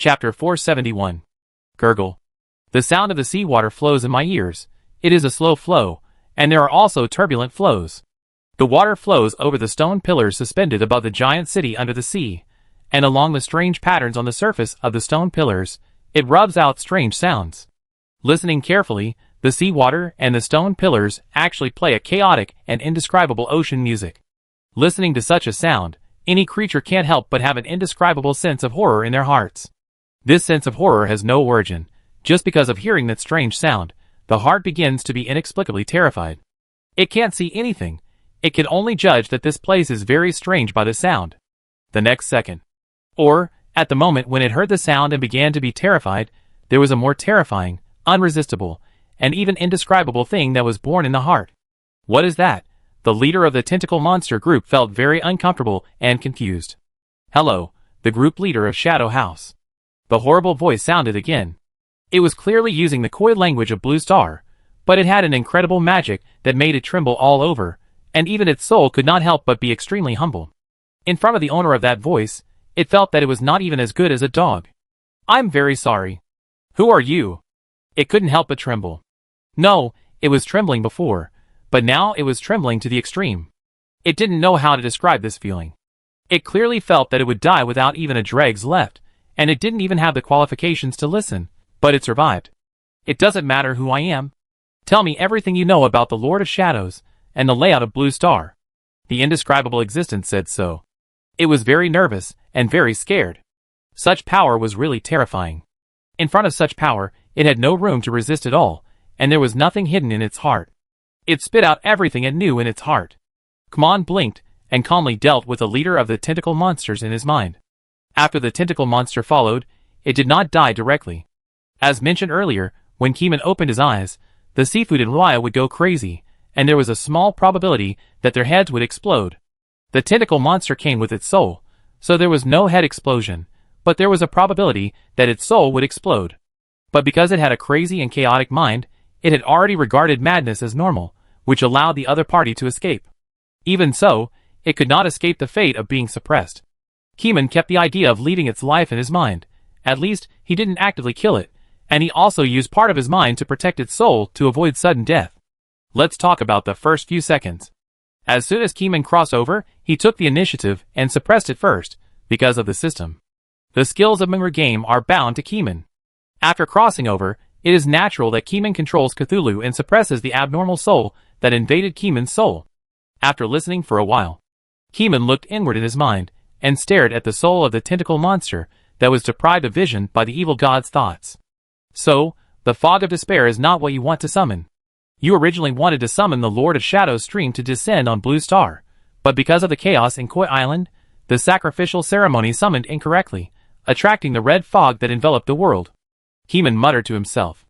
Chapter 471. Gurgle. The sound of the seawater flows in my ears. It is a slow flow, and there are also turbulent flows. The water flows over the stone pillars suspended above the giant city under the sea, and along the strange patterns on the surface of the stone pillars, it rubs out strange sounds. Listening carefully, the seawater and the stone pillars actually play a chaotic and indescribable ocean music. Listening to such a sound, any creature can't help but have an indescribable sense of horror in their hearts. This sense of horror has no origin. Just because of hearing that strange sound, the heart begins to be inexplicably terrified. It can't see anything. It can only judge that this place is very strange by the sound. The next second, or at the moment when it heard the sound and began to be terrified, there was a more terrifying, unresistible, and even indescribable thing that was born in the heart. What is that? The leader of the tentacle monster group felt very uncomfortable and confused. Hello, the group leader of Shadow House. The horrible voice sounded again. It was clearly using the coy language of Blue Star, but it had an incredible magic that made it tremble all over, and even its soul could not help but be extremely humble. In front of the owner of that voice, it felt that it was not even as good as a dog. I'm very sorry. Who are you? It couldn't help but tremble. No, it was trembling before, but now it was trembling to the extreme. It didn't know how to describe this feeling. It clearly felt that it would die without even a dregs left, and it didn't even have the qualifications to listen, but it survived. It doesn't matter who I am. Tell me everything you know about the Lord of Shadows and the layout of Blue Star. The indescribable existence said so. It was very nervous and very scared. Such power was really terrifying. In front of such power, it had no room to resist at all, and there was nothing hidden in its heart. It spit out everything it knew in its heart. Kmon blinked and calmly dealt with the leader of the tentacle monsters in his mind. After the tentacle monster followed, it did not die directly. As mentioned earlier, when Kmon opened his eyes, the seafood in Raya would go crazy, and there was a small probability that their heads would explode. The tentacle monster came with its soul, so there was no head explosion, but there was a probability that its soul would explode. But because it had a crazy and chaotic mind, it had already regarded madness as normal, which allowed the other party to escape. Even so, it could not escape the fate of being suppressed. Kmon kept the idea of leaving its life in his mind. At least, he didn't actively kill it, and he also used part of his mind to protect its soul to avoid sudden death. Let's talk about the first few seconds. As soon as Kmon crossed over, he took the initiative and suppressed it first, because of the system. The skills of Mingr game are bound to Kmon. After crossing over, it is natural that Kmon controls Cthulhu and suppresses the abnormal soul that invaded Kmon's soul. After listening for a while, Kmon looked inward in his mind, and stared at the soul of the tentacle monster that was deprived of vision by the evil god's thoughts. So, the fog of despair is not what you want to summon. You originally wanted to summon the Lord of Shadows stream to descend on Blue Star, but because of the chaos in Koi Island, the sacrificial ceremony summoned incorrectly, attracting the red fog that enveloped the world. Kmon muttered to himself.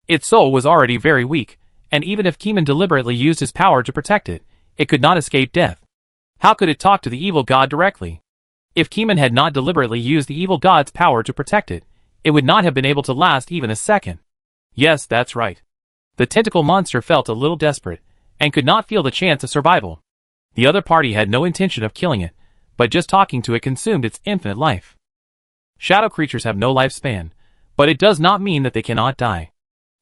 Its soul was already very weak, and even if Kmon deliberately used his power to protect it, it could not escape death. How could it talk to the evil god directly? If Kmon had not deliberately used the evil god's power to protect it, it would not have been able to last even a second. Yes, that's right. The tentacle monster felt a little desperate, and could not feel the chance of survival. The other party had no intention of killing it, but just talking to it consumed its infinite life. Shadow creatures have no lifespan, but it does not mean that they cannot die.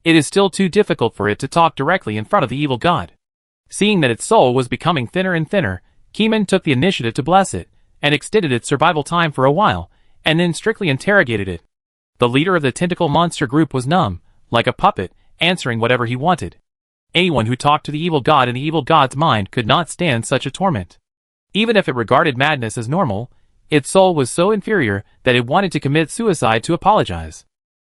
It is still too difficult for it to talk directly in front of the evil god. Seeing that its soul was becoming thinner and thinner, Kmon took the initiative to bless it, and extended its survival time for a while, and then strictly interrogated it. The leader of the tentacle monster group was numb, like a puppet, answering whatever he wanted. Anyone who talked to the evil god in the evil god's mind could not stand such a torment. Even if it regarded madness as normal, its soul was so inferior that it wanted to commit suicide to apologize.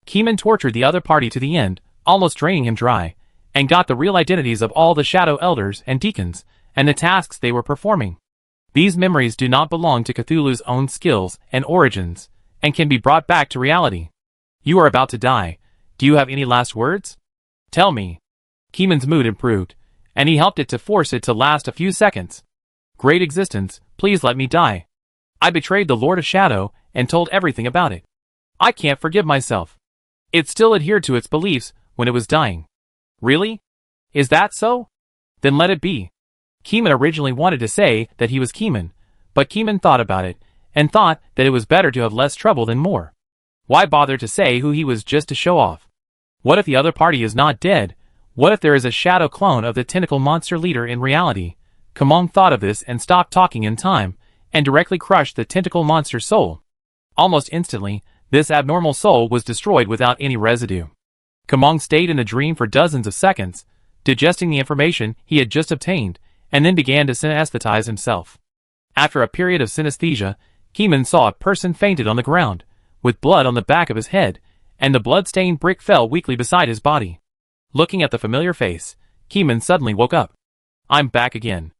Kmon tortured the other party to the end, almost draining him dry, and got the real identities of all the shadow elders and deacons, and the tasks they were performing. These memories do not belong to Cthulhu's own skills and origins, and can be brought back to reality. You are about to die. Do you have any last words? Tell me. Kmon's mood improved, and he helped it to force it to last a few seconds. Great existence, please let me die. I betrayed the Lord of Shadow, and told everything about it. I can't forgive myself. It still adhered to its beliefs when it was dying. Really? Is that so? Then let it be. Kmon originally wanted to say that he was Kmon, but Kmon thought about it, and thought that it was better to have less trouble than more. Why bother to say who he was just to show off? What if the other party is not dead? What if there is a shadow clone of the tentacle monster leader in reality? Kamong thought of this and stopped talking in time, and directly crushed the tentacle monster's soul. Almost instantly, this abnormal soul was destroyed without any residue. Kamong stayed in the dream for dozens of seconds, digesting the information he had just obtained, and then began to synesthetize himself. After a period of synesthesia, Keeman saw a person fainted on the ground, with blood on the back of his head, and the blood-stained brick fell weakly beside his body. Looking at the familiar face, Keeman suddenly woke up. "I'm back again,"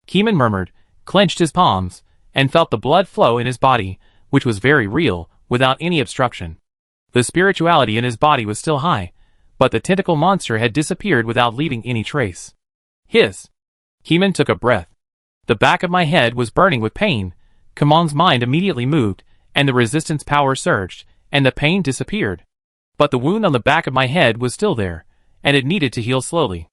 Keeman murmured, clenched his palms, and felt the blood flow in his body, which was very real, without any obstruction. The spirituality in his body was still high, but the tentacle monster had disappeared without leaving any trace. Hiss! Keeman took a breath. The back of my head was burning with pain. Kamong's mind immediately moved, and the resistance power surged, and the pain disappeared. But the wound on the back of my head was still there, and it needed to heal slowly.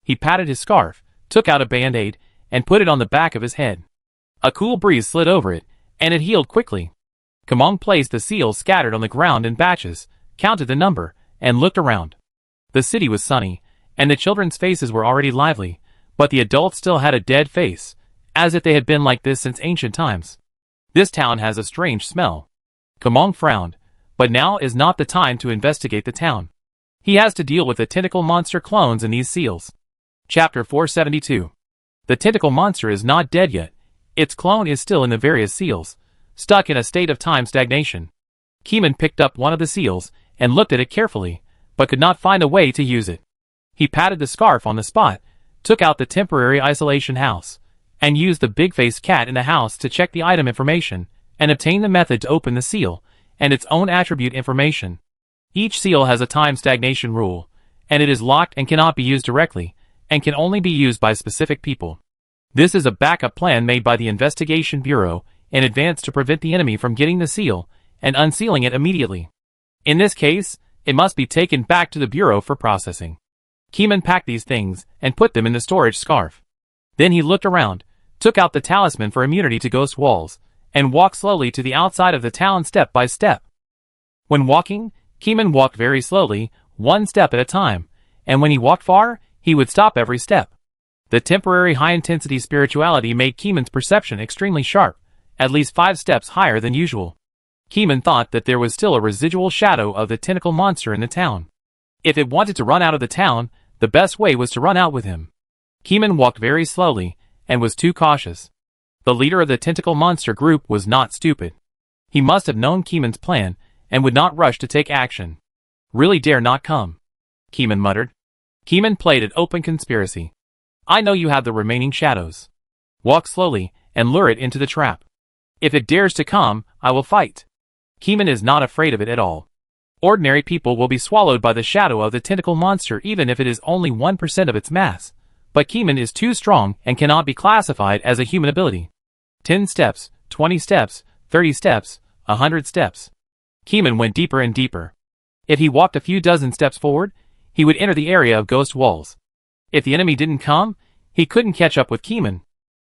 He patted his scarf, took out a band-aid, and put it on the back of his head. A cool breeze slid over it, and it healed quickly. Kamong placed the seals scattered on the ground in batches, counted the number, and looked around. The city was sunny, and the children's faces were already lively, but the adults still had a dead face, as if they had been like this since ancient times. This town has a strange smell. Kamong frowned, but now is not the time to investigate the town. He has to deal with the tentacle monster clones in these seals. Chapter 472. The tentacle monster is not dead yet. Its clone is still in the various seals, stuck in a state of time stagnation. Keeman picked up one of the seals and looked at it carefully, but could not find a way to use it. He patted the scarf on the spot, took out the temporary isolation house, and used the big-faced cat in the house to check the item information and obtain the method to open the seal and its own attribute information. Each seal has a time stagnation rule, and it is locked and cannot be used directly, and can only be used by specific people. This is a backup plan made by the Investigation Bureau in advance to prevent the enemy from getting the seal and unsealing it immediately. In this case, it must be taken back to the Bureau for processing. Keeman packed these things and put them in the storage scarf. Then he looked around, took out the talisman for immunity to ghost walls, and walked slowly to the outside of the town step by step. When walking, Keeman walked very slowly, one step at a time, and when he walked far, he would stop every step. The temporary high-intensity spirituality made Keeman's perception extremely sharp, at least 5 steps higher than usual. Keeman thought that there was still a residual shadow of the tentacle monster in the town. If it wanted to run out of the town, the best way was to run out with him. Keeman walked very slowly, and was too cautious. The leader of the tentacle monster group was not stupid. He must have known Keeman's plan, and would not rush to take action. "Really dare not come," Keeman muttered. Keeman played an open conspiracy. "I know you have the remaining shadows. Walk slowly, and lure it into the trap. If it dares to come, I will fight." Keeman is not afraid of it at all. Ordinary people will be swallowed by the shadow of the tentacle monster even if it is only 1% of its mass, but Keeman is too strong and cannot be classified as a human ability. 10 steps, 20 steps, 30 steps, 100 steps. Keeman went deeper and deeper. If he walked a few dozen steps forward, he would enter the area of ghost walls. If the enemy didn't come, he couldn't catch up with Keeman.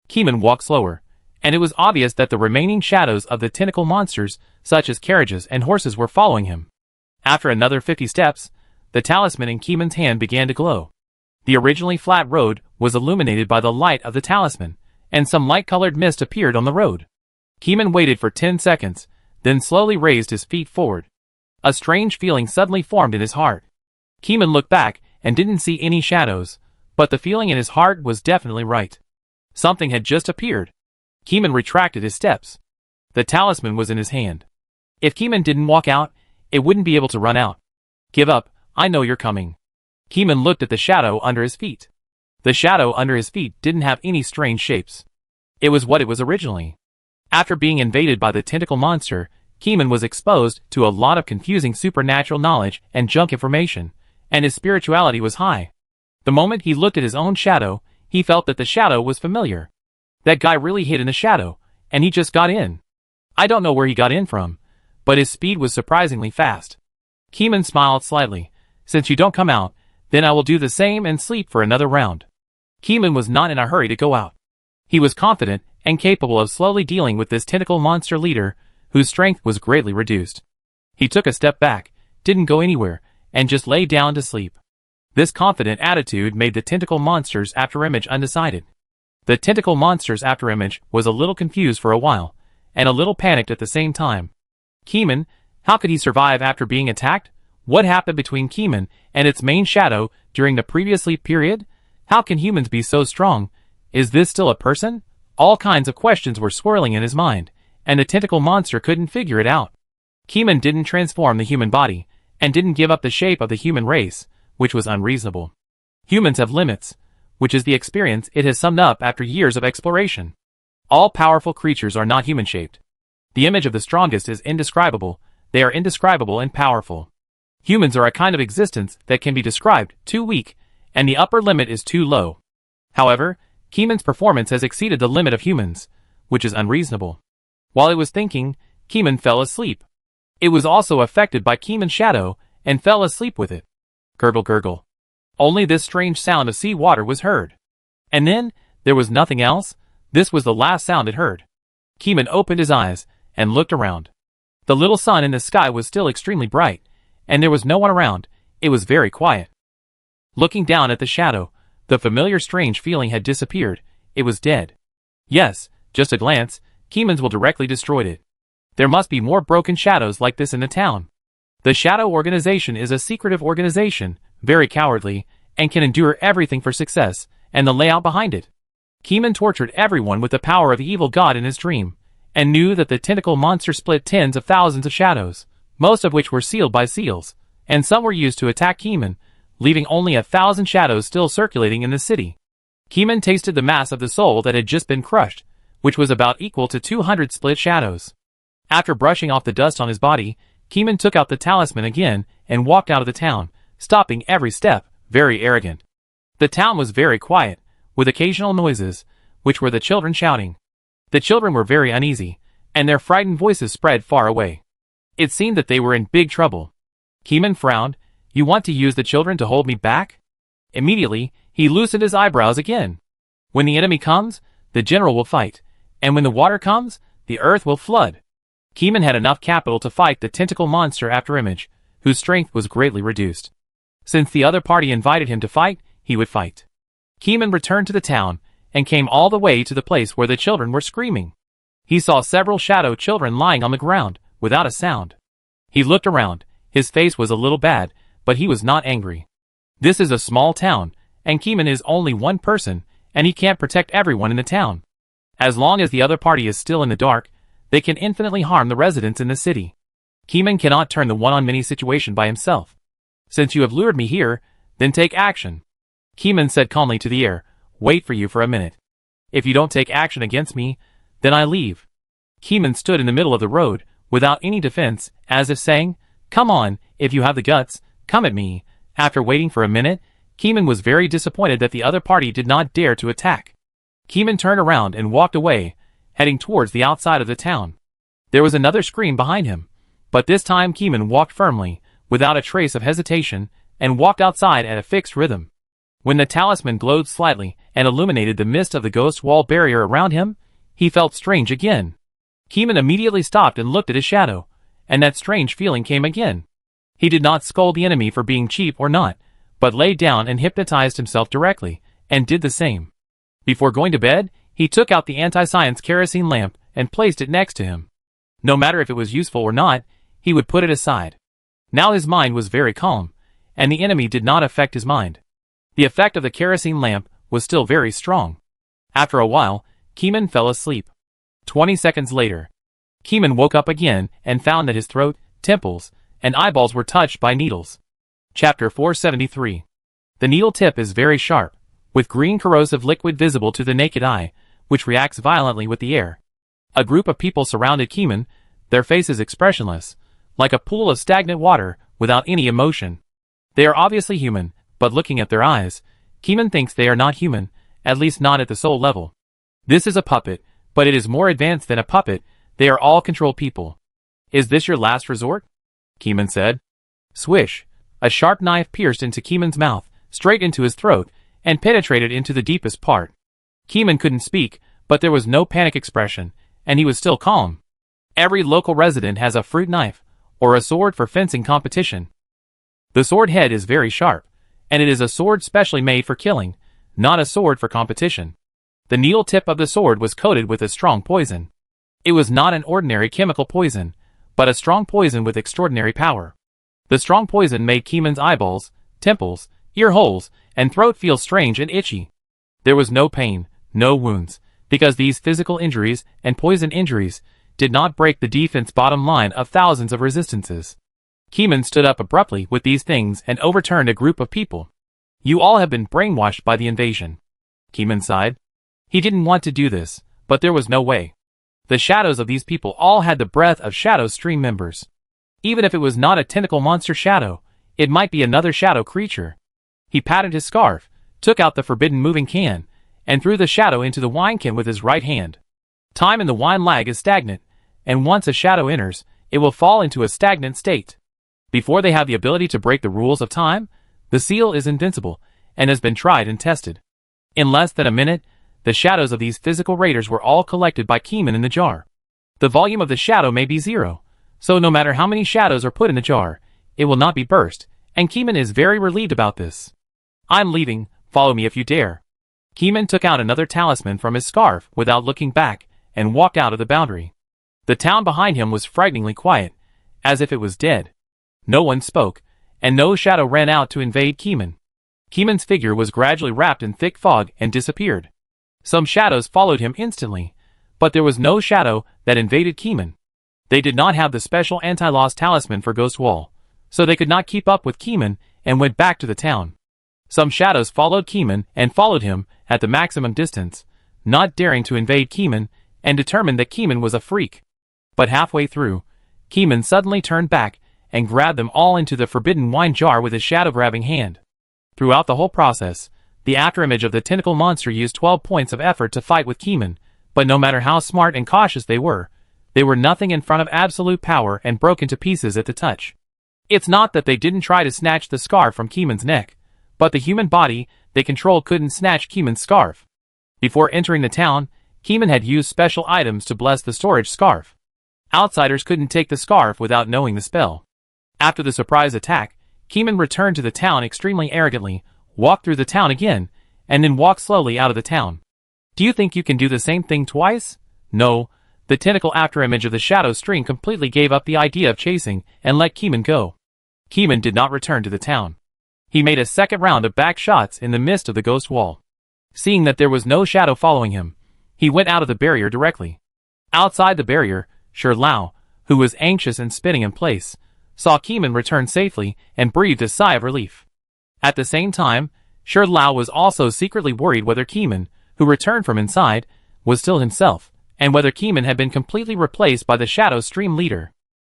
Keeman walked slower, and it was obvious that the remaining shadows of the tentacle monsters, such as carriages and horses, were following him. After another 50 steps, the talisman in Keeman's hand began to glow. The originally flat road was illuminated by the light of the talisman, and some light-colored mist appeared on the road. Keeman waited for 10 seconds, then slowly raised his feet forward. A strange feeling suddenly formed in his heart. Keeman looked back and didn't see any shadows, but the feeling in his heart was definitely right. Something had just appeared. Keeman retracted his steps. The talisman was in his hand. If Keeman didn't walk out, it wouldn't be able to run out. "Give up, I know you're coming." Keeman looked at the shadow under his feet. The shadow under his feet didn't have any strange shapes. It was what it was originally. After being invaded by the tentacle monster, Keeman was exposed to a lot of confusing supernatural knowledge and junk information, and his spirituality was high. The moment he looked at his own shadow, he felt that the shadow was familiar. That guy really hid in the shadow, and he just got in. I don't know where he got in from, but his speed was surprisingly fast. Keeman smiled slightly. "Since you don't come out, then I will do the same and sleep for another round." Keeman was not in a hurry to go out. He was confident and capable of slowly dealing with this tentacle monster leader, whose strength was greatly reduced. He took a step back, didn't go anywhere, and just lay down to sleep. This confident attitude made the tentacle monster's afterimage undecided. The tentacle monster's afterimage was a little confused for a while, and a little panicked at the same time. Keeman, how could he survive after being attacked? What happened between Keeman and its main shadow during the previous sleep period? How can humans be so strong? Is this still a person? All kinds of questions were swirling in his mind, and the tentacle monster couldn't figure it out. Keeman didn't transform the human body, and didn't give up the shape of the human race, which was unreasonable. Humans have limits, which is the experience it has summed up after years of exploration. All powerful creatures are not human-shaped. The image of the strongest is indescribable. They are indescribable and powerful. Humans are a kind of existence that can be described too weak, and the upper limit is too low. However, Keeman's performance has exceeded the limit of humans, which is unreasonable. While he was thinking, Keeman fell asleep. It was also affected by Keeman's shadow, and fell asleep with it. Gurgle gurgle. Only this strange sound of sea water was heard. And then, there was nothing else. This was the last sound it heard. Keeman opened his eyes, and looked around. The little sun in the sky was still extremely bright, and there was no one around. It was very quiet. Looking down at the shadow, the familiar strange feeling had disappeared. It was dead. Yes, just a glance, Keeman's will directly destroyed it. There must be more broken shadows like this in the town. The Shadow Organization is a secretive organization, very cowardly, and can endure everything for success, and the layout behind it. Keeman tortured everyone with the power of the evil god in his dream, and knew that the tentacle monster split tens of thousands of shadows, most of which were sealed by seals, and some were used to attack Keeman, leaving only 1,000 shadows still circulating in the city. Keeman tasted the mass of the soul that had just been crushed, which was about equal to 200 split shadows. After brushing off the dust on his body, Keeman took out the talisman again and walked out of the town, stopping every step, very arrogant. The town was very quiet, with occasional noises, which were the children shouting. The children were very uneasy, and their frightened voices spread far away. It seemed that they were in big trouble. Keeman frowned. You want to use the children to hold me back? Immediately, he loosened his eyebrows again. When the enemy comes, the general will fight, and when the water comes, the earth will flood. Keeman had enough capital to fight the tentacle monster afterimage, whose strength was greatly reduced. Since the other party invited him to fight, he would fight. Keeman returned to the town, and came all the way to the place where the children were screaming. He saw several shadow children lying on the ground, without a sound. He looked around. His face was a little bad, but he was not angry. This is a small town, and Keeman is only one person, and he can't protect everyone in the town. As long as the other party is still in the dark, they can infinitely harm the residents in the city. Keeman cannot turn the one-on-many situation by himself. Since you have lured me here, then take action. Keeman said calmly to the air, wait for you for a minute. If you don't take action against me, then I leave. Keeman stood in the middle of the road, without any defense, as if saying, come on, if you have the guts, come at me. After waiting for a minute, Keeman was very disappointed that the other party did not dare to attack. Keeman turned around and walked away, heading towards the outside of the town. There was another scream behind him, but this time Keeman walked firmly, without a trace of hesitation, and walked outside at a fixed rhythm. When the talisman glowed slightly and illuminated the mist of the ghost wall barrier around him, he felt strange again. Keeman immediately stopped and looked at his shadow, and that strange feeling came again. He did not scold the enemy for being cheap or not, but lay down and hypnotized himself directly, and did the same. Before going to bed, he took out the anti-science kerosene lamp and placed it next to him. No matter if it was useful or not, he would put it aside. Now his mind was very calm, and the enemy did not affect his mind. The effect of the kerosene lamp was still very strong. After a while, Keeman fell asleep. 20 seconds later, Keeman woke up again and found that his throat, temples, and eyeballs were touched by needles. Chapter 473. The needle tip is very sharp, with green corrosive liquid visible to the naked eye, which reacts violently with the air. A group of people surrounded Keeman, their faces expressionless, like a pool of stagnant water, without any emotion. They are obviously human, but looking at their eyes, Keeman thinks they are not human, at least not at the soul level. This is a puppet, but it is more advanced than a puppet. They are all control people. Is this your last resort? Keeman said. Swish! A sharp knife pierced into Keeman's mouth, straight into his throat, and penetrated into the deepest part. Keeman couldn't speak, but there was no panic expression, and he was still calm. Every local resident has a fruit knife, or a sword for fencing competition. The sword head is very sharp, and it is a sword specially made for killing, not a sword for competition. The needle tip of the sword was coated with a strong poison. It was not an ordinary chemical poison, but a strong poison with extraordinary power. The strong poison made Keeman's eyeballs, temples, ear holes, and throat feel strange and itchy. There was no pain, no wounds, because these physical injuries and poison injuries did not break the defense bottom line of thousands of resistances. Keeman stood up abruptly with these things and overturned a group of people. You all have been brainwashed by the invasion. Keeman sighed. He didn't want to do this, but there was no way. The shadows of these people all had the breath of Shadow Stream members. Even if it was not a tentacle monster shadow, it might be another shadow creature. He patted his scarf, took out the forbidden moving can, and threw the shadow into the wine can with his right hand. Time in the wine lag is stagnant, and once a shadow enters, it will fall into a stagnant state. Before they have the ability to break the rules of time, the seal is invincible, and has been tried and tested. In less than a minute, the shadows of these physical raiders were all collected by Keeman in the jar. The volume of the shadow may be 0, so no matter how many shadows are put in the jar, it will not be burst, and Keeman is very relieved about this. I'm leaving, follow me if you dare. Keeman took out another talisman from his scarf without looking back, and walked out of the boundary. The town behind him was frighteningly quiet, as if it was dead. No one spoke, and no shadow ran out to invade Keeman. Keeman's figure was gradually wrapped in thick fog and disappeared. Some shadows followed him instantly, but there was no shadow that invaded Keeman. They did not have the special anti-loss talisman for Ghost Wall, so they could not keep up with Keeman and went back to the town. Some shadows followed Keeman and followed him at the maximum distance, not daring to invade Keeman and determined that Keeman was a freak. But halfway through, Keeman suddenly turned back and grabbed them all into the forbidden wine jar with his shadow-grabbing hand. Throughout the whole process, the afterimage of the tentacle monster used 12 points of effort to fight with Keeman, but no matter how smart and cautious they were nothing in front of absolute power and broke into pieces at the touch. It's not that they didn't try to snatch the scarf from Keeman's neck, but the human body they controlled couldn't snatch Keeman's scarf. Before entering the town, Keeman had used special items to bless the storage scarf. Outsiders couldn't take the scarf without knowing the spell. After the surprise attack, Keeman returned to the town extremely arrogantly, walked through the town again, and then walked slowly out of the town. Do you think you can do the same thing twice? No. The tentacle afterimage of the shadow string completely gave up the idea of chasing and let Keeman go. Keeman did not return to the town. He made a second round of back shots in the midst of the ghost wall. Seeing that there was no shadow following him, he went out of the barrier directly. Outside the barrier, Shi Lao, who was anxious and spinning in place, saw Keeman return safely and breathed a sigh of relief. At the same time, Shi Lao was also secretly worried whether Keeman, who returned from inside, was still himself, and whether Keeman had been completely replaced by the Shadow Stream leader.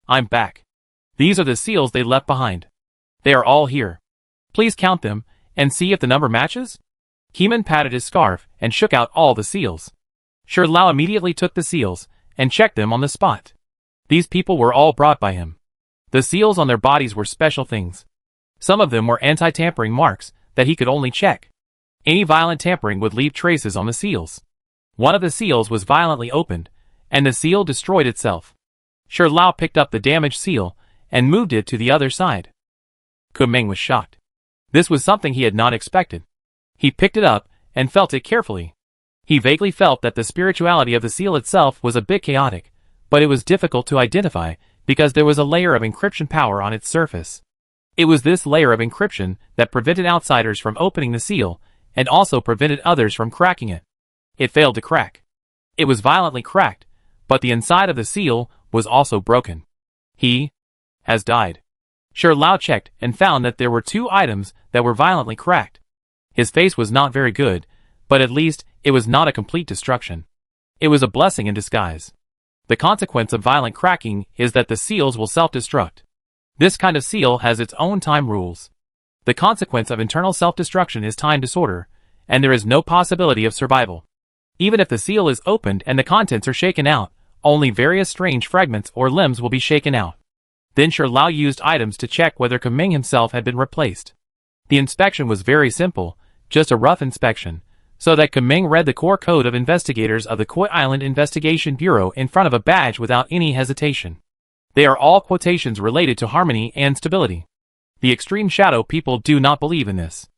I'm back. These are the seals they left behind. They are all here. Please count them, and see if the number matches? Keeman patted his scarf and shook out all the seals. Shi Lao immediately took the seals and checked them on the spot. These people were all brought by him. The seals on their bodies were special things. Some of them were anti-tampering marks that he could only check. Any violent tampering would leave traces on the seals. One of the seals was violently opened, and the seal destroyed itself. Shi Lao picked up the damaged seal and moved it to the other side. Kumeng was shocked. This was something he had not expected. He picked it up and felt it carefully. He vaguely felt that the spirituality of the seal itself was a bit chaotic, but it was difficult to identify because there was a layer of encryption power on its surface. It was this layer of encryption that prevented outsiders from opening the seal and also prevented others from cracking it. It failed to crack. It was violently cracked, but the inside of the seal was also broken. He has died. Shi Lao checked and found that there were 2 items that were violently cracked. His face was not very good, but at least it was not a complete destruction. It was a blessing in disguise. The consequence of violent cracking is that the seals will self-destruct. This kind of seal has its own time rules. The consequence of internal self-destruction is time disorder, and there is no possibility of survival. Even if the seal is opened and the contents are shaken out, only various strange fragments or limbs will be shaken out. Then Shi Lao used items to check whether Kumeng himself had been replaced. The inspection was very simple, just a rough inspection, so that Kumeng read the core code of investigators of the Koi Island Investigation Bureau in front of a badge without any hesitation. They are all quotations related to harmony and stability. The extreme shadow people do not believe in this.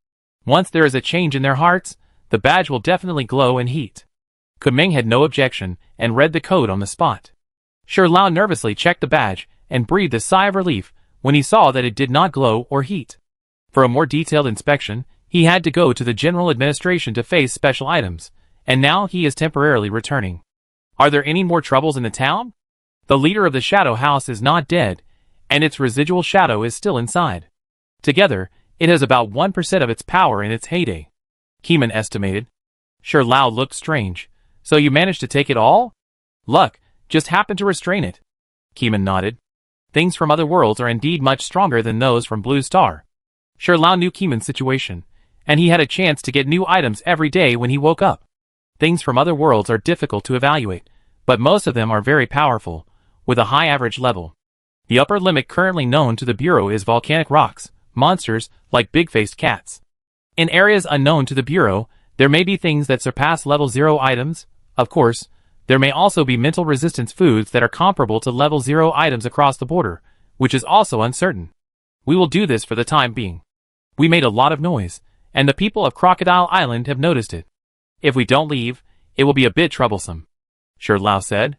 Once there is a change in their hearts, the badge will definitely glow and heat. Kumeng had no objection and read the code on the spot. Shi Lao nervously checked the badge and breathed a sigh of relief when he saw that it did not glow or heat. For a more detailed inspection, he had to go to the general administration to face special items, and now he is temporarily returning. Are there any more troubles in the town? The leader of the Shadow House is not dead, and its residual shadow is still inside. Together, it has about 1% of its power in its heyday. Keeman estimated. Shi Lao looked strange. So you managed to take it all? Luck just happened to restrain it. Keeman nodded. Things from other worlds are indeed much stronger than those from Blue Star. Shi Lao knew Keeman's situation, and he had a chance to get new items every day when he woke up. Things from other worlds are difficult to evaluate, but most of them are very powerful, with a high average level. The upper limit currently known to the Bureau is volcanic rocks, monsters like big-faced cats. In areas unknown to the Bureau, there may be things that surpass level 0 items. Of course, there may also be mental resistance foods that are comparable to level 0 items across the border, which is also uncertain. We will do this for the time being. We made a lot of noise, and the people of Crocodile Island have noticed it. If we don't leave, it will be a bit troublesome. Shi Lao said.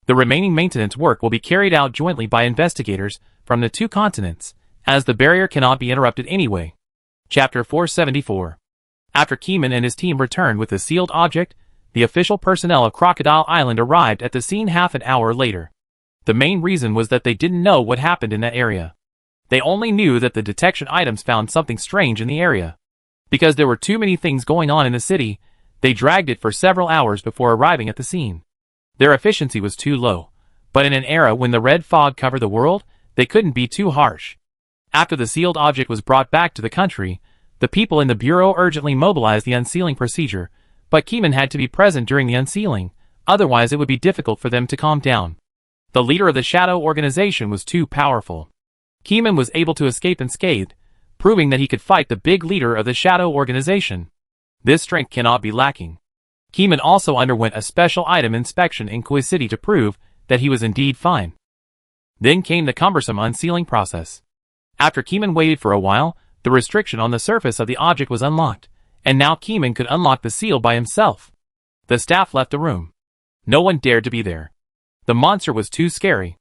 The remaining maintenance work will be carried out jointly by investigators from the 2 continents, as the barrier cannot be interrupted anyway. Chapter 474. After Keeman and his team returned with the sealed object, the official personnel of Crocodile Island arrived at the scene half an hour later. The main reason was that they didn't know what happened in that area. They only knew that the detection items found something strange in the area. Because there were too many things going on in the city, they dragged it for several hours before arriving at the scene. Their efficiency was too low, but in an era when the red fog covered the world, they couldn't be too harsh. After the sealed object was brought back to the country, the people in the Bureau urgently mobilized the unsealing procedure, but Keeman had to be present during the unsealing, otherwise it would be difficult for them to calm down. The leader of the Shadow Organization was too powerful. Keeman was able to escape unscathed, proving that he could fight the big leader of the Shadow Organization. This strength cannot be lacking. Keeman also underwent a special item inspection in Koi City to prove that he was indeed fine. Then came the cumbersome unsealing process. After Keeman waited for a while, the restriction on the surface of the object was unlocked, and now Keeman could unlock the seal by himself. The staff left the room. No one dared to be there. The monster was too scary.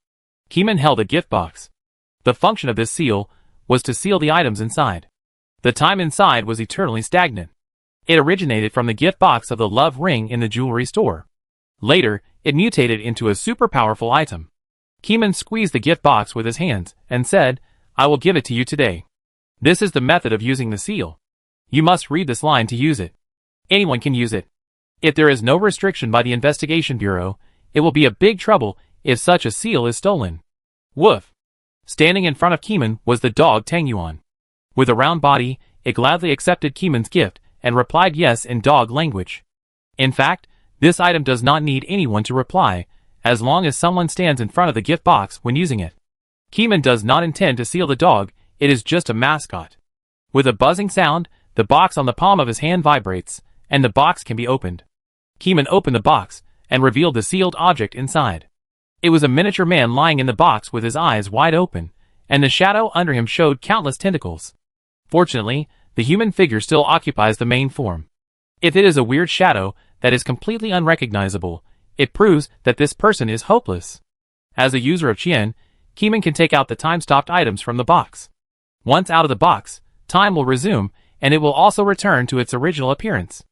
Keeman held a gift box. The function of this seal was to seal the items inside. The time inside was eternally stagnant. It originated from the gift box of the love ring in the jewelry store. Later, it mutated into a super powerful item. Keeman squeezed the gift box with his hands and said, "I will give it to you today. This is the method of using the seal. You must read this line to use it. Anyone can use it. If there is no restriction by the Investigation Bureau, it will be a big trouble if such a seal is stolen." Woof! Standing in front of Keeman was the dog Tangyuan. With a round body, it gladly accepted Keeman's gift and replied yes in dog language. In fact, this item does not need anyone to reply, as long as someone stands in front of the gift box when using it. Keeman does not intend to seal the dog, it is just a mascot. With a buzzing sound, the box on the palm of his hand vibrates, and the box can be opened. Keeman opened the box, and revealed the sealed object inside. It was a miniature man lying in the box with his eyes wide open, and the shadow under him showed countless tentacles. Fortunately, the human figure still occupies the main form. If it is a weird shadow that is completely unrecognizable, it proves that this person is hopeless. As a user of Qian, Keeman can take out the time-stopped items from the box. Once out of the box, time will resume, and it will also return to its original appearance.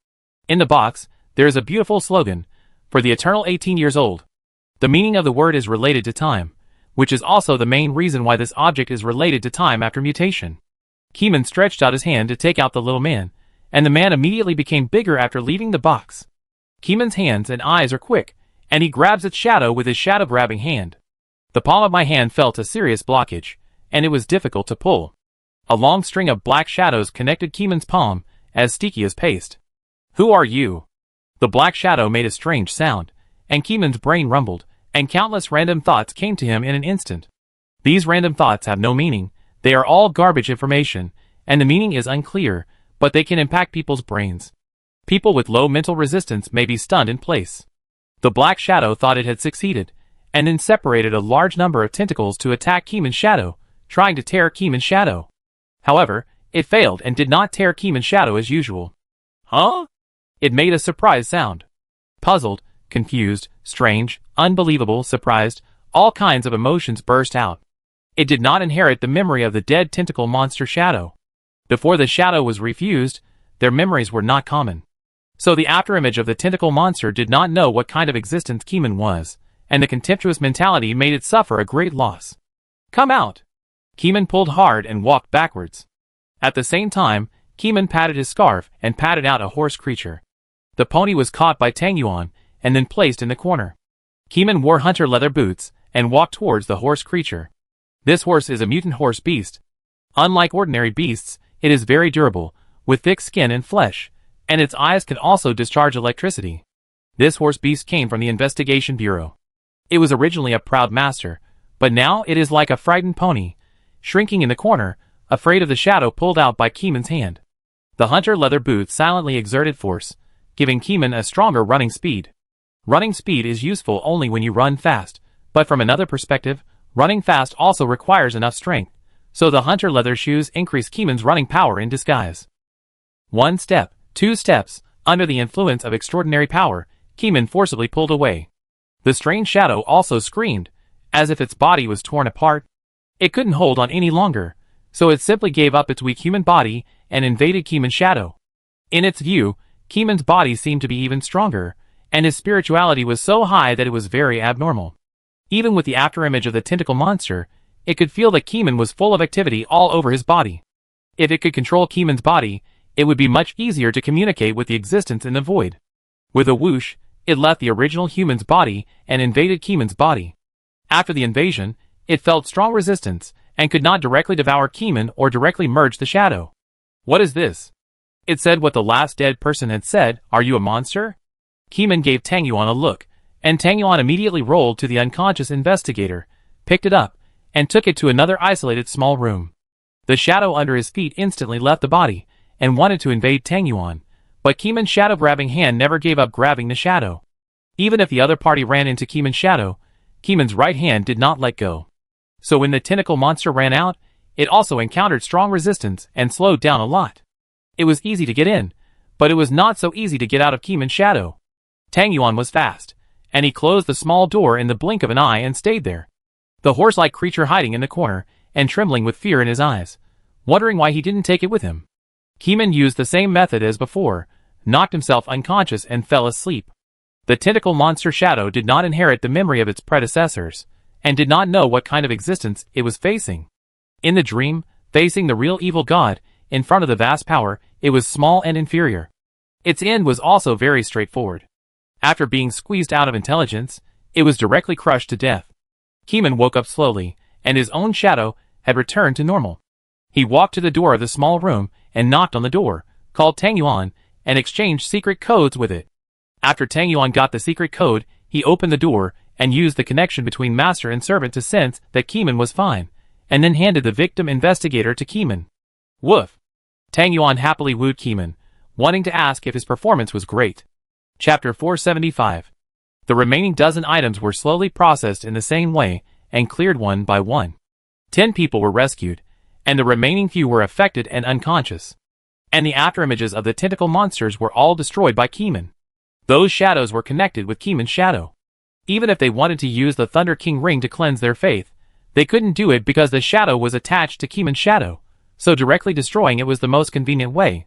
In the box, there is a beautiful slogan, "For the eternal 18 years old." The meaning of the word is related to time, which is also the main reason why this object is related to time after mutation. Keeman stretched out his hand to take out the little man, and the man immediately became bigger after leaving the box. Keeman's hands and eyes are quick, and he grabs its shadow with his shadow-grabbing hand. The palm of my hand felt a serious blockage, and it was difficult to pull. A long string of black shadows connected Keeman's palm, as sticky as paste. "Who are you?" The black shadow made a strange sound, and Keeman's brain rumbled, and countless random thoughts came to him in an instant. These random thoughts have no meaning, they are all garbage information, and the meaning is unclear, but they can impact people's brains. People with low mental resistance may be stunned in place. The black shadow thought it had succeeded, and then separated a large number of tentacles to attack Keeman's shadow, trying to tear Keeman's shadow. However, it failed and did not tear Keeman's shadow as usual. Huh? It made a surprise sound. Puzzled, confused, strange, unbelievable, surprised, all kinds of emotions burst out. It did not inherit the memory of the dead tentacle monster shadow. Before the shadow was refused, their memories were not common. So the afterimage of the tentacle monster did not know what kind of existence Keeman was, and the contemptuous mentality made it suffer a great loss. Come out! Keeman pulled hard and walked backwards. At the same time, Keeman patted his scarf and patted out a horse creature. The pony was caught by Tang Yuan and then placed in the corner. Keeman wore hunter leather boots and walked towards the horse creature. This horse is a mutant horse beast. Unlike ordinary beasts, it is very durable, with thick skin and flesh, and its eyes can also discharge electricity. This horse beast came from the Investigation Bureau. It was originally a proud master, but now it is like a frightened pony, shrinking in the corner, afraid of the shadow pulled out by Keeman's hand. The hunter leather boots silently exerted force, giving Keeman a stronger running speed. Running speed is useful only when you run fast, but from another perspective, running fast also requires enough strength, so the hunter leather shoes increase Keeman's running power in disguise. 1 step, 2 steps, under the influence of extraordinary power, Keeman forcibly pulled away. The strange shadow also screamed, as if its body was torn apart. It couldn't hold on any longer, so it simply gave up its weak human body and invaded Keeman's shadow. In its view, Keeman's body seemed to be even stronger, and his spirituality was so high that it was very abnormal. Even with the afterimage of the tentacle monster, it could feel that Keeman was full of activity all over his body. If it could control Keeman's body, it would be much easier to communicate with the existence in the void. With a whoosh, it left the original human's body and invaded Keeman's body. After the invasion, it felt strong resistance and could not directly devour Keeman or directly merge the shadow. What is this? It said what the last dead person had said, "Are you a monster?" Keeman gave Tang Yuan a look, and Tang Yuan immediately rolled to the unconscious investigator, picked it up, and took it to another isolated small room. The shadow under his feet instantly left the body, and wanted to invade Tang Yuan, but Keeman's shadow-grabbing hand never gave up grabbing the shadow. Even if the other party ran into Keeman's shadow, Keeman's right hand did not let go. So when the tentacle monster ran out, it also encountered strong resistance and slowed down a lot. It was easy to get in, but it was not so easy to get out of Keeman's shadow. Tang Yuan was fast, and he closed the small door in the blink of an eye and stayed there. The horse-like creature hiding in the corner, and trembling with fear in his eyes, wondering why he didn't take it with him. Keeman used the same method as before, knocked himself unconscious and fell asleep. The tentacle monster shadow did not inherit the memory of its predecessors, and did not know what kind of existence it was facing. In the dream, facing the real evil god, in front of the vast power, it was small and inferior. Its end was also very straightforward. After being squeezed out of intelligence, it was directly crushed to death. Keeman woke up slowly, and his own shadow had returned to normal. He walked to the door of the small room and knocked on the door, called Tang Yuan, and exchanged secret codes with it. After Tang Yuan got the secret code, he opened the door and used the connection between master and servant to sense that Keeman was fine, and then handed the victim investigator to Keeman. Woof! Tang Yuan happily wooed Keeman, wanting to ask if his performance was great. Chapter 475. The remaining dozen items were slowly processed in the same way and cleared one by one. 10 people were rescued, and the remaining few were affected and unconscious. And the afterimages of the tentacle monsters were all destroyed by Keeman. Those shadows were connected with Keeman's shadow. Even if they wanted to use the Thunder King ring to cleanse their faith, they couldn't do it because the shadow was attached to Keeman's shadow, so directly destroying it was the most convenient way.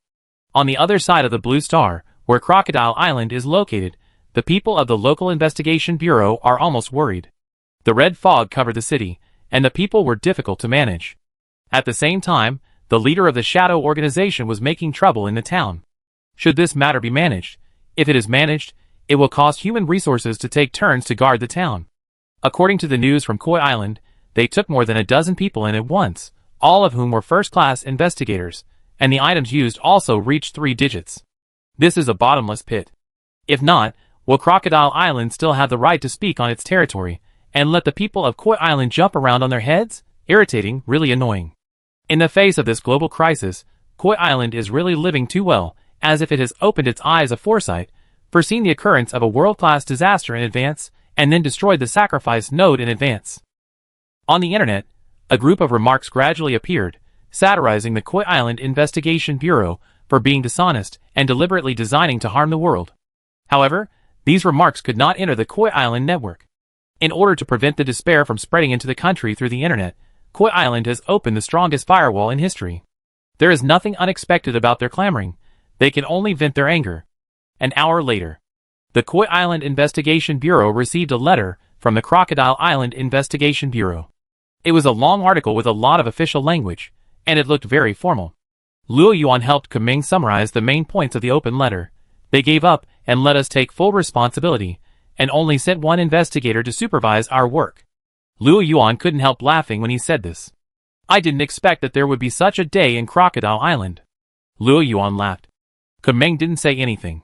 On the other side of the Blue Star, where Crocodile Island is located, the people of the local investigation bureau are almost worried. The red fog covered the city, and the people were difficult to manage. At the same time, the leader of the Shadow organization was making trouble in the town. Should this matter be managed? If it is managed, it will cost human resources to take turns to guard the town. According to the news from Koi Island, they took more than a dozen people in at once, all of whom were first-class investigators, and the items used also reached 3 digits. This is a bottomless pit. If not, will Crocodile Island still have the right to speak on its territory, and let the people of Koi Island jump around on their heads? Irritating, really annoying. In the face of this global crisis, Koi Island is really living too well, as if it has opened its eyes of foresight, foreseen the occurrence of a world-class disaster in advance, and then destroyed the sacrifice node in advance. On the internet, a group of remarks gradually appeared, satirizing the Koi Island Investigation Bureau for being dishonest and deliberately designing to harm the world. However, these remarks could not enter the Koi Island network. In order to prevent the despair from spreading into the country through the internet, Koi Island has opened the strongest firewall in history. There is nothing unexpected about their clamoring. They can only vent their anger. An hour later, the Koi Island Investigation Bureau received a letter from the Crocodile Island Investigation Bureau. It was a long article with a lot of official language, and it looked very formal. Luo Yuan helped Kuming summarize the main points of the open letter. They gave up and let us take full responsibility, and only sent one investigator to supervise our work. Luo Yuan couldn't help laughing when he said this. I didn't expect that there would be such a day in Crocodile Island. Luo Yuan laughed. Kuming didn't say anything.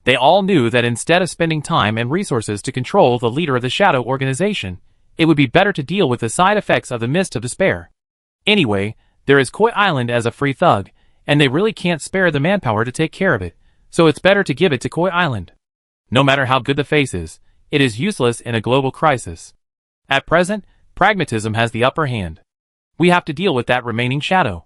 They all knew that instead of spending time and resources to control the leader of the Shadow Organization, it would be better to deal with the side effects of the Mist of Despair. Anyway, there is Koi Island as a free thug, and they really can't spare the manpower to take care of it, so it's better to give it to Koi Island. No matter how good the face is, it is useless in a global crisis. At present, pragmatism has the upper hand. We have to deal with that remaining shadow.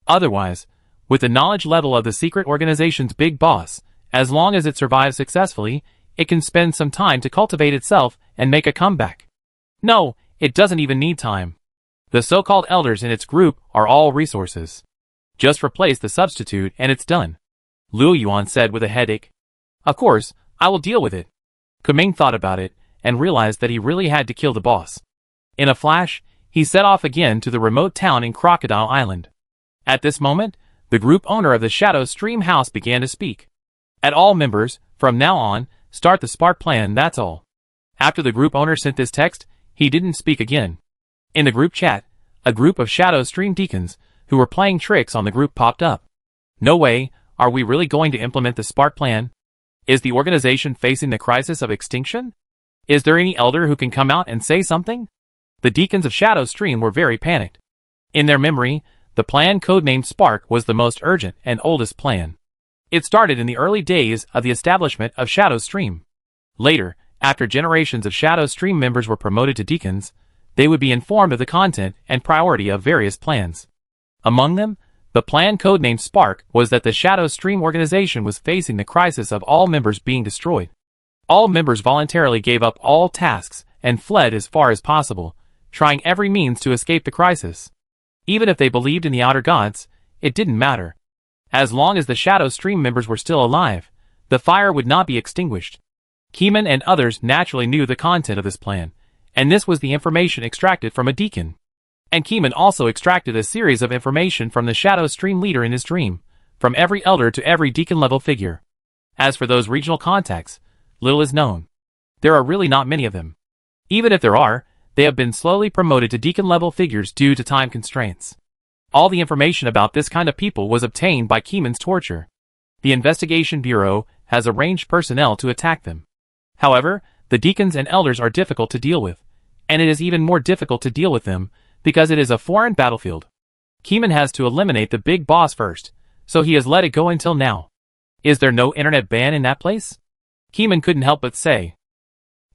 Otherwise, with the knowledge level of the secret organization's big boss, as long as it survives successfully, it can spend some time to cultivate itself and make a comeback. No, it doesn't even need time. The so-called elders in its group are all resources. Just replace the substitute and it's done. Luo Yuan said with a headache. Of course, I will deal with it. Kuming thought about it and realized that he really had to kill the boss. In a flash, he set off again to the remote town in Crocodile Island. At this moment, the group owner of the Shadow Stream House began to speak. At all members, from now on, start the Spark plan, that's all. After the group owner sent this text, he didn't speak again. In the group chat, a group of Shadow Stream deacons, who were playing tricks on the group, popped up. No way, are we really going to implement the Spark plan? Is the organization facing the crisis of extinction? Is there any elder who can come out and say something? The deacons of Shadow Stream were very panicked. In their memory, the plan codenamed Spark was the most urgent and oldest plan. It started in the early days of the establishment of Shadow Stream. Later, after generations of Shadow Stream members were promoted to deacons, they would be informed of the content and priority of various plans. Among them, the plan codenamed Spark was that the Shadow Stream organization was facing the crisis of all members being destroyed. All members voluntarily gave up all tasks and fled as far as possible, trying every means to escape the crisis. Even if they believed in the outer gods, it didn't matter. As long as the Shadow Stream members were still alive, the fire would not be extinguished. Keeman and others naturally knew the content of this plan, and this was the information extracted from a deacon. And Keeman also extracted a series of information from the Shadow Stream leader in his dream, from every elder to every deacon-level figure. As for those regional contacts, little is known. There are really not many of them. Even if there are, they have been slowly promoted to deacon-level figures due to time constraints. All the information about this kind of people was obtained by Keeman's torture. The Investigation Bureau has arranged personnel to attack them. However, the deacons and elders are difficult to deal with, and it is even more difficult to deal with them because it is a foreign battlefield. Keeman has to eliminate the big boss first, so he has let it go until now. Is there no internet ban in that place? Keeman couldn't help but say.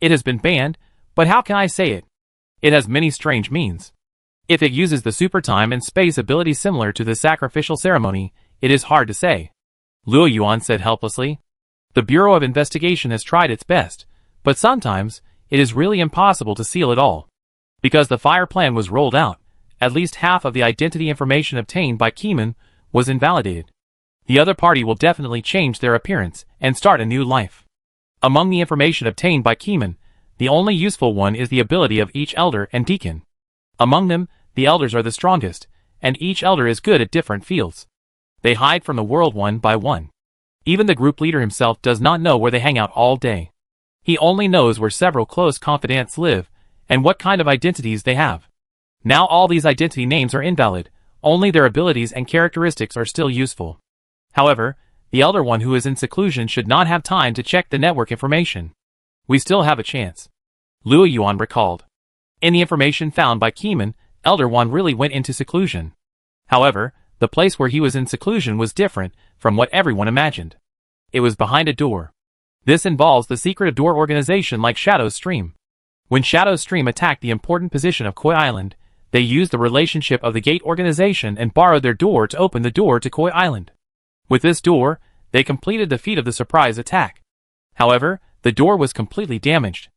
It has been banned, but how can I say it? It has many strange means. If it uses the super time and space ability similar to the sacrificial ceremony, it is hard to say. Luo Yuan said helplessly. The Bureau of Investigation has tried its best, but sometimes, it is really impossible to seal it all. Because the fire plan was rolled out, at least half of the identity information obtained by Keeman was invalidated. The other party will definitely change their appearance and start a new life. Among the information obtained by Keeman, the only useful one is the ability of each elder and deacon. Among them, the elders are the strongest, and each elder is good at different fields. They hide from the world one by one. Even the group leader himself does not know where they hang out all day. He only knows where several close confidants live, and what kind of identities they have. Now all these identity names are invalid, only their abilities and characteristics are still useful. However, the elder one who is in seclusion should not have time to check the network information. We still have a chance. Luo Yuan recalled. In the information found by Keeman, Elder One really went into seclusion. However, the place where he was in seclusion was different from what everyone imagined. It was behind a door. This involves the secret door organization like Shadow Stream. When Shadow Stream attacked the important position of Koi Island, they used the relationship of the gate organization and borrowed their door to open the door to Koi Island. With this door, they completed the feat of the surprise attack. However, the door was completely damaged.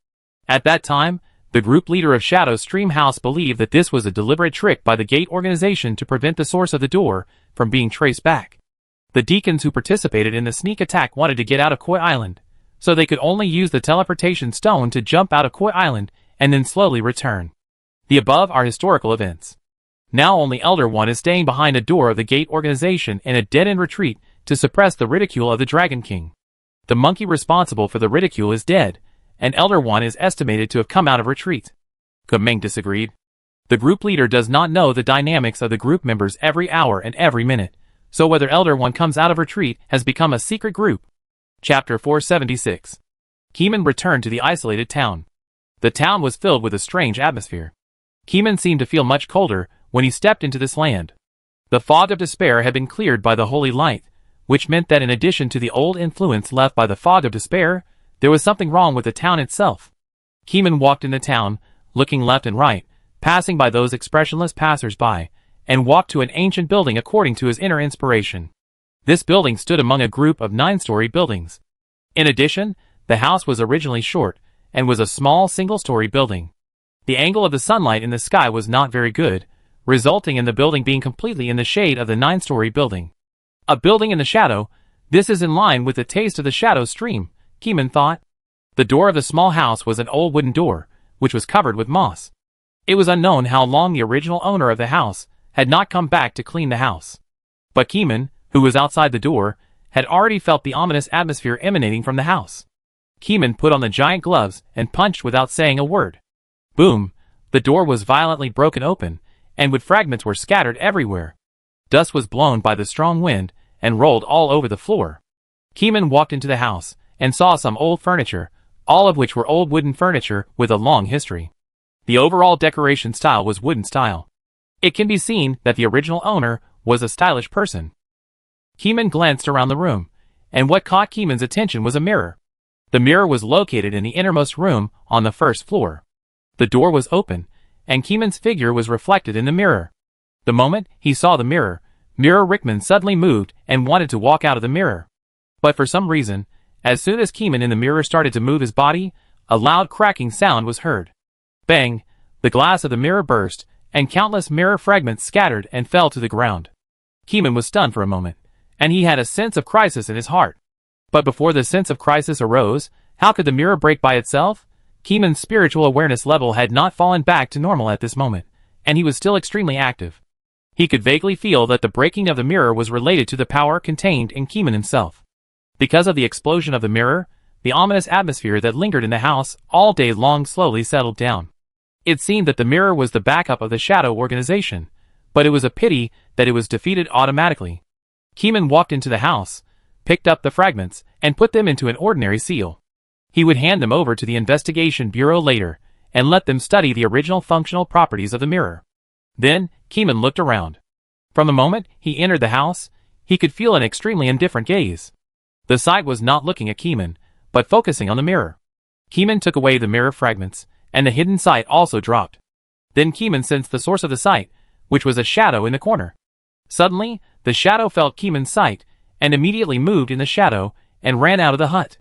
At that time, the group leader of Shadow Stream House believed that this was a deliberate trick by the gate organization to prevent the source of the door from being traced back. The deacons who participated in the sneak attack wanted to get out of Koi Island, so they could only use the teleportation stone to jump out of Koi Island and then slowly return. The above are historical events. Now only Elder One is staying behind a door of the gate organization in a dead-end retreat to suppress the ridicule of the Dragon King. The monkey responsible for the ridicule is dead, and Elder One is estimated to have come out of retreat. Kumeng disagreed. The group leader does not know the dynamics of the group members every hour and every minute, so whether Elder One comes out of retreat has become a secret group. Chapter 476. Keeman returned to the isolated town. The town was filled with a strange atmosphere. Keeman seemed to feel much colder when he stepped into this land. The fog of despair had been cleared by the holy light, which meant that in addition to the old influence left by the fog of despair, there was something wrong with the town itself. Keeman walked in the town, looking left and right, passing by those expressionless passers-by, and walked to an ancient building according to his inner inspiration. This building stood among a group of 9-story buildings. In addition, the house was originally short, and was a small single-story building. The angle of the sunlight in the sky was not very good, resulting in the building being completely in the shade of the 9-story building. A building in the shadow, this is in line with the taste of the Shadow Stream, Keeman thought. The door of the small house was an old wooden door, which was covered with moss. It was unknown how long the original owner of the house had not come back to clean the house. But Keeman, who was outside the door, had already felt the ominous atmosphere emanating from the house. Keeman put on the giant gloves and punched without saying a word. Boom! The door was violently broken open, and wood fragments were scattered everywhere. Dust was blown by the strong wind and rolled all over the floor. Keeman walked into the house and saw some old furniture, all of which were old wooden furniture with a long history. The overall decoration style was wooden style. It can be seen that the original owner was a stylish person. Keeman glanced around the room, and what caught Keeman's attention was a mirror. The mirror was located in the innermost room on the first floor. The door was open, and Keeman's figure was reflected in the mirror. The moment he saw the mirror, Mirror Rickman suddenly moved and wanted to walk out of the mirror. But for some reason, as soon as Keeman in the mirror started to move his body, a loud cracking sound was heard. Bang! The glass of the mirror burst, and countless mirror fragments scattered and fell to the ground. Keeman was stunned for a moment, and he had a sense of crisis in his heart. But before the sense of crisis arose, how could the mirror break by itself? Keeman's spiritual awareness level had not fallen back to normal at this moment, and he was still extremely active. He could vaguely feel that the breaking of the mirror was related to the power contained in Keeman himself. Because of the explosion of the mirror, the ominous atmosphere that lingered in the house all day long slowly settled down. It seemed that the mirror was the backup of the Shadow organization, but it was a pity that it was defeated automatically. Keeman walked into the house, picked up the fragments, and put them into an ordinary seal. He would hand them over to the investigation bureau later, and let them study the original functional properties of the mirror. Then, Keeman looked around. From the moment he entered the house, he could feel an extremely indifferent gaze. The sight was not looking at Keeman, but focusing on the mirror. Keeman took away the mirror fragments, and the hidden sight also dropped. Then Keeman sensed the source of the sight, which was a shadow in the corner. Suddenly, the shadow felt Keeman's sight, and immediately moved in the shadow, and ran out of the hut.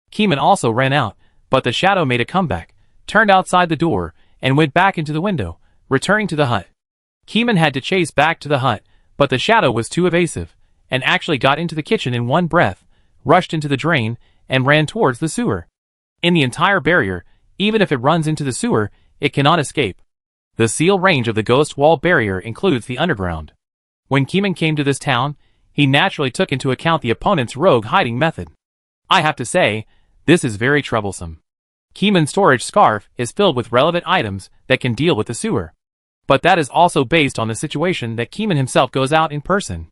Keeman also ran out, but the shadow made a comeback, turned outside the door, and went back into the window, returning to the hut. Keeman had to chase back to the hut, but the shadow was too evasive, and actually got into the kitchen in one breath, rushed into the drain, and ran towards the sewer. In the entire barrier, even if it runs into the sewer, it cannot escape. The seal range of the ghost wall barrier includes the underground. When Keeman came to this town, he naturally took into account the opponent's rogue hiding method. I have to say, this is very troublesome. Keeman's storage scarf is filled with relevant items that can deal with the sewer. But that is also based on the situation that Keeman himself goes out in person.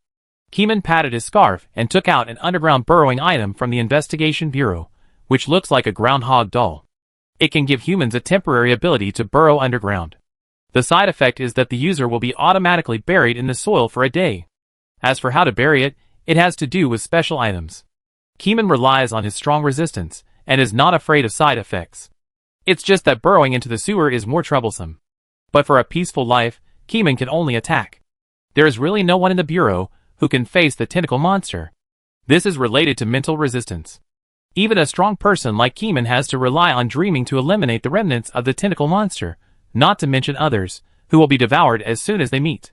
Keeman patted his scarf and took out an underground burrowing item from the investigation bureau, which looks like a groundhog doll. It can give humans a temporary ability to burrow underground. The side effect is that the user will be automatically buried in the soil for a day. As for how to bury it, it has to do with special items. Keeman relies on his strong resistance, and is not afraid of side effects. It's just that burrowing into the sewer is more troublesome. But for a peaceful life, Keeman can only attack. There is really no one in the Bureau who can face the tentacle monster. This is related to mental resistance. Even a strong person like Keeman has to rely on dreaming to eliminate the remnants of the tentacle monster, not to mention others, who will be devoured as soon as they meet.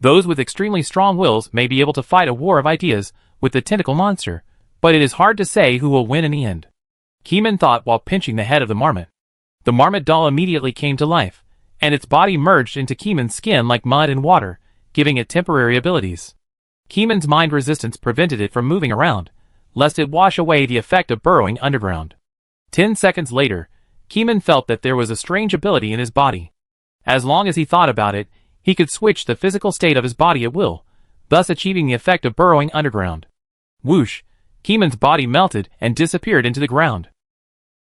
Those with extremely strong wills may be able to fight a war of ideas with the tentacle monster, but it is hard to say who will win in the end. Keeman thought while pinching the head of the marmot. The marmot doll immediately came to life, and its body merged into Keeman's skin like mud and water, giving it temporary abilities. Keeman's mind resistance prevented it from moving around, lest it wash away the effect of burrowing underground. 10 seconds later, Keeman felt that there was a strange ability in his body. As long as he thought about it, he could switch the physical state of his body at will, thus achieving the effect of burrowing underground. Whoosh! Keeman's body melted and disappeared into the ground.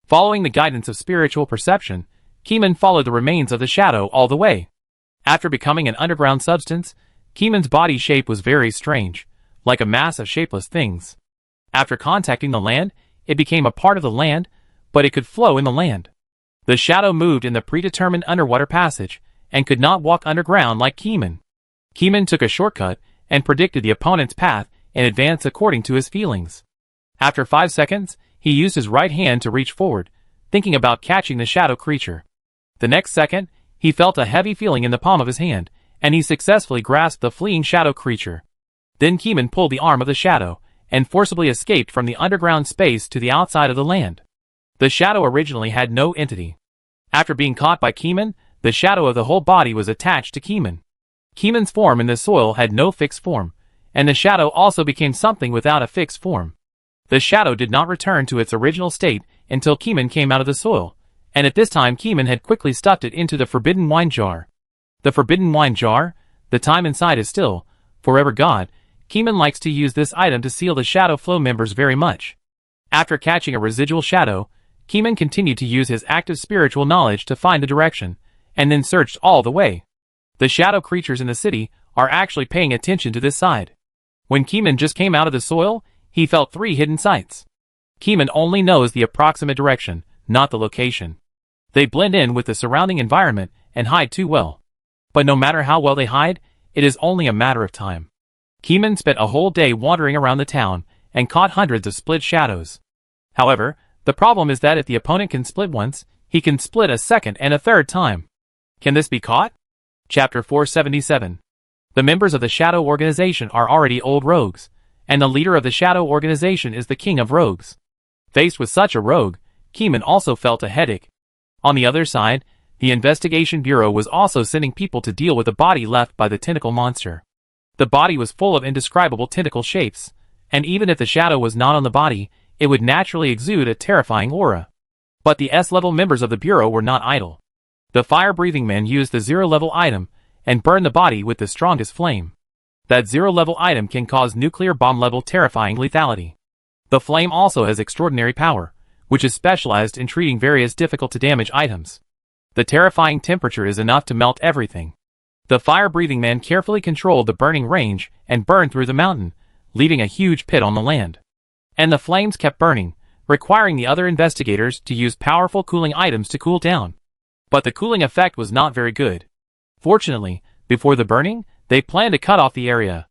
Following the guidance of spiritual perception, Keeman followed the remains of the shadow all the way. After becoming an underground substance, Keeman's body shape was very strange, like a mass of shapeless things. After contacting the land, it became a part of the land, but it could flow in the land. The shadow moved in the predetermined underwater passage, and could not walk underground like Keeman. Keeman took a shortcut, and predicted the opponent's path, and advanced according to his feelings. After 5 seconds, he used his right hand to reach forward, thinking about catching the shadow creature. The next second, he felt a heavy feeling in the palm of his hand, and he successfully grasped the fleeing shadow creature. Then Keeman pulled the arm of the shadow, and forcibly escaped from the underground space to the outside of the land. The shadow originally had no entity. After being caught by Keeman, the shadow of the whole body was attached to Keeman. Keeman's form in the soil had no fixed form, and the shadow also became something without a fixed form. The shadow did not return to its original state until Keeman came out of the soil, and at this time Keeman had quickly stuffed it into the forbidden wine jar. The forbidden wine jar, the time inside is still, forever God. Keeman likes to use this item to seal the shadow flow members very much. After catching a residual shadow, Keeman continued to use his active spiritual knowledge to find the direction, and then searched all the way. The shadow creatures in the city are actually paying attention to this side. When Keeman just came out of the soil, he felt 3 hidden sights. Keeman only knows the approximate direction, not the location. They blend in with the surrounding environment and hide too well. But no matter how well they hide, it is only a matter of time. Keeman spent a whole day wandering around the town and caught hundreds of split shadows. However, the problem is that if the opponent can split once, he can split a second and a third time. Can this be caught? Chapter 477. The members of the Shadow Organization are already old rogues, and the leader of the Shadow Organization is the king of rogues. Faced with such a rogue, Keeman also felt a headache. On the other side, the Investigation Bureau was also sending people to deal with the body left by the tentacle monster. The body was full of indescribable tentacle shapes, and even if the shadow was not on the body, it would naturally exude a terrifying aura. But the S-level members of the Bureau were not idle. The fire-breathing men used the 0-level item and burned the body with the strongest flame. That 0-level item can cause nuclear bomb-level terrifying lethality. The flame also has extraordinary power, which is specialized in treating various difficult-to-damage items. The terrifying temperature is enough to melt everything. The fire-breathing man carefully controlled the burning range and burned through the mountain, leaving a huge pit on the land. And the flames kept burning, requiring the other investigators to use powerful cooling items to cool down. But the cooling effect was not very good. Fortunately, before the burning, they planned to cut off the area.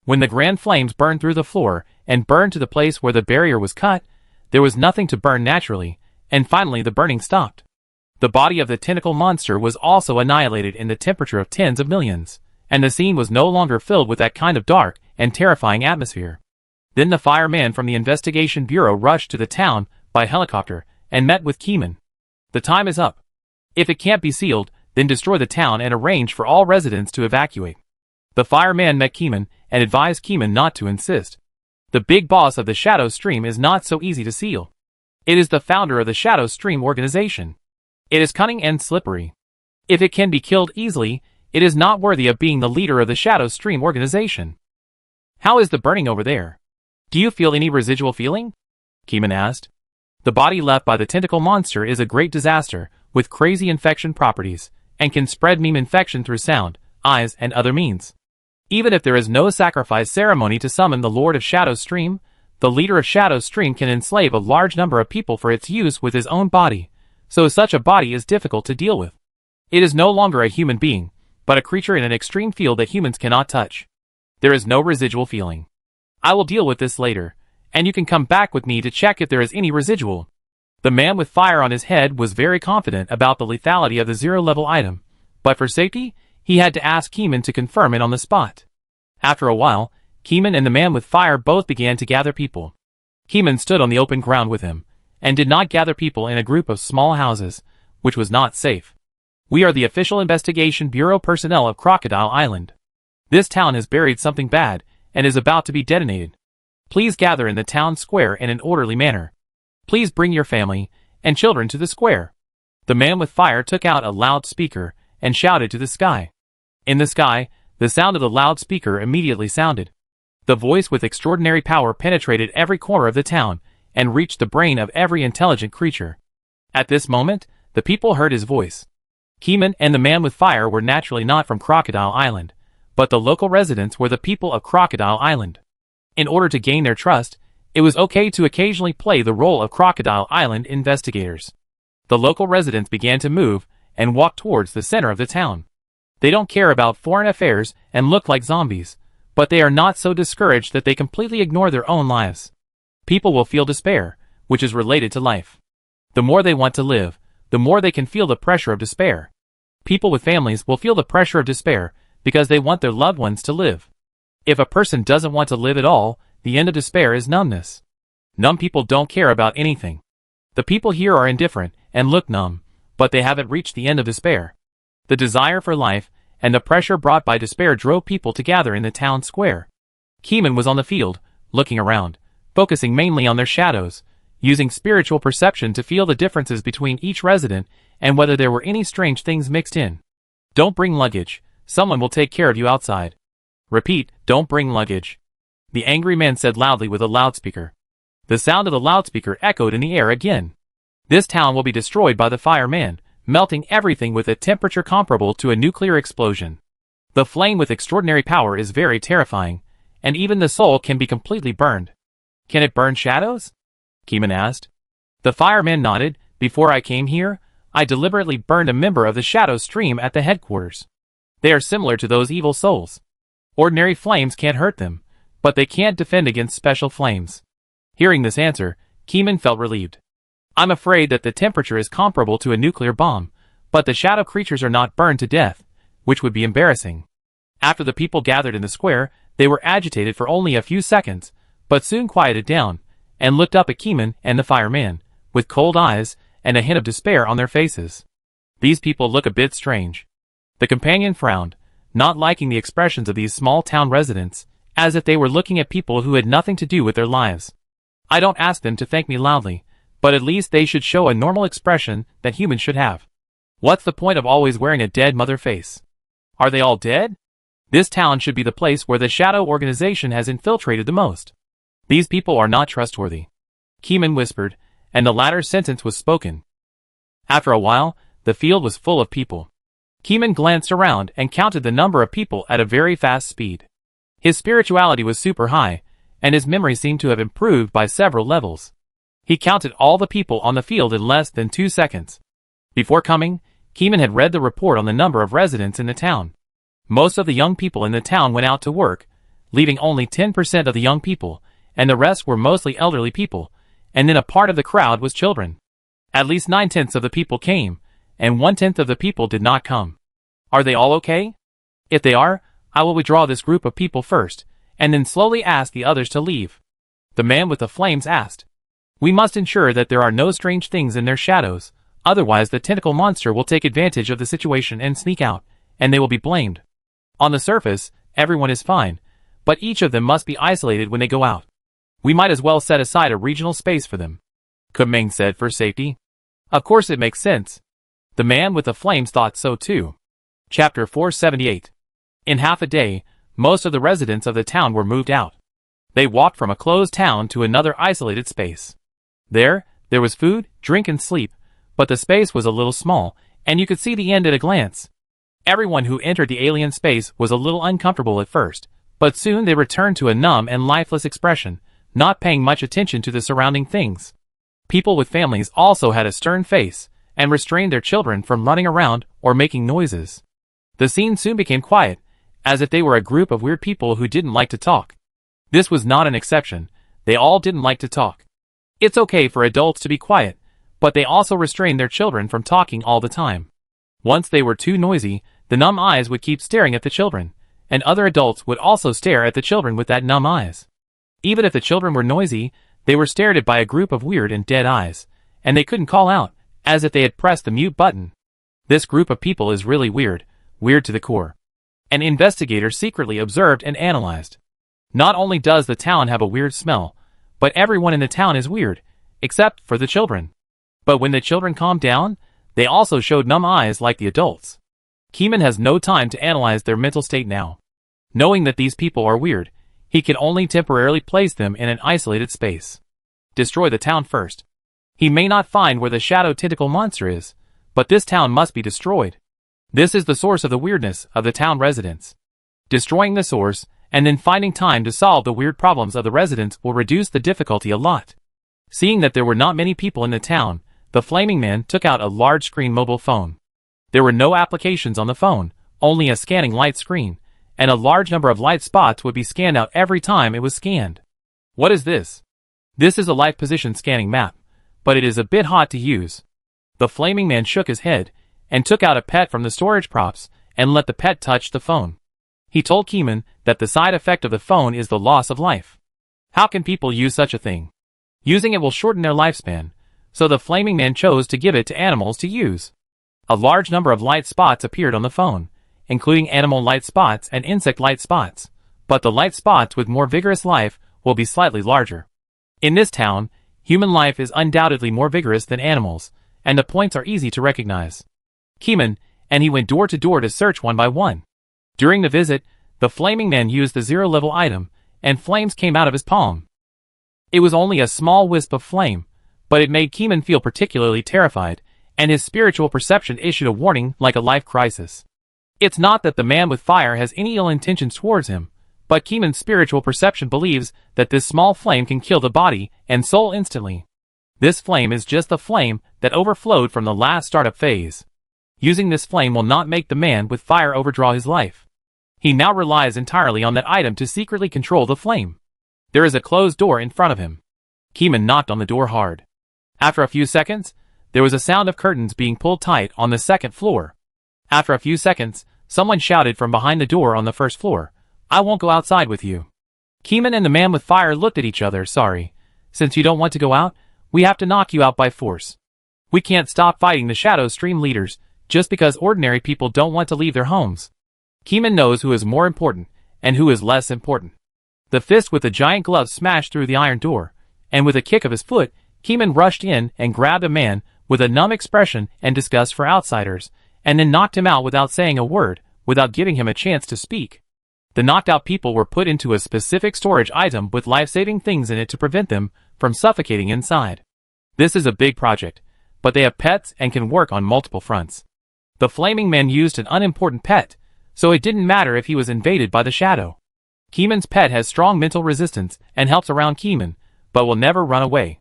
When the grand flames burned through the floor and burned to the place where the barrier was cut, there was nothing to burn naturally, and finally the burning stopped. The body of the tentacle monster was also annihilated in the temperature of tens of millions, and the scene was no longer filled with that kind of dark and terrifying atmosphere. Then the fireman from the Investigation Bureau rushed to the town by helicopter and met with Keeman. The time is up. If it can't be sealed, then destroy the town and arrange for all residents to evacuate. The fireman met Keeman and advised Keeman not to insist. The big boss of the Shadow Stream is not so easy to seal. It is the founder of the Shadow Stream organization. It is cunning and slippery. If it can be killed easily, it is not worthy of being the leader of the Shadow Stream organization. How is the burning over there? Do you feel any residual feeling? Keeman asked. The body left by the tentacle monster is a great disaster, with crazy infection properties, and can spread meme infection through sound, eyes, and other means. Even if there is no sacrifice ceremony to summon the Lord of Shadow Stream, the leader of Shadow Stream can enslave a large number of people for its use with his own body, so such a body is difficult to deal with. It is no longer a human being, but a creature in an extreme field that humans cannot touch. There is no residual feeling. I will deal with this later, and you can come back with me to check if there is any residual. The man with fire on his head was very confident about the lethality of the zero-level item, but for safety, he had to ask Keeman to confirm it on the spot. After a while, Keeman and the man with fire both began to gather people. Keeman stood on the open ground with him, and did not gather people in a group of small houses, which was not safe. We are the official investigation bureau personnel of Crocodile Island. This town has buried something bad, and is about to be detonated. Please gather in the town square in an orderly manner. Please bring your family and children to the square. The man with fire took out a loudspeaker and shouted to the sky. In the sky, the sound of the loudspeaker immediately sounded. The voice with extraordinary power penetrated every corner of the town and reached the brain of every intelligent creature. At this moment, the people heard his voice. Keeman and the man with fire were naturally not from Crocodile Island, but the local residents were the people of Crocodile Island. In order to gain their trust, it was okay to occasionally play the role of Crocodile Island investigators. The local residents began to move and walk towards the center of the town. They don't care about foreign affairs and look like zombies, but they are not so discouraged that they completely ignore their own lives. People will feel despair, which is related to life. The more they want to live, the more they can feel the pressure of despair. People with families will feel the pressure of despair because they want their loved ones to live. If a person doesn't want to live at all, the end of despair is numbness. Numb people don't care about anything. The people here are indifferent and look numb, but they haven't reached the end of despair. The desire for life and the pressure brought by despair drove people to gather in the town square. Keeman was on the field, looking around, focusing mainly on their shadows, using spiritual perception to feel the differences between each resident and whether there were any strange things mixed in. Don't bring luggage. Someone will take care of you outside. Repeat, don't bring luggage. The angry man said loudly with a loudspeaker. The sound of the loudspeaker echoed in the air again. This town will be destroyed by the fireman, melting everything with a temperature comparable to a nuclear explosion. The flame with extraordinary power is very terrifying, and even the soul can be completely burned. Can it burn shadows? Keeman asked. The fireman nodded. Before I came here, I deliberately burned a member of the shadow stream at the headquarters. They are similar to those evil souls. Ordinary flames can't hurt them, but they can't defend against special flames. Hearing this answer, Keeman felt relieved. I'm afraid that the temperature is comparable to a nuclear bomb, but the shadow creatures are not burned to death, which would be embarrassing. After the people gathered in the square, they were agitated for only a few seconds, but soon quieted down, and looked up at Keeman and the fireman, with cold eyes and a hint of despair on their faces. These people look a bit strange. The companion frowned, not liking the expressions of these small town residents, as if they were looking at people who had nothing to do with their lives. I don't ask them to thank me loudly, but at least they should show a normal expression that humans should have. What's the point of always wearing a dead mother face? Are they all dead? This town should be the place where the shadow organization has infiltrated the most. These people are not trustworthy. Keeman whispered, and the latter sentence was spoken. After a while, the field was full of people. Keeman glanced around and counted the number of people at a very fast speed. His spirituality was super high, and his memory seemed to have improved by several levels. He counted all the people on the field in less than 2 seconds. Before coming, Keeman had read the report on the number of residents in the town. Most of the young people in the town went out to work, leaving only 10% of the young people, and the rest were mostly elderly people, and then a part of the crowd was children. At least 9/10 of the people came, and 1/10 of the people did not come. Are they all okay? If they are, I will withdraw this group of people first, and then slowly ask the others to leave. The man with the flames asked. We must ensure that there are no strange things in their shadows, otherwise the tentacle monster will take advantage of the situation and sneak out, and they will be blamed. On the surface, everyone is fine, but each of them must be isolated when they go out. We might as well set aside a regional space for them. Kumeng said for safety. Of course it makes sense. The man with the flames thought so too. Chapter 478. In half a day, most of the residents of the town were moved out. They walked from a closed town to another isolated space. There was food, drink and sleep, but the space was a little small, and you could see the end at a glance. Everyone who entered the alien space was a little uncomfortable at first, but soon they returned to a numb and lifeless expression, not paying much attention to the surrounding things. People with families also had a stern face, and restrained their children from running around or making noises. The scene soon became quiet, as if they were a group of weird people who didn't like to talk. This was not an exception. They all didn't like to talk. It's okay for adults to be quiet, but they also restrained their children from talking all the time. Once they were too noisy, the numb eyes would keep staring at the children, and other adults would also stare at the children with that numb eyes. Even if the children were noisy, they were stared at by a group of weird and dead eyes, and they couldn't call out, as if they had pressed the mute button. This group of people is really weird to the core. An investigator secretly observed and analyzed. Not only does the town have a weird smell, but everyone in the town is weird, except for the children. But when the children calmed down, they also showed numb eyes like the adults. Keeman has no time to analyze their mental state now. Knowing that these people are weird, he can only temporarily place them in an isolated space. Destroy the town first. He may not find where the shadow tentacle monster is, but this town must be destroyed. This is the source of the weirdness of the town residents. Destroying the source, and then finding time to solve the weird problems of the residents will reduce the difficulty a lot. Seeing that there were not many people in the town, the Flaming Man took out a large-screen mobile phone. There were no applications on the phone, only a scanning light screen, and a large number of light spots would be scanned out every time it was scanned. What is this? This is a life position scanning map, but it is a bit hot to use. The Flaming Man shook his head, and took out a pet from the storage props, and let the pet touch the phone. He told Keeman that the side effect of the phone is the loss of life. How can people use such a thing? Using it will shorten their lifespan, so the Flaming Man chose to give it to animals to use. A large number of light spots appeared on the phone, including animal light spots and insect light spots, but the light spots with more vigorous life will be slightly larger. In this town, human life is undoubtedly more vigorous than animals, and the points are easy to recognize. Keeman, and he went door to door to search one by one. During the visit, the Flaming Man used the zero-level item, and flames came out of his palm. It was only a small wisp of flame, but it made Keeman feel particularly terrified, and his spiritual perception issued a warning like a life crisis. It's not that the man with fire has any ill intentions towards him, but Keeman's spiritual perception believes that this small flame can kill the body and soul instantly. This flame is just the flame that overflowed from the last startup phase. Using this flame will not make the man with fire overdraw his life. He now relies entirely on that item to secretly control the flame. There is a closed door in front of him. Keeman knocked on the door hard. After a few seconds, there was a sound of curtains being pulled tight on the second floor. After a few seconds, someone shouted from behind the door on the first floor, "I won't go outside with you." Keeman and the man with fire looked at each other. "Sorry. Since you don't want to go out, we have to knock you out by force. We can't stop fighting the Shadow Stream leaders just because ordinary people don't want to leave their homes." Keeman knows who is more important and who is less important. The fist with the giant glove smashed through the iron door, and with a kick of his foot, Keeman rushed in and grabbed a man with a numb expression and disgust for outsiders, and then knocked him out without saying a word, without giving him a chance to speak. The knocked out people were put into a specific storage item with life-saving things in it to prevent them from suffocating inside. This is a big project, but they have pets and can work on multiple fronts. The Flaming Man used an unimportant pet, so it didn't matter if he was invaded by the shadow. Keeman's pet has strong mental resistance and helps around Keeman, but will never run away.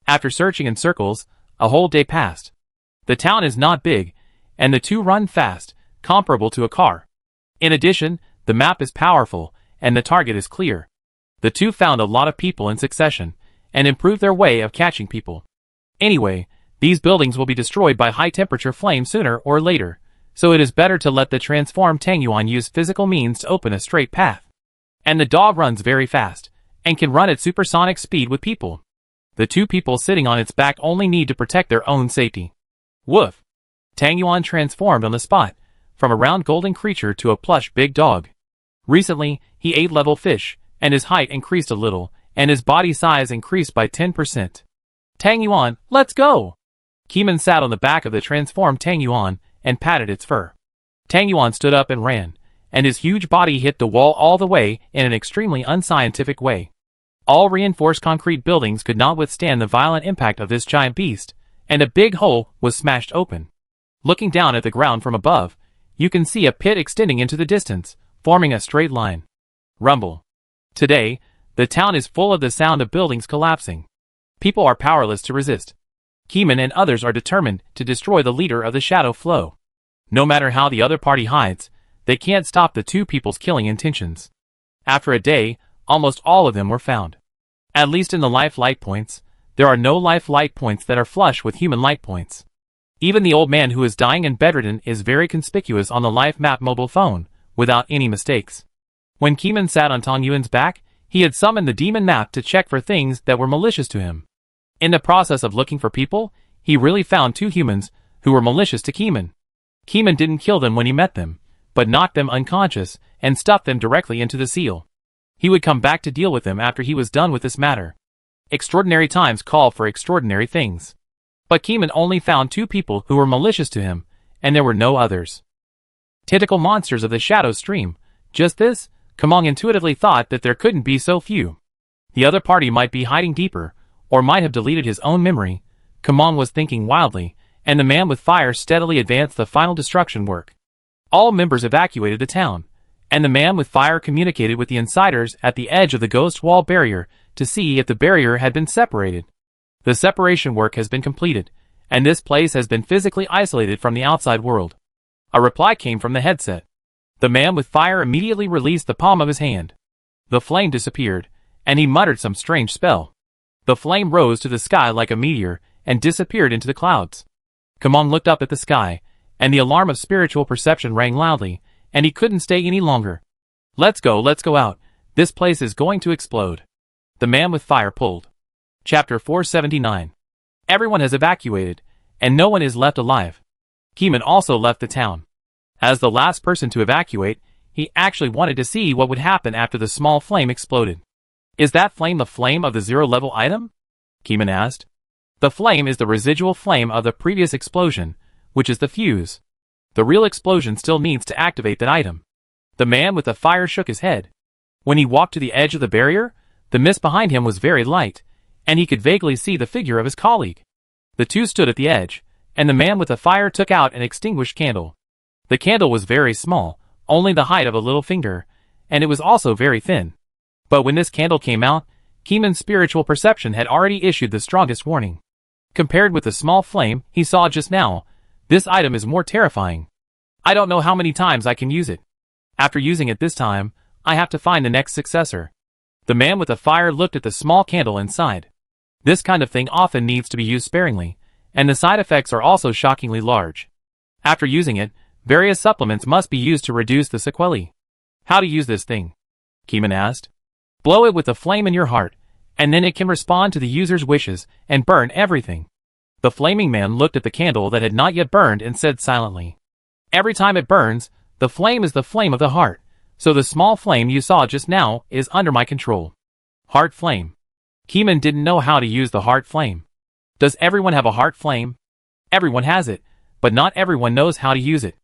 After searching in circles, a whole day passed. The town is not big, and the two run fast, comparable to a car. In addition, the map is powerful, and the target is clear. The two found a lot of people in succession, and improved their way of catching people. Anyway, these buildings will be destroyed by high-temperature flames sooner or later, so it is better to let the transformed Tangyuan use physical means to open a straight path. And the dog runs very fast, and can run at supersonic speed with people. The two people sitting on its back only need to protect their own safety. Woof! Tangyuan transformed on the spot, from a round golden creature to a plush big dog. Recently, he ate level fish, and his height increased a little, and his body size increased by 10%. Tangyuan, let's go! Keeman sat on the back of the transformed Tangyuan and patted its fur. Tangyuan stood up and ran, and his huge body hit the wall all the way in an extremely unscientific way. All reinforced concrete buildings could not withstand the violent impact of this giant beast, and a big hole was smashed open. Looking down at the ground from above, you can see a pit extending into the distance, forming a straight line. Rumble. Today, the town is full of the sound of buildings collapsing. People are powerless to resist. Keeman and others are determined to destroy the leader of the shadow flow. No matter how the other party hides, they can't stop the two people's killing intentions. After a day, almost all of them were found. At least in the life light points, there are no life light points that are flush with human light points. Even the old man who is dying and bedridden is very conspicuous on the life map mobile phone, without any mistakes. When Keeman sat on Tong Yuan's back, he had summoned the demon map to check for things that were malicious to him. In the process of looking for people, he really found two humans who were malicious to Keeman. Keeman didn't kill them when he met them, but knocked them unconscious and stuffed them directly into the seal. He would come back to deal with them after he was done with this matter. Extraordinary times call for extraordinary things. But Keeman only found two people who were malicious to him, and there were no others. Tentacle monsters of the shadow stream. Just this, Kamong intuitively thought that there couldn't be so few. The other party might be hiding deeper, or might have deleted his own memory. Kamong was thinking wildly, and the man with fire steadily advanced the final destruction work. All members evacuated the town, and the man with fire communicated with the insiders at the edge of the ghost wall barrier to see if the barrier had been separated. The separation work has been completed, and this place has been physically isolated from the outside world. A reply came from the headset. The man with fire immediately released the palm of his hand. The flame disappeared, and he muttered some strange spell. The flame rose to the sky like a meteor and disappeared into the clouds. Kamong looked up at the sky, and the alarm of spiritual perception rang loudly, and he couldn't stay any longer. Let's go out. This place is going to explode. The man with fire pulled. Chapter 479. Everyone has evacuated, and no one is left alive. Keeman also left the town. As the last person to evacuate, he actually wanted to see what would happen after the small flame exploded. Is that flame the flame of the zero-level item? Keeman asked. The flame is the residual flame of the previous explosion, which is the fuse. The real explosion still needs to activate that item. The man with the fire shook his head. When he walked to the edge of the barrier, the mist behind him was very light, and he could vaguely see the figure of his colleague. The two stood at the edge, and the man with the fire took out an extinguished candle. The candle was very small, only the height of a little finger, and it was also very thin. But when this candle came out, Keeman's spiritual perception had already issued the strongest warning. Compared with the small flame he saw just now, this item is more terrifying. I don't know how many times I can use it. After using it this time, I have to find the next successor. The man with the fire looked at the small candle and sighed. This kind of thing often needs to be used sparingly, and the side effects are also shockingly large. After using it, various supplements must be used to reduce the sequelae. How to use this thing? Keeman asked. Blow it with the flame in your heart, and then it can respond to the user's wishes and burn everything. The flaming man looked at the candle that had not yet burned and said silently. Every time it burns, the flame is the flame of the heart, so the small flame you saw just now is under my control. Heart flame. Keeman didn't know how to use the heart flame. Does everyone have a heart flame? Everyone has it, but not everyone knows how to use it.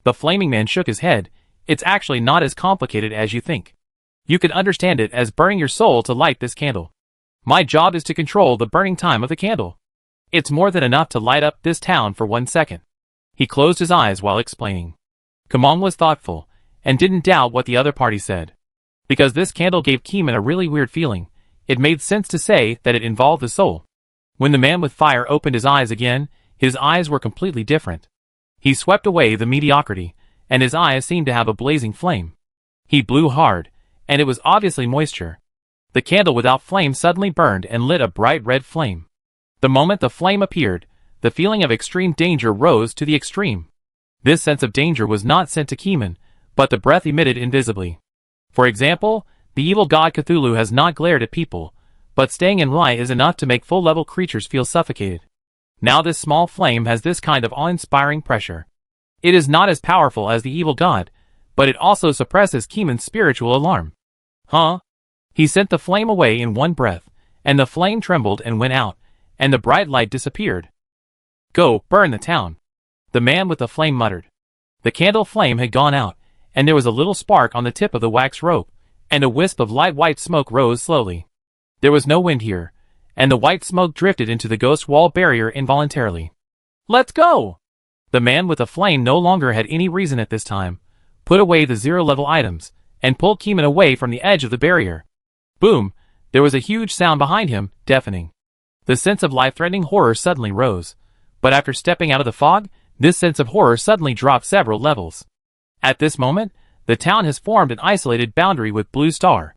The flaming man shook his head. It's actually not as complicated as you think. You could understand it as burning your soul to light this candle. My job is to control the burning time of the candle. It's more than enough to light up this town for 1 second. He closed his eyes while explaining. Kamong was thoughtful, and didn't doubt what the other party said. Because this candle gave Keeman a really weird feeling, it made sense to say that it involved the soul. When the man with fire opened his eyes again, his eyes were completely different. He swept away the mediocrity, and his eyes seemed to have a blazing flame. He blew hard, and it was obviously moisture. The candle without flame suddenly burned and lit a bright red flame. The moment the flame appeared, the feeling of extreme danger rose to the extreme. This sense of danger was not sent to Keeman, but the breath emitted invisibly. For example, the evil god Cthulhu has not glared at people, but staying in light is enough to make full-level creatures feel suffocated. Now this small flame has this kind of awe-inspiring pressure. It is not as powerful as the evil god, but it also suppresses Keeman's spiritual alarm. Huh? He sent the flame away in one breath, and the flame trembled and went out, and the bright light disappeared. Go, burn the town. The man with the flame muttered. The candle flame had gone out, and there was a little spark on the tip of the wax rope, and a wisp of light white smoke rose slowly. There was no wind here, and the white smoke drifted into the ghost wall barrier involuntarily. Let's go! The man with the flame no longer had any reason at this time, put away the zero-level items, and pulled Keeman away from the edge of the barrier. Boom! There was a huge sound behind him, deafening. The sense of life-threatening horror suddenly rose, but after stepping out of the fog, this sense of horror suddenly dropped several levels. At this moment, the town has formed an isolated boundary with Blue Star.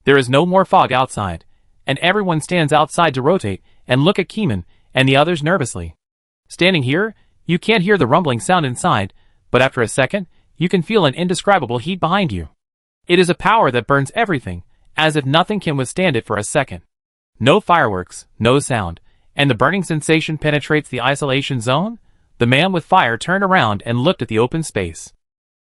There is no more fog outside, and everyone stands outside to rotate and look at Keeman and the others nervously. Standing here, you can't hear the rumbling sound inside, but after a second, you can feel an indescribable heat behind you. It is a power that burns everything, as if nothing can withstand it for a second. No fireworks, no sound, and the burning sensation penetrates the isolation zone. The man with fire turned around and looked at the open space.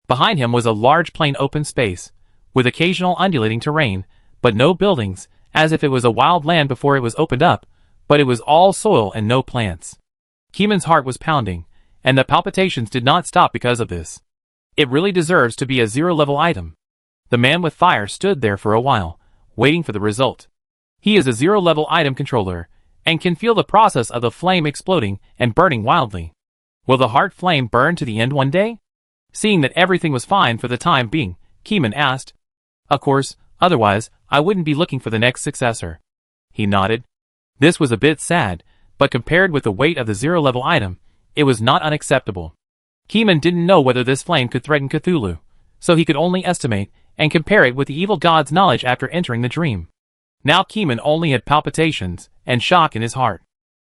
Behind him was a large plain open space, with occasional undulating terrain, but no buildings, as if it was a wild land before it was opened up, but it was all soil and no plants. Keeman's heart was pounding, and the palpitations did not stop because of this. It really deserves to be a zero-level item. The man with fire stood there for a while, waiting for the result. He is a zero-level item controller, and can feel the process of the flame exploding and burning wildly. Will the heart flame burn to the end one day? Seeing that everything was fine for the time being, Keeman asked. Of course, otherwise, I wouldn't be looking for the next successor. He nodded. This was a bit sad, but compared with the weight of the zero-level item, it was not unacceptable. Keeman didn't know whether this flame could threaten Cthulhu, so he could only estimate and compare it with the evil god's knowledge after entering the dream. Now Keeman only had palpitations and shock in his heart.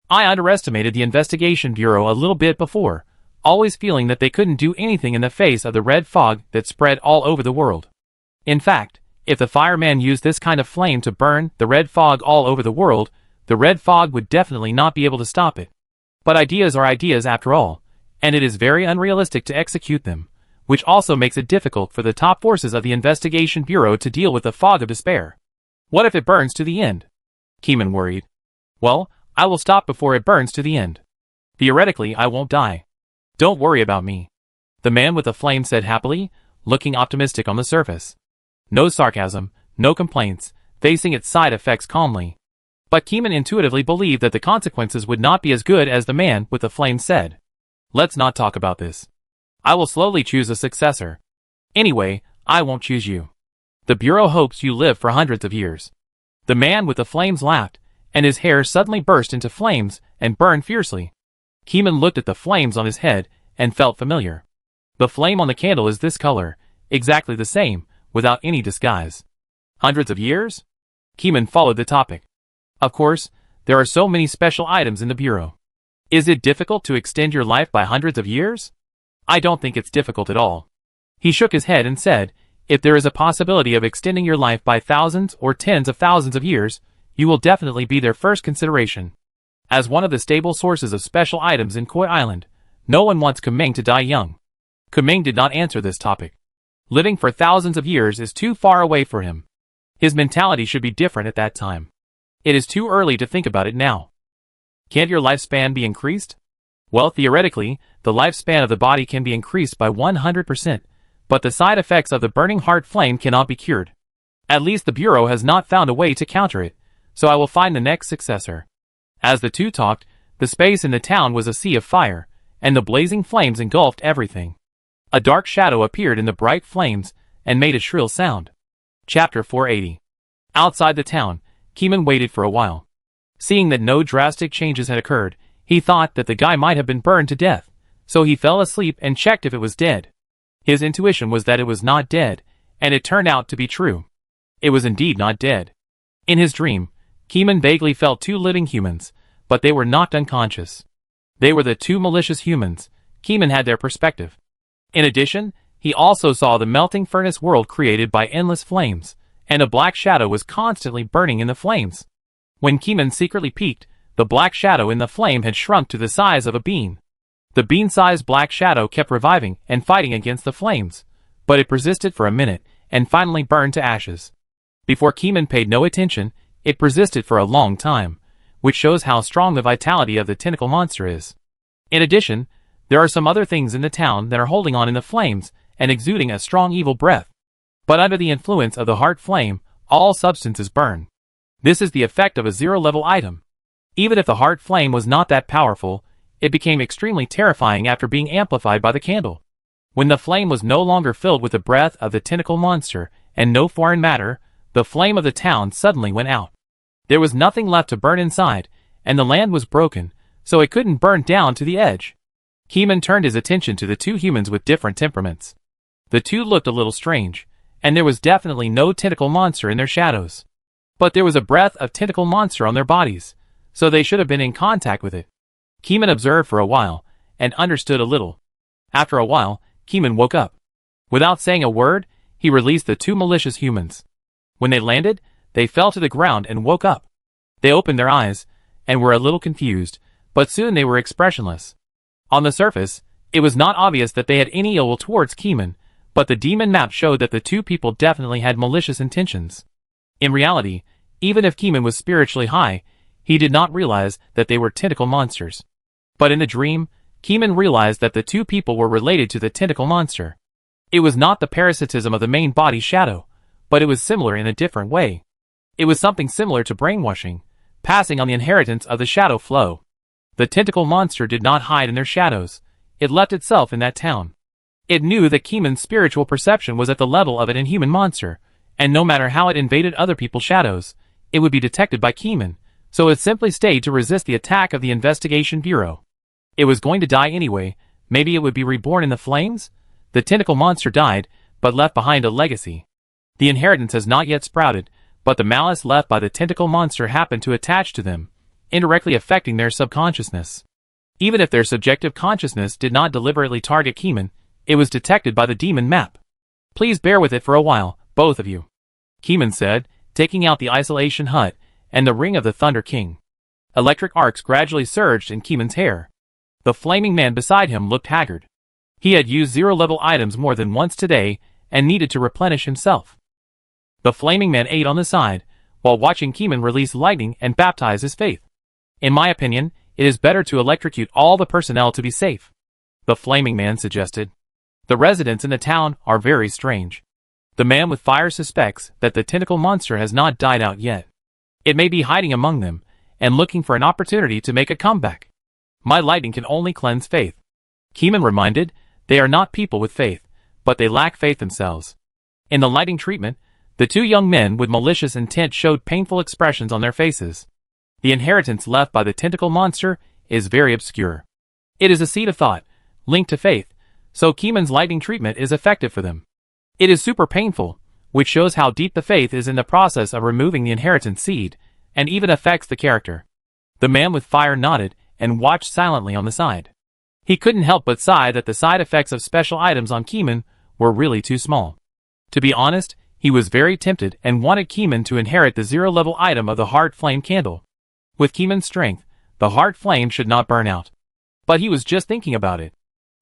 I underestimated the investigation bureau a little bit before, always feeling that they couldn't do anything in the face of the red fog that spread all over the world. In fact, if the fireman used this kind of flame to burn the red fog all over the world, the red fog would definitely not be able to stop it. But ideas are ideas after all, and it is very unrealistic to execute them, which also makes it difficult for the top forces of the investigation bureau to deal with the fog of despair. What if it burns to the end? Keeman worried. Well, I will stop before it burns to the end. Theoretically, I won't die. Don't worry about me. The man with the flame said happily, looking optimistic on the surface. No sarcasm, no complaints, facing its side effects calmly. But Keeman intuitively believed that the consequences would not be as good as the man with the flame said. Let's not talk about this. I will slowly choose a successor. Anyway, I won't choose you. The Bureau hopes you live for hundreds of years. The man with the flames laughed, and his hair suddenly burst into flames and burned fiercely. Keeman looked at the flames on his head and felt familiar. The flame on the candle is this color, exactly the same, without any disguise. Hundreds of years? Keeman followed the topic. Of course, there are so many special items in the Bureau. Is it difficult to extend your life by hundreds of years? I don't think it's difficult at all. He shook his head and said, if there is a possibility of extending your life by thousands or tens of thousands of years, you will definitely be their first consideration. As one of the stable sources of special items in Koi Island, no one wants Kumeng to die young. Kumeng did not answer this topic. Living for thousands of years is too far away for him. His mentality should be different at that time. It is too early to think about it now. Can't your lifespan be increased? Well, theoretically, the lifespan of the body can be increased by 100%, but the side effects of the burning heart flame cannot be cured. At least the Bureau has not found a way to counter it, so I will find the next successor. As the two talked, the space in the town was a sea of fire, and the blazing flames engulfed everything. A dark shadow appeared in the bright flames and made a shrill sound. Chapter 480. Outside the town, Keeman waited for a while. Seeing that no drastic changes had occurred, he thought that the guy might have been burned to death, so he fell asleep and checked if it was dead. His intuition was that it was not dead, and it turned out to be true. It was indeed not dead. In his dream, Keeman vaguely felt two living humans, but they were knocked unconscious. They were the two malicious humans. Keeman had their perspective. In addition, he also saw the melting furnace world created by endless flames, and a black shadow was constantly burning in the flames. When Keeman secretly peeked, the black shadow in the flame had shrunk to the size of a bean. The bean-sized black shadow kept reviving and fighting against the flames, but it persisted for a minute and finally burned to ashes. Before Keeman paid no attention, it persisted for a long time, which shows how strong the vitality of the tentacle monster is. In addition, there are some other things in the town that are holding on in the flames and exuding a strong evil breath. But under the influence of the heart flame, all substances burn. This is the effect of a zero-level item. Even if the heart flame was not that powerful, it became extremely terrifying after being amplified by the candle. When the flame was no longer filled with the breath of the tentacle monster and no foreign matter, the flame of the town suddenly went out. There was nothing left to burn inside, and the land was broken, so it couldn't burn down to the edge. Keeman turned his attention to the two humans with different temperaments. The two looked a little strange, and there was definitely no tentacle monster in their shadows. But there was a breath of tentacle monster on their bodies, so they should have been in contact with it. Keeman observed for a while, and understood a little. After a while, Keeman woke up. Without saying a word, he released the two malicious humans. When they landed, they fell to the ground and woke up. They opened their eyes, and were a little confused, but soon they were expressionless. On the surface, it was not obvious that they had any ill will towards Keeman, but the demon map showed that the two people definitely had malicious intentions. In reality, even if Keeman was spiritually high, he did not realize that they were tentacle monsters. But in the dream, Keeman realized that the two people were related to the tentacle monster. It was not the parasitism of the main body shadow, but it was similar in a different way. It was something similar to brainwashing, passing on the inheritance of the shadow flow. The tentacle monster did not hide in their shadows. It left itself in that town. It knew that Keeman's spiritual perception was at the level of an inhuman monster, and no matter how it invaded other people's shadows, it would be detected by Keeman, so it simply stayed to resist the attack of the investigation bureau. It was going to die anyway. Maybe it would be reborn in the flames? The tentacle monster died, but left behind a legacy. The inheritance has not yet sprouted, but the malice left by the tentacle monster happened to attach to them, indirectly affecting their subconsciousness. Even if their subjective consciousness did not deliberately target Keeman, it was detected by the demon map. Please bear with it for a while, both of you, Keeman said, taking out the isolation hut and the ring of the Thunder King. Electric arcs gradually surged in Keeman's hair. The flaming man beside him looked haggard. He had used zero-level items more than once today and needed to replenish himself. The flaming man ate on the side, while watching Keeman release lightning and baptize his faith. In my opinion, it is better to electrocute all the personnel to be safe, the flaming man suggested. The residents in the town are very strange. The man with fire suspects that the tentacle monster has not died out yet. It may be hiding among them, and looking for an opportunity to make a comeback. My lightning can only cleanse faith, Keeman reminded. They are not people with faith, but they lack faith themselves. In the lighting treatment, the two young men with malicious intent showed painful expressions on their faces. The inheritance left by the tentacle monster is very obscure. It is a seed of thought, linked to faith, so Keeman's lighting treatment is effective for them. It is super painful, which shows how deep the faith is in the process of removing the inheritance seed, and even affects the character. The man with fire nodded and watched silently on the side. He couldn't help but sigh that the side effects of special items on Keeman were really too small. To be honest, he was very tempted and wanted Keeman to inherit the zero-level item of the Heart Flame candle. With Keeman's strength, the Heart Flame should not burn out. But he was just thinking about it.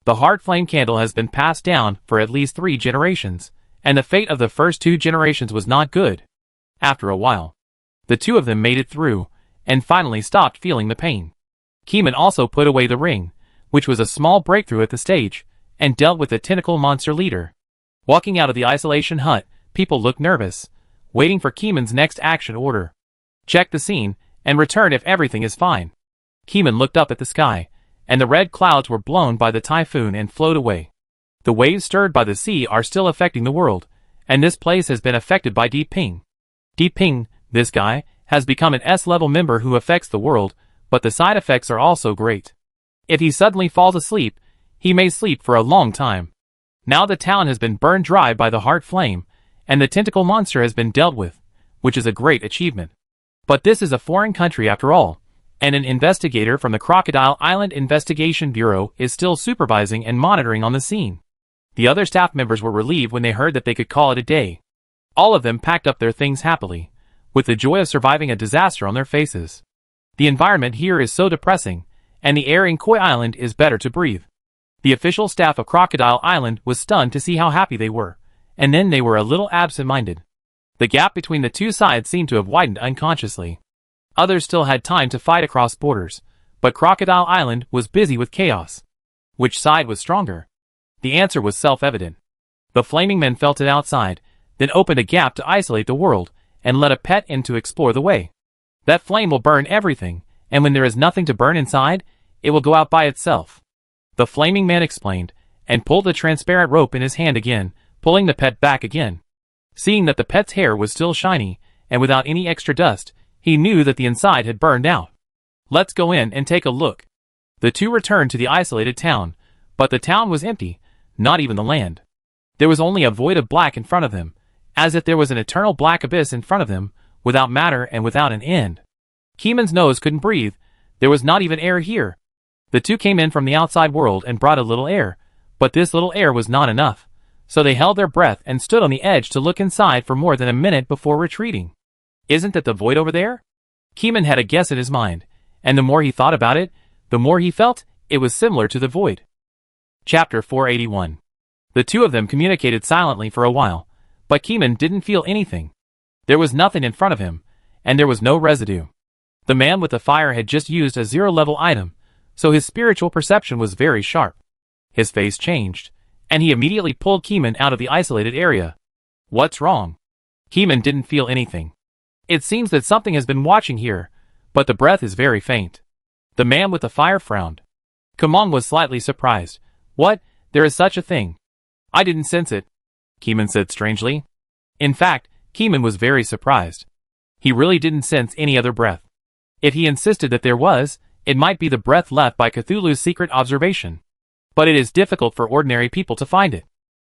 The Heart Flame candle has been passed down for at least 3 generations, and the fate of the first 2 generations was not good. After a while, the two of them made it through, and finally stopped feeling the pain. Keeman also put away the ring, which was a small breakthrough at the stage, and dealt with the tentacle monster leader. Walking out of the isolation hut, people looked nervous, waiting for Keeman's next action order. Check the scene, and return if everything is fine. Keeman looked up at the sky, and the red clouds were blown by the typhoon and flowed away. The waves stirred by the sea are still affecting the world, and this place has been affected by Deep Ping. Deep Ping, this guy, has become an S-level member who affects the world, but the side effects are also great. If he suddenly falls asleep, he may sleep for a long time. Now the town has been burned dry by the Heart Flame, and the tentacle monster has been dealt with, which is a great achievement. But this is a foreign country after all, and an investigator from the Crocodile Island Investigation Bureau is still supervising and monitoring on the scene. The other staff members were relieved when they heard that they could call it a day. All of them packed up their things happily, with the joy of surviving a disaster on their faces. The environment here is so depressing, and the air in Koi Island is better to breathe. The official staff of Crocodile Island was stunned to see how happy they were, and then they were a little absent-minded. The gap between the two sides seemed to have widened unconsciously. Others still had time to fight across borders, but Crocodile Island was busy with chaos. Which side was stronger? The answer was self-evident. The flaming men felt it outside, then opened a gap to isolate the world, and let a pet in to explore the way. That flame will burn everything, and when there is nothing to burn inside, it will go out by itself. The flaming man explained, and pulled the transparent rope in his hand again, pulling the pet back again. Seeing that the pet's hair was still shiny, and without any extra dust, he knew that the inside had burned out. Let's go in and take a look. The two returned to the isolated town, but the town was empty, not even the land. There was only a void of black in front of them, as if there was an eternal black abyss in front of them, without matter and without an end. Keeman's nose couldn't breathe. There was not even air here. The two came in from the outside world and brought a little air, but this little air was not enough, so they held their breath and stood on the edge to look inside for more than a minute before retreating. Isn't that the void over there? Keeman had a guess in his mind, and the more he thought about it, the more he felt it was similar to the void. Chapter 481. The two of them communicated silently for a while, but Keeman didn't feel anything. There was nothing in front of him, and there was no residue. The man with the fire had just used a zero-level item, so his spiritual perception was very sharp. His face changed, and he immediately pulled Keeman out of the isolated area. What's wrong? Keeman didn't feel anything. It seems that something has been watching here, but the breath is very faint. The man with the fire frowned. Kamong was slightly surprised. What? There is such a thing. I didn't sense it, Keeman said strangely. In fact, Keeman was very surprised. He really didn't sense any other breath. If he insisted that there was, it might be the breath left by Cthulhu's secret observation. But it is difficult for ordinary people to find it.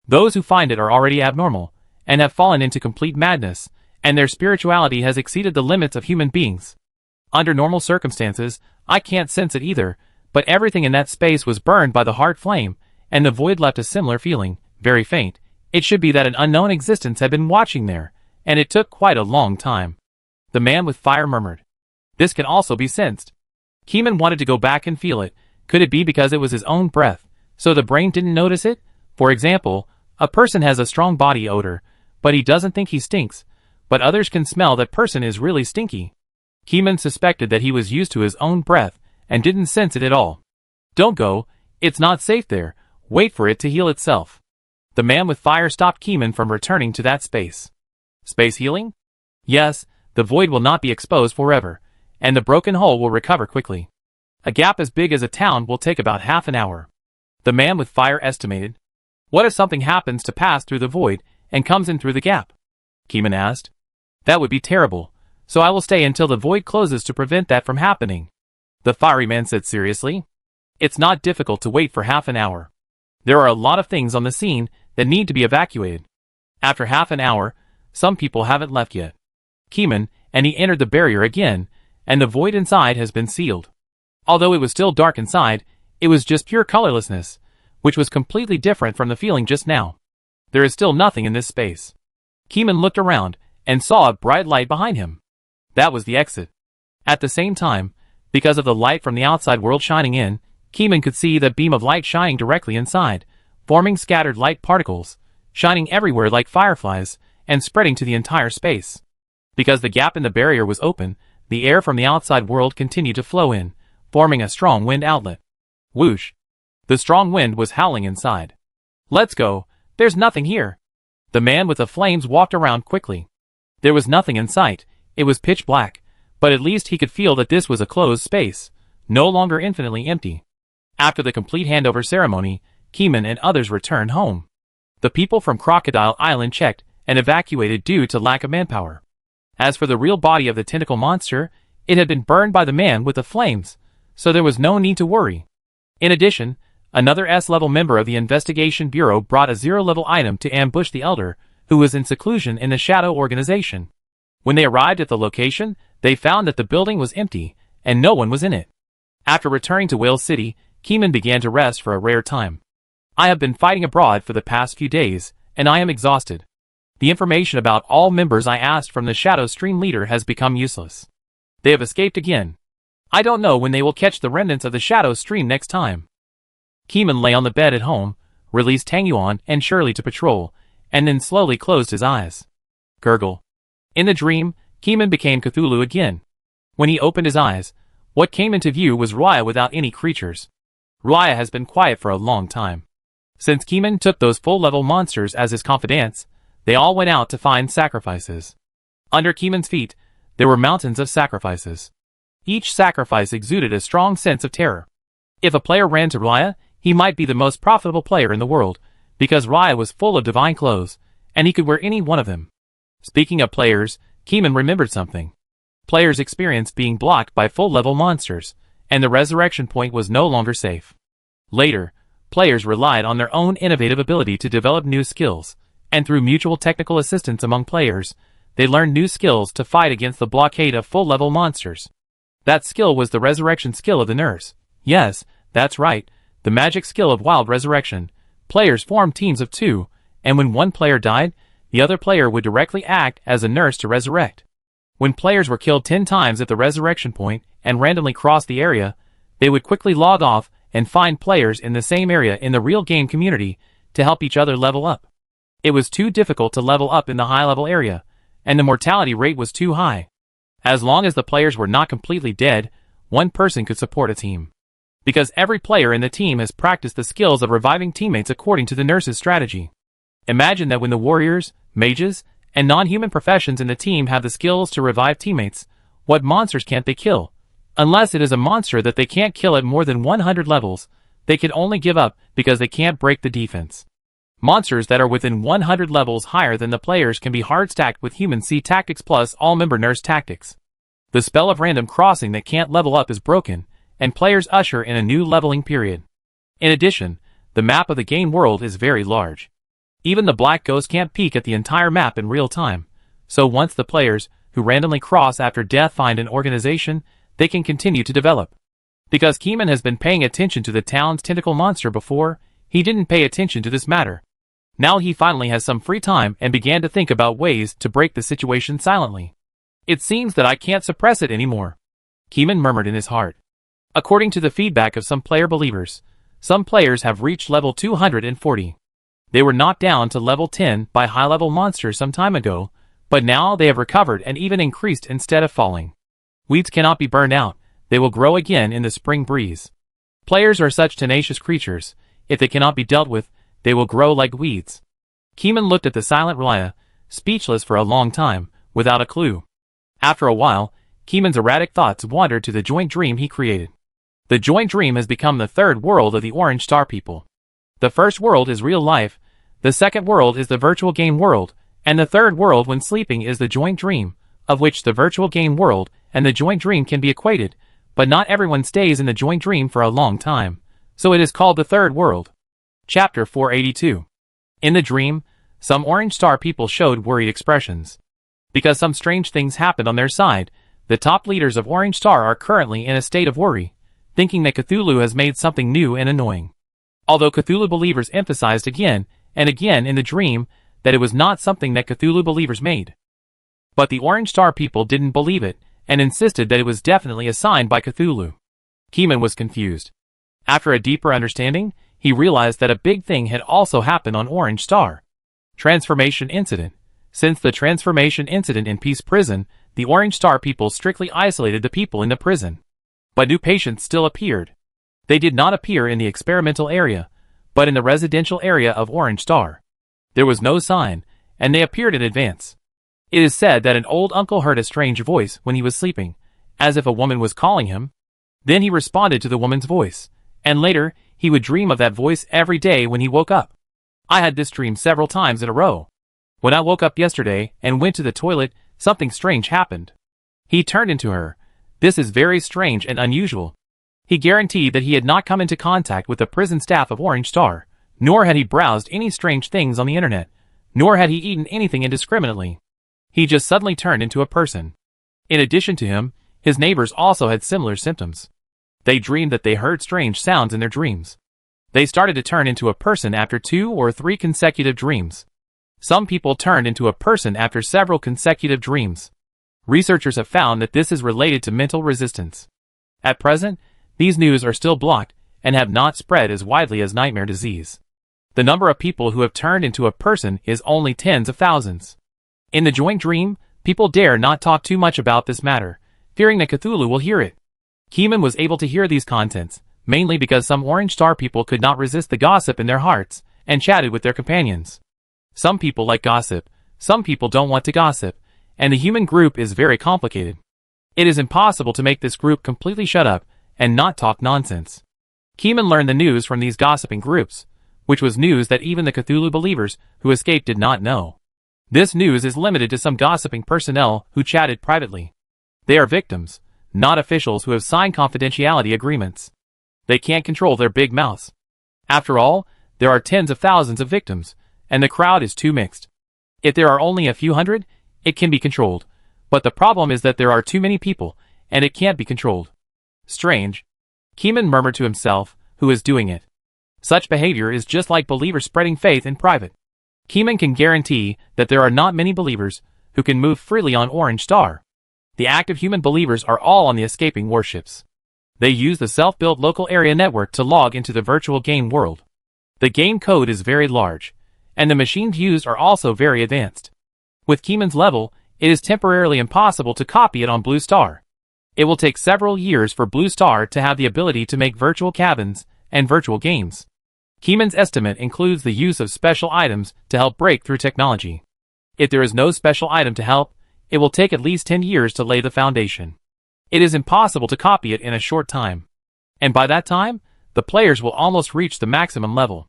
Those who find it are already abnormal, and have fallen into complete madness, and their spirituality has exceeded the limits of human beings. Under normal circumstances, I can't sense it either, but everything in that space was burned by the heart flame, and the void left a similar feeling, very faint. It should be that an unknown existence had been watching there, and it took quite a long time. The man with fire murmured. This can also be sensed. Keeman wanted to go back and feel it. Could it be because it was his own breath, so the brain didn't notice it? For example, a person has a strong body odor, but he doesn't think he stinks, but others can smell that person is really stinky. Keeman suspected that he was used to his own breath, and didn't sense it at all. Don't go, it's not safe there, wait for it to heal itself. The man with fire stopped Keeman from returning to that space. Space healing? Yes, the void will not be exposed forever, and the broken hole will recover quickly. A gap as big as a town will take about half an hour. The man with fire estimated. What if something happens to pass through the void, and comes in through the gap? Keeman asked. That would be terrible, so I will stay until the void closes to prevent that from happening. The fiery man said seriously. It's not difficult to wait for half an hour. There are a lot of things on the scene that need to be evacuated. After half an hour, some people haven't left yet. Keeman, and he entered the barrier again, and the void inside has been sealed. Although it was still dark inside, it was just pure colorlessness, which was completely different from the feeling just now. There is still nothing in this space. Keeman looked around, and saw a bright light behind him. That was the exit. At the same time, because of the light from the outside world shining in, Keeman could see the beam of light shining directly inside, forming scattered light particles, shining everywhere like fireflies, and spreading to the entire space. Because the gap in the barrier was open, the air from the outside world continued to flow in, forming a strong wind outlet. Whoosh! The strong wind was howling inside. Let's go, there's nothing here. The man with the flames walked around quickly. There was nothing in sight, it was pitch black, but at least he could feel that this was a closed space, no longer infinitely empty. After the complete handover ceremony, Keeman and others returned home. The people from Crocodile Island checked and evacuated due to lack of manpower. As for the real body of the tentacle monster, it had been burned by the man with the flames, so there was no need to worry. In addition, another S-level member of the Investigation Bureau brought a zero-level item to ambush the Elder, who was in seclusion in the Shadow Organization. When they arrived at the location, they found that the building was empty, and no one was in it. After returning to Whale City, Keeman began to rest for a rare time. I have been fighting abroad for the past few days, and I am exhausted. The information about all members I asked from the Shadow Stream leader has become useless. They have escaped again. I don't know when they will catch the remnants of the Shadow Stream next time. Keeman lay on the bed at home, released Tang Yuan and Shirley to patrol, and then slowly closed his eyes. Gurgle. In the dream, Keeman became Cthulhu again. When he opened his eyes, what came into view was Raya without any creatures. Raya has been quiet for a long time. Since Keeman took those full-level monsters as his confidants, they all went out to find sacrifices. Under Keeman's feet, there were mountains of sacrifices. Each sacrifice exuded a strong sense of terror. If a player ran to Raya, he might be the most profitable player in the world, because Raya was full of divine clothes, and he could wear any one of them. Speaking of players, Keeman remembered something. Players experienced being blocked by full-level monsters, and the resurrection point was no longer safe. Later, players relied on their own innovative ability to develop new skills, and through mutual technical assistance among players, they learned new skills to fight against the blockade of full-level monsters. That skill was the resurrection skill of the nurse. Yes, that's right, the magic skill of wild resurrection. Players formed teams of 2, and when one player died, the other player would directly act as a nurse to resurrect. When players were killed 10 times at the resurrection point and randomly crossed the area, they would quickly log off and find players in the same area in the real game community to help each other level up. It was too difficult to level up in the high-level area, and the mortality rate was too high. As long as the players were not completely dead, one person could support a team. Because every player in the team has practiced the skills of reviving teammates according to the nurse's strategy. Imagine that when the warriors, mages, and non-human professions in the team have the skills to revive teammates, what monsters can't they kill? Unless it is a monster that they can't kill at more than 100 levels, they can only give up because they can't break the defense. Monsters that are within 100 levels higher than the players can be hard-stacked with human C tactics plus all-member nurse tactics. The spell of random crossing that can't level up is broken, and players usher in a new leveling period. In addition, the map of the game world is very large. Even the Black Ghost can't peek at the entire map in real time, so once the players who randomly cross after death find an organization, they can continue to develop. Because Keeman has been paying attention to the town's tentacle monster before, he didn't pay attention to this matter. Now he finally has some free time and began to think about ways to break the situation silently. It seems that I can't suppress it anymore, Keeman murmured in his heart. According to the feedback of some player believers, some players have reached level 240. They were knocked down to level 10 by high-level monsters some time ago, but now they have recovered and even increased instead of falling. Weeds cannot be burned out, they will grow again in the spring breeze. Players are such tenacious creatures, if they cannot be dealt with, they will grow like weeds. Keeman looked at the silent Relia, speechless for a long time, without a clue. After a while, Keeman's erratic thoughts wandered to the joint dream he created. The joint dream has become the third world of the Orange Star people. The first world is real life, the second world is the virtual game world, and the third world when sleeping is the joint dream, of which the virtual game world and the joint dream can be equated, but not everyone stays in the joint dream for a long time, so it is called the third world. Chapter 482. In the dream, some Orange Star people showed worried expressions. Because some strange things happened on their side, the top leaders of Orange Star are currently in a state of worry, thinking that Cthulhu has made something new and annoying. Although Cthulhu believers emphasized again and again in the dream that it was not something that Cthulhu believers made. But the Orange Star people didn't believe it and insisted that it was definitely assigned by Cthulhu. Keeman was confused. After a deeper understanding, he realized that a big thing had also happened on Orange Star. Transformation incident. Since the transformation incident in Peace Prison, the Orange Star people strictly isolated the people in the prison. But new patients still appeared. They did not appear in the experimental area, but in the residential area of Orange Star. There was no sign, and they appeared in advance. It is said that an old uncle heard a strange voice when he was sleeping, as if a woman was calling him. Then he responded to the woman's voice, and later, he would dream of that voice every day when he woke up. I had this dream several times in a row. When I woke up yesterday and went to the toilet, something strange happened. He turned into her. This is very strange and unusual. He guaranteed that he had not come into contact with the prison staff of Orange Star, nor had he browsed any strange things on the internet, nor had he eaten anything indiscriminately. He just suddenly turned into a person. In addition to him, his neighbors also had similar symptoms. They dreamed that they heard strange sounds in their dreams. They started to turn into a person after 2 or 3 consecutive dreams. Some people turned into a person after several consecutive dreams. Researchers have found that this is related to mental resistance. At present, these news are still blocked and have not spread as widely as nightmare disease. The number of people who have turned into a person is only tens of thousands. In the joint dream, people dare not talk too much about this matter, fearing that Cthulhu will hear it. Keeman was able to hear these contents, mainly because some Orange Star people could not resist the gossip in their hearts, and chatted with their companions. Some people like gossip, some people don't want to gossip, and the human group is very complicated. It is impossible to make this group completely shut up and not talk nonsense. Keeman learned the news from these gossiping groups, which was news that even the Cthulhu believers who escaped did not know. This news is limited to some gossiping personnel who chatted privately. They are victims, not officials who have signed confidentiality agreements. They can't control their big mouths. After all, there are tens of thousands of victims, and the crowd is too mixed. If there are only a few hundred, it can be controlled, but the problem is that there are too many people, and it can't be controlled. Strange. Keeman murmured to himself, who is doing it? Such behavior is just like believers spreading faith in private. Keeman can guarantee that there are not many believers who can move freely on Orange Star. The active human believers are all on the escaping warships. They use the self-built local area network to log into the virtual game world. The game code is very large, and the machines used are also very advanced. With Keeman's level, it is temporarily impossible to copy it on Blue Star. It will take several years for Blue Star to have the ability to make virtual cabins and virtual games. Keeman's estimate includes the use of special items to help break through technology. If there is no special item to help, it will take at least 10 years to lay the foundation. It is impossible to copy it in a short time. And by that time, the players will almost reach the maximum level.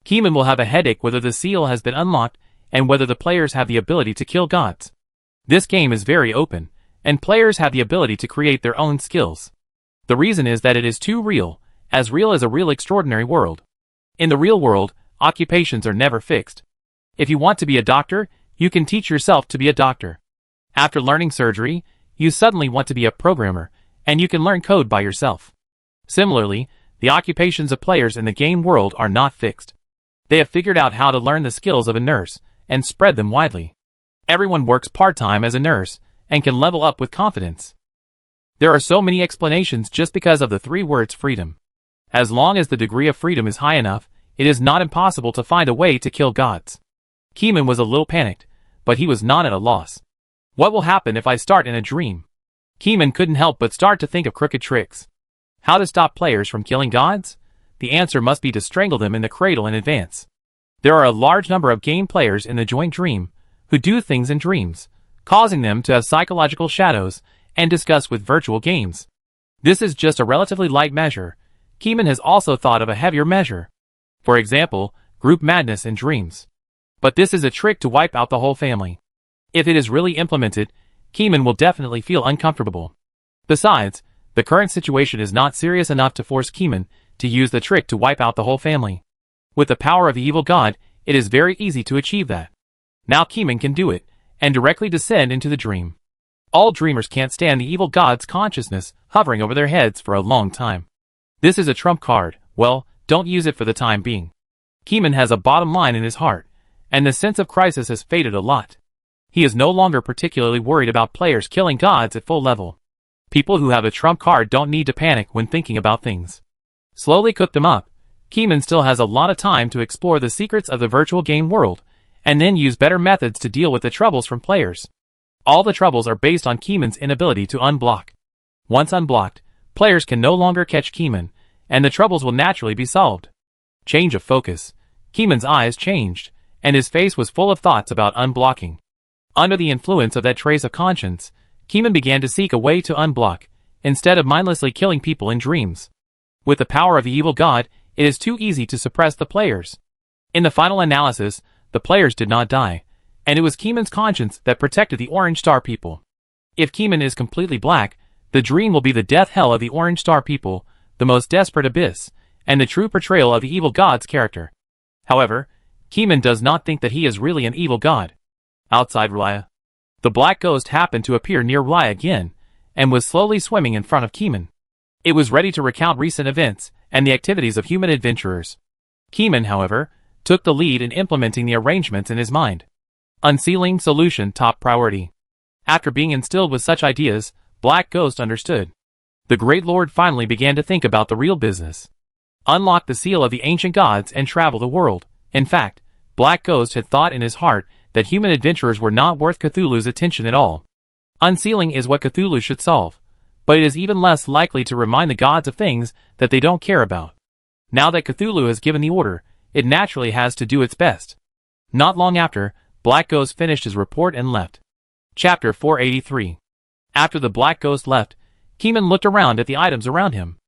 Keeman will have a headache whether the seal has been unlocked and whether the players have the ability to kill gods. This game is very open, and players have the ability to create their own skills. The reason is that it is too real as a real extraordinary world. In the real world, occupations are never fixed. If you want to be a doctor, you can teach yourself to be a doctor. After learning surgery, you suddenly want to be a programmer, and you can learn code by yourself. Similarly, the occupations of players in the game world are not fixed. They have figured out how to learn the skills of a nurse and spread them widely. Everyone works part-time as a nurse and can level up with confidence. There are so many explanations just because of the 3 words freedom. As long as the degree of freedom is high enough, it is not impossible to find a way to kill gods. Keeman was a little panicked, but he was not at a loss. What will happen if I start in a dream? Keeman couldn't help but start to think of crooked tricks. How to stop players from killing gods? The answer must be to strangle them in the cradle in advance. There are a large number of game players in the joint dream who do things in dreams, causing them to have psychological shadows and discuss with virtual games. This is just a relatively light measure. Keeman has also thought of a heavier measure. For example, group madness in dreams. But this is a trick to wipe out the whole family. If it is really implemented, Keeman will definitely feel uncomfortable. Besides, the current situation is not serious enough to force Keeman to use the trick to wipe out the whole family. With the power of the evil god, it is very easy to achieve that. Now Keeman can do it, and directly descend into the dream. All dreamers can't stand the evil god's consciousness hovering over their heads for a long time. This is a trump card. Well, don't use it for the time being. Keeman has a bottom line in his heart, and the sense of crisis has faded a lot. He is no longer particularly worried about players killing gods at full level. People who have a trump card don't need to panic when thinking about things. Slowly cook them up. Keeman still has a lot of time to explore the secrets of the virtual game world, and then use better methods to deal with the troubles from players. All the troubles are based on Keeman's inability to unblock. Once unblocked, players can no longer catch Keeman, and the troubles will naturally be solved. Change of focus. Keeman's eyes changed, and his face was full of thoughts about unblocking. Under the influence of that trace of conscience, Keeman began to seek a way to unblock, instead of mindlessly killing people in dreams. With the power of the evil god, it is too easy to suppress the players. In the final analysis, the players did not die, and it was Keeman's conscience that protected the Orange Star people. If Keeman is completely black, the dream will be the death hell of the Orange Star people, the most desperate abyss, and the true portrayal of the evil god's character. However, Keeman does not think that he is really an evil god. Outside R'lyeh, the black ghost happened to appear near R'lyeh again, and was slowly swimming in front of Keeman. It was ready to recount recent events and the activities of human adventurers. Keeman, however, took the lead in implementing the arrangements in his mind. Unsealing solution top priority. After being instilled with such ideas, Black Ghost understood. The Great Lord finally began to think about the real business. Unlock the seal of the ancient gods and travel the world. In fact, Black Ghost had thought in his heart that human adventurers were not worth Cthulhu's attention at all. Unsealing is what Cthulhu should solve, but it is even less likely to remind the gods of things that they don't care about. Now that Cthulhu has given the order, it naturally has to do its best. Not long after, Black Ghost finished his report and left. Chapter 483. After the Black Ghost left, Keeman looked around at the items around him.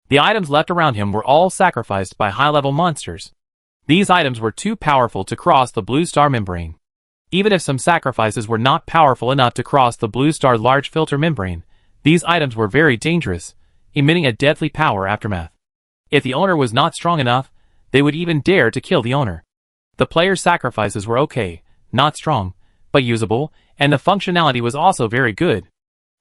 The items left around him were all sacrificed by high-level monsters. These items were too powerful to cross the Blue Star membrane. Even if some sacrifices were not powerful enough to cross the Blue Star large filter membrane, These items were very dangerous, emitting a deadly power aftermath. If the owner was not strong enough, they would even dare to kill the owner. The player's sacrifices were okay, not strong, but usable, and the functionality was also very good.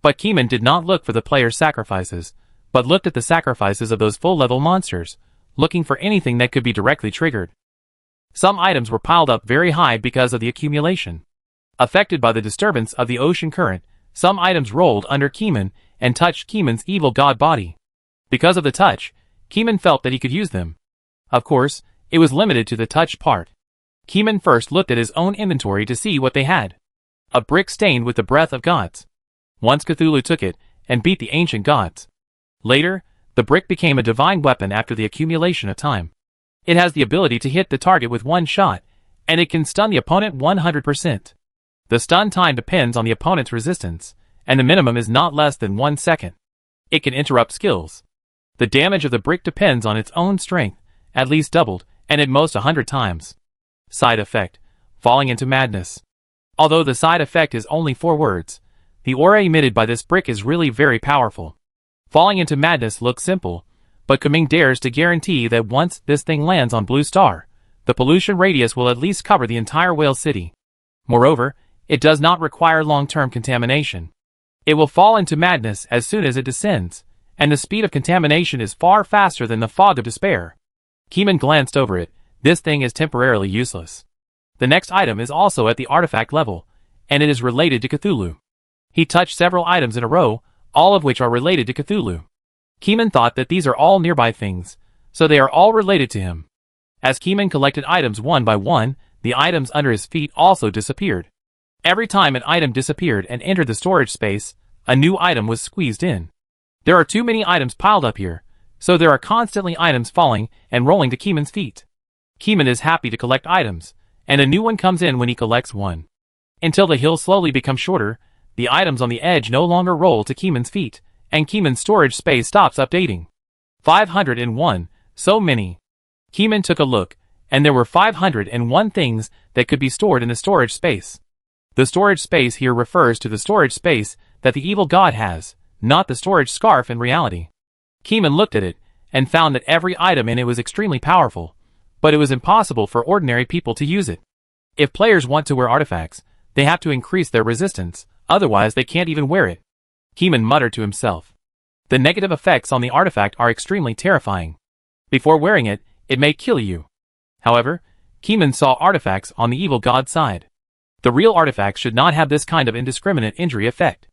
But Keeman did not look for the player's sacrifices, but looked at the sacrifices of those full-level monsters, looking for anything that could be directly triggered. Some items were piled up very high because of the accumulation. Affected by the disturbance of the ocean current, some items rolled under Keeman and touched Keeman's evil god body. Because of the touch, Keeman felt that he could use them. Of course, it was limited to the touch part. Keeman first looked at his own inventory to see what they had. A brick stained with the breath of gods. Once Cthulhu took it and beat the ancient gods. Later, the brick became a divine weapon after the accumulation of time. It has the ability to hit the target with one shot, and it can stun the opponent 100%. The stun time depends on the opponent's resistance, and the minimum is not less than 1 second. It can interrupt skills. The damage of the brick depends on its own strength, at least doubled, and at most 100 times. Side effect: falling into madness. Although the side effect is only 4 words, the aura emitted by this brick is really very powerful. Falling into madness looks simple, but Keeman dares to guarantee that once this thing lands on Blue Star, the pollution radius will at least cover the entire whale city. Moreover, it does not require long-term contamination. It will fall into madness as soon as it descends, and the speed of contamination is far faster than the fog of despair. Keeman glanced over it. This thing is temporarily useless. The next item is also at the artifact level, and it is related to Cthulhu. He touched several items in a row, all of which are related to Cthulhu. Keeman thought that these are all nearby things, so they are all related to him. As Keeman collected items one by one, the items under his feet also disappeared. Every time an item disappeared and entered the storage space, a new item was squeezed in. There are too many items piled up here, so there are constantly items falling and rolling to Keeman's feet. Keeman is happy to collect items, and a new one comes in when he collects one. Until the hill slowly becomes shorter, the items on the edge no longer roll to Keeman's feet, and Keeman's storage space stops updating. 501, so many. Keeman took a look, and there were 501 things that could be stored in the storage space. The storage space here refers to the storage space that the evil god has, not the storage scarf in reality. Keeman looked at it, and found that every item in it was extremely powerful, but it was impossible for ordinary people to use it. If players want to wear artifacts, they have to increase their resistance, otherwise they can't even wear it. Keeman muttered to himself. The negative effects on the artifact are extremely terrifying. Before wearing it, it may kill you. However, Keeman saw artifacts on the evil god's side. The real artifacts should not have this kind of indiscriminate injury effect.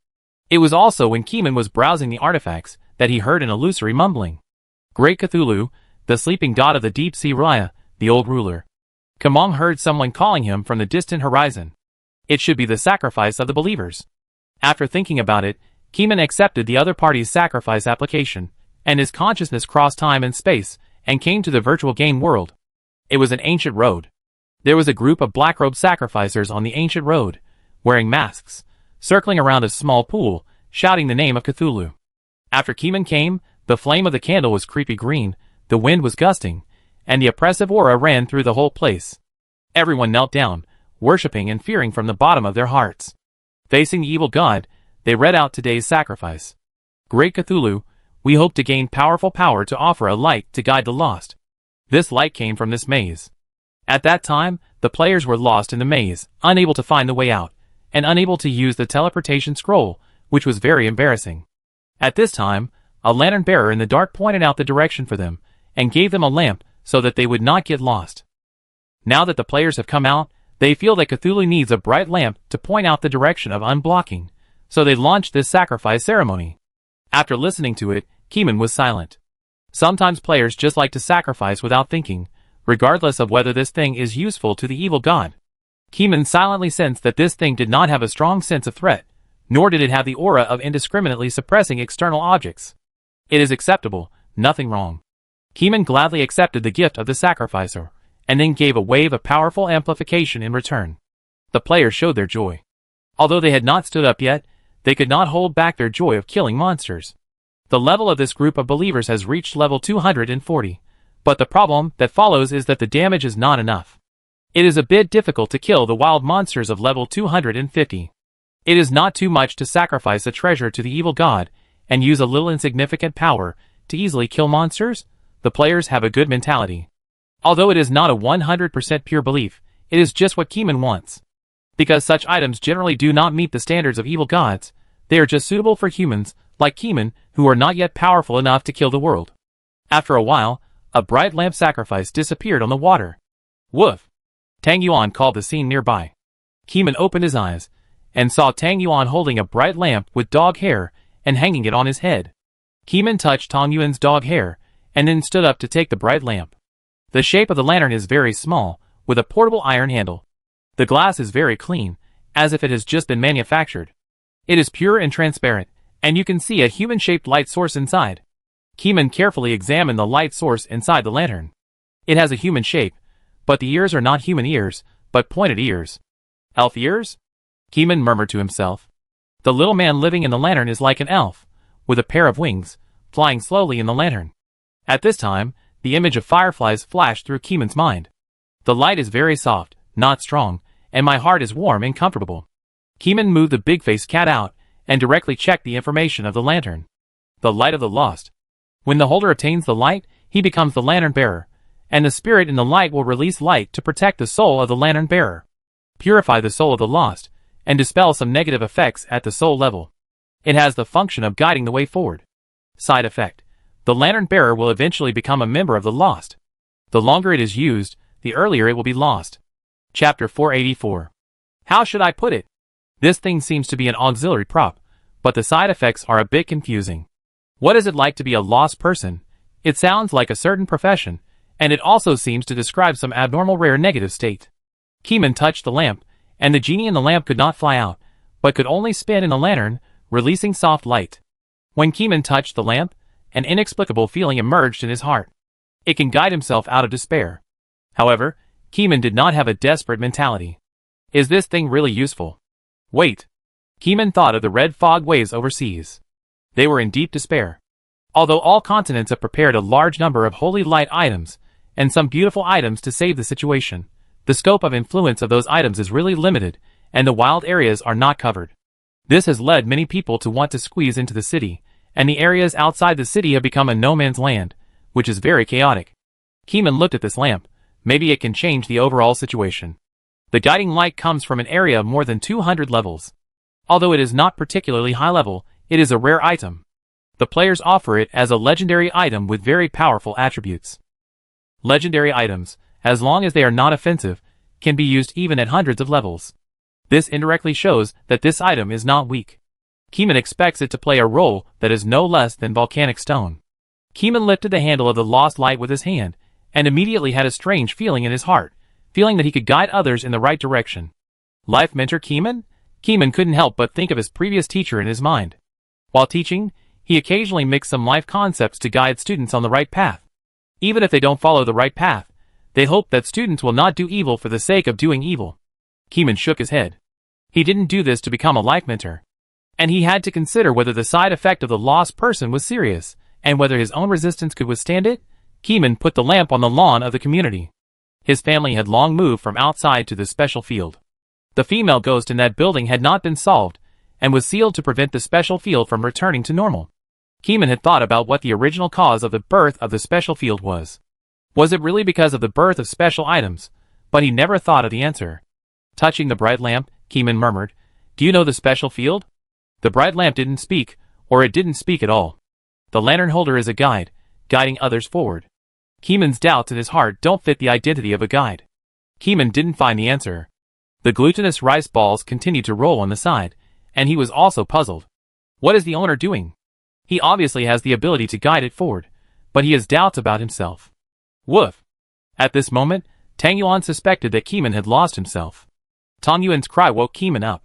It was also when Keeman was browsing the artifacts that he heard an illusory mumbling. Great Cthulhu, the sleeping god of the deep sea Raya, the old ruler. Keeman heard someone calling him from the distant horizon. It should be the sacrifice of the believers. After thinking about it, Keeman accepted the other party's sacrifice application, and his consciousness crossed time and space, and came to the virtual game world. It was an ancient road. There was a group of black-robed sacrificers on the ancient road, wearing masks, circling around a small pool, shouting the name of Cthulhu. After Keeman came, the flame of the candle was creepy green, the wind was gusting, and the oppressive aura ran through the whole place. Everyone knelt down, worshipping and fearing from the bottom of their hearts. Facing the evil god, they read out today's sacrifice. Great Cthulhu, we hope to gain powerful power to offer a light to guide the lost. This light came from this maze. At that time, the players were lost in the maze, unable to find the way out, and unable to use the teleportation scroll, which was very embarrassing. At this time, a lantern bearer in the dark pointed out the direction for them, and gave them a lamp so that they would not get lost. Now that the players have come out, they feel that Cthulhu needs a bright lamp to point out the direction of unblocking, so they launched this sacrifice ceremony. After listening to it, Keeman was silent. Sometimes players just like to sacrifice without thinking, regardless of whether this thing is useful to the evil god. Keeman silently sensed that this thing did not have a strong sense of threat, nor did it have the aura of indiscriminately suppressing external objects. It is acceptable, nothing wrong. Keeman gladly accepted the gift of the sacrificer, and then gave a wave of powerful amplification in return. The players showed their joy. Although they had not stood up yet, they could not hold back their joy of killing monsters. The level of this group of believers has reached level 240, but the problem that follows is that the damage is not enough. It is a bit difficult to kill the wild monsters of level 250. It is not too much to sacrifice a treasure to the evil god and use a little insignificant power to easily kill monsters. The players have a good mentality. Although it is not a 100% pure belief, it is just what Keeman wants. Because such items generally do not meet the standards of evil gods, they are just suitable for humans, like Keeman, who are not yet powerful enough to kill the world. After a while, a bright lamp sacrifice disappeared on the water. Woof! Tang Yuan called the scene nearby. Keeman opened his eyes, and saw Tang Yuan holding a bright lamp with dog hair and hanging it on his head. Keeman touched Tang Yuan's dog hair, and then stood up to take the bright lamp. The shape of the lantern is very small, with a portable iron handle. The glass is very clean, as if it has just been manufactured. It is pure and transparent, and you can see a human-shaped light source inside. Keeman carefully examined the light source inside the lantern. It has a human shape, but the ears are not human ears, but pointed ears. Elf ears? Keeman murmured to himself. The little man living in the lantern is like an elf, with a pair of wings, flying slowly in the lantern. At this time, the image of fireflies flashed through Keeman's mind. The light is very soft, not strong, and my heart is warm and comfortable. Keeman moved the big-faced cat out, and directly checked the information of the lantern. The light of the lost. When the holder attains the light, he becomes the lantern bearer, and the spirit in the light will release light to protect the soul of the lantern bearer. Purify the soul of the lost, and dispel some negative effects at the soul level. It has the function of guiding the way forward. Side effect. The lantern bearer will eventually become a member of the lost. The longer it is used, the earlier it will be lost. Chapter 484. How should I put it? This thing seems to be an auxiliary prop, but the side effects are a bit confusing. What is it like to be a lost person? It sounds like a certain profession, and it also seems to describe some abnormal rare negative state. Keeman touched the lamp, and the genie in the lamp could not fly out, but could only spin in the lantern, releasing soft light. When Keeman touched the lamp, an inexplicable feeling emerged in his heart. It can guide himself out of despair. However, Keeman did not have a desperate mentality. Is this thing really useful? Wait. Keeman thought of the red fog waves overseas. They were in deep despair. Although all continents have prepared a large number of holy light items, and some beautiful items to save the situation, the scope of influence of those items is really limited, and the wild areas are not covered. This has led many people to want to squeeze into the city, and the areas outside the city have become a no-man's land, which is very chaotic. Keeman looked at this lamp. Maybe it can change the overall situation. The guiding light comes from an area of more than 200 levels. Although it is not particularly high level, it is a rare item. The players offer it as a legendary item with very powerful attributes. Legendary items, as long as they are not offensive, can be used even at hundreds of levels. This indirectly shows that this item is not weak. Keeman expects it to play a role that is no less than volcanic stone. Keeman lifted the handle of the lost light with his hand, and immediately had a strange feeling in his heart, feeling that he could guide others in the right direction. Life mentor Keeman? Keeman couldn't help but think of his previous teacher in his mind. While teaching, he occasionally mixed some life concepts to guide students on the right path. Even if they don't follow the right path, they hope that students will not do evil for the sake of doing evil. Keeman shook his head. He didn't do this to become a life mentor. And he had to consider whether the side effect of the lost person was serious, and whether his own resistance could withstand it. Keeman put the lamp on the lawn of the community. His family had long moved from outside to the special field. The female ghost in that building had not been solved, and was sealed to prevent the special field from returning to normal. Keeman had thought about what the original cause of the birth of the special field was. Was it really because of the birth of special items? But he never thought of the answer. Touching the bright lamp, Keeman murmured, "Do you know the special field?" The bright lamp didn't speak, or it didn't speak at all. The lantern holder is a guide, guiding others forward. Keeman's doubts in his heart don't fit the identity of a guide. Keeman didn't find the answer. The glutinous rice balls continued to roll on the side, and he was also puzzled. What is the owner doing? He obviously has the ability to guide it forward, but he has doubts about himself. Woof! At this moment, Tang Yuan suspected that Keeman had lost himself. Tang Yuan's cry woke Keeman up.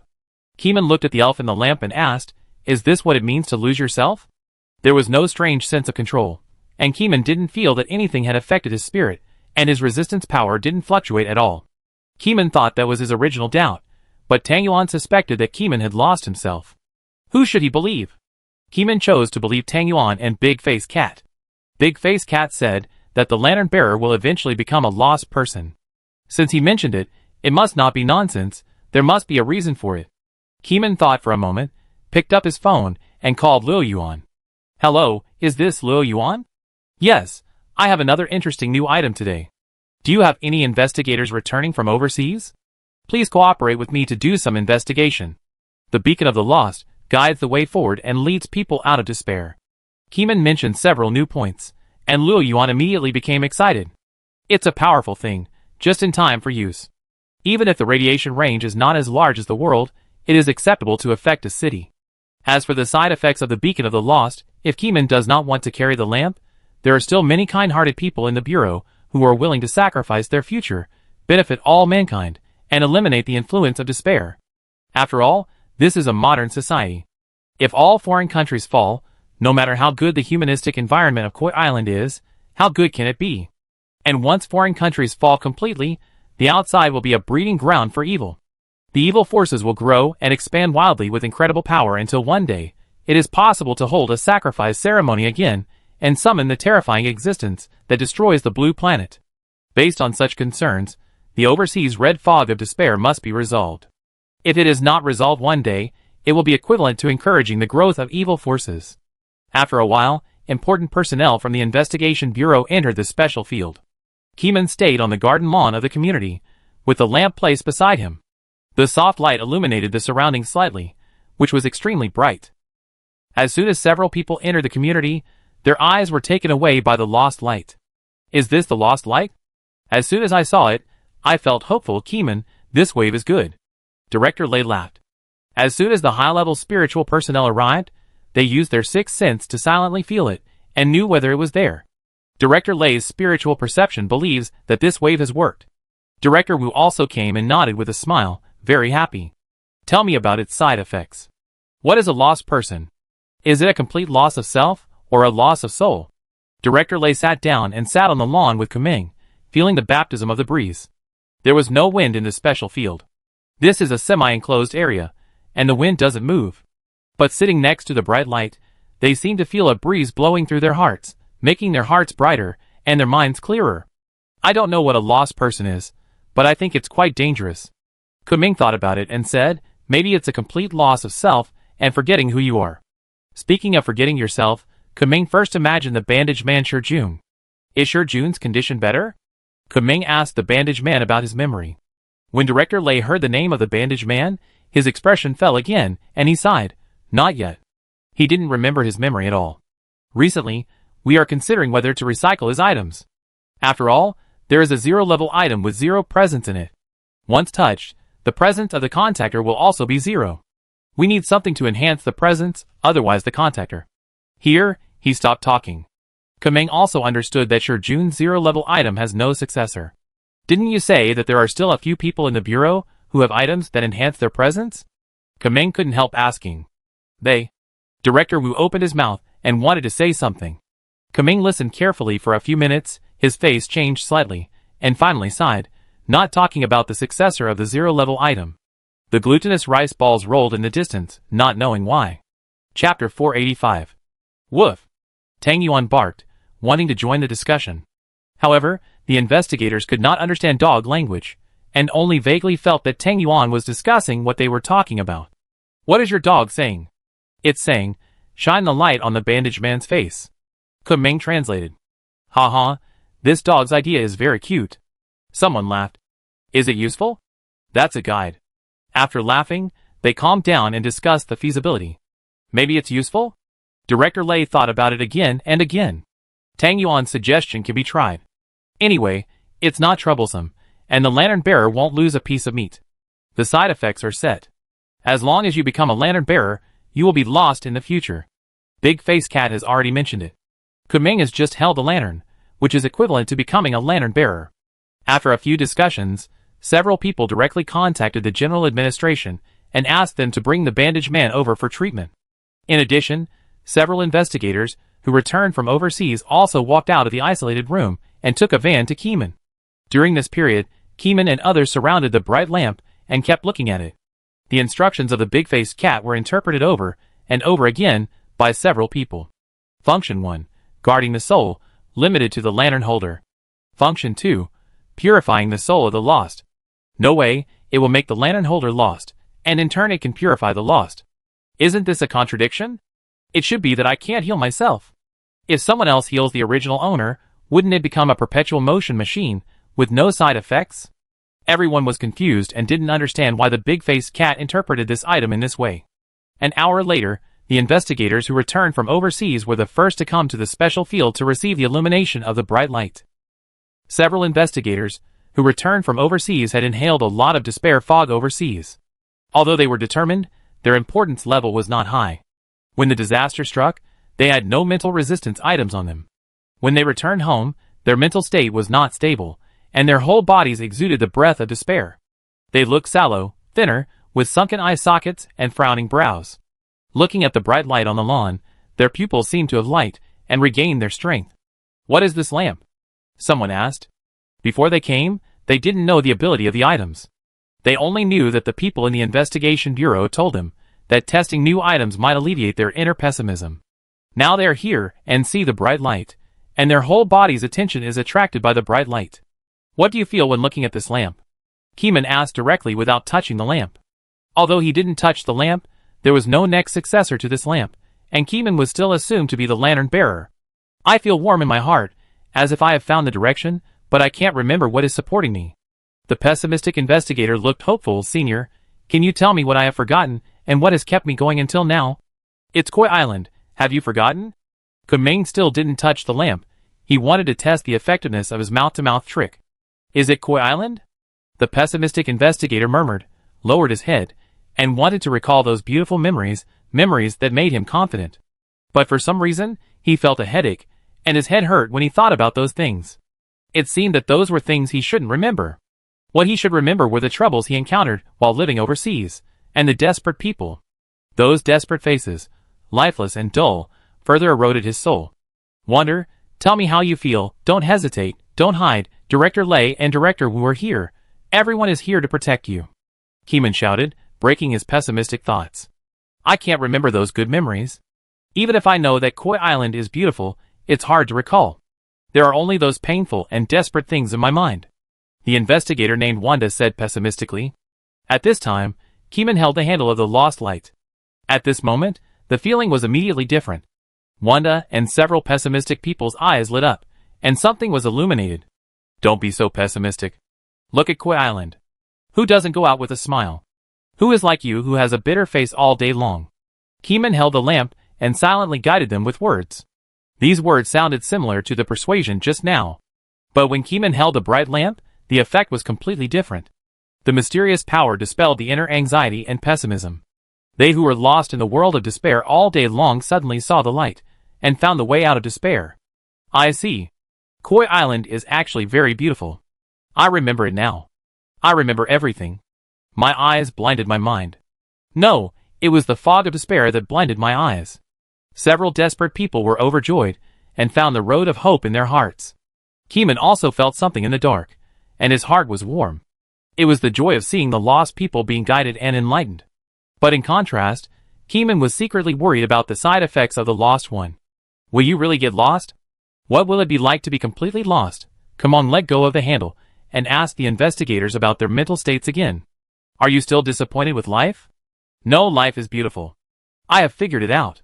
Keeman looked at the elf in the lamp and asked, "Is this what it means to lose yourself?" There was no strange sense of control, and Keeman didn't feel that anything had affected his spirit, and his resistance power didn't fluctuate at all. Keeman thought that was his original doubt, but Tang Yuan suspected that Keeman had lost himself. Who should he believe? Keeman chose to believe Tang Yuan and Big Face Cat. Big Face Cat said that the lantern bearer will eventually become a lost person. Since he mentioned it, it must not be nonsense, there must be a reason for it. Keeman thought for a moment, picked up his phone, and called Luo Yuan. Hello, is this Luo Yuan? Yes, I have another interesting new item today. Do you have any investigators returning from overseas? Please cooperate with me to do some investigation. The beacon of the lost guides the way forward and leads people out of despair. Keeman mentioned several new points, and Luo Yuan immediately became excited. It's a powerful thing, just in time for use. Even if the radiation range is not as large as the world, it is acceptable to affect a city. As for the side effects of the beacon of the lost, if Keeman does not want to carry the lamp, there are still many kind-hearted people in the Bureau who are willing to sacrifice their future, benefit all mankind, and eliminate the influence of despair. After all, this is a modern society. If all foreign countries fall, no matter how good the humanistic environment of Koi Island is, how good can it be? And once foreign countries fall completely, the outside will be a breeding ground for evil. The evil forces will grow and expand wildly with incredible power until one day, it is possible to hold a sacrifice ceremony again and summon the terrifying existence that destroys the blue planet. Based on such concerns, the overseas red fog of despair must be resolved. If it is not resolved one day, it will be equivalent to encouraging the growth of evil forces. After a while, important personnel from the Investigation Bureau entered the special field. Keeman stayed on the garden lawn of the community, with the lamp placed beside him. The soft light illuminated the surroundings slightly, which was extremely bright. As soon as several people entered the community, their eyes were taken away by the lost light. Is this the lost light? As soon as I saw it, I felt hopeful. Keeman, this wave is good. Director Lei laughed. As soon as the high-level spiritual personnel arrived, they used their sixth sense to silently feel it, and knew whether it was there. Director Lei's spiritual perception believes that this wave has worked. Director Wu also came and nodded with a smile, very happy. Tell me about its side effects. What is a lost person? Is it a complete loss of self, or a loss of soul? Director Lei sat down and sat on the lawn with Kuming, feeling the baptism of the breeze. There was no wind in the special field. This is a semi-enclosed area, and the wind doesn't move. But sitting next to the bright light, they seem to feel a breeze blowing through their hearts, making their hearts brighter, and their minds clearer. I don't know what a lost person is, but I think it's quite dangerous. Kuming thought about it and said, maybe it's a complete loss of self and forgetting who you are. Speaking of forgetting yourself, Kuming first imagined the bandaged man Shijun. Is Shijun's condition better? Kuming asked the bandaged man about his memory. When Director Lei heard the name of the bandaged man, his expression fell again, and he sighed. Not yet. He didn't remember his memory at all. Recently, we are considering whether to recycle his items. After all, there is a zero-level item with 0 presence in it. Once touched, the presence of the contactor will also be 0. We need something to enhance the presence, otherwise the contactor. Here, he stopped talking. Kuming also understood that Shijun's 0-level item has no successor. Didn't you say that there are still a few people in the Bureau who have items that enhance their presence? Kuming couldn't help asking. They. Director Wu opened his mouth and wanted to say something. Kuming listened carefully for a few minutes, his face changed slightly, and finally sighed, not talking about the successor of the 0-level item. The glutinous rice balls rolled in the distance, not knowing why. Chapter 485. Woof! Tang Yuan barked, wanting to join the discussion. However, the investigators could not understand dog language, and only vaguely felt that Tang Yuan was discussing what they were talking about. What is your dog saying? It's saying, shine the light on the bandaged man's face. Kuming translated. Haha, this dog's idea is very cute. Someone laughed. Is it useful? That's a guide. After laughing, they calmed down and discussed the feasibility. Maybe it's useful? Director Lei thought about it again and again. Tang Yuan's suggestion can be tried. Anyway, it's not troublesome, and the lantern bearer won't lose a piece of meat. The side effects are set. As long as you become a lantern bearer, you will be lost in the future. Big Face Cat has already mentioned it. Kuming has just held a lantern, which is equivalent to becoming a lantern bearer. After a few discussions, several people directly contacted the General Administration and asked them to bring the bandaged man over for treatment. In addition, several investigators who returned from overseas also walked out of the isolated room and took a van to Keeman. During this period, Keeman and others surrounded the bright lamp and kept looking at it. The instructions of the big-faced cat were interpreted over and over again by several people. Function 1. Guarding the soul, limited to the lantern holder. Function 2. Purifying the soul of the lost. No way, it will make the lantern holder lost, and in turn it can purify the lost. Isn't this a contradiction? It should be that I can't heal myself. If someone else heals the original owner, wouldn't it become a perpetual motion machine, with no side effects? Everyone was confused and didn't understand why the big-faced cat interpreted this item in this way. An hour later, the investigators who returned from overseas were the first to come to the special field to receive the illumination of the bright light. Several investigators, who returned from overseas, had inhaled a lot of despair fog overseas. Although they were determined, their importance level was not high. When the disaster struck, they had no mental resistance items on them. When they returned home, their mental state was not stable, and their whole bodies exuded the breath of despair. They looked sallow, thinner, with sunken eye sockets and frowning brows. Looking at the bright light on the lawn, their pupils seemed to have light and regained their strength. "What is this lamp?" someone asked. Before they came, they didn't know the ability of the items. They only knew that the people in the investigation bureau told them that testing new items might alleviate their inner pessimism. Now they are here and see the bright light, and their whole body's attention is attracted by the bright light. "What do you feel when looking at this lamp?" Keeman asked directly without touching the lamp. Although he didn't touch the lamp, there was no next successor to this lamp, and Keeman was still assumed to be the lantern bearer. "I feel warm in my heart, as if I have found the direction, but I can't remember what is supporting me." The pessimistic investigator looked hopeful. "Senior, can you tell me what I have forgotten, and what has kept me going until now?" "It's Koi Island. Have you forgotten?" Kumail still didn't touch the lamp. He wanted to test the effectiveness of his mouth-to-mouth trick. "Is it Koi Island?" The pessimistic investigator murmured, lowered his head, and wanted to recall those beautiful memories that made him confident. But for some reason, he felt a headache, and his head hurt when he thought about those things. It seemed that those were things he shouldn't remember. What he should remember were the troubles he encountered while living overseas, and the desperate people. Those desperate faces, lifeless and dull, further eroded his soul. "Wonder, tell me how you feel, don't hesitate, don't hide, Director Lei and Director Wu are here. Everyone is here to protect you," Keeman shouted, breaking his pessimistic thoughts. "I can't remember those good memories. Even if I know that Koi Island is beautiful, it's hard to recall. There are only those painful and desperate things in my mind," the investigator named Wanda said pessimistically. At this time, Keeman held the handle of the lost light. At this moment, the feeling was immediately different. Wanda and several pessimistic people's eyes lit up, and something was illuminated. "Don't be so pessimistic. Look at Koi Island. Who doesn't go out with a smile? Who is like you who has a bitter face all day long?" Keeman held the lamp and silently guided them with words. These words sounded similar to the persuasion just now. But when Keeman held the bright lamp, the effect was completely different. The mysterious power dispelled the inner anxiety and pessimism. They who were lost in the world of despair all day long suddenly saw the light, and found the way out of despair. "I see. Koi Island is actually very beautiful. I remember it now. I remember everything. My eyes blinded my mind. No, it was the fog of despair that blinded my eyes." Several desperate people were overjoyed, and found the road of hope in their hearts. Keeman also felt something in the dark, and his heart was warm. It was the joy of seeing the lost people being guided and enlightened. But in contrast, Keeman was secretly worried about the side effects of the lost one. Will you really get lost? What will it be like to be completely lost? Come on, let go of the handle, and ask the investigators about their mental states again. Are you still disappointed with life? No, life is beautiful. I have figured it out.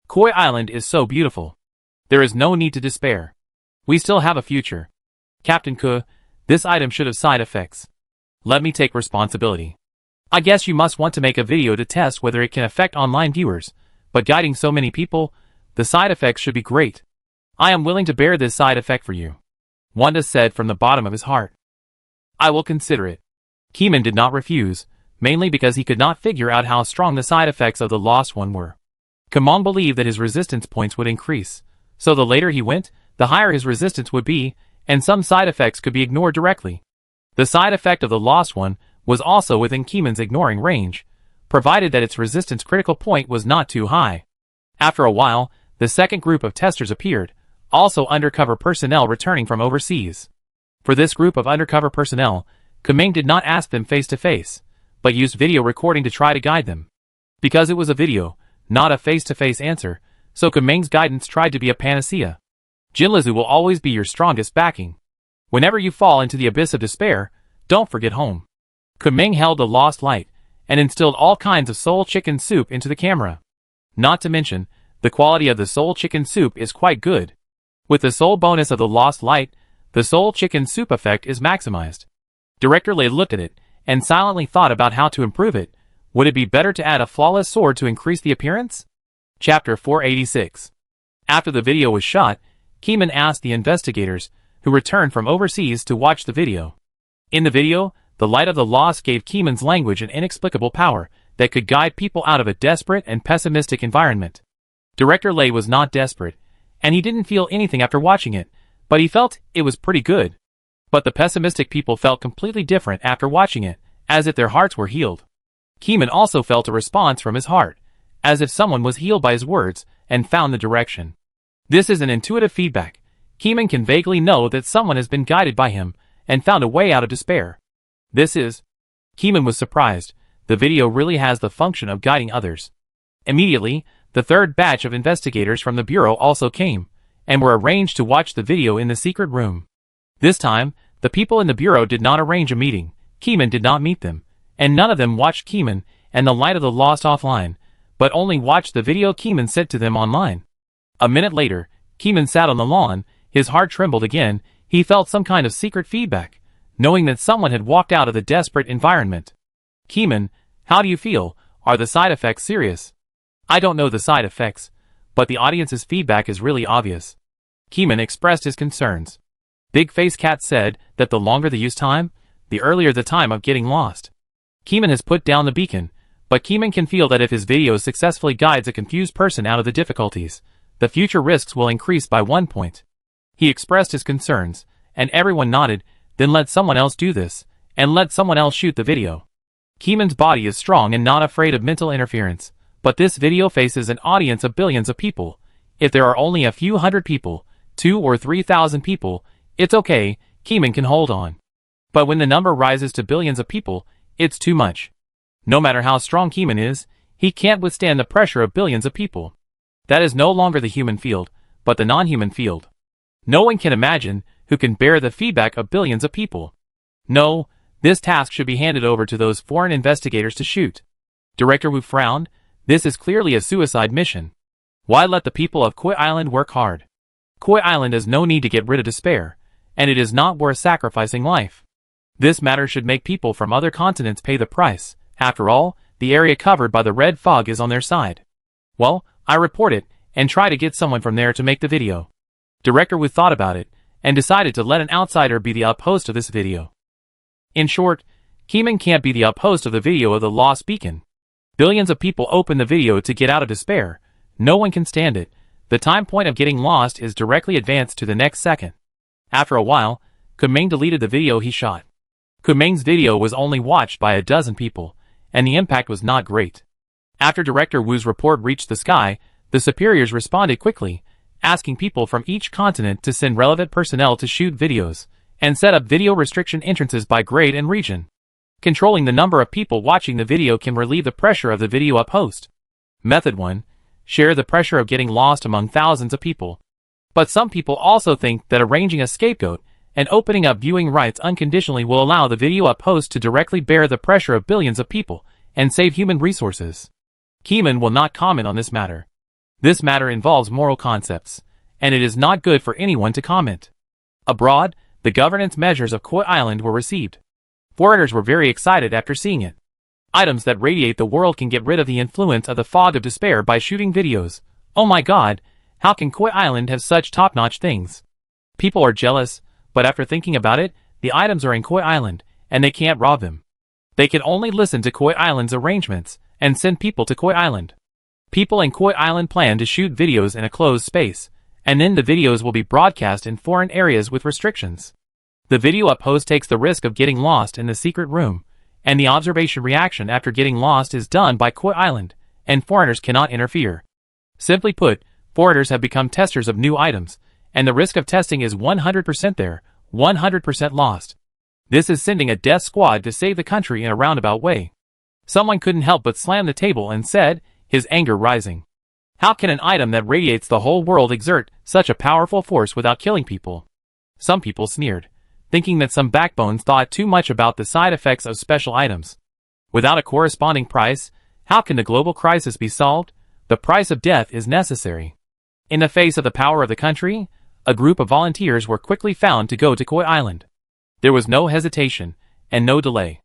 Koi Island is so beautiful. There is no need to despair. We still have a future. Captain Ke, this item should have side effects. Let me take responsibility. I guess you must want to make a video to test whether it can affect online viewers, but guiding so many people, the side effects should be great. I am willing to bear this side effect for you, Wanda said from the bottom of his heart. I will consider it. Keeman did not refuse, mainly because he could not figure out how strong the side effects of the lost one were. Keeman believed that his resistance points would increase, so the later he went, the higher his resistance would be, and some side effects could be ignored directly. The side effect of the lost one was also within Keeman's ignoring range, provided that its resistance critical point was not too high. After a while, the second group of testers appeared, also undercover personnel returning from overseas. For this group of undercover personnel, Keeman did not ask them face to face, but used video recording to try to guide them. Because it was a video, not a face-to-face answer, so Keeman's guidance tried to be a panacea. Jinlizu will always be your strongest backing. Whenever you fall into the abyss of despair, don't forget home. Keeman held the lost light, and instilled all kinds of soul chicken soup into the camera. Not to mention, the quality of the soul chicken soup is quite good. With the sole bonus of the lost light, the soul chicken soup effect is maximized. Director Lei looked at it, and silently thought about how to improve it. Would it be better to add a flawless sword to increase the appearance? Chapter 486. After the video was shot, Keeman asked the investigators, who returned from overseas, to watch the video. In the video, the light of the lost gave Keeman's language an inexplicable power that could guide people out of a desperate and pessimistic environment. Director Lei was not desperate, and he didn't feel anything after watching it, but he felt it was pretty good. But the pessimistic people felt completely different after watching it, as if their hearts were healed. Keeman also felt a response from his heart, as if someone was healed by his words and found the direction. This is an intuitive feedback. Keeman can vaguely know that someone has been guided by him and found a way out of despair. Keeman was surprised. The video really has the function of guiding others. Immediately, the third batch of investigators from the Bureau also came, and were arranged to watch the video in the secret room. This time, the people in the Bureau did not arrange a meeting. Keeman did not meet them, and none of them watched Keeman and the Light of the Lost offline, but only watched the video Keeman sent to them online. A minute later, Keeman sat on the lawn. His heart trembled again. He felt some kind of secret feedback, knowing that someone had walked out of the desperate environment. Keeman, how do you feel? Are the side effects serious? I don't know the side effects, but the audience's feedback is really obvious. Keeman expressed his concerns. Big Face Cat said that the longer the use time, the earlier the time of getting lost. Keeman has put down the beacon, but Keeman can feel that if his video successfully guides a confused person out of the difficulties, the future risks will increase by 1 point. He expressed his concerns, and everyone nodded. Then let someone else do this, and let someone else shoot the video. Keeman's body is strong and not afraid of mental interference, but this video faces an audience of billions of people. If there are only a few hundred people, 2,000 or 3,000 people, it's okay, Keeman can hold on. But when the number rises to billions of people, it's too much. No matter how strong Keeman is, he can't withstand the pressure of billions of people. That is no longer the human field, but the non-human field. No one can imagine who can bear the feedback of billions of people. No, this task should be handed over to those foreign investigators to shoot. Director Wu frowned. This is clearly a suicide mission. Why let the people of Koi Island work hard? Koi Island has no need to get rid of despair, and it is not worth sacrificing life. This matter should make people from other continents pay the price. After all, the area covered by the red fog is on their side. Well, I report it, and try to get someone from there to make the video. Director Wu thought about it, and decided to let an outsider be the up-host of this video. In short, Keeman can't be the up-host of the video of the Lost Beacon. Billions of people open the video to get out of despair. No one can stand it. The time point of getting lost is directly advanced to the next second. After a while, Kunming deleted the video he shot. Kunming's video was only watched by a dozen people, and the impact was not great. After Director Wu's report reached the sky, the superiors responded quickly, asking people from each continent to send relevant personnel to shoot videos, and set up video restriction entrances by grade and region. Controlling the number of people watching the video can relieve the pressure of the video up-host. Method 1. Share the pressure of getting lost among thousands of people. But some people also think that arranging a scapegoat and opening up viewing rights unconditionally will allow the video up-host to directly bear the pressure of billions of people and save human resources. Keeman will not comment on this matter. This matter involves moral concepts, and it is not good for anyone to comment. Abroad, the governance measures of Koi Island were received. Foreigners were very excited after seeing it. Items that radiate the world can get rid of the influence of the fog of despair by shooting videos. Oh my god, how can Koi Island have such top-notch things? People are jealous, but after thinking about it, the items are in Koi Island, and they can't rob them. They can only listen to Koi Island's arrangements, and send people to Koi Island. People in Koi Island plan to shoot videos in a closed space, and then the videos will be broadcast in foreign areas with restrictions. The video up-host takes the risk of getting lost in the secret room, and the observation reaction after getting lost is done by Koi Island, and foreigners cannot interfere. Simply put, foreigners have become testers of new items, and the risk of testing is 100% there, 100% lost. This is sending a death squad to save the country in a roundabout way. Someone couldn't help but slam the table and said, his anger rising. How can an item that radiates the whole world exert such a powerful force without killing people? Some people sneered, thinking that some backbones thought too much about the side effects of special items. Without a corresponding price, how can the global crisis be solved? The price of death is necessary. In the face of the power of the country, a group of volunteers were quickly found to go to Koi Island. There was no hesitation, and no delay.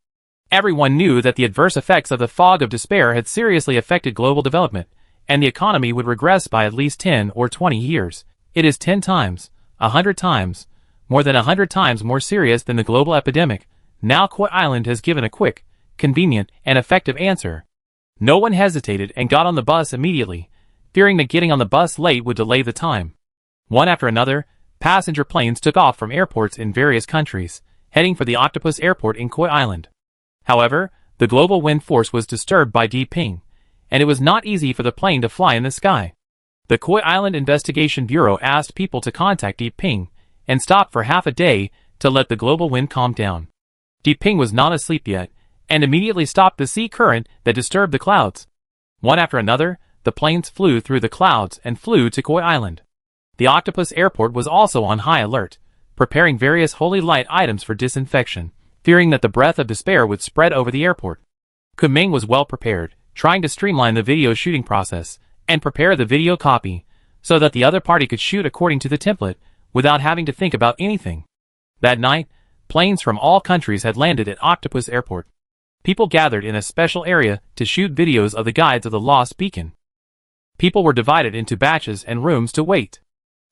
Everyone knew that the adverse effects of the fog of despair had seriously affected global development, and the economy would regress by at least 10 or 20 years. It is 10 times, 100 times, more than 100 times more serious than the global epidemic. Now Koi Island has given a quick, convenient, and effective answer. No one hesitated and got on the bus immediately, fearing that getting on the bus late would delay the time. One after another, passenger planes took off from airports in various countries, heading for the Octopus Airport in Koi Island. However, the global wind force was disturbed by deep ping, and it was not easy for the plane to fly in the sky. The Koi Island Investigation Bureau asked people to contact Deep Ping and stop for half a day to let the global wind calm down. Deep Ping was not asleep yet, and immediately stopped the sea current that disturbed the clouds. One after another, the planes flew through the clouds and flew to Koi Island. The Octopus Airport was also on high alert, preparing various holy light items for disinfection, fearing that the breath of despair would spread over the airport. Kunming was well prepared, trying to streamline the video shooting process and prepare the video copy so that the other party could shoot according to the template without having to think about anything. That night, planes from all countries had landed at Octopus Airport. People gathered in a special area to shoot videos of the guides of the lost beacon. People were divided into batches and rooms to wait.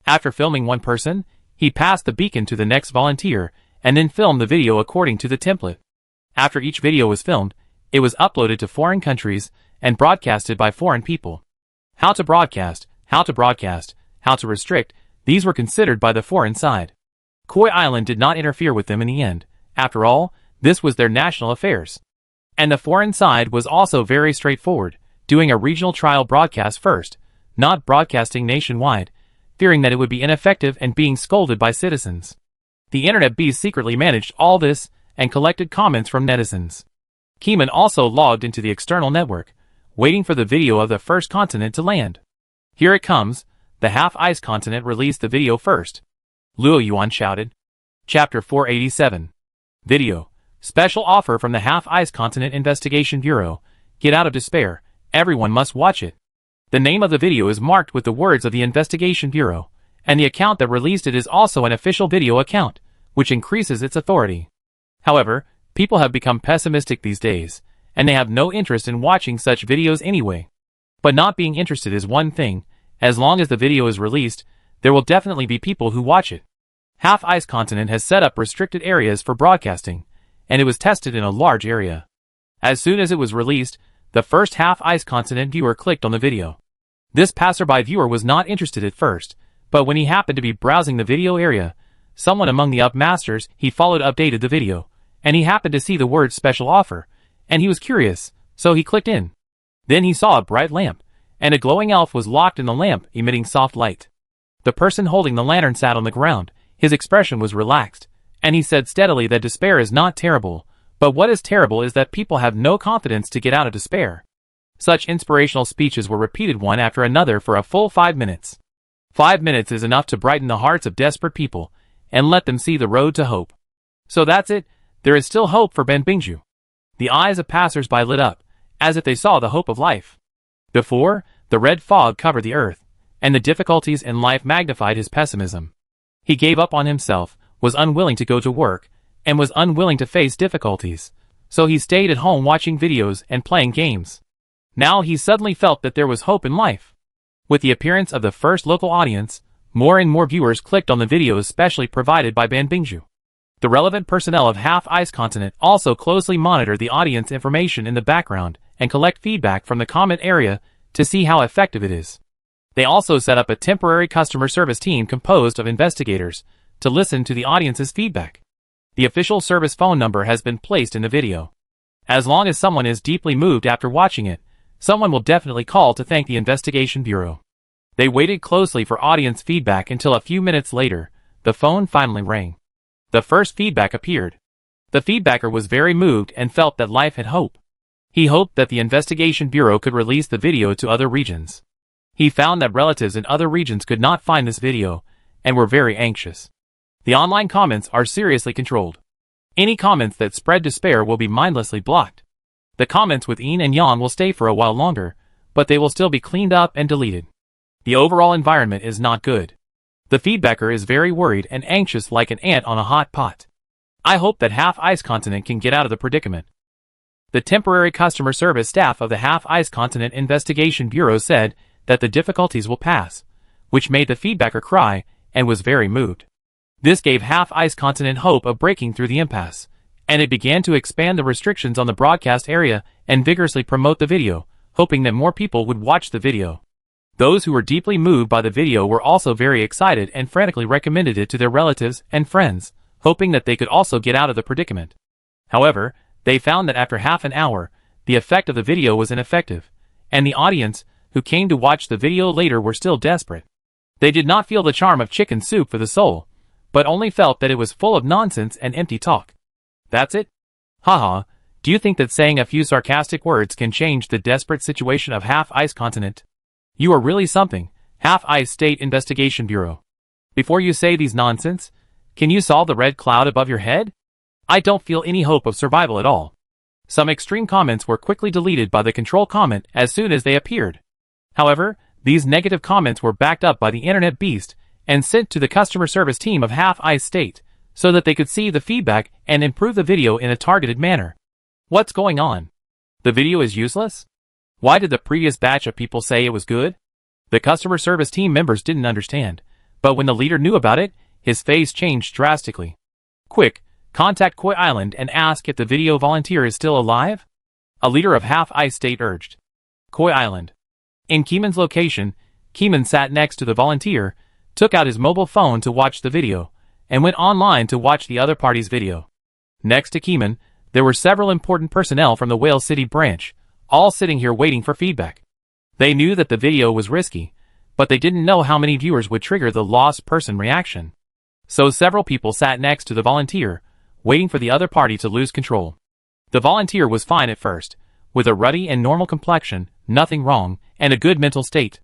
After filming one person, he passed the beacon to the next volunteer and then filmed the video according to the template. After each video was filmed, it was uploaded to foreign countries and broadcasted by foreign people. How to broadcast, how to restrict, these were considered by the foreign side. Koi Island did not interfere with them in the end. After all, this was their national affairs. And the foreign side was also very straightforward, doing a regional trial broadcast first, not broadcasting nationwide, fearing that it would be ineffective and being scolded by citizens. The internet bees secretly managed all this and collected comments from netizens. Keeman also logged into the external network, waiting for the video of the first continent to land. Here it comes, the half-ice continent released the video first. Luo Yuan shouted. Chapter 487. Video. Special offer from the Half-Ice Continent Investigation Bureau. Get out of despair. Everyone must watch it. The name of the video is marked with the words of the Investigation Bureau, and the account that released it is also an official video account, which increases its authority. However, people have become pessimistic these days, and they have no interest in watching such videos anyway. But not being interested is one thing. As long as the video is released, there will definitely be people who watch it. Half-Ice Continent has set up restricted areas for broadcasting, and it was tested in a large area. As soon as it was released, the first Half-Ice Continent viewer clicked on the video. This passerby viewer was not interested at first, but when he happened to be browsing the video area, someone among the upmasters he followed updated the video, and he happened to see the word special offer, and he was curious, so he clicked in. Then he saw a bright lamp, and a glowing elf was locked in the lamp, emitting soft light. The person holding the lantern sat on the ground, his expression was relaxed, and he said steadily that despair is not terrible, but what is terrible is that people have no confidence to get out of despair. Such inspirational speeches were repeated one after another for a full 5 minutes. 5 minutes is enough to brighten the hearts of desperate people, and let them see the road to hope. So that's it, there is still hope for Banbingju. The eyes of passers-by lit up, as if they saw the hope of life. Before, the red fog covered the earth, and the difficulties in life magnified his pessimism. He gave up on himself, was unwilling to go to work, and was unwilling to face difficulties, so he stayed at home watching videos and playing games. Now he suddenly felt that there was hope in life. With the appearance of the first local audience, more and more viewers clicked on the videos specially provided by Banbingju. The relevant personnel of Half-Ice Continent also closely monitor the audience information in the background and collect feedback from the comment area to see how effective it is. They also set up a temporary customer service team composed of investigators to listen to the audience's feedback. The official service phone number has been placed in the video. As long as someone is deeply moved after watching it, someone will definitely call to thank the Investigation Bureau. They waited closely for audience feedback until a few minutes later, the phone finally rang. The first feedback appeared. The feedbacker was very moved and felt that life had hope. He hoped that the Investigation Bureau could release the video to other regions. He found that relatives in other regions could not find this video, and were very anxious. The online comments are seriously controlled. Any comments that spread despair will be mindlessly blocked. The comments with Ian and Yan will stay for a while longer, but they will still be cleaned up and deleted. The overall environment is not good. The feedbacker is very worried and anxious like an ant on a hot pot. I hope that Half Ice Continent can get out of the predicament. The temporary customer service staff of the Half Ice Continent Investigation Bureau said that the difficulties will pass, which made the feedbacker cry and was very moved. This gave Half Ice Continent hope of breaking through the impasse, and it began to expand the restrictions on the broadcast area and vigorously promote the video, hoping that more people would watch the video. Those who were deeply moved by the video were also very excited and frantically recommended it to their relatives and friends, hoping that they could also get out of the predicament. However, they found that after half an hour, the effect of the video was ineffective, and the audience, who came to watch the video later, were still desperate. They did not feel the charm of chicken soup for the soul, but only felt that it was full of nonsense and empty talk. That's it? Haha, do you think that saying a few sarcastic words can change the desperate situation of Half Ice Continent? You are really something, Half Ice State Investigation Bureau. Before you say these nonsense, can you solve the red cloud above your head? I don't feel any hope of survival at all. Some extreme comments were quickly deleted by the control comment as soon as they appeared. However, these negative comments were backed up by the internet beast and sent to the customer service team of Half Ice State, so that they could see the feedback and improve the video in a targeted manner. What's going on? The video is useless? Why did the previous batch of people say it was good? The customer service team members didn't understand, but when the leader knew about it, his face changed drastically. Quick, contact Koi Island and ask if the video volunteer is still alive? A leader of Half Ice State urged. Koi Island. In Keeman's location, Keeman sat next to the volunteer, took out his mobile phone to watch the video, and went online to watch the other party's video. Next to Keeman, there were several important personnel from the Whale City branch, all sitting here waiting for feedback. They knew that the video was risky, but they didn't know how many viewers would trigger the lost person reaction. So several people sat next to the volunteer, waiting for the other party to lose control. The volunteer was fine at first, with a ruddy and normal complexion, nothing wrong, and a good mental state.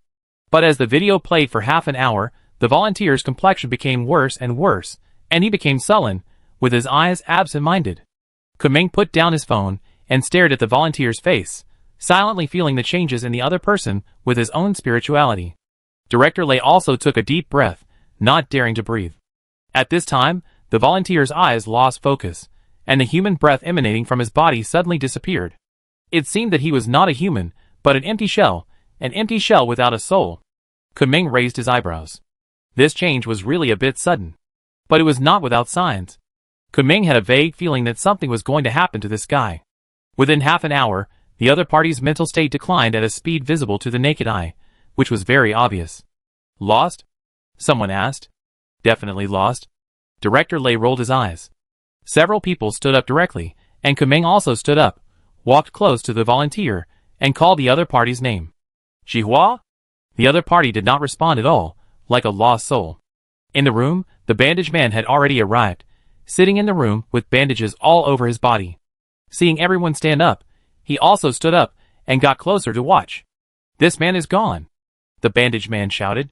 But as the video played for half an hour, the volunteer's complexion became worse and worse, and he became sullen, with his eyes absent-minded. Kuming put down his phone and stared at the volunteer's face, silently feeling the changes in the other person with his own spirituality. Director Lei also took a deep breath, not daring to breathe. At this time, the volunteer's eyes lost focus, and the human breath emanating from his body suddenly disappeared. It seemed that he was not a human, but an empty shell without a soul. Kuming raised his eyebrows. This change was really a bit sudden. But it was not without signs. Kuming had a vague feeling that something was going to happen to this guy. Within half an hour, the other party's mental state declined at a speed visible to the naked eye, which was very obvious. Lost? Someone asked. Definitely lost. Director Lei rolled his eyes. Several people stood up directly, and Kuming also stood up, walked close to the volunteer, and called the other party's name. Xihua? The other party did not respond at all, like a lost soul. In the room, the bandaged man had already arrived, sitting in the room with bandages all over his body. Seeing everyone stand up, he also stood up and got closer to watch. This man is gone, the bandaged man shouted.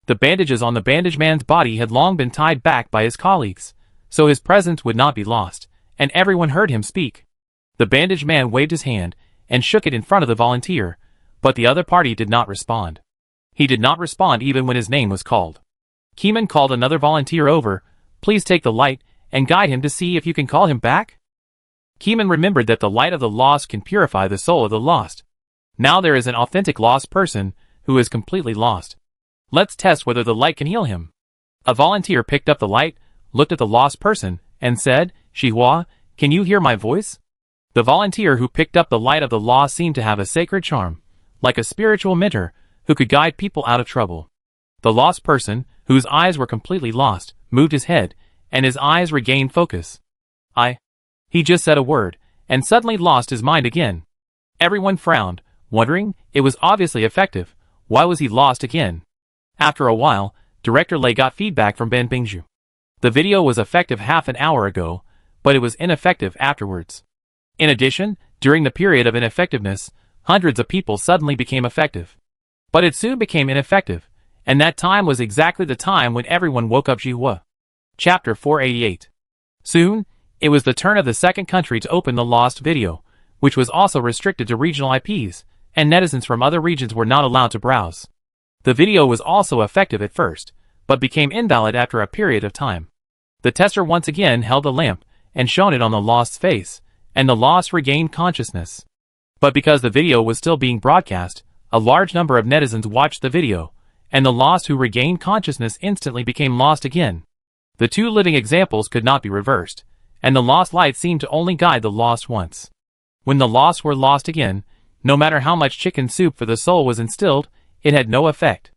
The bandages on the bandaged man's body had long been tied back by his colleagues, so his presence would not be lost, and everyone heard him speak. The bandaged man waved his hand and shook it in front of the volunteer, but the other party did not respond. He did not respond even when his name was called. Keeman called another volunteer over. Please take the light and guide him to see if you can call him back. Keeman remembered that the light of the lost can purify the soul of the lost. Now there is an authentic lost person who is completely lost. Let's test whether the light can heal him. A volunteer picked up the light, looked at the lost person, and said, Xihua, can you hear my voice? The volunteer who picked up the light of the lost seemed to have a sacred charm, like a spiritual mentor who could guide people out of trouble. The lost person, whose eyes were completely lost, moved his head, and his eyes regained focus. He just said a word, and suddenly lost his mind again. Everyone frowned, wondering, it was obviously effective. Why was he lost again? After a while, Director Lei got feedback from Ben Bingju. The video was effective half an hour ago, but it was ineffective afterwards. In addition, during the period of ineffectiveness, hundreds of people suddenly became effective. But it soon became ineffective, and that time was exactly the time when everyone woke up. Xihua. Chapter 488. Soon, it was the turn of the second country to open the lost video, which was also restricted to regional IPs, and netizens from other regions were not allowed to browse. The video was also effective at first, but became invalid after a period of time. The tester once again held the lamp and shone it on the lost's face, and the lost regained consciousness. But because the video was still being broadcast, a large number of netizens watched the video, and the lost who regained consciousness instantly became lost again. The two living examples could not be reversed, and the lost light seemed to only guide the lost once. When the lost were lost again, no matter how much chicken soup for the soul was instilled, it had no effect.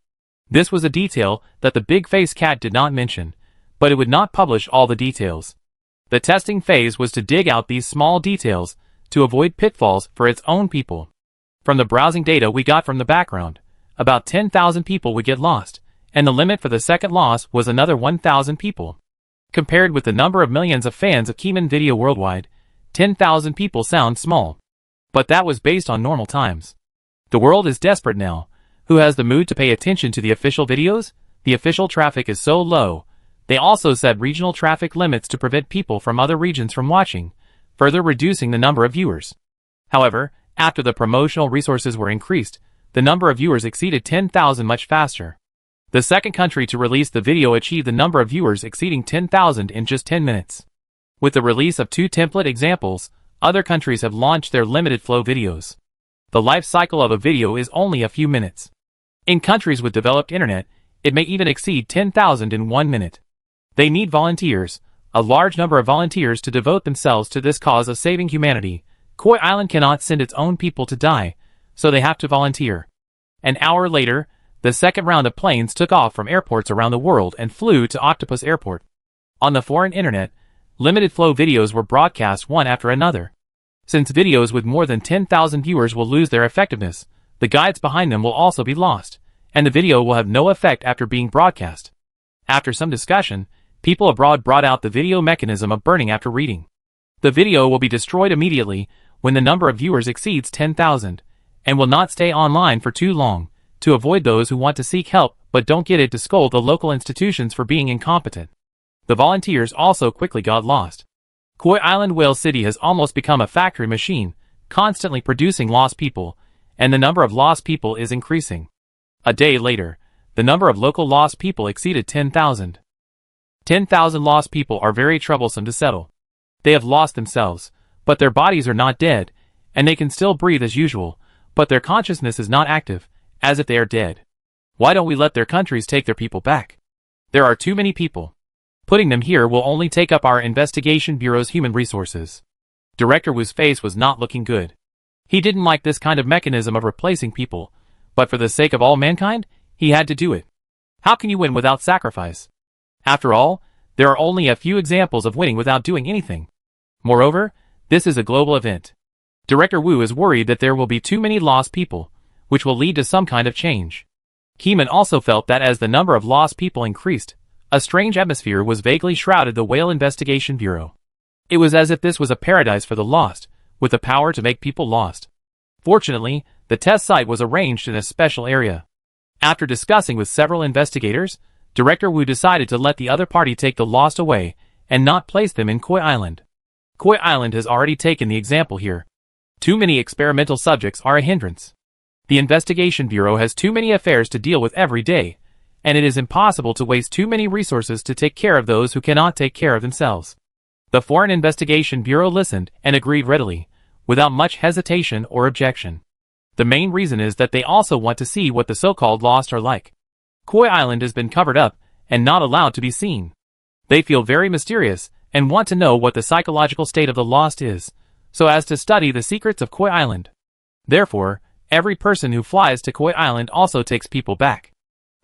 This was a detail that the big-faced cat did not mention, but it would not publish all the details. The testing phase was to dig out these small details to avoid pitfalls for its own people. From the browsing data we got from the background, about 10,000 people would get lost, and the limit for the second loss was another 1,000 people. Compared with the number of millions of fans of Keyman video worldwide, 10,000 people sound small. But that was based on normal times. The world is desperate now. Who has the mood to pay attention to the official videos? The official traffic is so low. They also set regional traffic limits to prevent people from other regions from watching, further reducing the number of viewers. However, after the promotional resources were increased, the number of viewers exceeded 10,000 much faster. The second country to release the video achieved the number of viewers exceeding 10,000 in just 10 minutes. With the release of 2 template examples, other countries have launched their limited flow videos. The life cycle of a video is only a few minutes. In countries with developed internet, it may even exceed 10,000 in 1 minute. They need volunteers, a large number of volunteers to devote themselves to this cause of saving humanity. Koi Island cannot send its own people to die, so they have to volunteer. An hour later, the second round of planes took off from airports around the world and flew to Octopus Airport. On the foreign internet, limited flow videos were broadcast one after another. Since videos with more than 10,000 viewers will lose their effectiveness, the guides behind them will also be lost, and the video will have no effect after being broadcast. After some discussion, people abroad brought out the video mechanism of burning after reading. The video will be destroyed immediately when the number of viewers exceeds 10,000, and will not stay online for too long, to avoid those who want to seek help but don't get it to scold the local institutions for being incompetent. The volunteers also quickly got lost. Koi Island Whale City has almost become a factory machine, constantly producing lost people, and the number of lost people is increasing. A day later, the number of local lost people exceeded 10,000. 10,000 lost people are very troublesome to settle. They have lost themselves, but their bodies are not dead, and they can still breathe as usual, but their consciousness is not active, as if they are dead. Why don't we let their countries take their people back? There are too many people. Putting them here will only take up our investigation bureau's human resources. Director Wu's face was not looking good. He didn't like this kind of mechanism of replacing people, but for the sake of all mankind, he had to do it. How can you win without sacrifice? After all, there are only a few examples of winning without doing anything. Moreover, this is a global event. Director Wu is worried that there will be too many lost people, which will lead to some kind of change. Keyman also felt that as the number of lost people increased, a strange atmosphere was vaguely shrouded the Whale Investigation Bureau. It was as if this was a paradise for the lost, with the power to make people lost. Fortunately, the test site was arranged in a special area. After discussing with several investigators, Director Wu decided to let the other party take the lost away, and not place them in Koi Island. Koi Island has already taken the example here. Too many experimental subjects are a hindrance. The Investigation Bureau has too many affairs to deal with every day, and it is impossible to waste too many resources to take care of those who cannot take care of themselves. The Foreign Investigation Bureau listened and agreed readily, without much hesitation or objection. The main reason is that they also want to see what the so-called lost are like. Koi Island has been covered up and not allowed to be seen. They feel very mysterious and want to know what the psychological state of the lost is, so as to study the secrets of Koi Island. Therefore, every person who flies to Koi Island also takes people back.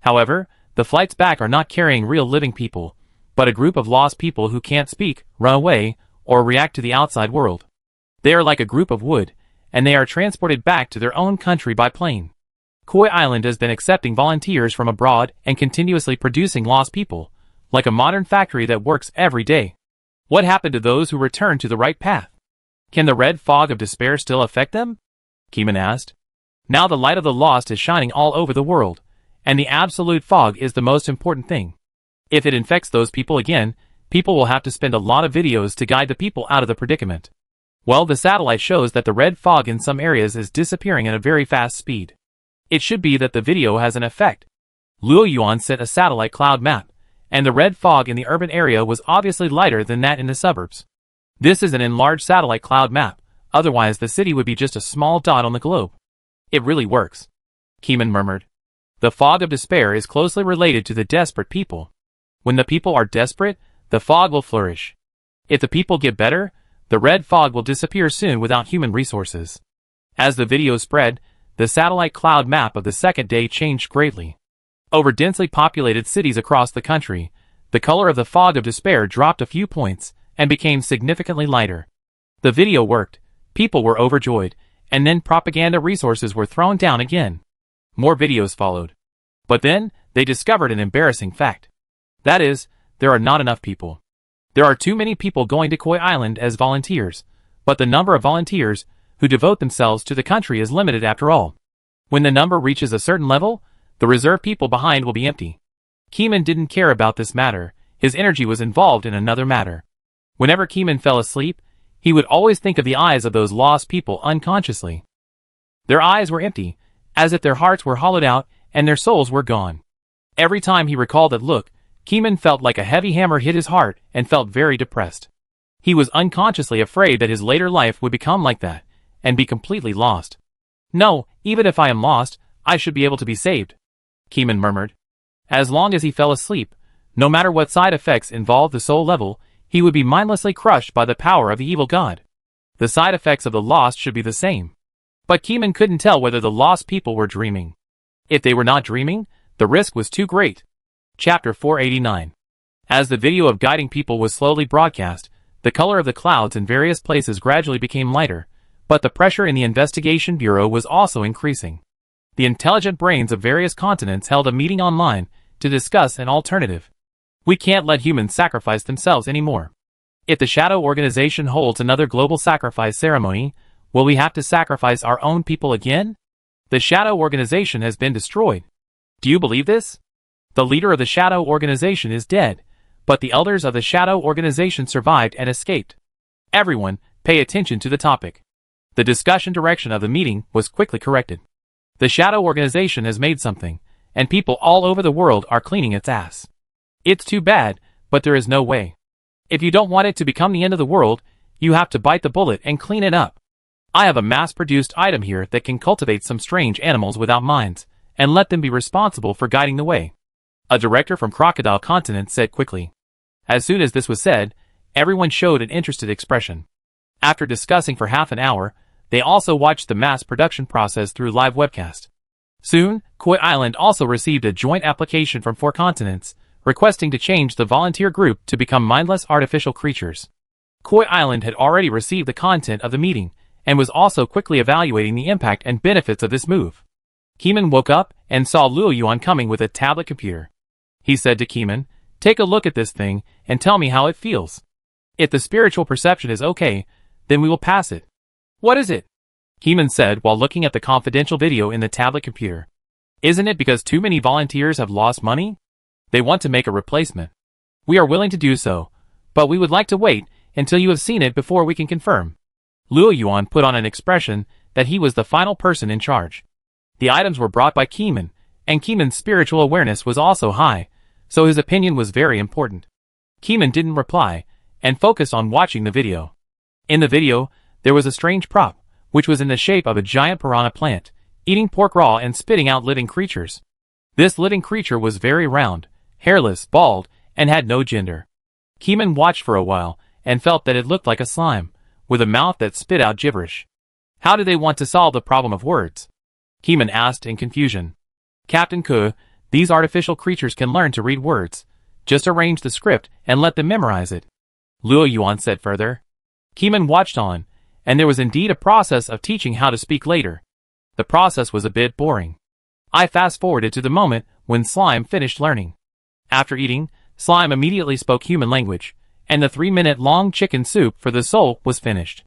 However, the flights back are not carrying real living people, but a group of lost people who can't speak, run away, or react to the outside world. They are like a group of wood, and they are transported back to their own country by plane. Koi Island has been accepting volunteers from abroad and continuously producing lost people, like a modern factory that works every day. What happened to those who returned to the right path? Can the red fog of despair still affect them? Keyman asked. Now the light of the lost is shining all over the world, and the absolute fog is the most important thing. If it infects those people again, people will have to spend a lot of videos to guide the people out of the predicament. Well, the satellite shows that the red fog in some areas is disappearing at a very fast speed. It should be that the video has an effect. Luo Yuan sent a satellite cloud map, and the red fog in the urban area was obviously lighter than that in the suburbs. This is an enlarged satellite cloud map, otherwise the city would be just a small dot on the globe. It really works. Keeman murmured. The fog of despair is closely related to the desperate people. When the people are desperate, the fog will flourish. If the people get better, the red fog will disappear soon without human resources. As the video spread, the satellite cloud map of the second day changed greatly. Over densely populated cities across the country, the color of the fog of despair dropped a few points and became significantly lighter. The video worked, people were overjoyed, and then propaganda resources were thrown down again. More videos followed. But then, they discovered an embarrassing fact. That is, there are not enough people. There are too many people going to Koi Island as volunteers, but the number of volunteers who devote themselves to the country is limited after all. When the number reaches a certain level, the reserve people behind will be empty. Keeman didn't care about this matter, his energy was involved in another matter. Whenever Keeman fell asleep, he would always think of the eyes of those lost people unconsciously. Their eyes were empty, as if their hearts were hollowed out and their souls were gone. Every time he recalled that look, Keeman felt like a heavy hammer hit his heart and felt very depressed. He was unconsciously afraid that his later life would become like that, and be completely lost. No, even if I am lost, I should be able to be saved, Keeman murmured. As long as he fell asleep, no matter what side effects involved the soul level, he would be mindlessly crushed by the power of the evil god. The side effects of the lost should be the same. But Keeman couldn't tell whether the lost people were dreaming. If they were not dreaming, the risk was too great. Chapter 489. As the video of guiding people was slowly broadcast, the color of the clouds in various places gradually became lighter, but the pressure in the investigation bureau was also increasing. The intelligent brains of various continents held a meeting online to discuss an alternative. We can't let humans sacrifice themselves anymore. If the Shadow Organization holds another global sacrifice ceremony, will we have to sacrifice our own people again? The Shadow Organization has been destroyed. Do you believe this? The leader of the Shadow Organization is dead, but the elders of the Shadow Organization survived and escaped. Everyone, pay attention to the topic. The discussion direction of the meeting was quickly corrected. The Shadow Organization has made something, and people all over the world are cleaning its ass. It's too bad, but there is no way. If you don't want it to become the end of the world, you have to bite the bullet and clean it up. I have a mass-produced item here that can cultivate some strange animals without minds, and let them be responsible for guiding the way. A director from Crocodile Continent said quickly. As soon as this was said, everyone showed an interested expression. After discussing for half an hour, they also watched the mass production process through live webcast. Soon, Koi Island also received a joint application from 4 continents, requesting to change the volunteer group to become mindless artificial creatures. Koi Island had already received the content of the meeting, and was also quickly evaluating the impact and benefits of this move. Keeman woke up and saw Luo Yuan coming with a tablet computer. He said to Keeman, "Take a look at this thing and tell me how it feels. If the spiritual perception is okay, then we will pass it." "What is it?" Keeman said while looking at the confidential video in the tablet computer. "Isn't it because too many volunteers have lost money? They want to make a replacement. We are willing to do so, but we would like to wait until you have seen it before we can confirm." Luo Yuan put on an expression that he was the final person in charge. The items were brought by Keeman, and Keeman's spiritual awareness was also high, so his opinion was very important. Keeman didn't reply, and focused on watching the video. In the video, there was a strange prop, which was in the shape of a giant piranha plant, eating pork raw and spitting out living creatures. This living creature was very round, hairless, bald, and had no gender. Keeman watched for a while, and felt that it looked like a slime, with a mouth that spit out gibberish. How do they want to solve the problem of words? Keeman asked in confusion. "Captain Ke, these artificial creatures can learn to read words. Just arrange the script and let them memorize it," Luo Yuan said further. Keeman watched on, and there was indeed a process of teaching how to speak later. The process was a bit boring. I fast-forwarded to the moment when Slime finished learning. After eating, Slime immediately spoke human language, and the 3-minute-long chicken soup for the soul was finished.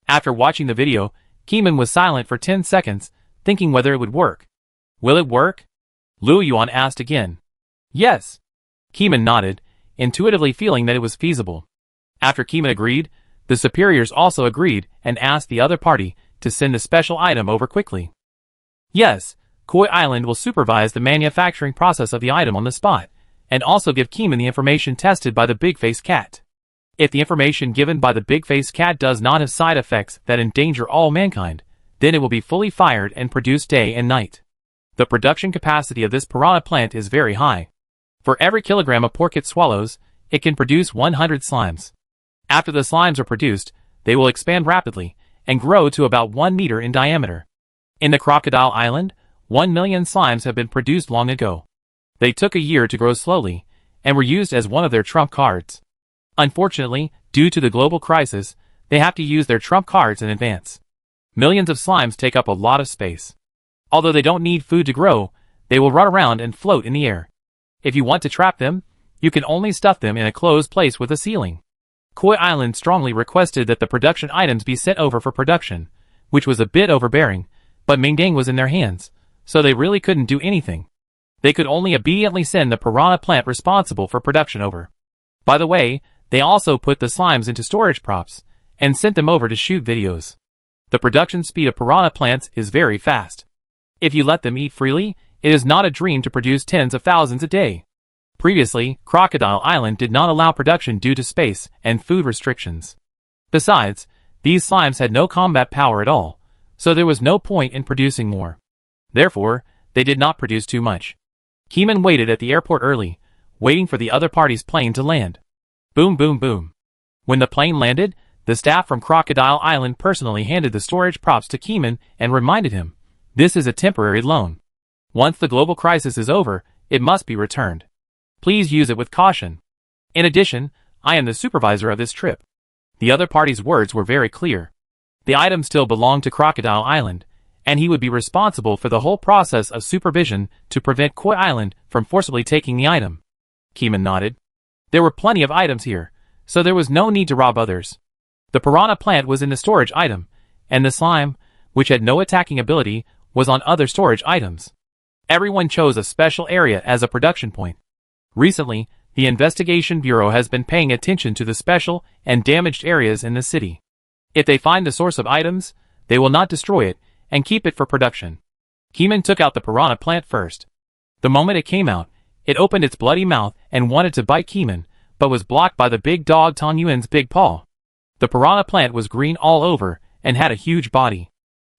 After watching the video, Keeman was silent for 10 seconds, thinking whether it would work. "Will it work?" Luo Yuan asked again. "Yes." Keeman nodded, intuitively feeling that it was feasible. After Keeman agreed, The superiors also agreed and asked the other party to send the special item over quickly. Yes, Koi Island will supervise the manufacturing process of the item on the spot, and also give Keeman the information tested by the big-faced cat. If the information given by the big-faced cat does not have side effects that endanger all mankind, then it will be fully fired and produced day and night. The production capacity of this piranha plant is very high. For every kilogram of pork it swallows, it can produce 100 slimes. After the slimes are produced, they will expand rapidly and grow to about 1 meter in diameter. In the Crocodile Island, 1 million slimes have been produced long ago. They took a year to grow slowly, and were used as one of their trump cards. Unfortunately, due to the global crisis, they have to use their trump cards in advance. Millions of slimes take up a lot of space. Although they don't need food to grow, they will run around and float in the air. If you want to trap them, you can only stuff them in a closed place with a ceiling. Koi Island strongly requested that the production items be sent over for production, which was a bit overbearing, but Mingdang was in their hands, so they really couldn't do anything. They could only obediently send the piranha plant responsible for production over. By the way, they also put the slimes into storage props, and sent them over to shoot videos. The production speed of piranha plants is very fast. If you let them eat freely, it is not a dream to produce tens of thousands a day. Previously, Crocodile Island did not allow production due to space and food restrictions. Besides, these slimes had no combat power at all, so there was no point in producing more. Therefore, they did not produce too much. Keeman waited at the airport early, waiting for the other party's plane to land. Boom boom boom. When the plane landed, the staff from Crocodile Island personally handed the storage props to Keeman and reminded him, "This is a temporary loan. Once the global crisis is over, it must be returned. Please use it with caution. In addition, I am the supervisor of this trip." The other party's words were very clear. The item still belonged to Crocodile Island, and he would be responsible for the whole process of supervision to prevent Koi Island from forcibly taking the item. Keeman nodded. There were plenty of items here, so there was no need to rob others. The piranha plant was in the storage item, and the slime, which had no attacking ability, was on other storage items. Everyone chose a special area as a production point. Recently, the Investigation Bureau has been paying attention to the special and damaged areas in the city. If they find the source of items, they will not destroy it and keep it for production. Keeman took out the piranha plant first. The moment it came out, it opened its bloody mouth and wanted to bite Keeman, but was blocked by the big dog Tong Yuan's big paw. The piranha plant was green all over and had a huge body.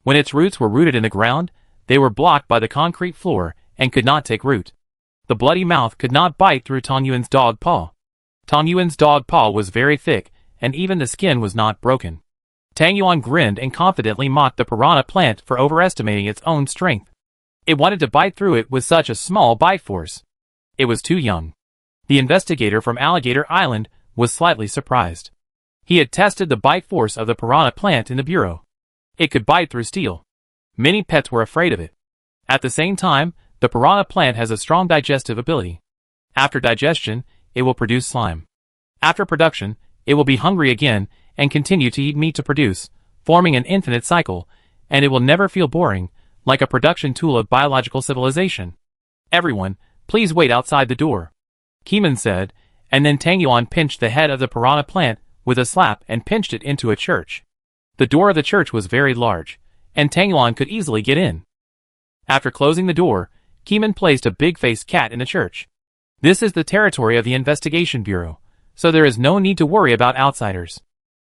When its roots were rooted in the ground, they were blocked by the concrete floor and could not take root. The bloody mouth could not bite through Tong Yuan's dog paw. Tong Yuan's dog paw was very thick, and even the skin was not broken. Tang Yuan grinned and confidently mocked the piranha plant for overestimating its own strength. It wanted to bite through it with such a small bite force. It was too young. The investigator from Alligator Island was slightly surprised. He had tested the bite force of the piranha plant in the bureau. It could bite through steel. Many pets were afraid of it. At the same time, the piranha plant has a strong digestive ability. After digestion, it will produce slime. After production, it will be hungry again and continue to eat meat to produce, forming an infinite cycle, and it will never feel boring, like a production tool of biological civilization. "Everyone, please wait outside the door," Keeman said, and then Tang Yuan pinched the head of the piranha plant with a slap and pinched it into a church. The door of the church was very large, and Tang Yuan could easily get in. After closing the door, Keeman placed a big-faced cat in the church. This is the territory of the Investigation Bureau, so there is no need to worry about outsiders.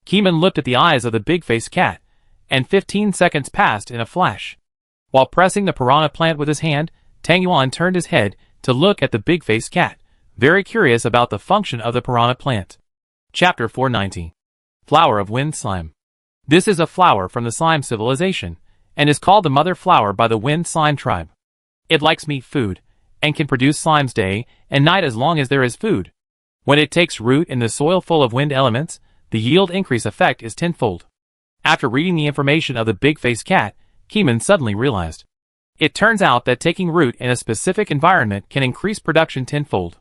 Keeman looked at the eyes of the big-faced cat, and 15 seconds passed in a flash. While pressing the piranha plant with his hand, Tang Yuan turned his head to look at the big-faced cat, very curious about the function of the piranha plant. Chapter 490. Flower of Wind Slime. This is a flower from the slime civilization, and is called the mother flower by the wind slime tribe. It likes meat food, and can produce slimes day and night as long as there is food. When it takes root in the soil full of wind elements, the yield increase effect is tenfold. After reading the information of the big-faced cat, Keeman suddenly realized. It turns out that taking root in a specific environment can increase production tenfold.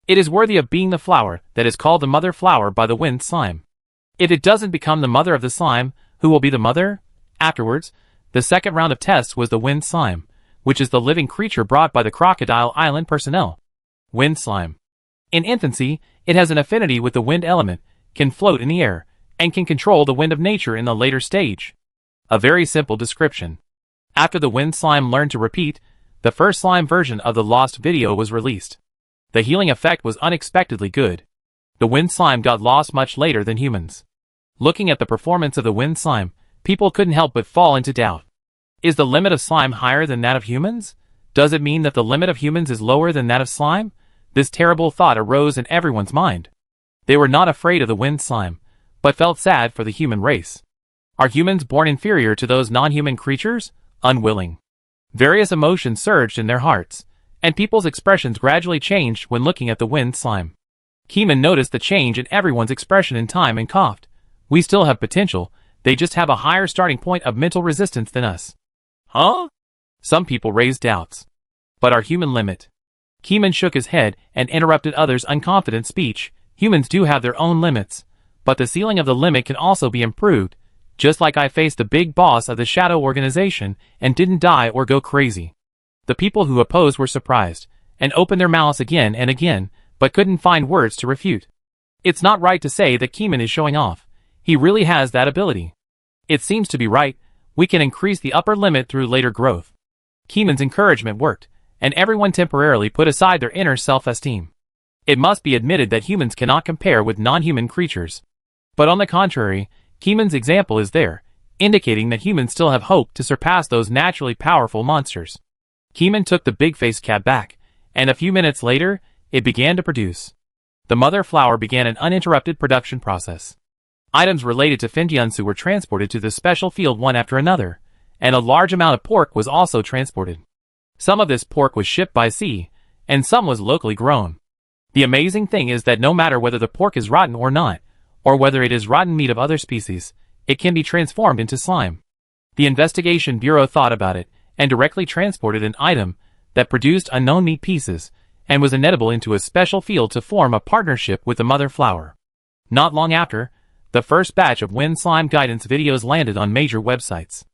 It is worthy of being the flower that is called the mother flower by the wind slime. If it doesn't become the mother of the slime, who will be the mother? Afterwards, the second round of tests was the wind slime, which is the living creature brought by the Crocodile Island personnel. Wind slime. In infancy, it has an affinity with the wind element, can float in the air, and can control the wind of nature in the later stage. A very simple description. After the wind slime learned to repeat, the first slime version of the lost video was released. The healing effect was unexpectedly good. The wind slime got lost much later than humans. Looking at the performance of the wind slime, people couldn't help but fall into doubt. Is the limit of slime higher than that of humans? Does it mean that the limit of humans is lower than that of slime? This terrible thought arose in everyone's mind. They were not afraid of the wind slime, but felt sad for the human race. Are humans born inferior to those non-human creatures? Unwilling. Various emotions surged in their hearts, and people's expressions gradually changed when looking at the wind slime. Keeman noticed the change in everyone's expression in time and coughed. We still have potential, they just have a higher starting point of mental resistance than us. Huh? Some people raised doubts. But our human limit. Keeman shook his head and interrupted others' unconfident speech. Humans do have their own limits, but the ceiling of the limit can also be improved. Just like I faced the big boss of the shadow organization and didn't die or go crazy. The people who opposed were surprised, and opened their mouths again and again, but couldn't find words to refute. It's not right to say that Keeman is showing off. He really has that ability. It seems to be right. We can increase the upper limit through later growth. Keeman's encouragement worked, and everyone temporarily put aside their inner self-esteem. It must be admitted that humans cannot compare with non-human creatures. But on the contrary, Keeman's example is there, indicating that humans still have hope to surpass those naturally powerful monsters. Keeman took the big face cap back, and a few minutes later, it began to produce. The mother flower began an uninterrupted production process. Items related to Finjiansu were transported to the special field one after another, and a large amount of pork was also transported. Some of this pork was shipped by sea, and some was locally grown. The amazing thing is that no matter whether the pork is rotten or not, or whether it is rotten meat of other species, it can be transformed into slime. The investigation bureau thought about it, and directly transported an item that produced unknown meat pieces, and was inedible into a special field to form a partnership with the mother flower. Not long after, the first batch of wind slime guidance videos landed on major websites.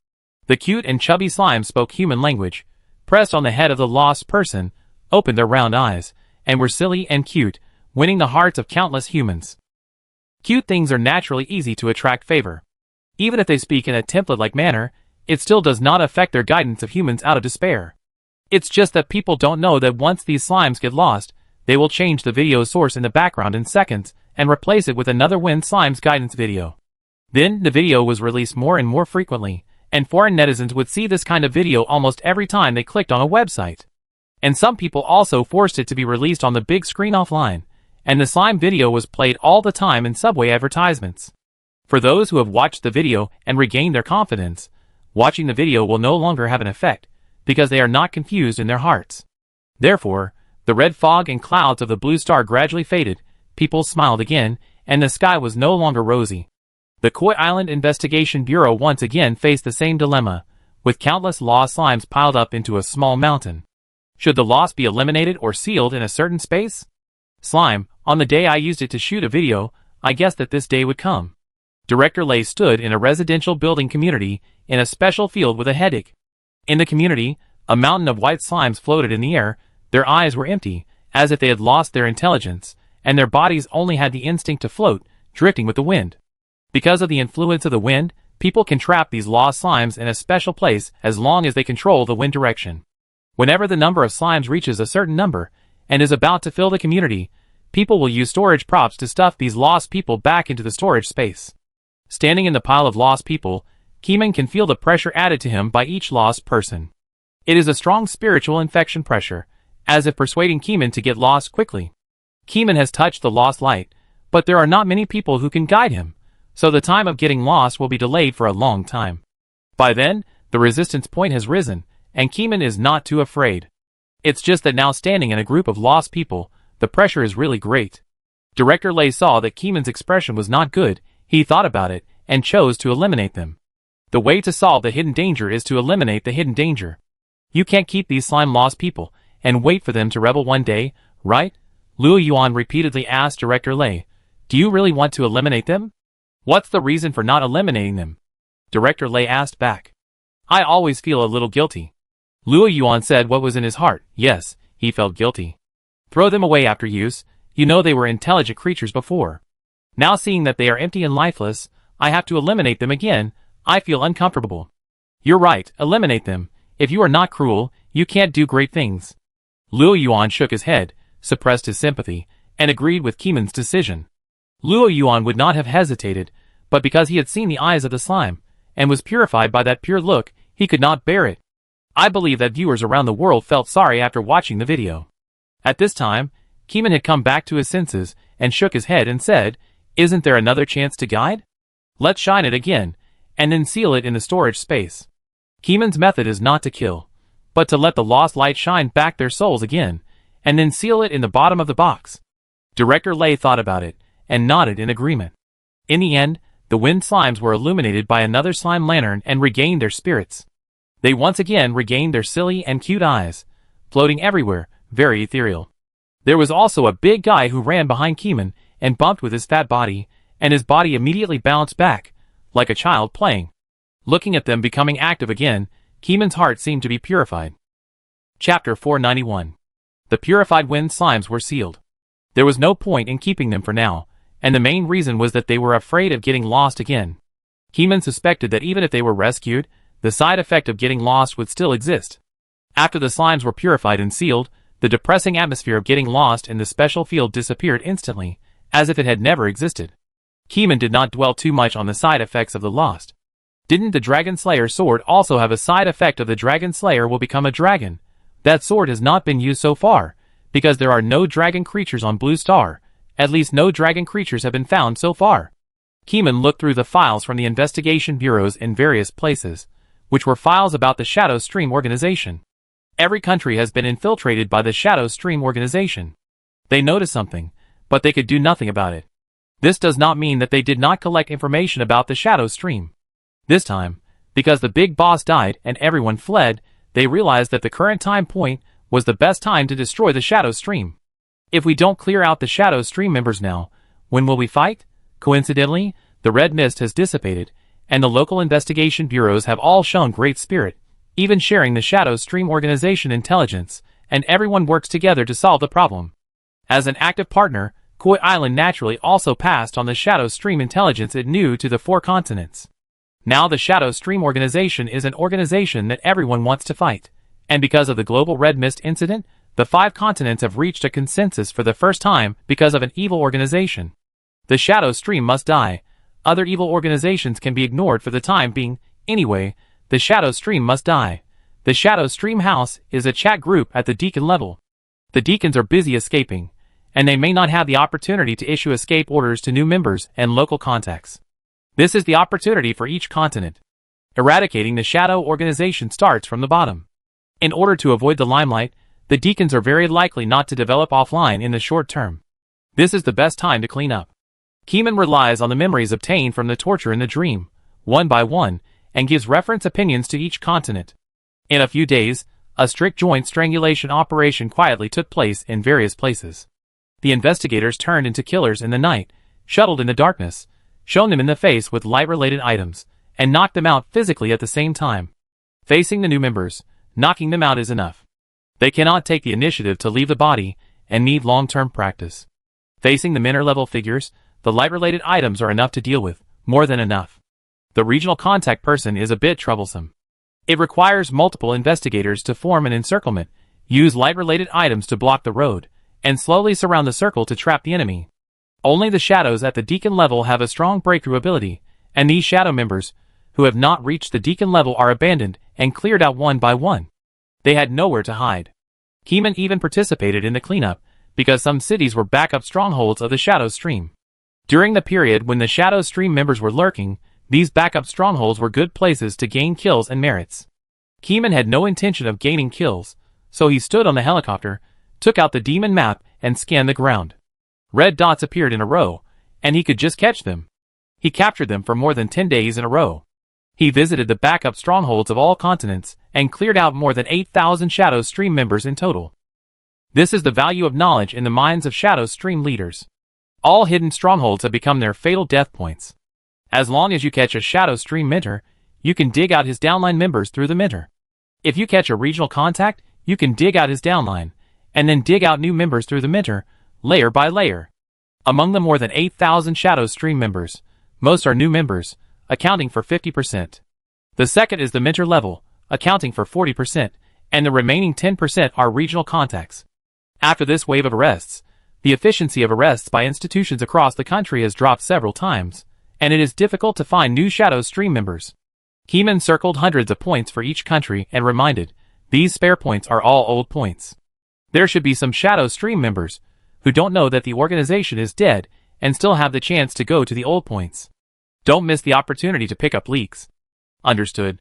The cute and chubby slime spoke human language, pressed on the head of the lost person, opened their round eyes, and were silly and cute, winning the hearts of countless humans. Cute things are naturally easy to attract favor. Even if they speak in a template-like manner, it still does not affect their guidance of humans out of despair. It's just that people don't know that once these slimes get lost, they will change the video source in the background in seconds and replace it with another wind slimes guidance video. Then, the video was released more and more frequently, and foreign netizens would see this kind of video almost every time they clicked on a website. And some people also forced it to be released on the big screen offline, and the slime video was played all the time in subway advertisements. For those who have watched the video and regained their confidence, watching the video will no longer have an effect, because they are not confused in their hearts. Therefore, the red fog and clouds of the blue star gradually faded, people smiled again, and the sky was no longer rosy. The Koi Island Investigation Bureau once again faced the same dilemma, with countless lost slimes piled up into a small mountain. Should the lost be eliminated or sealed in a certain space? Slime, on the day I used it to shoot a video, I guessed that this day would come. Director Lei stood in a residential building community in a special field with a headache. In the community, a mountain of white slimes floated in the air, their eyes were empty, as if they had lost their intelligence, and their bodies only had the instinct to float, drifting with the wind. Because of the influence of the wind, people can trap these lost slimes in a special place as long as they control the wind direction. Whenever the number of slimes reaches a certain number, and is about to fill the community, people will use storage props to stuff these lost people back into the storage space. Standing in the pile of lost people, Keeman can feel the pressure added to him by each lost person. It is a strong spiritual infection pressure, as if persuading Keeman to get lost quickly. Keeman has touched the lost light, but there are not many people who can guide him, so the time of getting lost will be delayed for a long time. By then, the resistance point has risen, and Keeman is not too afraid. It's just that now standing in a group of lost people, the pressure is really great. Director Lei saw that Keeman's expression was not good, he thought about it, and chose to eliminate them. The way to solve the hidden danger is to eliminate the hidden danger. You can't keep these slime lost people, and wait for them to rebel one day, right? Luo Yuan repeatedly asked Director Lei, do you really want to eliminate them? What's the reason for not eliminating them? Director Lei asked back. I always feel a little guilty. Luo Yuan said what was in his heart. Yes, he felt guilty. Throw them away after use, you know they were intelligent creatures before. Now seeing that they are empty and lifeless, I have to eliminate them again. I feel uncomfortable. You're right, eliminate them. If you are not cruel, you can't do great things. Luo Yuan shook his head, suppressed his sympathy, and agreed with Keeman's decision. Luo Yuan would not have hesitated, but because he had seen the eyes of the slime, and was purified by that pure look, he could not bear it. I believe that viewers around the world felt sorry after watching the video. At this time, Keeman had come back to his senses, and shook his head and said, "Isn't there another chance to guide? Let's shine it again, and then seal it in the storage space." Keeman's method is not to kill, but to let the lost light shine back their souls again, and then seal it in the bottom of the box. Director Lei thought about it, and nodded in agreement. In the end, the wind slimes were illuminated by another slime lantern and regained their spirits. They once again regained their silly and cute eyes, floating everywhere, very ethereal. There was also a big guy who ran behind Keeman and bumped with his fat body, and his body immediately bounced back, like a child playing. Looking at them becoming active again, Keeman's heart seemed to be purified. Chapter 491. The purified wind slimes were sealed. There was no point in keeping them for now, and the main reason was that they were afraid of getting lost again. Keeman suspected that even if they were rescued, the side effect of getting lost would still exist. After the slimes were purified and sealed, the depressing atmosphere of getting lost in the special field disappeared instantly, as if it had never existed. Keeman did not dwell too much on the side effects of the lost. Didn't the Dragon Slayer sword also have a side effect of the Dragon Slayer will become a dragon? That sword has not been used so far, because there are no dragon creatures on Blue Star. At least no dragon creatures have been found so far. Keeman looked through the files from the investigation bureaus in various places, which were files about the Shadow Stream organization. Every country has been infiltrated by the Shadow Stream organization. They noticed something, but they could do nothing about it. This does not mean that they did not collect information about the Shadow Stream. This time, because the big boss died and everyone fled, they realized that the current time point was the best time to destroy the Shadow Stream. If we don't clear out the Shadow Stream members now, when will we fight? Coincidentally, the red mist has dissipated, and the local investigation bureaus have all shown great spirit, even sharing the Shadow Stream organization intelligence, and everyone works together to solve the problem. As an active partner, Koi Island naturally also passed on the Shadow Stream intelligence it knew to the 4 continents. Now the Shadow Stream organization is an organization that everyone wants to fight, and because of the global red mist incident, the 5 continents have reached a consensus for the first time because of an evil organization. The Shadow Stream must die. Other evil organizations can be ignored for the time being. Anyway, the Shadow Stream must die. The Shadow Stream House is a chat group at the deacon level. The deacons are busy escaping, and they may not have the opportunity to issue escape orders to new members and local contacts. This is the opportunity for each continent. Eradicating the Shadow organization starts from the bottom. In order to avoid the limelight, the deacons are very likely not to develop offline in the short term. This is the best time to clean up. Keeman relies on the memories obtained from the torture in the dream, one by one, and gives reference opinions to each continent. In a few days, a strict joint strangulation operation quietly took place in various places. The investigators turned into killers in the night, shuttled in the darkness, shown them in the face with light-related items, and knocked them out physically at the same time. Facing the new members, knocking them out is enough. They cannot take the initiative to leave the body, and need long-term practice. Facing the minor-level figures, the light-related items are enough to deal with, more than enough. The regional contact person is a bit troublesome. It requires multiple investigators to form an encirclement, use light-related items to block the road, and slowly surround the circle to trap the enemy. Only the shadows at the deacon level have a strong breakthrough ability, and these shadow members, who have not reached the deacon level, are abandoned and cleared out one by one. They had nowhere to hide. Keeman even participated in the cleanup, because some cities were backup strongholds of the Shadow Stream. During the period when the Shadow Stream members were lurking, these backup strongholds were good places to gain kills and merits. Keeman had no intention of gaining kills, so he stood on the helicopter, took out the demon map, and scanned the ground. Red dots appeared in a row, and he could just catch them. He captured them for more than 10 days in a row. He visited the backup strongholds of all continents, and cleared out more than 8,000 Shadow Stream members in total. This is the value of knowledge in the minds of Shadow Stream leaders. All hidden strongholds have become their fatal death points. As long as you catch a Shadow Stream mentor, you can dig out his downline members through the mentor. If you catch a regional contact, you can dig out his downline, and then dig out new members through the mentor, layer by layer. Among the more than 8,000 Shadow Stream members, Most are new members, accounting for 50%. The second is the mentor level, accounting for 40%, and the remaining 10% are regional contacts. After this wave of arrests, the efficiency of arrests by institutions across the country has dropped several times, and it is difficult to find new Shadow Stream members. Keeman circled hundreds of points for each country and reminded, these spare points are all old points. There should be some Shadow Stream members who don't know that the organization is dead and still have the chance to go to the old points. Don't miss the opportunity to pick up leaks. Understood.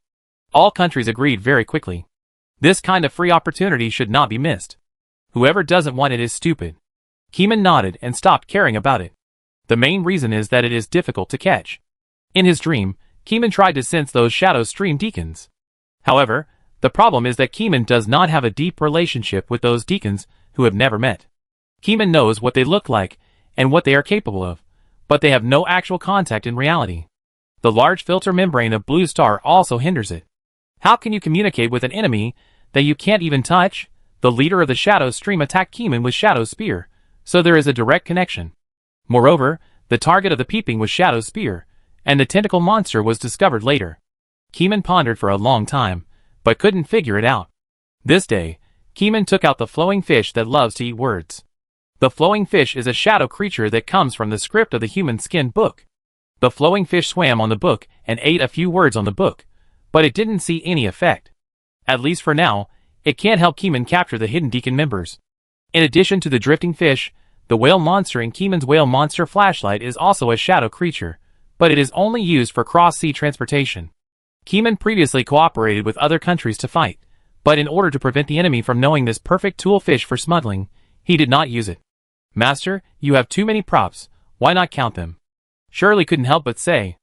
All countries agreed very quickly. This kind of free opportunity should not be missed. Whoever doesn't want it is stupid. Keeman nodded and stopped caring about it. The main reason is that it is difficult to catch. In his dream, Keeman tried to sense those Shadow Stream deacons. However, the problem is that Keeman does not have a deep relationship with those deacons who have never met. Keeman knows what they look like and what they are capable of, but they have no actual contact in reality. The large filter membrane of Blue Star also hinders it. How can you communicate with an enemy that you can't even touch? The leader of the Shadow Stream attacked Keeman with Shadow Spear, so there is a direct connection. Moreover, the target of the peeping was Shadow Spear, and the tentacle monster was discovered later. Keeman pondered for a long time, but couldn't figure it out. This day, Keeman took out the flowing fish that loves to eat words. The flowing fish is a shadow creature that comes from the script of the Human Skin book. The flowing fish swam on the book and ate a few words on the book, but it didn't see any effect. At least for now, it can't help Keeman capture the hidden deacon members. In addition to the drifting fish, the whale monster in Keeman's whale monster flashlight is also a shadow creature, but it is only used for cross-sea transportation. Keeman previously cooperated with other countries to fight, but in order to prevent the enemy from knowing this perfect tool fish for smuggling, he did not use it. Master, you have too many props, why not count them? Shirley couldn't help but say.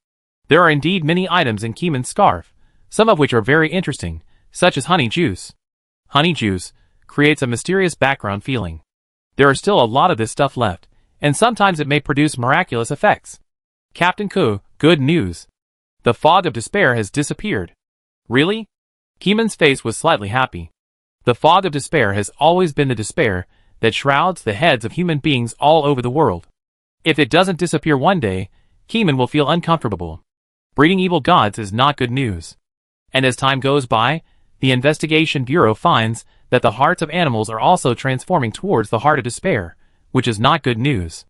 There are indeed many items in Keeman's scarf, some of which are very interesting, such as honey juice. Honey juice creates a mysterious background feeling. There are still a lot of this stuff left, and sometimes it may produce miraculous effects. Captain Ku, good news. The fog of despair has disappeared. Really? Keeman's face was slightly happy. The fog of despair has always been the despair that shrouds the heads of human beings all over the world. If it doesn't disappear one day, Keeman will feel uncomfortable. Breeding evil gods is not good news. And as time goes by, the Investigation Bureau finds that the hearts of animals are also transforming towards the heart of despair, which is not good news.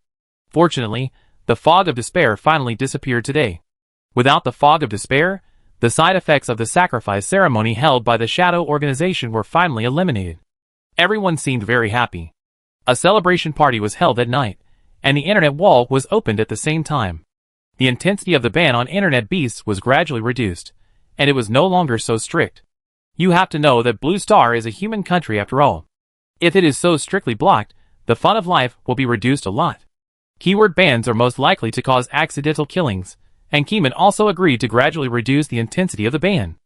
Fortunately, the fog of despair finally disappeared today. Without the fog of despair, the side effects of the sacrifice ceremony held by the Shadow Organization were finally eliminated. Everyone seemed very happy. A celebration party was held at night, and the internet wall was opened at the same time. The intensity of the ban on internet beasts was gradually reduced, and it was no longer so strict. You have to know that Blue Star is a human country after all. If it is so strictly blocked, the fun of life will be reduced a lot. Keyword bans are most likely to cause accidental killings, and Keeman also agreed to gradually reduce the intensity of the ban.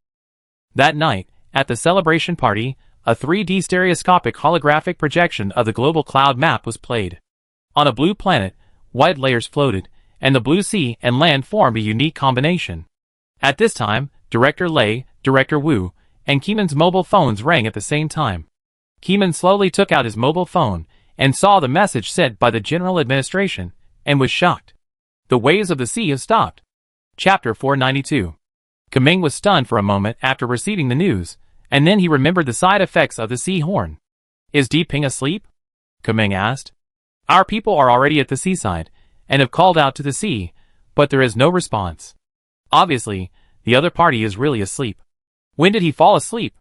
That night, at the celebration party, a 3D stereoscopic holographic projection of the global cloud map was played. On a blue planet, white layers floated, and the blue sea and land formed a unique combination. At this time, Director Lei, Director Wu, and Keeman's mobile phones rang at the same time. Keeman slowly took out his mobile phone and saw the message sent by the General Administration, and was shocked. The waves of the sea have stopped. Chapter 492. Kaming was stunned for a moment after receiving the news, and then he remembered the side effects of the sea horn. Is Deep Ping asleep? Kaming asked. Our people are already at the seaside, and have called out to the sea, but there is no response. Obviously, the other party is really asleep. When did he fall asleep?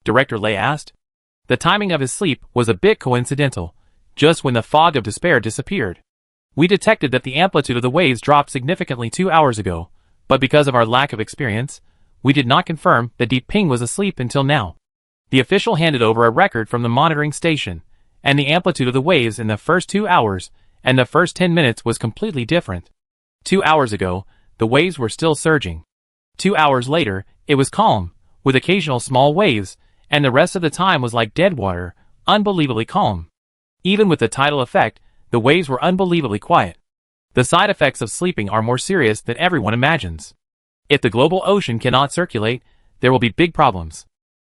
Director Lei asked. The timing of his sleep was a bit coincidental, just when the fog of despair disappeared. We detected that the amplitude of the waves dropped significantly 2 hours ago, but because of our lack of experience, we did not confirm that Deep Ping was asleep until now. The official handed over a record from the monitoring station, and the amplitude of the waves in the first 2 hours and the first 10 minutes was completely different. 2 hours ago, the waves were still surging. 2 hours later, it was calm, with occasional small waves, and the rest of the time was like dead water, unbelievably calm. Even with the tidal effect, the waves were unbelievably quiet. The side effects of sleeping are more serious than everyone imagines. If the global ocean cannot circulate, there will be big problems.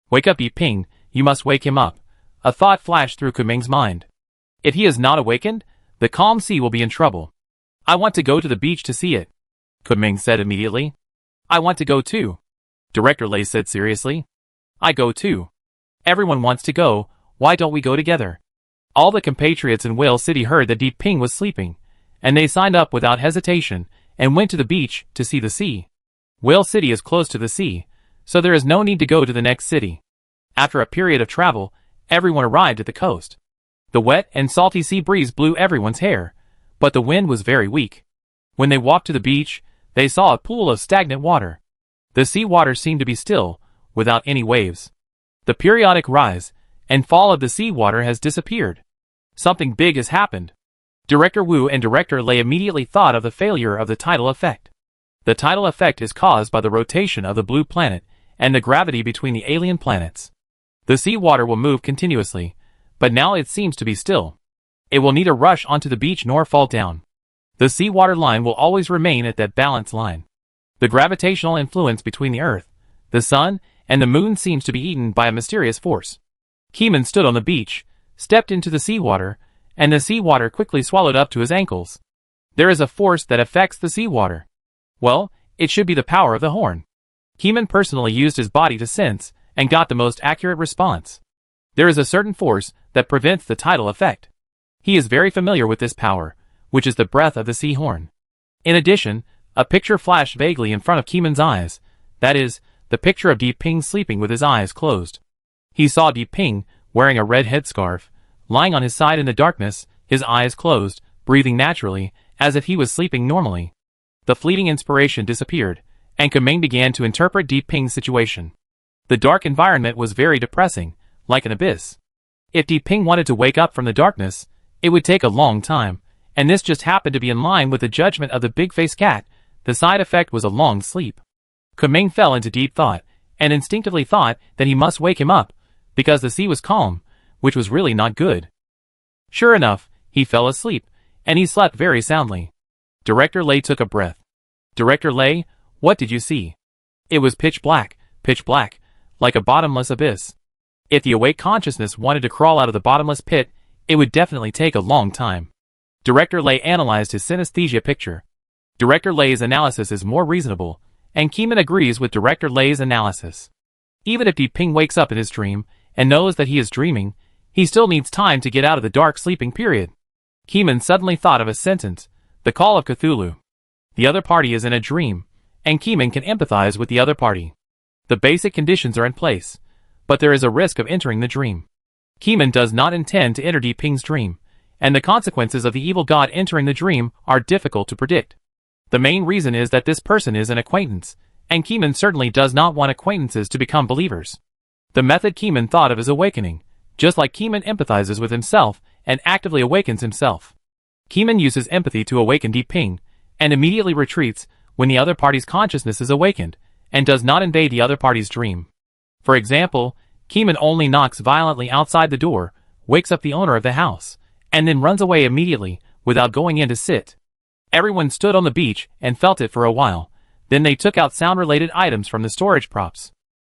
Wake up, Deep Ping, you must wake him up. A thought flashed through Kaming's mind. If he is not awakened, the calm sea will be in trouble. I want to go to the beach to see it. Kunming said immediately. I want to go too. Director Lei said seriously. I go too. Everyone wants to go, why don't we go together? All the compatriots in Whale City heard that Deep Ping was sleeping, and they signed up without hesitation and went to the beach to see the sea. Whale City is close to the sea, so there is no need to go to the next city. After a period of travel, everyone arrived at the coast. The wet and salty sea breeze blew everyone's hair, but the wind was very weak. When they walked to the beach, they saw a pool of stagnant water. The sea water seemed to be still, without any waves. The periodic rise and fall of the sea water has disappeared. Something big has happened. Director Wu and Director Lei immediately thought of the failure of the tidal effect. The tidal effect is caused by the rotation of the blue planet and the gravity between the alien planets. The sea water will move continuously, but now it seems to be still. It will neither rush onto the beach nor fall down. The seawater line will always remain at that balance line. The gravitational influence between the Earth, the Sun, and the Moon seems to be eaten by a mysterious force. Keeman stood on the beach, stepped into the seawater, and the seawater quickly swallowed up to his ankles. There is a force that affects the seawater. Well, it should be the power of the horn. Keeman personally used his body to sense and got the most accurate response. There is a certain force that prevents the tidal effect. He is very familiar with this power, which is the breath of the sea horn. In addition, a picture flashed vaguely in front of Keeman's eyes, that is, the picture of Deep Ping sleeping with his eyes closed. He saw Deep Ping, wearing a red headscarf, lying on his side in the darkness, his eyes closed, breathing naturally, as if he was sleeping normally. The fleeting inspiration disappeared, and Kunming began to interpret Deep Ping's situation. The dark environment was very depressing, like an abyss. If Deep Ping wanted to wake up from the darkness, it would take a long time, and this just happened to be in line with the judgment of the big-faced cat. The side effect was a long sleep. Kunming fell into deep thought, and instinctively thought that he must wake him up, because the sea was calm, which was really not good. Sure enough, he fell asleep, and he slept very soundly. Director Lei took a breath. Director Lei, what did you see? It was pitch black, like a bottomless abyss. If the awake consciousness wanted to crawl out of the bottomless pit, it would definitely take a long time. Director Lei analyzed his synesthesia picture. Director Lei's analysis is more reasonable, and Keeman agrees with Director Lei's analysis. Even if Deep Ping wakes up in his dream and knows that he is dreaming, he still needs time to get out of the dark sleeping period. Keeman suddenly thought of a sentence, the call of Cthulhu. The other party is in a dream, and Keeman can empathize with the other party. The basic conditions are in place, but there is a risk of entering the dream. Keeman does not intend to enter Deep Ping's dream, and the consequences of the evil god entering the dream are difficult to predict. The main reason is that this person is an acquaintance, and Keeman certainly does not want acquaintances to become believers. The method Keeman thought of is awakening, just like Keeman empathizes with himself and actively awakens himself. Keeman uses empathy to awaken Deep Ping, and immediately retreats when the other party's consciousness is awakened, and does not invade the other party's dream. For example, Keeman only knocks violently outside the door, wakes up the owner of the house, and then runs away immediately, without going in to sit. Everyone stood on the beach and felt it for a while, then they took out sound-related items from the storage props.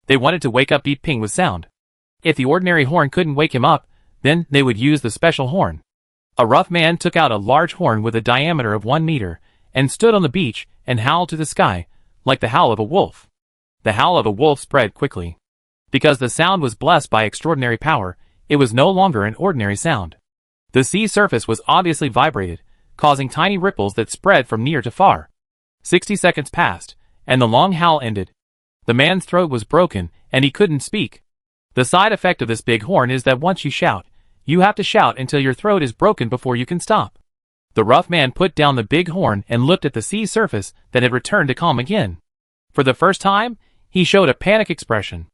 They wanted to wake up Deep Ping with sound. If the ordinary horn couldn't wake him up, then they would use the special horn. A rough man took out a large horn with a diameter of 1 meter, and stood on the beach and howled to the sky, like the howl of a wolf. The howl of a wolf spread quickly. Because the sound was blessed by extraordinary power, it was no longer an ordinary sound. The sea surface was obviously vibrated, causing tiny ripples that spread from near to far. 60 seconds passed, and the long howl ended. The man's throat was broken, and he couldn't speak. The side effect of this big horn is that once you shout, you have to shout until your throat is broken before you can stop. The rough man put down the big horn and looked at the sea surface that had returned to calm again. For the first time, he showed a panic expression.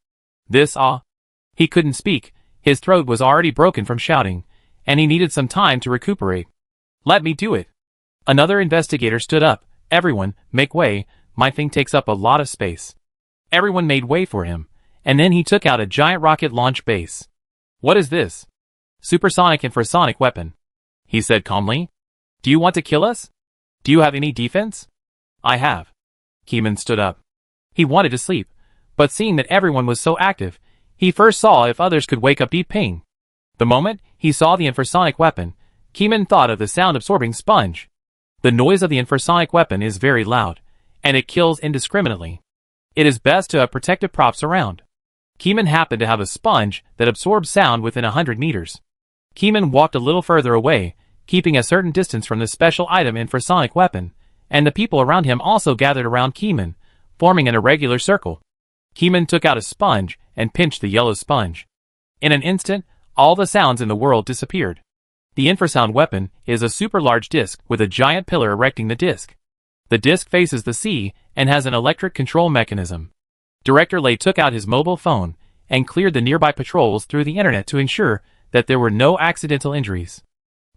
He couldn't speak, his throat was already broken from shouting, and he needed some time to recuperate. Let me do it. Another investigator stood up. Everyone, make way, my thing takes up a lot of space. Everyone made way for him, and then he took out a giant rocket launch base. What is this? Supersonic infrasonic weapon, he said calmly. Do you want to kill us? Do you have any defense? I have. Keeman stood up. He wanted to sleep, but seeing that everyone was so active, he first saw if others could wake up Deep Ping. The moment he saw the infrasonic weapon, Keeman thought of the sound-absorbing sponge. The noise of the infrasonic weapon is very loud, and it kills indiscriminately. It is best to have protective props around. Keeman happened to have a sponge that absorbs sound within 100 meters. Keeman walked a little further away, keeping a certain distance from the special item infrasonic weapon, and the people around him also gathered around Keeman, forming an irregular circle. Keeman took out a sponge and pinched the yellow sponge. In an instant, all the sounds in the world disappeared. The infrasound weapon is a super large disc with a giant pillar erecting the disc. The disc faces the sea and has an electric control mechanism. Director Lay took out his mobile phone and cleared the nearby patrols through the internet to ensure that there were no accidental injuries.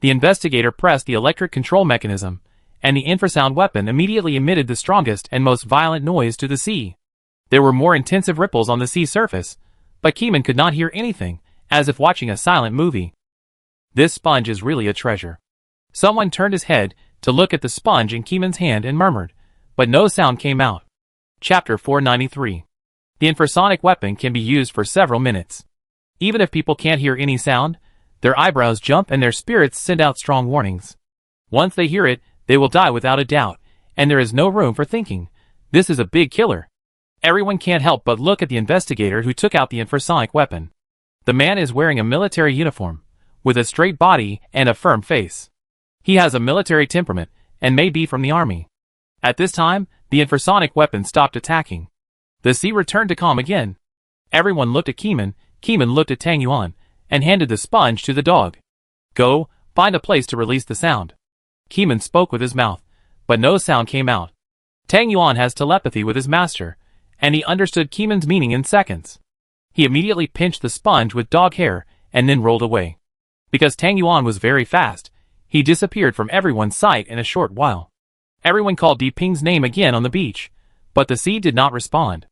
The investigator pressed the electric control mechanism, and the infrasound weapon immediately emitted the strongest and most violent noise to the sea. There were more intensive ripples on the sea surface, but Keeman could not hear anything, as if watching a silent movie. This sponge is really a treasure. Someone turned his head to look at the sponge in Keeman's hand and murmured, but no sound came out. Chapter 493. The infrasonic weapon can be used for several minutes. Even if people can't hear any sound, their eyebrows jump and their spirits send out strong warnings. Once they hear it, they will die without a doubt, and there is no room for thinking. This is a big killer. Everyone can't help but look at the investigator who took out the infrasonic weapon. The man is wearing a military uniform, with a straight body and a firm face. He has a military temperament, and may be from the army. At this time, the infrasonic weapon stopped attacking. The sea returned to calm again. Everyone looked at Keeman, Keeman looked at Tang Yuan, and handed the sponge to the dog. Go, find a place to release the sound. Keeman spoke with his mouth, but no sound came out. Tang Yuan has telepathy with his master, and he understood Keeman's meaning in seconds. He immediately pinched the sponge with dog hair, and then rolled away. Because Tang Yuan was very fast, he disappeared from everyone's sight in a short while. Everyone called Di Ping's name again on the beach, but the sea did not respond.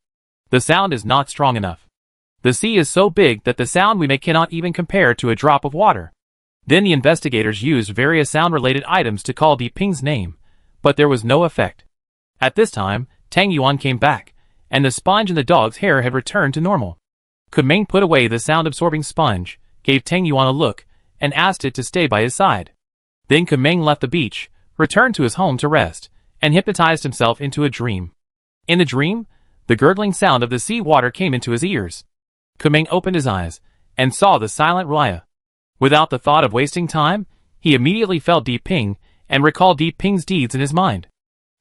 The sound is not strong enough. The sea is so big that the sound we make cannot even compare to a drop of water. Then the investigators used various sound-related items to call Di Ping's name, but there was no effect. At this time, Tang Yuan came back, and the sponge in the dog's hair had returned to normal. Kunming put away the sound-absorbing sponge, gave Tang Yuan a look, and asked it to stay by his side. Then Kunming left the beach, returned to his home to rest, and hypnotized himself into a dream. In the dream, the gurgling sound of the sea water came into his ears. Kunming opened his eyes, and saw the silent Raya. Without the thought of wasting time, he immediately felt Di Ping, and recalled Di Ping's deeds in his mind.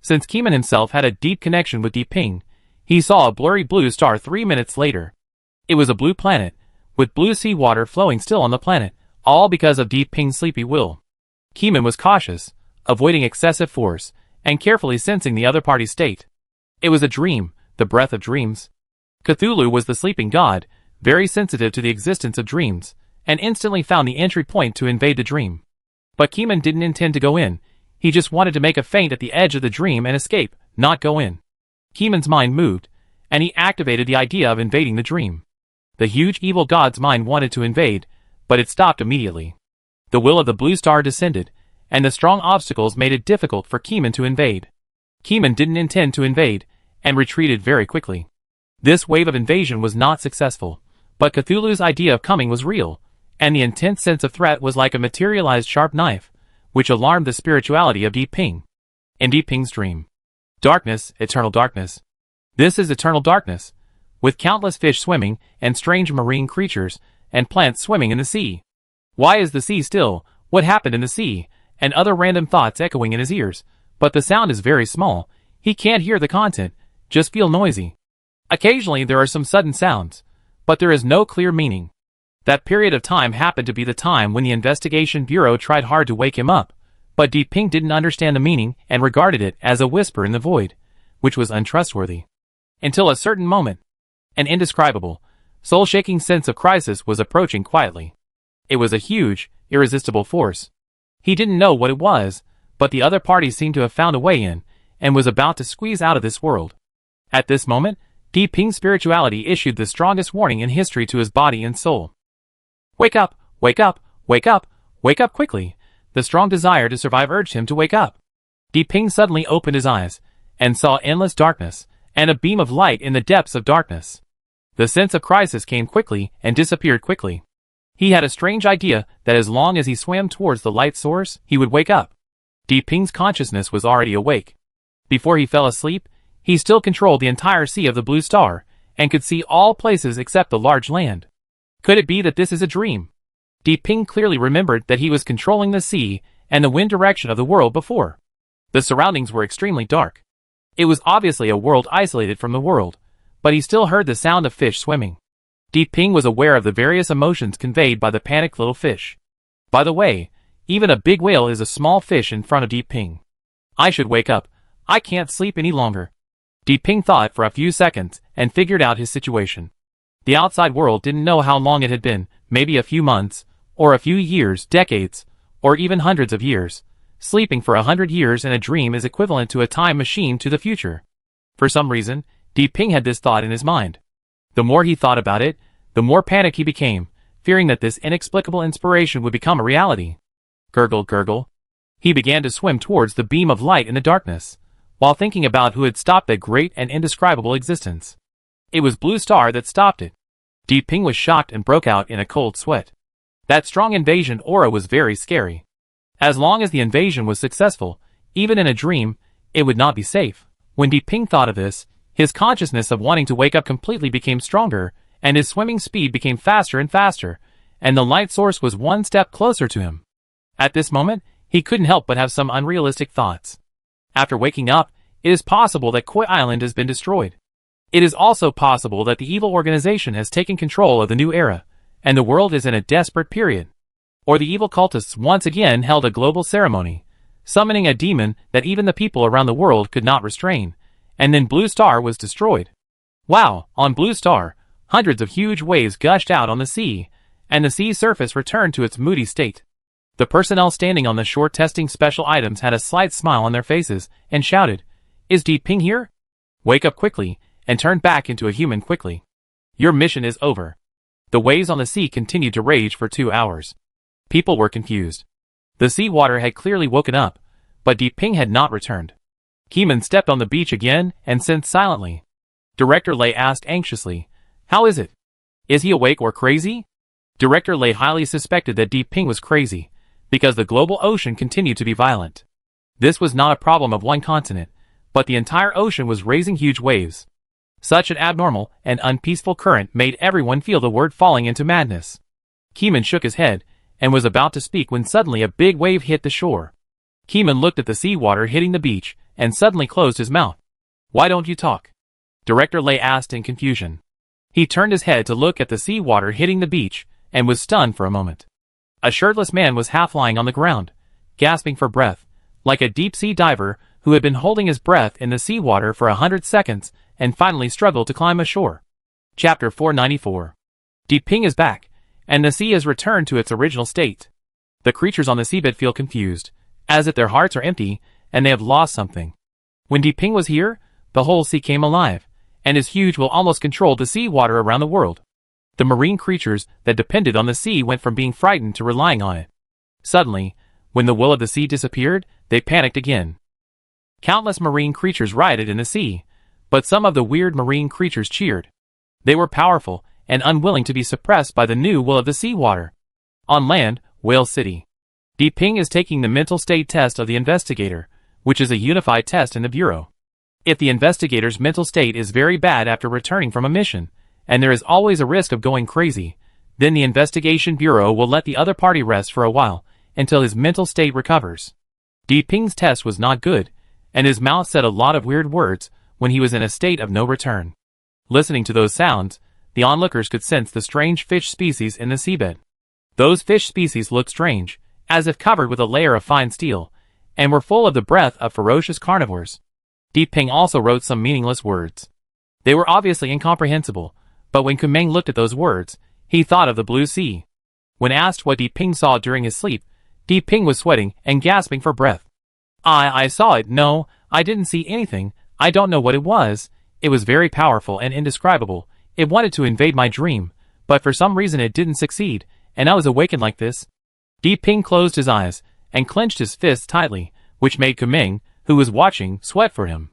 Since Keeman himself had a deep connection with Di Ping, he saw a blurry blue star 3 minutes later. It was a blue planet, with blue sea water flowing still on the planet, all because of Di Ping's sleepy will. Keeman was cautious, avoiding excessive force, and carefully sensing the other party's state. It was a dream, the breath of dreams. Cthulhu was the sleeping god, very sensitive to the existence of dreams, and instantly found the entry point to invade the dream. But Keeman didn't intend to go in, he just wanted to make a feint at the edge of the dream and escape, not go in. Keeman's mind moved, and he activated the idea of invading the dream. The huge evil god's mind wanted to invade, but it stopped immediately. The will of the blue star descended, and the strong obstacles made it difficult for Keeman to invade. Keeman didn't intend to invade, and retreated very quickly. This wave of invasion was not successful, but Cthulhu's idea of coming was real, and the intense sense of threat was like a materialized sharp knife, which alarmed the spirituality of Di Ping. In Di Ping's dream. Darkness, eternal darkness. This is eternal darkness, with countless fish swimming, and strange marine creatures, and plants swimming in the sea. Why is the sea still? What happened in the sea? And other random thoughts echoing in his ears, but the sound is very small, he can't hear the content, just feel noisy. Occasionally there are some sudden sounds, but there is no clear meaning. That period of time happened to be the time when the investigation bureau tried hard to wake him up, but Di Ping didn't understand the meaning and regarded it as a whisper in the void, which was untrustworthy. Until a certain moment, an indescribable, soul-shaking sense of crisis was approaching quietly. It was a huge, irresistible force. He didn't know what it was, but the other party seemed to have found a way in, and was about to squeeze out of this world. At this moment, Di Ping's spirituality issued the strongest warning in history to his body and soul. Wake up, wake up, wake up, wake up quickly. The strong desire to survive urged him to wake up. Di Ping suddenly opened his eyes, and saw endless darkness, and a beam of light in the depths of darkness. The sense of crisis came quickly and disappeared quickly. He had a strange idea that as long as he swam towards the light source, he would wake up. Di Ping's consciousness was already awake. Before he fell asleep, He still controlled the entire sea of the blue star, and could see all places except the large land. Could it be that this is a dream? Deep Ping clearly remembered that he was controlling the sea and the wind direction of the world before. The surroundings were extremely dark. It was obviously a world isolated from the world, but he still heard the sound of fish swimming. Deep Ping was aware of the various emotions conveyed by the panicked little fish. By the way, even a big whale is a small fish in front of Deep Ping. I should wake up. I can't sleep any longer. Deep Ping thought for a few seconds and figured out his situation. The outside world didn't know how long it had been, maybe a few months, or a few years, decades, or even hundreds of years. Sleeping for 100 years in a dream is equivalent to a time machine to the future. For some reason, Deep Ping had this thought in his mind. The more he thought about it, the more panicked he became, fearing that this inexplicable inspiration would become a reality. Gurgle, gurgle. He began to swim towards the beam of light in the darkness, while thinking about who had stopped that great and indescribable existence. It was Blue Star that stopped it. Deep Ping was shocked and broke out in a cold sweat. That strong invasion aura was very scary. As long as the invasion was successful, even in a dream, it would not be safe. When Deep Ping thought of this, his consciousness of wanting to wake up completely became stronger, and his swimming speed became faster and faster, and the light source was one step closer to him. At this moment, he couldn't help but have some unrealistic thoughts. After waking up, it is possible that Koi Island has been destroyed. It is also possible that the evil organization has taken control of the new era, and the world is in a desperate period. Or the evil cultists once again held a global ceremony, summoning a demon that even the people around the world could not restrain, and then Blue Star was destroyed. Wow, on Blue Star, hundreds of huge waves gushed out on the sea, and the sea surface returned to its moody state. The personnel standing on the shore testing special items had a slight smile on their faces, and shouted, "Is Deep Ping here? Wake up quickly, and turn back into a human quickly. Your mission is over." The waves on the sea continued to rage for 2 hours. People were confused. The seawater had clearly woken up, but Deep Ping had not returned. Keeman stepped on the beach again and sensed silently. Director Lei asked anxiously, "How is it? Is he awake or crazy?" Director Lei highly suspected that Deep Ping was crazy, because the global ocean continued to be violent. This was not a problem of one continent, but the entire ocean was raising huge waves. Such an abnormal and unpeaceful current made everyone feel the word falling into madness. Keeman shook his head, and was about to speak when suddenly a big wave hit the shore. Keeman looked at the seawater hitting the beach, and suddenly closed his mouth. "Why don't you talk?" Director Lei asked in confusion. He turned his head to look at the seawater hitting the beach, and was stunned for a moment. A shirtless man was half lying on the ground, gasping for breath, like a deep-sea diver who had been holding his breath in the seawater for 100 seconds, and finally struggled to climb ashore. Chapter 494. Deep Ping is back, and the sea has returned to its original state. The creatures on the seabed feel confused, as if their hearts are empty, and they have lost something. When Deep Ping was here, the whole sea came alive, and his huge will almost controlled the seawater around the world. The marine creatures that depended on the sea went from being frightened to relying on it. Suddenly, when the will of the sea disappeared, they panicked again. Countless marine creatures rioted in the sea, but some of the weird marine creatures cheered. They were powerful and unwilling to be suppressed by the new will of the seawater. On land, Whale City. Deep Ping is taking the mental state test of the investigator, which is a unified test in the Bureau. If the investigator's mental state is very bad after returning from a mission, and there is always a risk of going crazy, then the Investigation Bureau will let the other party rest for a while, until his mental state recovers. Deep Ping's test was not good, and his mouth said a lot of weird words when he was in a state of no return. Listening to those sounds, the onlookers could sense the strange fish species in the seabed. Those fish species looked strange, as if covered with a layer of fine steel, and were full of the breath of ferocious carnivores. Deep Ping also wrote some meaningless words. They were obviously incomprehensible, but when Kumeng looked at those words, he thought of the blue sea. When asked what Deep Ping saw during his sleep, Deep Ping was sweating and gasping for breath. I saw it. No, I didn't see anything. I don't know what it was. It was very powerful and indescribable. It wanted to invade my dream, but for some reason it didn't succeed, and I was awakened like this." Deep Ping closed his eyes and clenched his fists tightly, which made Kumeng, who was watching, sweat for him.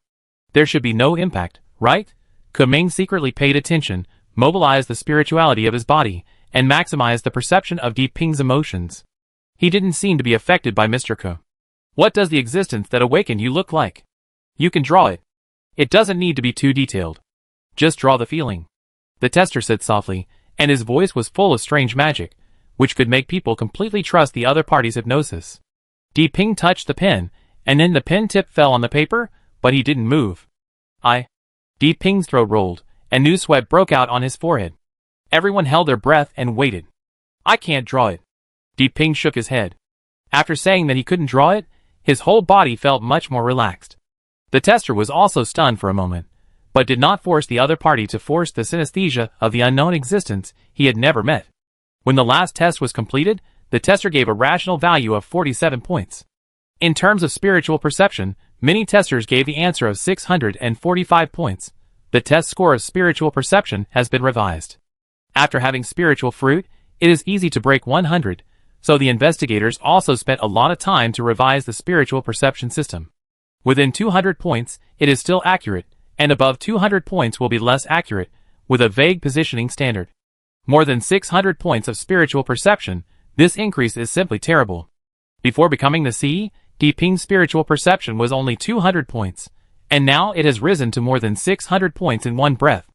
There should be no impact, right? Kumeng secretly paid attention, mobilized the spirituality of his body, and maximized the perception of Deep Ping's emotions. He didn't seem to be affected by Mr. Ko. "What does the existence that awakened you look like? You can draw it." It doesn't need to be too detailed. Just draw the feeling. The tester said softly, and his voice was full of strange magic, which could make people completely trust the other party's hypnosis. Ping touched the pen, and then the pen tip fell on the paper, but he didn't move. Ping's throat rolled, and new sweat broke out on his forehead. Everyone held their breath and waited. I can't draw it. Ping shook his head. After saying that he couldn't draw it, his whole body felt much more relaxed. The tester was also stunned for a moment, but did not force the other party to force the synesthesia of the unknown existence he had never met. When the last test was completed, the tester gave a rational value of 47 points. In terms of spiritual perception, many testers gave the answer of 645 points. The test score of spiritual perception has been revised. After having spiritual fruit, it is easy to break 100, so the investigators also spent a lot of time to revise the spiritual perception system. Within 200 points, it is still accurate, and above 200 points will be less accurate, with a vague positioning standard. More than 600 points of spiritual perception, this increase is simply terrible. Before becoming the CE, Ping's spiritual perception was only 200 points, and now it has risen to more than 600 points in one breath.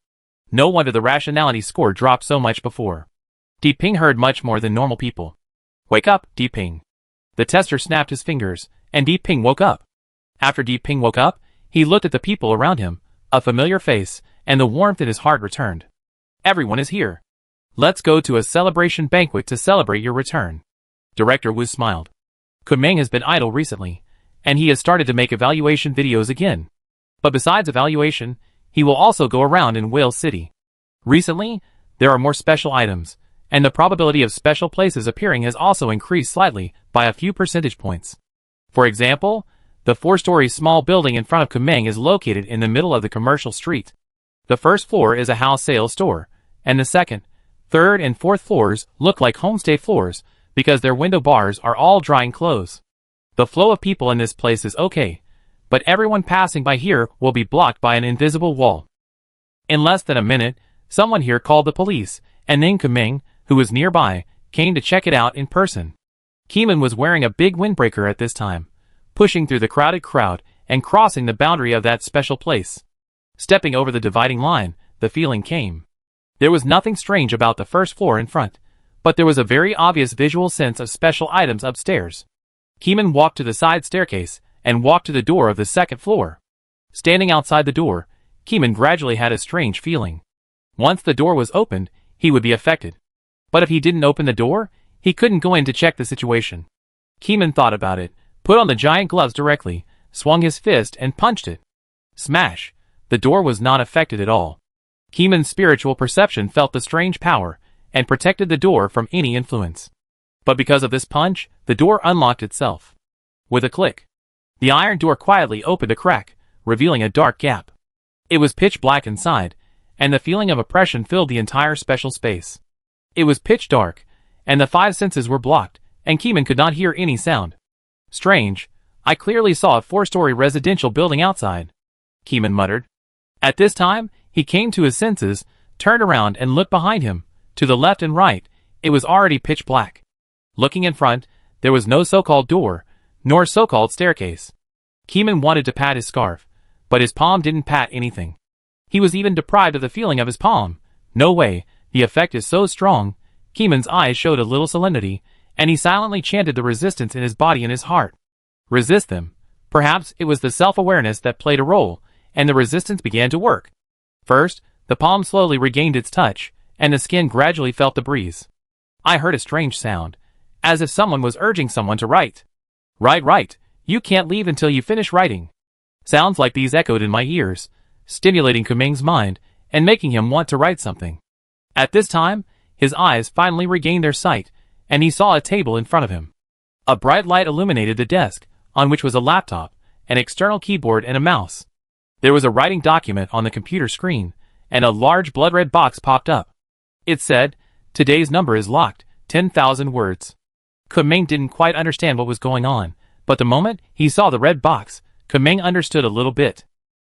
No wonder the rationality score dropped so much before. Ping heard much more than normal people. Wake up, Ping. The tester snapped his fingers, and Ping woke up. After Ping woke up, he looked at the people around him, a familiar face, and the warmth in his heart returned. Everyone is here. Let's go to a celebration banquet to celebrate your return. Director Wu smiled. Kunming has been idle recently, and he has started to make evaluation videos again. But besides evaluation, he will also go around in Whale City. Recently, there are more special items, and the probability of special places appearing has also increased slightly by a few percentage points. For example, the 4-story small building in front of Kunming is located in the middle of the commercial street. The first floor is a house sales store, and the second, third, and fourth floors look like homestay floors because their window bars are all drying clothes. The flow of people in this place is okay, but everyone passing by here will be blocked by an invisible wall. In less than a minute, someone here called the police, and then Kunming, who was nearby, came to check it out in person. Keeman was wearing a big windbreaker at this time, pushing through the crowded crowd and crossing the boundary of that special place. Stepping over the dividing line, the feeling came. There was nothing strange about the first floor in front, but there was a very obvious visual sense of special items upstairs. Keeman walked to the side staircase and walked to the door of the second floor. Standing outside the door, Keeman gradually had a strange feeling. Once the door was opened, he would be affected. But if he didn't open the door, he couldn't go in to check the situation. Keeman thought about it, put on the giant gloves directly, swung his fist and punched it. Smash! The door was not affected at all. Keeman's spiritual perception felt the strange power and protected the door from any influence. But because of this punch, the door unlocked itself. With a click, the iron door quietly opened a crack, revealing a dark gap. It was pitch black inside, and the feeling of oppression filled the entire special space. It was pitch dark, and the 5 senses were blocked, and Keeman could not hear any sound. Strange, I clearly saw a 4-story residential building outside, Keeman muttered. At this time, he came to his senses, turned around and looked behind him. To the left and right, it was already pitch black. Looking in front, there was no so-called door, nor so-called staircase. Keeman wanted to pat his scarf, but his palm didn't pat anything. He was even deprived of the feeling of his palm. No way, the effect is so strong. Keeman's eyes showed a little solemnity, and he silently chanted the resistance in his body and his heart. Resist them. Perhaps it was the self-awareness that played a role, and the resistance began to work. First, the palm slowly regained its touch, and the skin gradually felt the breeze. I heard a strange sound, as if someone was urging someone to write. Write, you can't leave until you finish writing. Sounds like these echoed in my ears, stimulating Kunming's mind, and making him want to write something. At this time, his eyes finally regained their sight, and he saw a table in front of him. A bright light illuminated the desk, on which was a laptop, an external keyboard and a mouse. There was a writing document on the computer screen, and a large blood-red box popped up. It said, "Today's number is locked, 10,000 words." Kunming didn't quite understand what was going on, but the moment he saw the red box, Kunming understood a little bit.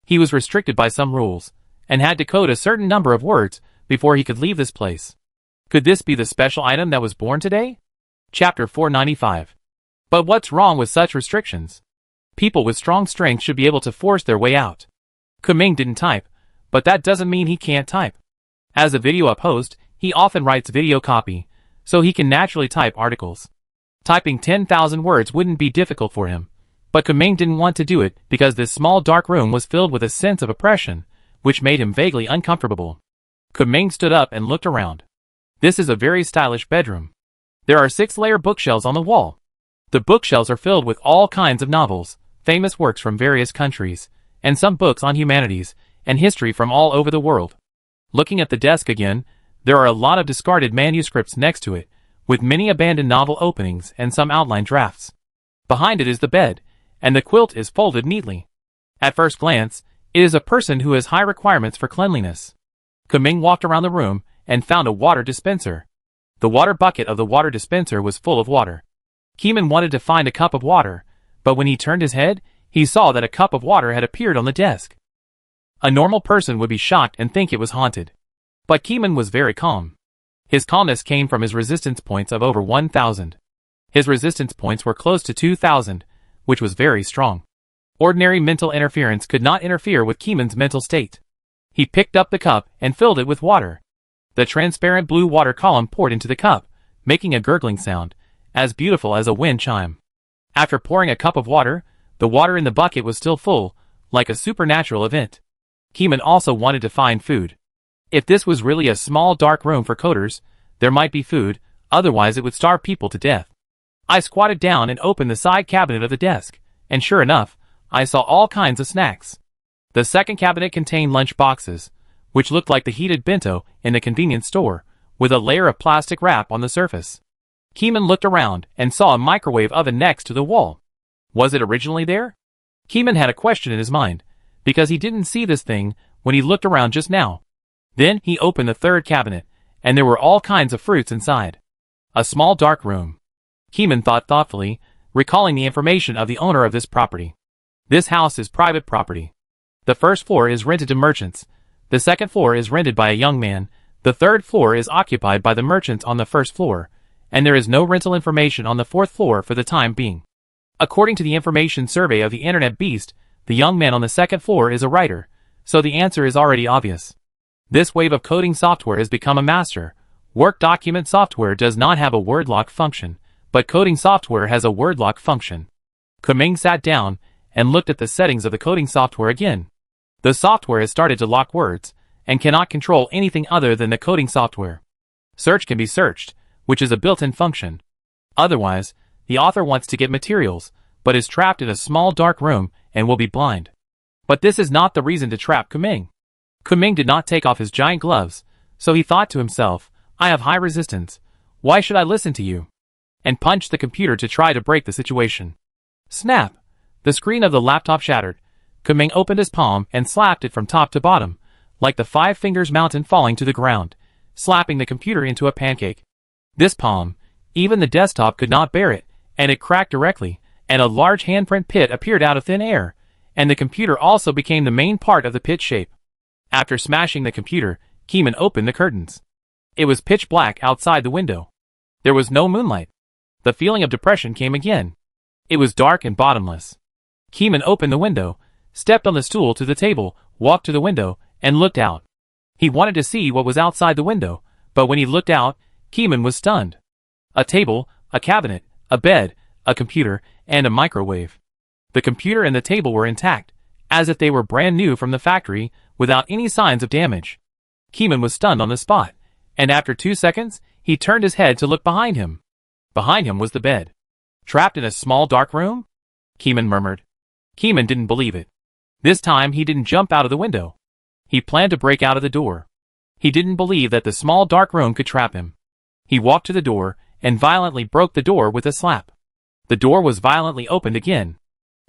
He was restricted by some rules, and had to code a certain number of words before he could leave this place. Could this be the special item that was born today? Chapter 495. But what's wrong with such restrictions? People with strong strength should be able to force their way out. Kuming didn't type, but that doesn't mean he can't type. As a video up host, he often writes video copy, so he can naturally type articles. Typing 10,000 words wouldn't be difficult for him, but Kuming didn't want to do it because this small dark room was filled with a sense of oppression, which made him vaguely uncomfortable. Kuming stood up and looked around. This is a very stylish bedroom. There are 6-layer bookshelves on the wall. The bookshelves are filled with all kinds of novels, famous works from various countries, and some books on humanities and history from all over the world. Looking at the desk again, there are a lot of discarded manuscripts next to it, with many abandoned novel openings and some outline drafts. Behind it is the bed, and the quilt is folded neatly. At first glance, it is a person who has high requirements for cleanliness. Kuming walked around the room and found a water dispenser. The water bucket of the water dispenser was full of water. Keeman wanted to find a cup of water, but when he turned his head, he saw that a cup of water had appeared on the desk. A normal person would be shocked and think it was haunted. But Keeman was very calm. His calmness came from his resistance points of over 1,000. His resistance points were close to 2,000, which was very strong. Ordinary mental interference could not interfere with Keeman's mental state. He picked up the cup and filled it with water. The transparent blue water column poured into the cup, making a gurgling sound, as beautiful as a wind chime. After pouring a cup of water, the water in the bucket was still full, like a supernatural event. Keeman also wanted to find food. If this was really a small dark room for coders, there might be food, otherwise it would starve people to death. I squatted down and opened the side cabinet of the desk, and sure enough, I saw all kinds of snacks. The second cabinet contained lunch boxes, which looked like the heated bento in the convenience store, with a layer of plastic wrap on the surface. Keeman looked around and saw a microwave oven next to the wall. Was it originally there? Keeman had a question in his mind, because he didn't see this thing when he looked around just now. Then he opened the third cabinet, and there were all kinds of fruits inside. A small dark room. Keeman thought thoughtfully, recalling the information of the owner of this property. This house is private property. The first floor is rented to merchants. The second floor is rented by a young man. The third floor is occupied by the merchants on the first floor, and there is no rental information on the fourth floor for the time being. According to the information survey of the Internet Beast, the young man on the second floor is a writer, so the answer is already obvious. This wave of coding software has become a master. Work document software does not have a word lock function, but coding software has a word lock function. Kuming sat down and looked at the settings of the coding software again. The software has started to lock words, and cannot control anything other than the coding software. Search can be searched, which is a built-in function. Otherwise, the author wants to get materials, but is trapped in a small dark room and will be blind. But this is not the reason to trap Kuming. Kuming did not take off his giant gloves, so he thought to himself, I have high resistance, why should I listen to you? And punched the computer to try to break the situation. Snap! The screen of the laptop shattered. Kuming opened his palm and slapped it from top to bottom, like the 5 fingers mountain falling to the ground, slapping the computer into a pancake. This palm, even the desktop could not bear it, and it cracked directly, and a large handprint pit appeared out of thin air, and the computer also became the main part of the pit shape. After smashing the computer, Keeman opened the curtains. It was pitch black outside the window. There was no moonlight. The feeling of depression came again. It was dark and bottomless. Keeman opened the window, stepped on the stool to the table, walked to the window, and looked out. He wanted to see what was outside the window, but when he looked out, Keeman was stunned. A table, a cabinet, a bed, a computer, and a microwave. The computer and the table were intact, as if they were brand new from the factory, without any signs of damage. Keeman was stunned on the spot, and after 2 seconds, he turned his head to look behind him. Behind him was the bed. Trapped in a small dark room? Keeman murmured. Keeman didn't believe it. This time he didn't jump out of the window. He planned to break out of the door. He didn't believe that the small dark room could trap him. He walked to the door and violently broke the door with a slap. The door was violently opened again.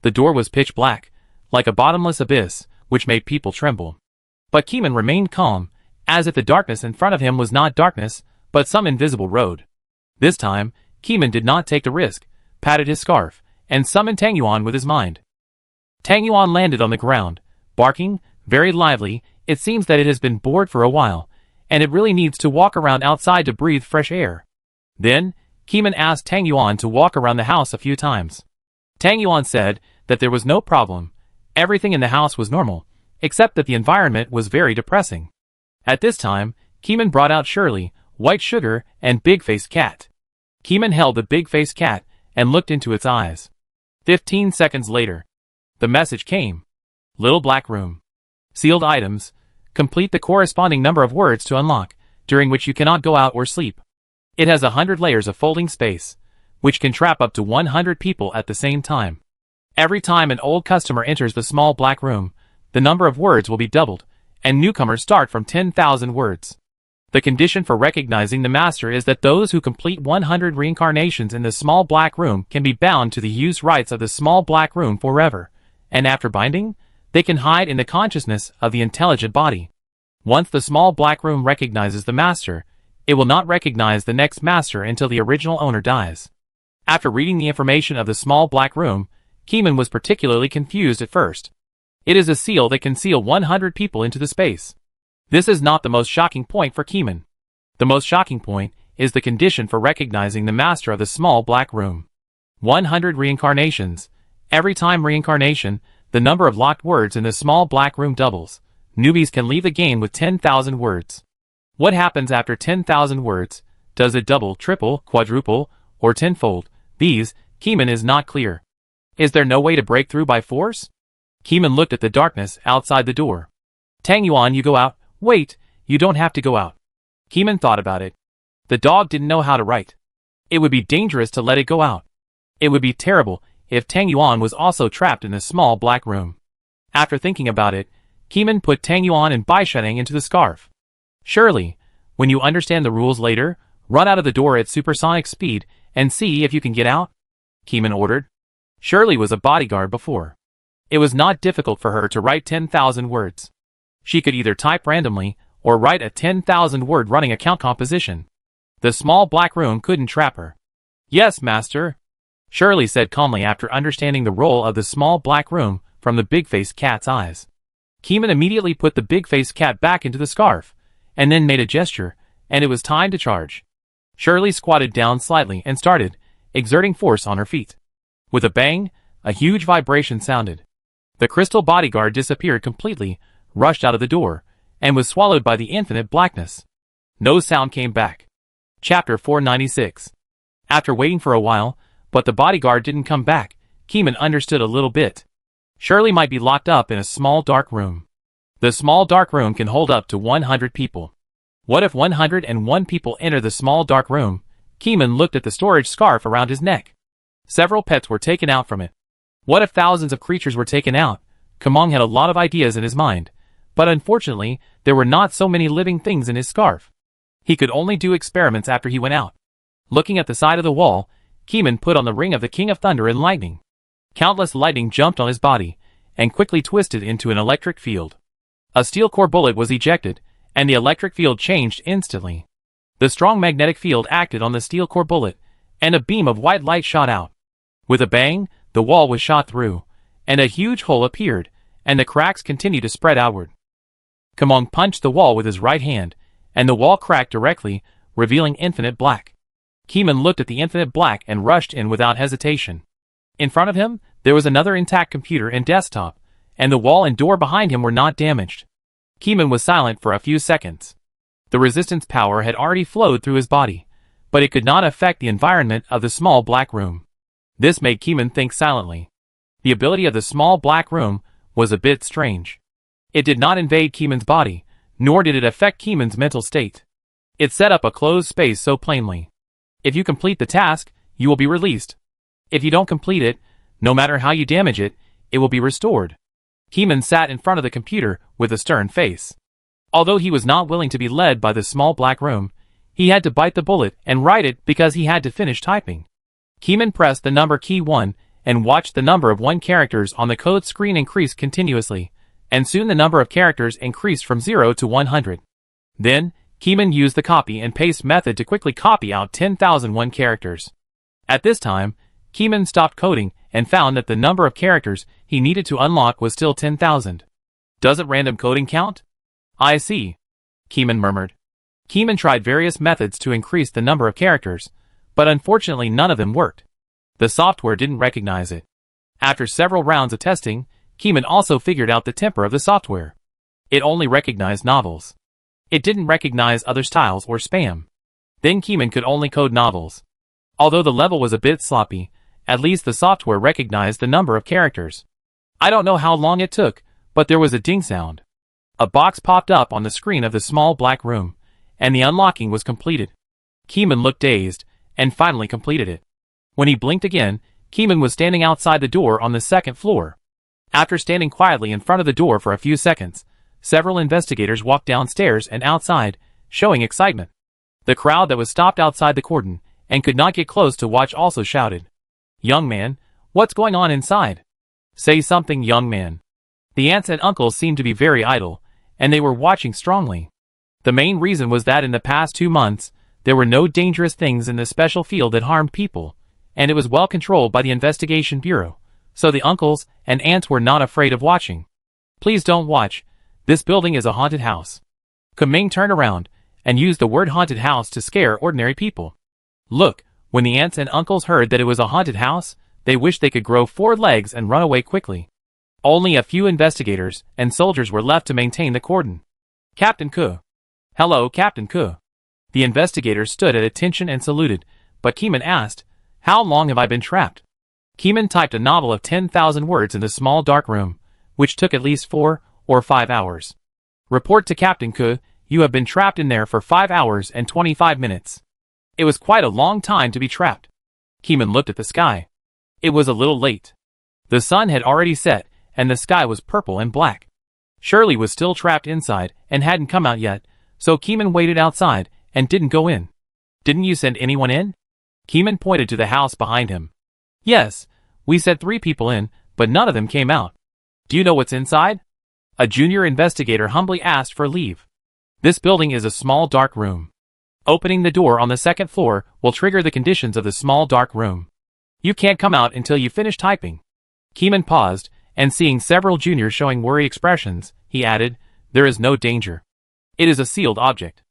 The door was pitch black, like a bottomless abyss, which made people tremble. But Keeman remained calm, as if the darkness in front of him was not darkness, but some invisible road. This time, Keeman did not take the risk, patted his scarf, and summoned Tang Yuan with his mind. Tang Yuan landed on the ground, barking, very lively. It seems that it has been bored for a while, and it really needs to walk around outside to breathe fresh air. Then, Keeman asked Tang Yuan to walk around the house a few times. Tang Yuan said that there was no problem. Everything in the house was normal, except that the environment was very depressing. At this time, Keeman brought out Shirley, White Sugar, and Big-Faced Cat. Keeman held the Big-Faced Cat and looked into its eyes. 15 seconds later, the message came. Little black room. Sealed items. Complete the corresponding number of words to unlock, during which you cannot go out or sleep. It has 100 layers of folding space, which can trap up to 100 people at the same time. Every time an old customer enters the small black room, the number of words will be doubled, and newcomers start from 10,000 words. The condition for recognizing the master is that those who complete 100 reincarnations in the small black room can be bound to the use rights of the small black room forever, and after binding, they can hide in the consciousness of the intelligent body. Once the small black room recognizes the master, it will not recognize the next master until the original owner dies. After reading the information of the small black room, Keeman was particularly confused at first. It is a seal that can seal 100 people into the space. This is not the most shocking point for Keeman. The most shocking point is the condition for recognizing the master of the small black room. 100 reincarnations. Every time reincarnation, the number of locked words in the small black room doubles. Newbies can leave the game with 10,000 words. What happens after 10,000 words? Does it double, triple, quadruple, or tenfold? These, Keeman is not clear. Is there no way to break through by force? Keeman looked at the darkness outside the door. Tang Yuan, you go out. Wait, you don't have to go out. Keeman thought about it. The dog didn't know how to write. It would be dangerous to let it go out. It would be terrible if Tang Yuan was also trapped in the small black room. After thinking about it, Keeman put Tang Yuan and Bai Sheneng into the scarf. Shirley, when you understand the rules later, run out of the door at supersonic speed and see if you can get out, Keeman ordered. Shirley was a bodyguard before. It was not difficult for her to write 10,000 words. She could either type randomly or write a 10,000-word running account composition. The small black room couldn't trap her. Yes, master, Shirley said calmly after understanding the role of the small black room from the big-faced cat's eyes. Keeman immediately put the big-faced cat back into the scarf, and then made a gesture, and it was time to charge. Shirley squatted down slightly and started exerting force on her feet. With a bang, a huge vibration sounded. The crystal bodyguard disappeared completely, rushed out of the door, and was swallowed by the infinite blackness. No sound came back. Chapter 496. After waiting for a while, but the bodyguard didn't come back, Keeman understood a little bit. Shirley might be locked up in a small dark room. The small dark room can hold up to 100 people. What if 101 people enter the small dark room? Keeman looked at the storage scarf around his neck. Several pets were taken out from it. What if thousands of creatures were taken out? Kamong had a lot of ideas in his mind, but unfortunately, there were not so many living things in his scarf. He could only do experiments after he went out. Looking at the side of the wall, Keeman put on the ring of the King of Thunder and Lightning. Countless lightning jumped on his body, and quickly twisted into an electric field. A steel core bullet was ejected, and the electric field changed instantly. The strong magnetic field acted on the steel core bullet, and a beam of white light shot out. With a bang, the wall was shot through, and a huge hole appeared, and the cracks continued to spread outward. Kamong punched the wall with his right hand, and the wall cracked directly, revealing infinite black. Keeman looked at the infinite black and rushed in without hesitation. In front of him, there was another intact computer and desktop, and the wall and door behind him were not damaged. Keeman was silent for a few seconds. The resistance power had already flowed through his body, but it could not affect the environment of the small black room. This made Keeman think silently. The ability of the small black room was a bit strange. It did not invade Keeman's body, nor did it affect Keeman's mental state. It set up a closed space so plainly. If you complete the task, you will be released. If you don't complete it, no matter how you damage it, it will be restored. Keeman sat in front of the computer with a stern face. Although he was not willing to be led by the small black room, he had to bite the bullet and write it because he had to finish typing. Keeman pressed the number key 1 and watched the number of 1 characters on the code screen increase continuously, and soon the number of characters increased from 0 to 100. Then, Keeman used the copy and paste method to quickly copy out 10,001 characters. At this time, Keeman stopped coding and found that the number of characters he needed to unlock was still 10,000. Doesn't random coding count? I see, Keeman murmured. Keeman tried various methods to increase the number of characters, but unfortunately none of them worked. The software didn't recognize it. After several rounds of testing, Keeman also figured out the temper of the software. It only recognized novels. It didn't recognize other styles or spam. Then Keeman could only code novels. Although the level was a bit sloppy, at least the software recognized the number of characters. I don't know how long it took, but there was a ding sound. A box popped up on the screen of the small black room, and the unlocking was completed. Keeman looked dazed, and finally completed it. When he blinked again, Keeman was standing outside the door on the second floor. After standing quietly in front of the door for a few seconds, several investigators walked downstairs and outside, showing excitement. The crowd that was stopped outside the cordon and could not get close to watch also shouted, "Young man, what's going on inside? Say something, young man." The aunts and uncles seemed to be very idle, and they were watching strongly. The main reason was that in the past 2 months, there were no dangerous things in the special field that harmed people, and it was well controlled by the Investigation Bureau, so the uncles and aunts were not afraid of watching. "Please don't watch. This building is a haunted house." Kuming turned around and used the word haunted house to scare ordinary people. Look, when the aunts and uncles heard that it was a haunted house, they wished they could grow 4 legs and run away quickly. Only a few investigators and soldiers were left to maintain the cordon. "Captain Ke." "Hello, Captain Ke." The investigators stood at attention and saluted, but Keeman asked, "How long have I been trapped?" Keeman typed a novel of 10,000 words in the small dark room, which took at least 4 or 5 hours. "Report to Captain Ke, you have been trapped in there for 5 hours and 25 minutes. It was quite a long time to be trapped. Keeman looked at the sky. It was a little late. The sun had already set, and the sky was purple and black. Shirley was still trapped inside and hadn't come out yet, so Keeman waited outside and didn't go in. "Didn't you send anyone in?" Keeman pointed to the house behind him. "Yes, we sent 3 people in, but none of them came out." "Do you know what's inside?" A junior investigator humbly asked for leave. "This building is a small dark room. Opening the door on the second floor will trigger the conditions of the small dark room. You can't come out until you finish typing." Keeman paused, and seeing several juniors showing worried expressions, he added, "There is no danger. It is a sealed object."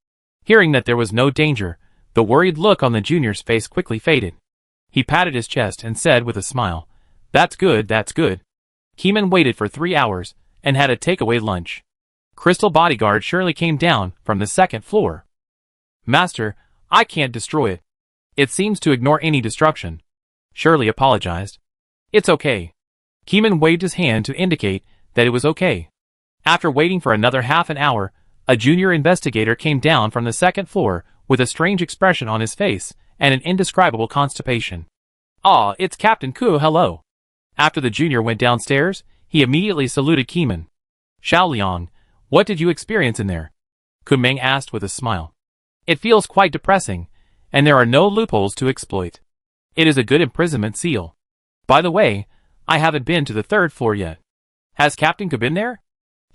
Hearing that there was no danger, the worried look on the junior's face quickly faded. He patted his chest and said with a smile, "That's good, that's good." Keeman waited for 3 hours, and had a takeaway lunch. Crystal Bodyguard Shirley came down from the second floor. "Master, I can't destroy it. It seems to ignore any destruction." Shirley apologized. "It's okay." Keeman waved his hand to indicate that it was okay. After waiting for another half an hour, a junior investigator came down from the second floor with a strange expression on his face and an indescribable constipation. "Ah, it's Captain Ke, hello." After the junior went downstairs, he immediately saluted Keeman. "Xiao Liang, what did you experience in there?" Kuming asked with a smile. "It feels quite depressing, and there are no loopholes to exploit. It is a good imprisonment seal. By the way, I haven't been to the 3rd floor yet. Has Captain Ke been there?"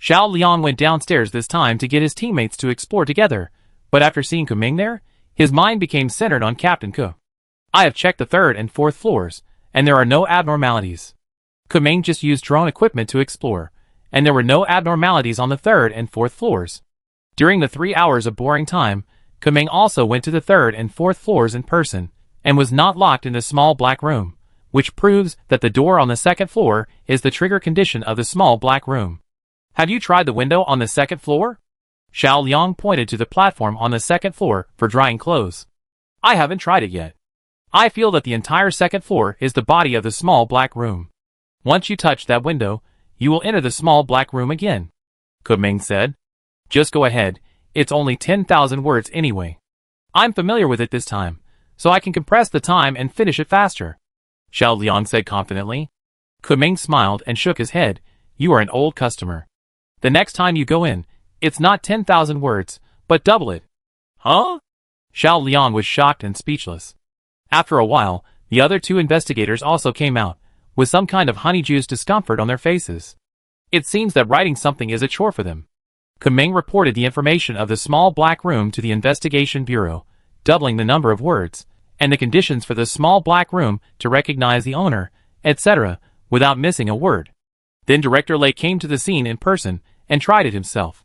Xiao Liang went downstairs this time to get his teammates to explore together, but after seeing Kuming there, his mind became centered on Captain Ke. "I have checked the 3rd and 4th floors, and there are no abnormalities." Kuming just used drone equipment to explore, and there were no abnormalities on the 3rd and 4th floors. During the 3 hours of boring time, Kuming also went to the 3rd and 4th floors in person, and was not locked in the small black room, which proves that the door on the 2nd floor is the trigger condition of the small black room. "Have you tried the window on the 2nd floor?" Xiao Liang pointed to the platform on the 2nd floor for drying clothes. "I haven't tried it yet. I feel that the entire 2nd floor is the body of the small black room. Once you touch that window, you will enter the small black room again," Kuming said. "Just go ahead, it's only 10,000 words anyway. I'm familiar with it this time, so I can compress the time and finish it faster," Xiao Liang said confidently. Kuming smiled and shook his head. "You are an old customer. The next time you go in, it's not 10,000 words, but double it." "Huh?" Xiao Liang was shocked and speechless. After a while, the other 2 investigators also came out, with some kind of honeyjuice discomfort on their faces. It seems that writing something is a chore for them. Kuming reported the information of the small black room to the Investigation Bureau, doubling the number of words, and the conditions for the small black room to recognize the owner, etc., without missing a word. Then Director Lei came to the scene in person and tried it himself.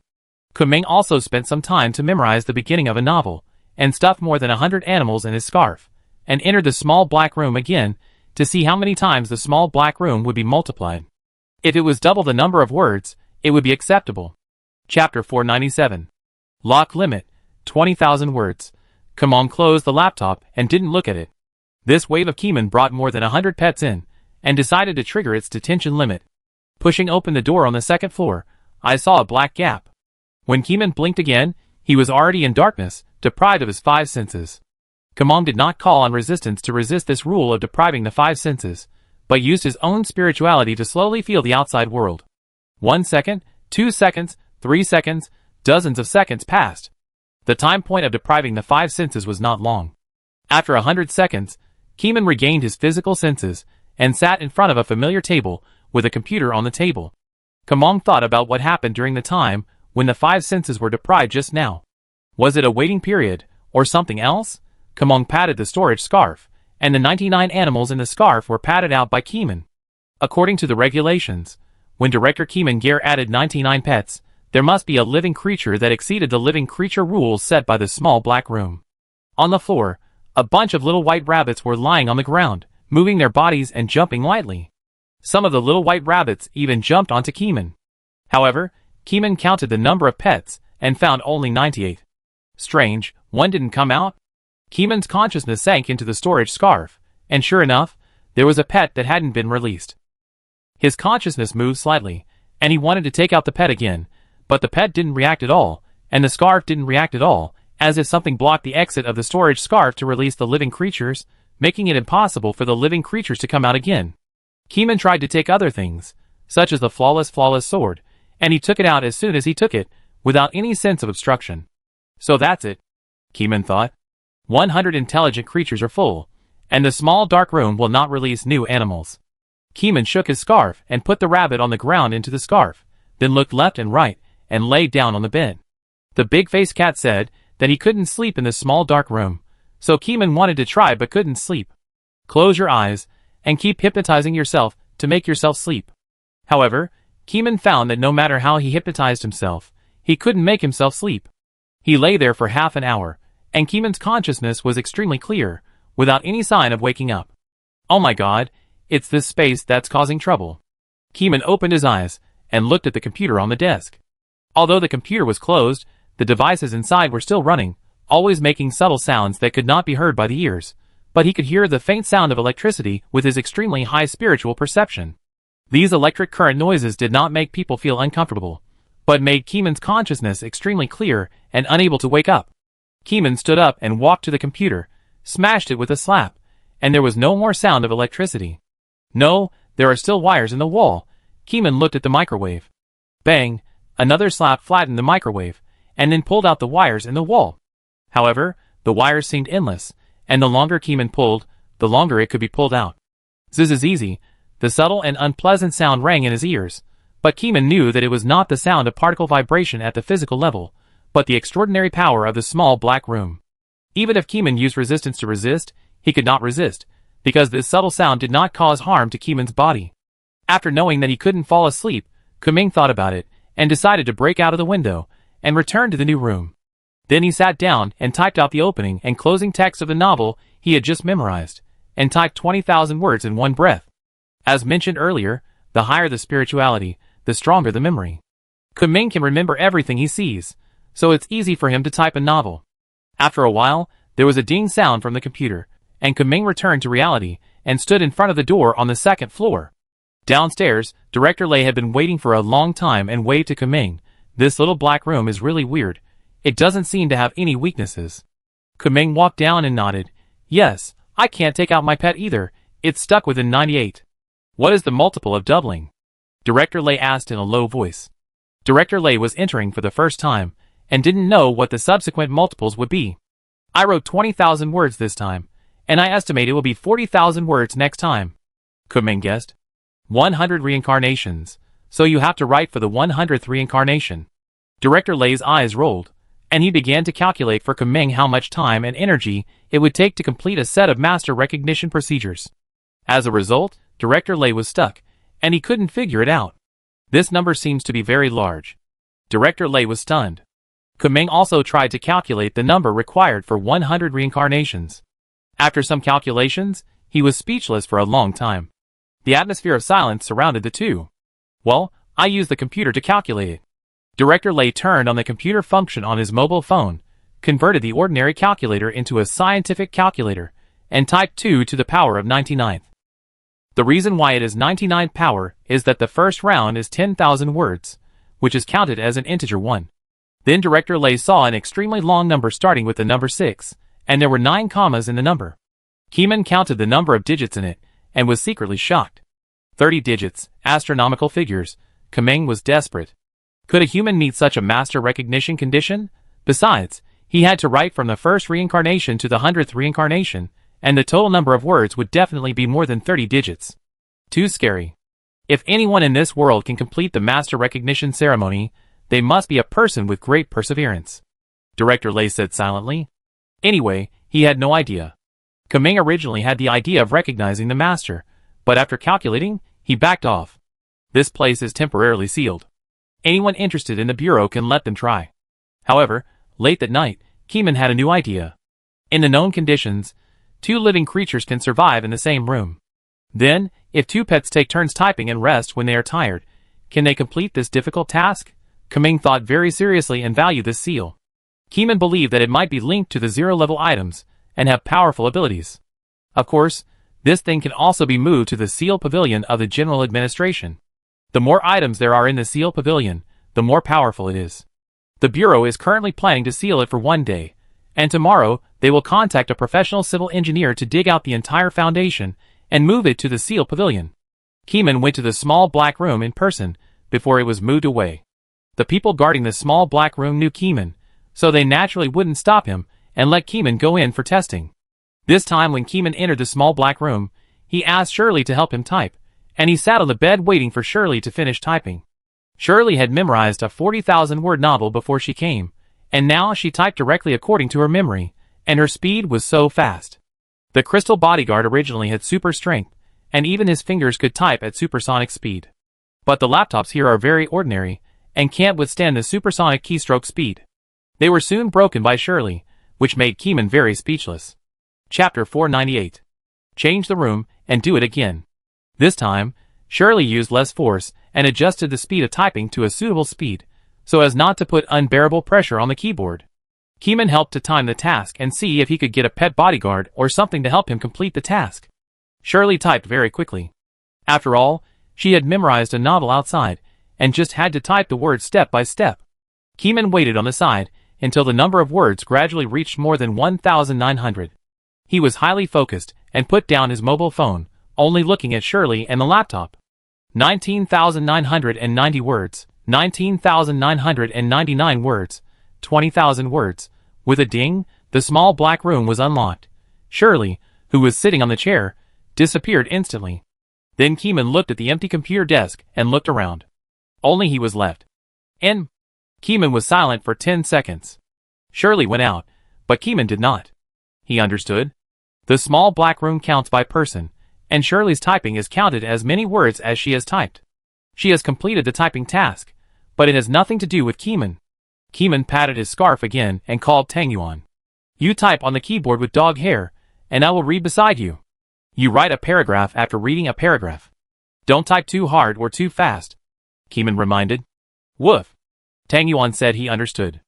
Kuming also spent some time to memorize the beginning of a novel, and stuffed more than 100 animals in his scarf, and entered the small black room again to see how many times the small black room would be multiplied. If it was double the number of words, it would be acceptable. Chapter 497. Lock limit, 20,000 words. Kamong closed the laptop and didn't look at it. This wave of Keeman brought more than 100 pets in, and decided to trigger its detention limit. Pushing open the door on the second floor, I saw a black gap. When Keeman blinked again, he was already in darkness, deprived of his 5 senses. Kamong did not call on resistance to resist this rule of depriving the 5 senses, but used his own spirituality to slowly feel the outside world. 1 second, 2 seconds, 3 seconds, dozens of seconds passed. The time point of depriving the 5 senses was not long. After 100 seconds, Keeman regained his physical senses and sat in front of a familiar table with a computer on the table. Kamong thought about what happened during the time when the 5 senses were deprived just now. Was it a waiting period, or something else? Kamong patted the storage scarf, and the 99 animals in the scarf were patted out by Keeman. According to the regulations, when Director Keeman Gare added 99 pets, there must be a living creature that exceeded the living creature rules set by the small black room. On the floor, a bunch of little white rabbits were lying on the ground, moving their bodies and jumping lightly. Some of the little white rabbits even jumped onto Keeman. However, Keeman counted the number of pets and found only 98. Strange, one didn't come out? Keeman's consciousness sank into the storage scarf, and sure enough, there was a pet that hadn't been released. His consciousness moved slightly, and he wanted to take out the pet again, but the pet didn't react at all, and the scarf didn't react at all, as if something blocked the exit of the storage scarf to release the living creatures, making it impossible for the living creatures to come out again. Keeman tried to take other things, such as the flawless sword, and he took it out as soon as he took it, without any sense of obstruction. So that's it, Keeman thought. 100 intelligent creatures are full, and the small dark room will not release new animals. Keeman shook his scarf and put the rabbit on the ground into the scarf, then looked left and right, and laid down on the bed. The big-faced cat said that he couldn't sleep in the small dark room, so Keeman wanted to try but couldn't sleep. Close your eyes, and keep hypnotizing yourself to make yourself sleep. However, Keeman found that no matter how he hypnotized himself, he couldn't make himself sleep. He lay there for half an hour, and Keeman's consciousness was extremely clear, without any sign of waking up. Oh my god, it's this space that's causing trouble. Keeman opened his eyes, and looked at the computer on the desk. Although the computer was closed, the devices inside were still running, always making subtle sounds that could not be heard by the ears, but he could hear the faint sound of electricity with his extremely high spiritual perception. These electric current noises did not make people feel uncomfortable, but made Keeman's consciousness extremely clear and unable to wake up. Keeman stood up and walked to the computer, smashed it with a slap, and there was no more sound of electricity. No, there are still wires in the wall. Keeman looked at the microwave. Bang! Another slap flattened the microwave, and then pulled out the wires in the wall. However, the wires seemed endless, and the longer Keeman pulled, the longer it could be pulled out. Zzz. The subtle and unpleasant sound rang in his ears, but Keeman knew that it was not the sound of particle vibration at the physical level, but the extraordinary power of the small black room. Even if Keeman used resistance to resist, he could not resist, because this subtle sound did not cause harm to Keeman's body. After knowing that he couldn't fall asleep, Kuming thought about it, and decided to break out of the window, and return to the new room. Then he sat down and typed out the opening and closing text of the novel he had just memorized, and typed 20,000 words in one breath. As mentioned earlier, the higher the spirituality, the stronger the memory. Kuming can remember everything he sees, so it's easy for him to type a novel. After a while, there was a ding sound from the computer, and Kuming returned to reality and stood in front of the door on the second floor. Downstairs, Director Lei had been waiting for a long time and waved to Kuming. This little black room is really weird. It doesn't seem to have any weaknesses. Kuming walked down and nodded. Yes, I can't take out my pet either. It's stuck within 98. What is the multiple of doubling? Director Lei asked in a low voice. Director Lei was entering for the first time, and didn't know what the subsequent multiples would be. I wrote 20,000 words this time, and I estimate it will be 40,000 words next time. Kuming guessed. 100 reincarnations, so you have to write for the 100th reincarnation. Director Lei's eyes rolled, and he began to calculate for Kuming how much time and energy it would take to complete a set of master recognition procedures. As a result, Director Lei was stuck, and he couldn't figure it out. This number seems to be very large. Director Lei was stunned. Kuming also tried to calculate the number required for 100 reincarnations. After some calculations, he was speechless for a long time. The atmosphere of silence surrounded the two. Well, I used the computer to calculate it. Director Lay turned on the computer function on his mobile phone, converted the ordinary calculator into a scientific calculator, and typed 2 to the power of 99th. The reason why it is 99 power is that the first round is 10,000 words, which is counted as an integer 1. Then Director Lay saw an extremely long number starting with the number 6, and there were 9 commas in the number. Keeman counted the number of digits in it, and was secretly shocked. 30 digits, astronomical figures. Kameng was desperate. Could a human meet such a master recognition condition? Besides, he had to write from the first reincarnation to the 100th reincarnation, and the total number of words would definitely be more than 30 digits. Too scary. If anyone in this world can complete the master recognition ceremony, they must be a person with great perseverance. Director Lay said silently. Anyway, he had no idea. Kameng originally had the idea of recognizing the master, but after calculating, he backed off. This place is temporarily sealed. Anyone interested in the bureau can let them try. However, late that night, Keeman had a new idea. In the known conditions, 2 living creatures can survive in the same room. Then, if 2 pets take turns typing and rest when they are tired, can they complete this difficult task? Kameng thought very seriously and valued this seal. Keeman believed that it might be linked to the 0-level items, and have powerful abilities. Of course, this thing can also be moved to the seal pavilion of the general administration. The more items there are in the seal pavilion, the more powerful it is. The Bureau is currently planning to seal it for 1 day, and tomorrow they will contact a professional civil engineer to dig out the entire foundation and move it to the seal pavilion. Keeman went to the small black room in person before it was moved away. The people guarding the small black room knew Keeman, so they naturally wouldn't stop him and let Keeman go in for testing. This time when Keeman entered the small black room, he asked Shirley to help him type, and he sat on the bed waiting for Shirley to finish typing. Shirley had memorized a 40,000-word novel before she came, and now she typed directly according to her memory, and her speed was so fast. The crystal bodyguard originally had super strength, and even his fingers could type at supersonic speed. But the laptops here are very ordinary, and can't withstand the supersonic keystroke speed. They were soon broken by Shirley, which made Keeman very speechless. Chapter 498. Change the room, and do it again. This time, Shirley used less force and adjusted the speed of typing to a suitable speed, so as not to put unbearable pressure on the keyboard. Keeman helped to time the task and see if he could get a pet bodyguard or something to help him complete the task. Shirley typed very quickly. After all, she had memorized a novel outside, and just had to type the words step by step. Keeman waited on the side until the number of words gradually reached more than 1,900. He was highly focused and put down his mobile phone, only looking at Shirley and the laptop. 19,990 words, 19,999 words, 20,000 words. With a ding, the small black room was unlocked. Shirley, who was sitting on the chair, disappeared instantly. Then Keeman looked at the empty computer desk and looked around. Only he was left. And Keeman was silent for 10 seconds. Shirley went out, but Keeman did not. He understood. The small black room counts by person, and Shirley's typing is counted as many words as she has typed. She has completed the typing task, but it has nothing to do with Keeman. Keeman patted his scarf again and called Tang Yuan. You type on the keyboard with dog hair, and I will read beside you. You write a paragraph after reading a paragraph. Don't type too hard or too fast, Keeman reminded. Woof. Tang Yuan said he understood.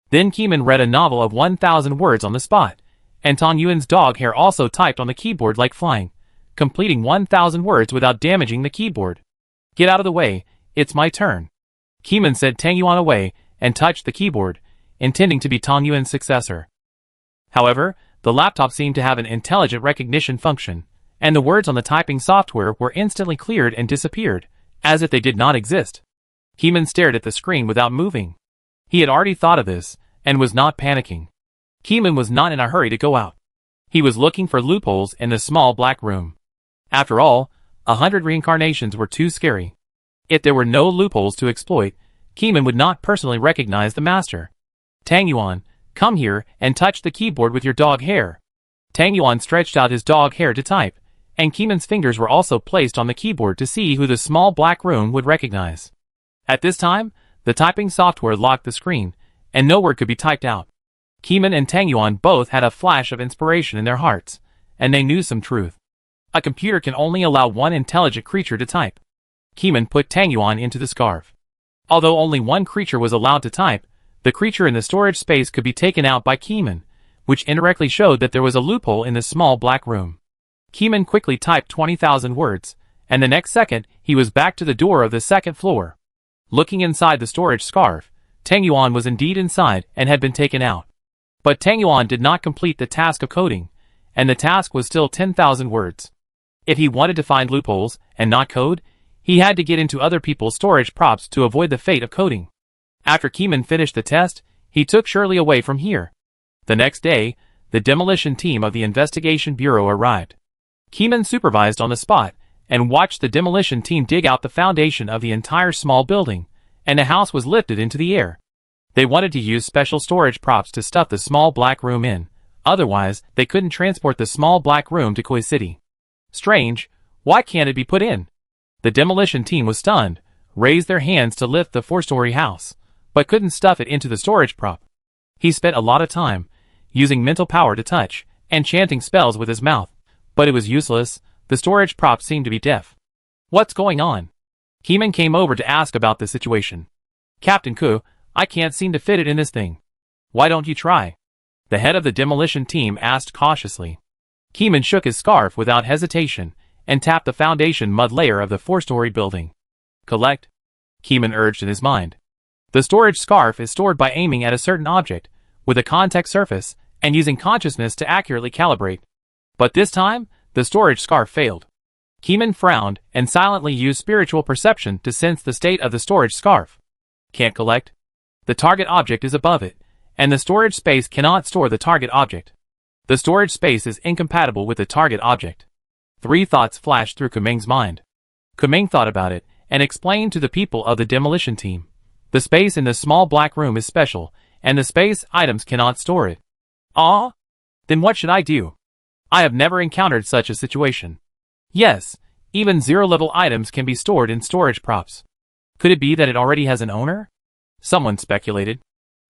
Then Keeman read a novel of 1,000 words on the spot, and Tang Yuan's dog hair also typed on the keyboard like flying, completing 1,000 words without damaging the keyboard. Get out of the way, it's my turn. Keeman said Tang Yuan away and touched the keyboard, intending to be Tang Yuan's successor. However, the laptop seemed to have an intelligent recognition function, and the words on the typing software were instantly cleared and disappeared, as if they did not exist. Keeman stared at the screen without moving. He had already thought of this, and was not panicking. Keeman was not in a hurry to go out. He was looking for loopholes in the small black room. After all, 100 reincarnations were too scary. If there were no loopholes to exploit, Keeman would not personally recognize the master. Tang Yuan, come here and touch the keyboard with your dog hair. Tang Yuan stretched out his dog hair to type, and Keeman's fingers were also placed on the keyboard to see who the small black room would recognize. At this time, the typing software locked the screen, and no word could be typed out. Keeman and Tang Yuan both had a flash of inspiration in their hearts, and they knew some truth. A computer can only allow one intelligent creature to type. Keeman put Tang Yuan into the scarf. Although only one creature was allowed to type, the creature in the storage space could be taken out by Keyman, which indirectly showed that there was a loophole in the small black room. Keyman quickly typed 20,000 words, and the next second, he was back to the door of the second floor. Looking inside the storage scarf, Tang Yuan was indeed inside and had been taken out. But Tang Yuan did not complete the task of coding, and the task was still 10,000 words. If he wanted to find loopholes and not code, he had to get into other people's storage props to avoid the fate of coding. After Keyman finished the test, he took Shirley away from here. The next day, the demolition team of the Investigation Bureau arrived. Keyman supervised on the spot and watched the demolition team dig out the foundation of the entire small building, and the house was lifted into the air. They wanted to use special storage props to stuff the small black room in, otherwise they couldn't transport the small black room to Koi City. Strange, why can't it be put in? The demolition team was stunned, raised their hands to lift the 4-story house, but couldn't stuff it into the storage prop. He spent a lot of time, using mental power to touch, and chanting spells with his mouth, but it was useless. The storage prop seemed to be deaf. What's going on? Keyman came over to ask about the situation. Captain Ku, I can't seem to fit it in this thing. Why don't you try? The head of the demolition team asked cautiously. Keyman shook his scarf without hesitation and tapped the foundation mud layer of the 4-story building. Collect? Keyman urged in his mind. The storage scarf is stored by aiming at a certain object, with a contact surface, and using consciousness to accurately calibrate. But this time, the storage scarf failed. Keyman frowned and silently used spiritual perception to sense the state of the storage scarf. Can't collect? The target object is above it, and the storage space cannot store the target object. The storage space is incompatible with the target object. 3 thoughts flashed through Kuming's mind. Kuming thought about it and explained to the people of the demolition team. The space in the small black room is special, and the space items cannot store it. Ah? Then what should I do? I have never encountered such a situation. Yes, even 0-level items can be stored in storage props. Could it be that it already has an owner? Someone speculated.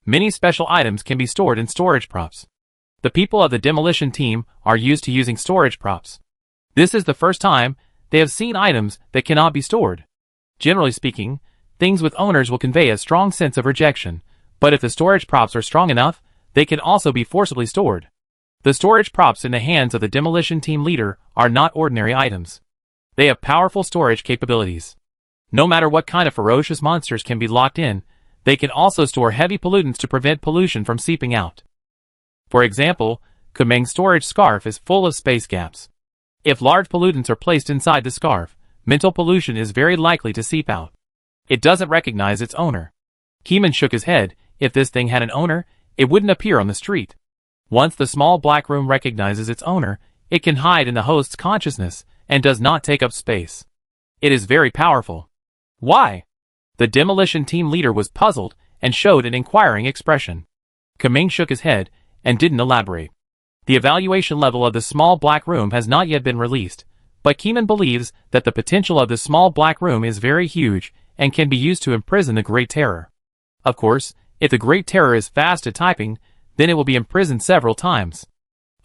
Many special items can be stored in storage props. The people of the demolition team are used to using storage props. This is the first time they have seen items that cannot be stored. Generally speaking, things with owners will convey a strong sense of rejection, but if the storage props are strong enough, they can also be forcibly stored. The storage props in the hands of the demolition team leader are not ordinary items. They have powerful storage capabilities. No matter what kind of ferocious monsters can be locked in, they can also store heavy pollutants to prevent pollution from seeping out. For example, Kuming's storage scarf is full of space gaps. If large pollutants are placed inside the scarf, mental pollution is very likely to seep out. It doesn't recognize its owner. Keyman shook his head. If this thing had an owner, it wouldn't appear on the street. Once the small black room recognizes its owner, it can hide in the host's consciousness and does not take up space. It is very powerful. Why? The demolition team leader was puzzled and showed an inquiring expression. Kuming shook his head and didn't elaborate. The evaluation level of the small black room has not yet been released, but Keyman believes that the potential of the small black room is very huge and can be used to imprison the Great Terror. Of course, if the Great Terror is fast at typing, then it will be imprisoned several times.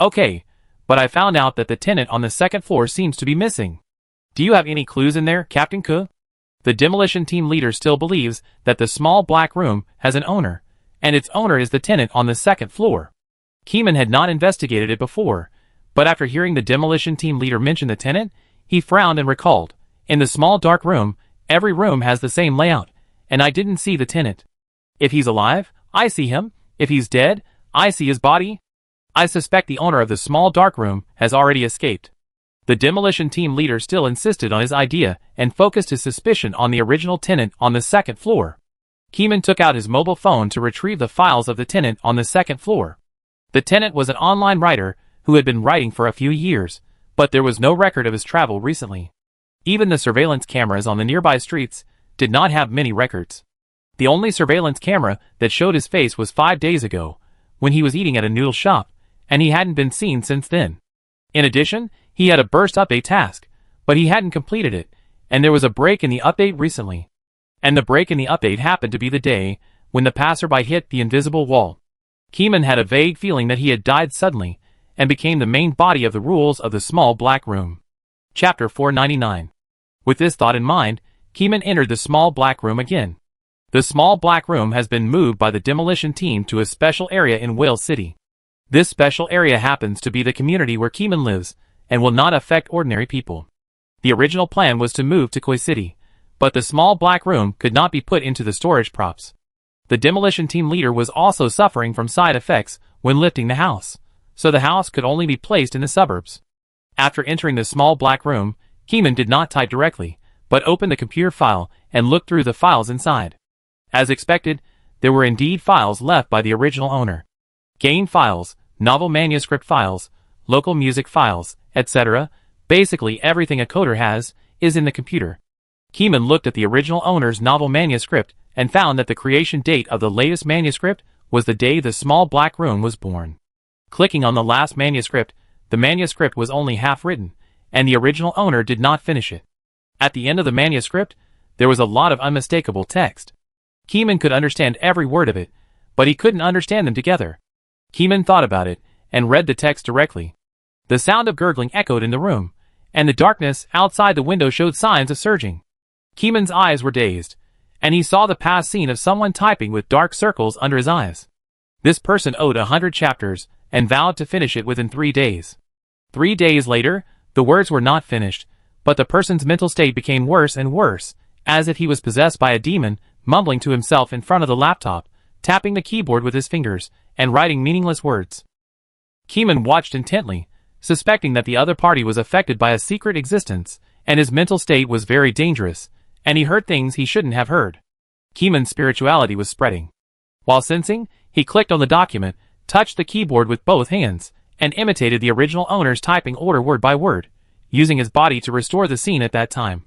Okay, but I found out that the tenant on the second floor seems to be missing. Do you have any clues in there, Captain Ku? The demolition team leader still believes that the small black room has an owner, and its owner is the tenant on the second floor. Keyman had not investigated it before, but after hearing the demolition team leader mention the tenant, he frowned and recalled. In the small dark room, every room has the same layout, and I didn't see the tenant. If he's alive, I see him. If he's dead, I see his body. I suspect the owner of the small dark room has already escaped. The demolition team leader still insisted on his idea and focused his suspicion on the original tenant on the second floor. Keyman took out his mobile phone to retrieve the files of the tenant on the second floor. The tenant was an online writer who had been writing for a few years, but there was no record of his travel recently. Even the surveillance cameras on the nearby streets did not have many records. The only surveillance camera that showed his face was 5 days ago, when he was eating at a noodle shop, and he hadn't been seen since then. In addition, he had a burst update task, but he hadn't completed it, and there was a break in the update recently. And the break in the update happened to be the day when the passerby hit the invisible wall. Keyman had a vague feeling that he had died suddenly, and became the main body of the rules of the small black room. Chapter 499. With this thought in mind, Keyman entered the small black room again. The small black room has been moved by the demolition team to a special area in Wales City. This special area happens to be the community where Keeman lives, and will not affect ordinary people. The original plan was to move to Koi City, but the small black room could not be put into the storage props. The demolition team leader was also suffering from side effects when lifting the house, so the house could only be placed in the suburbs. After entering the small black room, Keeman did not type directly, but opened the computer file and looked through the files inside. As expected, there were indeed files left by the original owner. Game files, novel manuscript files, local music files, etc. Basically everything a coder has, is in the computer. Keeman looked at the original owner's novel manuscript and found that the creation date of the latest manuscript was the day the small black room was born. Clicking on the last manuscript, the manuscript was only half written, and the original owner did not finish it. At the end of the manuscript, there was a lot of unmistakable text. Keeman could understand every word of it, but he couldn't understand them together. Keeman thought about it, and read the text directly. The sound of gurgling echoed in the room, and the darkness outside the window showed signs of surging. Keeman's eyes were dazed, and he saw the past scene of someone typing with dark circles under his eyes. This person owed 100 chapters, and vowed to finish it within 3 days. 3 days later, the words were not finished, but the person's mental state became worse and worse, as if he was possessed by a demon, mumbling to himself in front of the laptop, tapping the keyboard with his fingers, and writing meaningless words. Keeman watched intently, suspecting that the other party was affected by a secret existence, and his mental state was very dangerous, and he heard things he shouldn't have heard. Keeman's spirituality was spreading. While sensing, he clicked on the document, touched the keyboard with both hands, and imitated the original owner's typing order word by word, using his body to restore the scene at that time.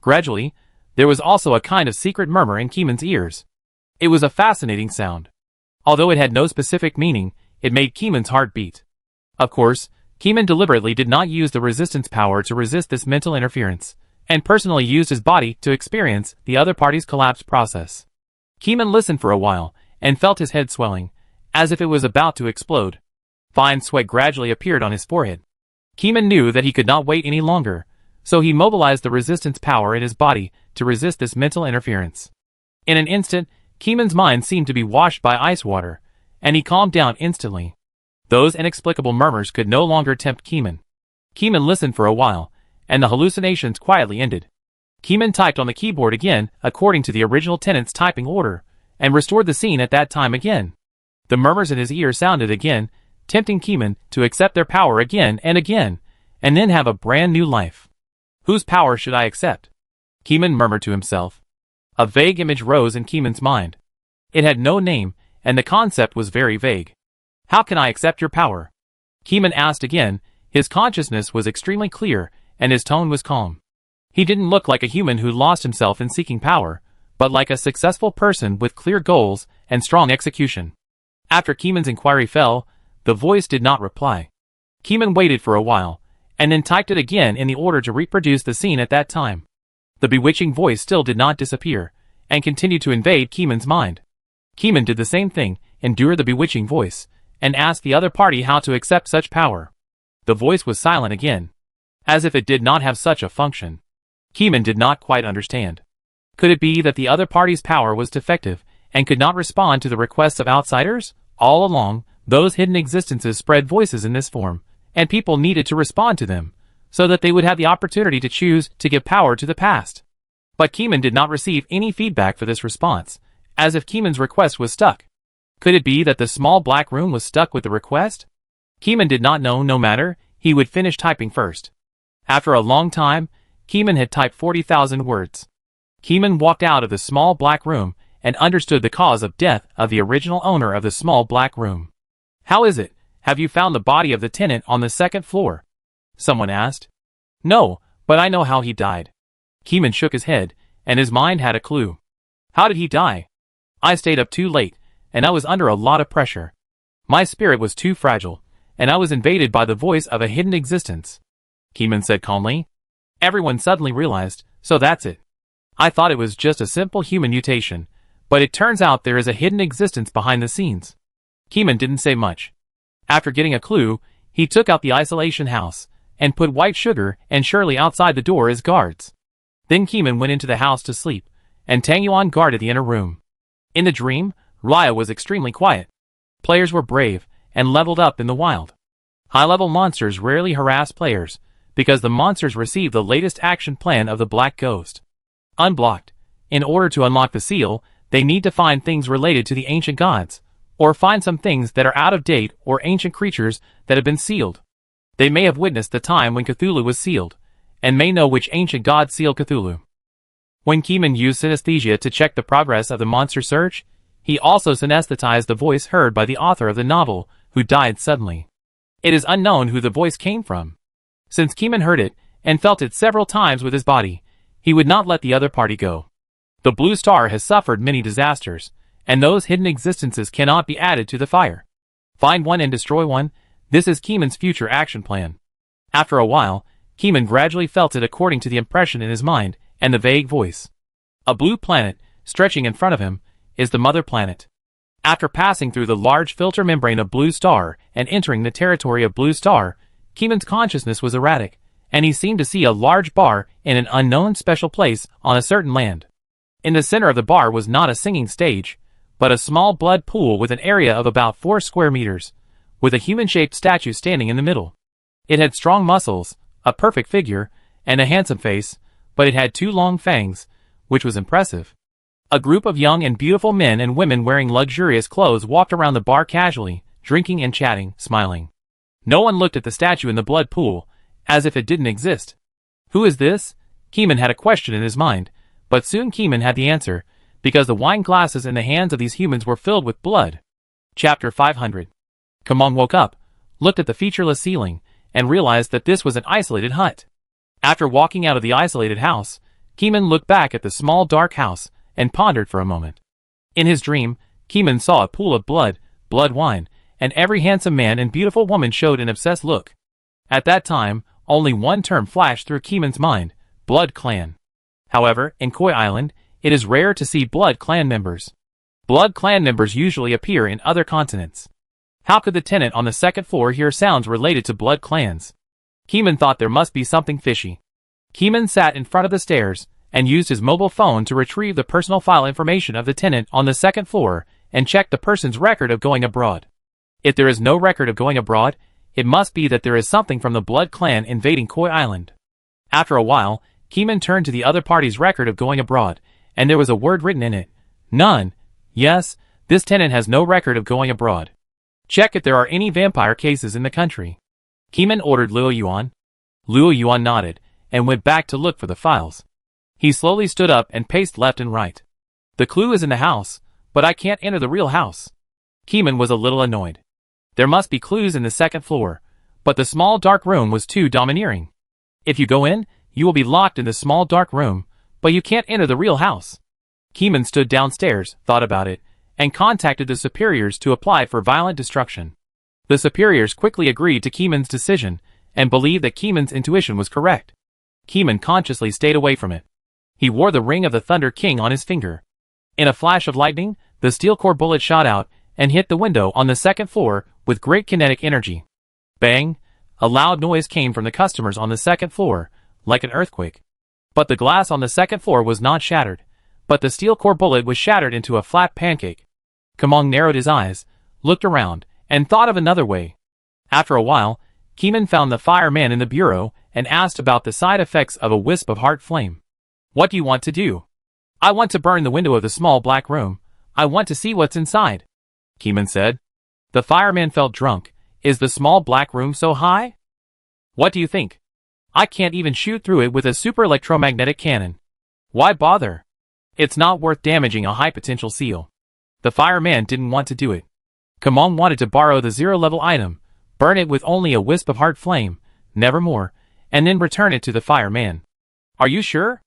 Gradually, there was also a kind of secret murmur in Keeman's ears. It was a fascinating sound. Although it had no specific meaning, it made Keeman's heart beat. Of course, Keeman deliberately did not use the resistance power to resist this mental interference, and personally used his body to experience the other party's collapse process. Keeman listened for a while, and felt his head swelling, as if it was about to explode. Fine sweat gradually appeared on his forehead. Keeman knew that he could not wait any longer, so he mobilized the resistance power in his body to resist this mental interference. In an instant, Keeman's mind seemed to be washed by ice water, and he calmed down instantly. Those inexplicable murmurs could no longer tempt Keeman. Keeman listened for a while, and the hallucinations quietly ended. Keeman typed on the keyboard again according to the original tenant's typing order, and restored the scene at that time again. The murmurs in his ear sounded again, tempting Keeman to accept their power again, and then have a brand new life. Whose power should I accept? Keeman murmured to himself. A vague image rose in Keeman's mind. It had no name, and the concept was very vague. How can I accept your power? Keeman asked again. His consciousness was extremely clear, and his tone was calm. He didn't look like a human who lost himself in seeking power, but like a successful person with clear goals and strong execution. After Keeman's inquiry fell, the voice did not reply. Keeman waited for a while, and then typed it again in the order to reproduce the scene at that time. The bewitching voice still did not disappear, and continued to invade Keeman's mind. Keeman did the same thing, endured the bewitching voice, and asked the other party how to accept such power. The voice was silent again, as if it did not have such a function. Keeman did not quite understand. Could it be that the other party's power was defective, and could not respond to the requests of outsiders? All along, those hidden existences spread voices in this form, and people needed to respond to them, so that they would have the opportunity to choose to give power to the past. But Keeman did not receive any feedback for this response, as if Keeman's request was stuck. Could it be that the small black room was stuck with the request? Keeman did not know. No matter, he would finish typing first. After a long time, Keeman had typed 40,000 words. Keeman walked out of the small black room and understood the cause of death of the original owner of the small black room. How is it? Have you found the body of the tenant on the second floor? Someone asked. No, but I know how he died. Keeman shook his head, and his mind had a clue. How did he die? I stayed up too late, and I was under a lot of pressure. My spirit was too fragile, and I was invaded by the voice of a hidden existence. Keeman said calmly. Everyone suddenly realized, so that's it. I thought it was just a simple human mutation, but it turns out there is a hidden existence behind the scenes. Keeman didn't say much. After getting a clue, he took out the isolation house, and put White Sugar and Shirley outside the door as guards. Then Keeman went into the house to sleep, and Tang Yuan guarded the inner room. In the dream, Raya was extremely quiet. Players were brave and leveled up in the wild. High-level monsters rarely harass players, because the monsters receive the latest action plan of the Black Ghost. Unblocked. In order to unlock the seal, they need to find things related to the ancient gods, or find some things that are out of date or ancient creatures that have been sealed. They may have witnessed the time when Cthulhu was sealed, and may know which ancient god sealed Cthulhu. When Keeman used synesthesia to check the progress of the monster search, he also synesthetized the voice heard by the author of the novel, who died suddenly. It is unknown who the voice came from. Since Keeman heard it, and felt it several times with his body, he would not let the other party go. The Blue Star has suffered many disasters, and those hidden existences cannot be added to the fire. Find one and destroy one. This is Keeman's future action plan. After a while, Keeman gradually felt it according to the impression in his mind and the vague voice. A blue planet, stretching in front of him, is the mother planet. After passing through the large filter membrane of Blue Star and entering the territory of Blue Star, Keeman's consciousness was erratic, and he seemed to see a large bar in an unknown special place on a certain land. In the center of the bar was not a singing stage, but a small blood pool with an area of about 4 square meters, with a human-shaped statue standing in the middle. It had strong muscles, a perfect figure, and a handsome face, but it had 2 long fangs, which was impressive. A group of young and beautiful men and women wearing luxurious clothes walked around the bar casually, drinking and chatting, smiling. No one looked at the statue in the blood pool, as if it didn't exist. Who is this? Keeman had a question in his mind, but soon Keeman had the answer, because the wine glasses in the hands of these humans were filled with blood. Chapter 500. Kamong woke up, looked at the featureless ceiling, and realized that this was an isolated hut. After walking out of the isolated house, Keeman looked back at the small dark house, and pondered for a moment. In his dream, Keeman saw a pool of blood wine, and every handsome man and beautiful woman showed an obsessed look. At that time, only one term flashed through Keeman's mind: Blood Clan. However, in Koi Island, it is rare to see Blood Clan members. Blood Clan members usually appear in other continents. How could the tenant on the second floor hear sounds related to Blood Clans? Keeman thought there must be something fishy. Keeman sat in front of the stairs, and used his mobile phone to retrieve the personal file information of the tenant on the second floor, and check the person's record of going abroad. If there is no record of going abroad, it must be that there is something from the Blood Clan invading Koi Island. After a while, Keeman turned to the other party's record of going abroad, and there was a word written in it. None. Yes, this tenant has no record of going abroad. Check if there are any vampire cases in the country. Keeman ordered Luo Yuan. Luo Yuan nodded, and went back to look for the files. He slowly stood up and paced left and right. The clue is in the house, but I can't enter the real house. Keeman was a little annoyed. There must be clues in the second floor, but the small dark room was too domineering. If you go in, you will be locked in the small dark room, but you can't enter the real house. Keeman stood downstairs, thought about it, and contacted the superiors to apply for violent destruction. The superiors quickly agreed to Keeman's decision, and believed that Keeman's intuition was correct. Keeman consciously stayed away from it. He wore the ring of the Thunder King on his finger. In a flash of lightning, the steel core bullet shot out, and hit the window on the second floor with great kinetic energy. Bang! A loud noise came from the customers on the second floor, like an earthquake. But the glass on the second floor was not shattered, but the steel core bullet was shattered into a flat pancake. Kamong narrowed his eyes, looked around, and thought of another way. After a while, Keeman found the fireman in the bureau and asked about the side effects of a wisp of heart flame. What do you want to do? I want to burn the window of the small black room. I want to see what's inside, Keeman said. The fireman felt drunk. Is the small black room so high? What do you think? I can't even shoot through it with a super electromagnetic cannon. Why bother? It's not worth damaging a high potential seal. The fireman didn't want to do it. Kamong wanted to borrow the zero-level item, burn it with only a wisp of heart flame, never more, and then return it to the fireman. Are you sure?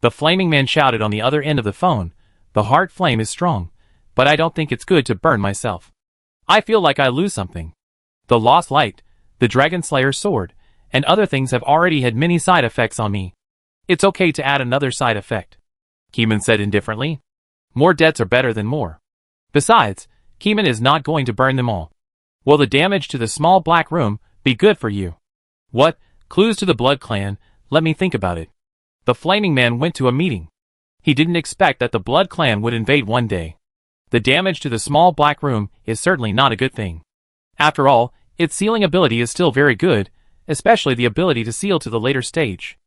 The flaming man shouted on the other end of the phone. The heart flame is strong, but I don't think it's good to burn myself. I feel like I lose something. The lost light, the Dragon Slayer's sword, and other things have already had many side effects on me. It's okay to add another side effect, Keeman said indifferently. More debts are better than more. Besides, Keeman is not going to burn them all. Will the damage to the small black room be good for you? What? Clues to the Blood Clan? Let me think about it. The flaming man went to a meeting. He didn't expect that the Blood Clan would invade one day. The damage to the small black room is certainly not a good thing. After all, its sealing ability is still very good, especially the ability to seal to the later stage.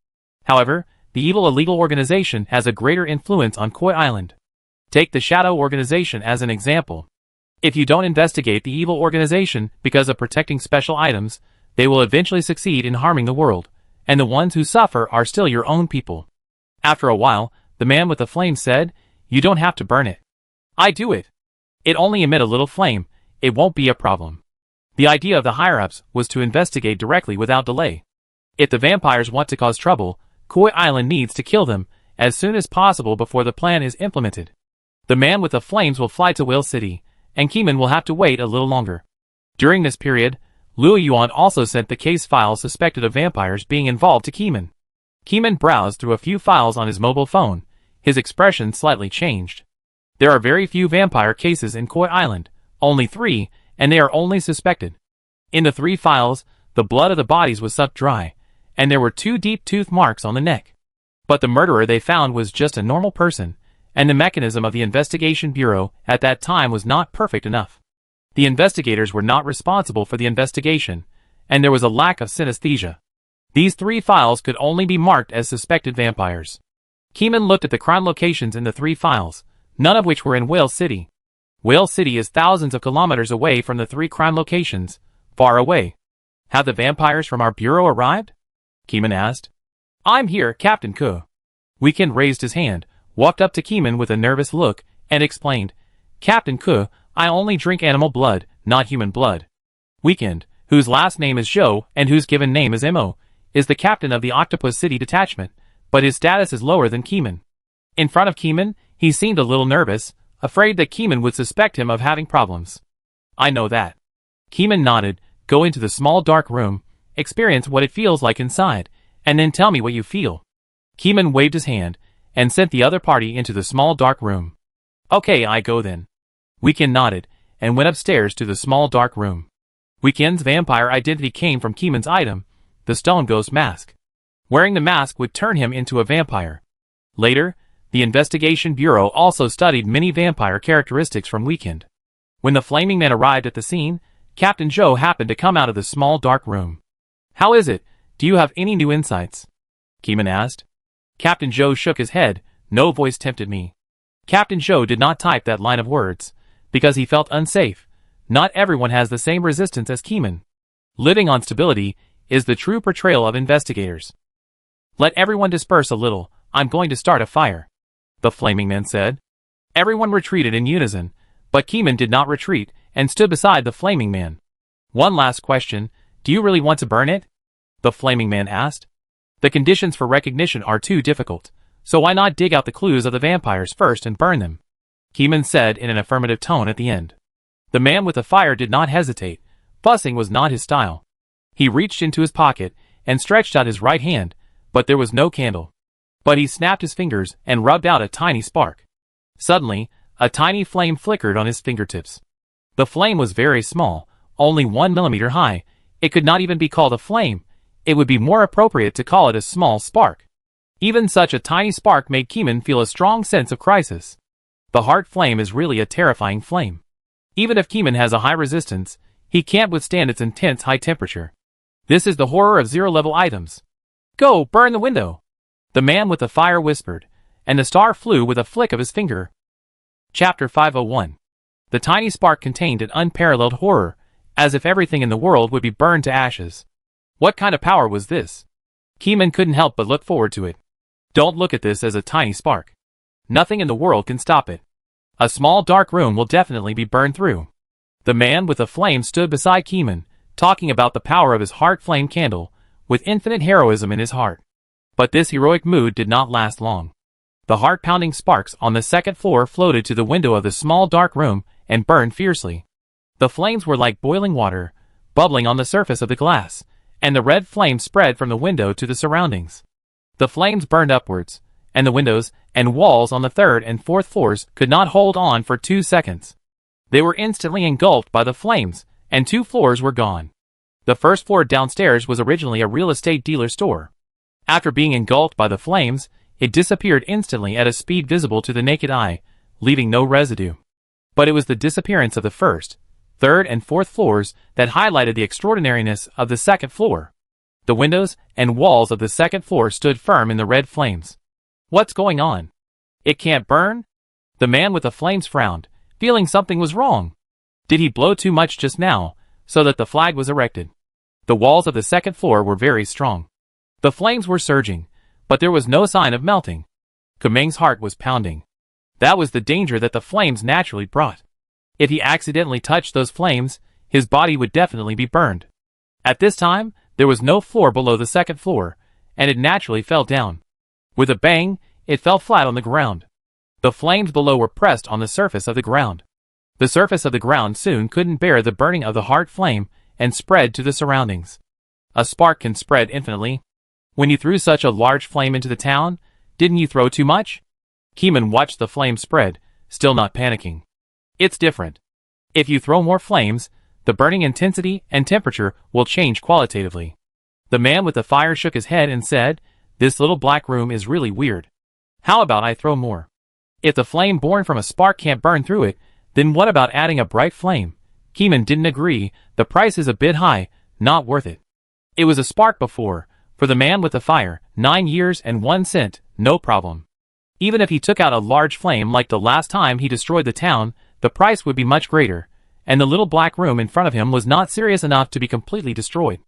However, the evil illegal organization has a greater influence on Koi Island. Take the Shadow Organization as an example. If you don't investigate the evil organization because of protecting special items, they will eventually succeed in harming the world, and the ones who suffer are still your own people. After a while, the man with the flame said, "You don't have to burn it. I do it. It only emit a little flame, it won't be a problem." The idea of the higher-ups was to investigate directly without delay. If the vampires want to cause trouble, Koi Island needs to kill them as soon as possible before the plan is implemented. The man with the flames will fly to Whale City, and Keeman will have to wait a little longer. During this period, Luo Yuan also sent the case files suspected of vampires being involved to Keeman. Keeman browsed through a few files on his mobile phone. His expression slightly changed. There are very few vampire cases in Koi Island, only 3, and they are only suspected. In the 3 files, the blood of the bodies was sucked dry, and there were 2 deep tooth marks on the neck. But the murderer they found was just a normal person, and the mechanism of the investigation bureau at that time was not perfect enough. The investigators were not responsible for the investigation, and there was a lack of synesthesia. These 3 files could only be marked as suspected vampires. Keeman looked at the crime locations in the 3 files, none of which were in Whale City. Whale City is thousands of kilometers away from the 3 crime locations, far away. Have the vampires from our bureau arrived? Keeman asked. I'm here, Captain Ke. Weekend raised his hand, walked up to Keeman with a nervous look, and explained, Captain Ke, I only drink animal blood, not human blood. Weekend, whose last name is Zhou and whose given name is Mo, is the captain of the Octopus City detachment, but his status is lower than Keeman. In front of Keeman, he seemed a little nervous, afraid that Keeman would suspect him of having problems. I know that. Keeman nodded. Go into the small dark room, experience what it feels like inside, and then tell me what you feel. Keeman waved his hand, and sent the other party into the small dark room. Okay, I go then. Weekend nodded, and went upstairs to the small dark room. Weekend's vampire identity came from Keeman's item, the Stone Ghost mask. Wearing the mask would turn him into a vampire. Later, the Investigation Bureau also studied many vampire characteristics from Weekend. When the Flaming Man arrived at the scene, Captain Zhou happened to come out of the small dark room. How is it? Do you have any new insights? Keeman asked. Captain Zhou shook his head. No voice tempted me. Captain Zhou did not type that line of words, because he felt unsafe. Not everyone has the same resistance as Keeman. Living on stability is the true portrayal of investigators. Let everyone disperse a little, I'm going to start a fire, the Flaming Man said. Everyone retreated in unison, but Keeman did not retreat and stood beside the Flaming Man. One last question, do you really want to burn it? The Flaming Man asked. The conditions for recognition are too difficult, so why not dig out the clues of the vampires first and burn them? Keeman said in an affirmative tone at the end. The man with the fire did not hesitate. Fussing was not his style. He reached into his pocket and stretched out his right hand, but there was no candle. But he snapped his fingers and rubbed out a tiny spark. Suddenly, a tiny flame flickered on his fingertips. The flame was very small, only 1 millimeter high. It could not even be called a flame. It would be more appropriate to call it a small spark. Even such a tiny spark made Keeman feel a strong sense of crisis. The heart flame is really a terrifying flame. Even if Keeman has a high resistance, he can't withstand its intense high temperature. This is the horror of zero-level items. Go, burn the window! The man with the fire whispered, and the star flew with a flick of his finger. Chapter 501. The tiny spark contained an unparalleled horror, as if everything in the world would be burned to ashes. What kind of power was this? Keeman couldn't help but look forward to it. Don't look at this as a tiny spark. Nothing in the world can stop it. A small dark room will definitely be burned through. The man with the flame stood beside Keeman, talking about the power of his heart flame candle, with infinite heroism in his heart. But this heroic mood did not last long. The heart-pounding sparks on the second floor floated to the window of the small dark room and burned fiercely. The flames were like boiling water, bubbling on the surface of the glass, and the red flame spread from the window to the surroundings. The flames burned upwards, and the windows and walls on the 3rd and 4th floors could not hold on for 2 seconds. They were instantly engulfed by the flames, and 2 floors were gone. The first floor downstairs was originally a real estate dealer store. After being engulfed by the flames, it disappeared instantly at a speed visible to the naked eye, leaving no residue. But it was the disappearance of the first, third, and fourth floors that highlighted the extraordinariness of the second floor. The windows and walls of the second floor stood firm in the red flames. What's going on? It can't burn? The man with the flames frowned, feeling something was wrong. Did he blow too much just now, so that the flag was erected? The walls of the second floor were very strong. The flames were surging, but there was no sign of melting. Kumeng's heart was pounding. That was the danger that the flames naturally brought. If he accidentally touched those flames, his body would definitely be burned. At this time, there was no floor below the second floor, and it naturally fell down. With a bang, it fell flat on the ground. The flames below were pressed on the surface of the ground. The surface of the ground soon couldn't bear the burning of the hard flame and spread to the surroundings. A spark can spread infinitely. When you threw such a large flame into the town, didn't you throw too much? Keeman watched the flame spread, still not panicking. It's different. If you throw more flames, the burning intensity and temperature will change qualitatively. The man with the fire shook his head and said, "This little black room is really weird. How about I throw more? If the flame born from a spark can't burn through it, then what about adding a bright flame?" Keeman didn't agree. The price is a bit high, not worth it. It was a spark before. For the man with the fire, 9 years and 1 cent, no problem. Even if he took out a large flame like the last time he destroyed the town, the price would be much greater, and the little black room in front of him was not serious enough to be completely destroyed.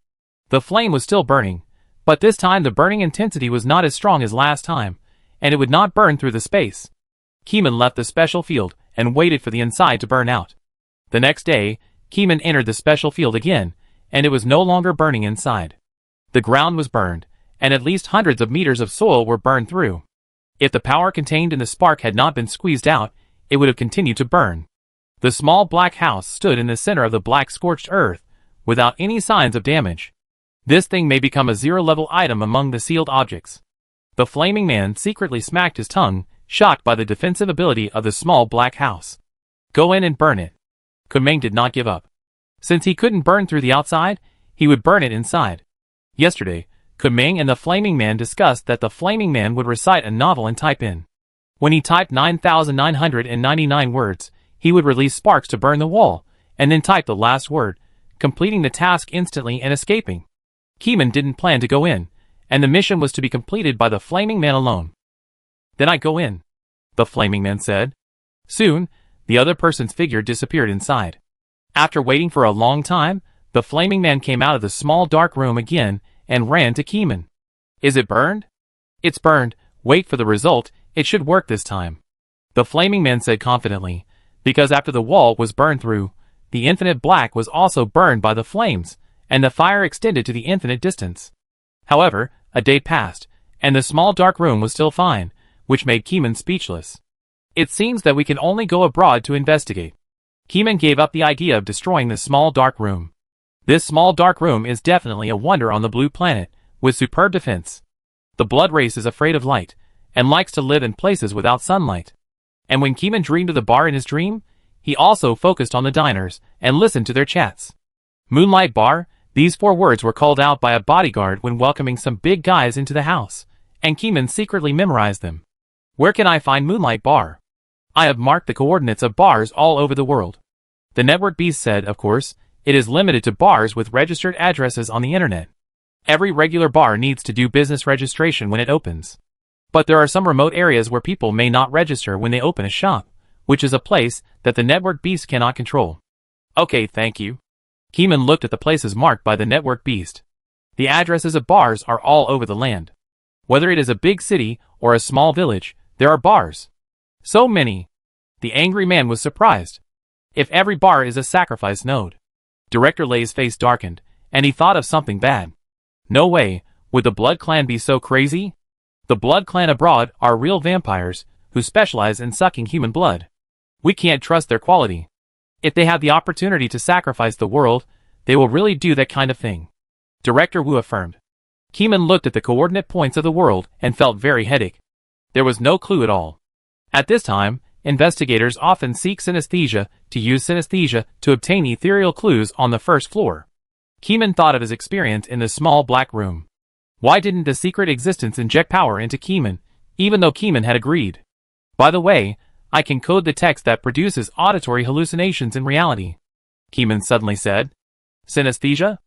The flame was still burning, but this time the burning intensity was not as strong as last time, and it would not burn through the space. Keeman left the special field and waited for the inside to burn out. The next day, Keeman entered the special field again, and it was no longer burning inside. The ground was burned, and at least hundreds of meters of soil were burned through. If the power contained in the spark had not been squeezed out, it would have continued to burn. The small black house stood in the center of the black scorched earth, without any signs of damage. This thing may become a zero-level item among the sealed objects. The flaming man secretly smacked his tongue, shocked by the defensive ability of the small black house. Go in and burn it. Kumeng did not give up. Since he couldn't burn through the outside, he would burn it inside. Yesterday, Kumeng and the flaming man discussed that the flaming man would recite a novel and type in. When he typed 9,999 words, he would release sparks to burn the wall, and then type the last word, completing the task instantly and escaping. Keeman didn't plan to go in, and the mission was to be completed by the flaming man alone. Then I go in, the flaming man said. Soon, the other person's figure disappeared inside. After waiting for a long time, the flaming man came out of the small dark room again and ran to Keeman. Is it burned? It's burned. Wait for the result. It should work this time. The flaming man said confidently, because after the wall was burned through, the infinite black was also burned by the flames, and the fire extended to the infinite distance. However, a day passed, and the small dark room was still fine, which made Keeman speechless. It seems that we can only go abroad to investigate. Keeman gave up the idea of destroying the small dark room. This small dark room is definitely a wonder on the blue planet, with superb defense. The blood race is afraid of light, and likes to live in places without sunlight. And when Keeman dreamed of the bar in his dream, he also focused on the diners and listened to their chats. Moonlight Bar, these 4 words were called out by a bodyguard when welcoming some big guys into the house, and Keeman secretly memorized them. Where can I find Moonlight Bar? I have marked the coordinates of bars all over the world. The network beast said, of course, it is limited to bars with registered addresses on the internet. Every regular bar needs to do business registration when it opens. But there are some remote areas where people may not register when they open a shop, which is a place that the network beast cannot control. Okay, thank you. Keeman looked at the places marked by the network beast. The addresses of bars are all over the land. Whether it is a big city or a small village, there are bars. So many. The angry man was surprised. If every bar is a sacrifice node. Director Lay's face darkened, and he thought of something bad. No way, would the Blood Clan be so crazy? The Blood Clan abroad are real vampires, who specialize in sucking human blood. We can't trust their quality. If they have the opportunity to sacrifice the world, they will really do that kind of thing. Director Wu affirmed. Keeman looked at the coordinate points of the world and felt very headache. There was no clue at all. At this time, investigators often seek synesthesia to use synesthesia to obtain ethereal clues on the first floor. Keeman thought of his experience in the small black room. Why didn't the secret existence inject power into Keeman, even though Keeman had agreed? By the way, I can code the text that produces auditory hallucinations in reality. Keeman suddenly said. Synesthesia?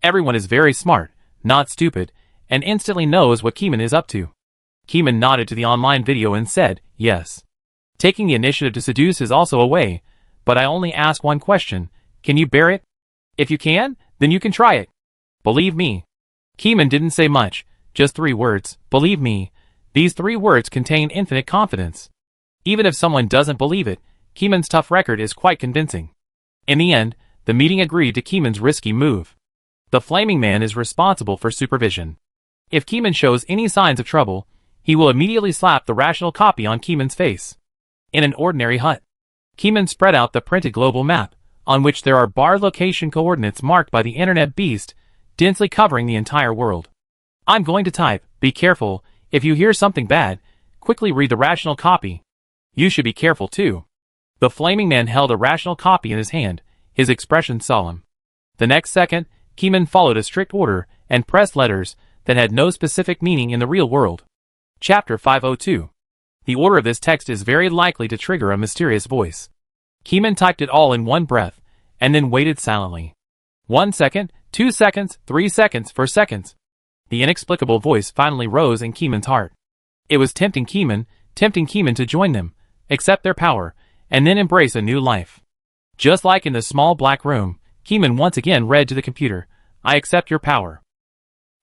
Everyone is very smart, not stupid, and instantly knows what Keeman is up to. Keeman nodded to the online video and said, yes. Taking the initiative to seduce is also a way, but I only ask one question. Can you bear it? If you can, then you can try it. Believe me. Keeman didn't say much, just 3 words, believe me. These 3 words contain infinite confidence. Even if someone doesn't believe it, Keeman's tough record is quite convincing. In the end, the meeting agreed to Keeman's risky move. The Flaming Man is responsible for supervision. If Keeman shows any signs of trouble, he will immediately slap the rational copy on Keeman's face. In an ordinary hut, Keeman spread out the printed global map, on which there are barred location coordinates marked by the internet beast, densely covering the entire world. I'm going to type, be careful, if you hear something bad, quickly read the rational copy. You should be careful too. The Flaming Man held a rational copy in his hand, his expression solemn. The next second, Keeman followed a strict order and pressed letters that had no specific meaning in the real world. Chapter 502. The order of this text is very likely to trigger a mysterious voice. Keeman typed it all in one breath, and then waited silently. 1 second, 2 seconds, 3 seconds, 4 seconds. The inexplicable voice finally rose in Keeman's heart. It was tempting Keeman to join them, accept their power, and then embrace a new life. Just like in the small black room, Keeman once again read to the computer, I accept your power.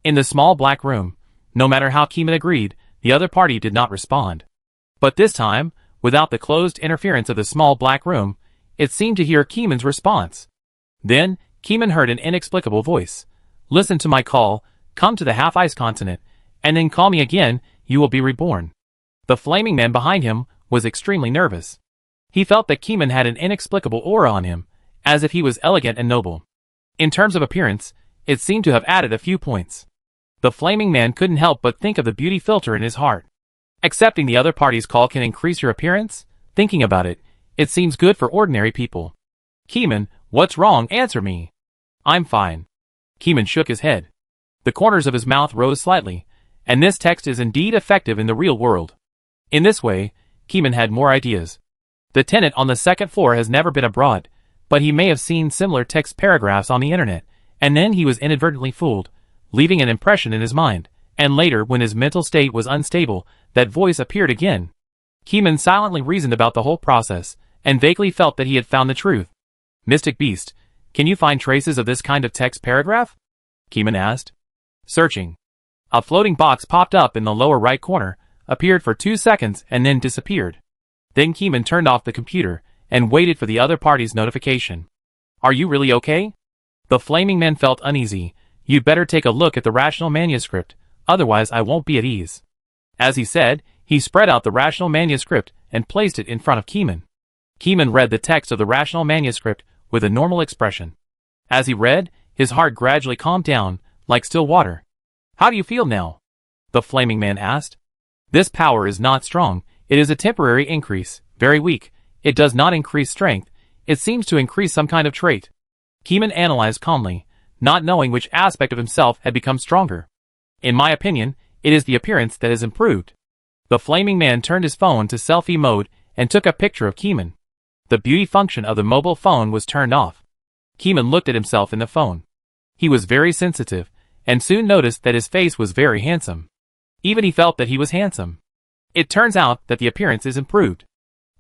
In the small black room, no matter how Keeman agreed, the other party did not respond. But this time, without the closed interference of the small black room, it seemed to hear Keeman's response. Then, Keeman heard an inexplicable voice. Listen to my call, come to the half-ice continent, and then call me again, you will be reborn. The Flaming Man behind him was extremely nervous. He felt that Keeman had an inexplicable aura on him, as if he was elegant and noble. In terms of appearance, it seemed to have added a few points. The Flaming Man couldn't help but think of the beauty filter in his heart. Accepting the other party's call can increase your appearance? Thinking about it, it seems good for ordinary people. Keeman, what's wrong? Answer me. I'm fine. Keeman shook his head. The corners of his mouth rose slightly, and this text is indeed effective in the real world. In this way, Keeman had more ideas. The tenant on the second floor has never been abroad, but he may have seen similar text paragraphs on the internet, and then he was inadvertently fooled, leaving an impression in his mind, and later when his mental state was unstable, that voice appeared again. Keeman silently reasoned about the whole process, and vaguely felt that he had found the truth. Mystic Beast, can you find traces of this kind of text paragraph? Keeman asked. Searching. A floating box popped up in the lower right corner, appeared for 2 seconds and then disappeared. Then Keeman turned off the computer and waited for the other party's notification. Are you really okay? The Flaming Man felt uneasy. You'd better take a look at the rational manuscript, otherwise I won't be at ease. As he said, he spread out the rational manuscript and placed it in front of Keeman. Keeman read the text of the rational manuscript with a normal expression. As he read, his heart gradually calmed down, like still water. How do you feel now? The Flaming Man asked. This power is not strong, it is a temporary increase, very weak, it does not increase strength, it seems to increase some kind of trait. Keeman analyzed calmly, not knowing which aspect of himself had become stronger. In my opinion, it is the appearance that has improved. The Flaming Man turned his phone to selfie mode and took a picture of Keeman. The beauty function of the mobile phone was turned off. Keeman looked at himself in the phone. He was very sensitive, and soon noticed that his face was very handsome. Even he felt that he was handsome. It turns out that the appearance is improved.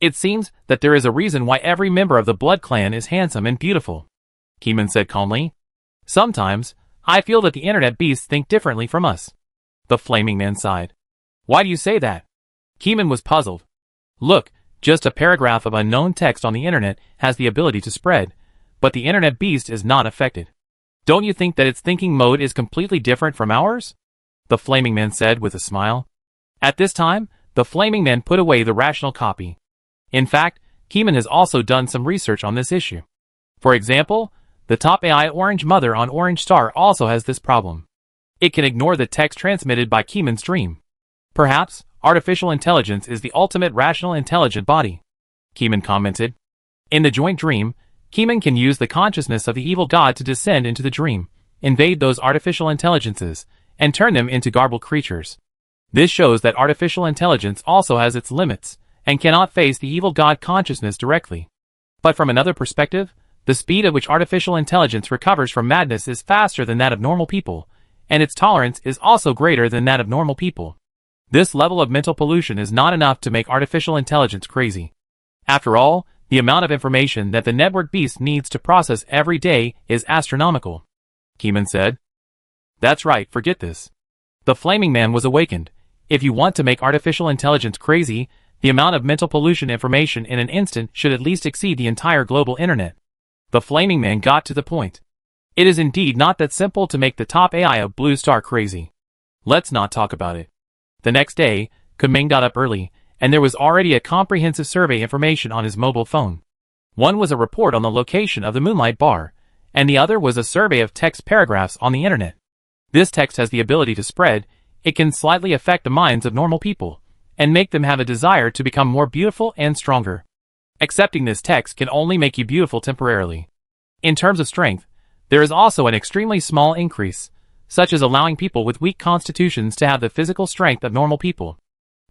It seems that there is a reason why every member of the Blood Clan is handsome and beautiful. Keeman said calmly. Sometimes, I feel that the internet beasts think differently from us. The Flaming Man sighed. Why do you say that? Keeman was puzzled. Look, just a paragraph of unknown text on the internet has the ability to spread, but the internet beast is not affected. Don't you think that its thinking mode is completely different from ours? The Flaming Man said with a smile. At this time, the Flaming Man put away the rational copy. In fact, Keeman has also done some research on this issue. For example, the top AI Orange Mother on Orange Star also has this problem. It can ignore the text transmitted by Keeman's dream. Perhaps, artificial intelligence is the ultimate rational intelligent body. Keeman commented. In the joint dream, Keeman can use the consciousness of the evil god to descend into the dream, invade those artificial intelligences, and turn them into garbled creatures. This shows that artificial intelligence also has its limits, and cannot face the evil god consciousness directly. But from another perspective, the speed at which artificial intelligence recovers from madness is faster than that of normal people, and its tolerance is also greater than that of normal people. This level of mental pollution is not enough to make artificial intelligence crazy. After all, the amount of information that the network beast needs to process every day is astronomical. Keeman said. That's right, forget this. The Flaming Man was awakened. If you want to make artificial intelligence crazy, the amount of mental pollution information in an instant should at least exceed the entire global internet. The Flaming Man got to the point. It is indeed not that simple to make the top AI of Blue Star crazy. Let's not talk about it. The next day, Kunming got up early, and there was already a comprehensive survey information on his mobile phone. One was a report on the location of the Moonlight Bar, and the other was a survey of text paragraphs on the internet. This text has the ability to spread. It can slightly affect the minds of normal people, and make them have a desire to become more beautiful and stronger. Accepting this text can only make you beautiful temporarily. In terms of strength, there is also an extremely small increase, such as allowing people with weak constitutions to have the physical strength of normal people.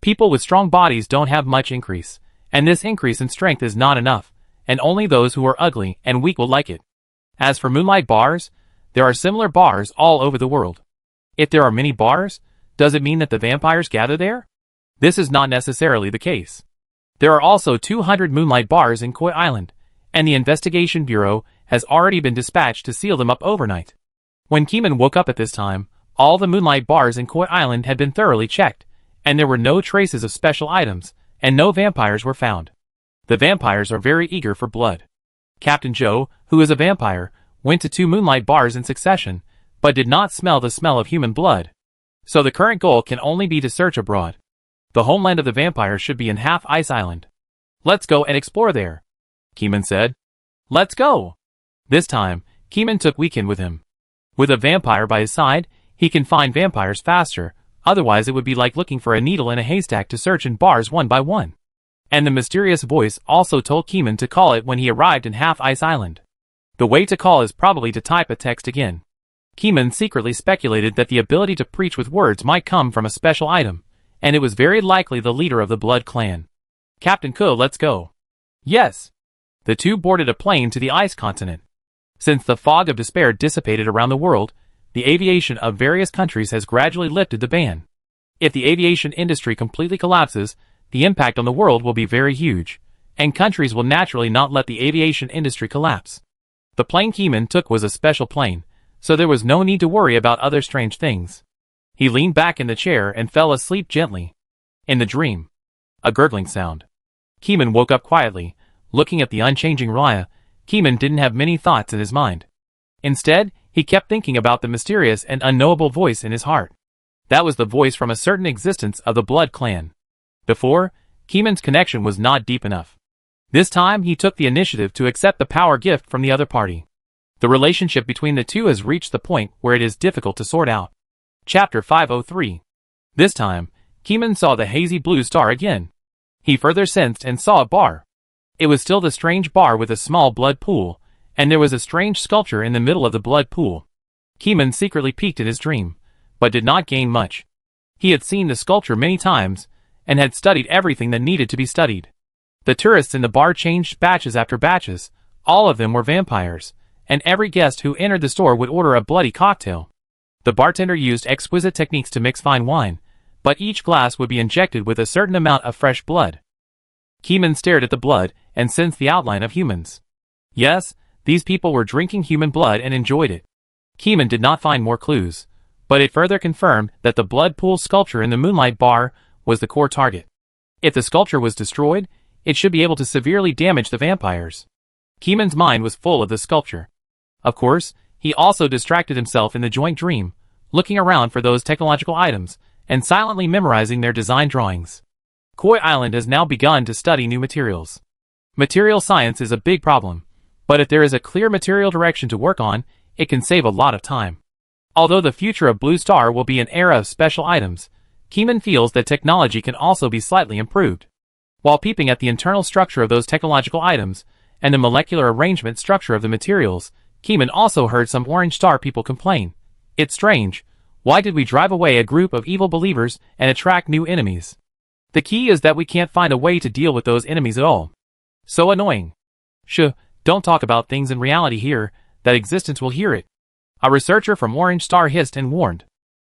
People with strong bodies don't have much increase, and this increase in strength is not enough, and only those who are ugly and weak will like it. As for Moonlight Bars, there are similar bars all over the world. If there are many bars, does it mean that the vampires gather there? This is not necessarily the case. There are also 200 Moonlight Bars in Koi Island, and the Investigation Bureau has already been dispatched to seal them up overnight. When Keeman woke up at this time, all the Moonlight Bars in Koi Island had been thoroughly checked, and there were no traces of special items, and no vampires were found. The vampires are very eager for blood. Captain Joe, who is a vampire, went to 2 Moonlight Bars in succession, but did not smell the smell of human blood. So the current goal can only be to search abroad. The homeland of the vampires should be in Half Ice Island. Let's go and explore there, Keeman said. Let's go! This time, Keeman took Weekend with him. With a vampire by his side, he can find vampires faster, otherwise it would be like looking for a needle in a haystack to search in bars one by one. And the mysterious voice also told Keeman to call it when he arrived in Half Ice Island. The way to call is probably to type a text again. Keeman secretly speculated that the ability to preach with words might come from a special item, and it was very likely the leader of the Blood Clan. Captain Ko, let's go. Yes. The two boarded a plane to the ice continent. Since the fog of despair dissipated around the world, the aviation of various countries has gradually lifted the ban. If the aviation industry completely collapses, the impact on the world will be very huge, and countries will naturally not let the aviation industry collapse. The plane Keeman took was a special plane, so there was no need to worry about other strange things. He leaned back in the chair and fell asleep gently. In the dream, a gurgling sound. Keeman woke up quietly, looking at the unchanging Raya. Keeman didn't have many thoughts in his mind. Instead, he kept thinking about the mysterious and unknowable voice in his heart. That was the voice from a certain existence of the Blood Clan. Before, Keeman's connection was not deep enough. This time he took the initiative to accept the power gift from the other party. The relationship between the two has reached the point where it is difficult to sort out. Chapter 503. This time, Keeman saw the hazy blue star again. He further sensed and saw a bar. It was still the strange bar with a small blood pool, and there was a strange sculpture in the middle of the blood pool. Keeman secretly peeked at his dream, but did not gain much. He had seen the sculpture many times, and had studied everything that needed to be studied. The tourists in the bar changed batches after batches. All of them were vampires, and every guest who entered the store would order a bloody cocktail. The bartender used exquisite techniques to mix fine wine, but each glass would be injected with a certain amount of fresh blood. Keeman stared at the blood and sensed the outline of humans. Yes, these people were drinking human blood and enjoyed it. Keeman did not find more clues, but it further confirmed that the blood pool sculpture in the Moonlight Bar was the core target. If the sculpture was destroyed, it should be able to severely damage the vampires. Keeman's mind was full of the sculpture. Of course, he also distracted himself in the joint dream, looking around for those technological items, and silently memorizing their design drawings. Koi Island has now begun to study new materials. Material science is a big problem, but if there is a clear material direction to work on, it can save a lot of time. Although the future of Blue Star will be an era of special items, Keeman feels that technology can also be slightly improved. While peeping at the internal structure of those technological items, and the molecular arrangement structure of the materials, Keeman also heard some Orange Star people complain. It's strange. Why did we drive away a group of evil believers and attract new enemies? The key is that we can't find a way to deal with those enemies at all. So annoying. Don't talk about things in reality here, that existence will hear it. A researcher from Orange Star hissed and warned.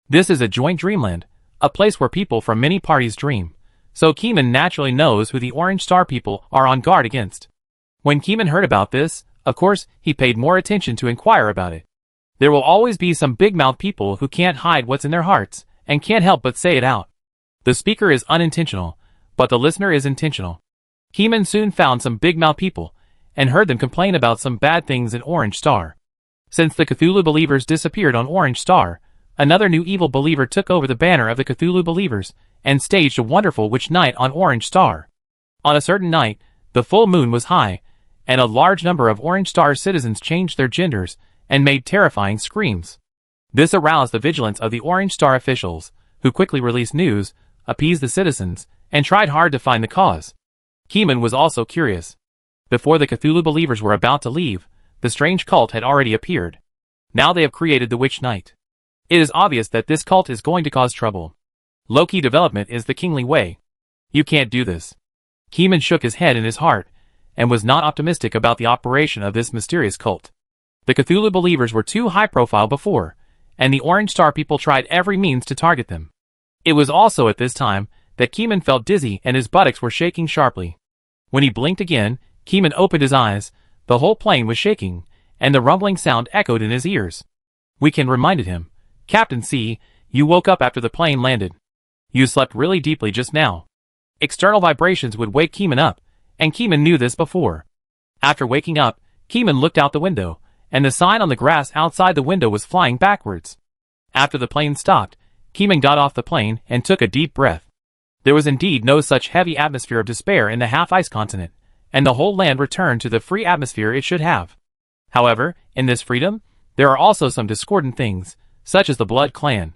This is a joint dreamland, a place where people from many parties dream. So Keeman naturally knows who the Orange Star people are on guard against. When Keeman heard about this, of course, he paid more attention to inquire about it. There will always be some big-mouth people who can't hide what's in their hearts, and can't help but say it out. The speaker is unintentional, but the listener is intentional. Keeman soon found some big-mouth people, and heard them complain about some bad things in Orange Star. Since the Cthulhu Believers disappeared on Orange Star, another new evil believer took over the banner of the Cthulhu Believers, and staged a wonderful witch night on Orange Star. On a certain night, the full moon was high, and a large number of Orange Star citizens changed their genders, and made terrifying screams. This aroused the vigilance of the Orange Star officials, who quickly released news, appeased the citizens, and tried hard to find the cause. Keeman was also curious. Before the Cthulhu Believers were about to leave, the strange cult had already appeared. Now they have created the Witch Knight. It is obvious that this cult is going to cause trouble. Low-key development is the kingly way. You can't do this. Keeman shook his head in his heart, and was not optimistic about the operation of this mysterious cult. The Cthulhu Believers were too high-profile before, and the Orange Star people tried every means to target them. It was also at this time that Keeman felt dizzy and his buttocks were shaking sharply. When he blinked again, Keeman opened his eyes. The whole plane was shaking, and the rumbling sound echoed in his ears. Weekend reminded him, Captain C, you woke up after the plane landed. You slept really deeply just now. External vibrations would wake Keeman up, and Keeman knew this before. After waking up, Keeman looked out the window, and the sign on the grass outside the window was flying backwards. After the plane stopped, Keeman got off the plane and took a deep breath. There was indeed no such heavy atmosphere of despair in the half-ice continent, and the whole land returned to the free atmosphere it should have. However, in this freedom, there are also some discordant things, such as the Blood Clan.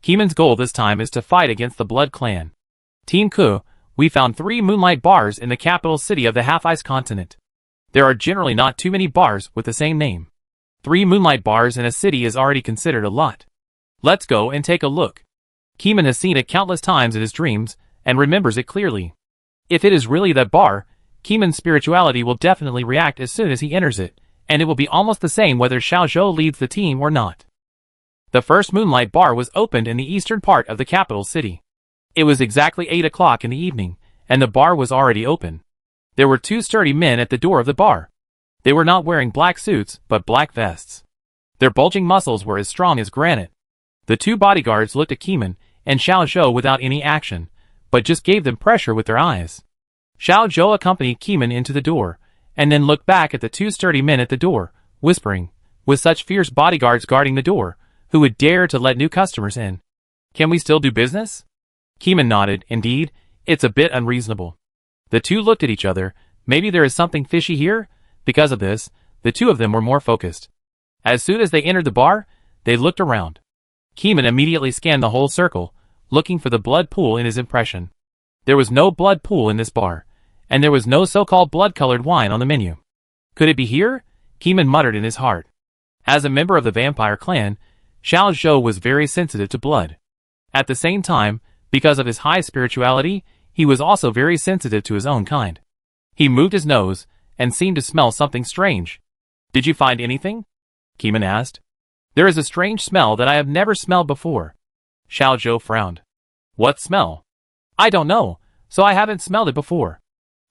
Keeman's goal this time is to fight against the Blood Clan. Team Ku, we found 3 moonlight bars in the capital city of the half-ice continent. There are generally not too many bars with the same name. 3 moonlight bars in a city is already considered a lot. Let's go and take a look. Keeman has seen it countless times in his dreams, and remembers it clearly. If it is really that bar, Keeman's spirituality will definitely react as soon as he enters it, and it will be almost the same whether Xiao Zhou leads the team or not. The first moonlight bar was opened in the eastern part of the capital city. It was exactly 8 o'clock in the evening, and the bar was already open. There were 2 sturdy men at the door of the bar. They were not wearing black suits, but black vests. Their bulging muscles were as strong as granite. The 2 bodyguards looked at Keeman and Xiao Zhou without any action, but just gave them pressure with their eyes. Xiao Zhou accompanied Keeman into the door, and then looked back at the 2 sturdy men at the door, whispering, with such fierce bodyguards guarding the door, who would dare to let new customers in? Can we still do business? Keeman nodded. Indeed, it's a bit unreasonable. The 2 looked at each other. Maybe there is something fishy here? Because of this, the 2 of them were more focused. As soon as they entered the bar, they looked around. Keeman immediately scanned the whole circle, looking for the blood pool in his impression. There was no blood pool in this bar, and there was no so-called blood-colored wine on the menu. Could it be here? Keeman muttered in his heart. As a member of the vampire clan, Xiao Zhou was very sensitive to blood. At the same time, because of his high spirituality, he was also very sensitive to his own kind. He moved his nose, and seemed to smell something strange. Did you find anything? Keeman asked. There is a strange smell that I have never smelled before. Xiao Zhou frowned. What smell? I don't know, so I haven't smelled it before.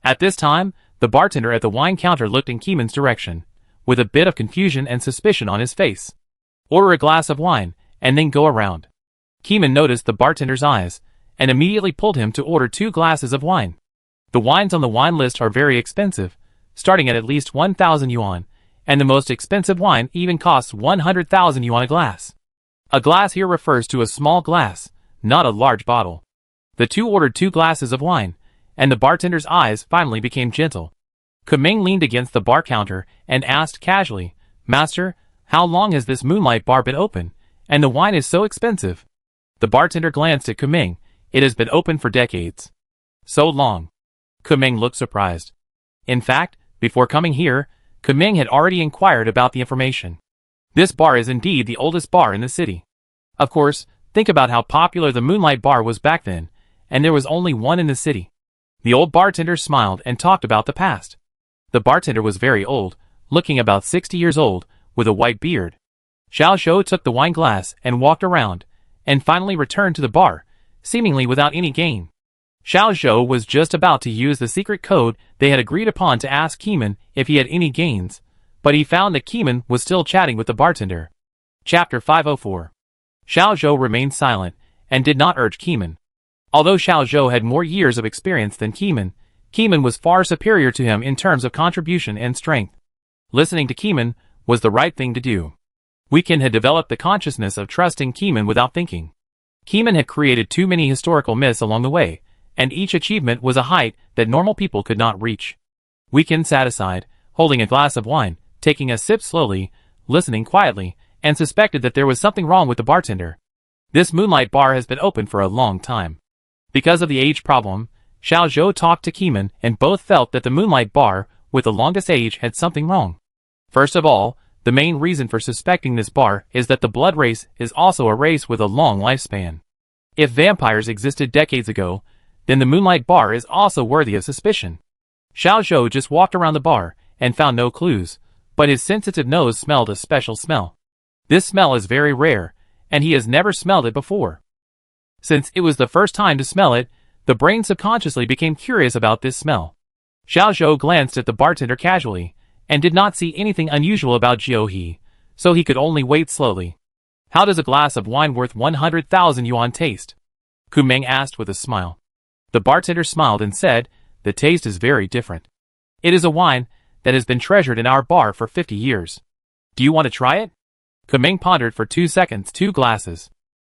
At this time, the bartender at the wine counter looked in Keeman's direction, with a bit of confusion and suspicion on his face. Order a glass of wine, and then go around. Keeman noticed the bartender's eyes, and immediately pulled him to order 2 glasses of wine. The wines on the wine list are very expensive, starting at least 1,000 yuan, and the most expensive wine even costs 100,000 yuan a glass. A glass here refers to a small glass, not a large bottle. The 2 ordered 2 glasses of wine, and the bartender's eyes finally became gentle. Kuming leaned against the bar counter and asked casually, Master, how long has this moonlight bar been open, and the wine is so expensive? The bartender glanced at Kuming. It has been open for decades. So long. Kuming looked surprised. In fact, before coming here, Kuming had already inquired about the information. This bar is indeed the oldest bar in the city. Of course, think about how popular the Moonlight Bar was back then, and there was only one in the city. The old bartender smiled and talked about the past. The bartender was very old, looking about 60 years old, with a white beard. Xiao Zhou took the wine glass and walked around, and finally returned to the bar, seemingly without any gain. Xiao Zhou was just about to use the secret code they had agreed upon to ask Keeman if he had any gains, but he found that Keeman was still chatting with the bartender. Chapter 504. Xiao Zhou remained silent and did not urge Keeman. Although Xiao Zhou had more years of experience than Keeman, Keeman was far superior to him in terms of contribution and strength. Listening to Keeman was the right thing to do. Weekend had developed the consciousness of trusting Keeman without thinking. Keeman had created too many historical myths along the way, and each achievement was a height that normal people could not reach. Weekend sat aside, holding a glass of wine, taking a sip slowly, listening quietly, and suspected that there was something wrong with the bartender. This moonlight bar has been open for a long time. Because of the age problem, Xiao Zhou talked to Keeman and both felt that the moonlight bar with the longest age had something wrong. First of all, the main reason for suspecting this bar is that the blood race is also a race with a long lifespan. If vampires existed decades ago, then the moonlight bar is also worthy of suspicion. Xiao Zhou just walked around the bar and found no clues, but his sensitive nose smelled a special smell. This smell is very rare, and he has never smelled it before. Since it was the first time to smell it, the brain subconsciously became curious about this smell. Xiao Zhou glanced at the bartender casually, and did not see anything unusual about Jiu He, so he could only wait slowly. How does a glass of wine worth 100,000 yuan taste? Kumeng asked with a smile. The bartender smiled and said, the taste is very different. It is a wine that has been treasured in our bar for 50 years. Do you want to try it? Kumeng pondered for 2 seconds. 2 glasses.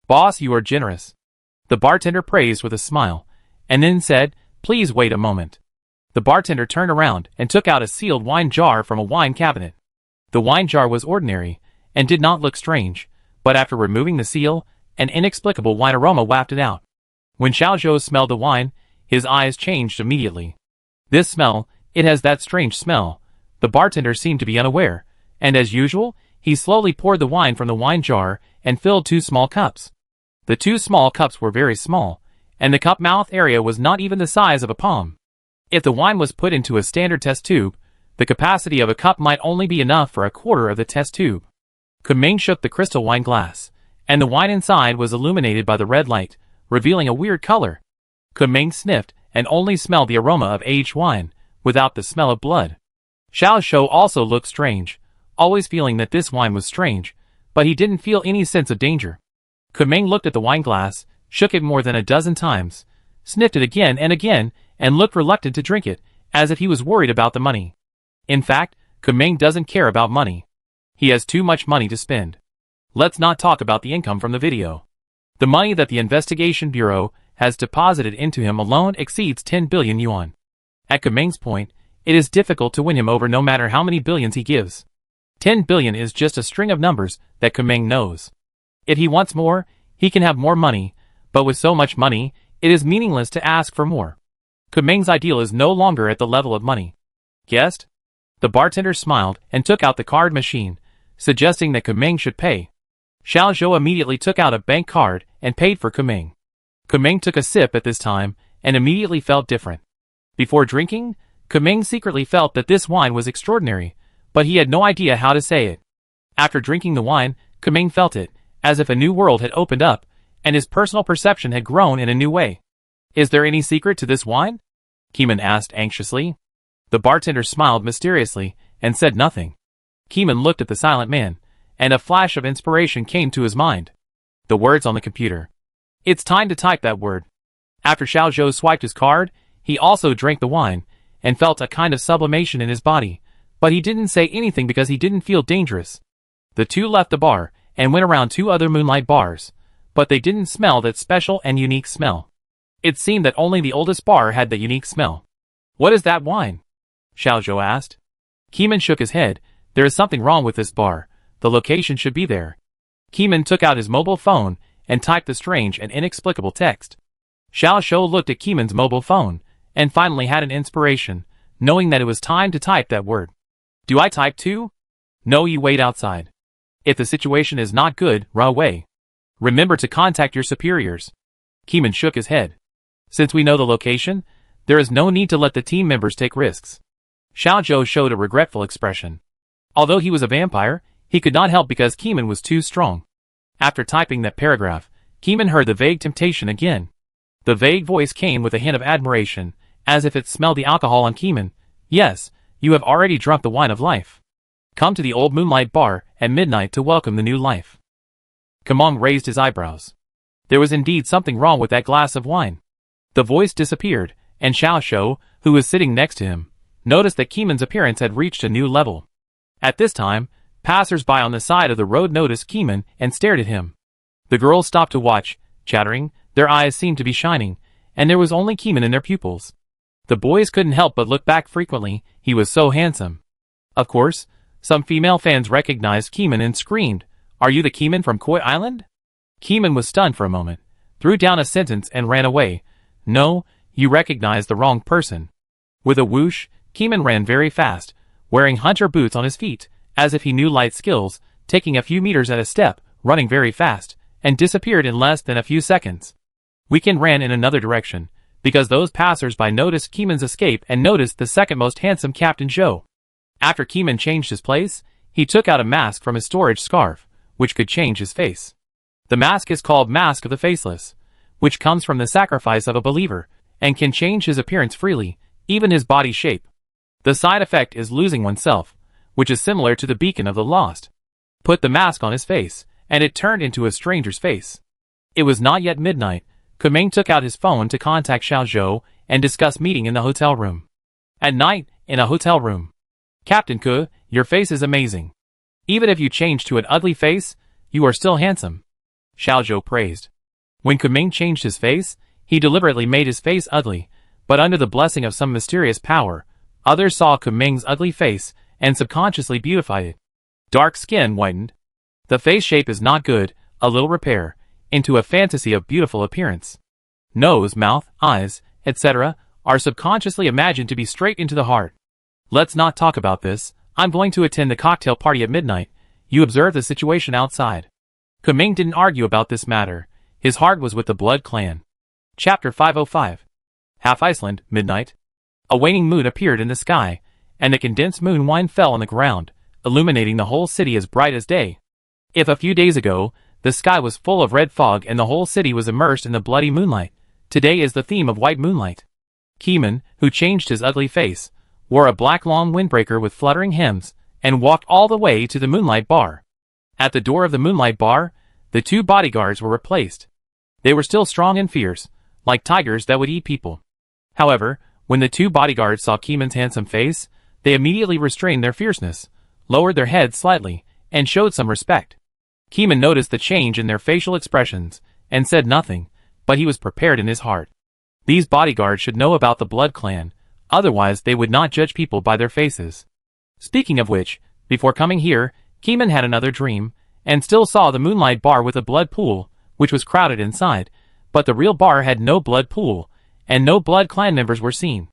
Boss, you are generous. The bartender praised with a smile, and then said, please wait a moment. The bartender turned around and took out a sealed wine jar from a wine cabinet. The wine jar was ordinary, and did not look strange, but after removing the seal, an inexplicable wine aroma wafted out. When Xiao Zhou smelled the wine, his eyes changed immediately. This smell, it has that strange smell. The bartender seemed to be unaware, and as usual, he slowly poured the wine from the wine jar and filled 2 small cups. The 2 small cups were very small, and the cup mouth area was not even the size of a palm. If the wine was put into a standard test tube, the capacity of a cup might only be enough for a quarter of the test tube. Kumeng shook the crystal wine glass, and the wine inside was illuminated by the red light, revealing a weird color. Kumeng sniffed and only smelled the aroma of aged wine, without the smell of blood. Xiao Zhou also looked strange, always feeling that this wine was strange, but he didn't feel any sense of danger. Kumeng looked at the wine glass, shook it more than a dozen times, sniffed it again, and looked reluctant to drink it, as if he was worried about the money. In fact, Kumeng doesn't care about money. He has too much money to spend. Let's not talk about the income from the video. The money that the investigation bureau has deposited into him alone exceeds 10 billion yuan. At Kumeng's point, it is difficult to win him over no matter how many billions he gives. 10 billion is just a string of numbers that Kumeng knows. If he wants more, he can have more money, but with so much money, it is meaningless to ask for more. Kumeng's ideal is no longer at the level of money. Guessed? The bartender smiled and took out the card machine, suggesting that Kumeng should pay. Xiao Zhou immediately took out a bank card and paid for Kumeng. Kumeng took a sip at this time and immediately felt different. Before drinking, Kumeng secretly felt that this wine was extraordinary, but he had no idea how to say it. After drinking the wine, Kumeng felt it, as if a new world had opened up, and his personal perception had grown in a new way. Is there any secret to this wine? Keeman asked anxiously. The bartender smiled mysteriously and said nothing. Keeman looked at the silent man, and a flash of inspiration came to his mind. The words on the computer. It's time to type that word. After Xiao Zhou swiped his card, he also drank the wine, and felt a kind of sublimation in his body, but he didn't say anything because he didn't feel dangerous. The two left the bar, and went around 2 other moonlight bars, but they didn't smell that special and unique smell. It seemed that only the oldest bar had the unique smell. What is that wine? Xiao Zhou asked. Keeman shook his head. There is something wrong with this bar. The location should be there. Keeman took out his mobile phone and typed the strange and inexplicable text. Xiao Zhou looked at Keeman's mobile phone, and finally had an inspiration, knowing that it was time to type that word. Do I type too? No, you wait outside. If the situation is not good, run away. Remember to contact your superiors. Keeman shook his head. Since we know the location, there is no need to let the team members take risks. Xiao Zhou showed a regretful expression. Although he was a vampire, he could not help because Keeman was too strong. After typing that paragraph, Keeman heard the vague temptation again. The vague voice came with a hint of admiration, as if it smelled the alcohol on Keeman. Yes, you have already drunk the wine of life. Come to the old Moonlight Bar at midnight to welcome the new life. Kamong raised his eyebrows. There was indeed something wrong with that glass of wine. The voice disappeared, and Xiao Shou, who was sitting next to him, noticed that Keeman's appearance had reached a new level. At this time, passers-by on the side of the road noticed Keeman and stared at him. The girls stopped to watch, chattering, their eyes seemed to be shining, and there was only Keeman in their pupils. The boys couldn't help but look back frequently, he was so handsome. Of course, some female fans recognized Keeman and screamed, "Are you the Keeman from Koi Island?" Keeman was stunned for a moment, threw down a sentence and ran away. "No, you recognized the wrong person." With a whoosh, Keeman ran very fast, wearing hunter boots on his feet, as if he knew light skills, taking a few meters at a step, running very fast, and disappeared in less than a few seconds. Weekend ran in another direction, because those passers-by noticed Keeman's escape and noticed the second most handsome Captain Zhou. After Keeman changed his place, he took out a mask from his storage scarf, which could change his face. The mask is called Mask of the Faceless, which comes from the sacrifice of a believer, and can change his appearance freely, even his body shape. The side effect is losing oneself, which is similar to the beacon of the lost. Put the mask on his face, and it turned into a stranger's face. It was not yet midnight. Kumeng took out his phone to contact Xiao Zhou and discuss meeting in the hotel room. At night, in a hotel room. "Captain Ke, your face is amazing. Even if you change to an ugly face, you are still handsome," Xiao Zhou praised. When Kumeng changed his face, he deliberately made his face ugly, but under the blessing of some mysterious power, others saw Kumeng's ugly face and subconsciously beautified it. Dark skin whitened. The face shape is not good, a little repair, into a fantasy of beautiful appearance. Nose, mouth, eyes, etc. are subconsciously imagined to be straight into the heart. Let's not talk about this, I'm going to attend the cocktail party at midnight, you observe the situation outside. Kumeng didn't argue about this matter, his heart was with the Blood Clan. Chapter 505. Half Iceland, midnight. A waning moon appeared in the sky, and the condensed moon wine fell on the ground, illuminating the whole city as bright as day. If a few days ago, the sky was full of red fog and the whole city was immersed in the bloody moonlight, today is the theme of white moonlight. Keeman, who changed his ugly face, wore a black long windbreaker with fluttering hems, and walked all the way to the Moonlight Bar. At the door of the Moonlight Bar, the two bodyguards were replaced. They were still strong and fierce, like tigers that would eat people. However, when the two bodyguards saw Keeman's handsome face, they immediately restrained their fierceness, lowered their heads slightly, and showed some respect. Keeman noticed the change in their facial expressions, and said nothing, but he was prepared in his heart. These bodyguards should know about the Blood Clan, otherwise they would not judge people by their faces. Speaking of which, before coming here, Keeman had another dream, and still saw the Moonlight Bar with a blood pool, which was crowded inside, but the real bar had no blood pool, and no Blood Clan members were seen.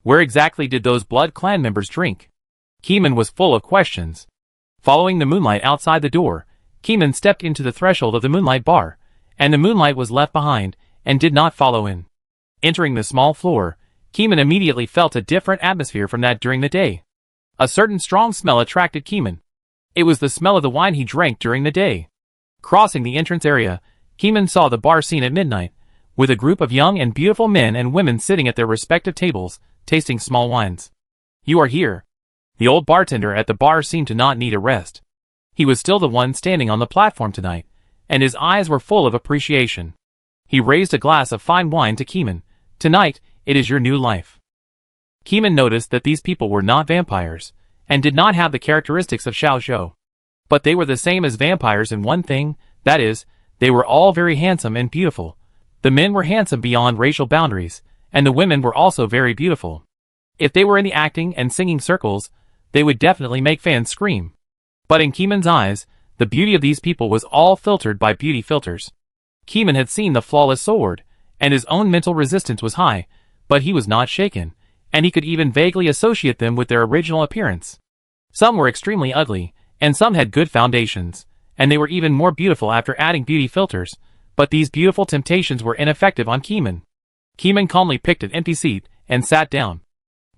Where exactly did those Blood Clan members drink? Keeman was full of questions. Following the moonlight outside the door, Keeman stepped into the threshold of the Moonlight Bar, and the moonlight was left behind, and did not follow in. Entering the small floor, Keeman immediately felt a different atmosphere from that during the day. A certain strong smell attracted Keeman. It was the smell of the wine he drank during the day. Crossing the entrance area, Keeman saw the bar scene at midnight, with a group of young and beautiful men and women sitting at their respective tables, tasting small wines. "You are here." The old bartender at the bar seemed to not need a rest. He was still the one standing on the platform tonight, and his eyes were full of appreciation. He raised a glass of fine wine to Keeman. "Tonight, it is your new life." Keeman noticed that these people were not vampires, and did not have the characteristics of Xiao Zhou. But they were the same as vampires in one thing, that is, they were all very handsome and beautiful. The men were handsome beyond racial boundaries, and the women were also very beautiful. If they were in the acting and singing circles, they would definitely make fans scream. But in Keeman's eyes, the beauty of these people was all filtered by beauty filters. Keeman had seen the flawless sword, and his own mental resistance was high, but he was not shaken, and he could even vaguely associate them with their original appearance. Some were extremely ugly, and some had good foundations, and they were even more beautiful after adding beauty filters, but these beautiful temptations were ineffective on Keeman. Keeman calmly picked an empty seat and sat down.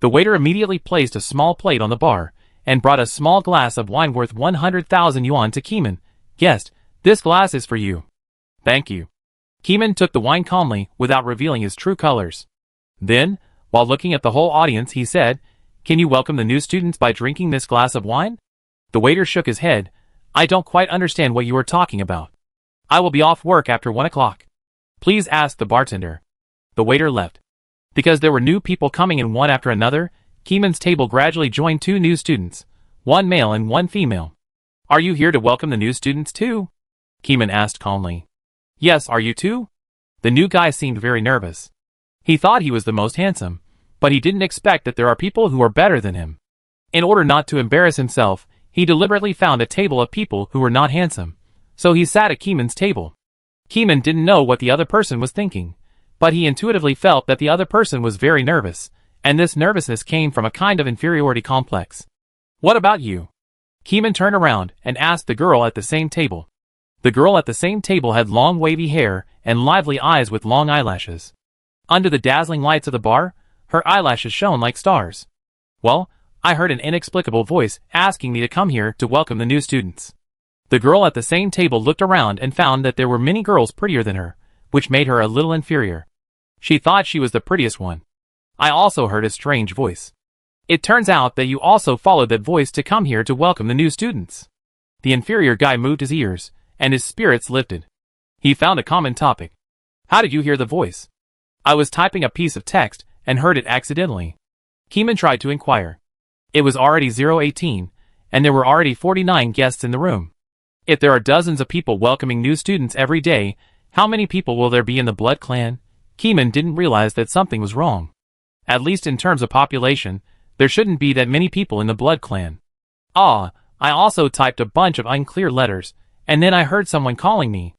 The waiter immediately placed a small plate on the bar and brought a small glass of wine worth 100,000 yuan to Keeman. "Guest, this glass is for you." "Thank you." Keeman took the wine calmly without revealing his true colors. Then, while looking at the whole audience, he said, "Can you welcome the new students by drinking this glass of wine?" The waiter shook his head. "I don't quite understand what you are talking about. I will be off work after 1 o'clock. Please ask the bartender." The waiter left. Because there were new people coming in one after another, Keeman's table gradually joined 2 new students, 1 male and 1 female. "Are you here to welcome the new students too?" Keeman asked calmly. "Yes, are you too?" The new guy seemed very nervous. He thought he was the most handsome, but he didn't expect that there are people who are better than him. In order not to embarrass himself, he deliberately found a table of people who were not handsome, so he sat at Keeman's table. Keeman didn't know what the other person was thinking, but he intuitively felt that the other person was very nervous, and this nervousness came from a kind of inferiority complex. "What about you?" Keeman turned around and asked the girl at the same table. The girl at the same table had long wavy hair and lively eyes with long eyelashes. Under the dazzling lights of the bar, her eyelashes shone like stars. "Well, I heard an inexplicable voice asking me to come here to welcome the new students." The girl at the same table looked around and found that there were many girls prettier than her, which made her a little inferior. She thought she was the prettiest one. "I also heard a strange voice. It turns out that you also followed that voice to come here to welcome the new students." The inferior guy moved his ears, and his spirits lifted. He found a common topic. "How did you hear the voice?" "I was typing a piece of text and heard it accidentally." Keeman tried to inquire. It was already 0:18, and there were already 49 guests in the room. If there are dozens of people welcoming new students every day, how many people will there be in the blood clan? Keeman didn't realize that something was wrong. At least in terms of population, there shouldn't be that many people in the blood clan. I also typed a bunch of unclear letters, and then I heard someone calling me.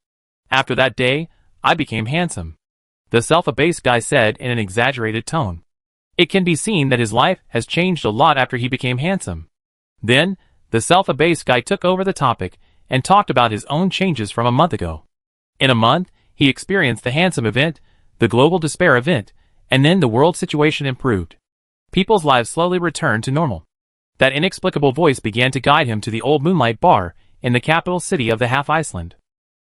After that day, I became handsome. The self-abased guy said in an exaggerated tone. It can be seen that his life has changed a lot after he became handsome. Then, the self-abased guy took over the topic and talked about his own changes from a month ago. In a month, he experienced the handsome event, the global despair event, and then the world situation improved. People's lives slowly returned to normal. That inexplicable voice began to guide him to the old Moonlight Bar in the capital city of the half Iceland.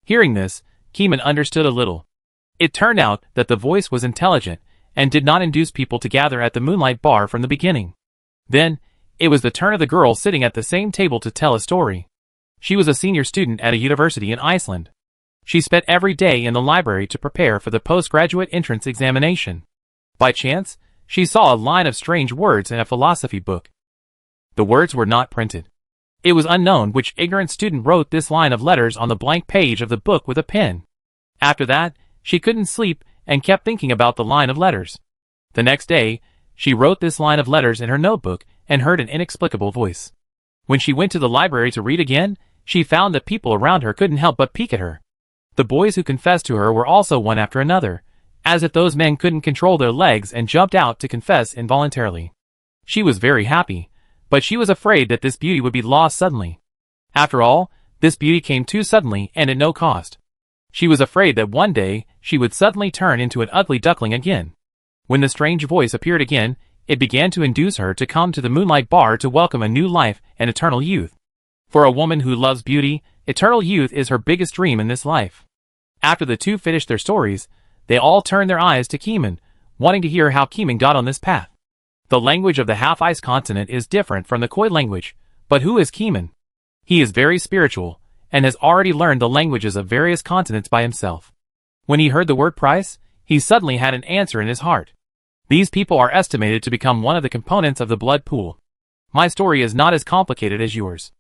Hearing this, Keeman understood a little. It turned out that the voice was intelligent and did not induce people to gather at the Moonlight Bar from the beginning. Then, it was the turn of the girl sitting at the same table to tell a story. She was a senior student at a university in Iceland. She spent every day in the library to prepare for the postgraduate entrance examination. By chance, she saw a line of strange words in a philosophy book. The words were not printed. It was unknown which ignorant student wrote this line of letters on the blank page of the book with a pen. After that, she couldn't sleep and kept thinking about the line of letters. The next day, she wrote this line of letters in her notebook and heard an inexplicable voice. When she went to the library to read again, she found that people around her couldn't help but peek at her. The boys who confessed to her were also one after another, as if those men couldn't control their legs and jumped out to confess involuntarily. She was very happy, but she was afraid that this beauty would be lost suddenly. After all, this beauty came too suddenly and at no cost. She was afraid that one day she would suddenly turn into an ugly duckling again. When the strange voice appeared again, it began to induce her to come to the Moonlight Bar to welcome a new life and eternal youth. For a woman who loves beauty, eternal youth is her biggest dream in this life. After the two finished their stories, they all turned their eyes to Keeman, wanting to hear how Keeman got on this path. The language of the half-ice continent is different from the Khoi language, but who is Keeman? He is very spiritual, and has already learned the languages of various continents by himself. When he heard the word price, he suddenly had an answer in his heart. These people are estimated to become one of the components of the blood pool. My story is not as complicated as yours.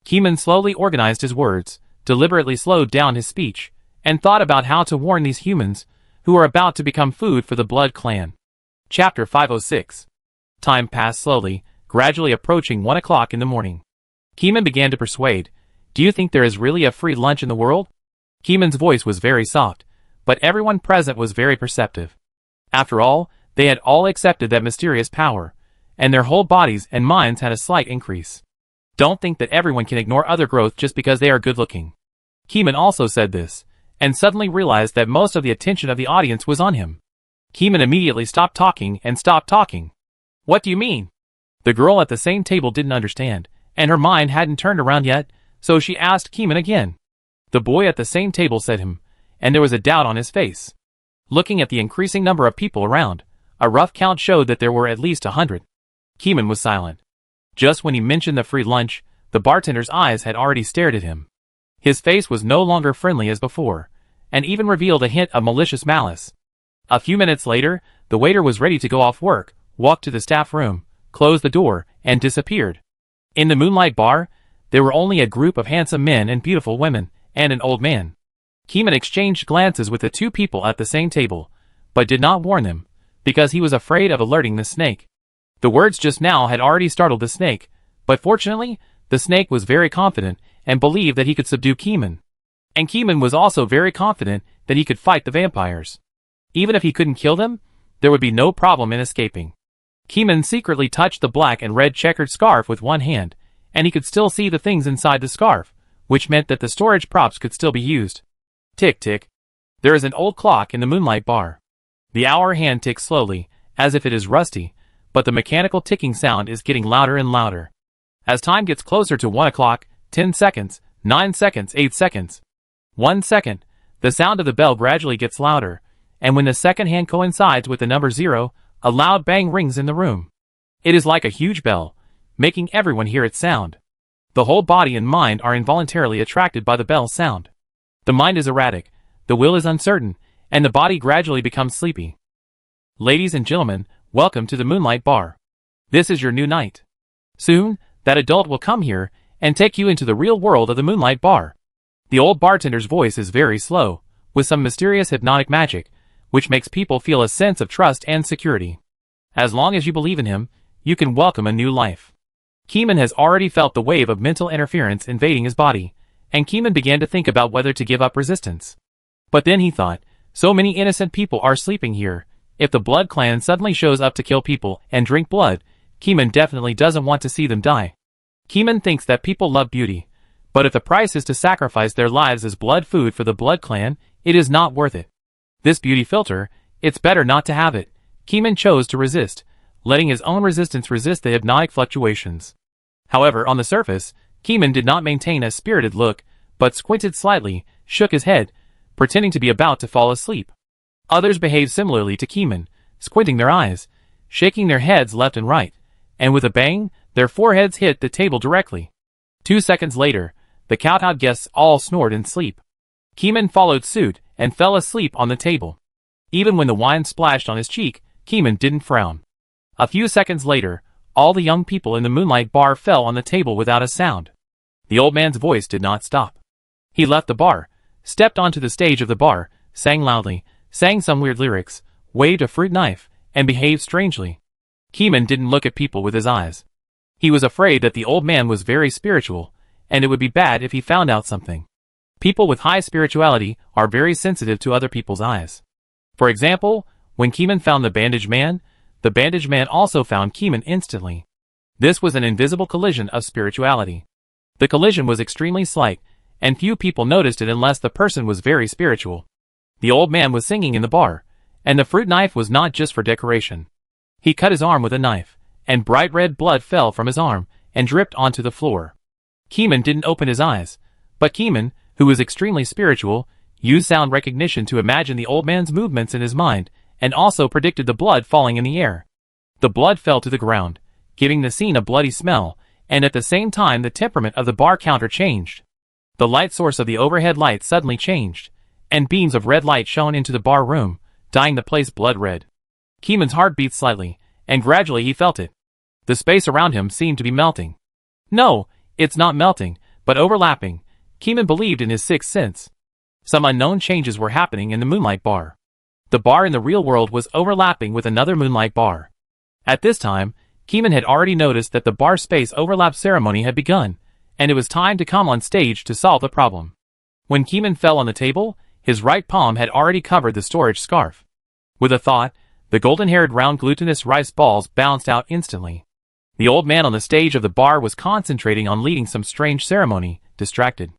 Keeman slowly organized his words, deliberately slowed down his speech, and thought about how to warn these humans, who are about to become food for the blood clan. Chapter 506. Time passed slowly, gradually approaching 1 o'clock in the morning. Keeman began to persuade, "Do you think there is really a free lunch in the world?" Keeman's voice was very soft, but everyone present was very perceptive. After all, they had all accepted that mysterious power, and their whole bodies and minds had a slight increase. Don't think that everyone can ignore other growth just because they are good-looking. Keeman also said this, and suddenly realized that most of the attention of the audience was on him. Keeman immediately stopped talking and stopped talking. What do you mean? The girl at the same table didn't understand, and her mind hadn't turned around yet, so she asked Keeman again. The boy at the same table said him, and there was a doubt on his face. Looking at the increasing number of people around, a rough count showed that there were at least 100. Keeman was silent. Just when he mentioned the free lunch, the bartender's eyes had already stared at him. His face was no longer friendly as before, and even revealed a hint of malicious malice. A few minutes later, the waiter was ready to go off work, walked to the staff room, closed the door, and disappeared. In the Moonlight Bar, there were only a group of handsome men and beautiful women, and an old man. Keeman exchanged glances with the two people at the same table, but did not warn them, because he was afraid of alerting the snake. The words just now had already startled the snake, but fortunately, the snake was very confident and believed that he could subdue Keeman. And Keeman was also very confident that he could fight the vampires. Even if he couldn't kill them, there would be no problem in escaping. Keeman secretly touched the black and red checkered scarf with one hand, and he could still see the things inside the scarf, which meant that the storage props could still be used. Tick tick. There is an old clock in the Moonlight Bar. The hour hand ticks slowly, as if it is rusty, but the mechanical ticking sound is getting louder and louder. As time gets closer to 1 o'clock, 10 seconds, 9 seconds, 8 seconds. 1 second, the sound of the bell gradually gets louder, and when the second hand coincides with the number 0, a loud bang rings in the room. It is like a huge bell, making everyone hear its sound. The whole body and mind are involuntarily attracted by the bell's sound. The mind is erratic, the will is uncertain, and the body gradually becomes sleepy. Ladies and gentlemen, welcome to the Moonlight Bar. This is your new night. Soon, that adult will come here and take you into the real world of the Moonlight Bar. The old bartender's voice is very slow, with some mysterious hypnotic magic, which makes people feel a sense of trust and security. As long as you believe in him, you can welcome a new life. Keeman has already felt the wave of mental interference invading his body, and Keeman began to think about whether to give up resistance. But then he thought, so many innocent people are sleeping here. If the Blood Clan suddenly shows up to kill people and drink blood, Keeman definitely doesn't want to see them die. Keeman thinks that people love beauty, but if the price is to sacrifice their lives as blood food for the Blood Clan, it is not worth it. This beauty filter, it's better not to have it. Keeman chose to resist, letting his own resistance resist the hypnotic fluctuations. However, on the surface, Keeman did not maintain a spirited look, but squinted slightly, shook his head, pretending to be about to fall asleep. Others behaved similarly to Keeman, squinting their eyes, shaking their heads left and right, and with a bang, their foreheads hit the table directly. 2 seconds later, the kowtowed guests all snored in sleep. Keeman followed suit and fell asleep on the table. Even when the wine splashed on his cheek, Keeman didn't frown. A few seconds later, all the young people in the Moonlight Bar fell on the table without a sound. The old man's voice did not stop. He left the bar, stepped onto the stage of the bar, sang loudly, sang some weird lyrics, waved a fruit knife, and behaved strangely. Keeman didn't look at people with his eyes. He was afraid that the old man was very spiritual, and it would be bad if he found out something. People with high spirituality are very sensitive to other people's eyes. For example, when Keeman found the bandaged man also found Keeman instantly. This was an invisible collision of spirituality. The collision was extremely slight, and few people noticed it unless the person was very spiritual. The old man was singing in the bar, and the fruit knife was not just for decoration. He cut his arm with a knife, and bright red blood fell from his arm and dripped onto the floor. Keeman didn't open his eyes, but Keeman, who was extremely spiritual, used sound recognition to imagine the old man's movements in his mind, and also predicted the blood falling in the air. The blood fell to the ground, giving the scene a bloody smell, and at the same time the temperament of the bar counter changed. The light source of the overhead light suddenly changed, and beams of red light shone into the bar room, dyeing the place blood red. Keeman's heart beat slightly, and gradually he felt it. The space around him seemed to be melting. No, it's not melting, but overlapping. Keeman believed in his sixth sense. Some unknown changes were happening in the Moonlight Bar. The bar in the real world was overlapping with another Moonlight Bar. At this time, Keeman had already noticed that the bar space overlap ceremony had begun, and it was time to come on stage to solve the problem. When Keeman fell on the table, his right palm had already covered the storage scarf. With a thought, the golden-haired round glutinous rice balls bounced out instantly. The old man on the stage of the bar was concentrating on leading some strange ceremony, distracted.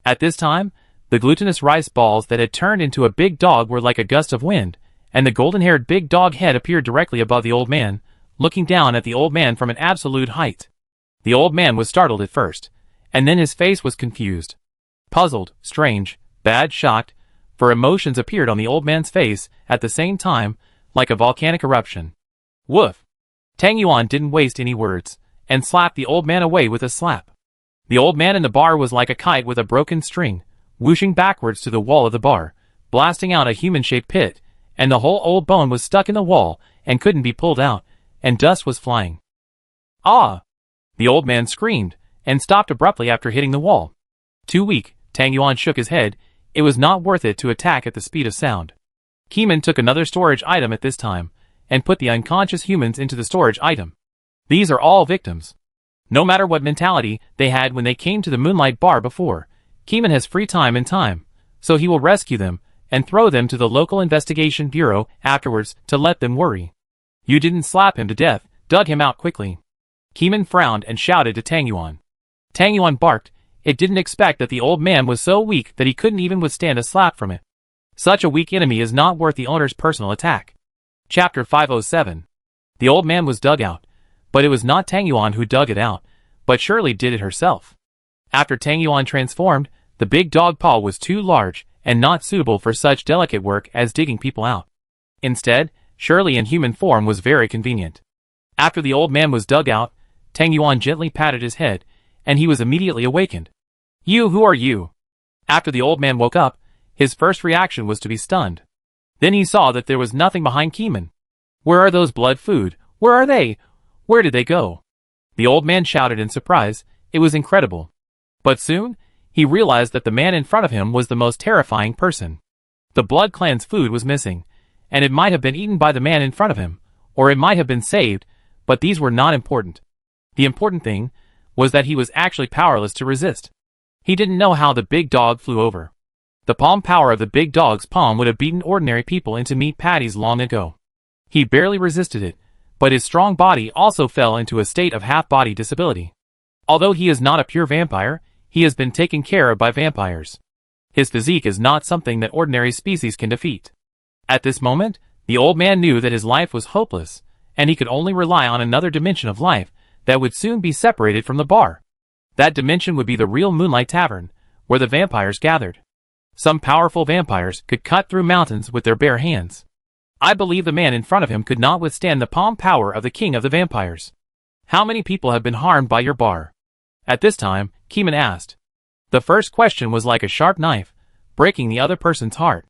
At this time, the glutinous rice balls that had turned into a big dog were like a gust of wind, and the golden-haired big dog head appeared directly above the old man, looking down at the old man from an absolute height. The old man was startled at first, and then his face was confused. Puzzled, strange, bad, shocked, for emotions appeared on the old man's face at the same time, like a volcanic eruption. Woof! Tang Yuan didn't waste any words, and slapped the old man away with a slap. The old man in the bar was like a kite with a broken string, whooshing backwards to the wall of the bar, blasting out a human-shaped pit, and the whole old bone was stuck in the wall and couldn't be pulled out, and dust was flying. Ah! The old man screamed, and stopped abruptly after hitting the wall. Too weak, Tang Yuan shook his head. It was not worth it to attack at the speed of sound. Keeman took another storage item at this time, and put the unconscious humans into the storage item. These are all victims. No matter what mentality they had when they came to the Moonlight Bar before, Keeman has free time and time, so he will rescue them, and throw them to the local investigation bureau afterwards to let them worry. You didn't slap him to death, dug him out quickly. Keeman frowned and shouted to Tang Yuan. Tang Yuan barked. It didn't expect that the old man was so weak that he couldn't even withstand a slap from it. Such a weak enemy is not worth the owner's personal attack. Chapter 507. The old man was dug out, but it was not Tang Yuan who dug it out, but Shirley did it herself. After Tang Yuan transformed, the big dog paw was too large and not suitable for such delicate work as digging people out. Instead, Shirley in human form was very convenient. After the old man was dug out, Tang Yuan gently patted his head, and he was immediately awakened. You, who are you? After the old man woke up, his first reaction was to be stunned. Then he saw that there was nothing behind Keeman. Where are those blood food? Where are they? Where did they go? The old man shouted in surprise. It was incredible. But soon, he realized that the man in front of him was the most terrifying person. The Blood Clan's food was missing, and it might have been eaten by the man in front of him, or it might have been saved, but these were not important. The important thing was that he was actually powerless to resist. He didn't know how the big dog flew over. The palm power of the big dog's palm would have beaten ordinary people into meat patties long ago. He barely resisted it, but his strong body also fell into a state of half-body disability. Although he is not a pure vampire, he has been taken care of by vampires. His physique is not something that ordinary species can defeat. At this moment, the old man knew that his life was hopeless, and he could only rely on another dimension of life that would soon be separated from the bar. That dimension would be the real Moonlight Tavern, where the vampires gathered. Some powerful vampires could cut through mountains with their bare hands. I believe the man in front of him could not withstand the palm power of the king of the vampires. How many people have been harmed by your bar? At this time, Keeman asked. The first question was like a sharp knife, breaking the other person's heart.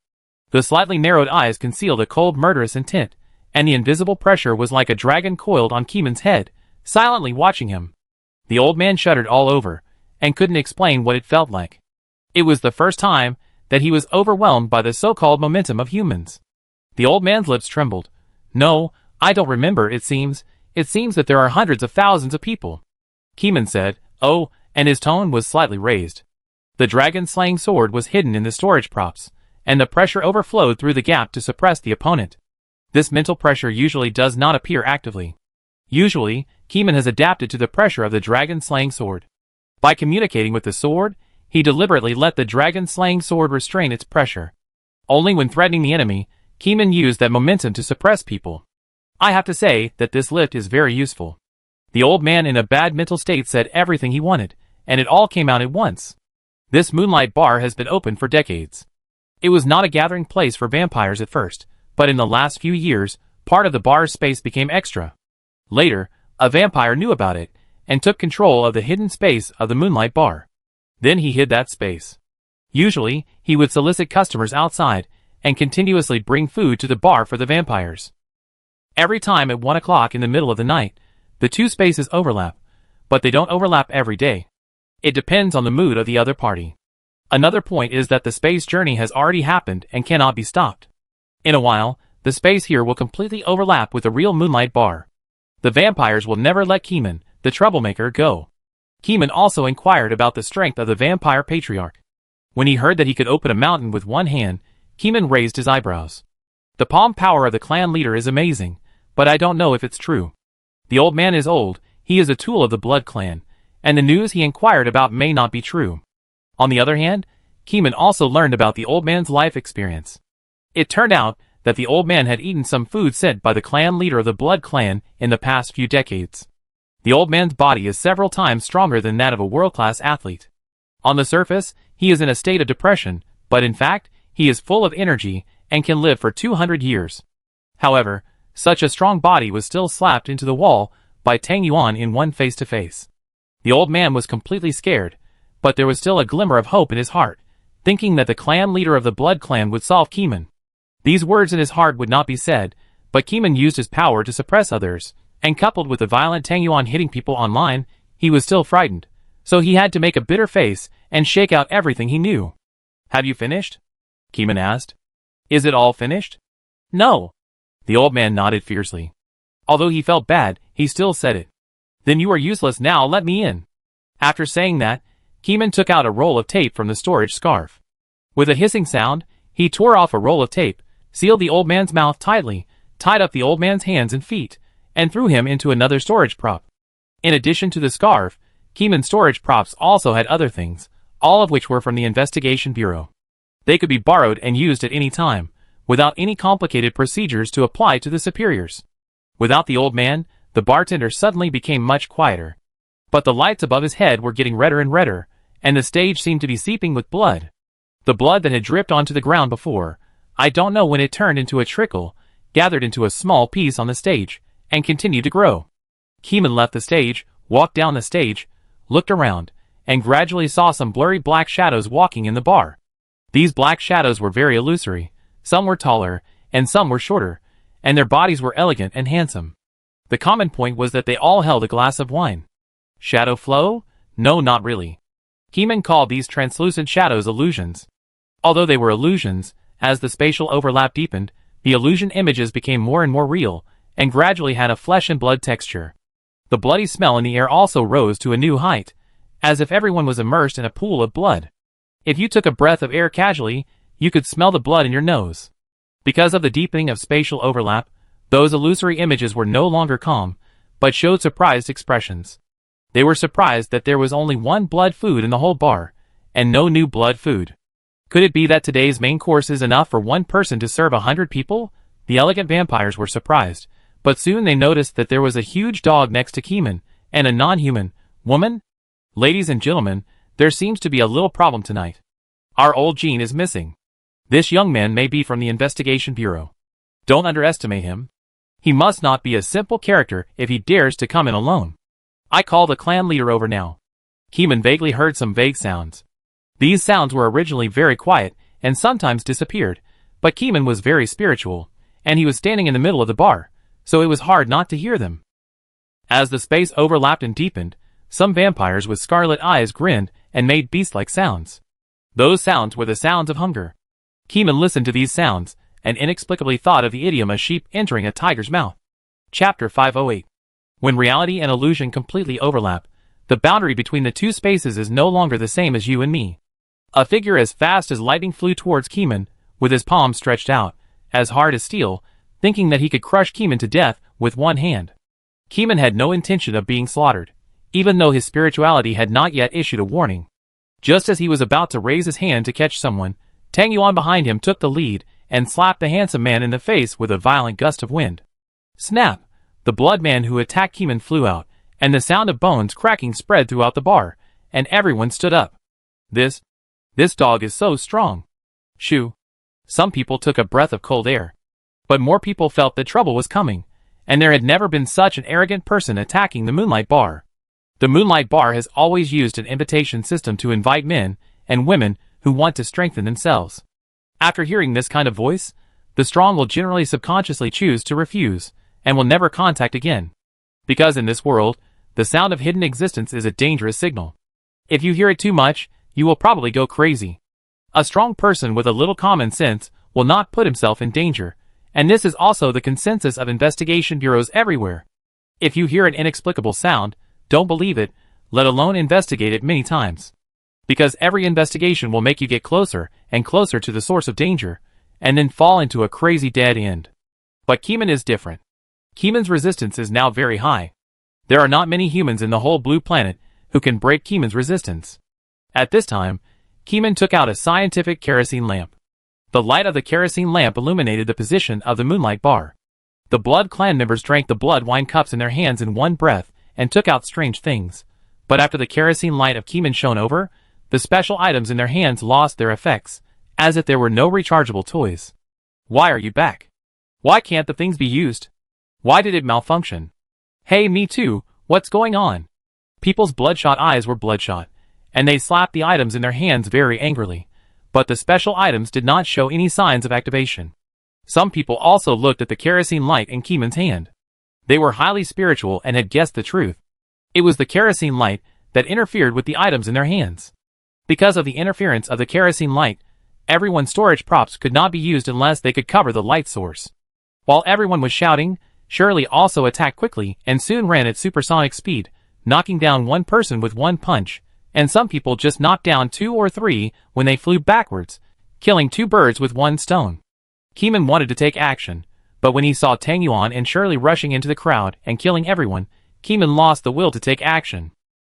The slightly narrowed eyes concealed a cold murderous intent, and the invisible pressure was like a dragon coiled on Keeman's head, silently watching him. The old man shuddered all over, and couldn't explain what it felt like. It was the first time that he was overwhelmed by the so-called momentum of humans. The old man's lips trembled. No, I don't remember, it seems that there are hundreds of thousands of people. Keeman said, oh, and his tone was slightly raised. The dragon-slaying sword was hidden in the storage props, and the pressure overflowed through the gap to suppress the opponent. This mental pressure usually does not appear actively. Usually, Keeman has adapted to the pressure of the dragon-slaying sword. By communicating with the sword, he deliberately let the dragon-slaying sword restrain its pressure. Only when threatening the enemy, Keeman used that momentum to suppress people. I have to say that this lift is very useful. The old man in a bad mental state said everything he wanted, and it all came out at once. This Moonlight Bar has been open for decades. It was not a gathering place for vampires at first, but in the last few years, part of the bar's space became extra. Later, a vampire knew about it, and took control of the hidden space of the Moonlight Bar. Then he hid that space. Usually, he would solicit customers outside, and continuously bring food to the bar for the vampires. Every time at 1 o'clock in the middle of the night, the two spaces overlap, but they don't overlap every day. It depends on the mood of the other party. Another point is that the space journey has already happened and cannot be stopped. In a while, the space here will completely overlap with the real Moonlight Bar. The vampires will never let Keeman, the troublemaker, go. Keeman also inquired about the strength of the vampire patriarch. When he heard that he could open a mountain with one hand, Keeman raised his eyebrows. The palm power of the clan leader is amazing, but I don't know if it's true. The old man is old, he is a tool of the Blood Clan, and the news he inquired about may not be true. On the other hand, Keeman also learned about the old man's life experience. It turned out that the old man had eaten some food sent by the clan leader of the Blood Clan in the past few decades. The old man's body is several times stronger than that of a world-class athlete. On the surface, he is in a state of depression, but in fact, he is full of energy and can live for 200 years. However, such a strong body was still slapped into the wall by Tang Yuan in one face-to-face. The old man was completely scared, but there was still a glimmer of hope in his heart, thinking that the clan leader of the Blood Clan would solve Keeman. These words in his heart would not be said, but Keeman used his power to suppress others, and coupled with the violent Tang Yuan hitting people online, he was still frightened, so he had to make a bitter face and shake out everything he knew. "Have you finished?" Keeman asked. "Is it all finished?" "No." The old man nodded fiercely. Although he felt bad, he still said it. "Then you are useless now, let me in." After saying that, Keeman took out a roll of tape from the storage scarf. With a hissing sound, he tore off a roll of tape, sealed the old man's mouth tightly, tied up the old man's hands and feet, and threw him into another storage prop. In addition to the scarf, Keeman's storage props also had other things, all of which were from the Investigation Bureau. They could be borrowed and used at any time, without any complicated procedures to apply to the superiors. Without the old man, the bartender suddenly became much quieter. But the lights above his head were getting redder and redder, and the stage seemed to be seeping with blood. The blood that had dripped onto the ground before, I don't know when it turned into a trickle, gathered into a small piece on the stage, and continued to grow. Keeman left the stage, walked down the stage, looked around, and gradually saw some blurry black shadows walking in the bar. These black shadows were very illusory. Some were taller, and some were shorter, and their bodies were elegant and handsome. The common point was that they all held a glass of wine. Shadow flow? No, not really. Keeman called these translucent shadows illusions. Although they were illusions, as the spatial overlap deepened, the illusion images became more and more real, and gradually had a flesh and blood texture. The bloody smell in the air also rose to a new height, as if everyone was immersed in a pool of blood. If you took a breath of air casually, you could smell the blood in your nose. Because of the deepening of spatial overlap, those illusory images were no longer calm, but showed surprised expressions. They were surprised that there was only one blood food in the whole bar, and no new blood food. Could it be that today's main course is enough for one person to serve 100 people? The elegant vampires were surprised, but soon they noticed that there was a huge dog next to Keeman, and a non-human woman. Ladies and gentlemen, there seems to be a little problem tonight. Our old Gene is missing. This young man may be from the Investigation Bureau. Don't underestimate him. He must not be a simple character if he dares to come in alone. I call the clan leader over now. Keeman vaguely heard some vague sounds. These sounds were originally very quiet and sometimes disappeared, but Keeman was very spiritual, and he was standing in the middle of the bar, so it was hard not to hear them. As the space overlapped and deepened, some vampires with scarlet eyes grinned and made beast-like sounds. Those sounds were the sounds of hunger. Keeman listened to these sounds, and inexplicably thought of the idiom a sheep entering a tiger's mouth. Chapter 508. When reality and illusion completely overlap, the boundary between the two spaces is no longer the same as you and me. A figure as fast as lightning flew towards Keeman, with his palms stretched out, as hard as steel, thinking that he could crush Keeman to death with one hand. Keeman had no intention of being slaughtered, even though his spirituality had not yet issued a warning. Just as he was about to raise his hand to catch someone, Tang Yuan behind him took the lead and slapped the handsome man in the face with a violent gust of wind. Snap! The blood man who attacked Keeman flew out, and the sound of bones cracking spread throughout the bar, and everyone stood up. This dog is so strong. Shoo! Some people took a breath of cold air. But more people felt that trouble was coming, and there had never been such an arrogant person attacking the Moonlight Bar. The Moonlight Bar has always used an invitation system to invite men and women who want to strengthen themselves. After hearing this kind of voice, the strong will generally subconsciously choose to refuse, and will never contact again. Because in this world, the sound of hidden existence is a dangerous signal. If you hear it too much, you will probably go crazy. A strong person with a little common sense will not put himself in danger, and this is also the consensus of investigation bureaus everywhere. If you hear an inexplicable sound, don't believe it, let alone investigate it many times. Because every investigation will make you get closer and closer to the source of danger, and then fall into a crazy dead end. But Keeman is different. Keeman's resistance is now very high. There are not many humans in the whole blue planet who can break Keeman's resistance. At this time, Keeman took out a scientific kerosene lamp. The light of the kerosene lamp illuminated the position of the moonlight bar. The Blood clan members drank the blood wine cups in their hands in one breath and took out strange things. But after the kerosene light of Keeman shone over, the special items in their hands lost their effects, as if there were no rechargeable toys. Why are you back? Why can't the things be used? Why did it malfunction? Hey, me too, what's going on? People's bloodshot eyes were bloodshot, and they slapped the items in their hands very angrily, but the special items did not show any signs of activation. Some people also looked at the kerosene light in Keeman's hand. They were highly spiritual and had guessed the truth. It was the kerosene light that interfered with the items in their hands. Because of the interference of the kerosene light, everyone's storage props could not be used unless they could cover the light source. While everyone was shouting, Shirley also attacked quickly and soon ran at supersonic speed, knocking down one person with one punch, and some people just knocked down 2 or 3 when they flew backwards, killing 2 birds with one stone. Keeman wanted to take action, but when he saw Tang Yuan and Shirley rushing into the crowd and killing everyone, Keeman lost the will to take action.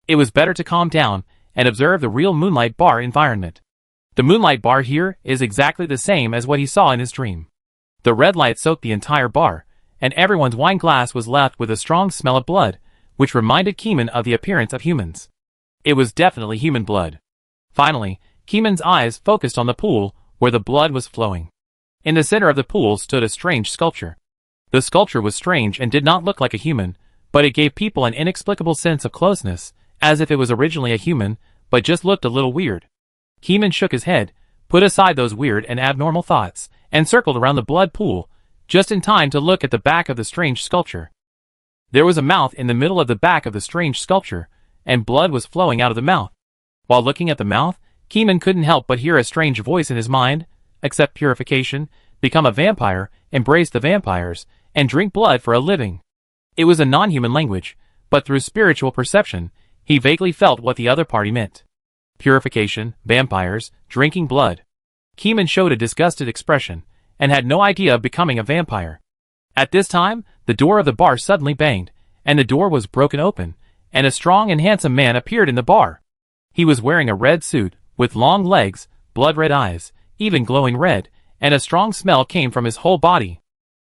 It was better to calm down and observe the real moonlight bar environment. The moonlight bar here is exactly the same as what he saw in his dream. The red light soaked the entire bar, and everyone's wine glass was left with a strong smell of blood, which reminded Keeman of the appearance of humans. It was definitely human blood. Finally, Keeman's eyes focused on the pool where the blood was flowing. In the center of the pool stood a strange sculpture. The sculpture was strange and did not look like a human, but it gave people an inexplicable sense of closeness, as if it was originally a human, but just looked a little weird. Keeman shook his head, put aside those weird and abnormal thoughts, and circled around the blood pool, just in time to look at the back of the strange sculpture. There was a mouth in the middle of the back of the strange sculpture, and blood was flowing out of the mouth. While looking at the mouth, Keeman couldn't help but hear a strange voice in his mind: accept purification, become a vampire, embrace the vampires, and drink blood for a living. It was a non-human language, but through spiritual perception, he vaguely felt what the other party meant. Purification, vampires, drinking blood. Keeman showed a disgusted expression, and had no idea of becoming a vampire. At this time, the door of the bar suddenly banged, and the door was broken open, and a strong and handsome man appeared in the bar. He was wearing a red suit, with long legs, blood-red eyes, even glowing red, and a strong smell came from his whole body.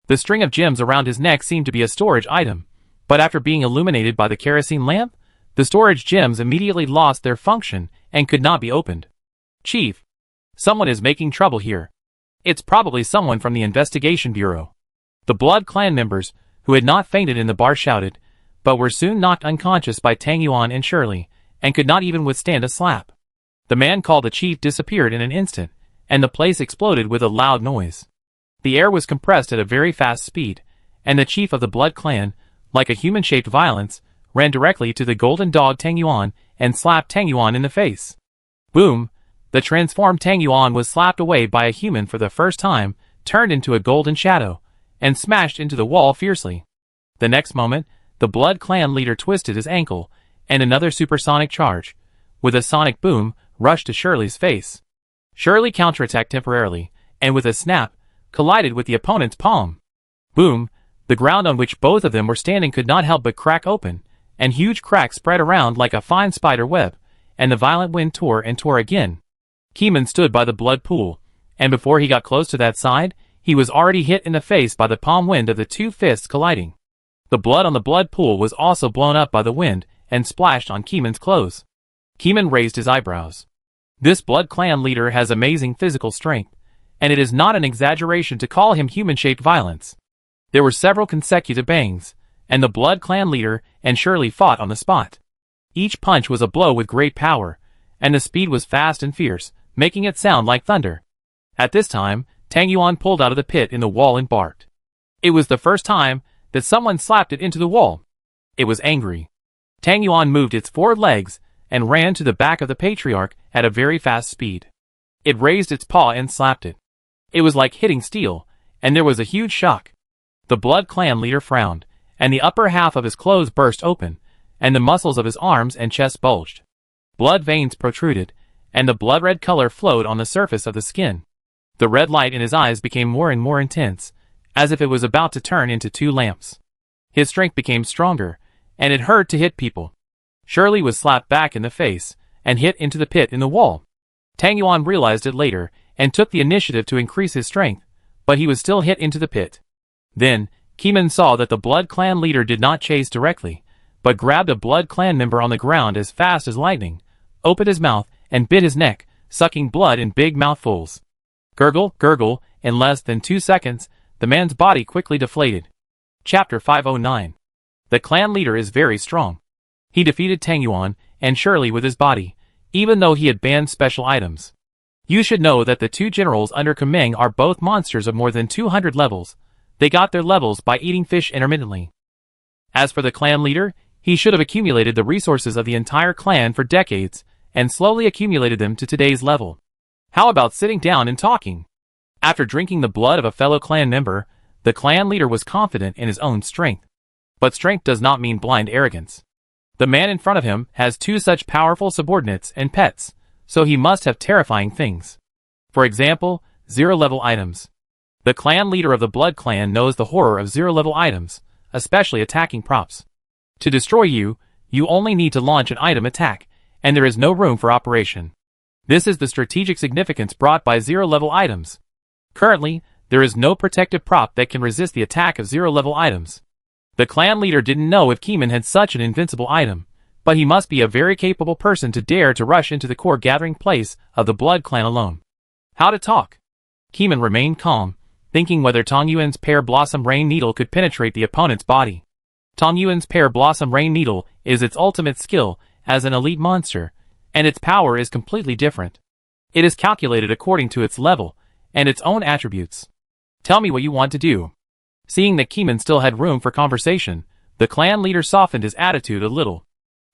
The string of gems around his neck seemed to be a storage item, but after being illuminated by the kerosene lamp, the storage gems immediately lost their function and could not be opened. Chief, someone is making trouble here. It's probably someone from the investigation bureau. The Blood clan members, who had not fainted in the bar, shouted, but were soon knocked unconscious by Tang Yuan and Shirley, and could not even withstand a slap. The man called the chief disappeared in an instant, and the place exploded with a loud noise. The air was compressed at a very fast speed, and the chief of the Blood clan, like a human-shaped violence, ran directly to the golden dog Tang Yuan and slapped Tang Yuan in the face. Boom! The transformed Tang Yuan was slapped away by a human for the first time, turned into a golden shadow, and smashed into the wall fiercely. The next moment, the Blood clan leader twisted his ankle, and another supersonic charge, with a sonic boom, rushed to Shirley's face. Shirley counterattacked temporarily, and with a snap, collided with the opponent's palm. Boom! The ground on which both of them were standing could not help but crack open, and huge cracks spread around like a fine spider web, and the violent wind tore and tore again. Keeman stood by the blood pool, and before he got close to that side, he was already hit in the face by the palm wind of the two fists colliding. The blood on the blood pool was also blown up by the wind and splashed on Keeman's clothes. Keeman raised his eyebrows. This Blood clan leader has amazing physical strength, and it is not an exaggeration to call him human-shaped violence. There were several consecutive bangs, and the Blood clan leader and Shirley fought on the spot. Each punch was a blow with great power, and the speed was fast and fierce, making it sound like thunder. At this time, Tang Yuan pulled out of the pit in the wall and barked. It was the first time that someone slapped it into the wall. It was angry. Tang Yuan moved its 4 legs and ran to the back of the patriarch at a very fast speed. It raised its paw and slapped it. It was like hitting steel, and there was a huge shock. The Blood clan leader frowned, and the upper half of his clothes burst open, and the muscles of his arms and chest bulged. Blood veins protruded, and the blood-red color flowed on the surface of the skin. The red light in his eyes became more and more intense, as if it was about to turn into 2 lamps. His strength became stronger, and it hurt to hit people. Shirley was slapped back in the face, and hit into the pit in the wall. Tang Yuan realized it later, and took the initiative to increase his strength, but he was still hit into the pit. Then, Keeman saw that the Blood Clan leader did not chase directly, but grabbed a Blood Clan member on the ground as fast as lightning, opened his mouth, and bit his neck, sucking blood in big mouthfuls. Gurgle, gurgle, in less than 2 seconds, the man's body quickly deflated. Chapter 509. The clan leader is very strong. He defeated Tang Yuan and Shirley with his body, even though he had banned special items. You should know that the two generals under Kameng are both monsters of more than 200 levels. They got their levels by eating fish intermittently. As for the clan leader, he should have accumulated the resources of the entire clan for decades, and slowly accumulated them to today's level. How about sitting down and talking? After drinking the blood of a fellow clan member, the clan leader was confident in his own strength. But strength does not mean blind arrogance. The man in front of him has two such powerful subordinates and pets, so he must have terrifying things. For example, zero-level items. The clan leader of the Blood Clan knows the horror of zero-level items, especially attacking props. To destroy you, you only need to launch an item attack, and there is no room for operation. This is the strategic significance brought by zero-level items. Currently, there is no protective prop that can resist the attack of zero-level items. The clan leader didn't know if Keeman had such an invincible item, but he must be a very capable person to dare to rush into the core gathering place of the Blood Clan alone. How to talk? Keeman remained calm, thinking whether Tong Yuan's Pear Blossom Rain Needle could penetrate the opponent's body. Tong Yuan's Pear Blossom Rain Needle is its ultimate skill as an elite monster, and its power is completely different. It is calculated according to its level and its own attributes. Tell me what you want to do. Seeing that Keeman still had room for conversation, the clan leader softened his attitude a little.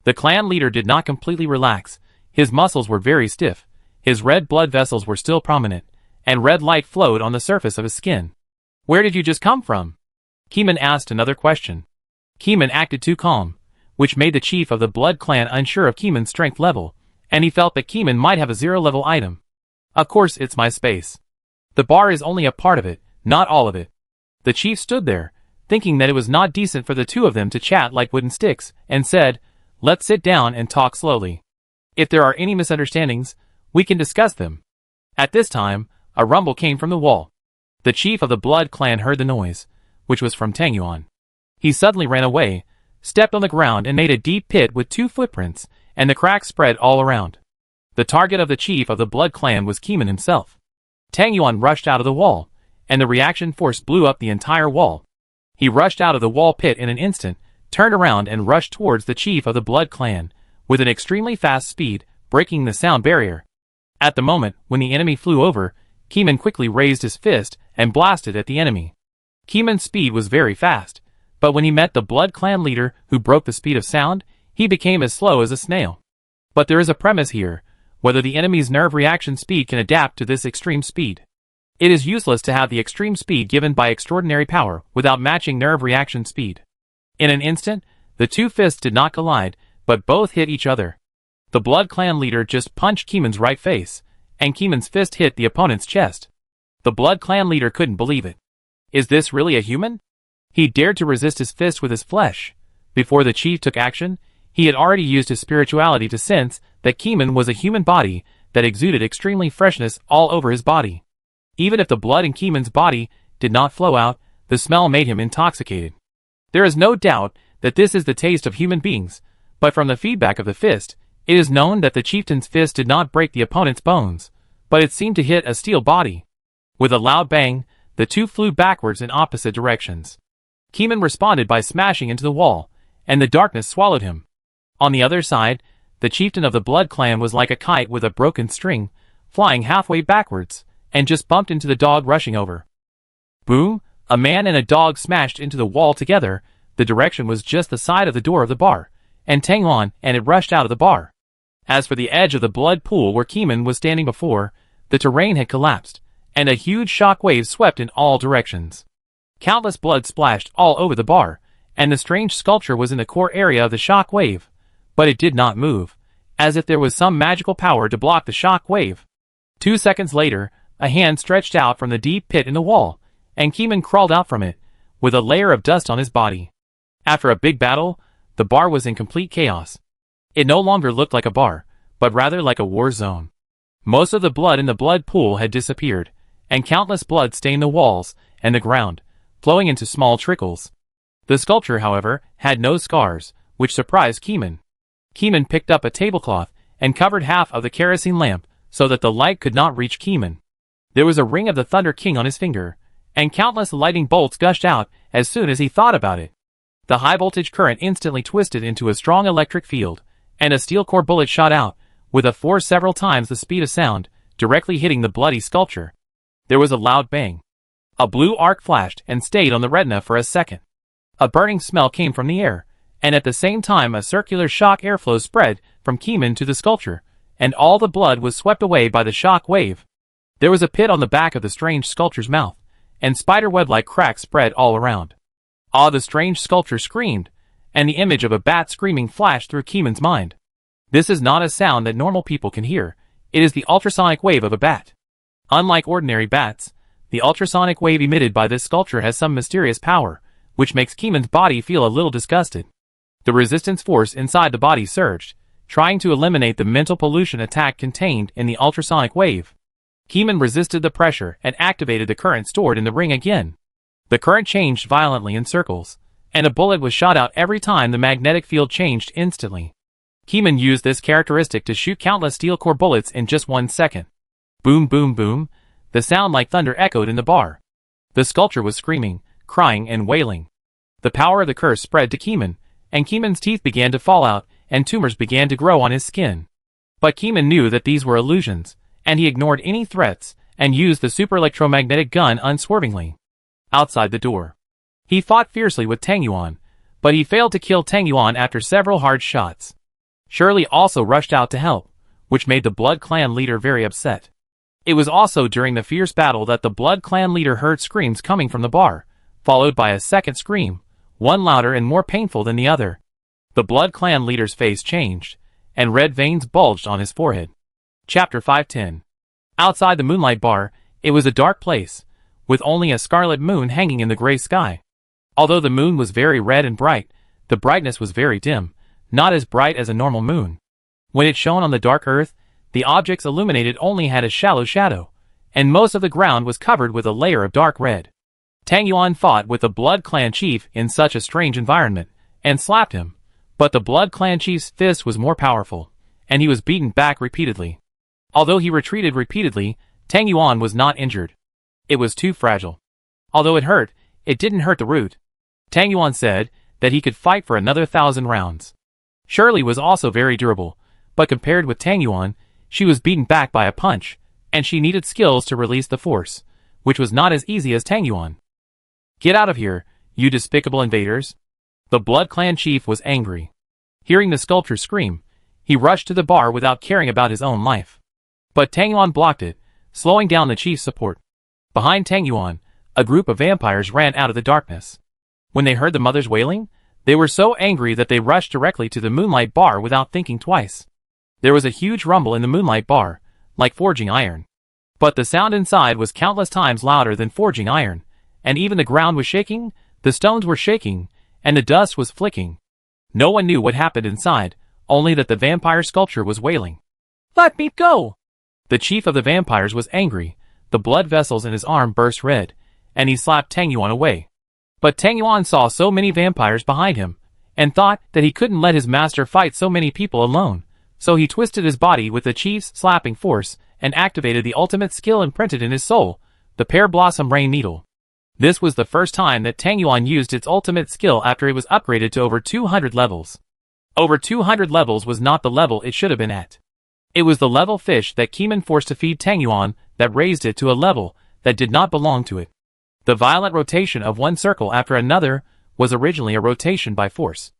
The clan leader did not completely relax. His muscles were very stiff, his red blood vessels were still prominent, and red light flowed on the surface of his skin. Where did you just come from? Keeman asked another question. Keeman acted too calm, which made the chief of the Blood Clan unsure of Keeman's strength level, and he felt that Keeman might have a zero-level item. Of course, it's my space. The bar is only a part of it, not all of it. The chief stood there, thinking that it was not decent for the two of them to chat like wooden sticks, and said, "Let's sit down and talk slowly. If there are any misunderstandings, we can discuss them." At this time, a rumble came from the wall. The chief of the Blood Clan heard the noise, which was from Tang Yuan. He suddenly ran away, stepped on the ground and made a deep pit with 2 footprints, and the cracks spread all around. The target of the chief of the Blood Clan was Keeman himself. Tang Yuan rushed out of the wall, and the reaction force blew up the entire wall. He rushed out of the wall pit in an instant, turned around and rushed towards the chief of the Blood Clan, with an extremely fast speed, breaking the sound barrier. At the moment when the enemy flew over, Keeman quickly raised his fist and blasted at the enemy. Keeman's speed was very fast, but when he met the Blood Clan leader who broke the speed of sound, he became as slow as a snail. But there is a premise here, whether the enemy's nerve reaction speed can adapt to this extreme speed. It is useless to have the extreme speed given by extraordinary power without matching nerve reaction speed. In an instant, the two fists did not collide, but both hit each other. The Blood Clan leader just punched Keeman's right face, and Keeman's fist hit the opponent's chest. The Blood Clan leader couldn't believe it. Is this really a human? He dared to resist his fist with his flesh. Before the chief took action, he had already used his spirituality to sense that Keeman was a human body that exuded extremely freshness all over his body. Even if the blood in Keeman's body did not flow out, the smell made him intoxicated. There is no doubt that this is the taste of human beings, but from the feedback of the fist, it is known that the chieftain's fist did not break the opponent's bones, but it seemed to hit a steel body. With a loud bang, the two flew backwards in opposite directions. Keeman responded by smashing into the wall, and the darkness swallowed him. On the other side, the chieftain of the Blood Clan was like a kite with a broken string, flying halfway backwards, and just bumped into the dog rushing over. Boom! A man and a dog smashed into the wall together. The direction was just the side of the door of the bar, and Tang Yuan and it rushed out of the bar. As for the edge of the blood pool where Keeman was standing before, the terrain had collapsed, and a huge shock wave swept in all directions. Countless blood splashed all over the bar, and the strange sculpture was in the core area of the shock wave, but it did not move, as if there was some magical power to block the shock wave. 2 seconds later, a hand stretched out from the deep pit in the wall, and Keeman crawled out from it, with a layer of dust on his body. After a big battle, the bar was in complete chaos. It no longer looked like a bar, but rather like a war zone. Most of the blood in the blood pool had disappeared, and countless blood stained the walls and the ground, flowing into small trickles. The sculpture, however, had no scars, which surprised Keeman. Keeman picked up a tablecloth and covered half of the kerosene lamp so that the light could not reach Keeman. There was a ring of the Thunder King on his finger, and countless lightning bolts gushed out as soon as he thought about it. The high-voltage current instantly twisted into a strong electric field, and a steel core bullet shot out, with a force several times the speed of sound, directly hitting the bloody sculpture. There was a loud bang. A blue arc flashed and stayed on the retina for a second. A burning smell came from the air, and at the same time a circular shock airflow spread from Keeman to the sculpture, and all the blood was swept away by the shock wave. There was a pit on the back of the strange sculpture's mouth, and spiderweb-like cracks spread all around. The strange sculpture screamed, and the image of a bat screaming flashed through Keeman's mind. This is not a sound that normal people can hear. It is the ultrasonic wave of a bat. Unlike ordinary bats, the ultrasonic wave emitted by this sculpture has some mysterious power, which makes Keeman's body feel a little disgusted. The resistance force inside the body surged, trying to eliminate the mental pollution attack contained in the ultrasonic wave. Keeman resisted the pressure and activated the current stored in the ring again. The current changed violently in circles, and a bullet was shot out every time the magnetic field changed instantly. Keeman used this characteristic to shoot countless steel core bullets in just 1 second. Boom, boom, boom. The sound like thunder echoed in the bar. The sculpture was screaming, crying, and wailing. The power of the curse spread to Keeman, and Keeman's teeth began to fall out, and tumors began to grow on his skin. But Keeman knew that these were illusions, and he ignored any threats, and used the super electromagnetic gun unswervingly. Outside the door, he fought fiercely with Tang Yuan, but he failed to kill Tang Yuan after several hard shots. Shirley also rushed out to help, which made the Blood Clan leader very upset. It was also during the fierce battle that the Blood Clan leader heard screams coming from the bar, followed by a second scream, one louder and more painful than the other. The Blood Clan leader's face changed, and red veins bulged on his forehead. Chapter 510. Outside the Moonlight Bar, it was a dark place, with only a scarlet moon hanging in the gray sky. Although the moon was very red and bright, the brightness was very dim, not as bright as a normal moon. When it shone on the dark earth, the objects illuminated only had a shallow shadow, and most of the ground was covered with a layer of dark red. Tang Yuan fought with the Blood Clan chief in such a strange environment, and slapped him, but the Blood Clan chief's fist was more powerful, and he was beaten back repeatedly. Although he retreated repeatedly, Tang Yuan was not injured. It was too fragile. Although it hurt, it didn't hurt the root. Tang Yuan said that he could fight for another 1,000 rounds. Shirley was also very durable, but compared with Tang Yuan, she was beaten back by a punch, and she needed skills to release the force, which was not as easy as Tang Yuan. "Get out of here, you despicable invaders!" The Blood Clan chief was angry. Hearing the sculpture scream, he rushed to the bar without caring about his own life. But Tang Yuan blocked it, slowing down the chief's support. Behind Tang Yuan, a group of vampires ran out of the darkness. When they heard the mother's wailing, they were so angry that they rushed directly to the Moonlight Bar without thinking twice. There was a huge rumble in the Moonlight Bar, like forging iron. But the sound inside was countless times louder than forging iron, and even the ground was shaking, the stones were shaking, and the dust was flicking. No one knew what happened inside, only that the vampire sculpture was wailing. "Let me go!" The chief of the vampires was angry. The blood vessels in his arm burst red, and he slapped Tang Yuan away. But Tang Yuan saw so many vampires behind him, and thought that he couldn't let his master fight so many people alone, so he twisted his body with the chief's slapping force, and activated the ultimate skill imprinted in his soul, the Pear Blossom Rain Needle. This was the first time that Tang Yuan used its ultimate skill after it was upgraded to over 200 levels. Over 200 levels was not the level it should have been at. It was the level fish that Keeman forced to feed Tang Yuan that raised it to a level that did not belong to it. The violent rotation of one circle after another was originally a rotation by force.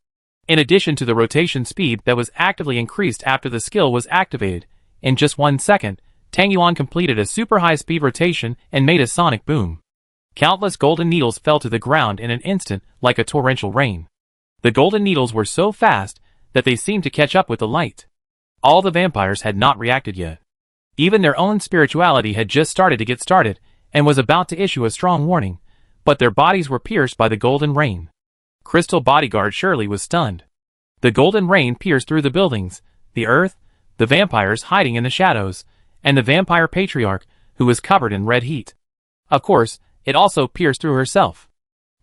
In addition to the rotation speed that was actively increased after the skill was activated, in just 1 second, Tang Yuan completed a super high-speed rotation and made a sonic boom. Countless golden needles fell to the ground in an instant like a torrential rain. The golden needles were so fast that they seemed to catch up with the light. All the vampires had not reacted yet. Even their own spirituality had just started to get started, and was about to issue a strong warning, but their bodies were pierced by the golden rain. Crystal bodyguard Shirley was stunned. The golden rain pierced through the buildings, the earth, the vampires hiding in the shadows, and the vampire patriarch, who was covered in red heat. Of course, it also pierced through herself.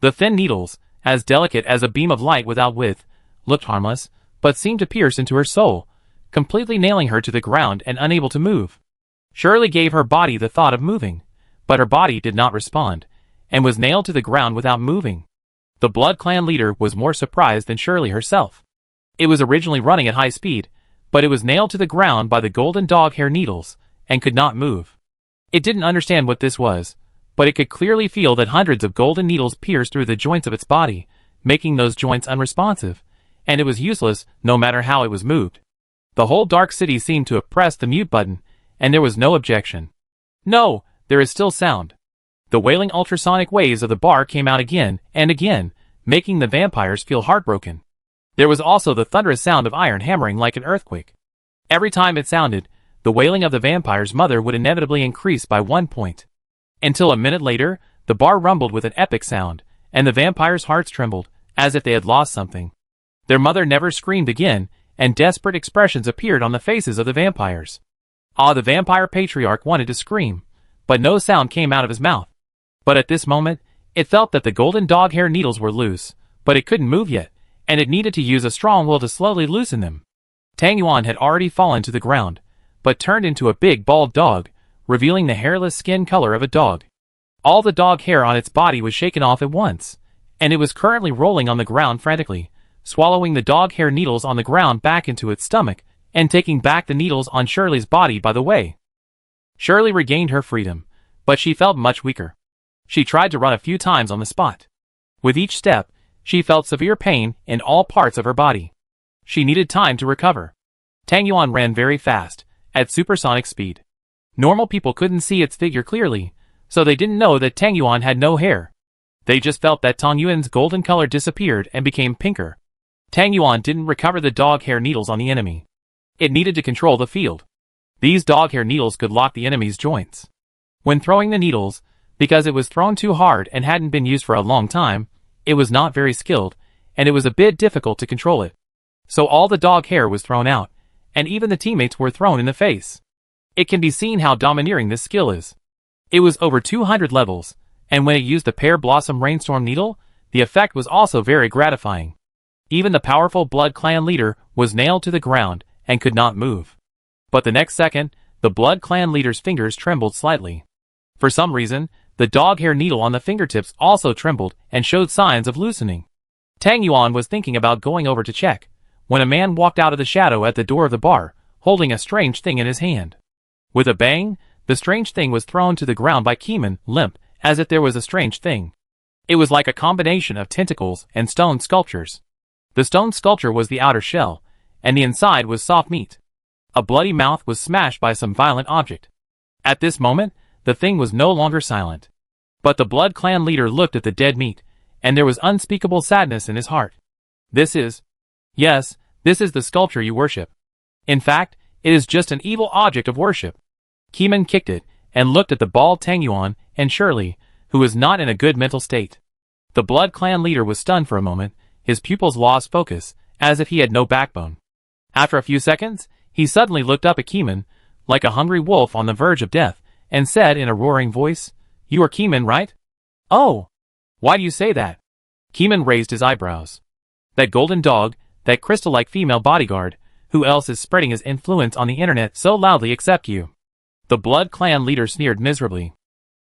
The thin needles, as delicate as a beam of light without width, looked harmless, but seemed to pierce into her soul, completely nailing her to the ground and unable to move. Shirley gave her body the thought of moving, but her body did not respond, and was nailed to the ground without moving. The Blood Clan leader was more surprised than Shirley herself. It was originally running at high speed, but it was nailed to the ground by the golden dog hair needles, and could not move. It didn't understand what this was, but it could clearly feel that hundreds of golden needles pierced through the joints of its body, making those joints unresponsive, and it was useless no matter how it was moved. The whole dark city seemed to have pressed the mute button, and there was no objection. No, there is still sound. The wailing ultrasonic waves of the bar came out again and again, making the vampires feel heartbroken. There was also the thunderous sound of iron hammering like an earthquake. Every time it sounded, the wailing of the vampire's mother would inevitably increase by 1 point. Until a minute later, the bar rumbled with an epic sound, and the vampires' hearts trembled, as if they had lost something. Their mother never screamed again, and desperate expressions appeared on the faces of the vampires. The vampire patriarch wanted to scream, but no sound came out of his mouth. But at this moment, it felt that the golden dog hair needles were loose, but it couldn't move yet, and it needed to use a strong will to slowly loosen them. Tang Yuan had already fallen to the ground, but turned into a big bald dog, revealing the hairless skin color of a dog. All the dog hair on its body was shaken off at once, and it was currently rolling on the ground frantically, swallowing the dog hair needles on the ground back into its stomach, and taking back the needles on Shirley's body by the way. Shirley regained her freedom, but she felt much weaker. She tried to run a few times on the spot. With each step, she felt severe pain in all parts of her body. She needed time to recover. Tang Yuan ran very fast, at supersonic speed. Normal people couldn't see its figure clearly, so they didn't know that Tang Yuan had no hair. They just felt that Tang Yuan's golden color disappeared and became pinker. Tang Yuan didn't recover the dog hair needles on the enemy. It needed to control the field. These dog hair needles could lock the enemy's joints. When throwing the needles, because it was thrown too hard and hadn't been used for a long time, it was not very skilled, and it was a bit difficult to control it. So all the dog hair was thrown out, and even the teammates were thrown in the face. It can be seen how domineering this skill is. It was over 200 levels, and when it used the Pear Blossom Rainstorm Needle, the effect was also very gratifying. Even the powerful Blood Clan leader was nailed to the ground and could not move. But the next second, the Blood Clan leader's fingers trembled slightly. For some reason, the dog hair needle on the fingertips also trembled and showed signs of loosening. Tang Yuan was thinking about going over to check, when a man walked out of the shadow at the door of the bar, holding a strange thing in his hand. With a bang, the strange thing was thrown to the ground by Keeman, limp, as if there was a strange thing. It was like a combination of tentacles and stone sculptures. The stone sculpture was the outer shell, and the inside was soft meat. A bloody mouth was smashed by some violent object. At this moment, the thing was no longer silent. But the Blood Clan leader looked at the dead meat, and there was unspeakable sadness in his heart. Yes, this is the sculpture you worship. In fact, it is just an evil object of worship. Keeman kicked it, and looked at the bald Tang Yuan and Shirley, who was not in a good mental state. The Blood Clan leader was stunned for a moment, his pupils lost focus, as if he had no backbone. After a few seconds, he suddenly looked up at Keeman, like a hungry wolf on the verge of death, and said in a roaring voice, "You are Keeman, right?" "Oh! Why do you say that?" Keeman raised his eyebrows. "That golden dog, that crystal-like female bodyguard, who else is spreading his influence on the internet so loudly except you?" The Blood Clan leader sneered miserably.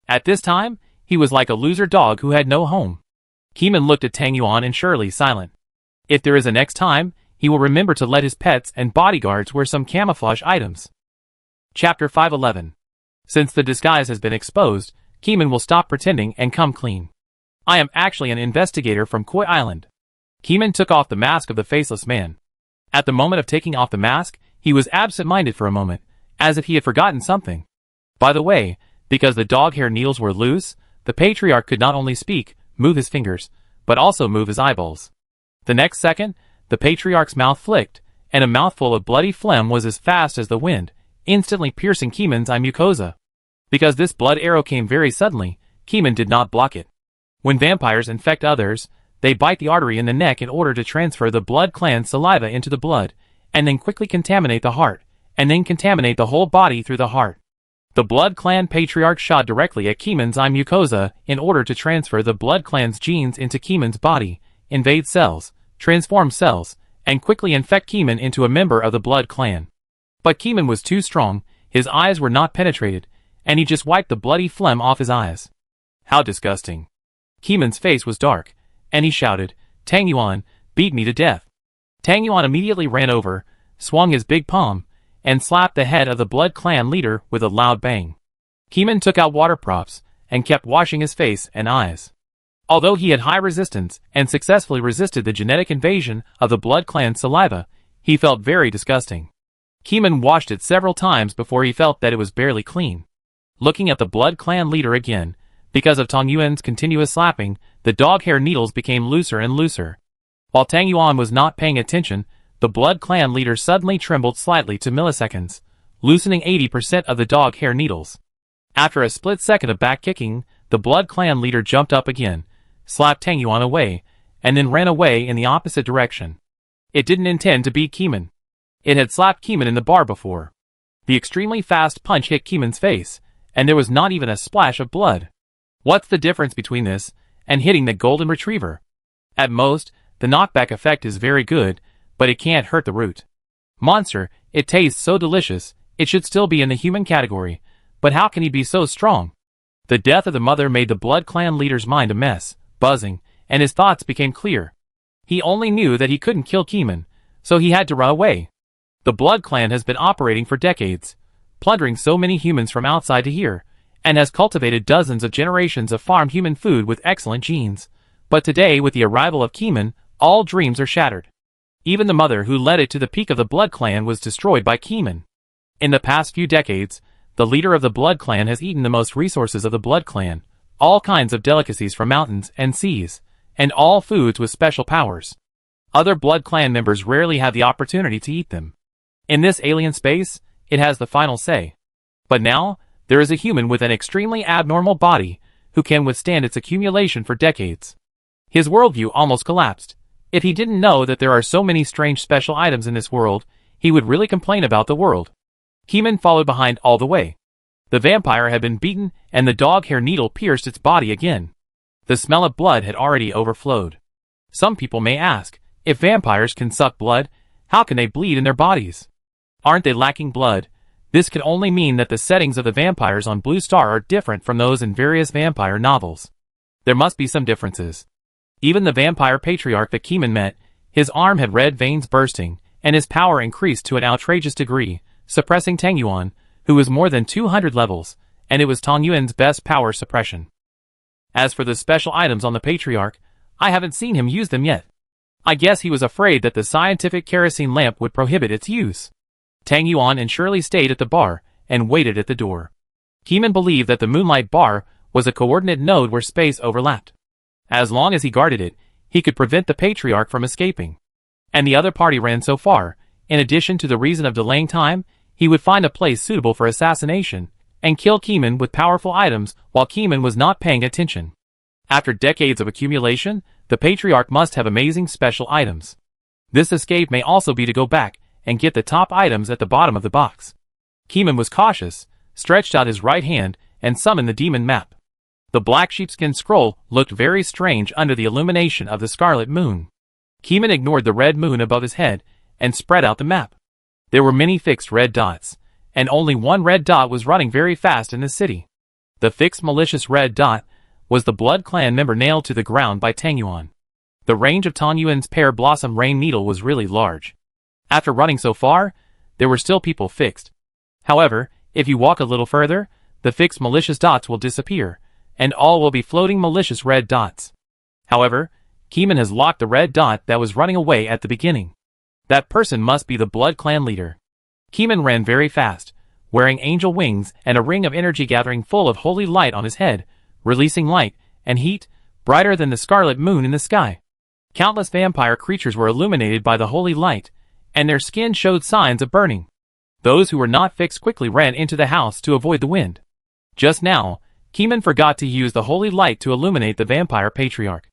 At this time, he was like a loser dog who had no home. Keeman looked at Tang Yuan and Shirley silent. If there is a next time, he will remember to let his pets and bodyguards wear some camouflage items. Chapter 511. Since the disguise has been exposed, Keeman will stop pretending and come clean. I am actually an investigator from Koi Island. Keeman took off the mask of the faceless man. At the moment of taking off the mask, he was absent-minded for a moment, as if he had forgotten something. By the way, because the dog hair needles were loose, the patriarch could not only speak, move his fingers, but also move his eyeballs. The next second, the patriarch's mouth flicked, and a mouthful of bloody phlegm was as fast as the wind, instantly piercing Keeman's eye mucosa. Because this blood arrow came very suddenly, Keeman did not block it. When vampires infect others, they bite the artery in the neck in order to transfer the Blood Clan's saliva into the blood, and then quickly contaminate the heart, and then contaminate the whole body through the heart. The Blood Clan Patriarch shot directly at Keeman's eye mucosa in order to transfer the Blood Clan's genes into Keeman's body, invade cells, transform cells, and quickly infect Keeman into a member of the Blood Clan. But Keeman was too strong, his eyes were not penetrated, and he just wiped the bloody phlegm off his eyes. How disgusting. Keeman's face was dark, and he shouted, "Tang Yuan, beat me to death." Tang Yuan immediately ran over, swung his big palm, and slapped the head of the Blood Clan leader with a loud bang. Keeman took out water props, and kept washing his face and eyes. Although he had high resistance and successfully resisted the genetic invasion of the Blood Clan's saliva, he felt very disgusting. Keeman washed it several times before he felt that it was barely clean. Looking at the Blood Clan leader again, because of Tang Yuan's continuous slapping, the dog hair needles became looser and looser. While Tang Yuan was not paying attention, the Blood Clan leader suddenly trembled slightly to milliseconds, loosening 80% of the dog hair needles. After a split second of back kicking, the Blood Clan leader jumped up again, slapped Tang Yuan away, and then ran away in the opposite direction. It didn't intend to beat Keeman. It had slapped Keeman in the bar before. The extremely fast punch hit Keeman's face, and there was not even a splash of blood. What's the difference between this and hitting the golden retriever? At most, the knockback effect is very good, but it can't hurt the root. Monster, it tastes so delicious, it should still be in the human category, but how can he be so strong? The death of the mother made the Blood Clan leader's mind a mess, buzzing, and his thoughts became clear. He only knew that he couldn't kill Keeman, so he had to run away. The Blood Clan has been operating for decades, plundering so many humans from outside to here, and has cultivated dozens of generations of farmed human food with excellent genes. But today, with the arrival of Keeman, all dreams are shattered. Even the mother who led it to the peak of the Blood Clan was destroyed by Keeman. In the past few decades, the leader of the Blood Clan has eaten the most resources of the Blood Clan, all kinds of delicacies from mountains and seas, and all foods with special powers. Other Blood Clan members rarely have the opportunity to eat them. In this alien space, it has the final say. But now, there is a human with an extremely abnormal body who can withstand its accumulation for decades. His worldview almost collapsed. If he didn't know that there are so many strange special items in this world, he would really complain about the world. Keeman followed behind all the way. The vampire had been beaten, and the dog hair needle pierced its body again. The smell of blood had already overflowed. Some people may ask, if vampires can suck blood, how can they bleed in their bodies? Aren't they lacking blood? This could only mean that the settings of the vampires on Blue Star are different from those in various vampire novels. There must be some differences. Even the vampire patriarch that Keeman met, his arm had red veins bursting, and his power increased to an outrageous degree, suppressing Tang Yuan, who was more than 200 levels, and it was Tang Yuan's best power suppression. As for the special items on the patriarch, I haven't seen him use them yet. I guess he was afraid that the scientific kerosene lamp would prohibit its use. Tang Yuan and Shirley stayed at the bar and waited at the door. Keeman believed that the Moonlight Bar was a coordinate node where space overlapped. As long as he guarded it, he could prevent the patriarch from escaping. And the other party ran so far, in addition to the reason of delaying time, he would find a place suitable for assassination, and kill Keeman with powerful items while Keeman was not paying attention. After decades of accumulation, the patriarch must have amazing special items. This escape may also be to go back and get the top items at the bottom of the box. Keeman was cautious, stretched out his right hand, and summoned the demon map. The black sheepskin scroll looked very strange under the illumination of the scarlet moon. Keeman ignored the red moon above his head and spread out the map. There were many fixed red dots, and only one red dot was running very fast in the city. The fixed malicious red dot was the Blood Clan member nailed to the ground by Tang Yuan. The range of Tang Yuan's pear blossom rain needle was really large. After running so far, there were still people fixed. However, if you walk a little further, the fixed malicious dots will disappear, and all will be floating malicious red dots. However, Keeman has locked the red dot that was running away at the beginning. That person must be the Blood Clan leader. Keeman ran very fast, wearing angel wings and a ring of energy gathering full of holy light on his head, releasing light and heat, brighter than the scarlet moon in the sky. Countless vampire creatures were illuminated by the holy light, and their skin showed signs of burning. Those who were not fixed quickly ran into the house to avoid the wind. Just now, Keeman forgot to use the holy light to illuminate the vampire patriarch.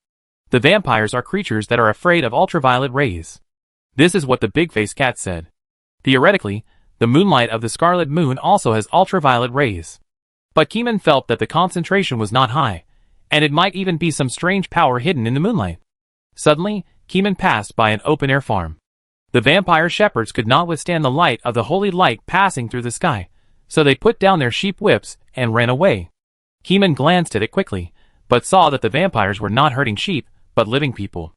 The vampires are creatures that are afraid of ultraviolet rays. This is what the big-faced cat said. Theoretically, The moonlight of the scarlet moon also has ultraviolet rays. But Keeman felt that the concentration was not high, and it might even be some strange power hidden in the moonlight. Suddenly, Keeman passed by an open-air farm. The vampire shepherds could not withstand the light of the holy light passing through the sky, so they put down their sheep whips and ran away. Keeman glanced at it quickly, but saw that the vampires were not hurting sheep, but living people.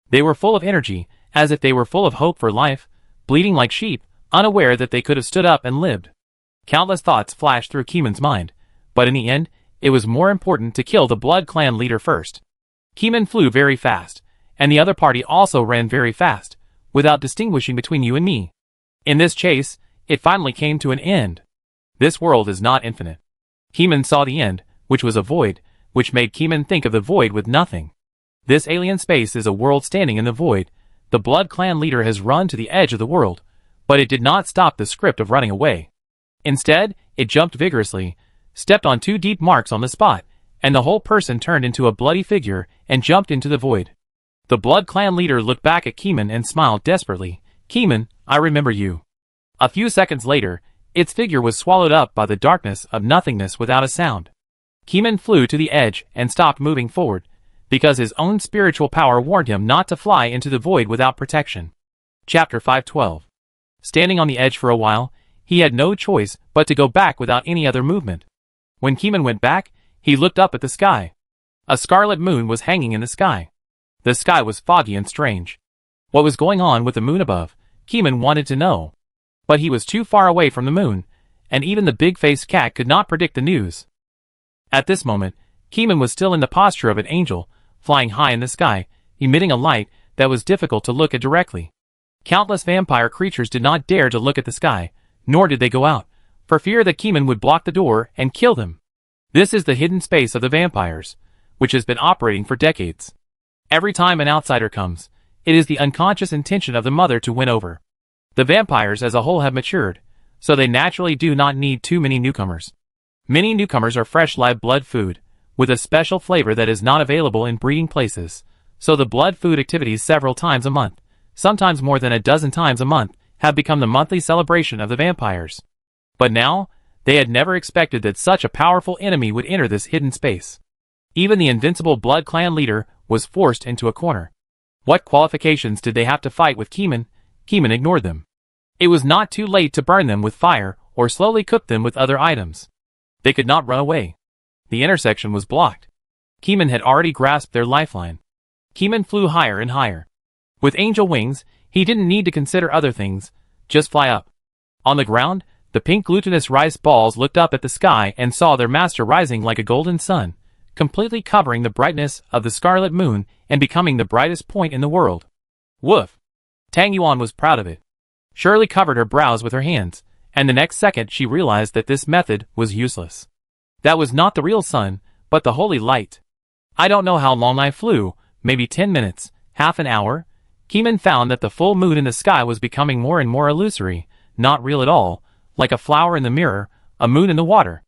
They were full of energy, as if they were full of hope for life, bleeding like sheep, unaware that they could have stood up and lived. Countless thoughts flashed through Keeman's mind, but in the end, it was more important to kill the Blood Clan leader first. Keeman flew very fast, and the other party also ran very fast, without distinguishing between you and me. In this chase, it finally came to an end. This world is not infinite. Keeman saw the end, which was a void, which made Keeman think of the void with nothing. This alien space is a world standing in the void. The Blood Clan leader has run to the edge of the world, but it did not stop the script of running away. Instead, it jumped vigorously, stepped on 2 deep marks on the spot, and the whole person turned into a bloody figure and jumped into the void. The Blood Clan leader looked back at Keeman and smiled desperately. "Keeman, I remember you." A few seconds later, its figure was swallowed up by the darkness of nothingness without a sound. Keeman flew to the edge and stopped moving forward, because his own spiritual power warned him not to fly into the void without protection. Chapter 512. Standing on the edge for a while, he had no choice but to go back without any other movement. When Keeman went back, he looked up at the sky. A scarlet moon was hanging in the sky. The sky was foggy and strange. What was going on with the moon above? Keeman wanted to know. But he was too far away from the moon, and even the big-faced cat could not predict the news. At this moment, Keeman was still in the posture of an angel, flying high in the sky, emitting a light that was difficult to look at directly. Countless vampire creatures did not dare to look at the sky, nor did they go out, for fear that Keeman would block the door and kill them. This is the hidden space of the vampires, which has been operating for decades. Every time an outsider comes, it is the unconscious intention of the mother to win over. The vampires as a whole have matured, so they naturally do not need too many newcomers. Many newcomers are fresh live blood food, with a special flavor that is not available in breeding places, so the blood food activities several times a month, sometimes more than a dozen times a month, have become the monthly celebration of the vampires. But now, they had never expected that such a powerful enemy would enter this hidden space. Even the invincible Blood Clan leader was forced into a corner. What qualifications did they have to fight with Keeman? Keeman ignored them. It was not too late to burn them with fire or slowly cook them with other items. They could not run away. The intersection was blocked. Keeman had already grasped their lifeline. Keeman flew higher and higher. With angel wings, he didn't need to consider other things, just fly up. On the ground, the pink glutinous rice balls looked up at the sky and saw their master rising like a golden sun, completely covering the brightness of the scarlet moon and becoming the brightest point in the world. Woof! Tang Yuan was proud of it. Shirley covered her brows with her hands, and the next second she realized that this method was useless. That was not the real sun, but the holy light. I don't know how long I flew, maybe 10 minutes, half an hour. Keeman found that the full moon in the sky was becoming more and more illusory, not real at all, like a flower in the mirror, a moon in the water.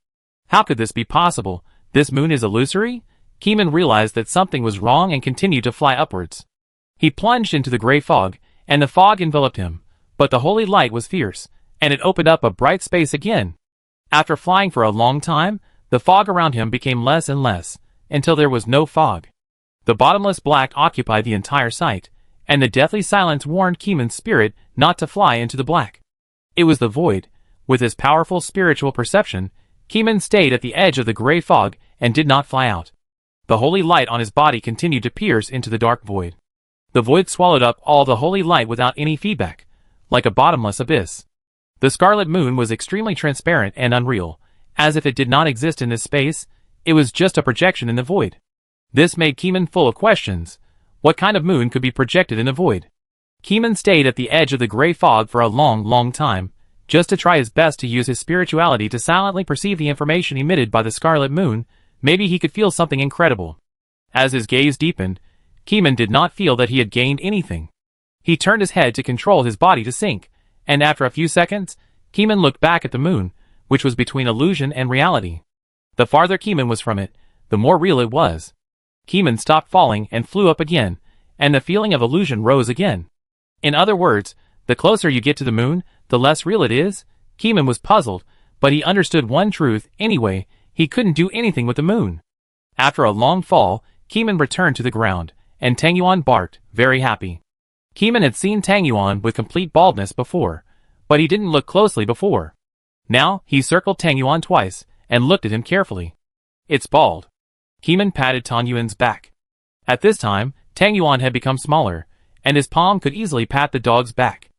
How could this be possible? This moon is illusory? Keeman realized that something was wrong and continued to fly upwards. He plunged into the gray fog, and the fog enveloped him, but the holy light was fierce, and it opened up a bright space again. After flying for a long time, the fog around him became less and less, until there was no fog. The bottomless black occupied the entire sight, and the deathly silence warned Keeman's spirit not to fly into the black. It was the void. With his powerful spiritual perception, Keeman stayed at the edge of the gray fog and did not fly out. The holy light on his body continued to pierce into the dark void. The void swallowed up all the holy light without any feedback, like a bottomless abyss. The scarlet moon was extremely transparent and unreal, as if it did not exist in this space. It was just a projection in the void. This made Keeman full of questions. What kind of moon could be projected in the void? Keeman stayed at the edge of the gray fog for a long time, just to try his best to use his spirituality to silently perceive the information emitted by the scarlet moon. Maybe he could feel something incredible. As his gaze deepened, Keeman did not feel that he had gained anything. He turned his head to control his body to sink, and after a few seconds, Keeman looked back at the moon, which was between illusion and reality. The farther Keeman was from it, the more real it was. Keeman stopped falling and flew up again, and the feeling of illusion rose again. In other words, the closer you get to the moon, the less real it is. Keeman was puzzled, but he understood one truth anyway: he couldn't do anything with the moon. After a long fall, Keeman returned to the ground, and Tang Yuan barked, very happy. Keeman had seen Tang Yuan with complete baldness before, but he didn't look closely before. Now, he circled Tang Yuan twice, and looked at him carefully. It's bald. Keeman patted Tang Yuan's back. At this time, Tang Yuan had become smaller, and his palm could easily pat the dog's back.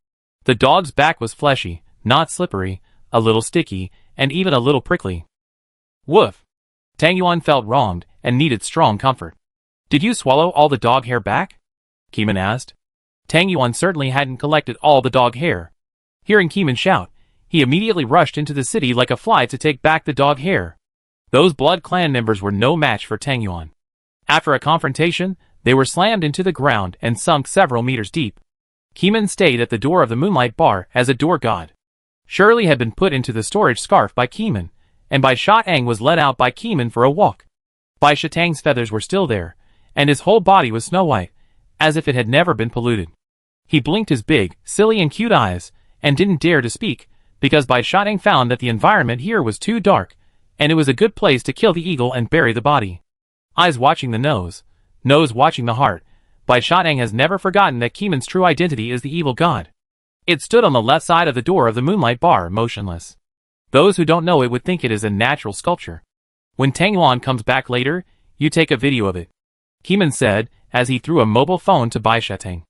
The dog's back was fleshy, not slippery, a little sticky, and even a little prickly. Woof! Tang Yuan felt wronged, and needed strong comfort. Did you swallow all the dog hair back? Keeman asked. Tang Yuan certainly hadn't collected all the dog hair. Hearing Keeman shout, he immediately rushed into the city like a fly to take back the dog hair. Those Blood Clan members were no match for Tang Yuan. After a confrontation, they were slammed into the ground and sunk several meters deep. Keeman stayed at the door of the Moonlight Bar as a door god. Shirley had been put into the storage scarf by Keeman, and Bai Shatang was led out by Keeman for a walk. Bai Shatang's feathers were still there, and his whole body was snow white, as if it had never been polluted. He blinked his big, silly and cute eyes, and didn't dare to speak, because Bai Shatang found that the environment here was too dark, and it was a good place to kill the eagle and bury the body. Eyes watching the nose watching the heart, Bai Shatang has never forgotten that Keeman's true identity is the evil god. It stood on the left side of the door of the Moonlight Bar, motionless. Those who don't know it would think it is a natural sculpture. When Tang Yuan comes back later, you take a video of it, Keeman said, as he threw a mobile phone to Bai Shatang.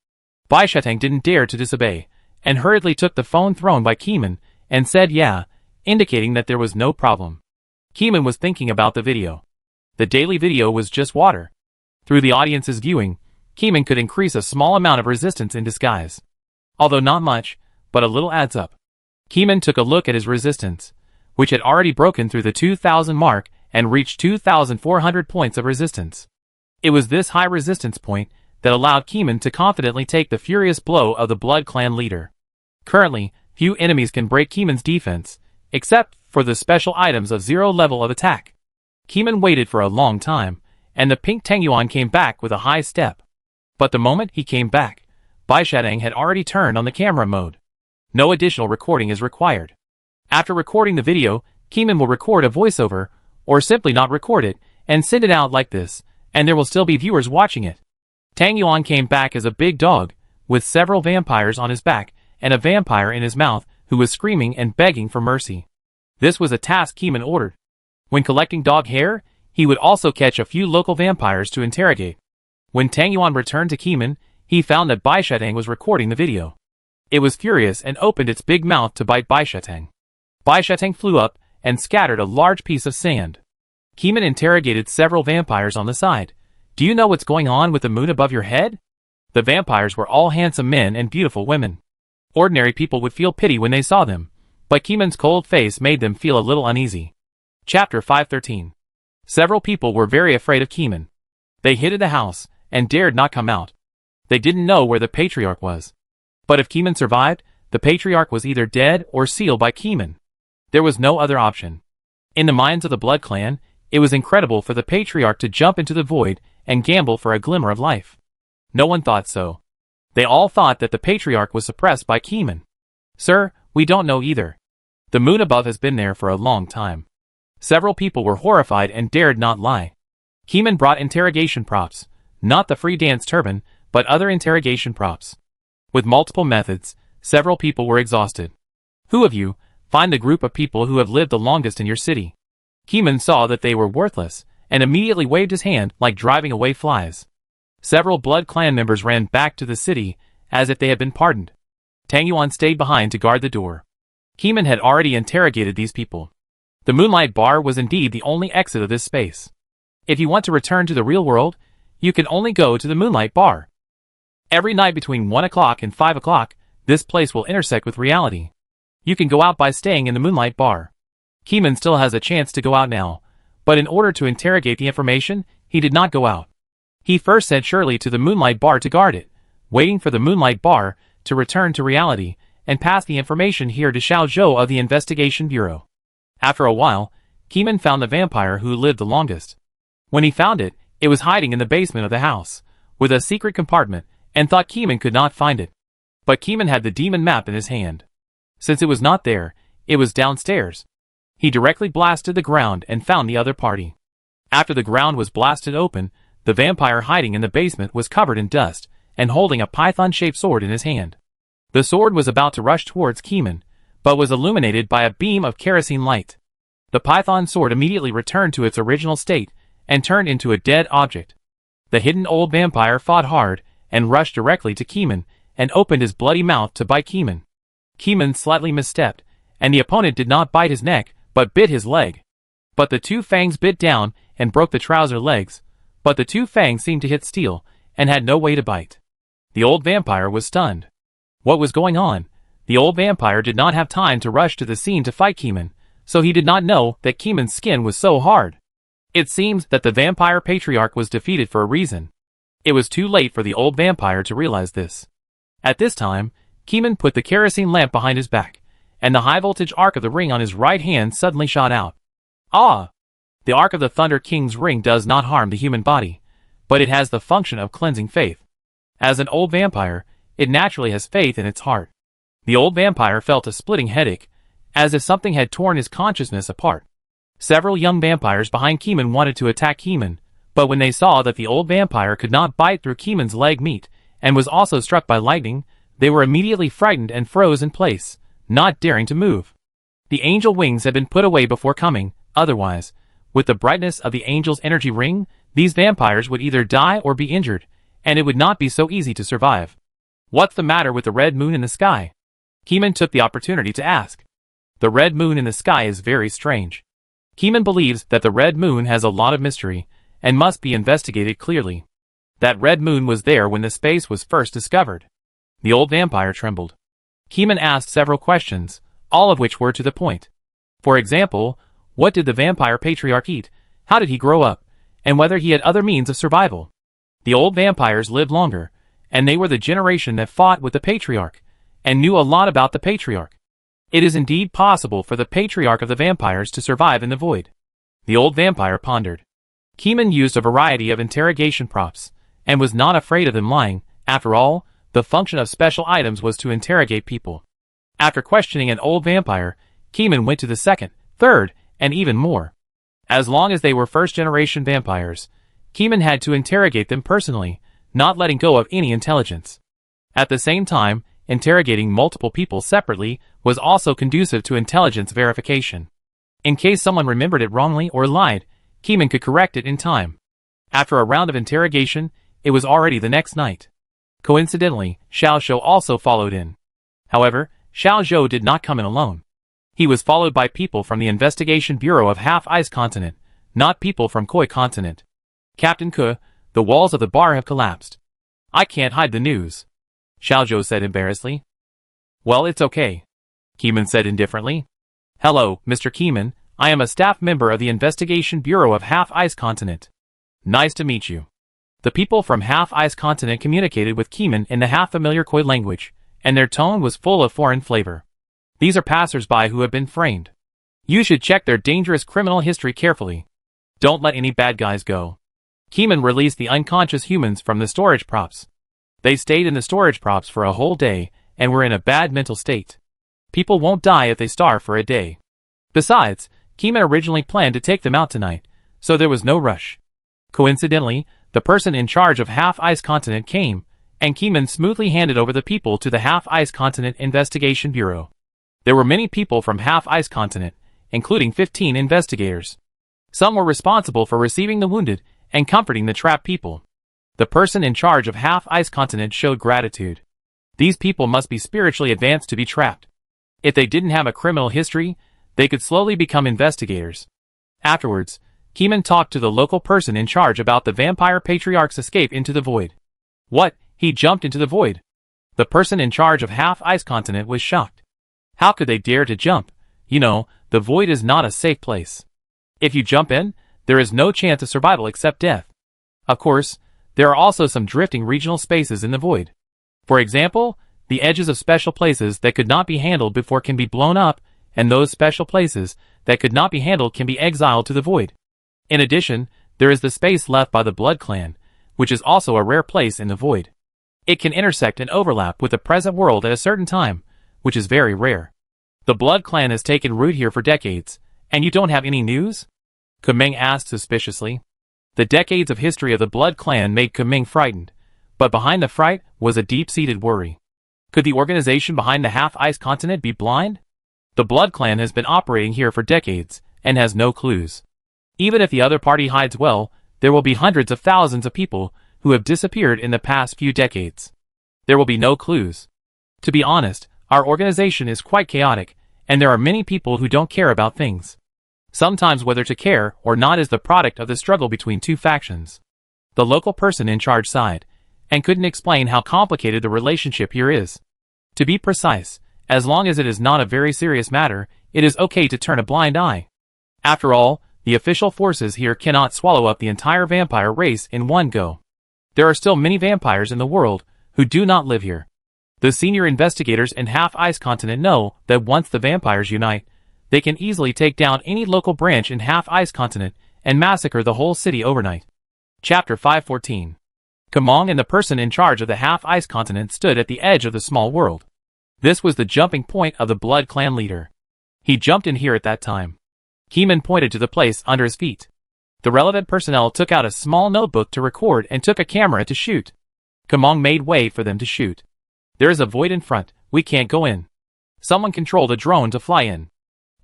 Bai Shatang didn't dare to disobey, and hurriedly took the phone thrown by Keeman, and said yeah, indicating that there was no problem. Keeman was thinking about the video. The daily video was just water. Through the audience's viewing, Keeman could increase a small amount of resistance in disguise. Although not much, but a little adds up. Keeman took a look at his resistance, which had already broken through the 2,000 mark and reached 2,400 points of resistance. It was this high resistance point that allowed Keeman to confidently take the furious blow of the Blood Clan leader. Currently, few enemies can break Keeman's defense, except for the special items of 0 level of attack. Keeman waited for a long time, and the pink Tang Yuan came back with a high step. But the moment he came back, Bai Shatang had already turned on the camera mode. No additional recording is required. After recording the video, Keeman will record a voiceover, or simply not record it, and send it out like this, and there will still be viewers watching it. Tang Yuan came back as a big dog, with several vampires on his back, and a vampire in his mouth, who was screaming and begging for mercy. This was a task Keeman ordered. When collecting dog hair, he would also catch a few local vampires to interrogate. When Tang Yuan returned to Keeman, he found that Bai Shatang was recording the video. It was furious and opened its big mouth to bite Bai Shatang. Bai Shatang flew up and scattered a large piece of sand. Keeman interrogated several vampires on the side. Do you know what's going on with the moon above your head? The vampires were all handsome men and beautiful women. Ordinary people would feel pity when they saw them, but Keeman's cold face made them feel a little uneasy. Chapter 513. Several people were very afraid of Keeman. They hid in the house and dared not come out. They didn't know where the Patriarch was. But if Keeman survived, the Patriarch was either dead or sealed by Keeman. There was no other option. In the minds of the Blood Clan, it was incredible for the Patriarch to jump into the void and gamble for a glimmer of life. No one thought so. They all thought that the Patriarch was suppressed by Keeman. Sir, we don't know either. The moon above has been there for a long time. Several people were horrified and dared not lie. Keeman brought interrogation props, not the free dance turban, but other interrogation props. With multiple methods, several people were exhausted. Who of you, find the group of people who have lived the longest in your city? Keeman saw that they were worthless, and immediately waved his hand like driving away flies. Several Blood Clan members ran back to the city, as if they had been pardoned. Tang Yuan stayed behind to guard the door. Keeman had already interrogated these people. The Moonlight Bar was indeed the only exit of this space. If you want to return to the real world, you can only go to the Moonlight Bar. Every night between 1 o'clock and 5 o'clock, this place will intersect with reality. You can go out by staying in the Moonlight Bar. Keeman still has a chance to go out now, but in order to interrogate the information, he did not go out. He first sent Shirley to the Moonlight Bar to guard it, waiting for the Moonlight Bar to return to reality, and pass the information here to Xiao Zhou of the Investigation Bureau. After a while, Keeman found the vampire who lived the longest. When he found it, it was hiding in the basement of the house, with a secret compartment, and thought Keeman could not find it. But Keeman had the demon map in his hand. Since it was not there, It was downstairs. He directly blasted the ground and found the other party. After the ground was blasted open, the vampire hiding in the basement was covered in dust and holding a python-shaped sword in his hand. The sword was about to rush towards Keeman, but was illuminated by a beam of kerosene light. The python sword immediately returned to its original state and turned into a dead object. The hidden old vampire fought hard and rushed directly to Keeman and opened his bloody mouth to bite Keeman. Keeman slightly misstepped, and the opponent did not bite his neck, but bit his leg. But the two fangs bit down and broke the trouser legs, but the two fangs seemed to hit steel and had no way to bite. The old vampire was stunned. What was going on? The old vampire did not have time to rush to the scene to fight Keeman, so he did not know that Keeman's skin was so hard. It seems that the vampire patriarch was defeated for a reason. It was too late for the old vampire to realize this. At this time, Keeman put the kerosene lamp behind his back, and the high-voltage arc of the ring on his right hand suddenly shot out. Ah! The arc of the Thunder King's ring does not harm the human body, but it has the function of cleansing faith. As an old vampire, it naturally has faith in its heart. The old vampire felt a splitting headache, as if something had torn his consciousness apart. Several young vampires behind Keeman wanted to attack Keeman, but when they saw that the old vampire could not bite through Keeman's leg meat, and was also struck by lightning, they were immediately frightened and froze in place, not daring to move. The angel wings had been put away before coming, otherwise, with the brightness of the angel's energy ring, these vampires would either die or be injured, and it would not be so easy to survive. What's the matter with the red moon in the sky? Keeman took the opportunity to ask. The red moon in the sky is very strange. Keeman believes that the red moon has a lot of mystery, and must be investigated clearly. That red moon was there when the space was first discovered. The old vampire trembled. Keeman asked several questions, all of which were to the point. For example, what did the vampire patriarch eat, how did he grow up, and whether he had other means of survival. The old vampires lived longer, and they were the generation that fought with the patriarch, and knew a lot about the patriarch. It is indeed possible for the patriarch of the vampires to survive in the void. The old vampire pondered. Keeman used a variety of interrogation props, and was not afraid of them lying. After all, the function of special items was to interrogate people. After questioning an old vampire, Keeman went to the second, third, and even more. As long as they were first-generation vampires, Keeman had to interrogate them personally, not letting go of any intelligence. At the same time, interrogating multiple people separately was also conducive to intelligence verification. In case someone remembered it wrongly or lied, Keeman could correct it in time. After a round of interrogation, it was already the next night. Coincidentally, Xiao Zhou also followed in. However, Xiao Zhou did not come in alone. He was followed by people from the Investigation Bureau of Half-Ice Continent, not people from Koi Continent. Captain Ke, the walls of the bar have collapsed. I can't hide the news, Xiao Zhou said embarrassedly. Well, it's okay, Keeman said indifferently. Hello, Mr. Keeman, I am a staff member of the Investigation Bureau of Half-Ice Continent. Nice to meet you. The people from Half-Ice Continent communicated with Keeman in the half-familiar Koi language, and their tone was full of foreign flavor. These are passers-by who have been framed. You should check their dangerous criminal history carefully. Don't let any bad guys go. Keeman released the unconscious humans from the storage props. They stayed in the storage props for a whole day, and were in a bad mental state. People won't die if they starve for a day. Besides, Keeman originally planned to take them out tonight, so there was no rush. Coincidentally, the person in charge of Half-Ice Continent came, and Keeman smoothly handed over the people to the Half-Ice Continent Investigation Bureau. There were many people from Half-Ice Continent, including 15 investigators. Some were responsible for receiving the wounded and comforting the trapped people. The person in charge of Half-Ice Continent showed gratitude. These people must be spiritually advanced to be trapped. If they didn't have a criminal history, they could slowly become investigators. Afterwards, Keeman talked to the local person in charge about the vampire patriarch's escape into the void. What? He jumped into the void? The person in charge of Half-Ice Continent was shocked. How could they dare to jump? You know, the void is not a safe place. If you jump in, there is no chance of survival except death. Of course, there are also some drifting regional spaces in the void. For example, the edges of special places that could not be handled before can be blown up, and those special places that could not be handled can be exiled to the void. In addition, there is the space left by the Blood Clan, which is also a rare place in the void. It can intersect and overlap with the present world at a certain time, which is very rare. The Blood Clan has taken root here for decades, and you don't have any news? Kuming asked suspiciously. The decades of history of the Blood Clan made Kuming frightened, but behind the fright was a deep-seated worry. Could the organization behind the half-ice continent be blind? The Blood Clan has been operating here for decades, and has no clues. Even if the other party hides well, there will be hundreds of thousands of people who have disappeared in the past few decades. There will be no clues. To be honest, our organization is quite chaotic, and there are many people who don't care about things. Sometimes whether to care or not is the product of the struggle between two factions. The local person in charge sighed, and couldn't explain how complicated the relationship here is. To be precise, as long as it is not a very serious matter, it is okay to turn a blind eye. After all, the official forces here cannot swallow up the entire vampire race in one go. There are still many vampires in the world who do not live here. The senior investigators in Half-Ice Continent know that once the vampires unite, they can easily take down any local branch in Half-Ice Continent and massacre the whole city overnight. Chapter 514. Kuming and the person in charge of the Half-Ice Continent stood at the edge of the small world. This was the jumping point of the Blood Clan leader. He jumped in here at that time. Kuming pointed to the place under his feet. The relevant personnel took out a small notebook to record and took a camera to shoot. Kuming made way for them to shoot. There is a void in front, we can't go in. Someone controlled a drone to fly in.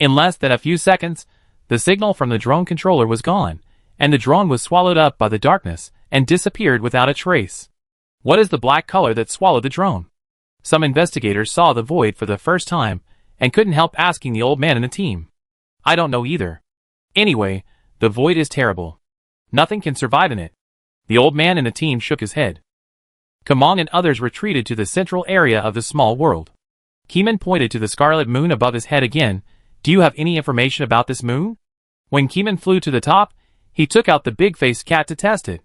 In less than a few seconds, the signal from the drone controller was gone, and the drone was swallowed up by the darkness and disappeared without a trace. What is the black color that swallowed the drone? Some investigators saw the void for the first time and couldn't help asking the old man in the team. I don't know either. Anyway, the void is terrible. Nothing can survive in it. The old man in the team shook his head. Kuming and others retreated to the central area of the small world. Kuming pointed to the scarlet moon above his head again. Do you have any information about this moon? When Kuming flew to the top, he took out the big-faced cat to test it.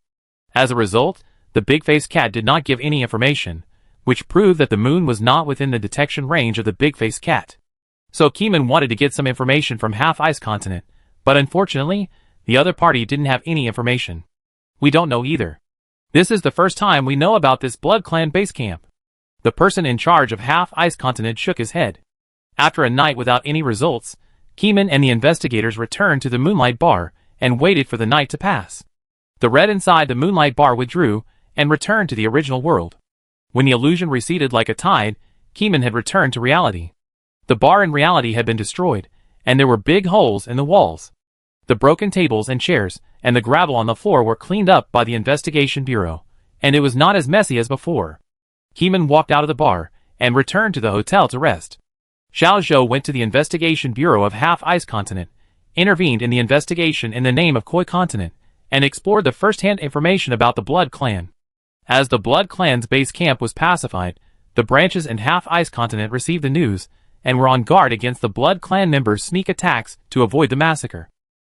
As a result, the big-faced cat did not give any information, which proved that the moon was not within the detection range of the big-faced cat. So Kuming wanted to get some information from Half-Ice Continent, but unfortunately, the other party didn't have any information. We don't know either. This is the first time we know about this Blood Clan base camp. The person in charge of Half-Ice Continent shook his head. After a night without any results, Kuming and the investigators returned to the Moonlight Bar and waited for the night to pass. The red inside the Moonlight Bar withdrew and returned to the original world. When the illusion receded like a tide, Kuming had returned to reality. The bar in reality had been destroyed, and there were big holes in the walls. The broken tables and chairs and the gravel on the floor were cleaned up by the investigation bureau, and it was not as messy as before. Kuming walked out of the bar and returned to the hotel to rest. Xiao Zhou went to the investigation bureau of Half-Ice Continent, intervened in the investigation in the name of Koi Continent, and explored the first-hand information about the Blood Clan. As the Blood Clan's base camp was pacified, the branches in Half-Ice Continent received the news and were on guard against the Blood Clan members' sneak attacks to avoid the massacre.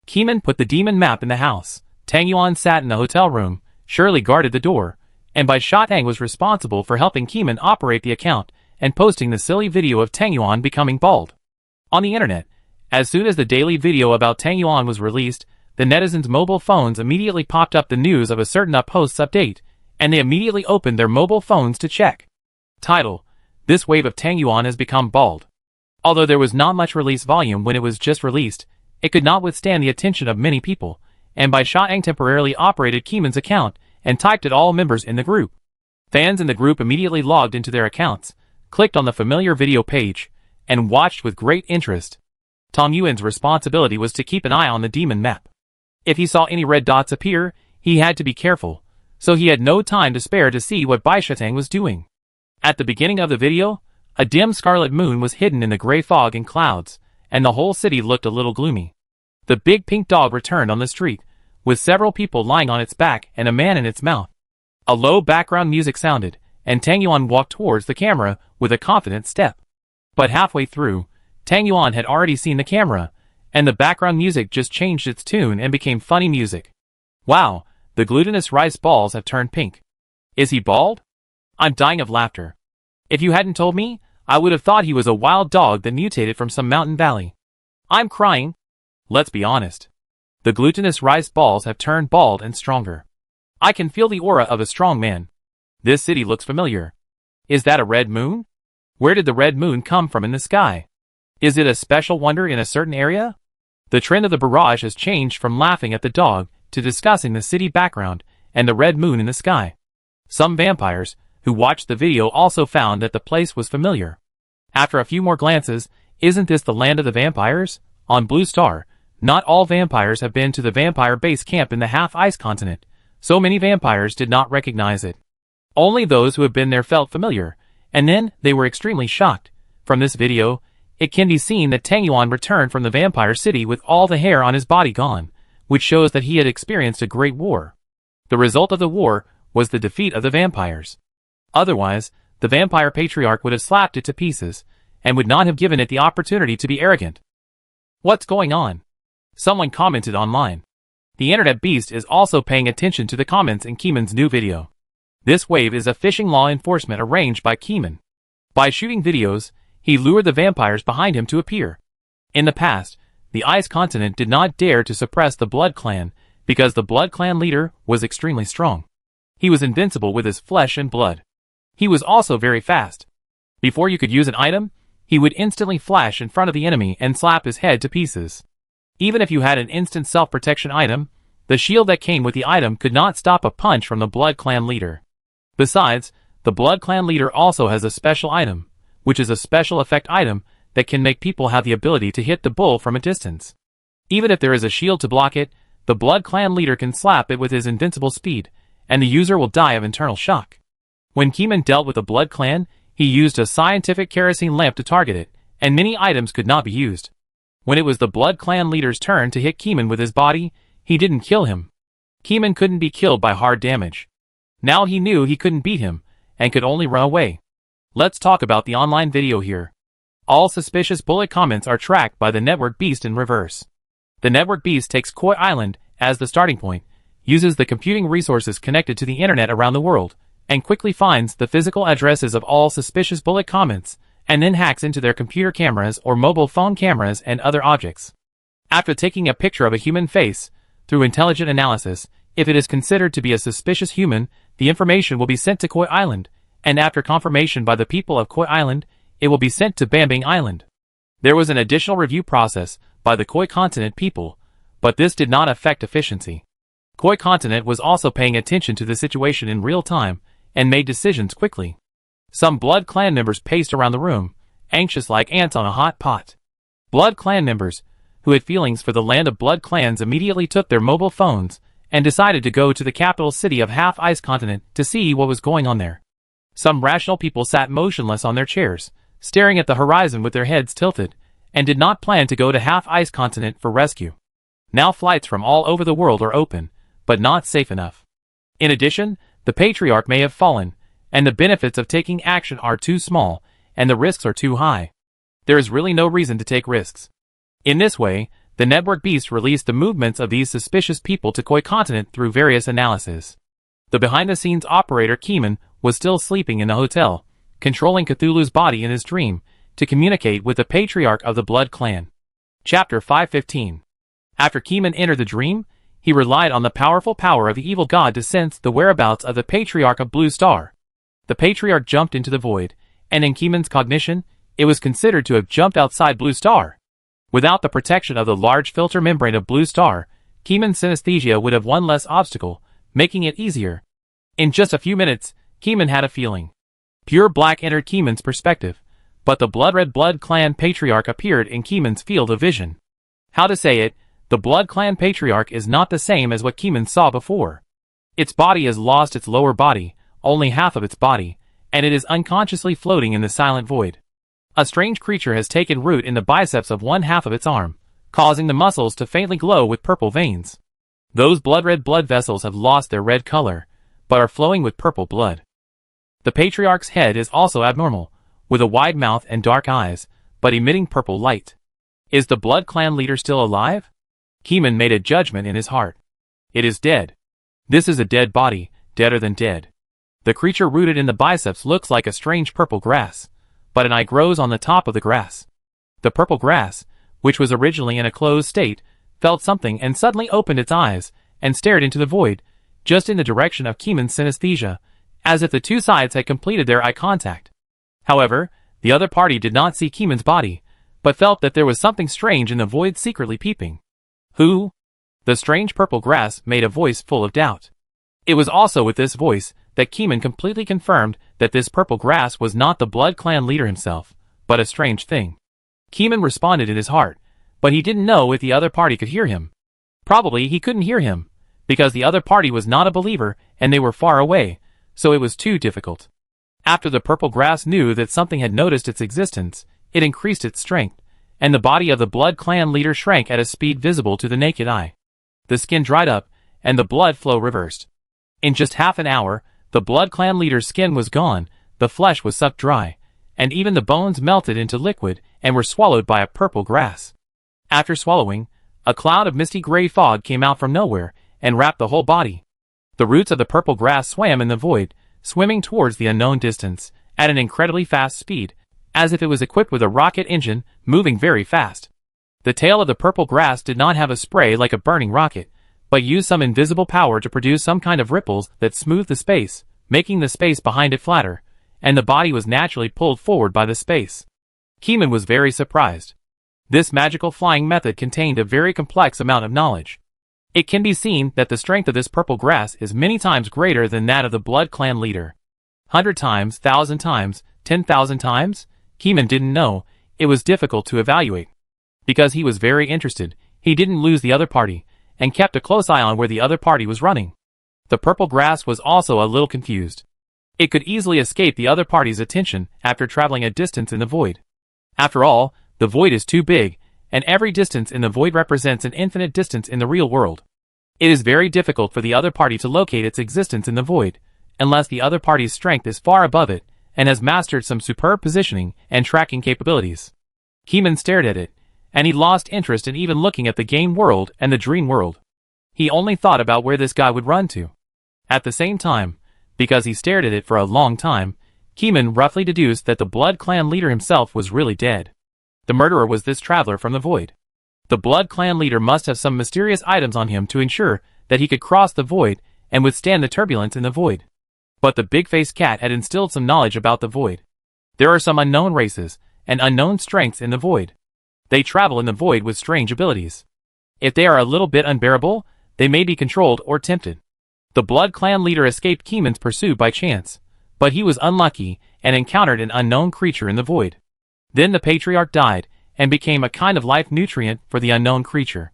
Kuming put the demon map in the house. Tang Yuan sat in the hotel room, Shirley guarded the door, and Bai Shatang was responsible for helping Kuming operate the account and posting the silly video of Tang Yuan becoming bald. On the internet, as soon as the daily video about Tang Yuan was released, the netizens' mobile phones immediately popped up the news of a certain post's update, and they immediately opened their mobile phones to check. Title: This wave of Tang Yuan has become bald. Although there was not much release volume when it was just released, it could not withstand the attention of many people, and Bai Shatang temporarily operated Kuming's account and typed at all members in the group. Fans in the group immediately logged into their accounts, clicked on the familiar video page, and watched with great interest. Tang Yuan's responsibility was to keep an eye on the demon map. If he saw any red dots appear, he had to be careful, so he had no time to spare to see what Bai Shatang was doing. At the beginning of the video, a dim scarlet moon was hidden in the gray fog and clouds, and the whole city looked a little gloomy. The big pink dog returned on the street, with several people lying on its back and a man in its mouth. A low background music sounded, and Tang Yuan walked towards the camera with a confident step. But halfway through, Tang Yuan had already seen the camera, and the background music just changed its tune and became funny music. Wow, the glutinous rice balls have turned pink. Is he bald? I'm dying of laughter. If you hadn't told me, I would have thought he was a wild dog that mutated from some mountain valley. I'm crying. Let's be honest. The glutinous rice balls have turned bald and stronger. I can feel the aura of a strong man. This city looks familiar. Is that a red moon? Where did the red moon come from in the sky? Is it a special wonder in a certain area? The trend of the barrage has changed from laughing at the dog to discussing the city background and the red moon in the sky. Some vampires who watched the video also found that the place was familiar. After a few more glances, isn't this the land of the vampires? On Blue Star, not all vampires have been to the vampire base camp in the half-ice continent, so many vampires did not recognize it. Only those who have been there felt familiar, and then they were extremely shocked. From this video, it can be seen that Tang Yuan returned from the vampire city with all the hair on his body gone, which shows that he had experienced a great war. The result of the war was the defeat of the vampires. Otherwise, the vampire patriarch would have slapped it to pieces, and would not have given it the opportunity to be arrogant. What's going on? Someone commented online. The internet beast is also paying attention to the comments in Keeman's new video. This wave is a fishing law enforcement arranged by Keeman. By shooting videos, he lured the vampires behind him to appear. In the past, the Ice Continent did not dare to suppress the Blood Clan because the Blood Clan leader was extremely strong. He was invincible with his flesh and blood. He was also very fast. Before you could use an item, he would instantly flash in front of the enemy and slap his head to pieces. Even if you had an instant self-protection item, the shield that came with the item could not stop a punch from the Blood Clan leader. Besides, the Blood Clan leader also has a special item, which is a special effect item that can make people have the ability to hit the bull from a distance. Even if there is a shield to block it, the Blood Clan leader can slap it with his invincible speed, and the user will die of internal shock. When Keeman dealt with the Blood Clan, he used a scientific kerosene lamp to target it, and many items could not be used. When it was the Blood Clan leader's turn to hit Keeman with his body, he didn't kill him. Keeman couldn't be killed by hard damage. Now he knew he couldn't beat him, and could only run away. Let's talk about the online video here. All suspicious bullet comments are tracked by the Network Beast in reverse. The Network Beast takes Koi Island as the starting point, uses the computing resources connected to the internet around the world, and quickly finds the physical addresses of all suspicious bullet comments, and then hacks into their computer cameras or mobile phone cameras and other objects. After taking a picture of a human face, through intelligent analysis, if it is considered to be a suspicious human, the information will be sent to Koi Island, and after confirmation by the people of Koi Island, it will be sent to Bambing Island. There was an additional review process by the Koi Continent people, but this did not affect efficiency. Koi Continent was also paying attention to the situation in real time, and made decisions quickly. Some Blood Clan members paced around the room, anxious like ants on a hot pot. Blood Clan members, who had feelings for the land of Blood Clans, immediately took their mobile phones, and decided to go to the capital city of Half-Ice Continent to see what was going on there. Some rational people sat motionless on their chairs, staring at the horizon with their heads tilted, and did not plan to go to Half-Ice Continent for rescue. Now flights from all over the world are open, but not safe enough. In addition, the Patriarch may have fallen, and the benefits of taking action are too small, and the risks are too high. There is really no reason to take risks. In this way, the Network Beast released the movements of these suspicious people to Koi Continent through various analyses. The behind-the-scenes operator Keeman was still sleeping in the hotel, controlling Cthulhu's body in his dream, to communicate with the Patriarch of the Blood Clan. Chapter 515. After Keeman entered the dream, he relied on the powerful power of the evil god to sense the whereabouts of the Patriarch of Blue Star. The Patriarch jumped into the void, and in Keeman's cognition, it was considered to have jumped outside Blue Star. Without the protection of the large filter membrane of Blue Star, Keeman's synesthesia would have one less obstacle, making it easier. In just a few minutes, Keeman had a feeling. Pure black entered Keeman's perspective, but the blood-red Blood Clan Patriarch appeared in Keeman's field of vision. How to say it? The Blood Clan Patriarch is not the same as what Keeman saw before. Its body has lost its lower body, only half of its body, and it is unconsciously floating in the silent void. A strange creature has taken root in the biceps of one half of its arm, causing the muscles to faintly glow with purple veins. Those blood-red blood vessels have lost their red color, but are flowing with purple blood. The Patriarch's head is also abnormal, with a wide mouth and dark eyes, but emitting purple light. Is the Blood Clan leader still alive? Keeman made a judgment in his heart. It is dead. This is a dead body, deader than dead. The creature rooted in the biceps looks like a strange purple grass, but an eye grows on the top of the grass. The purple grass, which was originally in a closed state, felt something and suddenly opened its eyes, and stared into the void, just in the direction of Keeman's synesthesia, as if the two sides had completed their eye contact. However, the other party did not see Keeman's body, but felt that there was something strange in the void secretly peeping. Who? The strange purple grass made a voice full of doubt. It was also with this voice that Keeman completely confirmed that this purple grass was not the Blood Clan leader himself, but a strange thing. Keeman responded in his heart, but he didn't know if the other party could hear him. Probably he couldn't hear him, because the other party was not a believer and they were far away, so it was too difficult. After the purple grass knew that something had noticed its existence, it increased its strength, and the body of the Blood Clan leader shrank at a speed visible to the naked eye. The skin dried up, and the blood flow reversed. In just half an hour, the Blood Clan leader's skin was gone, the flesh was sucked dry, and even the bones melted into liquid and were swallowed by a purple grass. After swallowing, a cloud of misty gray fog came out from nowhere and wrapped the whole body. The roots of the purple grass swam in the void, swimming towards the unknown distance, at an incredibly fast speed, as if it was equipped with a rocket engine, moving very fast. The tail of the purple grass did not have a spray like a burning rocket, but used some invisible power to produce some kind of ripples that smoothed the space, making the space behind it flatter, and the body was naturally pulled forward by the space. Keeman was very surprised. This magical flying method contained a very complex amount of knowledge. It can be seen that the strength of this purple grass is many times greater than that of the Blood Clan leader. 100 times, 1,000 times, 10,000 times? Keeman didn't know. It was difficult to evaluate. Because he was very interested, he didn't lose the other party, and kept a close eye on where the other party was running. The purple grass was also a little confused. It could easily escape the other party's attention after traveling a distance in the void. After all, the void is too big, and every distance in the void represents an infinite distance in the real world. It is very difficult for the other party to locate its existence in the void, unless the other party's strength is far above it, and has mastered some superb positioning and tracking capabilities. Keeman stared at it, and he lost interest in even looking at the game world and the dream world. He only thought about where this guy would run to. At the same time, because he stared at it for a long time, Keeman roughly deduced that the Blood Clan leader himself was really dead. The murderer was this traveler from the void. The Blood Clan leader must have some mysterious items on him to ensure that he could cross the void and withstand the turbulence in the void. But the big-faced cat had instilled some knowledge about the void. There are some unknown races and unknown strengths in the void. They travel in the void with strange abilities. If they are a little bit unbearable, they may be controlled or tempted. The Blood Clan leader escaped Keeman's pursuit by chance, but he was unlucky and encountered an unknown creature in the void. Then the patriarch died and became a kind of life nutrient for the unknown creature.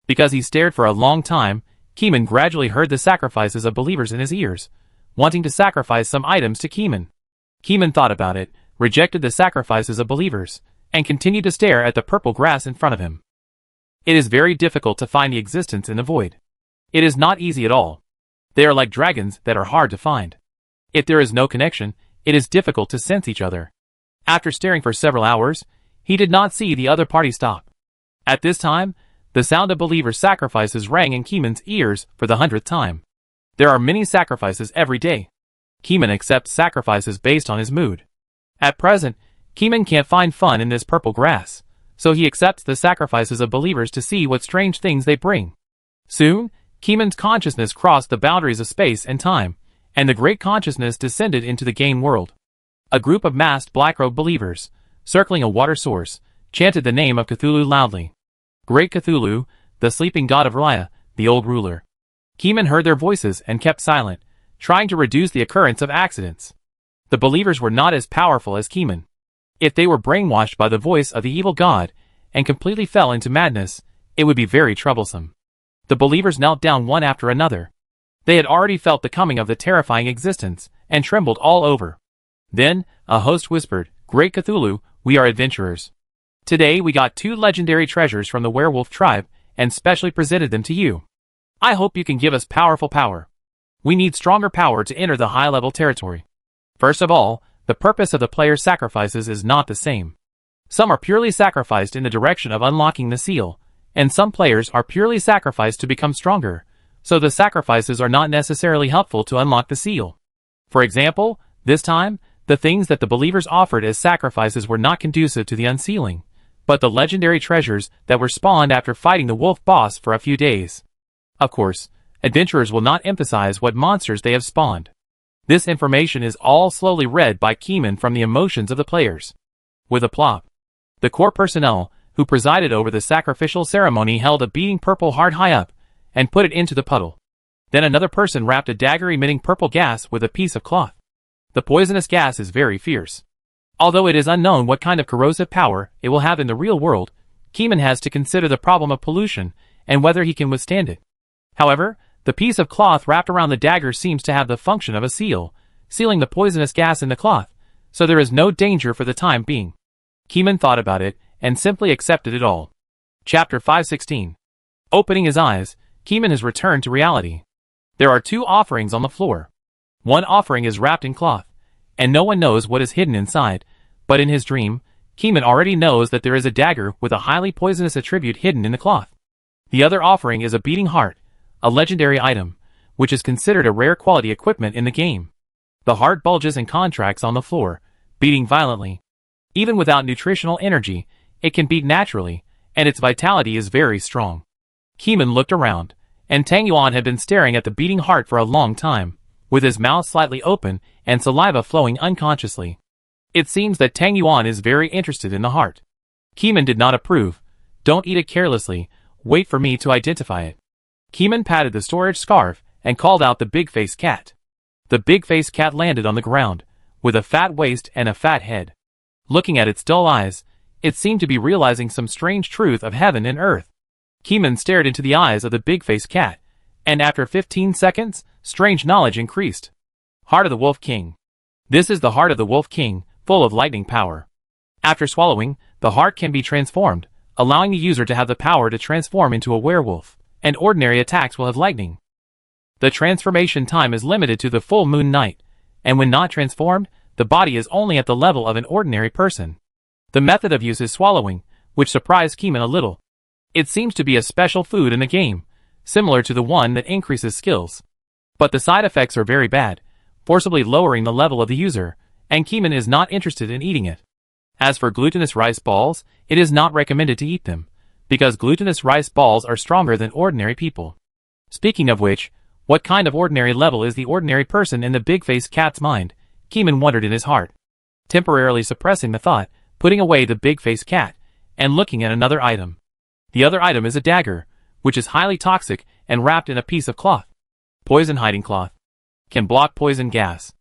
Because he stared for a long time, Keeman gradually heard the sacrifices of believers in his ears, wanting to sacrifice some items to Keeman. Keeman thought about it, rejected the sacrifices of believers, and continued to stare at the purple grass in front of him. It is very difficult to find the existence in the void. It is not easy at all. They are like dragons that are hard to find. If there is no connection, it is difficult to sense each other. After staring for several hours, he did not see the other party stop. At this time, the sound of believers' sacrifices rang in Keeman's ears for the 100th time. There are many sacrifices every day. Keeman accepts sacrifices based on his mood. At present, Keeman can't find fun in this purple grass, so he accepts the sacrifices of believers to see what strange things they bring. Soon, Keeman's consciousness crossed the boundaries of space and time, and the great consciousness descended into the game world. A group of masked black-robed believers, circling a water source, chanted the name of Cthulhu loudly. Great Cthulhu, the sleeping god of Raya, the old ruler. Keeman heard their voices and kept silent, trying to reduce the occurrence of accidents. The believers were not as powerful as Keeman. If they were brainwashed by the voice of the evil god and completely fell into madness, it would be very troublesome. The believers knelt down one after another. They had already felt the coming of the terrifying existence and trembled all over. Then, a host whispered, "Great Cthulhu, we are adventurers. Today we got 2 legendary treasures from the werewolf tribe and specially presented them to you. I hope you can give us powerful power. We need stronger power to enter the high-level territory. First of all, the purpose of the player's sacrifices is not the same. Some are purely sacrificed in the direction of unlocking the seal, and some players are purely sacrificed to become stronger, so the sacrifices are not necessarily helpful to unlock the seal. For example, this time, the things that the believers offered as sacrifices were not conducive to the unsealing, but the legendary treasures that were spawned after fighting the wolf boss for a few days. Of course, adventurers will not emphasize what monsters they have spawned. This information is all slowly read by Keeman from the emotions of the players. With a plop, The core personnel, who presided over the sacrificial ceremony, held a beating purple heart high up, and put it into the puddle. Then another person wrapped a dagger emitting purple gas with a piece of cloth. The poisonous gas is very fierce. Although it is unknown what kind of corrosive power it will have in the real world, Keeman has to consider the problem of pollution and whether he can withstand it. However, the piece of cloth wrapped around the dagger seems to have the function of a seal, sealing the poisonous gas in the cloth, so there is no danger for the time being. Keeman thought about it and simply accepted it all. Chapter 516. Opening his eyes, Keeman has returned to reality. There are 2 offerings on the floor. One offering is wrapped in cloth, and no one knows what is hidden inside, but in his dream, Keeman already knows that there is a dagger with a highly poisonous attribute hidden in the cloth. The other offering is a beating heart, a legendary item, which is considered a rare quality equipment in the game. The heart bulges and contracts on the floor, beating violently. Even without nutritional energy, it can beat naturally, and its vitality is very strong. Keeman looked around, and Tang Yuan had been staring at the beating heart for a long time, with his mouth slightly open and saliva flowing unconsciously. It seems that Tang Yuan is very interested in the heart. Keeman did not approve. Don't eat it carelessly, wait for me to identify it. Keeman patted the storage scarf and called out the big-faced cat. The big-faced cat landed on the ground, with a fat waist and a fat head. Looking at its dull eyes, it seemed to be realizing some strange truth of heaven and earth. Keeman stared into the eyes of the big-faced cat, and after 15 seconds, strange knowledge increased. Heart of the Wolf King. This is the heart of the Wolf King, full of lightning power. After swallowing, the heart can be transformed, allowing the user to have the power to transform into a werewolf, and ordinary attacks will have lightning. The transformation time is limited to the full moon night, and when not transformed, the body is only at the level of an ordinary person. The method of use is swallowing, which surprised Keeman a little. It seems to be a special food in the game, similar to the one that increases skills. But the side effects are very bad, forcibly lowering the level of the user, and Keeman is not interested in eating it. As for glutinous rice balls, it is not recommended to eat them, because glutinous rice balls are stronger than ordinary people. Speaking of which, what kind of ordinary level is the ordinary person in the big-faced cat's mind? Keeman wondered in his heart. Temporarily suppressing the thought, putting away the big-faced cat, and looking at another item. The other item is a dagger, which is highly toxic and wrapped in a piece of cloth. Poison hiding cloth. Can block poison gas.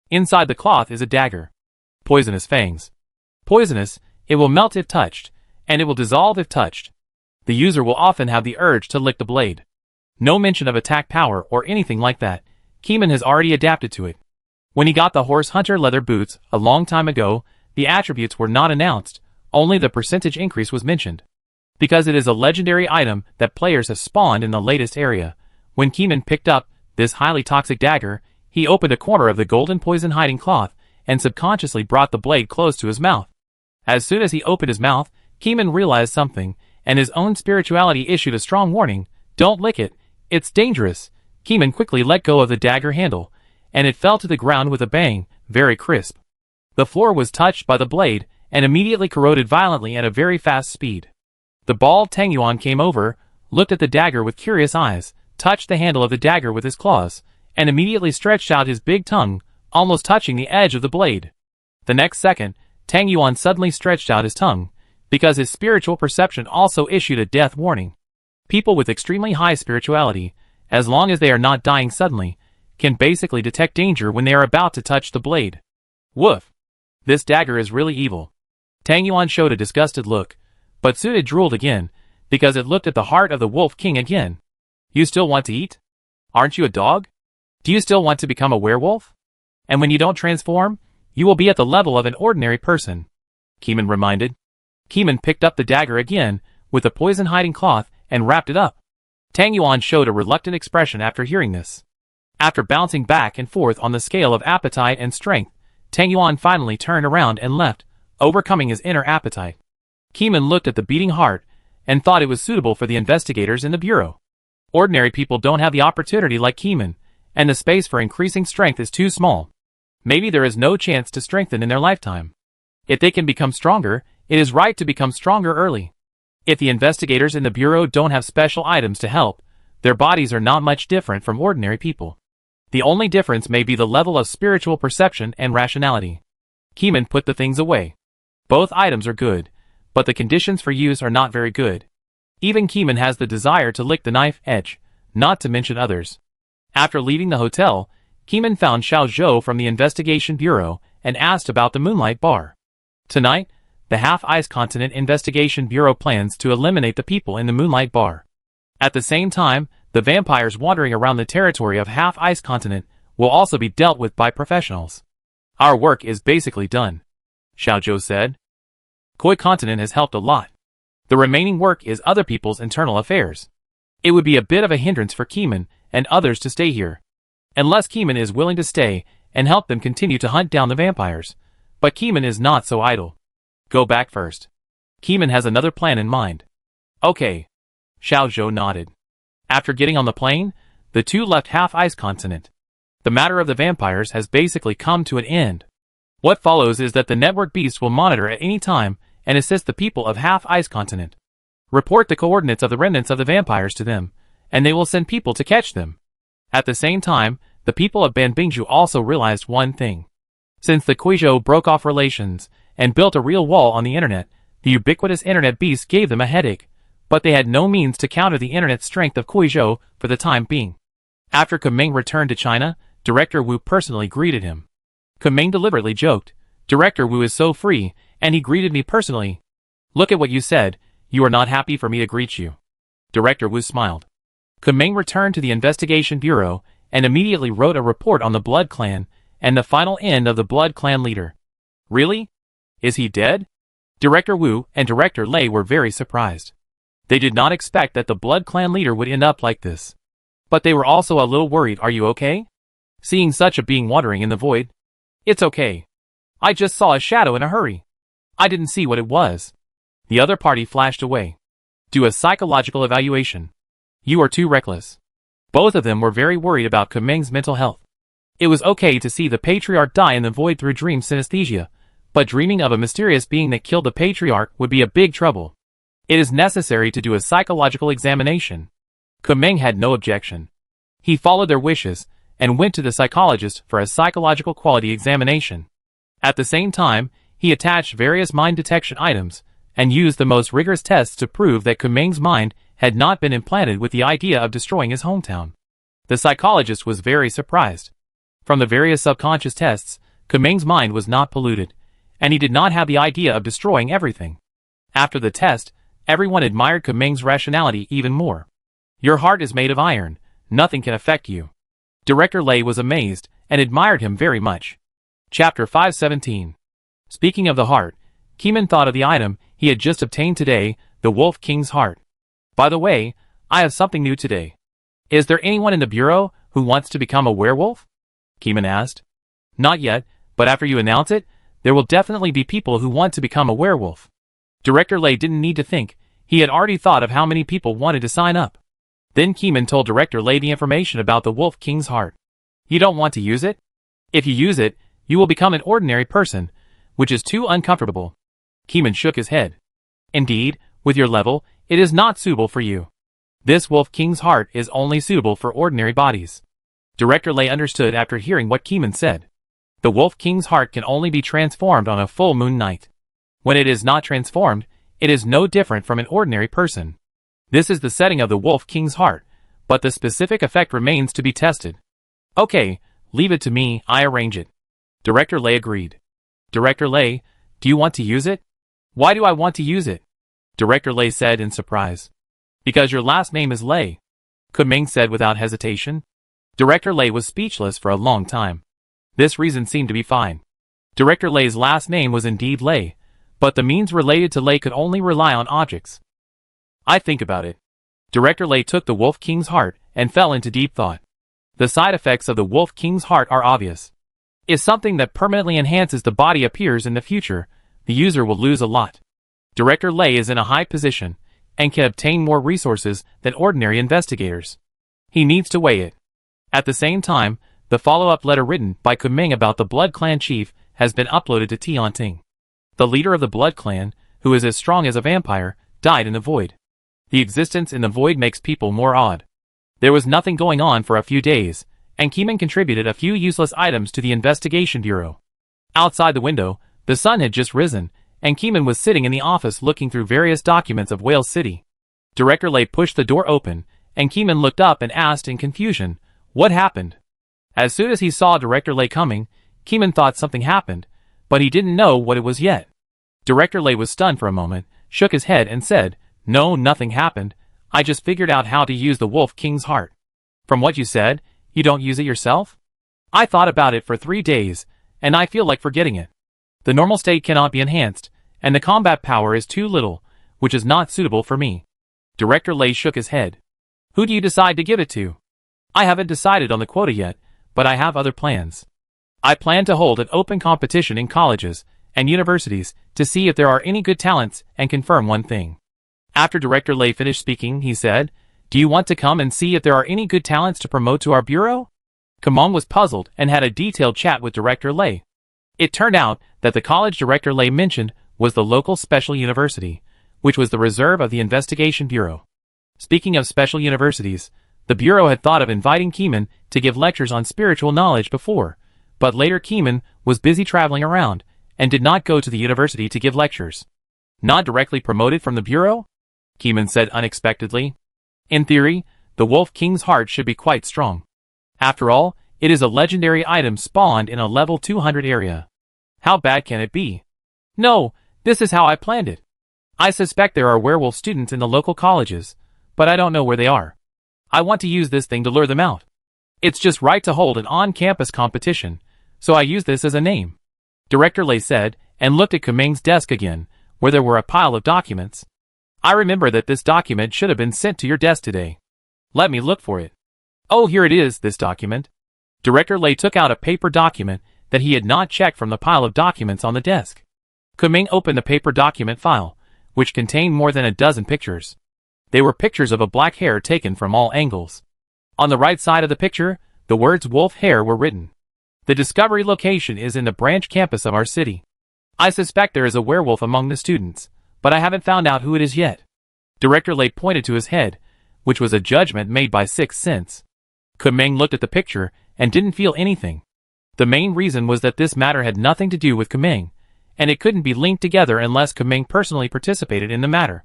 Inside the cloth is a dagger. Poisonous fangs. Poisonous, it will melt if touched, and it will dissolve if touched. The user will often have the urge to lick the blade. No mention of attack power or anything like that. Keeman has already adapted to it. When he got the horse hunter leather boots a long time ago, the attributes were not announced, only the percentage increase was mentioned. Because it is a legendary item that players have spawned in the latest area, when Keeman picked up this highly toxic dagger, he opened a corner of the golden poison hiding cloth and subconsciously brought the blade close to his mouth. As soon as he opened his mouth, Keeman realized something, and his own spirituality issued a strong warning. Don't lick it, it's dangerous. Keeman quickly let go of the dagger handle, and it fell to the ground with a bang, very crisp. The floor was touched by the blade, and immediately corroded violently at a very fast speed. The bald Tang Yuan came over, looked at the dagger with curious eyes, touched the handle of the dagger with his claws, and immediately stretched out his big tongue, almost touching the edge of the blade. The next second, Tang Yuan suddenly stretched out his tongue, because his spiritual perception also issued a death warning. People with extremely high spirituality, as long as they are not dying suddenly, can basically detect danger when they are about to touch the blade. Woof! This dagger is really evil. Tang Yuan showed a disgusted look, but soon it drooled again, because it looked at the heart of the Wolf King again. You still want to eat? Aren't you a dog? Do you still want to become a werewolf? And when you don't transform, you will be at the level of an ordinary person. Keeman reminded. Keeman picked up the dagger again, with the poison hiding cloth, and wrapped it up. Tang Yuan showed a reluctant expression after hearing this. After bouncing back and forth on the scale of appetite and strength, Tang Yuan finally turned around and left, overcoming his inner appetite. Keeman looked at the beating heart, and thought it was suitable for the investigators in the bureau. Ordinary people don't have the opportunity like Keeman, and the space for increasing strength is too small. Maybe there is no chance to strengthen in their lifetime. If they can become stronger, it is right to become stronger early. If the investigators in the bureau don't have special items to help, their bodies are not much different from ordinary people. The only difference may be the level of spiritual perception and rationality. Keeman put the things away. Both items are good, but the conditions for use are not very good. Even Keeman has the desire to lick the knife edge, not to mention others. After leaving the hotel, Keeman found Xiao Zhou from the Investigation Bureau and asked about the Moonlight Bar. Tonight, the Half-Ice Continent Investigation Bureau plans to eliminate the people in the Moonlight Bar. At the same time, the vampires wandering around the territory of Half-Ice Continent will also be dealt with by professionals. Our work is basically done, Xiao Zhou said. Koi Continent has helped a lot. The remaining work is other people's internal affairs. It would be a bit of a hindrance for Keeman and others to stay here. Unless Keeman is willing to stay and help them continue to hunt down the vampires. But Keeman is not so idle. Go back first. Keeman has another plan in mind. Okay. Xiao Zhou nodded. After getting on the plane, the two left Half-Ice Continent. The matter of the vampires has basically come to an end. What follows is that the network beast will monitor at any time and assist the people of Half-Ice Continent. Report the coordinates of the remnants of the vampires to them, and they will send people to catch them. At the same time, the people of Banbingzhu also realized one thing. Since the Kuizhou broke off relations and built a real wall on the internet, the ubiquitous internet beast gave them a headache, but they had no means to counter the internet strength of Kuizhou for the time being. After Kumeng returned to China, Director Wu personally greeted him. Kumeng deliberately joked, "Director Wu is so free, and he greeted me personally. Look at what you said, you are not happy for me to greet you." Director Wu smiled. Kumeng returned to the Investigation Bureau and immediately wrote a report on the Blood Clan and the final end of the Blood Clan leader. Really? Is he dead? Director Wu and Director Lei were very surprised. They did not expect that the Blood Clan leader would end up like this. But they were also a little worried. Are you okay? Seeing such a being wandering in the void? It's okay. I just saw a shadow in a hurry. I didn't see what it was. The other party flashed away. Do a psychological evaluation. You are too reckless. Both of them were very worried about Kumeng's mental health. It was okay to see the patriarch die in the void through dream synesthesia, but dreaming of a mysterious being that killed the patriarch would be a big trouble. It is necessary to do a psychological examination. Kumeng had no objection. He followed their wishes and went to the psychologist for a psychological quality examination. At the same time, he attached various mind detection items and used the most rigorous tests to prove that Kumeng's mind had not been implanted with the idea of destroying his hometown. The psychologist was very surprised. From the various subconscious tests, Kumeng's mind was not polluted, and he did not have the idea of destroying everything. After the test, everyone admired Kumeng's rationality even more. Your heart is made of iron, nothing can affect you. Director Lei was amazed and admired him very much. Chapter 517. Speaking of the heart, Keeman thought of the item he had just obtained today, the Wolf King's heart. By the way, I have something new today. Is there anyone in the bureau who wants to become a werewolf? Keeman asked. Not yet, but after you announce it, there will definitely be people who want to become a werewolf. Director Lei didn't need to think, he had already thought of how many people wanted to sign up. Then Keeman told Director Lei the information about the Wolf King's heart. You don't want to use it? If you use it, you will become an ordinary person, which is too uncomfortable. Keeman shook his head. Indeed, with your level, it is not suitable for you. This Wolf King's heart is only suitable for ordinary bodies. Director Lei understood after hearing what Keeman said. The Wolf King's heart can only be transformed on a full moon night. When it is not transformed, it is no different from an ordinary person. This is the setting of the Wolf King's heart, but the specific effect remains to be tested. Okay, leave it to me, I arrange it. Director Lei agreed. Director Lei, do you want to use it? Why do I want to use it? Director Lei said in surprise. Because your last name is Lei, Kumeng said without hesitation. Director Lei was speechless for a long time. This reason seemed to be fine. Director Lei's last name was indeed Lei, but the means related to Lei could only rely on objects. I think about it. Director Lei took the Wolf King's heart and fell into deep thought. The side effects of the Wolf King's heart are obvious. If something that permanently enhances the body appears in the future, the user will lose a lot. Director Lei is in a high position and can obtain more resources than ordinary investigators. He needs to weigh it. At the same time, the follow-up letter written by Kumeng about the Blood Clan chief has been uploaded to Tianting. The leader of the Blood Clan, who is as strong as a vampire, died in the void. The existence in the void makes people more odd. There was nothing going on for a few days, and Keeman contributed a few useless items to the Investigation Bureau. Outside the window, the sun had just risen, and Keeman was sitting in the office looking through various documents of Wales City. Director Lay pushed the door open, and Keeman looked up and asked in confusion, "What happened?" As soon as he saw Director Lay coming, Keeman thought something happened, but he didn't know what it was yet. Director Lay was stunned for a moment, shook his head and said, "No, nothing happened. I just figured out how to use the Wolf King's heart." "From what you said, you don't use it yourself?" "I thought about it for 3 days, and I feel like forgetting it. The normal state cannot be enhanced, and the combat power is too little, which is not suitable for me." Director Lay shook his head. "Who do you decide to give it to?" "I haven't decided on the quota yet, but I have other plans. I plan to hold an open competition in colleges and universities to see if there are any good talents and confirm one thing." After Director Lay finished speaking, he said, "Do you want to come and see if there are any good talents to promote to our bureau?" Kamong was puzzled and had a detailed chat with Director Lay. It turned out that the college Director Lay mentioned was the local special university, which was the reserve of the Investigation Bureau. Speaking of special universities, the Bureau had thought of inviting Keeman to give lectures on spiritual knowledge before, but later Keeman was busy traveling around and did not go to the university to give lectures. "Not directly promoted from the Bureau?" Keeman said unexpectedly. "In theory, the Wolf King's heart should be quite strong. After all, it is a legendary item spawned in a level 200 area. How bad can it be?" "No, this is how I planned it. I suspect there are werewolf students in the local colleges, but I don't know where they are. I want to use this thing to lure them out. It's just right to hold an on-campus competition, so I use this as a name," Director Lay said, and looked at Kameng's desk again, where there were a pile of documents. "I remember that this document should have been sent to your desk today. Let me look for it. Oh, here it is, this document." Director Lay took out a paper document that he had not checked from the pile of documents on the desk. Kameng opened the paper document file, which contained more than a dozen pictures. They were pictures of a black hare taken from all angles. On the right side of the picture, the words "wolf hare" were written. "The discovery location is in the branch campus of our city. I suspect there is a werewolf among the students, but I haven't found out who it is yet." Director Lay pointed to his head, which was a judgment made by Sixth Sense. Kameng looked at the picture and didn't feel anything. The main reason was that this matter had nothing to do with Kameng, and it couldn't be linked together unless Kameng personally participated in the matter.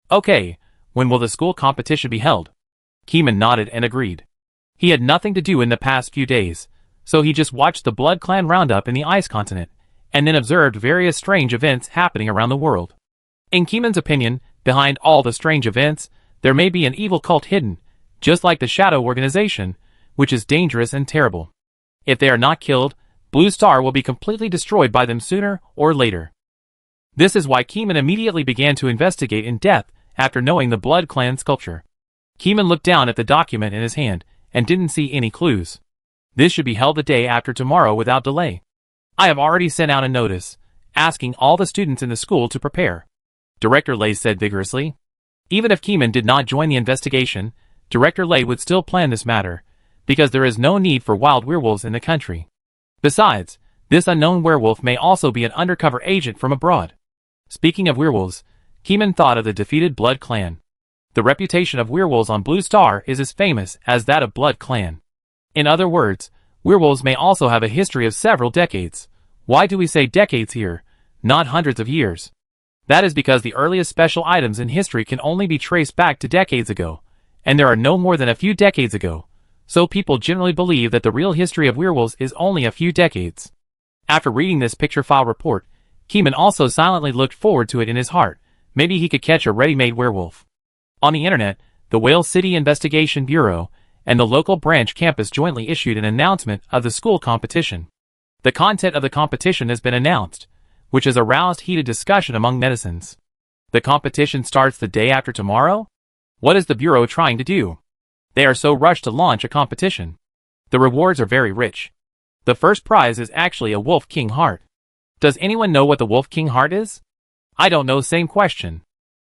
"Okay, when will the school competition be held?" Keeman nodded and agreed. He had nothing to do in the past few days, so he just watched the Blood Clan roundup in the Ice Continent, and then observed various strange events happening around the world. In Keeman's opinion, behind all the strange events, there may be an evil cult hidden, just like the Shadow Organization, which is dangerous and terrible. If they are not killed, Blue Star will be completely destroyed by them sooner or later. This is why Keeman immediately began to investigate in depth after knowing the Blood Clan sculpture. Keeman looked down at the document in his hand and didn't see any clues. This should be held the day after tomorrow without delay. I have already sent out a notice, asking all the students in the school to prepare, Director Lay said vigorously. Even if Keeman did not join the investigation, Director Lay would still plan this matter, because there is no need for wild werewolves in the country. Besides, this unknown werewolf may also be an undercover agent from abroad. Speaking of werewolves, Keeman thought of the defeated Blood Clan. The reputation of werewolves on Blue Star is as famous as that of Blood Clan. In other words, werewolves may also have a history of several decades. Why do we say decades here, not hundreds of years? That is because the earliest special items in history can only be traced back to decades ago, and there are no more than a few decades ago, so people generally believe that the real history of werewolves is only a few decades. After reading this picture file report, Keeman also silently looked forward to it in his heart. Maybe he could catch a ready-made werewolf. On the internet, the Wales City Investigation Bureau and the local branch campus jointly issued an announcement of the school competition. The content of the competition has been announced, which has aroused heated discussion among netizens. The competition starts the day after tomorrow? What is the Bureau trying to do? They are so rushed to launch a competition. The rewards are very rich. The first prize is actually a Wolf King heart. Does anyone know what the Wolf King heart is? I don't know, same question.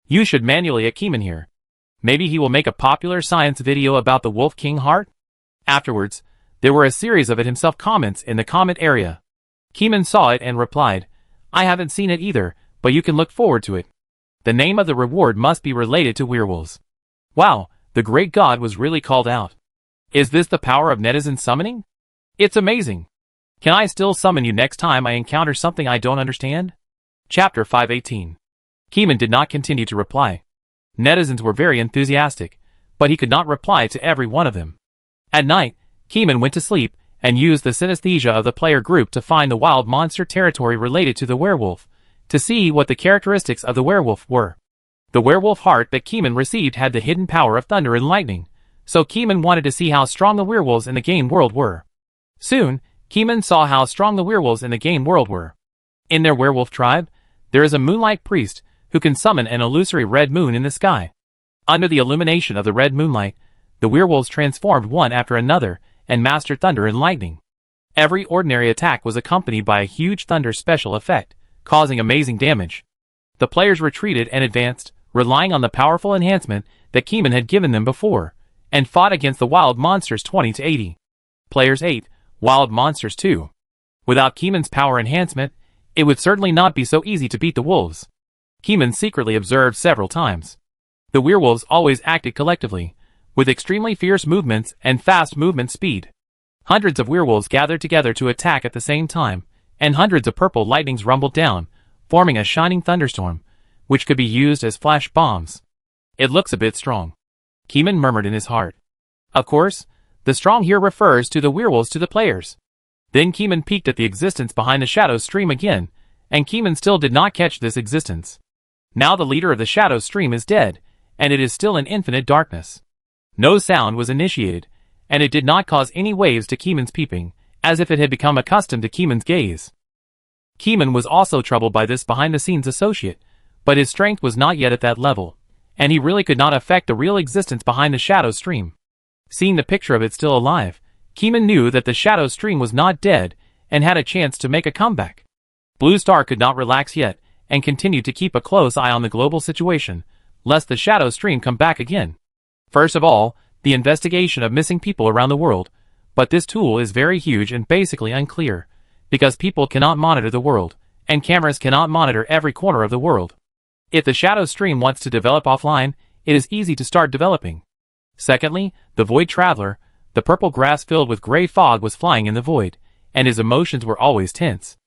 You should manually at Keeman here. Maybe he will make a popular science video about the Wolf King heart? Afterwards, there were a series of it himself comments in the comment area. Keeman saw it and replied, I haven't seen it either, but you can look forward to it. The name of the reward must be related to werewolves. Wow, the great god was really called out. Is this the power of netizen summoning? It's amazing. Can I still summon you next time I encounter something I don't understand? Chapter 518. Keeman did not continue to reply. Netizens were very enthusiastic, but he could not reply to every one of them. At night, Keeman went to sleep and used the synesthesia of the player group to find the wild monster territory related to the werewolf, to see what the characteristics of the werewolf were. The werewolf heart that Keeman received had the hidden power of thunder and lightning, so Keeman wanted to see how strong the werewolves in the game world were. Soon, Keeman saw how strong the werewolves in the game world were. In their werewolf tribe, there is a moonlight priest who can summon an illusory red moon in the sky. Under the illumination of the red moonlight, the werewolves transformed one after another and mastered thunder and lightning. Every ordinary attack was accompanied by a huge thunder special effect, causing amazing damage. The players retreated and advanced, relying on the powerful enhancement that Keeman had given them before, and fought against the wild monsters 20 to 80. Players 8, wild monsters 2. Without Keeman's power enhancement, it would certainly not be so easy to beat the wolves. Keeman secretly observed several times. The werewolves always acted collectively, with extremely fierce movements and fast movement speed. Hundreds of werewolves gathered together to attack at the same time, and hundreds of purple lightnings rumbled down, forming a shining thunderstorm, which could be used as flash bombs. It looks a bit strong, Keeman murmured in his heart. Of course, the strong here refers to the werewolves to the players. Then Keeman peeked at the existence behind the shadow stream again, and Keeman still did not catch this existence. Now the leader of the shadow stream is dead, and it is still in infinite darkness. No sound was initiated, and it did not cause any waves to Keeman's peeping, as if it had become accustomed to Keeman's gaze. Keeman was also troubled by this behind-the-scenes associate, but his strength was not yet at that level, and he really could not affect the real existence behind the shadow stream. Seeing the picture of it still alive, Keeman knew that the shadow stream was not dead and had a chance to make a comeback. Blue Star could not relax yet, and continued to keep a close eye on the global situation, lest the shadow stream come back again. First of all, the investigation of missing people around the world, but this tool is very huge and basically unclear, because people cannot monitor the world, and cameras cannot monitor every corner of the world. If the shadow stream wants to develop offline, it is easy to start developing. Secondly, the Void Traveler, the purple grass filled with gray fog, was flying in the void, and his emotions were always tense.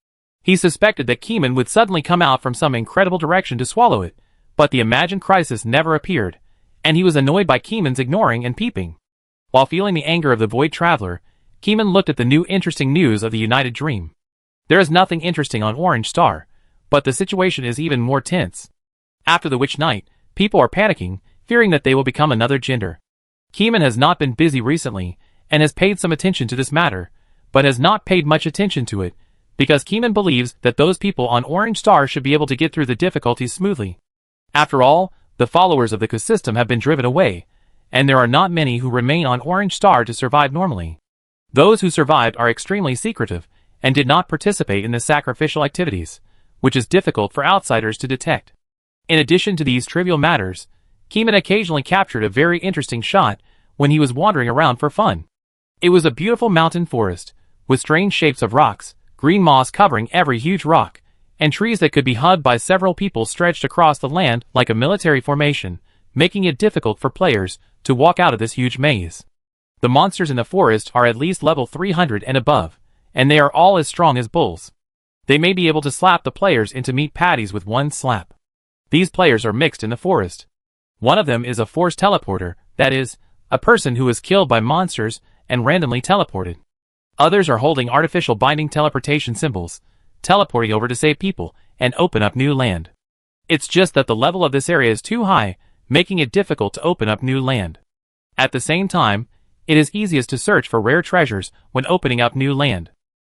He suspected that Keeman would suddenly come out from some incredible direction to swallow it, but the imagined crisis never appeared, and he was annoyed by Keeman's ignoring and peeping. While feeling the anger of the Void Traveler, Keeman looked at the new interesting news of the United Dream. There is nothing interesting on Orange Star, but the situation is even more tense. After the Witch Night, people are panicking, fearing that they will become another gender. Keeman has not been busy recently, and has paid some attention to this matter, but has not paid much attention to it, because Keeman believes that those people on Orange Star should be able to get through the difficulties smoothly. After all, the followers of the Q system have been driven away, and there are not many who remain on Orange Star to survive normally. Those who survived are extremely secretive, and did not participate in the sacrificial activities, which is difficult for outsiders to detect. In addition to these trivial matters, Keeman occasionally captured a very interesting shot when he was wandering around for fun. It was a beautiful mountain forest, with strange shapes of rocks, green moss covering every huge rock, and trees that could be hugged by several people stretched across the land like a military formation, making it difficult for players to walk out of this huge maze. The monsters in the forest are at least level 300 and above, and they are all as strong as bulls. They may be able to slap the players into meat patties with one slap. These players are mixed in the forest. One of them is a force teleporter, that is, a person who is killed by monsters and randomly teleported. Others are holding artificial binding teleportation symbols, teleporting over to save people and open up new land. It's just that the level of this area is too high, making it difficult to open up new land. At the same time, it is easiest to search for rare treasures when opening up new land.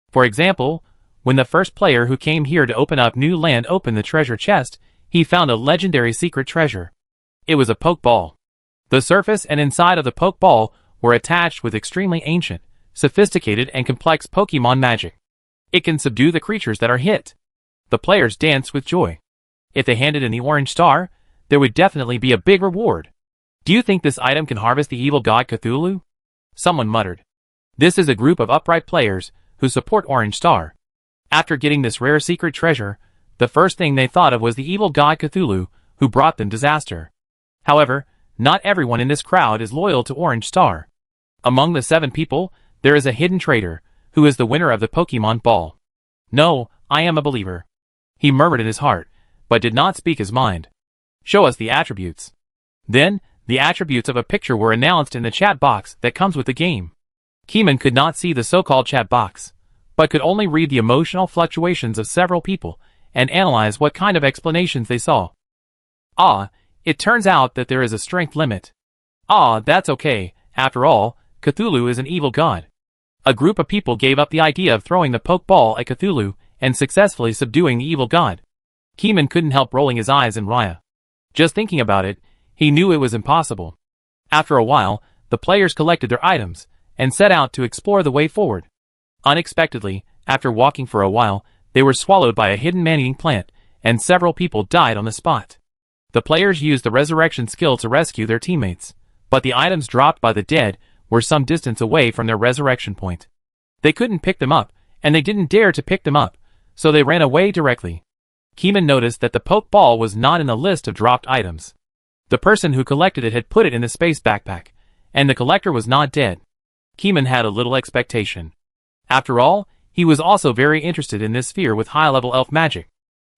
For example, when the first player who came here to open up new land opened the treasure chest, he found a legendary secret treasure. It was a Pokeball. The surface and inside of the Pokeball were attached with extremely ancient, sophisticated and complex Pokemon magic. It can subdue the creatures that are hit. The players danced with joy. If they handed in the Orange Star, there would definitely be a big reward. Do you think this item can harvest the evil god Cthulhu? Someone muttered. This is a group of upright players who support Orange Star. After getting this rare secret treasure, the first thing they thought of was the evil god Cthulhu, who brought them disaster. However, not everyone in this crowd is loyal to Orange Star. Among the 7 people, there is a hidden traitor, who is the winner of the Pokemon Ball. No, I am a believer. He murmured in his heart, but did not speak his mind. Show us the attributes. Then, the attributes of a picture were announced in the chat box that comes with the game. Keeman could not see the so-called chat box, but could only read the emotional fluctuations of several people and analyze what kind of explanations they saw. Ah, it turns out that there is a strength limit. Ah, that's okay, after all, Cthulhu is an evil god. A group of people gave up the idea of throwing the poke ball at Cthulhu and successfully subduing the evil god. Keeman couldn't help rolling his eyes in Raya. Just thinking about it, he knew it was impossible. After a while, the players collected their items and set out to explore the way forward. Unexpectedly, after walking for a while, they were swallowed by a hidden man-eating plant, and several people died on the spot. The players used the resurrection skill to rescue their teammates, but the items dropped by the dead were some distance away from their resurrection point. They couldn't pick them up, and they didn't dare to pick them up, so they ran away directly. Keeman noticed that the poke ball was not in the list of dropped items. The person who collected it had put it in the space backpack, and the collector was not dead. Keeman had a little expectation. After all, he was also very interested in this sphere with high-level elf magic.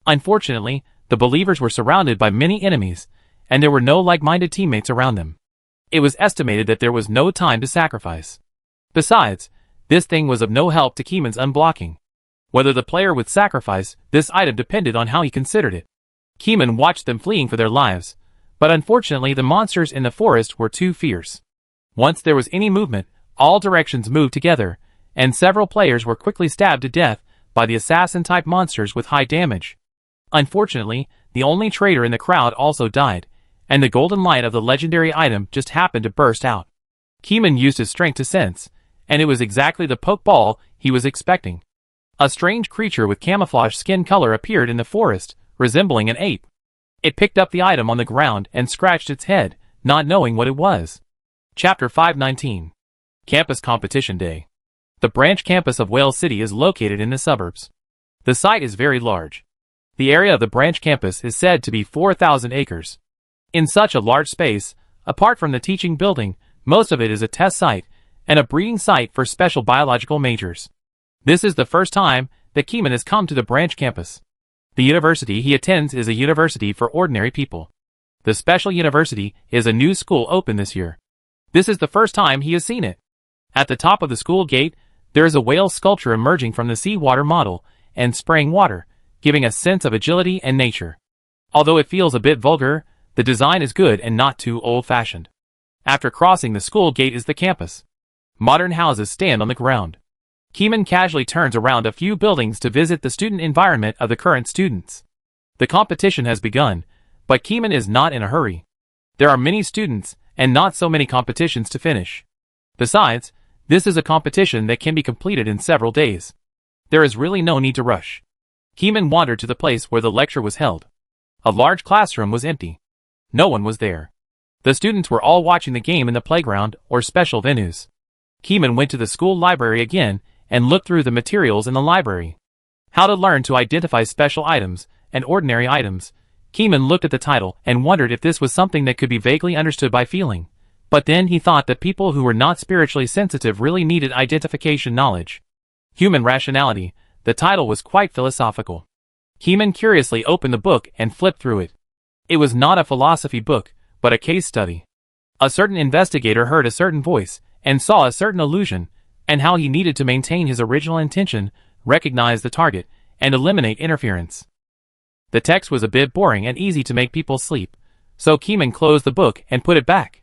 Unfortunately, the believers were surrounded by many enemies, and there were no like-minded teammates around them. It was estimated that there was no time to sacrifice. Besides, this thing was of no help to Keeman's unblocking. Whether the player would sacrifice this item depended on how he considered it. Keeman watched them fleeing for their lives, but unfortunately the monsters in the forest were too fierce. Once there was any movement, all directions moved together, and several players were quickly stabbed to death by the assassin-type monsters with high damage. Unfortunately, the only traitor in the crowd also died, and the golden light of the legendary item just happened to burst out. Keeman used his strength to sense, and it was exactly the poke ball he was expecting. A strange creature with camouflage skin color appeared in the forest, resembling an ape. It picked up the item on the ground and scratched its head, not knowing what it was. Chapter 519. Campus Competition Day. The branch campus of Whale City is located in the suburbs. The site is very large. The area of the branch campus is said to be 4,000 acres. In such a large space, apart from the teaching building, most of it is a test site and a breeding site for special biological majors. This is the first time that Keeman has come to the branch campus. The university he attends is a university for ordinary people. The special university is a new school open this year. This is the first time he has seen it. At the top of the school gate, there is a whale sculpture emerging from the seawater model and spraying water, giving a sense of agility and nature. Although it feels a bit vulgar, the design is good and not too old-fashioned. After crossing the school gate is the campus. Modern houses stand on the ground. Keeman casually turns around a few buildings to visit the student environment of the current students. The competition has begun, but Keeman is not in a hurry. There are many students and not so many competitions to finish. Besides, this is a competition that can be completed in several days. There is really no need to rush. Keeman wandered to the place where the lecture was held. A large classroom was empty. No one was there. The students were all watching the game in the playground or special venues. Keeman went to the school library again and looked through the materials in the library. How to learn to identify special items and ordinary items. Keeman looked at the title and wondered if this was something that could be vaguely understood by feeling. But then he thought that people who were not spiritually sensitive really needed identification knowledge. Human rationality. The title was quite philosophical. Keeman curiously opened the book and flipped through it. It was not a philosophy book, but a case study. A certain investigator heard a certain voice and saw a certain illusion, and how he needed to maintain his original intention, recognize the target, and eliminate interference. The text was a bit boring and easy to make people sleep, so Keeman closed the book and put it back.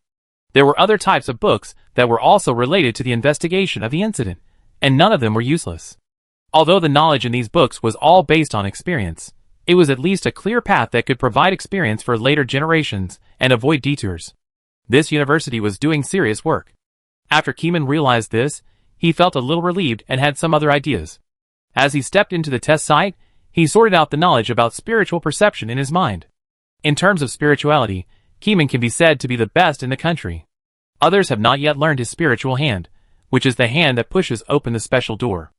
There were other types of books that were also related to the investigation of the incident, and none of them were useless. Although the knowledge in these books was all based on experience, it was at least a clear path that could provide experience for later generations and avoid detours. This university was doing serious work. After Keeman realized this, he felt a little relieved and had some other ideas. As he stepped into the test site, he sorted out the knowledge about spiritual perception in his mind. In terms of spirituality, Keeman can be said to be the best in the country. Others have not yet learned his spiritual hand, which is the hand that pushes open the special door.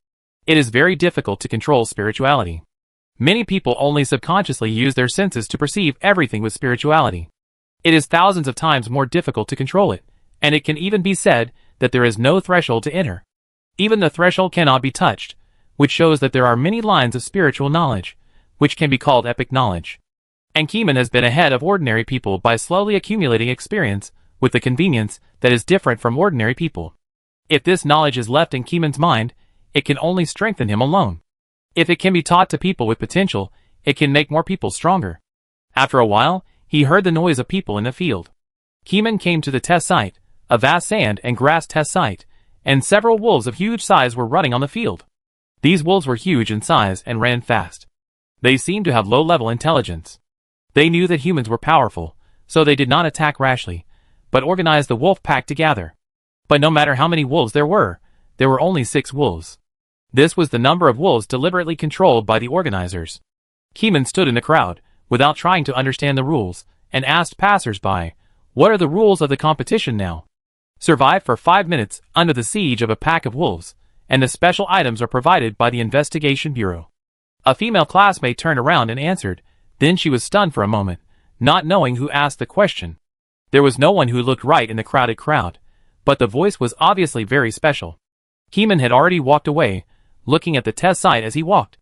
It is very difficult to control spirituality. Many people only subconsciously use their senses to perceive everything with spirituality. It is thousands of times more difficult to control it, and it can even be said that there is no threshold to enter. Even the threshold cannot be touched, which shows that there are many lines of spiritual knowledge, which can be called epic knowledge. And Keeman has been ahead of ordinary people by slowly accumulating experience with the convenience that is different from ordinary people. If this knowledge is left in Keeman's mind, it can only strengthen him alone. If it can be taught to people with potential, it can make more people stronger. After a while, he heard the noise of people in the field. Keeman came to the test site, a vast sand and grass test site, and several wolves of huge size were running on the field. These wolves were huge in size and ran fast. They seemed to have low-level intelligence. They knew that humans were powerful, so they did not attack rashly, but organized the wolf pack together. But no matter how many wolves there were only 6 wolves. This was the number of wolves deliberately controlled by the organizers. Keeman stood in the crowd, without trying to understand the rules, and asked passers-by, "What are the rules of the competition now?" Survive for 5 minutes under the siege of a pack of wolves, and the special items are provided by the Investigation Bureau. A female classmate turned around and answered, then she was stunned for a moment, not knowing who asked the question. There was no one who looked right in the crowded crowd, but the voice was obviously very special. Keeman had already walked away, looking at the test site as he walked.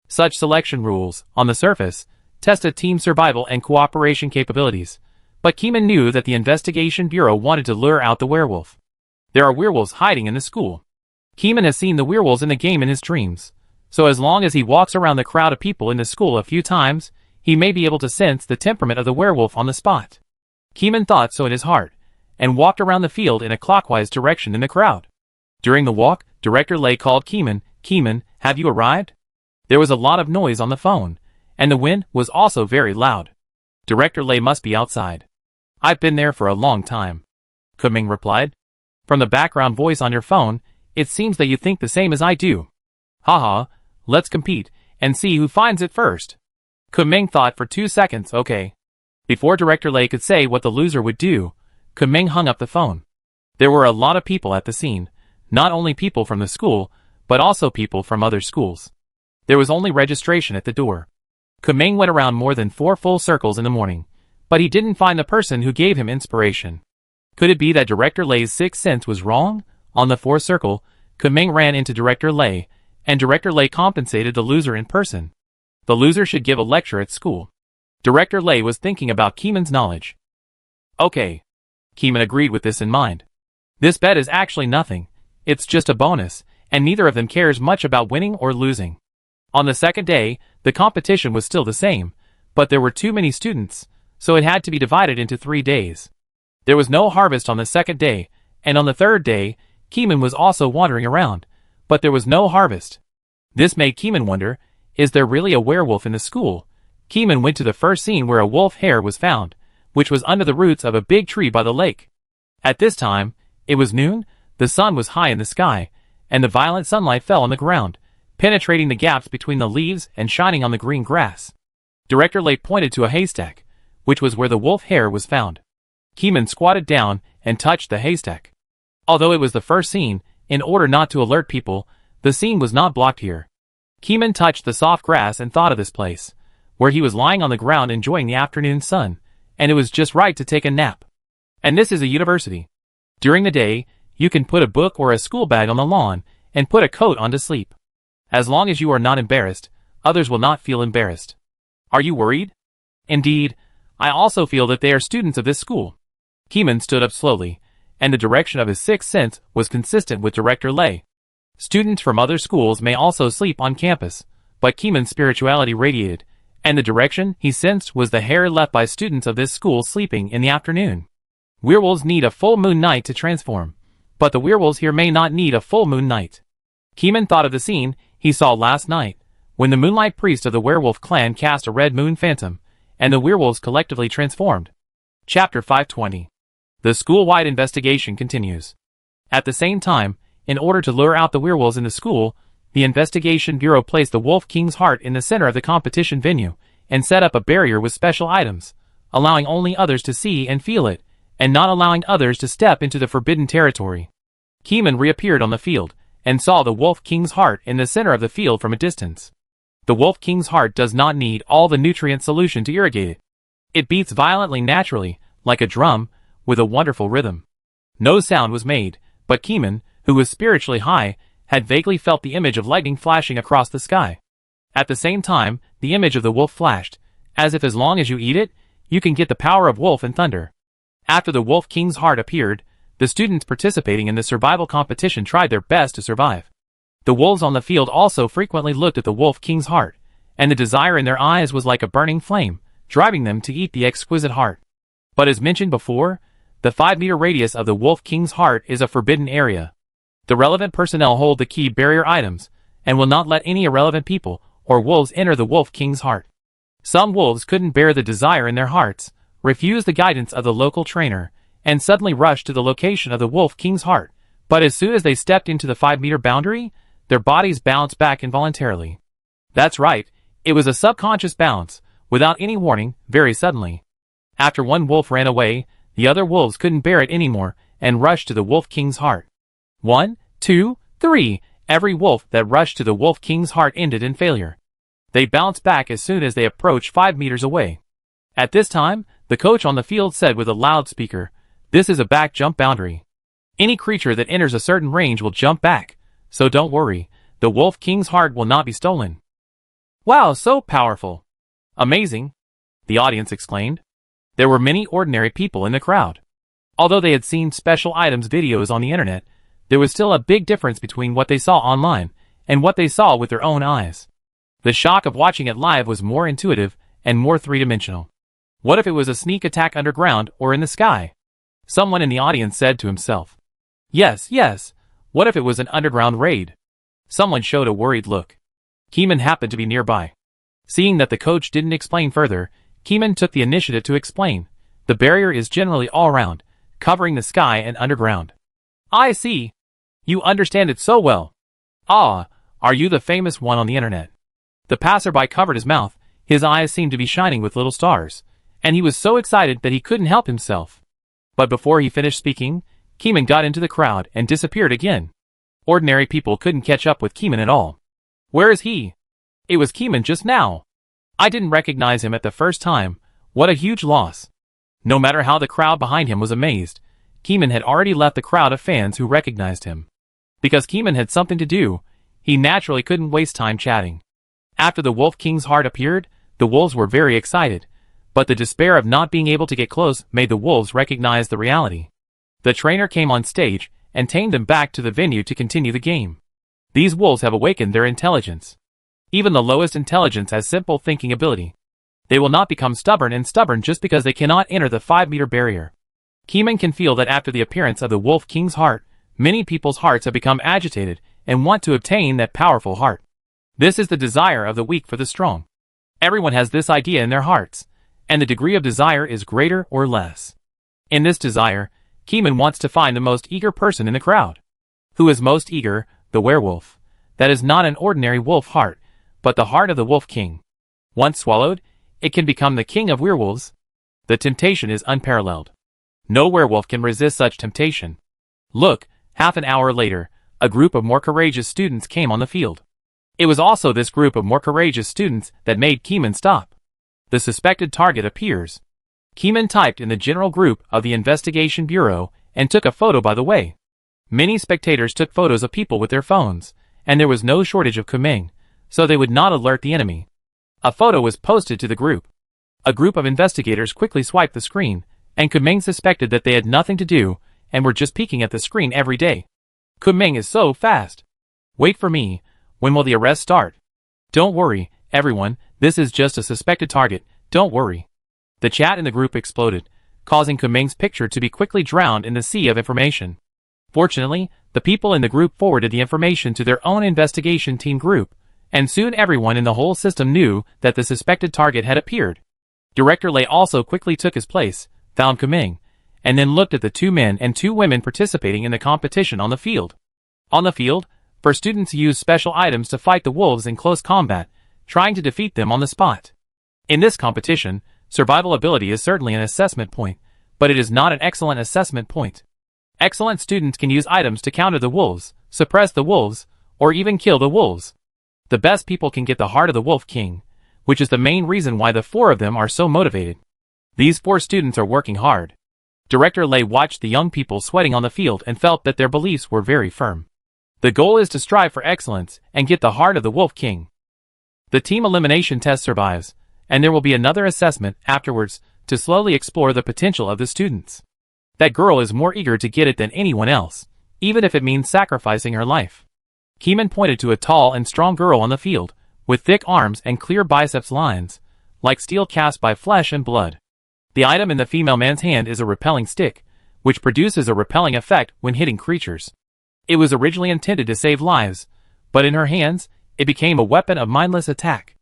Such selection rules, on the surface, tested team survival and cooperation capabilities, but Keeman knew that the Investigation Bureau wanted to lure out the werewolf. There are werewolves hiding in the school. Keeman has seen the werewolves in the game in his dreams, so as long as he walks around the crowd of people in the school a few times, he may be able to sense the temperament of the werewolf on the spot. Keeman thought so in his heart, and walked around the field in a clockwise direction in the crowd. During the walk, Director Lay called Keeman, "Keeman, have you arrived?" There was a lot of noise on the phone, and the wind was also very loud. Director Lay must be outside. "I've been there for a long time," Keeman replied. "From the background voice on your phone, it seems that you think the same as I do. Haha, let's compete, and see who finds it first." Keeman thought for 2 seconds, okay. Before Director Lay could say what the loser would do, Keeman hung up the phone. There were a lot of people at the scene, not only people from the school, but also people from other schools. There was only registration at the door. Keeman went around more than 4 full circles in the morning, but he didn't find the person who gave him inspiration. Could it be that Director Lay's sixth sense was wrong? On the 4th circle, Keeman ran into Director Lay, and Director Lay compensated the loser in person. The loser should give a lecture at school. Director Lay was thinking about Keeman's knowledge. Okay. Keeman agreed with this in mind. This bet is actually nothing. It's just a bonus, and neither of them cares much about winning or losing. On the second day, the competition was still the same, but there were too many students, so it had to be divided into 3 days. There was no harvest on the second day, and on the third day, Keeman was also wandering around, but there was no harvest. This made Keeman wonder, is there really a werewolf in the school? Keeman went to the first scene where a wolf hair was found, which was under the roots of a big tree by the lake. At this time, it was noon, the sun was high in the sky, and the violent sunlight fell on the ground, penetrating the gaps between the leaves and shining on the green grass. Director Lay pointed to a haystack, which was where the wolf hair was found. Keeman squatted down and touched the haystack. Although it was the first scene, in order not to alert people, the scene was not blocked here. Keeman touched the soft grass and thought of this place, where he was lying on the ground enjoying the afternoon sun, and it was just right to take a nap. And this is a university. During the day, you can put a book or a school bag on the lawn and put a coat on to sleep. As long as you are not embarrassed, others will not feel embarrassed. Are you worried? Indeed, I also feel that they are students of this school. Keeman stood up slowly, and the direction of his sixth sense was consistent with Director Lay. Students from other schools may also sleep on campus, but Keeman's spirituality radiated, and the direction he sensed was the hair left by students of this school sleeping in the afternoon. Werewolves need a full moon night to transform, but the werewolves here may not need a full moon night. Keeman thought of the scene he saw last night, when the moonlight priest of the werewolf clan cast a red moon phantom, and the werewolves collectively transformed. Chapter 520. The school-wide investigation continues. At the same time, in order to lure out the werewolves in the school, the Investigation Bureau placed the Wolf King's heart in the center of the competition venue, and set up a barrier with special items, allowing only others to see and feel it, and not allowing others to step into the forbidden territory. Keeman reappeared on the field, and saw the Wolf King's heart in the center of the field from a distance. The Wolf King's heart does not need all the nutrient solution to irrigate it. It beats violently naturally, like a drum, with a wonderful rhythm. No sound was made, but Keeman, who was spiritually high, had vaguely felt the image of lightning flashing across the sky. At the same time, the image of the wolf flashed, as if as long as you eat it, you can get the power of wolf and thunder. After the Wolf King's heart appeared, the students participating in the survival competition tried their best to survive. The wolves on the field also frequently looked at the Wolf King's heart, and the desire in their eyes was like a burning flame, driving them to eat the exquisite heart. But as mentioned before, the 5-meter radius of the Wolf King's heart is a forbidden area. The relevant personnel hold the key barrier items, and will not let any irrelevant people or wolves enter the Wolf King's heart. Some wolves couldn't bear the desire in their hearts, refused the guidance of the local trainer, and suddenly rushed to the location of the Wolf King's heart, but as soon as they stepped into the 5-meter boundary, their bodies bounced back involuntarily. That's right, it was a subconscious bounce, without any warning, very suddenly. After one wolf ran away, the other wolves couldn't bear it anymore, and rushed to the Wolf King's heart. 1, 2, 3, every wolf that rushed to the Wolf King's heart ended in failure. They bounced back as soon as they approached 5 meters away. At this time, the coach on the field said with a loudspeaker, "This is a back jump boundary. Any creature that enters a certain range will jump back, so don't worry, the Wolf King's heart will not be stolen." "Wow, so powerful! Amazing!" the audience exclaimed. There were many ordinary people in the crowd. Although they had seen special items videos on the internet, there was still a big difference between what they saw online and what they saw with their own eyes. The shock of watching it live was more intuitive and more three-dimensional. What if it was a sneak attack underground or in the sky? Someone in the audience said to himself. Yes, what if it was an underground raid? Someone showed a worried look. Keeman happened to be nearby. Seeing that the coach didn't explain further, Keeman took the initiative to explain. The barrier is generally all around, covering the sky and underground. I see. You understand it so well. Ah, are you the famous one on the internet? The passerby covered his mouth, his eyes seemed to be shining with little stars, and he was so excited that he couldn't help himself. But before he finished speaking, Keeman got into the crowd and disappeared again. Ordinary people couldn't catch up with Keeman at all. Where is he? It was Keeman just now. I didn't recognize him at the first time. What a huge loss. No matter how the crowd behind him was amazed, Keeman had already left the crowd of fans who recognized him. Because Keeman had something to do, he naturally couldn't waste time chatting. After the Wolf King's heart appeared, the wolves were very excited, but the despair of not being able to get close made the wolves recognize the reality. The trainer came on stage and tamed them back to the venue to continue the game. These wolves have awakened their intelligence. Even the lowest intelligence has simple thinking ability. They will not become stubborn just because they cannot enter the 5-meter barrier. Keeman can feel that after the appearance of the Wolf King's heart, many people's hearts have become agitated and want to obtain that powerful heart. This is the desire of the weak for the strong. Everyone has this idea in their hearts, and the degree of desire is greater or less. In this desire, Keeman wants to find the most eager person in the crowd. Who is most eager? The werewolf. That is not an ordinary wolf heart, but the heart of the Wolf King. Once swallowed, it can become the king of werewolves. The temptation is unparalleled. No werewolf can resist such temptation. Look, half an hour later, a group of more courageous students came on the field. It was also this group of more courageous students that made Keeman stop. The suspected target appears. Keeman typed in the general group of the Investigation Bureau and took a photo by the way. Many spectators took photos of people with their phones, and there was no shortage of Kumeng, so they would not alert the enemy. A photo was posted to the group. A group of investigators quickly swiped the screen, and Kumeng suspected that they had nothing to do and were just peeking at the screen every day. Kumeng is so fast. Wait for me. When will the arrest start? Don't worry, everyone, this is just a suspected target, don't worry. The chat in the group exploded, causing Kumeng's picture to be quickly drowned in the sea of information. Fortunately, the people in the group forwarded the information to their own investigation team group, and soon everyone in the whole system knew that the suspected target had appeared. Director Lei also quickly took his place, found Kumeng, and then looked at the 2 men and 2 women participating in the competition on the field. On the field, for students use special items to fight the wolves in close combat, trying to defeat them on the spot. In this competition, survival ability is certainly an assessment point, but it is not an excellent assessment point. Excellent students can use items to counter the wolves, suppress the wolves, or even kill the wolves. The best people can get the heart of the Wolf King, which is the main reason why the 4 of them are so motivated. These 4 students are working hard. Director Lei watched the young people sweating on the field and felt that their beliefs were very firm. The goal is to strive for excellence and get the heart of the Wolf King. The team elimination test survives, and there will be another assessment afterwards to slowly explore the potential of the students. That girl is more eager to get it than anyone else, even if it means sacrificing her life. Keeman pointed to a tall and strong girl on the field, with thick arms and clear biceps lines, like steel cast by flesh and blood. The item in the female man's hand is a repelling stick, which produces a repelling effect when hitting creatures. It was originally intended to save lives, but in her hands, it became a weapon of mindless attack.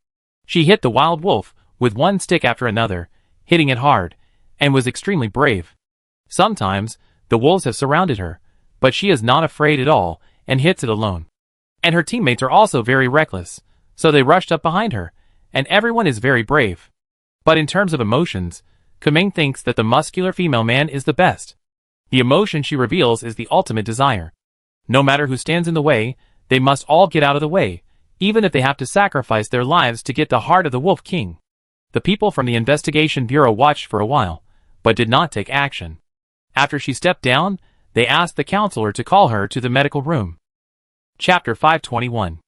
She hit the wild wolf with one stick after another, hitting it hard, and was extremely brave. Sometimes, the wolves have surrounded her, but she is not afraid at all and hits it alone. And her teammates are also very reckless, so they rushed up behind her, and everyone is very brave. But in terms of emotions, Kaming thinks that the muscular female man is the best. The emotion she reveals is the ultimate desire. No matter who stands in the way, they must all get out of the way, even if they have to sacrifice their lives to get the heart of the Wolf King. The people from the investigation bureau watched for a while, but did not take action. After she stepped down, they asked the counselor to call her to the medical room. Chapter 521.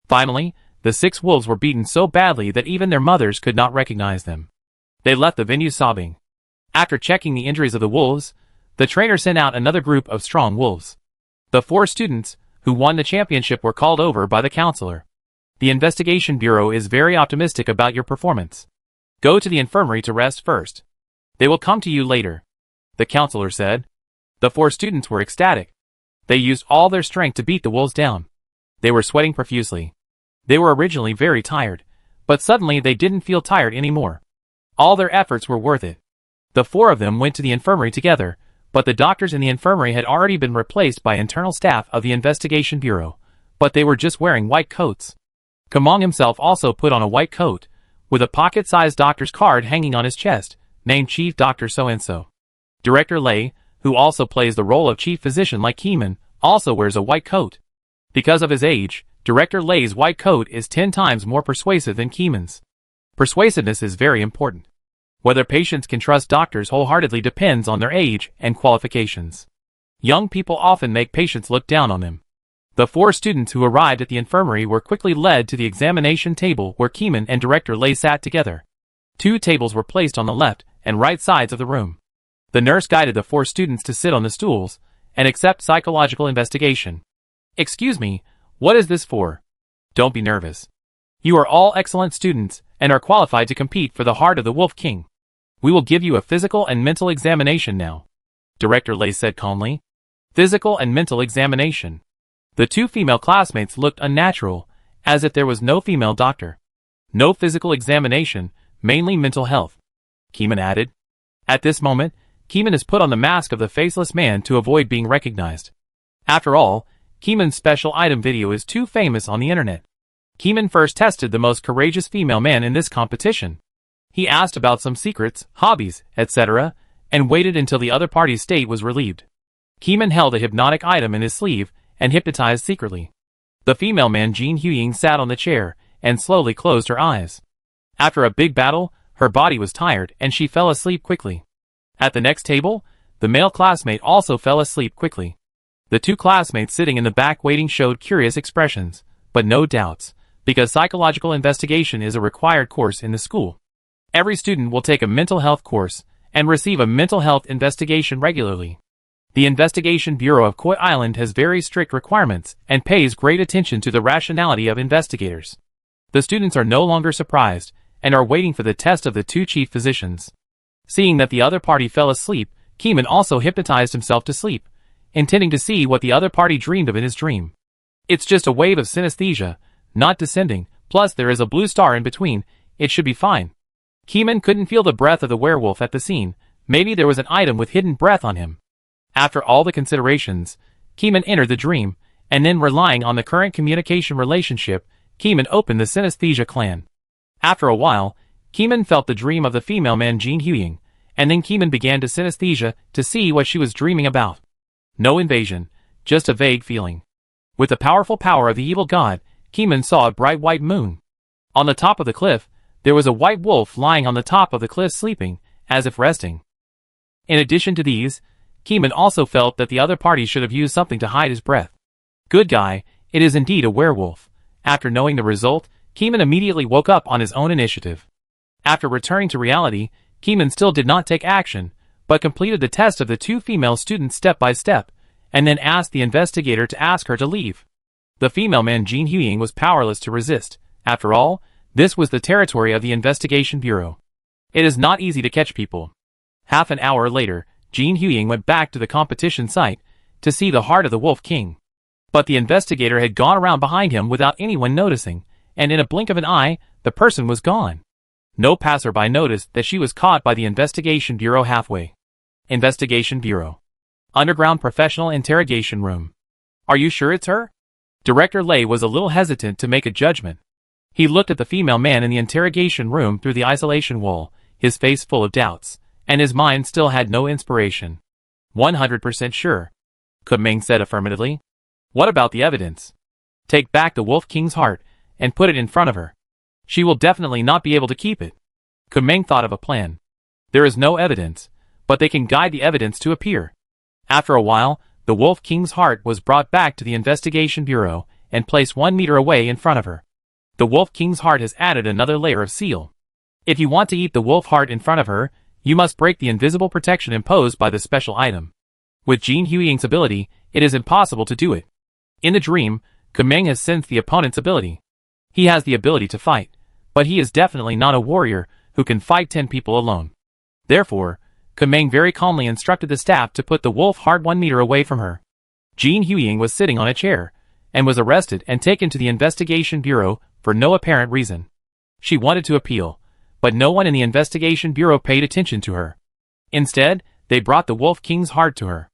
Finally, the 6 wolves were beaten so badly that even their mothers could not recognize them. They left the venue sobbing. After checking the injuries of the wolves, the trainer sent out another group of strong wolves. The 4 students, who won the championship, were called over by the counselor. The investigation bureau is very optimistic about your performance. Go to the infirmary to rest first. They will come to you later, the counselor said. The 4 students were ecstatic. They used all their strength to beat the wolves down. They were sweating profusely. They were originally very tired, but suddenly they didn't feel tired anymore. All their efforts were worth it. The 4 of them went to the infirmary together, but the doctors in the infirmary had already been replaced by internal staff of the investigation bureau, but they were just wearing white coats. Kamong himself also put on a white coat, with a pocket-sized doctor's card hanging on his chest, named Chief Dr. So-and-so. Director Lei, who also plays the role of chief physician like Keeman, also wears a white coat. Because of his age, Director Lei's white coat is 10 times more persuasive than Keeman's. Persuasiveness is very important. Whether patients can trust doctors wholeheartedly depends on their age and qualifications. Young people often make patients look down on them. The 4 students who arrived at the infirmary were quickly led to the examination table where Keeman and Director Lei sat together. 2 tables were placed on the left and right sides of the room. The nurse guided the 4 students to sit on the stools and accept psychological investigation. Excuse me, what is this for? Don't be nervous. You are all excellent students and are qualified to compete for the heart of the Wolf King. We will give you a physical and mental examination now, Director Lei said calmly. Physical and mental examination. The 2 female classmates looked unnatural, as if there was no female doctor. No physical examination, mainly mental health, Keeman added. At this moment, Keeman has put on the mask of the faceless man to avoid being recognized. After all, Keeman's special item video is too famous on the internet. Keeman first tested the most courageous female man in this competition. He asked about some secrets, hobbies, etc., and waited until the other party's state was relieved. Keeman held a hypnotic item in his sleeve and hypnotized secretly. The female man Jean Huying sat on the chair and slowly closed her eyes. After a big battle, her body was tired and she fell asleep quickly. At the next table, the male classmate also fell asleep quickly. The 2 classmates sitting in the back waiting showed curious expressions, but no doubts, because psychological investigation is a required course in the school. Every student will take a mental health course and receive a mental health investigation regularly. The Investigation Bureau of Koi Island has very strict requirements and pays great attention to the rationality of investigators. The students are no longer surprised and are waiting for the test of the 2 chief physicians. Seeing that the other party fell asleep, Keeman also hypnotized himself to sleep, intending to see what the other party dreamed of in his dream. It's just a wave of synesthesia, not descending, plus there is a blue star in between, it should be fine. Keeman couldn't feel the breath of the werewolf at the scene, maybe there was an item with hidden breath on him. After all the considerations, Keeman entered the dream, and then relying on the current communication relationship, Keeman opened the synesthesia clan. After a while, Keeman felt the dream of the female man Jean Huying, and then Keeman began to synesthesia to see what she was dreaming about. No invasion, just a vague feeling. With the powerful power of the evil god, Keeman saw a bright white moon. On the top of the cliff, there was a white wolf lying on the top of the cliff sleeping, as if resting. In addition to these, Keeman also felt that the other party should have used something to hide his breath. Good guy, it is indeed a werewolf. After knowing the result, Keeman immediately woke up on his own initiative. After returning to reality, Keeman still did not take action, but completed the test of the two female students step by step, and then asked the investigator to ask her to leave. The female man Jean Huying was powerless to resist. After all, this was the territory of the Investigation Bureau. It is not easy to catch people. Half an hour later, Jean Huying went back to the competition site to see the heart of the Wolf King. But the investigator had gone around behind him without anyone noticing, and in a blink of an eye, the person was gone. No passerby noticed that she was caught by the Investigation Bureau halfway. Investigation Bureau. Underground Professional Interrogation Room. Are you sure it's her? Director Lei was a little hesitant to make a judgment. He looked at the female man in the interrogation room through the isolation wall, his face full of doubts, and his mind still had no inspiration. 100% sure. Kumeng said affirmatively. What about the evidence? Take back the Wolf King's heart and put it in front of her. She will definitely not be able to keep it. Kumeng thought of a plan. There is no evidence, but they can guide the evidence to appear. After a while, the Wolf King's heart was brought back to the Investigation Bureau and placed 1 meter away in front of her. The Wolf King's heart has added another layer of seal. If you want to eat the wolf heart in front of her, you must break the invisible protection imposed by the special item. With Jean Huying's ability, it is impossible to do it. In the dream, Kumeng has sensed the opponent's ability. He has the ability to fight, but he is definitely not a warrior who can fight 10 people alone. Therefore, Kumeng very calmly instructed the staff to put the wolf heart 1 meter away from her. Jean Huying was sitting on a chair, and was arrested and taken to the Investigation Bureau for no apparent reason. She wanted to appeal, but no one in the Investigation Bureau paid attention to her. Instead, they brought the Wolf King's heart to her.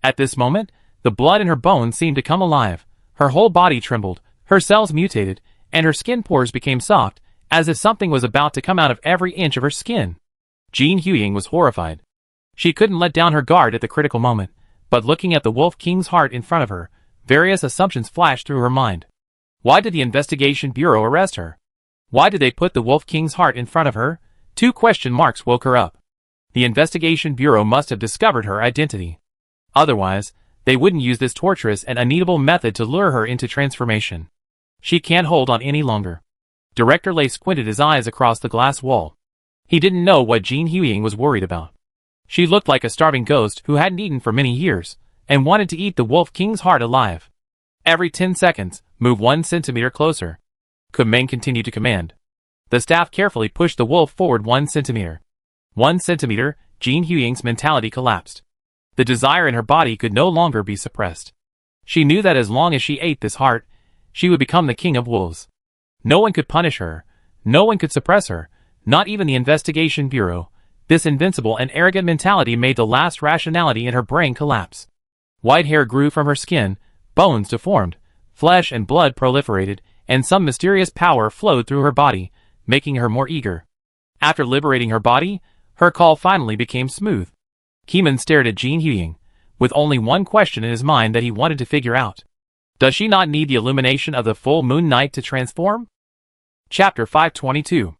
At this moment, the blood in her bones seemed to come alive, her whole body trembled, her cells mutated, and her skin pores became soft, as if something was about to come out of every inch of her skin. Jean Huying was horrified. She couldn't let down her guard at the critical moment, but looking at the Wolf King's heart in front of her, various assumptions flashed through her mind. Why did the Investigation Bureau arrest her? Why did they put the Wolf King's heart in front of her? 2 question marks woke her up. The Investigation Bureau must have discovered her identity. Otherwise, they wouldn't use this torturous and uneatable method to lure her into transformation. She can't hold on any longer. Director Lei squinted his eyes across the glass wall. He didn't know what Jean Huying was worried about. She looked like a starving ghost who hadn't eaten for many years, and wanted to eat the Wolf King's heart alive. Every 10 seconds, move 1 centimeter closer. Kumeng continued to command. The staff carefully pushed the wolf forward 1 centimeter. 1 centimeter, Jean Huying's mentality collapsed. The desire in her body could no longer be suppressed. She knew that as long as she ate this heart, she would become the king of wolves. No one could punish her. No one could suppress her, not even the Investigation Bureau. This invincible and arrogant mentality made the last rationality in her brain collapse. White hair grew from her skin, bones deformed, flesh and blood proliferated, and some mysterious power flowed through her body, making her more eager. After liberating her body, her call finally became smooth. Keeman stared at Jean Huying, with only one question in his mind that he wanted to figure out. Does she not need the illumination of the full moon night to transform? Chapter 522.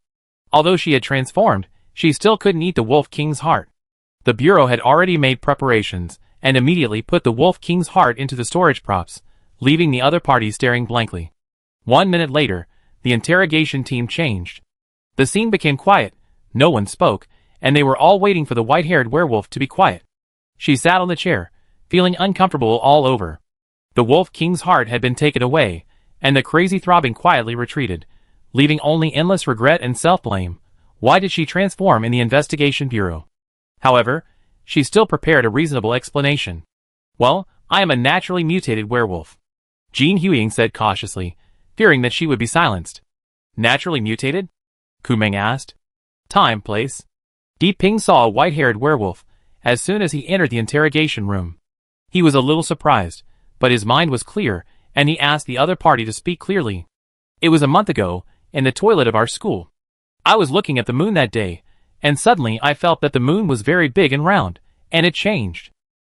Although she had transformed, she still couldn't eat the Wolf King's heart. The Bureau had already made preparations, and immediately put the Wolf King's heart into the storage props, leaving the other party staring blankly. 1 minute later, the interrogation team changed. The scene became quiet, no one spoke, and they were all waiting for the white-haired werewolf to be quiet. She sat on the chair, feeling uncomfortable all over. The Wolf King's heart had been taken away, and the crazy throbbing quietly retreated, leaving only endless regret and self-blame. Why did she transform in the Investigation Bureau? However, she still prepared a reasonable explanation. Well, I am a naturally mutated werewolf. Jean Huying said cautiously, fearing that she would be silenced. Naturally mutated? Kumeng asked. Time, place. Deep Ping saw a white-haired werewolf as soon as he entered the interrogation room. He was a little surprised, but his mind was clear, and he asked the other party to speak clearly. It was a month ago, in the toilet of our school. I was looking at the moon that day, and suddenly I felt that the moon was very big and round, and it changed.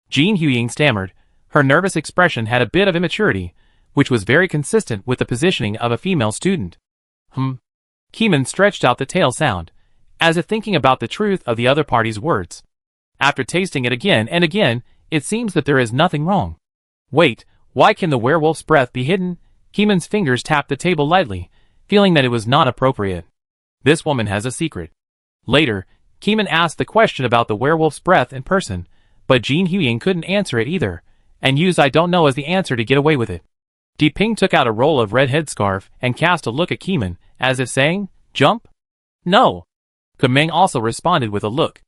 Jean Huying stammered. Her nervous expression had a bit of immaturity, which was very consistent with the positioning of a female student. Keeman stretched out the tail sound, as if thinking about the truth of the other party's words. After tasting it again and again, it seems that there is nothing wrong. Wait, why can the werewolf's breath be hidden? Keeman's fingers tapped the table lightly, feeling that it was not appropriate. This woman has a secret. Later, Keeman asked the question about the werewolf's breath in person, but Jin Huying couldn't answer it either, and used I don't know as the answer to get away with it. Ping took out a roll of red headscarf and cast a look at Keeman, as if saying, "Jump?" "No." Kumeng also responded with a look.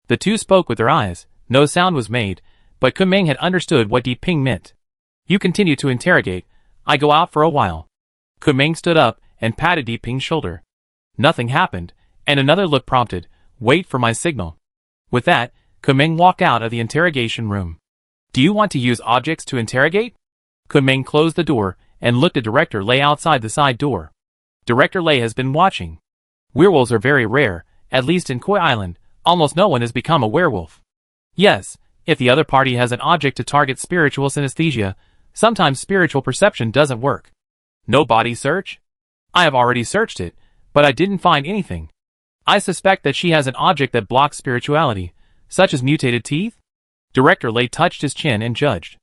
The two spoke with their eyes. No sound was made, but Kumeng had understood what Ping meant. "You continue to interrogate. I go out for a while." Kumeng stood up and patted Ping's shoulder. Nothing happened, and another look prompted, "Wait for my signal." With that, Kumeng walked out of the interrogation room. "Do you want to use objects to interrogate?" Kumeng closed the door and looked at Director Lei outside the side door. Director Lei has been watching. Werewolves are very rare, at least in Koi Island. Almost no one has become a werewolf. Yes, if the other party has an object to target spiritual synesthesia, sometimes spiritual perception doesn't work. No body search? I have already searched it, but I didn't find anything. I suspect that she has an object that blocks spirituality, such as mutated teeth? Director Lei touched his chin and judged.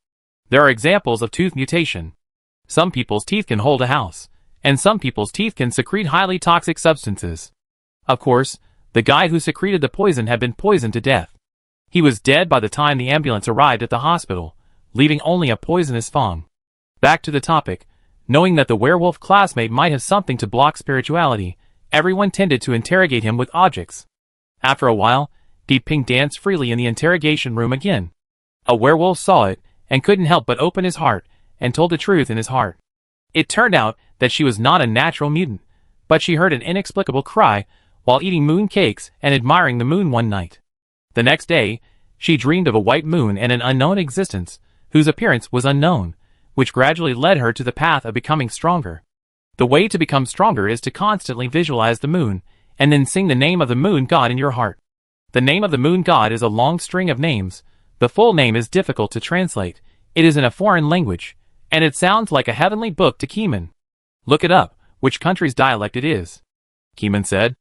There are examples of tooth mutation. Some people's teeth can hold a house, and some people's teeth can secrete highly toxic substances. Of course, the guy who secreted the poison had been poisoned to death. He was dead by the time the ambulance arrived at the hospital, leaving only a poisonous fong. Back to the topic, knowing that the werewolf classmate might have something to block spirituality, everyone tended to interrogate him with objects. After a while, Ping danced freely in the interrogation room again. A werewolf saw it, and couldn't help but open his heart, and told the truth in his heart. It turned out that she was not a natural mutant, but she heard an inexplicable cry while eating moon cakes and admiring the moon one night. The next day, she dreamed of a white moon and an unknown existence, whose appearance was unknown, which gradually led her to the path of becoming stronger. The way to become stronger is to constantly visualize the moon, and then sing the name of the moon god in your heart. The name of the moon god is a long string of names. The full name is difficult to translate. It is in a foreign language, and it sounds like a heavenly book to Keeman. Look it up, which country's dialect it is. Keeman said.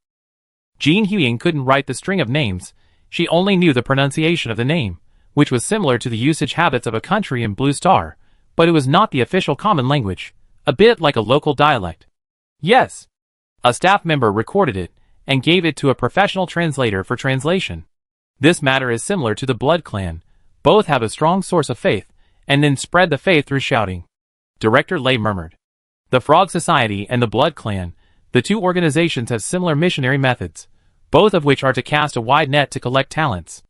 Jin Huying couldn't write the string of names. She only knew the pronunciation of the name, which was similar to the usage habits of a country in Blue Star, but it was not the official common language, a bit like a local dialect. Yes. A staff member recorded it, and gave it to a professional translator for translation. This matter is similar to the Blood Clan. Both have a strong source of faith, and then spread the faith through shouting. Director Lei murmured. The Frog Society and the Blood Clan, the two organizations have similar missionary methods, both of which are to cast a wide net to collect talents.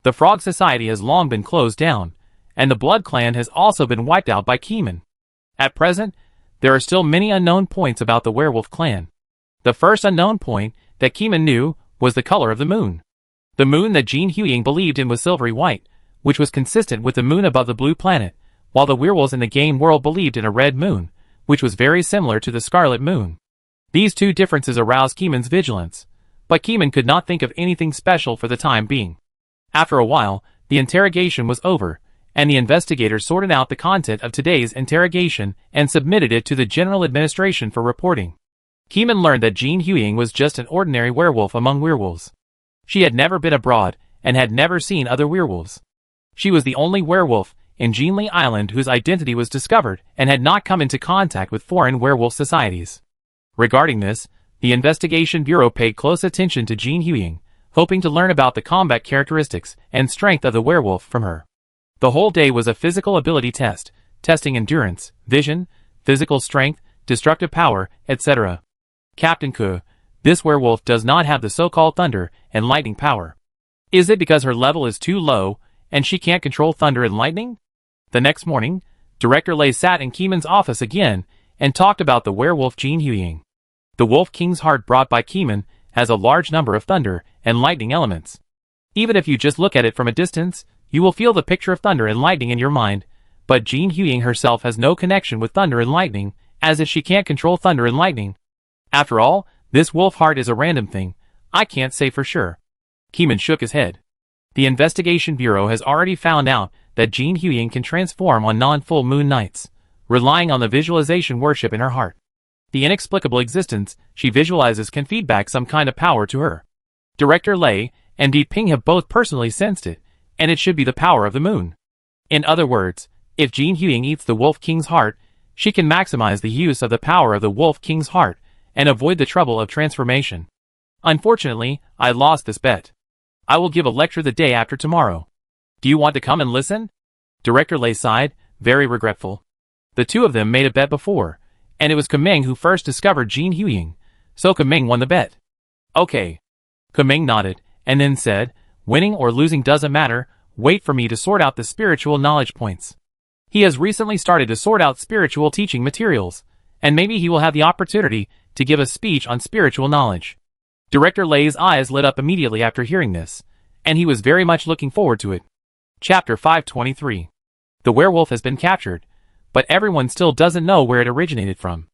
The Frog Society has long been closed down, and the Blood Clan has also been wiped out by Keeman. At present, there are still many unknown points about the Werewolf Clan. The first unknown point that Keeman knew was the color of the moon. The moon that Jin Huying believed in was silvery white, which was consistent with the moon above the blue planet, while the werewolves in the game world believed in a red moon, which was very similar to the scarlet moon. These two differences aroused Keeman's vigilance, but Keeman could not think of anything special for the time being. After a while, the interrogation was over, and the investigators sorted out the content of today's interrogation and submitted it to the General Administration for reporting. Keeman learned that Jin Huying was just an ordinary werewolf among werewolves. She had never been abroad, and had never seen other werewolves. She was the only werewolf in Jinli Island whose identity was discovered and had not come into contact with foreign werewolf societies. Regarding this, the Investigation Bureau paid close attention to Jin Huying, hoping to learn about the combat characteristics and strength of the werewolf from her. The whole day was a physical ability test, testing endurance, vision, physical strength, destructive power, etc. Captain Ke, this werewolf does not have the so-called thunder and lightning power. Is it because her level is too low, and she can't control thunder and lightning? The next morning, Director Lei sat in Keeman's office again, and talked about the werewolf Jin Huying. The Wolf King's heart brought by Keeman has a large number of thunder and lightning elements. Even if you just look at it from a distance, you will feel the picture of thunder and lightning in your mind, but Jin Huying herself has no connection with thunder and lightning, as if she can't control thunder and lightning. After all, this wolf heart is a random thing. I can't say for sure. Keeman shook his head. The Investigation Bureau has already found out that Jin Huying can transform on non-full moon nights, relying on the visualization worship in her heart. The inexplicable existence she visualizes can feed back some kind of power to her. Director Lei and Ping have both personally sensed it, and it should be the power of the moon. In other words, if Jin Huying eats the Wolf King's heart, she can maximize the use of the power of the Wolf King's heart, and avoid the trouble of transformation. Unfortunately, I lost this bet. I will give a lecture the day after tomorrow. Do you want to come and listen? Director Lei sighed, very regretful. The two of them made a bet before, and it was Kumeng who first discovered Jin Huying, so Kumeng won the bet. Okay. Kumeng nodded, and then said, winning or losing doesn't matter, wait for me to sort out the spiritual knowledge points. He has recently started to sort out spiritual teaching materials, and maybe he will have the opportunity to give a speech on spiritual knowledge. Director Lei's eyes lit up immediately after hearing this, and he was very much looking forward to it. Chapter 523. The werewolf has been captured, but everyone still doesn't know where it originated from.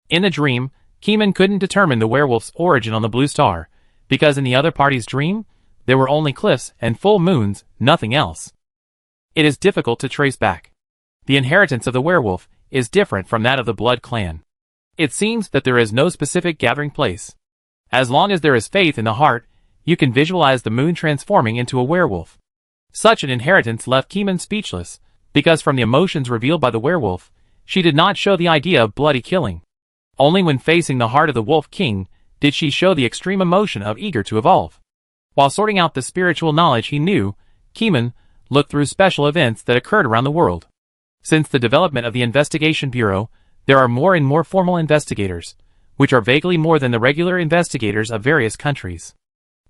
In the dream, Keeman couldn't determine the werewolf's origin on the blue star, because in the other party's dream, there were only cliffs and full moons, nothing else. It is difficult to trace back. The inheritance of the werewolf is different from that of the blood clan. It seems that there is no specific gathering place. As long as there is faith in the heart, you can visualize the moon transforming into a werewolf. Such an inheritance left Keeman speechless, because from the emotions revealed by the werewolf, she did not show the idea of bloody killing. Only when facing the heart of the Wolf King did she show the extreme emotion of eager to evolve. While sorting out the spiritual knowledge he knew, Keeman looked through special events that occurred around the world. Since the development of the Investigation Bureau, there are more and more formal investigators, which are vaguely more than the regular investigators of various countries.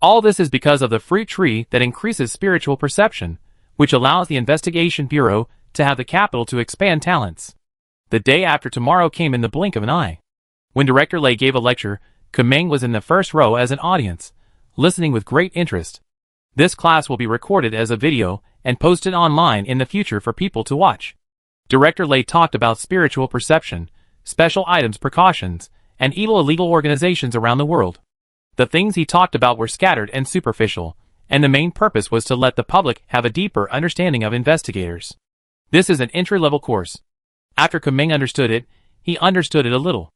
All this is because of the fruit tree that increases spiritual perception, which allows the Investigation Bureau to have the capital to expand talents. The day after tomorrow came in the blink of an eye. When Director Lei gave a lecture, Kumeng was in the first row as an audience, listening with great interest. This class will be recorded as a video and posted online in the future for people to watch. Director Lei talked about spiritual perception, special items precautions, and evil illegal organizations around the world. The things he talked about were scattered and superficial, and the main purpose was to let the public have a deeper understanding of investigators. This is an entry-level course. After Kumeng understood it, he understood it a little.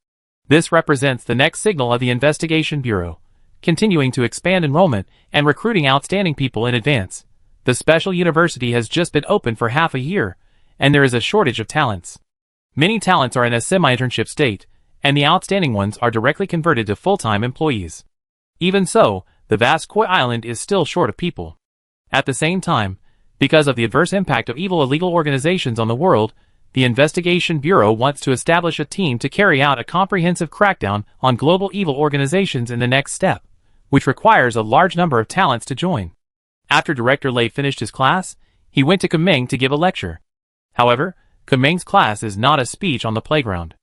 This represents the next signal of the Investigation Bureau, continuing to expand enrollment and recruiting outstanding people in advance. The special university has just been open for half a year, and there is a shortage of talents. Many talents are in a semi-internship state, and the outstanding ones are directly converted to full-time employees. Even so, the vast Koi Island is still short of people. At the same time, because of the adverse impact of evil illegal organizations on the world, the Investigation Bureau wants to establish a team to carry out a comprehensive crackdown on global evil organizations in the next step, which requires a large number of talents to join. After Director Lei finished his class, he went to Kumeng to give a lecture. However, Kumeng's class is not a speech on the playground.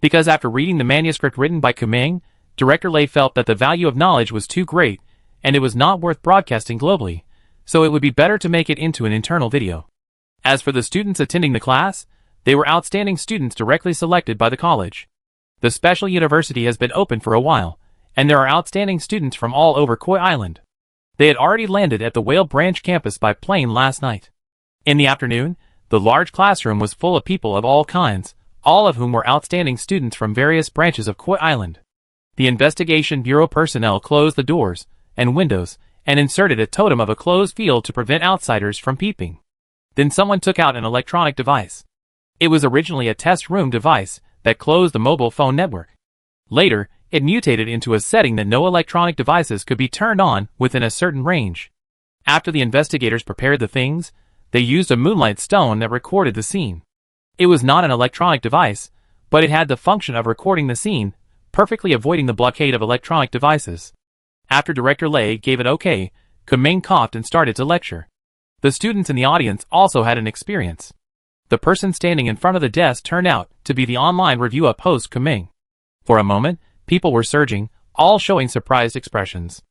Because after reading the manuscript written by Kumeng, Director Lei felt that the value of knowledge was too great, and it was not worth broadcasting globally, so it would be better to make it into an internal video. As for the students attending the class, they were outstanding students directly selected by the college. The special university has been open for a while, and there are outstanding students from all over Koi Island. They had already landed at the Whale Branch campus by plane last night. In the afternoon, the large classroom was full of people of all kinds, all of whom were outstanding students from various branches of Koi Island. The Investigation Bureau personnel closed the doors and windows and inserted a totem of a closed field to prevent outsiders from peeping. Then someone took out an electronic device. It was originally a test room device that closed the mobile phone network. Later, it mutated into a setting that no electronic devices could be turned on within a certain range. After the investigators prepared the things, they used a moonlight stone that recorded the scene. It was not an electronic device, but it had the function of recording the scene, perfectly avoiding the blockade of electronic devices. After Director Lei gave it okay, Kumeng coughed and started to lecture. The students in the audience also had an experience. The person standing in front of the desk turned out to be the online review up host Kumeng. For a moment, people were surging, all showing surprised expressions.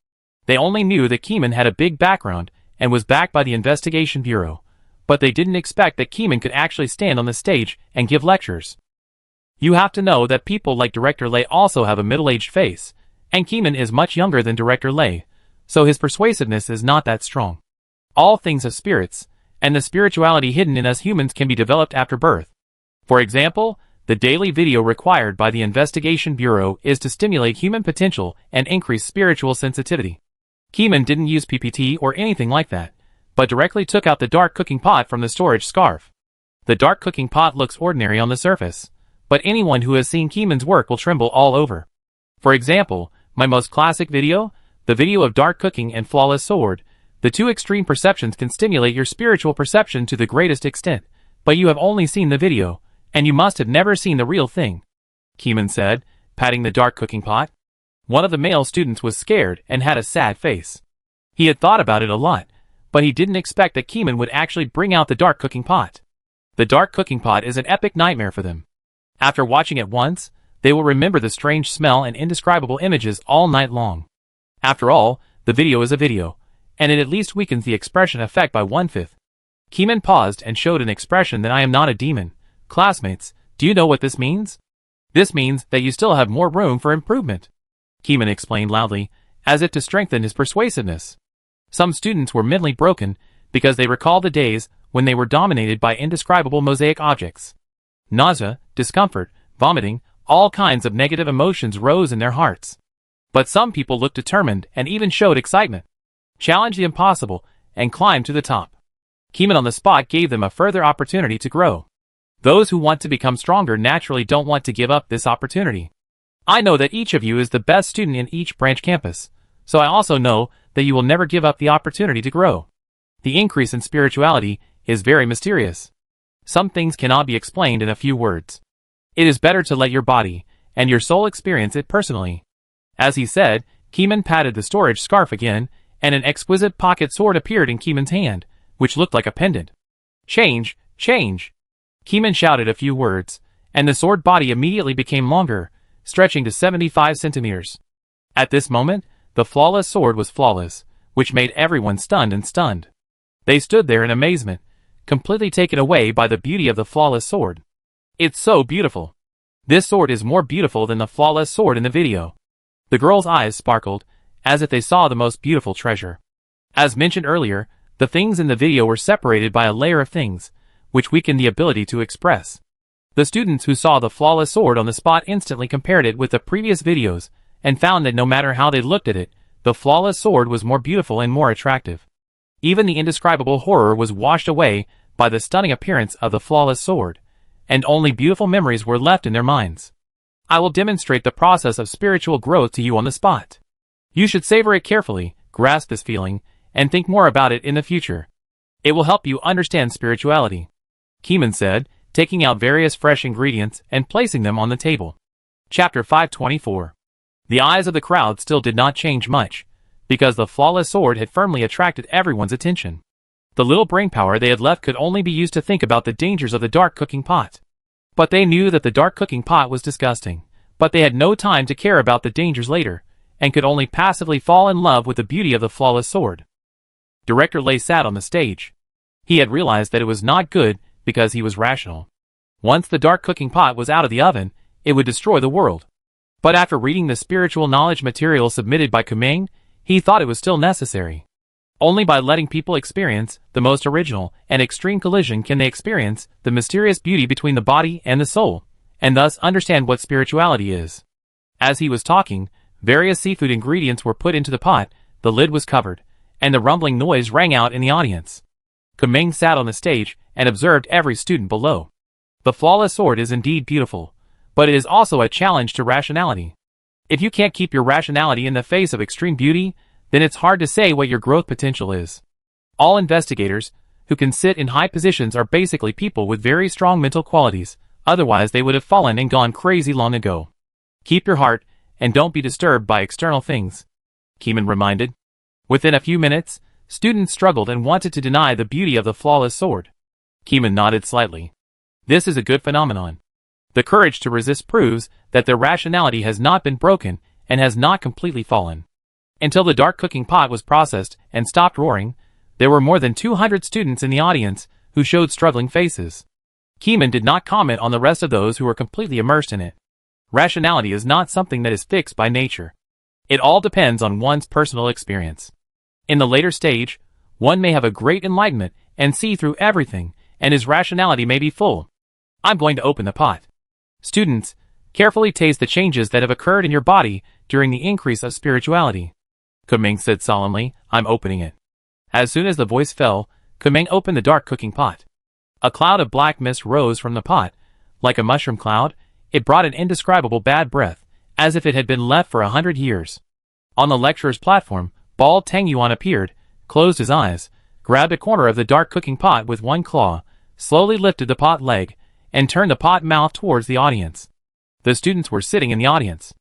They only knew that Keeman had a big background and was backed by the Investigation Bureau, but they didn't expect that Keeman could actually stand on the stage and give lectures. You have to know that people like Director Lei also have a middle-aged face, and Keeman is much younger than Director Lei, so his persuasiveness is not that strong. All things have spirits, and the spirituality hidden in us humans can be developed after birth. For example, the daily video required by the Investigation Bureau is to stimulate human potential and increase spiritual sensitivity. Keeman didn't use PPT or anything like that, but directly took out the dark cooking pot from the storage scarf. The dark cooking pot looks ordinary on the surface, but anyone who has seen Keeman's work will tremble all over. For example, my most classic video, the video of dark cooking and flawless sword. The two extreme perceptions can stimulate your spiritual perception to the greatest extent, but you have only seen the video, and you must have never seen the real thing, Keeman said, patting the dark cooking pot. One of the male students was scared and had a sad face. He had thought about it a lot, but he didn't expect that Keeman would actually bring out the dark cooking pot. The dark cooking pot is an epic nightmare for them. After watching it once, they will remember the strange smell and indescribable images all night long. After all, the video is a video, and it at least weakens the expression effect by 1/5. Keeman paused and showed an expression that I am not a demon. Classmates, do you know what this means? This means that you still have more room for improvement, Keeman explained loudly, as if to strengthen his persuasiveness. Some students were mentally broken because they recalled the days when they were dominated by indescribable mosaic objects. Nausea, discomfort, vomiting, all kinds of negative emotions rose in their hearts. But some people looked determined and even showed excitement, challenged the impossible, and climbed to the top. Keeman on the spot gave them a further opportunity to grow. Those who want to become stronger naturally don't want to give up this opportunity. I know that each of you is the best student in each branch campus, so I also know that you will never give up the opportunity to grow. The increase in spirituality is very mysterious. Some things cannot be explained in a few words. It is better to let your body and your soul experience it personally. As he said, Keeman patted the storage scarf again, and an exquisite pocket sword appeared in Keeman's hand, which looked like a pendant. Change, change! Keeman shouted a few words, and the sword body immediately became longer, stretching to 75 centimeters. At this moment, the flawless sword was flawless, which made everyone stunned. They stood there in amazement, completely taken away by the beauty of the flawless sword. It's so beautiful. This sword is more beautiful than the flawless sword in the video. The girls' eyes sparkled, as if they saw the most beautiful treasure. As mentioned earlier, the things in the video were separated by a layer of things, which weakened the ability to express. The students who saw the flawless sword on the spot instantly compared it with the previous videos, and found that no matter how they looked at it, the flawless sword was more beautiful and more attractive. Even the indescribable horror was washed away by the stunning appearance of the flawless sword, and only beautiful memories were left in their minds. I will demonstrate the process of spiritual growth to you on the spot. You should savor it carefully, grasp this feeling, and think more about it in the future. It will help you understand spirituality, Keeman said, taking out various fresh ingredients and placing them on the table. Chapter 524. The eyes of the crowd still did not change much, because the flawless sword had firmly attracted everyone's attention. The little brainpower they had left could only be used to think about the dangers of the dark cooking pot. But they knew that the dark cooking pot was disgusting, but they had no time to care about the dangers later, and could only passively fall in love with the beauty of the flawless sword. Director Lay sat on the stage. He had realized that it was not good because he was rational. Once the dark cooking pot was out of the oven, it would destroy the world. But after reading the spiritual knowledge material submitted by Kumeng, he thought it was still necessary. Only by letting people experience the most original and extreme collision can they experience the mysterious beauty between the body and the soul, and thus understand what spirituality is. As he was talking, various seafood ingredients were put into the pot, the lid was covered, and the rumbling noise rang out in the audience. Kumeng sat on the stage and observed every student below. The flawless sword is indeed beautiful, but it is also a challenge to rationality. If you can't keep your rationality in the face of extreme beauty, then it's hard to say what your growth potential is. All investigators who can sit in high positions are basically people with very strong mental qualities, otherwise they would have fallen and gone crazy long ago. Keep your heart, and don't be disturbed by external things, Keeman reminded. Within a few minutes, students struggled and wanted to deny the beauty of the flawless sword. Keeman nodded slightly. This is a good phenomenon. The courage to resist proves that their rationality has not been broken and has not completely fallen. Until the dark cooking pot was processed and stopped roaring, there were more than 200 students in the audience who showed struggling faces. Keeman did not comment on the rest of those who were completely immersed in it. Rationality is not something that is fixed by nature. It all depends on one's personal experience. In the later stage, one may have a great enlightenment and see through everything, and his rationality may be full. I'm going to open the pot. Students, carefully taste the changes that have occurred in your body during the increase of spirituality. Kumeng said solemnly, I'm opening it. As soon as the voice fell, Kumeng opened the dark cooking pot. A cloud of black mist rose from the pot. Like a mushroom cloud, it brought an indescribable bad breath, as if it had been left for 100 years. On the lecturer's platform, bald Tang Yuan appeared, closed his eyes, grabbed a corner of the dark cooking pot with one claw, slowly lifted the pot leg, and turned the pot mouth towards the audience. The students were sitting in the audience.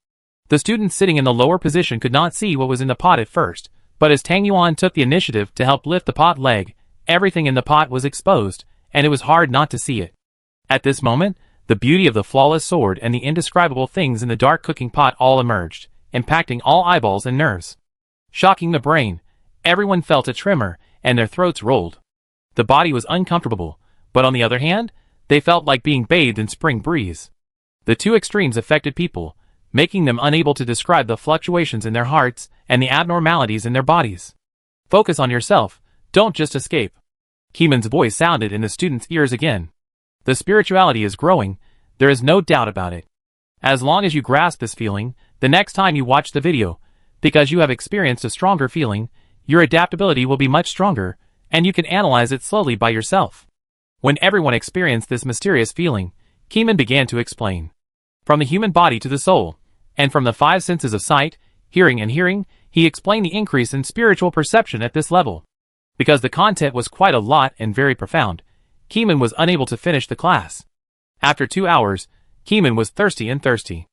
The students sitting in the lower position could not see what was in the pot at first, but as Tang Yuan took the initiative to help lift the pot leg, everything in the pot was exposed, and it was hard not to see it. At this moment, the beauty of the flawless sword and the indescribable things in the dark cooking pot all emerged, impacting all eyeballs and nerves. Shocking the brain, everyone felt a tremor, and their throats rolled. The body was uncomfortable, but on the other hand, they felt like being bathed in spring breeze. The two extremes affected people, making them unable to describe the fluctuations in their hearts and the abnormalities in their bodies. Focus on yourself, don't just escape. Keeman's voice sounded in the students' ears again. The spirituality is growing, there is no doubt about it. As long as you grasp this feeling, the next time you watch the video, because you have experienced a stronger feeling, your adaptability will be much stronger, and you can analyze it slowly by yourself. When everyone experienced this mysterious feeling, Keeman began to explain. From the human body to the soul, and from the five senses of sight, hearing and hearing, he explained the increase in spiritual perception at this level. Because the content was quite a lot and very profound, Keeman was unable to finish the class. After 2 hours, Keeman was thirsty.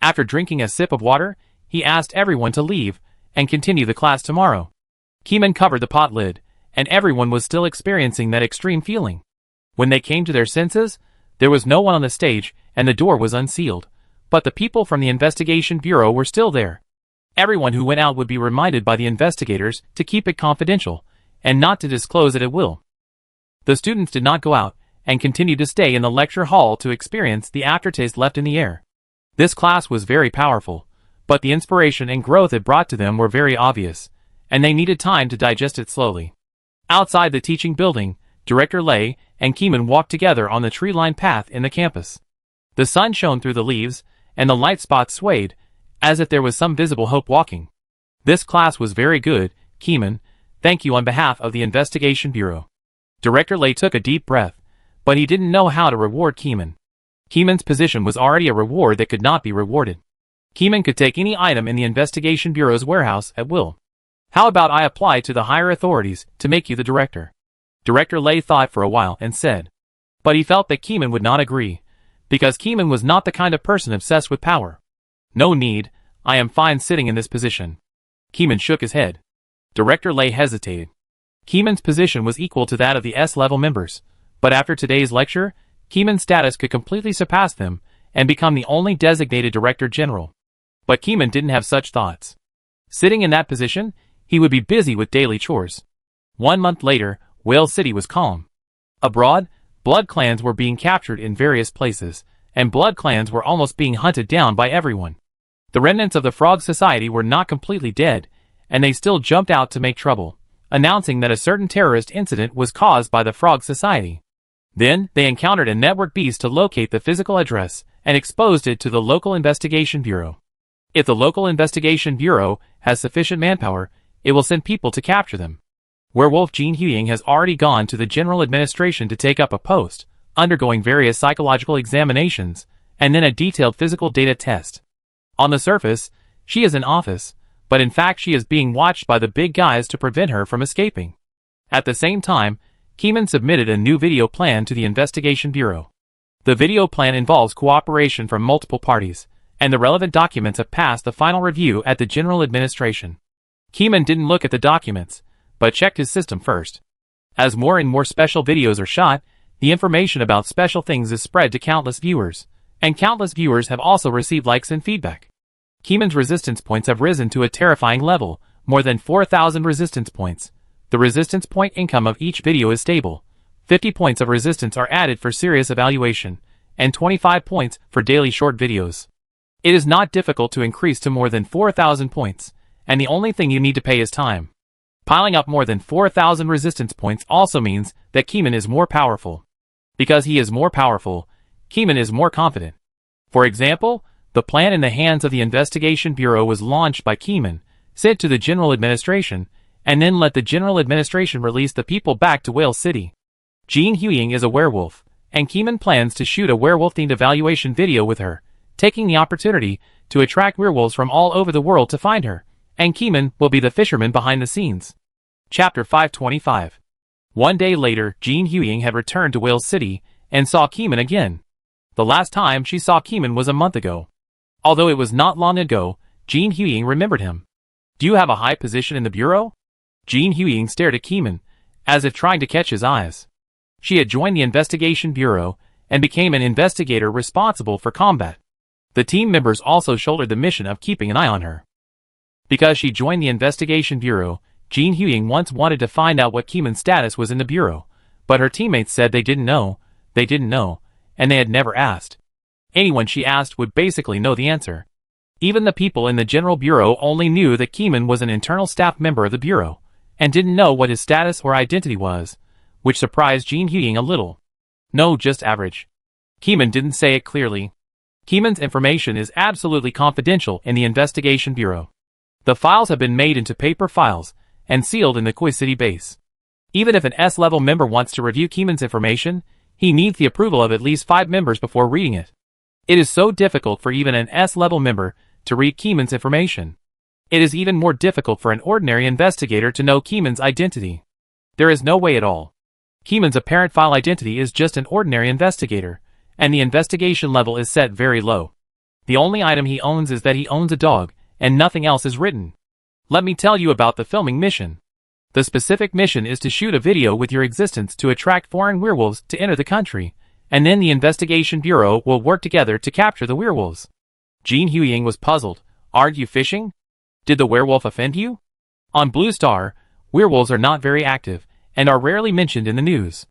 After drinking a sip of water, he asked everyone to leave and continue the class tomorrow. Keeman covered the pot lid, and everyone was still experiencing that extreme feeling. When they came to their senses, there was no one on the stage and the door was unsealed, but the people from the investigation bureau were still there. Everyone who went out would be reminded by the investigators to keep it confidential and not to disclose it at will. The students did not go out and continued to stay in the lecture hall to experience the aftertaste left in the air. This class was very powerful, but the inspiration and growth it brought to them were very obvious, and they needed time to digest it slowly. Outside the teaching building, Director Lei and Keeman walked together on the tree-lined path in the campus. The sun shone through the leaves, and the light spots swayed, as if there was some visible hope walking. This class was very good, Keeman. Thank you on behalf of the Investigation Bureau. Director Lei took a deep breath, but he didn't know how to reward Keeman. Keeman's position was already a reward that could not be rewarded. Keeman could take any item in the Investigation Bureau's warehouse at will. How about I apply to the higher authorities to make you the director? Director Lei thought for a while and said. But he felt that Keeman would not agree, because Keeman was not the kind of person obsessed with power. No need, I am fine sitting in this position. Keeman shook his head. Director Lei hesitated. Keeman's position was equal to that of the S-level members, but after today's lecture, Keeman's status could completely surpass them and become the only designated Director General. But Keeman didn't have such thoughts. Sitting in that position, he would be busy with daily chores. 1 month later, Whale City was calm. Abroad, blood clans were being captured in various places, and blood clans were almost being hunted down by everyone. The remnants of the Frog Society were not completely dead, and they still jumped out to make trouble, announcing that a certain terrorist incident was caused by the Frog Society. Then, they encountered a network beast to locate the physical address and exposed it to the local investigation bureau. If the local investigation bureau has sufficient manpower, it will send people to capture them. Werewolf Jin Huying has already gone to the general administration to take up a post, undergoing various psychological examinations, and then a detailed physical data test. On the surface, she is in office, but in fact she is being watched by the big guys to prevent her from escaping. At the same time, Keeman submitted a new video plan to the Investigation Bureau. The video plan involves cooperation from multiple parties, and the relevant documents have passed the final review at the General Administration. Keeman didn't look at the documents, but checked his system first. As more and more special videos are shot, the information about special things is spread to countless viewers, and countless viewers have also received likes and feedback. Keeman's resistance points have risen to a terrifying level, more than 4,000 resistance points. The resistance point income of each video is stable. 50 points of resistance are added for serious evaluation, and 25 points for daily short videos. It is not difficult to increase to more than 4,000 points, and the only thing you need to pay is time. Piling up more than 4,000 resistance points also means that Keeman is more powerful. Because he is more powerful, Keeman is more confident. For example, the plan in the hands of the Investigation Bureau was launched by Keeman, sent to the General Administration, and then let the General Administration release the people back to Whale City. Jin Huying is a werewolf, and Keeman plans to shoot a werewolf-themed evaluation video with her, taking the opportunity to attract werewolves from all over the world to find her, and Keeman will be the fisherman behind the scenes. Chapter 525. One day later, Jean Huying had returned to Wales City and saw Keeman again. The last time she saw Keeman was a month ago. Although it was not long ago, Jean Huying remembered him. "Do you have a high position in the bureau?" Jean Huying stared at Keeman, as if trying to catch his eyes. She had joined the investigation bureau and became an investigator responsible for combat. The team members also shouldered the mission of keeping an eye on her. Because she joined the investigation bureau, Jean Huying once wanted to find out what Keeman's status was in the bureau, but her teammates said they didn't know, and they had never asked. Anyone she asked would basically know the answer. Even the people in the general bureau only knew that Keeman was an internal staff member of the bureau, and didn't know what his status or identity was, which surprised Jean Huying a little. "No, just average." Keeman didn't say it clearly. Keeman's information is absolutely confidential in the investigation bureau. The files have been made into paper files and sealed in the Koi City base. Even if an S-level member wants to review Keeman's information, he needs the approval of at least 5 members before reading it. It is so difficult for even an S-level member to read Keeman's information. It is even more difficult for an ordinary investigator to know Keeman's identity. There is no way at all. Keeman's apparent file identity is just an ordinary investigator, and the investigation level is set very low. The only item he owns is that he owns a dog, and nothing else is written. Let me tell you about the filming mission. The specific mission is to shoot a video with your existence to attract foreign werewolves to enter the country, and then the investigation bureau will work together to capture the werewolves. Jean Huying was puzzled. "Aren't you fishing? Did the werewolf offend you?" On Blue Star, werewolves are not very active, and are rarely mentioned in the news.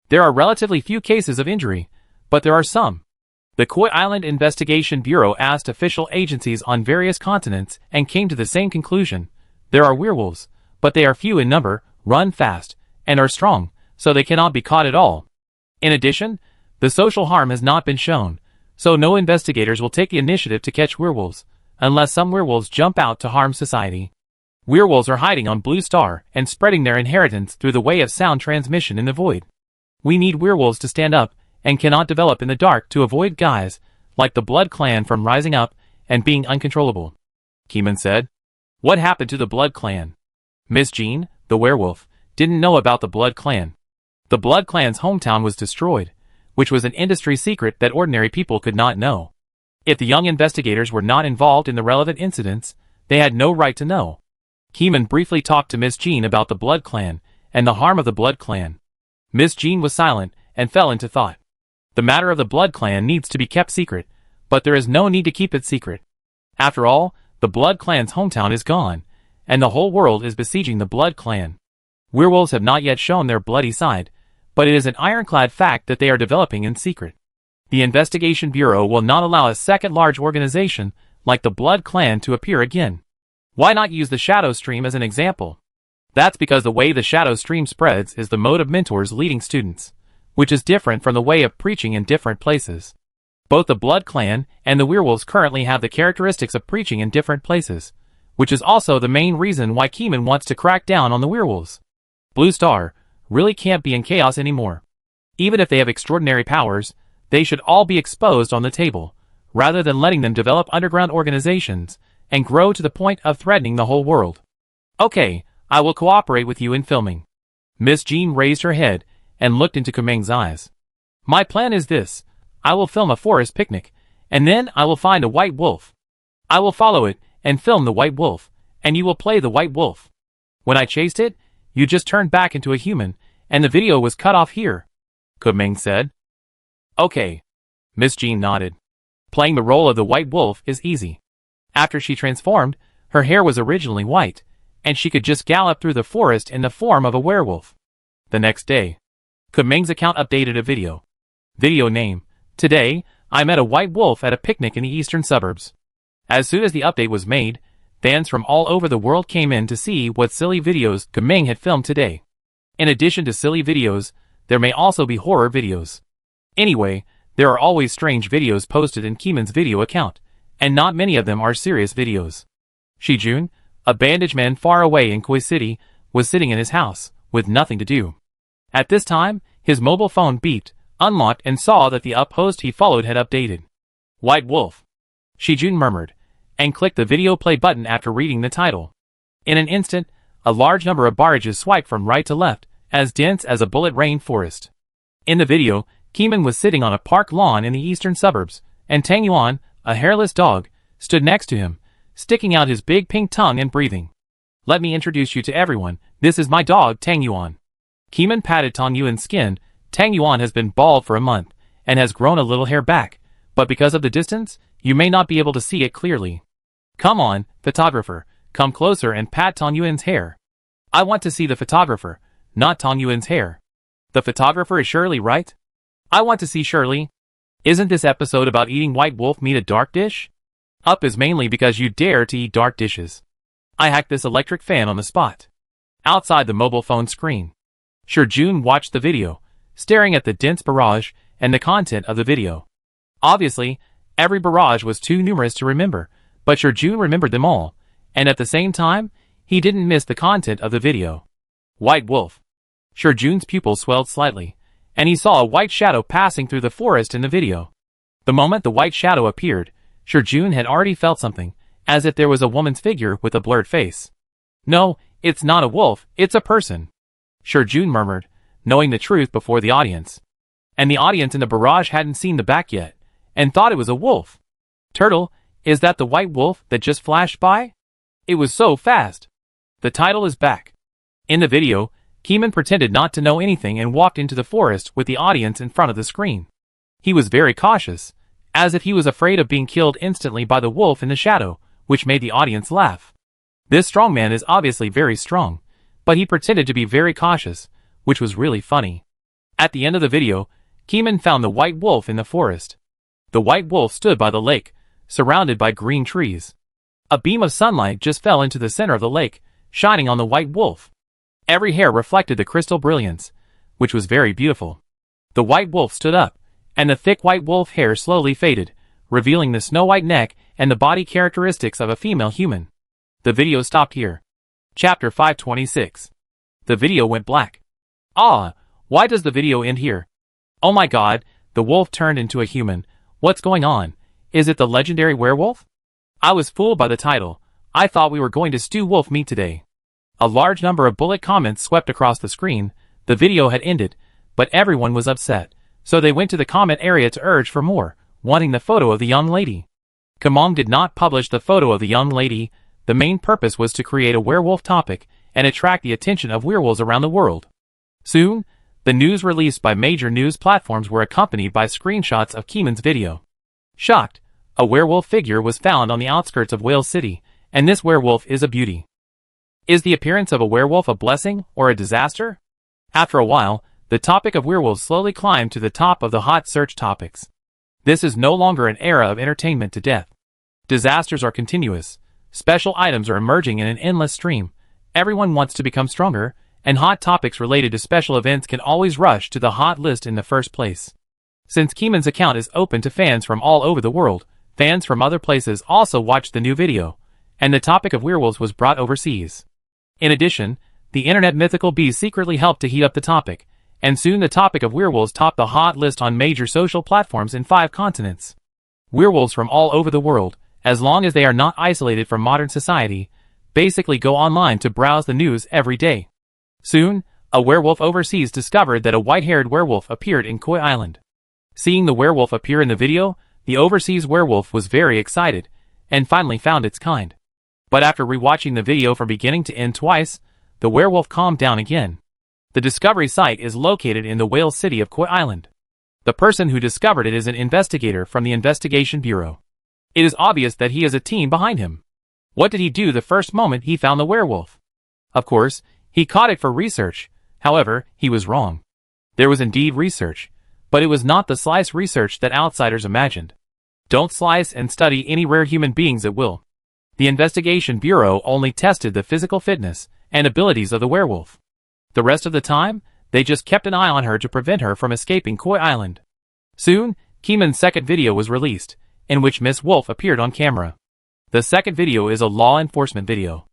There are relatively few cases of injury, but there are some. The Koi Island Investigation Bureau asked official agencies on various continents and came to the same conclusion. There are werewolves, but they are few in number, run fast, and are strong, so they cannot be caught at all. In addition, the social harm has not been shown, so no investigators will take the initiative to catch werewolves, unless some werewolves jump out to harm society. Werewolves are hiding on Blue Star and spreading their inheritance through the way of sound transmission in the void. We need werewolves to stand up and cannot develop in the dark to avoid guys like the Blood Clan from rising up and being uncontrollable. Keeman said. "What happened to the Blood Clan?" Miss Jean, the werewolf, didn't know about the Blood Clan. The Blood Clan's hometown was destroyed, which was an industry secret that ordinary people could not know. If the young investigators were not involved in the relevant incidents, they had no right to know. Keeman briefly talked to Miss Jean about the Blood Clan and the harm of the Blood Clan. Miss Jean was silent and fell into thought. The matter of the Blood Clan needs to be kept secret, but there is no need to keep it secret. After all, the Blood Clan's hometown is gone, and the whole world is besieging the Blood Clan. Werewolves have not yet shown their bloody side, but it is an ironclad fact that they are developing in secret. The Investigation Bureau will not allow a second large organization like the Blood Clan to appear again. Why not use the Shadow Stream as an example? That's because the way the Shadow Stream spreads is the mode of mentors leading students, which is different from the way of preaching in different places. Both the Blood Clan and the werewolves currently have the characteristics of preaching in different places, which is also the main reason why Keeman wants to crack down on the werewolves. Blue Star really can't be in chaos anymore. Even if they have extraordinary powers, they should all be exposed on the table, rather than letting them develop underground organizations and grow to the point of threatening the whole world. "Okay, I will cooperate with you in filming." Miss Jean raised her head and looked into Kumeng's eyes. "My plan is this. I will film a forest picnic, and then I will find a white wolf. I will follow it and film the white wolf, and you will play the white wolf. When I chased it, you just turned back into a human, and the video was cut off here," Kumeng said. "Okay." Miss Jean nodded. Playing the role of the white wolf is easy. After she transformed, her hair was originally white, and she could just gallop through the forest in the form of a werewolf. The next day, Kumeng's account updated a video. Video name: "Today, I met a white wolf at a picnic in the eastern suburbs." As soon as the update was made, fans from all over the world came in to see what silly videos Kumeng had filmed today. In addition to silly videos, there may also be horror videos. Anyway, there are always strange videos posted in Keeman's video account, and not many of them are serious videos. Shijun, a bandage man far away in Koi City, was sitting in his house, with nothing to do. At this time, his mobile phone beeped, unlocked, and saw that the post he followed had updated. "White wolf," Shijun murmured, and clicked the video play button after reading the title. In an instant, a large number of barrages swiped from right to left, as dense as a bullet rain forest. In the video, Keeman was sitting on a park lawn in the eastern suburbs, and Tang Yuan, a hairless dog, stood next to him, sticking out his big pink tongue and breathing. "Let me introduce you to everyone, this is my dog Tang Yuan." Keeman patted Tang Yuan's skin. Tang Yuan has been bald for a month, and has grown a little hair back, but because of the distance, you may not be able to see it clearly. "Come on, photographer, come closer and pat Tang Yuan's hair." "I want to see the photographer, not Tang Yuan's hair." "The photographer is Shirley, right?" "I want to see Shirley." "Isn't this episode about eating white wolf meat a dark dish?" "Up is mainly because you dare to eat dark dishes." "I hacked this electric fan on the spot." Outside the mobile phone screen, Shijun watched the video, staring at the dense barrage and the content of the video. Obviously, every barrage was too numerous to remember, but Shijun remembered them all, and at the same time, he didn't miss the content of the video. White wolf. Shijun's pupils swelled slightly, and he saw a white shadow passing through the forest in the video. The moment the white shadow appeared, Shijun had already felt something, as if there was a woman's figure with a blurred face. "No, it's not a wolf, it's a person," Shijun murmured, knowing the truth before the audience. And the audience in the barrage hadn't seen the back yet, and thought it was a wolf. "Turtle, is that the white wolf that just flashed by? It was so fast." The title is back. In the video, Keeman pretended not to know anything and walked into the forest with the audience in front of the screen. He was very cautious, as if he was afraid of being killed instantly by the wolf in the shadow, which made the audience laugh. This strong man is obviously very strong, but he pretended to be very cautious, which was really funny. At the end of the video, Keeman found the white wolf in the forest. The white wolf stood by the lake, surrounded by green trees. A beam of sunlight just fell into the center of the lake, shining on the white wolf. Every hair reflected the crystal brilliance, which was very beautiful. The white wolf stood up, and the thick white wolf hair slowly faded, revealing the snow-white neck and the body characteristics of a female human. The video stopped here. Chapter 526. The video went black. "Ah, why does the video end here? Oh my god, the wolf turned into a human. What's going on? Is it the legendary werewolf? I was fooled by the title. I thought we were going to stew wolf meat today." A large number of bullet comments swept across the screen. The video had ended, but everyone was upset, so they went to the comment area to urge for more, wanting the photo of the young lady. Kamong did not publish the photo of the young lady. The main purpose was to create a werewolf topic and attract the attention of werewolves around the world. Soon, the news released by major news platforms were accompanied by screenshots of Keeman's video. Shocked, a werewolf figure was found on the outskirts of Wales City, and this werewolf is a beauty. Is the appearance of a werewolf a blessing or a disaster? After a while, the topic of werewolves slowly climbed to the top of the hot search topics. This is no longer an era of entertainment to death. Disasters are continuous. Special items are emerging in an endless stream. Everyone wants to become stronger, and hot topics related to special events can always rush to the hot list in the first place. Since Keeman's account is open to fans from all over the world, fans from other places also watched the new video, and the topic of werewolves was brought overseas. In addition, the internet mythical bees secretly helped to heat up the topic, and soon the topic of werewolves topped the hot list on major social platforms in 5 continents. Werewolves from all over the world, as long as they are not isolated from modern society, basically go online to browse the news every day. Soon, a werewolf overseas discovered that a white-haired werewolf appeared in Koi Island. Seeing the werewolf appear in the video, the overseas werewolf was very excited, and finally found its kind. But after rewatching the video from beginning to end twice, the werewolf calmed down again. The discovery site is located in the Wales City of Koi Island. The person who discovered it is an investigator from the Investigation Bureau. It is obvious that he has a team behind him. What did he do the first moment he found the werewolf? Of course, he caught it for research. However, he was wrong. There was indeed research, but it was not the slice research that outsiders imagined. Don't slice and study any rare human beings at will. The Investigation Bureau only tested the physical fitness and abilities of the werewolf. The rest of the time, they just kept an eye on her to prevent her from escaping Koi Island. Soon, Keeman's second video was released, in which Miss Wolf appeared on camera. The second video is a law enforcement video.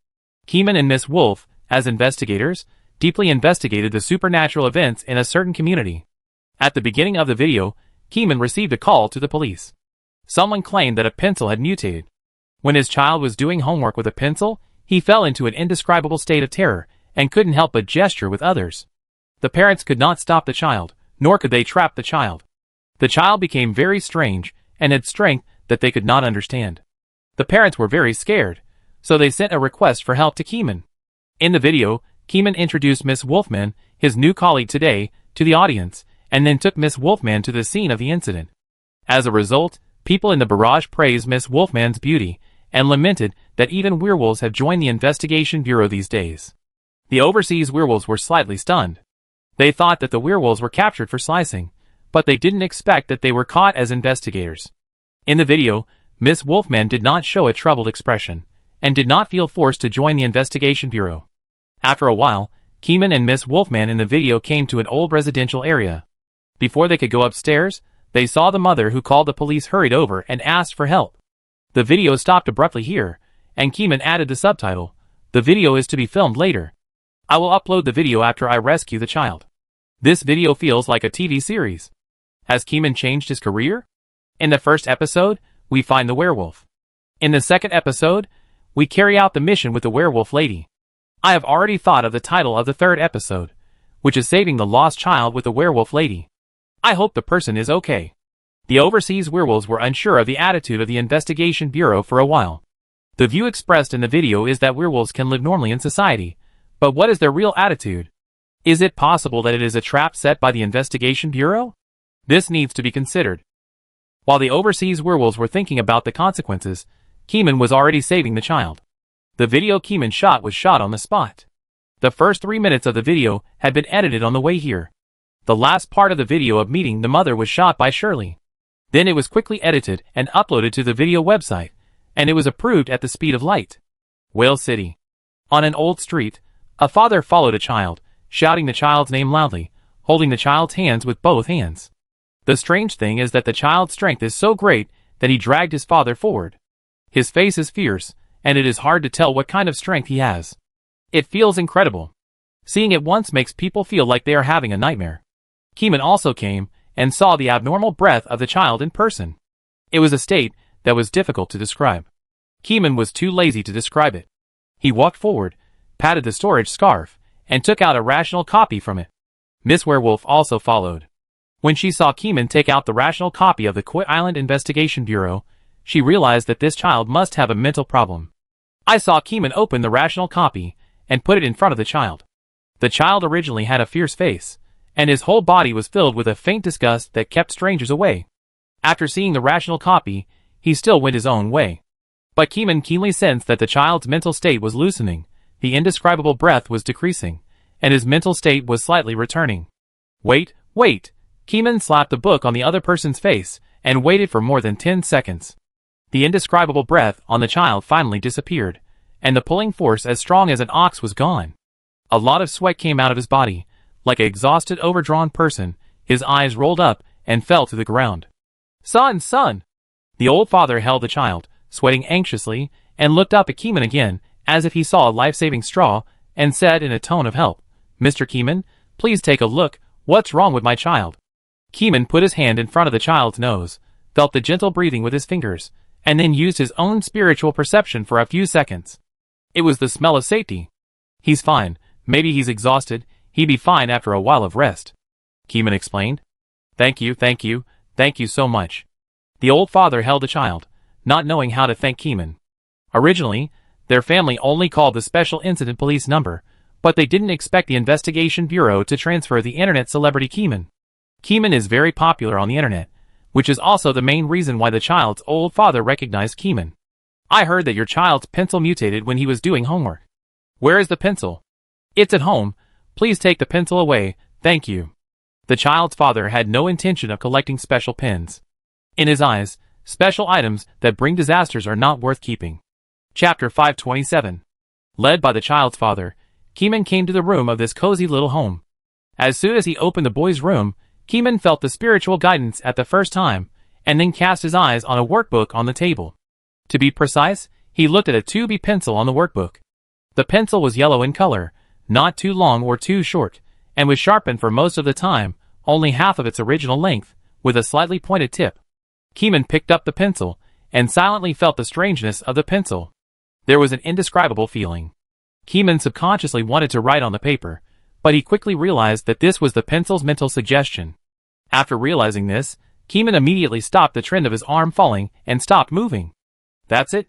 Keeman and Miss Wolf, as investigators, deeply investigated the supernatural events in a certain community. At the beginning of the video, Keeman received a call to the police. Someone claimed that a pencil had mutated. When his child was doing homework with a pencil, he fell into an indescribable state of terror and couldn't help but gesture with others. The parents could not stop the child, nor could they trap the child. The child became very strange and had strength that they could not understand. The parents were very scared, so they sent a request for help to Keeman. In the video, Keeman introduced Miss Wolfman, his new colleague today, to the audience, and then took Miss Wolfman to the scene of the incident. As a result, people in the barrage praised Miss Wolfman's beauty and lamented that even werewolves have joined the investigation bureau these days. The overseas werewolves were slightly stunned. They thought that the werewolves were captured for slicing, but they didn't expect that they were caught as investigators. In the video, Miss Wolfman did not show a troubled expression, and did not feel forced to join the investigation bureau. After a while, Keeman and Miss Wolfman in the video came to an old residential area. Before they could go upstairs, they saw the mother who called the police hurried over and asked for help. The video stopped abruptly here, and Keeman added the subtitle, "The video is to be filmed later. I will upload the video after I rescue the child." This video feels like a TV series. Has Keeman changed his career? In the first episode, we find the werewolf. In the second episode, we carry out the mission with the werewolf lady. I have already thought of the title of the third episode, which is Saving the Lost Child with the Werewolf Lady. I hope the person is okay. The overseas werewolves were unsure of the attitude of the investigation bureau for a while. The view expressed in the video is that werewolves can live normally in society, but what is their real attitude? Is it possible that it is a trap set by the investigation bureau? This needs to be considered. While the overseas werewolves were thinking about the consequences, Keeman was already saving the child. The video Keeman shot was shot on the spot. The first 3 minutes of the video had been edited on the way here. The last part of the video of meeting the mother was shot by Shirley. Then it was quickly edited and uploaded to the video website, and it was approved at the speed of light. Whale City. On an old street, a father followed a child, shouting the child's name loudly, holding the child's hands with both hands. The strange thing is that the child's strength is so great that he dragged his father forward. His face is fierce, and it is hard to tell what kind of strength he has. It feels incredible. Seeing it once makes people feel like they are having a nightmare. Keeman also came and saw the abnormal breath of the child in person. It was a state that was difficult to describe. Keeman was too lazy to describe it. He walked forward, patted the storage scarf, and took out a rational copy from it. Miss Werewolf also followed. When she saw Keeman take out the rational copy of the Koi Island Investigation Bureau, she realized that this child must have a mental problem. I saw Keeman open the rational copy and put it in front of the child. The child originally had a fierce face, and his whole body was filled with a faint disgust that kept strangers away. After seeing the rational copy, he still went his own way. But Keeman keenly sensed that the child's mental state was loosening, the indescribable breath was decreasing, and his mental state was slightly returning. Wait! Keeman slapped the book on the other person's face and waited for more than 10 seconds. The indescribable breath on the child finally disappeared, and the pulling force as strong as an ox was gone. A lot of sweat came out of his body. Like an exhausted, overdrawn person, his eyes rolled up and fell to the ground. Son! The old father held the child, sweating anxiously, and looked up at Keeman again, as if he saw a life-saving straw, and said in a tone of help, "Mr. Keeman, please take a look, what's wrong with my child?" Keeman put his hand in front of the child's nose, felt the gentle breathing with his fingers, and then used his own spiritual perception for a few seconds. It was the smell of safety. He's fine, maybe he's exhausted, he'd be fine after a while of rest, Keeman explained. Thank you so much. The old father held the child, not knowing how to thank Keeman. Originally, their family only called the Special Incident Police number, but they didn't expect the Investigation Bureau to transfer the internet celebrity Keeman. Keeman is very popular on the internet, which is also the main reason why the child's old father recognized Keeman. I heard that your child's pencil mutated when he was doing homework. Where is the pencil? It's at home. Please take the pencil away, thank you. The child's father had no intention of collecting special pens. In his eyes, special items that bring disasters are not worth keeping. Chapter 527. Led by the child's father, Keeman came to the room of this cozy little home. As soon as he opened the boy's room, Keeman felt the spiritual guidance at the first time, and then cast his eyes on a workbook on the table. To be precise, he looked at a 2B pencil on the workbook. The pencil was yellow in color, not too long or too short, and was sharpened for most of the time, only half of its original length, with a slightly pointed tip. Keeman picked up the pencil, and silently felt the strangeness of the pencil. There was an indescribable feeling. Keeman subconsciously wanted to write on the paper, but he quickly realized that this was the pencil's mental suggestion. After realizing this, Keeman immediately stopped the trend of his arm falling and stopped moving. That's it?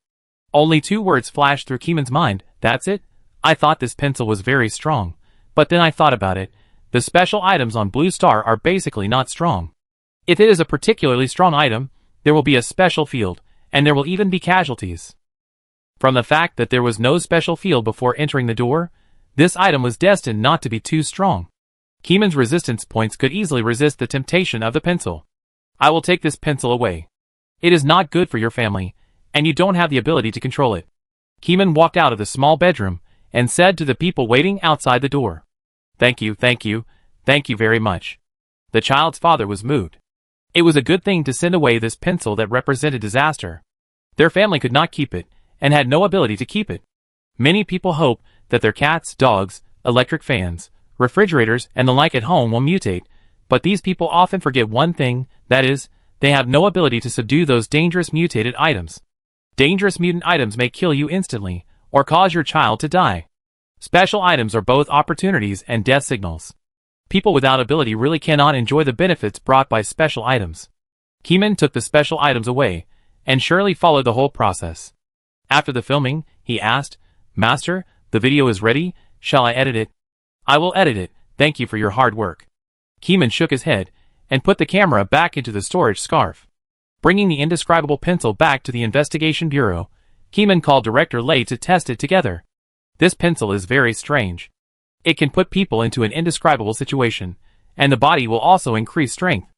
Only 2 words flashed through Keeman's mind. That's it? I thought this pencil was very strong, but then I thought about it. The special items on Blue Star are basically not strong. If it is a particularly strong item, there will be a special field, and there will even be casualties. From the fact that there was no special field before entering the door, this item was destined not to be too strong. Keeman's resistance points could easily resist the temptation of the pencil. I will take this pencil away. It is not good for your family, and you don't have the ability to control it. Keeman walked out of the small bedroom and said to the people waiting outside the door, Thank you very much. The child's father was moved. It was a good thing to send away this pencil that represented disaster. Their family could not keep it, and had no ability to keep it. Many people hope that their cats, dogs, electric fans, refrigerators, and the like at home will mutate, but these people often forget one thing, that is, they have no ability to subdue those dangerous mutated items. Dangerous mutant items may kill you instantly, or cause your child to die. Special items are both opportunities and death signals. People without ability really cannot enjoy the benefits brought by special items. Keeman took the special items away, and Shirley followed the whole process. After the filming, he asked, Master, the video is ready, shall I edit it? I will edit it, thank you for your hard work. Keeman shook his head, and put the camera back into the storage scarf. Bringing the indescribable pencil back to the investigation bureau, Keeman called Director Lay to test it together. This pencil is very strange. It can put people into an indescribable situation, and the body will also increase strength.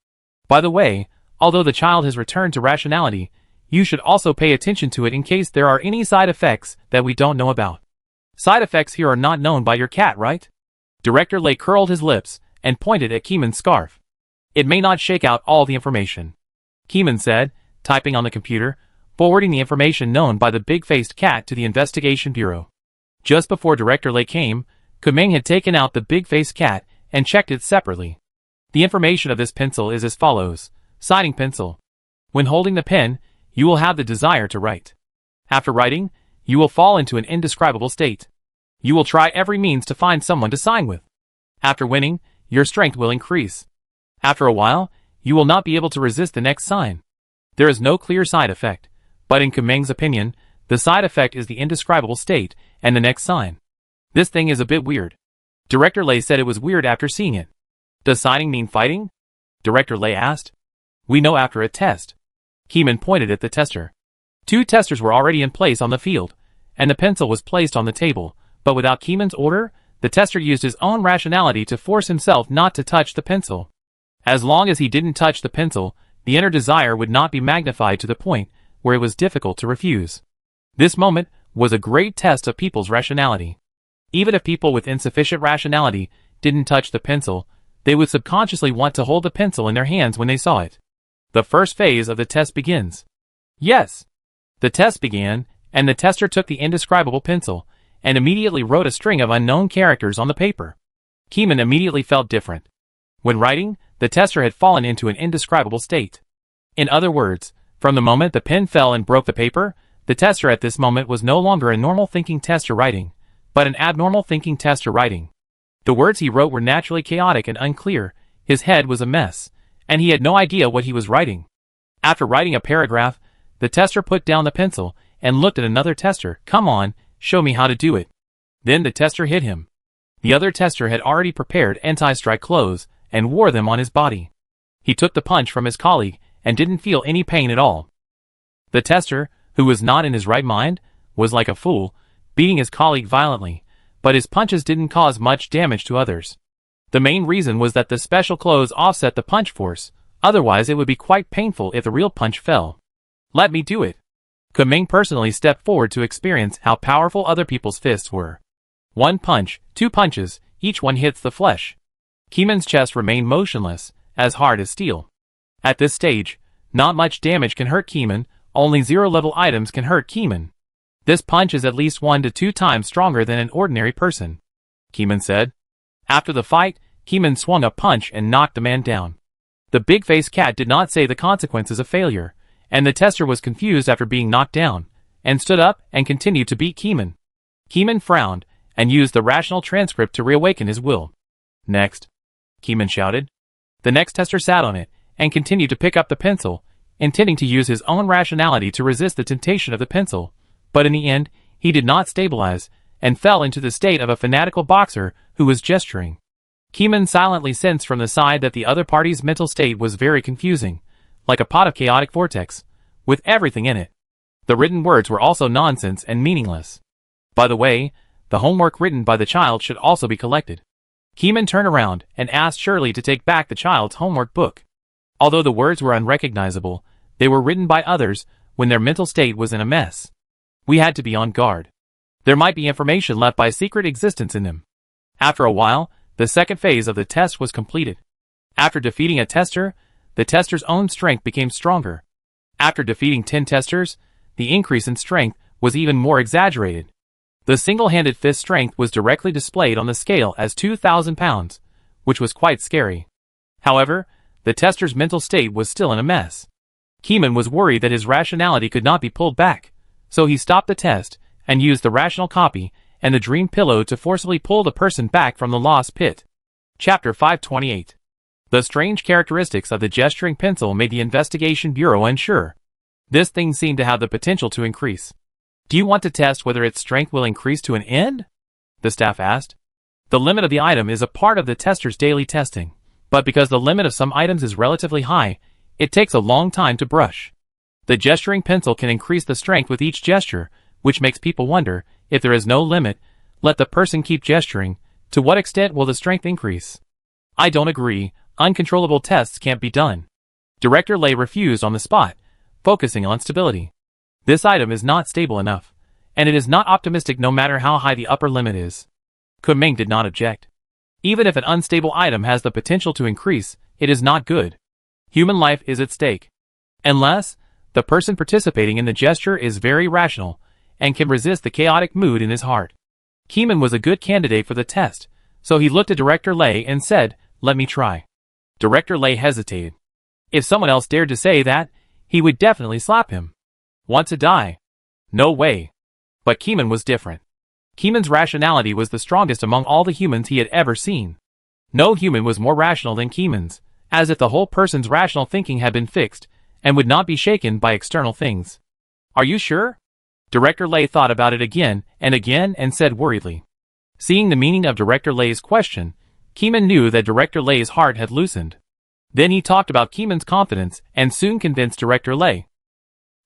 By the way, although the child has returned to rationality, you should also pay attention to it in case there are any side effects that we don't know about. Side effects here are not known by your cat, right? Director Lay curled his lips and pointed at Keeman's scarf. It may not shake out all the information. Keeman said, typing on the computer, forwarding the information known by the big-faced cat to the investigation bureau. Just before Director Lay came, Kumeng had taken out the big-faced cat and checked it separately. The information of this pencil is as follows. Citing pencil. When holding the pen, you will have the desire to write. After writing, you will fall into an indescribable state. You will try every means to find someone to sign with. After winning, your strength will increase. After a while, you will not be able to resist the next sign. There is no clear side effect, but in Kumeng's opinion, the side effect is the indescribable state and the next sign. This thing is a bit weird. Director Lay said it was weird after seeing it. Does signing mean fighting? Director Lay asked. We know after a test. Keeman pointed at the tester. 2 testers were already in place on the field, and the pencil was placed on the table, but without Keeman's order, the tester used his own rationality to force himself not to touch the pencil. As long as he didn't touch the pencil, the inner desire would not be magnified to the point where it was difficult to refuse. This moment was a great test of people's rationality. Even if people with insufficient rationality didn't touch the pencil, they would subconsciously want to hold the pencil in their hands when they saw it. The first phase of the test begins. Yes. The test began, and the tester took the indescribable pencil, and immediately wrote a string of unknown characters on the paper. Keeman immediately felt different. When writing, the tester had fallen into an indescribable state. In other words, from the moment the pen fell and broke the paper, the tester at this moment was no longer a normal thinking tester writing, but an abnormal thinking tester writing. The words he wrote were naturally chaotic and unclear, his head was a mess, and he had no idea what he was writing. After writing a paragraph, the tester put down the pencil and looked at another tester. Come on, show me how to do it. Then the tester hit him. The other tester had already prepared anti-strike clothes and wore them on his body. He took the punch from his colleague and didn't feel any pain at all. The tester, who was not in his right mind, was like a fool, beating his colleague violently, but his punches didn't cause much damage to others. The main reason was that the special clothes offset the punch force, otherwise it would be quite painful if the real punch fell. Let me do it. Kumeng personally stepped forward to experience how powerful other people's fists were. 1 punch, 2 punches, each one hits the flesh. Keeman's chest remained motionless, as hard as steel. At this stage, not much damage can hurt Keeman, only 0-level items can hurt Keeman. This punch is at least 1 to 2 times stronger than an ordinary person, Keeman said. After the fight, Keeman swung a punch and knocked the man down. The big-faced cat did not say the consequences of failure, and the tester was confused after being knocked down, and stood up and continued to beat Keeman. Keeman frowned, and used the rational transcript to reawaken his will. "Next," Keeman shouted. The next tester sat on it, and continued to pick up the pencil, intending to use his own rationality to resist the temptation of the pencil, but in the end, he did not stabilize, and fell into the state of a fanatical boxer who was gesturing. Keeman silently sensed from the side that the other party's mental state was very confusing, like a pot of chaotic vortex, with everything in it. The written words were also nonsense and meaningless. By the way, the homework written by the child should also be collected. Keeman turned around and asked Shirley to take back the child's homework book. Although the words were unrecognizable, they were written by others when their mental state was in a mess. We had to be on guard. There might be information left by secret existence in them. After a while, the second phase of the test was completed. After defeating a tester, the tester's own strength became stronger. After defeating 10 testers, the increase in strength was even more exaggerated. The single-handed fist strength was directly displayed on the scale as 2,000 pounds, which was quite scary. However, the tester's mental state was still in a mess. Keeman was worried that his rationality could not be pulled back, so he stopped the test and used the rational copy and the dream pillow to forcibly pull the person back from the lost pit. Chapter 528. The strange characteristics of the gesturing pencil made the investigation bureau unsure. This thing seemed to have the potential to increase. "Do you want to test whether its strength will increase to an end?" the staff asked. The limit of the item is a part of the tester's daily testing, but because the limit of some items is relatively high, it takes a long time to brush. The gesturing pencil can increase the strength with each gesture, which makes people wonder, if there is no limit, let the person keep gesturing, to what extent will the strength increase? "I don't agree, uncontrollable tests can't be done." Director Lay refused on the spot, focusing on stability. "This item is not stable enough, and it is not optimistic no matter how high the upper limit is." Kunming did not object. Even if an unstable item has the potential to increase, it is not good. Human life is at stake. Unless the person participating in the gesture is very rational and can resist the chaotic mood in his heart. Keeman was a good candidate for the test, so he looked at Director Lay and said, "Let me try." Director Lay hesitated. If someone else dared to say that, he would definitely slap him. "Want to die?" "No way." But Keeman was different. Keeman's rationality was the strongest among all the humans he had ever seen. No human was more rational than Keeman's, as if the whole person's rational thinking had been fixed, and would not be shaken by external things. "Are you sure?" Director Lay thought about it again and said worriedly. Seeing the meaning of Director Lay's question, Keeman knew that Director Lay's heart had loosened. Then he talked about Keeman's confidence and soon convinced Director Lay.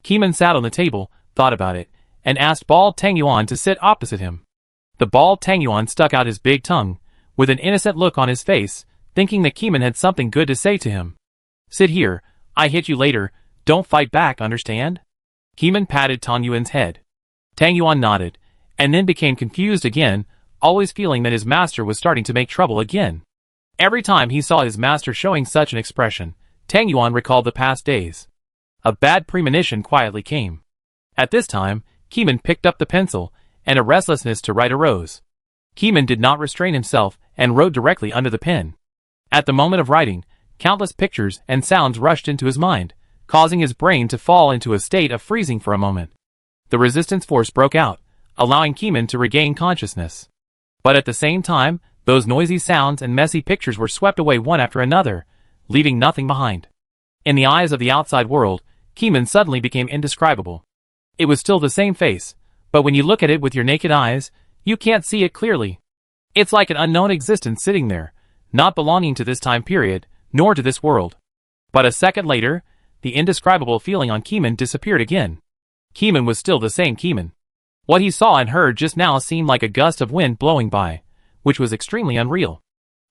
Keeman sat on the table, thought about it, and asked Bald Tangyuan to sit opposite him. The Bald Tangyuan stuck out his big tongue, with an innocent look on his face, thinking that Keeman had something good to say to him. "Sit here, I hit you later, don't fight back, understand?" Keeman patted Tangyuan's head. Tangyuan nodded, and then became confused again, always feeling that his master was starting to make trouble again. Every time he saw his master showing such an expression, Tangyuan recalled the past days. A bad premonition quietly came. At this time, Keeman picked up the pencil, and a restlessness to write arose. Keeman did not restrain himself and wrote directly under the pen. At the moment of writing, countless pictures and sounds rushed into his mind, causing his brain to fall into a state of freezing for a moment. The resistance force broke out, allowing Keeman to regain consciousness. But at the same time, those noisy sounds and messy pictures were swept away one after another, leaving nothing behind. In the eyes of the outside world, Keeman suddenly became indescribable. It was still the same face, but when you look at it with your naked eyes, you can't see it clearly. It's like an unknown existence sitting there, not belonging to this time period, nor to this world. But a second later, the indescribable feeling on Keeman disappeared again. Keeman was still the same Keeman. What he saw and heard just now seemed like a gust of wind blowing by, which was extremely unreal.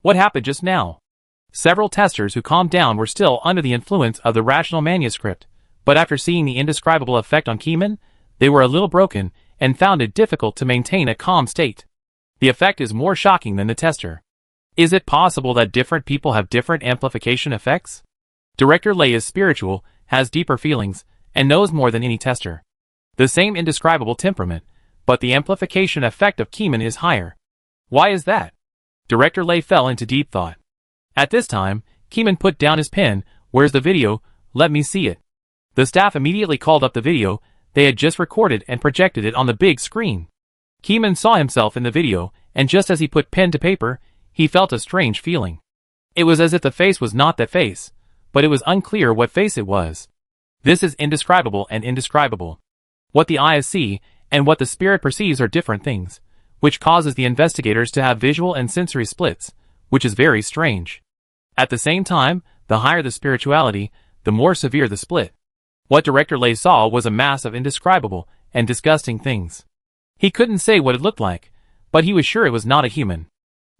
What happened just now? Several testers who calmed down were still under the influence of the rational manuscript, but after seeing the indescribable effect on Keeman, they were a little broken and found it difficult to maintain a calm state. The effect is more shocking than the tester. Is it possible that different people have different amplification effects? Director Lay is spiritual, has deeper feelings, and knows more than any tester. The same indescribable temperament, but the amplification effect of Keeman is higher. Why is that? Director Lay fell into deep thought. At this time, Keeman put down his pen. Where's the video? Let me see it. The staff immediately called up the video they had just recorded and projected it on the big screen. Keeman saw himself in the video, and just as he put pen to paper, he felt a strange feeling. It was as if the face was not that face, but it was unclear what face it was. This is indescribable and indescribable. What the eyes see and what the spirit perceives are different things, which causes the investigators to have visual and sensory splits, which is very strange. At the same time, the higher the spirituality, the more severe the split. What Director Lay saw was a mass of indescribable and disgusting things. He couldn't say what it looked like, but he was sure it was not a human.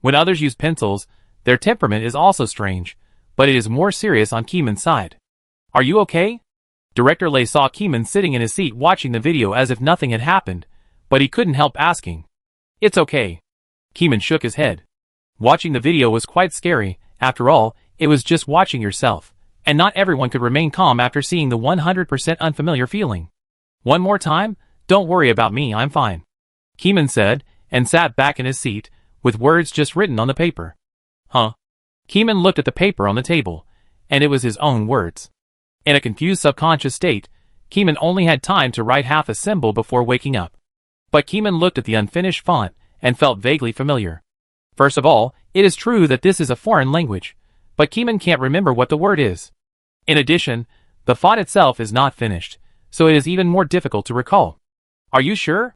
When others use pencils, their temperament is also strange, but it is more serious on Keeman's side. Are you okay? Director Lay saw Keeman sitting in his seat watching the video as if nothing had happened, but he couldn't help asking. It's okay. Keeman shook his head. Watching the video was quite scary. After all, it was just watching yourself, and not everyone could remain calm after seeing the 100% unfamiliar feeling. One more time? Don't worry about me, I'm fine. Keeman said, and sat back in his seat, with words just written on the paper. Huh? Keeman looked at the paper on the table, and it was his own words. In a confused subconscious state, Keeman only had time to write half a symbol before waking up. But Keeman looked at the unfinished font, and felt vaguely familiar. First of all, it is true that this is a foreign language, but Keeman can't remember what the word is. In addition, the font itself is not finished, so it is even more difficult to recall. Are you sure?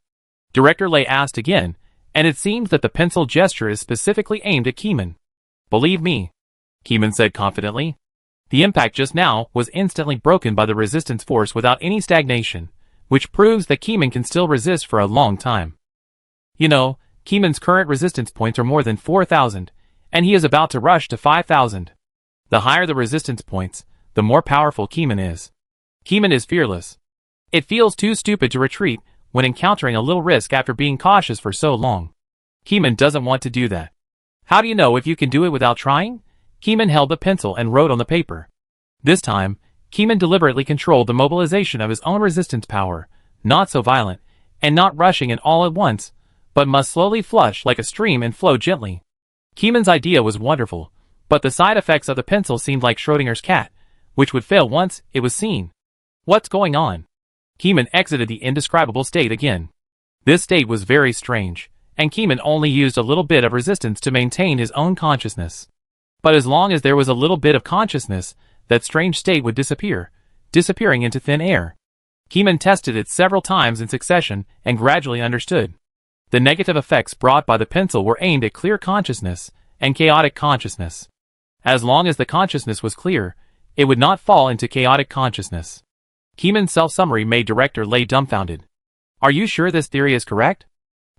Director Lay asked again, and it seems that the pencil gesture is specifically aimed at Keeman. Believe me, Keeman said confidently. The impact just now was instantly broken by the resistance force without any stagnation, which proves that Keeman can still resist for a long time. You know, Keeman's current resistance points are more than 4,000, and he is about to rush to 5,000. The higher the resistance points, the more powerful Keeman is. Keeman is fearless. It feels too stupid to retreat when encountering a little risk after being cautious for so long. Keeman doesn't want to do that. How do you know if you can do it without trying? Keeman held the pencil and wrote on the paper. This time, Keeman deliberately controlled the mobilization of his own resistance power, not so violent, and not rushing it all at once, but must slowly flush like a stream and flow gently. Keeman's idea was wonderful, but the side effects of the pencil seemed like Schrodinger's cat, which would fail once it was seen. What's going on? Keeman exited the indescribable state again. This state was very strange, and Keeman only used a little bit of resistance to maintain his own consciousness. But as long as there was a little bit of consciousness, that strange state would disappear, disappearing into thin air. Keeman tested it several times in succession and gradually understood. The negative effects brought by the pencil were aimed at clear consciousness and chaotic consciousness. As long as the consciousness was clear, it would not fall into chaotic consciousness. Keeman's self-summary made Director Lay dumbfounded. Are you sure this theory is correct?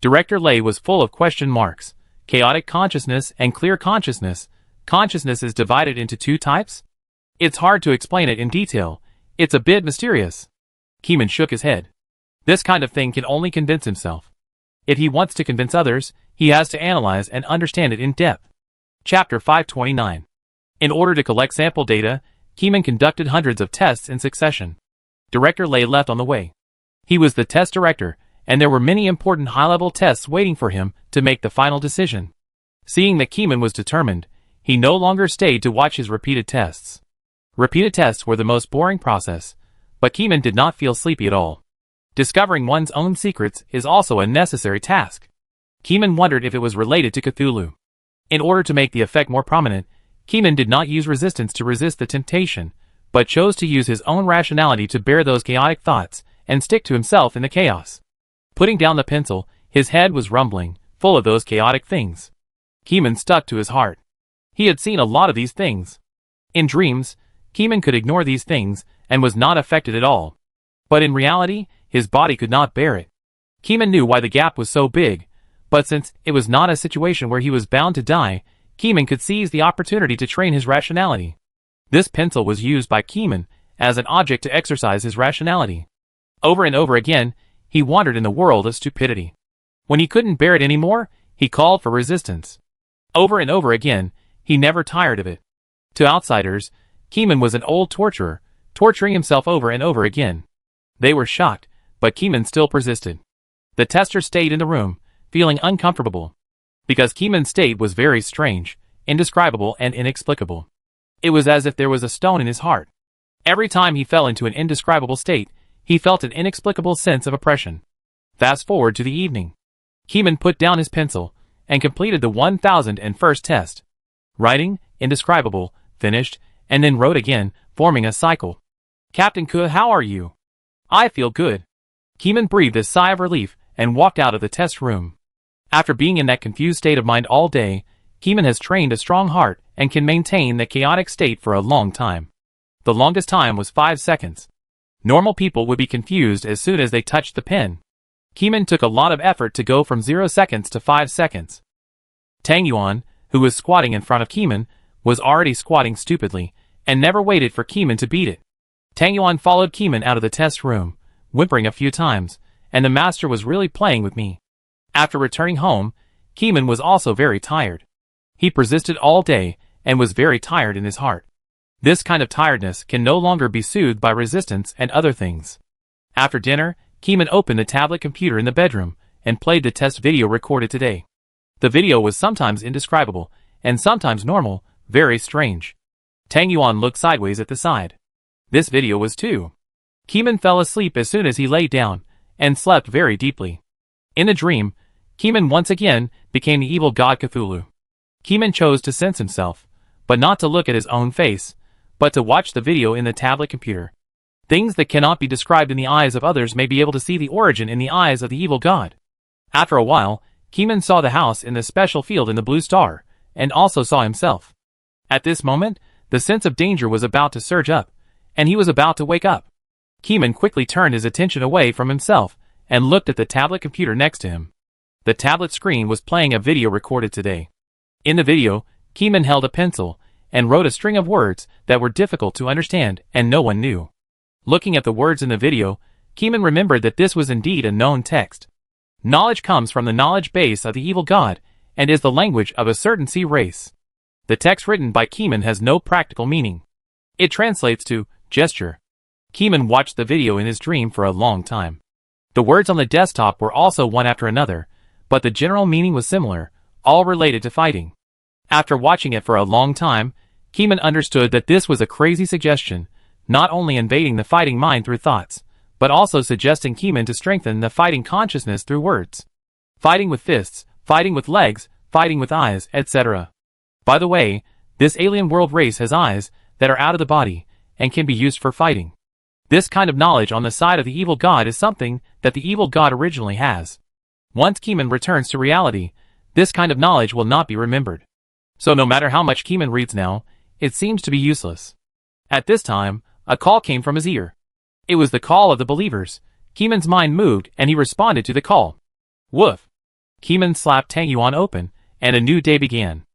Director Lay was full of question marks. Chaotic consciousness and clear consciousness. Consciousness is divided into two types? It's hard to explain it in detail. It's a bit mysterious. Keeman shook his head. This kind of thing can only convince himself. If he wants to convince others, he has to analyze and understand it in depth. Chapter 529. In order to collect sample data, Keeman conducted hundreds of tests in succession. Director Lay left on the way. He was the test director, and there were many important high-level tests waiting for him to make the final decision. Seeing that Keeman was determined, he no longer stayed to watch his repeated tests. Repeated tests were the most boring process, but Keeman did not feel sleepy at all. Discovering one's own secrets is also a necessary task. Keeman wondered if it was related to Cthulhu. In order to make the effect more prominent, Keeman did not use resistance to resist the temptation, but chose to use his own rationality to bear those chaotic thoughts and stick to himself in the chaos. Putting down the pencil, his head was rumbling, full of those chaotic things. Keeman stuck to his heart. He had seen a lot of these things. In dreams, Keeman could ignore these things and was not affected at all. But in reality, his body could not bear it. Keeman knew why the gap was so big, but since it was not a situation where he was bound to die, Keeman could seize the opportunity to train his rationality. This pencil was used by Keeman as an object to exercise his rationality. Over and over again, he wandered in the world of stupidity. When he couldn't bear it anymore, he called for resistance. Over and over again, he never tired of it. To outsiders, Keeman was an old torturer, torturing himself over and over again. They were shocked, but Keeman still persisted. The tester stayed in the room, feeling uncomfortable. Because Keeman's state was very strange, indescribable and inexplicable. It was as if there was a stone in his heart. Every time he fell into an indescribable state, he felt an inexplicable sense of oppression. Fast forward to the evening. Keeman put down his pencil and completed the 1001st test. Writing, indescribable, finished, and then wrote again, forming a cycle. Captain Ke, how are you? I feel good. Keeman breathed a sigh of relief and walked out of the test room. After being in that confused state of mind all day, Keeman has trained a strong heart and can maintain that chaotic state for a long time. The longest time was 5 seconds. Normal people would be confused as soon as they touched the pen. Keeman took a lot of effort to go from 0 seconds to 5 seconds. Tang Yuan, who was squatting in front of Keeman, was already squatting stupidly, and never waited for Keeman to beat it. Tang Yuan followed Keeman out of the test room, whimpering a few times, and the master was really playing with me. After returning home, Keeman was also very tired. He persisted all day, and was very tired in his heart. This kind of tiredness can no longer be soothed by resistance and other things. After dinner, Keeman opened the tablet computer in the bedroom, and played the test video recorded today. The video was sometimes indescribable, and sometimes normal, very strange. Tang Yuan looked sideways at the side. This video was too. Keeman fell asleep as soon as he lay down, and slept very deeply. In the dream, Keeman once again became the evil god Cthulhu. Keeman chose to sense himself, but not to look at his own face, but to watch the video in the tablet computer. Things that cannot be described in the eyes of others may be able to see the origin in the eyes of the evil god. After a while, Keeman saw the house in the special field in the blue star, and also saw himself. At this moment, the sense of danger was about to surge up, and he was about to wake up. Keeman quickly turned his attention away from himself, and looked at the tablet computer next to him. The tablet screen was playing a video recorded today. In the video, Keeman held a pencil, and wrote a string of words that were difficult to understand and no one knew. Looking at the words in the video, Keeman remembered that this was indeed a known text. Knowledge comes from the knowledge base of the evil god, and is the language of a certain sea race. The text written by Keeman has no practical meaning. It translates to gesture. Keeman watched the video in his dream for a long time. The words on the desktop were also one after another, but the general meaning was similar, all related to fighting. After watching it for a long time, Keeman understood that this was a crazy suggestion, not only invading the fighting mind through thoughts, but also suggesting Keeman to strengthen the fighting consciousness through words. Fighting with fists, fighting with legs, fighting with eyes, etc. By the way, this alien world race has eyes that are out of the body, and can be used for fighting. This kind of knowledge on the side of the evil god is something that the evil god originally has. Once Keeman returns to reality, this kind of knowledge will not be remembered. So no matter how much Keeman reads now, it seems to be useless. At this time, a call came from his ear. It was the call of the believers. Keeman's mind moved and he responded to the call. Woof! Keeman slapped Tang Yuan open, and a new day began.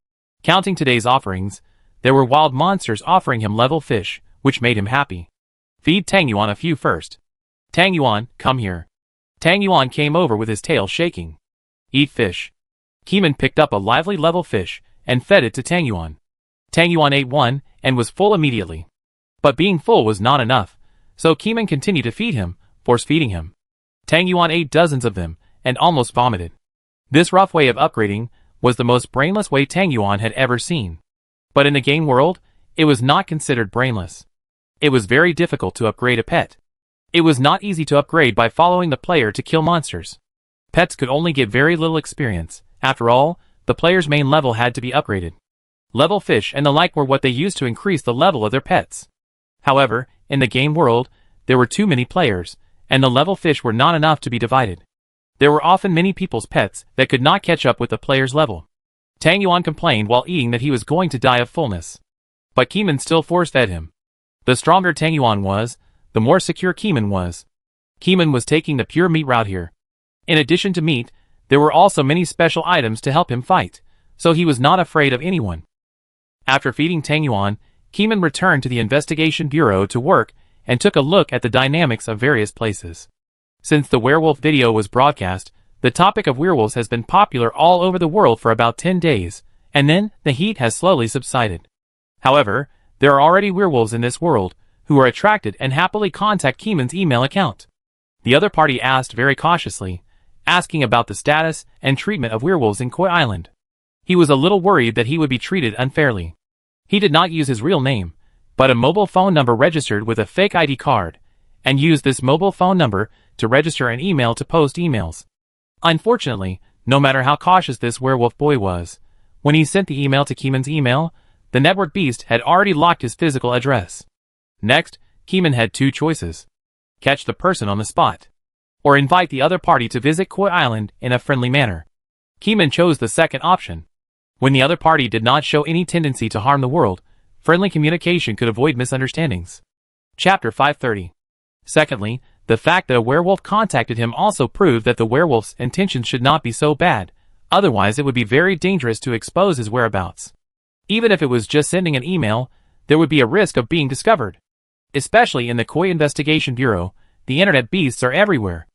Counting today's offerings, there were wild monsters offering him level fish, which made him happy. Feed Tang Yuan a few first. Tang Yuan, come here. Tang Yuan came over with his tail shaking. Eat fish. Keeman picked up a lively level fish, and fed it to Tang Yuan. Tang Yuan ate one, and was full immediately. But being full was not enough, so Keeman continued to feed him, force-feeding him. Tang Yuan ate dozens of them, and almost vomited. This rough way of upgrading was the most brainless way Tang Yuan had ever seen. But in the game world, it was not considered brainless. It was very difficult to upgrade a pet. It was not easy to upgrade by following the player to kill monsters. Pets could only get very little experience. After all, the player's main level had to be upgraded. Level fish and the like were what they used to increase the level of their pets. However, in the game world, there were too many players, and the level fish were not enough to be divided. There were often many people's pets that could not catch up with the player's level. Tang Yuan complained while eating that he was going to die of fullness. But Keeman still force-fed him. The stronger Tang Yuan was, the more secure Keeman was. Keeman was taking the pure meat route here. In addition to meat, there were also many special items to help him fight, so he was not afraid of anyone. After feeding Tang Yuan, Keeman returned to the investigation bureau to work and took a look at the dynamics of various places. Since the werewolf video was broadcast, the topic of werewolves has been popular all over the world for about 10 days, and then the heat has slowly subsided. However, there are already werewolves in this world who are attracted and happily contact Keeman's email account. The other party asked very cautiously, asking about the status and treatment of werewolves in Koi Island. He was a little worried that he would be treated unfairly. He did not use his real name, but a mobile phone number registered with a fake ID card, and used this mobile phone number to register an email to post emails. Unfortunately, no matter how cautious this werewolf boy was, when he sent the email to Keeman's email, the network beast had already locked his physical address. Next, Keeman had two choices: catch the person on the spot, or invite the other party to visit Koi Island in a friendly manner. Keeman chose the second option. When the other party did not show any tendency to harm the world, friendly communication could avoid misunderstandings. Chapter 530. Secondly, the fact that a werewolf contacted him also proved that the werewolf's intentions should not be so bad, otherwise it would be very dangerous to expose his whereabouts. Even if it was just sending an email, there would be a risk of being discovered. Especially in the Koi Investigation Bureau, the internet beasts are everywhere.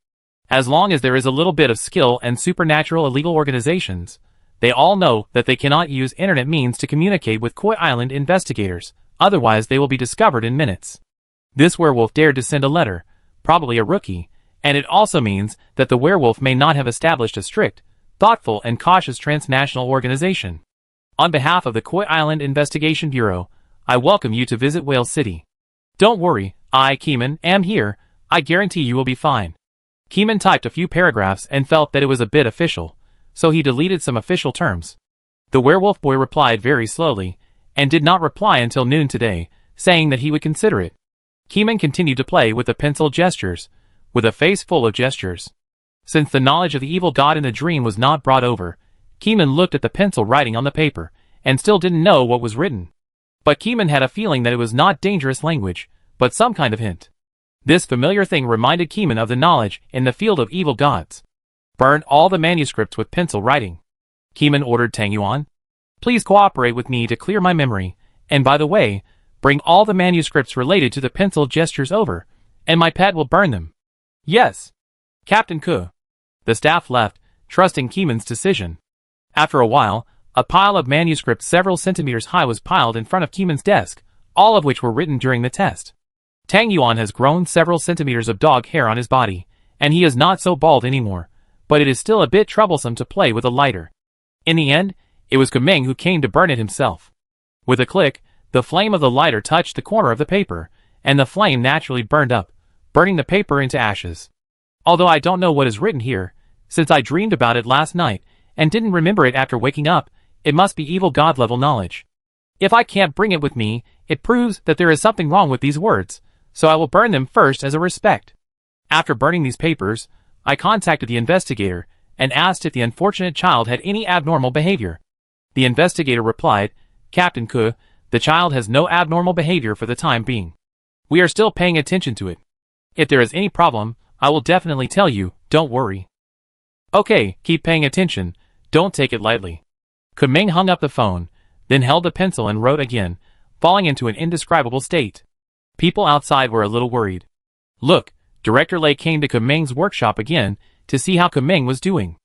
As long as there is a little bit of skill and supernatural illegal organizations, they all know that they cannot use internet means to communicate with Koi Island investigators, otherwise they will be discovered in minutes. This werewolf dared to send a letter, probably a rookie, and it also means that the werewolf may not have established a strict, thoughtful and cautious transnational organization. On behalf of the Koi Island Investigation Bureau, I welcome you to visit Whale City. Don't worry, I, Keeman, am here. I guarantee you will be fine. Keeman typed a few paragraphs and felt that it was a bit official, so he deleted some official terms. The werewolf boy replied very slowly, and did not reply until noon today, saying that he would consider it. Keeman continued to play with the pencil gestures, with a face full of gestures. Since the knowledge of the evil god in the dream was not brought over, Keeman looked at the pencil writing on the paper, and still didn't know what was written. But Keeman had a feeling that it was not dangerous language, but some kind of hint. This familiar thing reminded Keeman of the knowledge in the field of evil gods. Burn all the manuscripts with pencil writing. Keeman ordered Tang Yuan. Please cooperate with me to clear my memory, and by the way, bring all the manuscripts related to the pencil gestures over, and my pet will burn them. Yes. Captain Ke. The staff left, trusting Keeman's decision. After a while, a pile of manuscripts several centimeters high was piled in front of Keeman's desk, all of which were written during the test. Tang Yuan has grown several centimeters of dog hair on his body, and he is not so bald anymore, but it is still a bit troublesome to play with a lighter. In the end, it was Kumeng who came to burn it himself. With a click, the flame of the lighter touched the corner of the paper, and the flame naturally burned up, burning the paper into ashes. Although I don't know what is written here, since I dreamed about it last night, and didn't remember it after waking up, it must be evil god level knowledge. If I can't bring it with me, it proves that there is something wrong with these words, so I will burn them first as a respect. After burning these papers, I contacted the investigator, and asked if the unfortunate child had any abnormal behavior. The investigator replied, Captain Ke, the child has no abnormal behavior for the time being. We are still paying attention to it. If there is any problem, I will definitely tell you, don't worry. Okay, keep paying attention, don't take it lightly. Kumeng hung up the phone, then held the pencil and wrote again, falling into an indescribable state. People outside were a little worried. Look, Director Lei came to Kumeng's workshop again to see how Kumeng was doing.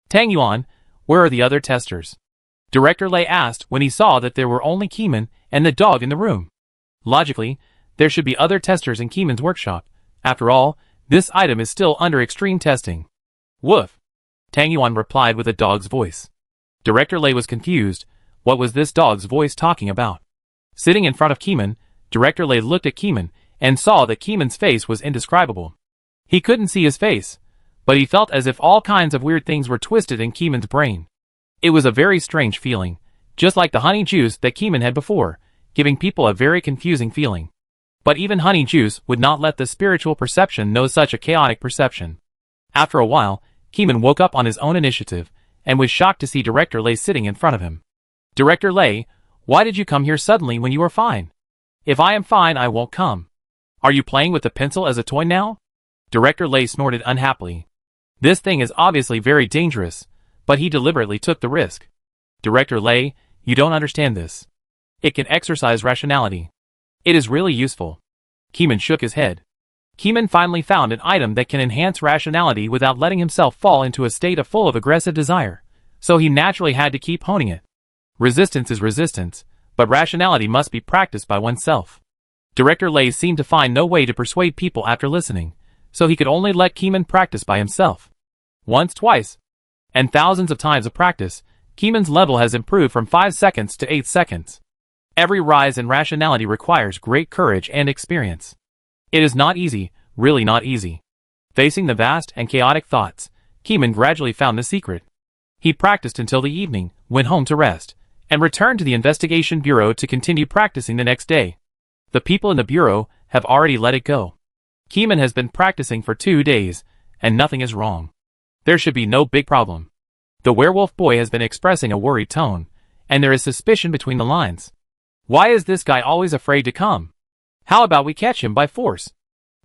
Tang Yuan, where are the other testers? Director Lei asked when he saw that there were only Keeman and the dog in the room. Logically, there should be other testers in Keeman's workshop. After all, this item is still under extreme testing. Woof! Tang Yuan replied with a dog's voice. Director Lei was confused. What was this dog's voice talking about? Sitting in front of Keeman, Director Lei looked at Keeman and saw that Keeman's face was indescribable. He couldn't see his face, but he felt as if all kinds of weird things were twisted in Keeman's brain. It was a very strange feeling, just like the honey juice that Keeman had before, giving people a very confusing feeling. But even honey juice would not let the spiritual perception know such a chaotic perception. After a while, Keeman woke up on his own initiative, and was shocked to see Director Lei sitting in front of him. Director Lei, why did you come here suddenly when you were fine? If I am fine, I won't come. Are you playing with the pencil as a toy now? Director Lei snorted unhappily. This thing is obviously very dangerous, but he deliberately took the risk. Director Lei, you don't understand this. It can exercise rationality. It is really useful. Keeman shook his head. Keeman finally found an item that can enhance rationality without letting himself fall into a state of full of aggressive desire, so he naturally had to keep honing it. Resistance is resistance, but rationality must be practiced by oneself. Director Lei seemed to find no way to persuade people after listening, so he could only let Keeman practice by himself. Once, twice, and thousands of times of practice, Keeman's level has improved from 5 seconds to 8 seconds. Every rise in rationality requires great courage and experience. It is not easy, really not easy. Facing the vast and chaotic thoughts, Keeman gradually found the secret. He practiced until the evening, went home to rest, and returned to the investigation bureau to continue practicing the next day. The people in the bureau have already let it go. Keeman has been practicing for 2 days, and nothing is wrong. There should be no big problem. The werewolf boy has been expressing a worried tone, and there is suspicion between the lines. Why is this guy always afraid to come? How about we catch him by force?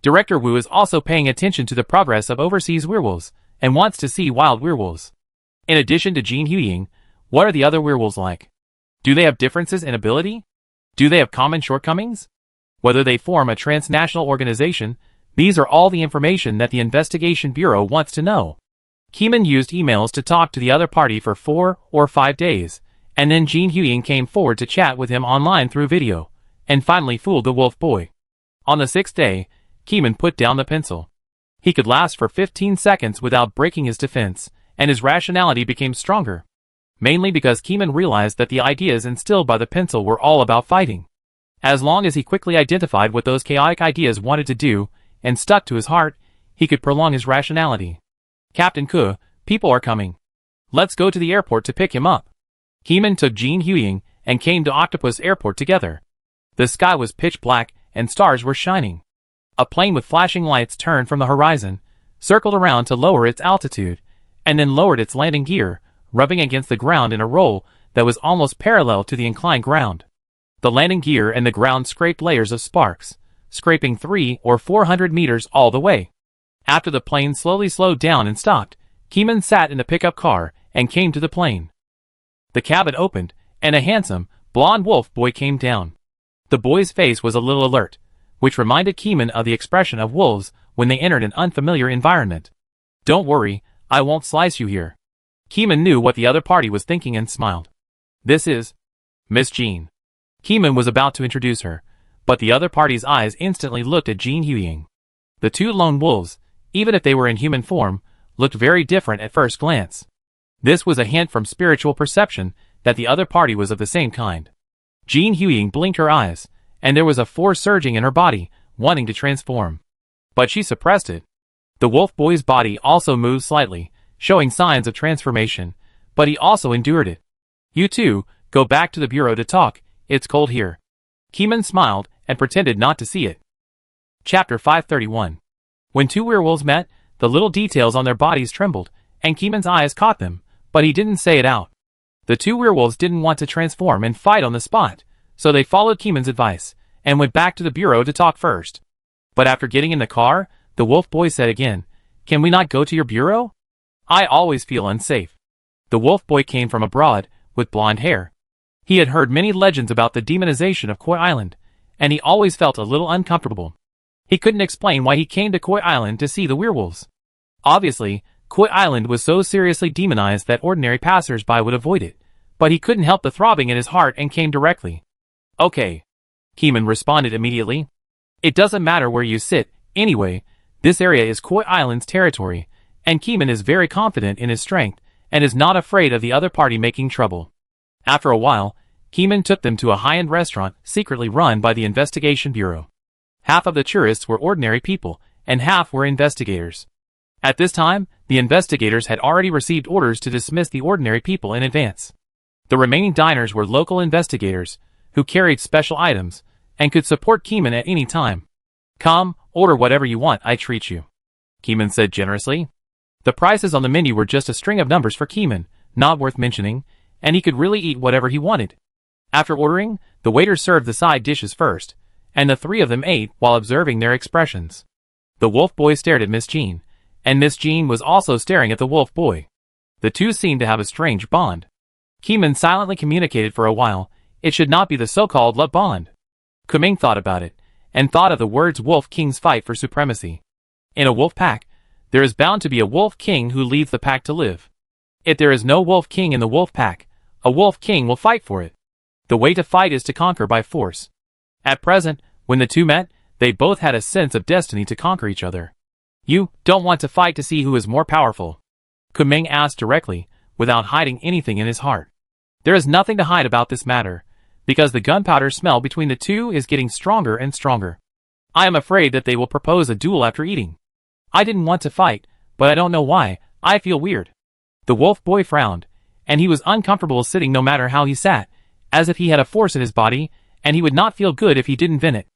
Director Wu is also paying attention to the progress of overseas werewolves, and wants to see wild werewolves. In addition to Jin Huying, what are the other werewolves like? Do they have differences in ability? Do they have common shortcomings? Whether they form a transnational organization, these are all the information that the Investigation Bureau wants to know. Keeman used emails to talk to the other party for 4 or 5 days, and then Jin Huying came forward to chat with him online through video, and finally fooled the wolf boy. On the 6th day, Keeman put down the pencil. He could last for 15 seconds without breaking his defense, and his rationality became stronger. Mainly because Keeman realized that the ideas instilled by the pencil were all about fighting. As long as he quickly identified what those chaotic ideas wanted to do, and stuck to his heart, he could prolong his rationality. Captain Ke, people are coming. Let's go to the airport to pick him up. Keeman took Jin Huying and came to Octopus Airport together. The sky was pitch black and stars were shining. A plane with flashing lights turned from the horizon, circled around to lower its altitude, and then lowered its landing gear, rubbing against the ground in a roll that was almost parallel to the inclined ground. The landing gear and the ground scraped layers of sparks, scraping 300 or 400 meters all the way. After the plane slowly slowed down and stopped, Keeman sat in the pickup car and came to the plane. The cabin opened, and a handsome, blonde wolf boy came down. The boy's face was a little alert, which reminded Keeman of the expression of wolves when they entered an unfamiliar environment. Don't worry, I won't slice you here. Keeman knew what the other party was thinking and smiled. This is Miss Jean. Keeman was about to introduce her, but the other party's eyes instantly looked at Jin Huying. The two lone wolves, even if they were in human form, looked very different at first glance. This was a hint from spiritual perception that the other party was of the same kind. Jin Huying blinked her eyes, and there was a force surging in her body, wanting to transform. But she suppressed it. The wolf boy's body also moved slightly, showing signs of transformation, but he also endured it. You two, go back to the bureau to talk, it's cold here. Keeman smiled and pretended not to see it. Chapter 531. When two werewolves met, the little details on their bodies trembled, and Keeman's eyes caught them, but he didn't say it out. The two werewolves didn't want to transform and fight on the spot, so they followed Keeman's advice, and went back to the bureau to talk first. But after getting in the car, the wolf boy said again, "Can we not go to your bureau? I always feel unsafe." The wolf boy came from abroad, with blonde hair. He had heard many legends about the demonization of Koi Island, and he always felt a little uncomfortable. He couldn't explain why he came to Koi Island to see the werewolves. Obviously, Koi Island was so seriously demonized that ordinary passers-by would avoid it, but he couldn't help the throbbing in his heart and came directly. "Okay," Keeman responded immediately. "It doesn't matter where you sit, anyway, this area is Koi Island's territory, and Keeman is very confident in his strength, and is not afraid of the other party making trouble." After a while, Keeman took them to a high-end restaurant secretly run by the Investigation Bureau. Half of the tourists were ordinary people, and half were investigators. At this time, the investigators had already received orders to dismiss the ordinary people in advance. The remaining diners were local investigators, who carried special items, and could support Keeman at any time. "Come, order whatever you want, I treat you," Keeman said generously. The prices on the menu were just a string of numbers for Keeman, not worth mentioning, and he could really eat whatever he wanted. After ordering, the waiter served the side dishes first, and the three of them ate while observing their expressions. The wolf boy stared at Miss Jean, and Miss Jean was also staring at the wolf boy. The two seemed to have a strange bond. Keeman silently communicated for a while, it should not be the so-called love bond. Kuming thought about it, and thought of the words wolf kings fight for supremacy. In a wolf pack, there is bound to be a wolf king who leaves the pack to live. If there is no wolf king in the wolf pack, a wolf king will fight for it. The way to fight is to conquer by force. At present, when the two met, they both had a sense of destiny to conquer each other. "You don't want to fight to see who is more powerful?" Kuming asked directly, without hiding anything in his heart. "There is nothing to hide about this matter. because the gunpowder smell between the two is getting stronger and stronger. I am afraid that they will propose a duel after eating. I didn't want to fight, but I don't know why, I feel weird. The wolf boy frowned, and he was uncomfortable sitting no matter how he sat, as if he had a force in his body, and he would not feel good if he didn't vent it.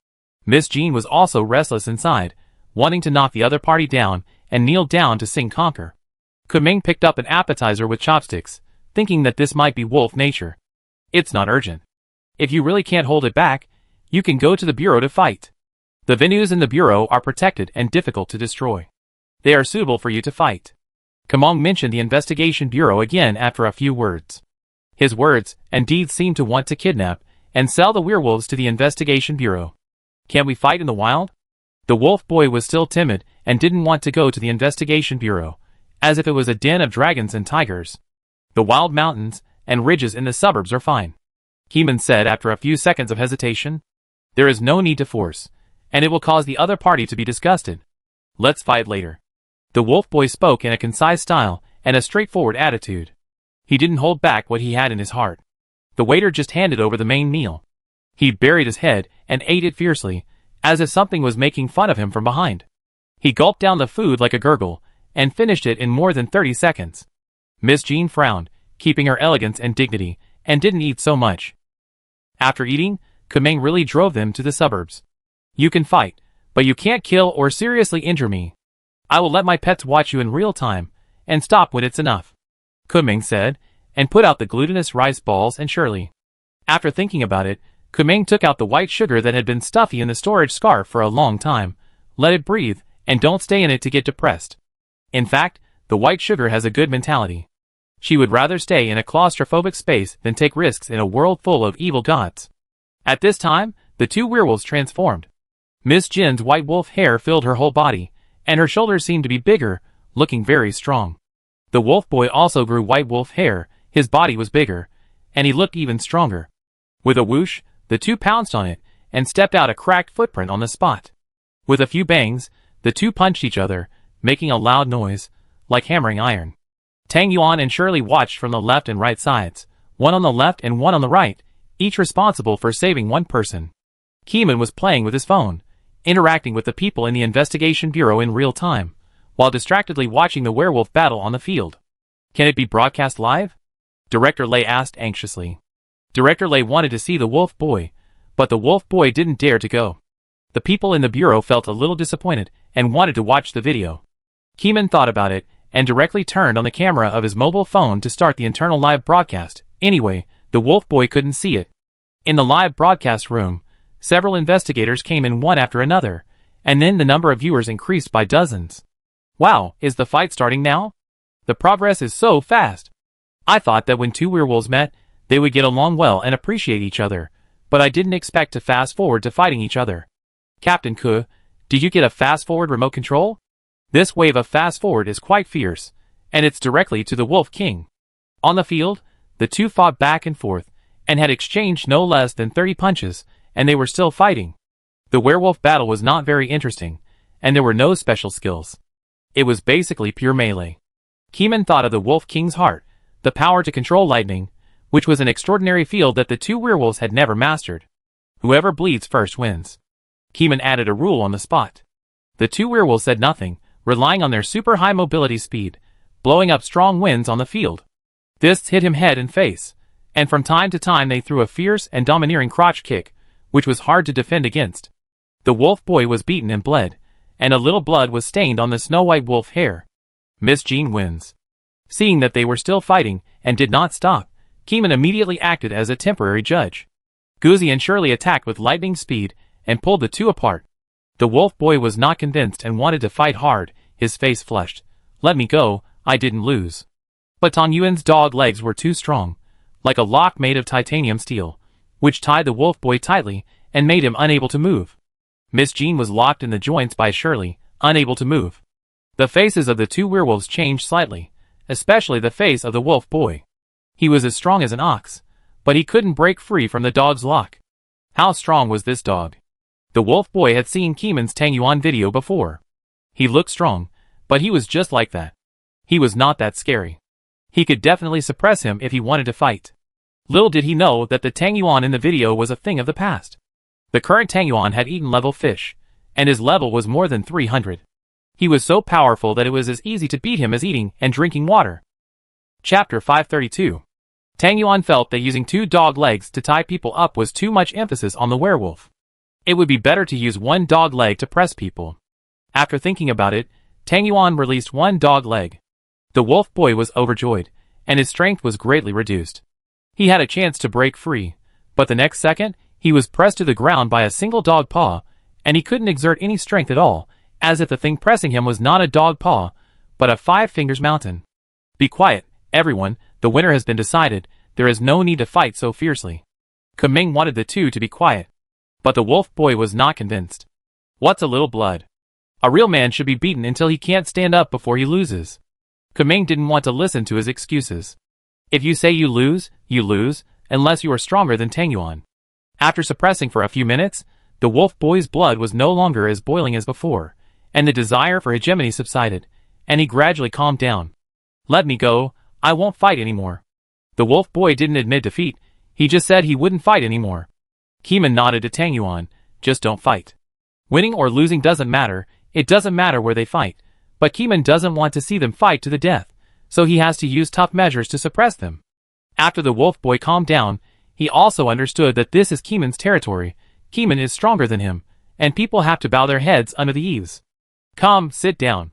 Miss Jean was also restless inside, wanting to knock the other party down and kneel down to sing conquer. Kuming picked up an appetizer with chopsticks, thinking that this might be wolf nature. It's not urgent. If you really can't hold it back, you can go to the bureau to fight. The venues in the bureau are protected and difficult to destroy. They are suitable for you to fight. Kumong mentioned the investigation bureau again after a few words. His words and deeds seemed to want to kidnap and sell the werewolves to the investigation bureau. Can we fight in the wild? The wolf boy was still timid and didn't want to go to the investigation bureau, as if it was a den of dragons and tigers. The wild mountains and ridges in the suburbs are fine, Keeman said after a few seconds of hesitation. There is no need to force, and it will cause the other party to be disgusted. Let's fight later. The wolf boy spoke in a concise style and a straightforward attitude. He didn't hold back what he had in his heart. The waiter just handed over the main meal. He buried his head and ate it fiercely, as if something was making fun of him from behind. He gulped down the food like a gurgle, and finished it in more than 30 seconds. Miss Jean frowned, keeping her elegance and dignity, and didn't eat so much. After eating, Kumeng really drove them to the suburbs. You can fight, but you can't kill or seriously injure me. I will let my pets watch you in real time, and stop when it's enough, Kumeng said, and put out the glutinous rice balls and Shirley. After thinking about it, Kumeng took out the white sugar that had been stuffy in the storage scarf for a long time, let it breathe, and don't stay in it to get depressed. In fact, the white sugar has a good mentality. She would rather stay in a claustrophobic space than take risks in a world full of evil gods. At this time, the two werewolves transformed. Miss Jin's white wolf hair filled her whole body, and her shoulders seemed to be bigger, looking very strong. The wolf boy also grew white wolf hair, his body was bigger, and he looked even stronger. With a whoosh, the two pounced on it, and stepped out a cracked footprint on the spot. With a few bangs, the two punched each other, making a loud noise, like hammering iron. Tang Yuan and Shirley watched from the left and right sides, one on the left and one on the right, each responsible for saving one person. Keeman was playing with his phone, interacting with the people in the investigation bureau in real time, while distractedly watching the werewolf battle on the field. Can it be broadcast live? Director Lei asked anxiously. Director Lei wanted to see the wolf boy, but the wolf boy didn't dare to go. The people in the bureau felt a little disappointed and wanted to watch the video. Keeman thought about it and directly turned on the camera of his mobile phone to start the internal live broadcast. Anyway, the wolf boy couldn't see it. In the live broadcast room, several investigators came in one after another, and then the number of viewers increased by dozens. Wow, is the fight starting now? The progress is so fast. I thought that when two werewolves met, they would get along well and appreciate each other, but I didn't expect to fast forward to fighting each other. Captain Ke, did you get a fast forward remote control? This wave of fast forward is quite fierce, and it's directly to the Wolf King. On the field, the two fought back and forth, and had exchanged no less than 30 punches, and they were still fighting. The werewolf battle was not very interesting, and there were no special skills. It was basically pure melee. Keeman thought of the Wolf King's heart, the power to control lightning, which was an extraordinary field that the two werewolves had never mastered. Whoever bleeds first wins. Keeman added a rule on the spot. The two werewolves said nothing, relying on their super high mobility speed, blowing up strong winds on the field. This hit him head and face, and from time to time they threw a fierce and domineering crotch kick, which was hard to defend against. The wolf boy was beaten and bled, and a little blood was stained on the snow-white wolf hair. Miss Jean wins. Seeing that they were still fighting and did not stop, Keeman immediately acted as a temporary judge. Guzzi and Shirley attacked with lightning speed and pulled the two apart. The wolf boy was not convinced and wanted to fight hard, his face flushed. Let me go, I didn't lose. But Tang Yuan's dog legs were too strong, like a lock made of titanium steel, which tied the wolf boy tightly and made him unable to move. Miss Jean was locked in the joints by Shirley, unable to move. The faces of the two werewolves changed slightly, especially the face of the wolf boy. He was as strong as an ox, but he couldn't break free from the dog's lock. How strong was this dog? The wolf boy had seen Keeman's Tang Yuan video before. He looked strong, but he was just like that. He was not that scary. He could definitely suppress him if he wanted to fight. Little did he know that the Tangyuan in the video was a thing of the past. The current Tangyuan had eaten level fish, and his level was more than 300. He was so powerful that it was as easy to beat him as eating and drinking water. Chapter 532. Tangyuan felt that using 2 dog legs to tie people up was too much emphasis on the werewolf. It would be better to use 1 dog leg to press people. After thinking about it, Tangyuan released 1 dog leg. The wolf boy was overjoyed, and his strength was greatly reduced. He had a chance to break free, but the next second, he was pressed to the ground by a single dog paw, and he couldn't exert any strength at all, as if the thing pressing him was not a dog paw, but a 5 fingers mountain. Be quiet, everyone, the winner has been decided, there is no need to fight so fiercely. Kuming wanted the 2 to be quiet, but the wolf boy was not convinced. What's a little blood? A real man should be beaten until he can't stand up before he loses. Kuming didn't want to listen to his excuses. If you say you lose, unless you are stronger than Tangyuan. After suppressing for a few minutes, the wolf boy's blood was no longer as boiling as before, and the desire for hegemony subsided, and he gradually calmed down. Let me go, I won't fight anymore. The wolf boy didn't admit defeat, he just said he wouldn't fight anymore. Keeman nodded to Tangyuan, just don't fight. Winning or losing doesn't matter, it doesn't matter where they fight, but Keeman doesn't want to see them fight to the death, so he has to use tough measures to suppress them. After the wolf boy calmed down, he also understood that this is Keeman's territory. Keeman is stronger than him, and people have to bow their heads under the eaves. Come, sit down.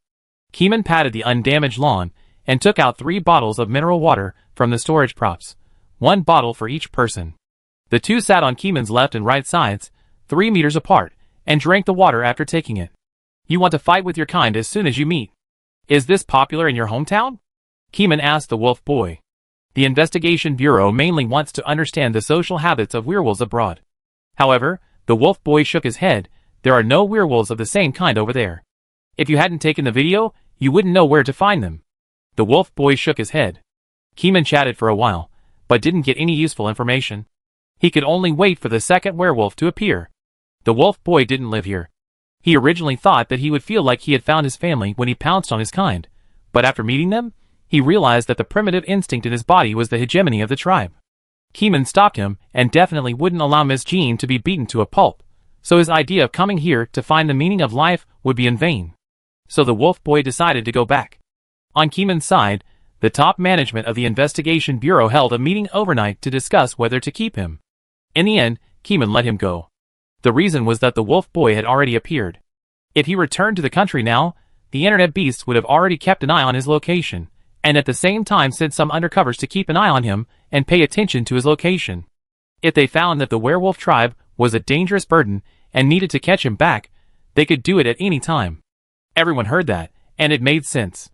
Keeman patted the undamaged lawn, and took out 3 bottles of mineral water from the storage props, 1 bottle for each person. The 2 sat on Keeman's left and right sides, 3 meters apart, and drank the water after taking it. You want to fight with your kind as soon as you meet. Is this popular in your hometown? Keeman asked the wolf boy. The Investigation Bureau mainly wants to understand the social habits of werewolves abroad. However, the wolf boy shook his head, there are no werewolves of the same kind over there. If you hadn't taken the video, you wouldn't know where to find them. The wolf boy shook his head. Keeman chatted for a while, but didn't get any useful information. He could only wait for the second werewolf to appear. The wolf boy didn't live here. He originally thought that he would feel like he had found his family when he pounced on his kind, but after meeting them, he realized that the primitive instinct in his body was the hegemony of the tribe. Keeman stopped him and definitely wouldn't allow Miss Jean to be beaten to a pulp, so his idea of coming here to find the meaning of life would be in vain. So the wolf boy decided to go back. On Keeman's side, the top management of the Investigation Bureau held a meeting overnight to discuss whether to keep him. In the end, Keeman let him go. The reason was that the wolf boy had already appeared. If he returned to the country now, the internet beasts would have already kept an eye on his location, and at the same time sent some undercovers to keep an eye on him and pay attention to his location. If they found that the werewolf tribe was a dangerous burden and needed to catch him back, they could do it at any time. Everyone heard that, and it made sense.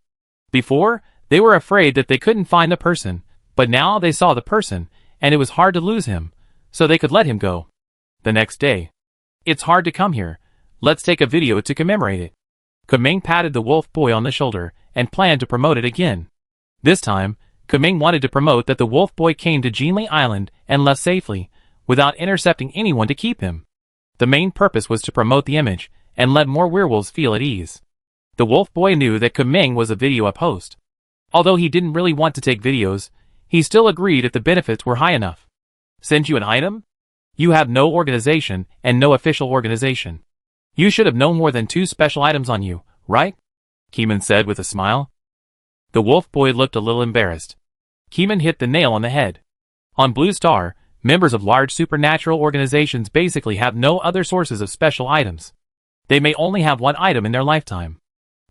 Before, they were afraid that they couldn't find the person, but now they saw the person, and it was hard to lose him, so they could let him go. The next day. It's hard to come here. Let's take a video to commemorate it. Kuming patted the wolf boy on the shoulder and planned to promote it again. This time, Kuming wanted to promote that the wolf boy came to Jinli Island and left safely, without intercepting anyone to keep him. The main purpose was to promote the image and let more werewolves feel at ease. The wolf boy knew that Kuming was a video host. Although he didn't really want to take videos, he still agreed if the benefits were high enough. Send you an item? You have no organization and no official organization. You should have no more than 2 special items on you, right? Keeman said with a smile. The wolf boy looked a little embarrassed. Keeman hit the nail on the head. On Blue Star, members of large supernatural organizations basically have no other sources of special items. They may only have 1 item in their lifetime.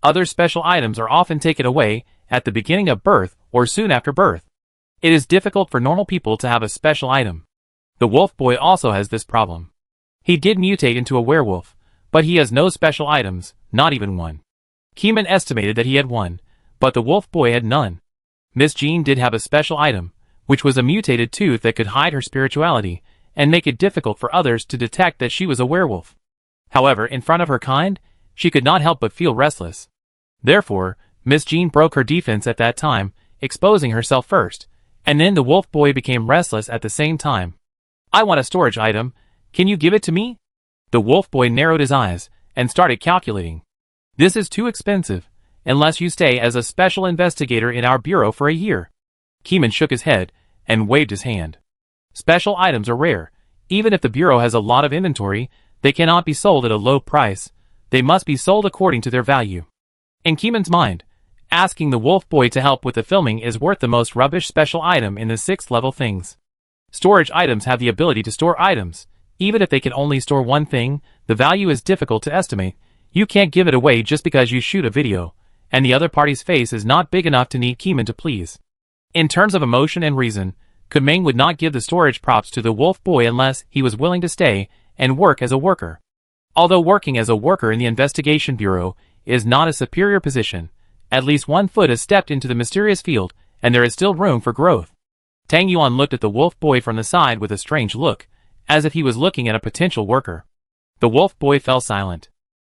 Other special items are often taken away at the beginning of birth or soon after birth. It is difficult for normal people to have a special item. The wolf boy also has this problem. He did mutate into a werewolf, but he has no special items, not even 1. Keeman estimated that he had 1, but the wolf boy had none. Miss Jean did have a special item, which was a mutated tooth that could hide her spirituality and make it difficult for others to detect that she was a werewolf. However, in front of her kind, she could not help but feel restless. Therefore, Miss Jean broke her defense at that time, exposing herself first, and then the wolf boy became restless at the same time. I want a storage item, can you give it to me? The wolf boy narrowed his eyes and started calculating. This is too expensive, unless you stay as a special investigator in our bureau for a year. Keeman shook his head and waved his hand. Special items are rare. Even if the Bureau has a lot of inventory, they cannot be sold at a low price. They must be sold according to their value. In Keeman's mind, asking the Wolf Boy to help with the filming is worth the most rubbish special item in the 6th level things. Storage items have the ability to store items. Even if they can only store one thing, the value is difficult to estimate. You can't give it away just because you shoot a video, and the other party's face is not big enough to need Keeman to please. In terms of emotion and reason, Kumeng would not give the storage props to the Wolf Boy unless he was willing to stay and work as a worker. Although working as a worker in the Investigation Bureau is not a superior position, at least one foot has stepped into the mysterious field, and there is still room for growth. Tang Yuan looked at the Wolf Boy from the side with a strange look, as if he was looking at a potential worker. The Wolf Boy fell silent.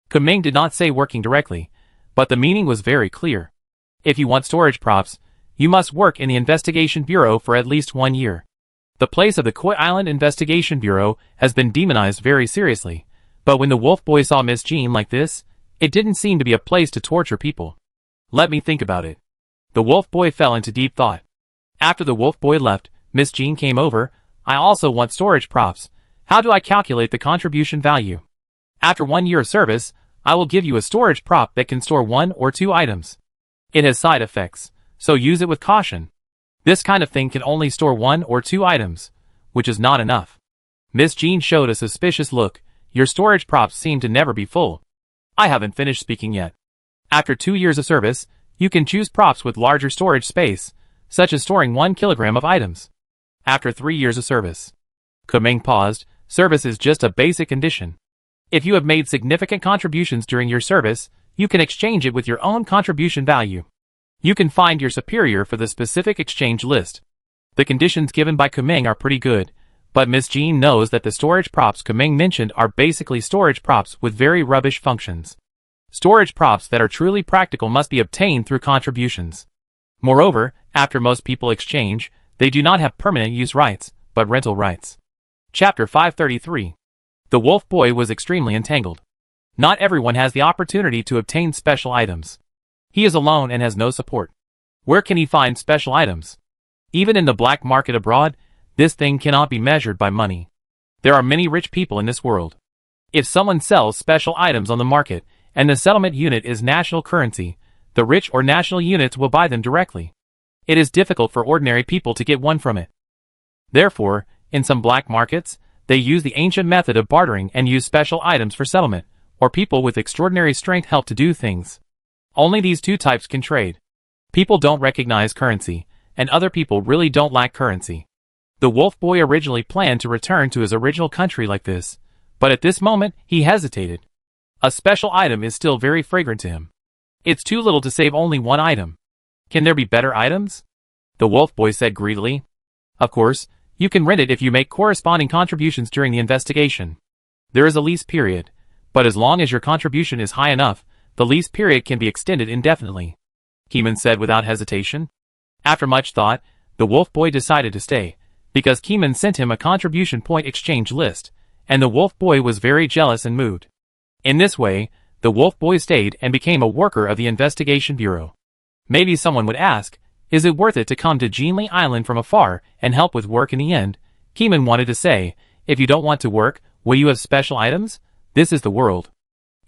Kumeng did not say working directly, but the meaning was very clear. If you want storage props, you must work in the Investigation Bureau for at least 1 year. The place of the Koi Island Investigation Bureau has been demonized very seriously, but when the Wolf Boy saw Miss Jean like this, it didn't seem to be a place to torture people. Let me think about it. The Wolf Boy fell into deep thought. After the Wolf Boy left, Miss Jean came over. I also want storage props. How do I calculate the contribution value? After 1 year of service, I will give you a storage prop that can store 1 or 2 items. It has side effects, so use it with caution. This kind of thing can only store 1 or 2 items, which is not enough. Miss Jean showed a suspicious look. Your storage props seem to never be full. I haven't finished speaking yet. After 2 years of service, you can choose props with larger storage space, such as storing 1 kilogram of items. After 3 years of service. Kumeng paused. Service is just a basic condition. If you have made significant contributions during your service, you can exchange it with your own contribution value. You can find your superior for the specific exchange list. The conditions given by Kumeng are pretty good, but Miss Jean knows that the storage props Kumeng mentioned are basically storage props with very rubbish functions. Storage props that are truly practical must be obtained through contributions. Moreover, after most people exchange, they do not have permanent use rights, but rental rights. Chapter 533. The Wolf Boy was extremely entangled. Not everyone has the opportunity to obtain special items. He is alone and has no support. Where can he find special items? Even in the black market abroad, this thing cannot be measured by money. There are many rich people in this world. If someone sells special items on the market, and the settlement unit is national currency, the rich or national units will buy them directly. It is difficult for ordinary people to get one from it. Therefore, in some black markets, they use the ancient method of bartering and use special items for settlement, or people with extraordinary strength help to do things. Only these two types can trade. People don't recognize currency, and other people really don't lack currency. The Wolf Boy originally planned to return to his original country like this, but at this moment, he hesitated. A special item is still very fragrant to him. It's too little to save only 1 item. Can there be better items? The Wolf Boy said greedily. Of course, you can rent it if you make corresponding contributions during the investigation. There is a lease period, but as long as your contribution is high enough, the lease period can be extended indefinitely. Keeman said without hesitation. After much thought, the Wolf Boy decided to stay, because Keeman sent him a contribution point exchange list, and the Wolf Boy was very jealous and moved. In this way, the Wolf Boy stayed and became a worker of the Investigation Bureau. Maybe someone would ask, is it worth it to come to Jinli Island from afar and help with work in the end? Keeman wanted to say, if you don't want to work, will you have special items? This is the world.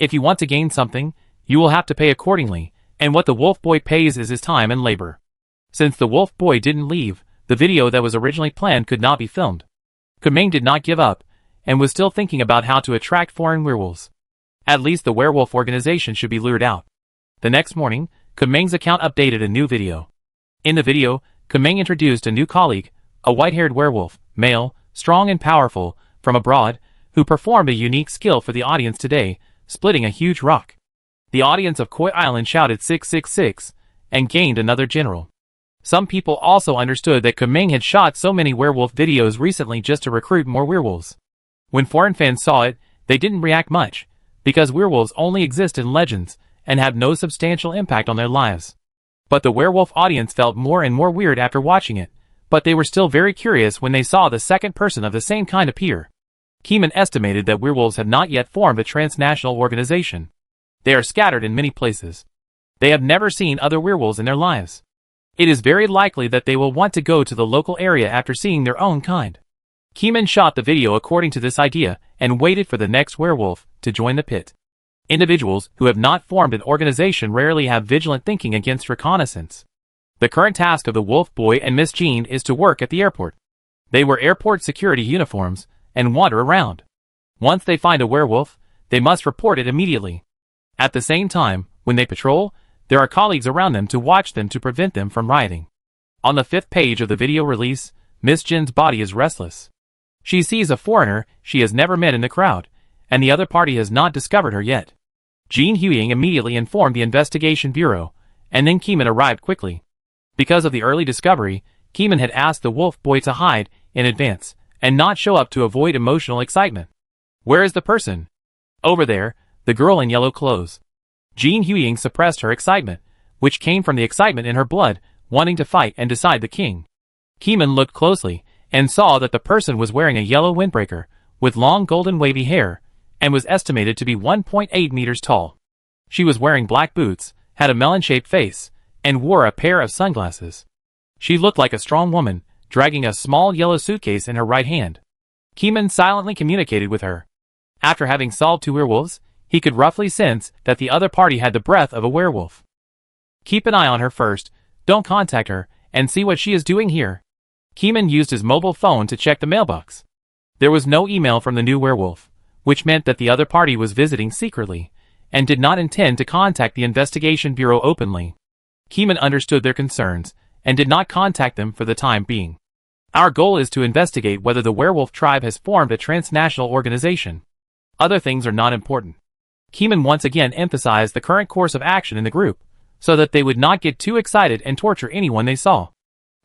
If you want to gain something, you will have to pay accordingly, and what the Wolf Boy pays is his time and labor. Since the Wolf Boy didn't leave, the video that was originally planned could not be filmed. Kumeng did not give up, and was still thinking about how to attract foreign werewolves. At least the werewolf organization should be lured out. The next morning, Kumeng's account updated a new video. In the video, Kumeng introduced a new colleague, a white-haired werewolf, male, strong and powerful, from abroad, who performed a unique skill for the audience today, splitting a huge rock. The audience of Koi Island shouted 666, and gained another general. Some people also understood that Kumeng had shot so many werewolf videos recently just to recruit more werewolves. When foreign fans saw it, they didn't react much, because werewolves only exist in legends, and have no substantial impact on their lives. But the werewolf audience felt more and more weird after watching it, but they were still very curious when they saw the second person of the same kind appear. Keeman estimated that werewolves have not yet formed a transnational organization. They are scattered in many places. They have never seen other werewolves in their lives. It is very likely that they will want to go to the local area after seeing their own kind. Keeman shot the video according to this idea and waited for the next werewolf to join the pit. Individuals who have not formed an organization rarely have vigilant thinking against reconnaissance. The current task of the Wolf Boy and Miss Jean is to work at the airport. They wear airport security uniforms and wander around. Once they find a werewolf, they must report it immediately. At the same time, when they patrol, there are colleagues around them to watch them to prevent them from rioting. On the 5th page of the video release, Miss Jean's body is restless. She sees a foreigner she has never met in the crowd, and the other party has not discovered her yet. Jean Huang immediately informed the investigation bureau, and then Keeman arrived quickly. Because of the early discovery, Keeman had asked the Wolf Boy to hide in advance and not show up to avoid emotional excitement. Where is the person? Over there, the girl in yellow clothes. Jean Huang suppressed her excitement, which came from the excitement in her blood, wanting to fight and decide the king. Keeman looked closely and saw that the person was wearing a yellow windbreaker with long golden wavy hair and was estimated to be 1.8 meters tall. She was wearing black boots, had a melon-shaped face, and wore a pair of sunglasses. She looked like a strong woman, dragging a small yellow suitcase in her right hand. Keeman silently communicated with her. After having solved 2 werewolves, he could roughly sense that the other party had the breath of a werewolf. Keep an eye on her first, don't contact her, and see what she is doing here. Keeman used his mobile phone to check the mailbox. There was no email from the new werewolf, which meant that the other party was visiting secretly, and did not intend to contact the investigation bureau openly. Keeman understood their concerns, and did not contact them for the time being. Our goal is to investigate whether the werewolf tribe has formed a transnational organization. Other things are not important. Keeman once again emphasized the current course of action in the group, so that they would not get too excited and torture anyone they saw.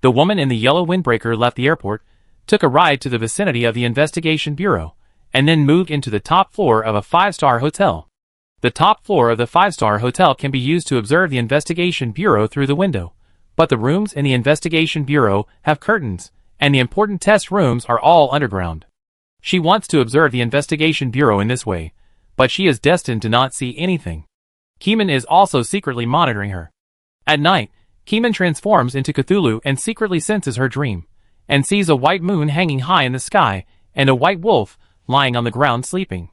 The woman in the yellow windbreaker left the airport, took a ride to the vicinity of the investigation bureau, and then moved into the top floor of a 5-star hotel. The top floor of the 5-star hotel can be used to observe the investigation bureau through the window, but the rooms in the investigation bureau have curtains, and the important test rooms are all underground. She wants to observe the investigation bureau in this way, but she is destined to not see anything. Keeman is also secretly monitoring her. At night, Keeman transforms into Cthulhu and secretly senses her dream, and sees a white moon hanging high in the sky, and a white wolf lying on the ground sleeping.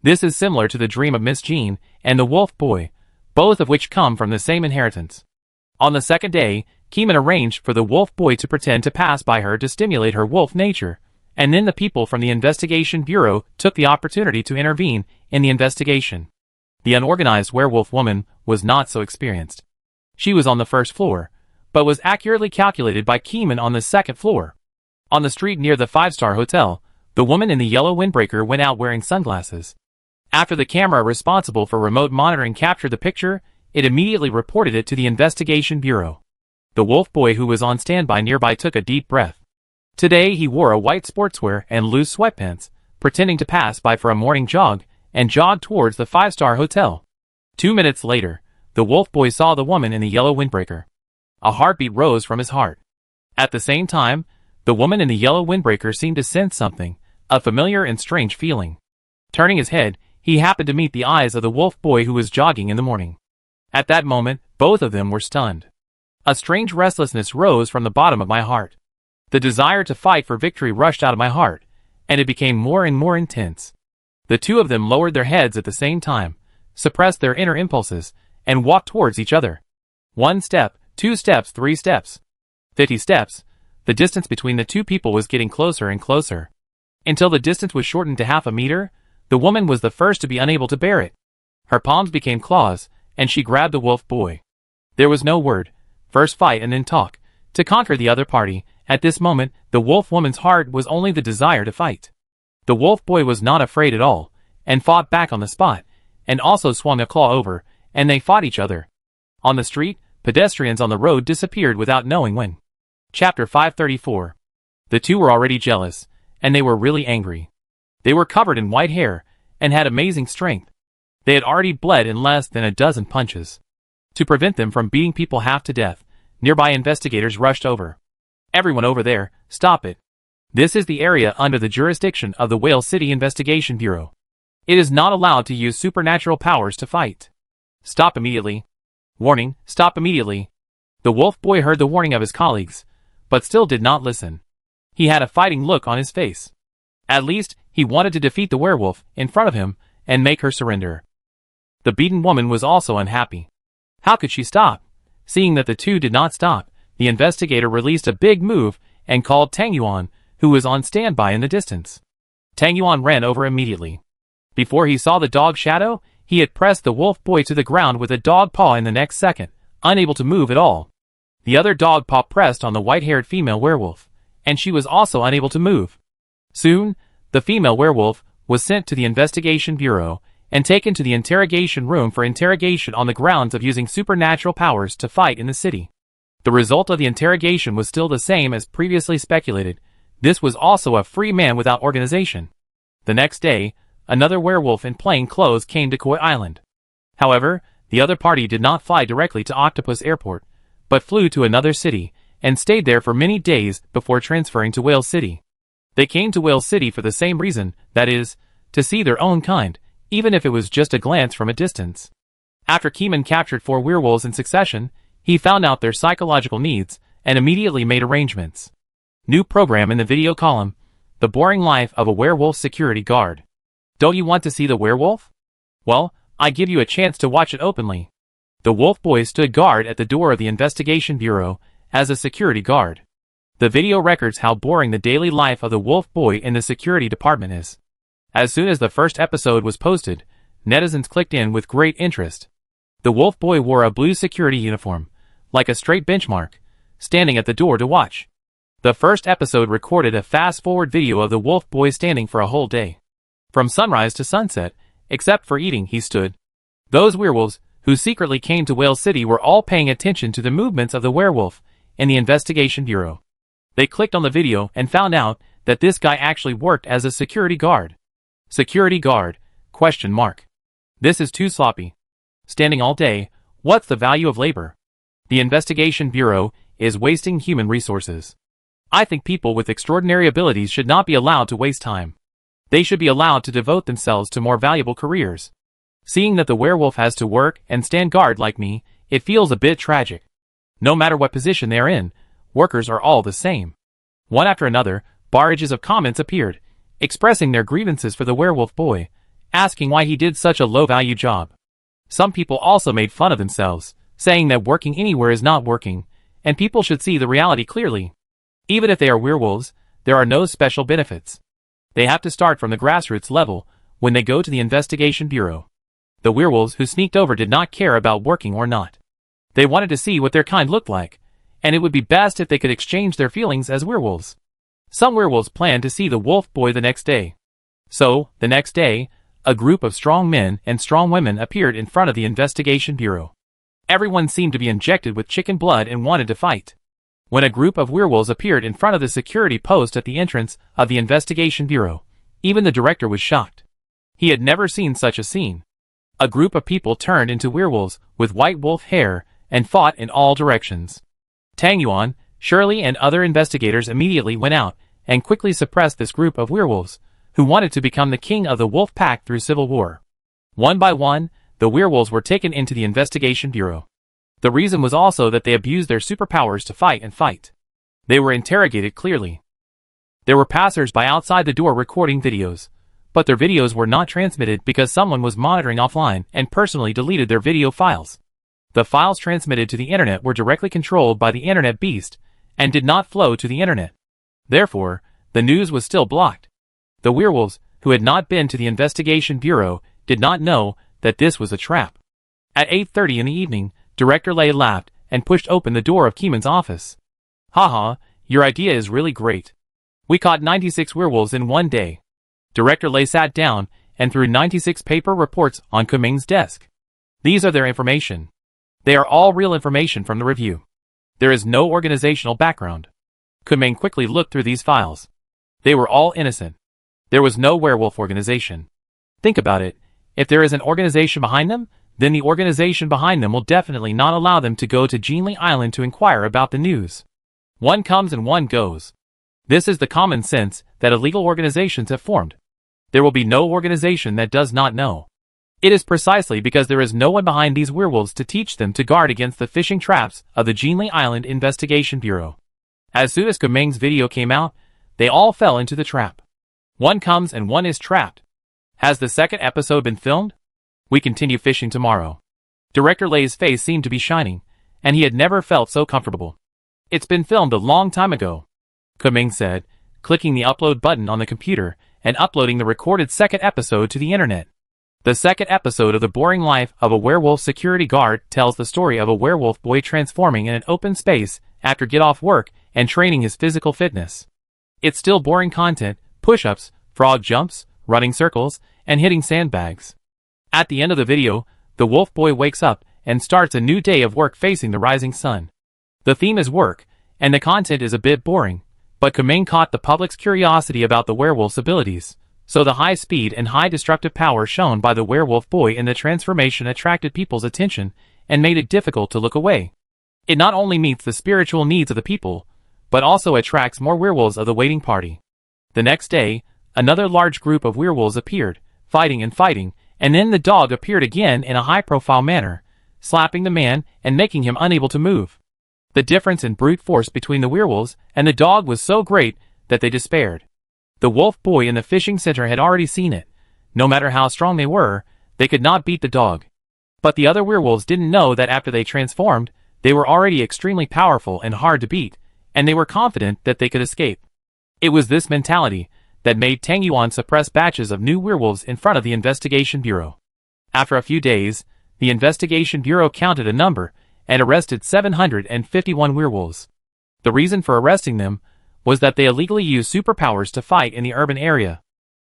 This is similar to the dream of Miss Jean and the Wolf Boy, both of which come from the same inheritance. On the 2nd day, Keeman arranged for the Wolf Boy to pretend to pass by her to stimulate her wolf nature, and then the people from the investigation bureau took the opportunity to intervene in the investigation. The unorganized werewolf woman was not so experienced. She was on the 1st floor, but was accurately calculated by Keeman on the 2nd floor. On the street near the 5-star hotel, the woman in the yellow windbreaker went out wearing sunglasses. After the camera responsible for remote monitoring captured the picture, it immediately reported it to the investigation bureau. The Wolf Boy who was on standby nearby took a deep breath. Today he wore a white sportswear and loose sweatpants, pretending to pass by for a morning jog, and jogged towards the 5-star hotel. 2 minutes later, the Wolf Boy saw the woman in the yellow windbreaker. A heartbeat rose from his heart. At the same time, the woman in the yellow windbreaker seemed to sense something, a familiar and strange feeling. Turning his head, he happened to meet the eyes of the Wolf Boy who was jogging in the morning. At that moment, both of them were stunned. A strange restlessness rose from the bottom of my heart. The desire to fight for victory rushed out of my heart, and it became more and more intense. The two of them lowered their heads at the same time, suppressed their inner impulses, and walked towards each other. 1 step, 2 steps, 3 steps. 50 steps. The distance between the two people was getting closer and closer. Until the distance was shortened to half a meter, the woman was the first to be unable to bear it. Her palms became claws, and she grabbed the Wolf Boy. There was no word, first fight and then talk, to conquer the other party. At this moment, the wolf woman's heart was only the desire to fight. The Wolf Boy was not afraid at all, and fought back on the spot, and also swung a claw over, and they fought each other. On the street, pedestrians on the road disappeared without knowing when. Chapter 534. The two were already jealous, and they were really angry. They were covered in white hair, and had amazing strength. They had already bled in less than a dozen punches. To prevent them from beating people half to death, nearby investigators rushed over. Everyone over there, stop it. This is the area under the jurisdiction of the Whale City Investigation Bureau. It is not allowed to use supernatural powers to fight. Stop immediately. Warning, stop immediately. The Wolf Boy heard the warning of his colleagues, but still did not listen. He had a fighting look on his face. At least, he wanted to defeat the werewolf in front of him and make her surrender. The beaten woman was also unhappy. How could she stop? Seeing that the two did not stop, the investigator released a big move and called Tang Yuan, who was on standby in the distance. Tang Yuan ran over immediately. Before he saw the dog shadow, he had pressed the wolf boy to the ground with a dog paw in the next second, unable to move at all. The other dog paw pressed on the white-haired female werewolf, and she was also unable to move. Soon, the female werewolf was sent to the investigation bureau and taken to the interrogation room for interrogation on the grounds of using supernatural powers to fight in the city. The result of the interrogation was still the same as previously speculated. This was also a free man without organization. The next day, another werewolf in plain clothes came to Koi Island. However, the other party did not fly directly to Octopus Airport, but flew to another city and stayed there for many days before transferring to Whale City. They came to Whale City for the same reason, that is, to see their own kind, even if it was just a glance from a distance. After Keeman captured 4 werewolves in succession, he found out their psychological needs and immediately made arrangements. New program in the video column: The Boring Life of a Werewolf Security Guard. Don't you want to see the werewolf? Well, I give you a chance to watch it openly. The wolf boy stood guard at the door of the investigation bureau as a security guard. The video records how boring the daily life of the wolf boy in the security department is. As soon as the first episode was posted, netizens clicked in with great interest. The wolf boy wore a blue security uniform, like a straight benchmark, standing at the door to watch. The first episode recorded a fast-forward video of the wolf boy standing for a whole day. From sunrise to sunset, except for eating, he stood. Those werewolves, who secretly came to Whale City, were all paying attention to the movements of the werewolf in the investigation bureau. They clicked on the video and found out that this guy actually worked as a security guard. Security guard? ? This is too sloppy. Standing all day, what's the value of labor? The investigation bureau is wasting human resources. I think people with extraordinary abilities should not be allowed to waste time. They should be allowed to devote themselves to more valuable careers. Seeing that the werewolf has to work and stand guard like me, it feels a bit tragic. No matter what position they are in, workers are all the same. One after another, barrages of comments appeared, expressing their grievances for the werewolf boy, asking why he did such a low-value job. Some people also made fun of themselves, saying that working anywhere is not working, and people should see the reality clearly. Even if they are werewolves, there are no special benefits. They have to start from the grassroots level when they go to the investigation bureau. The werewolves who sneaked over did not care about working or not. They wanted to see what their kind looked like, and it would be best if they could exchange their feelings as werewolves. Some werewolves planned to see the wolf boy the next day. So, the next day, a group of strong men and strong women appeared in front of the investigation bureau. Everyone seemed to be injected with chicken blood and wanted to fight. When a group of werewolves appeared in front of the security post at the entrance of the investigation bureau, even the director was shocked. He had never seen such a scene. A group of people turned into werewolves with white wolf hair and fought in all directions. Tang Yuan, Shirley, and other investigators immediately went out and quickly suppressed this group of werewolves, who wanted to become the king of the wolf pack through civil war. One by one, the werewolves were taken into the investigation bureau. The reason was also that they abused their superpowers to fight and fight. They were interrogated clearly. There were passers-by outside the door recording videos, but their videos were not transmitted because someone was monitoring offline and personally deleted their video files. The files transmitted to the internet were directly controlled by the internet beast and did not flow to the internet. Therefore, the news was still blocked. The werewolves, who had not been to the investigation bureau, did not know that this was a trap. At 8:30 in the evening, Director Lei laughed and pushed open the door of Keeman's office. Haha, your idea is really great. We caught 96 werewolves in one day. Director Lei sat down and threw 96 paper reports on Kuming's desk. These are their information. They are all real information from the review. There is no organizational background. Kuming quickly looked through these files. They were all innocent. There was no werewolf organization. Think about it. If there is an organization behind them, then the organization behind them will definitely not allow them to go to Jinli Island to inquire about the news. One comes and one goes. This is the common sense that illegal organizations have formed. There will be no organization that does not know. It is precisely because there is no one behind these werewolves to teach them to guard against the fishing traps of the Jinli Island Investigation Bureau. As soon as Kuming's video came out, they all fell into the trap. One comes and one is trapped. Has the second episode been filmed? We continue fishing tomorrow. Director Lei's face seemed to be shining, and he had never felt so comfortable. It's been filmed a long time ago, Kuming said, clicking the upload button on the computer and uploading the recorded second episode to the internet. The second episode of The Boring Life of a Werewolf Security Guard tells the story of a werewolf boy transforming in an open space after get off work and training his physical fitness. It's still boring content, push-ups, frog jumps, running circles, and hitting sandbags. At the end of the video, the wolf boy wakes up and starts a new day of work facing the rising sun. The theme is work, and the content is a bit boring, but Kuming caught the public's curiosity about the werewolf's abilities, so the high speed and high destructive power shown by the werewolf boy in the transformation attracted people's attention and made it difficult to look away. It not only meets the spiritual needs of the people, but also attracts more werewolves of the waiting party. The next day, another large group of werewolves appeared, fighting, and then the dog appeared again in a high-profile manner, slapping the man and making him unable to move. The difference in brute force between the werewolves and the dog was so great that they despaired. The wolf boy in the fishing center had already seen it. No matter how strong they were, they could not beat the dog. But the other werewolves didn't know that after they transformed, they were already extremely powerful and hard to beat, and they were confident that they could escape. It was this mentality that made Tang Yuan suppress batches of new werewolves in front of the Investigation Bureau. After a few days, the Investigation Bureau counted a number and arrested 751 werewolves. The reason for arresting them was that they illegally used superpowers to fight in the urban area.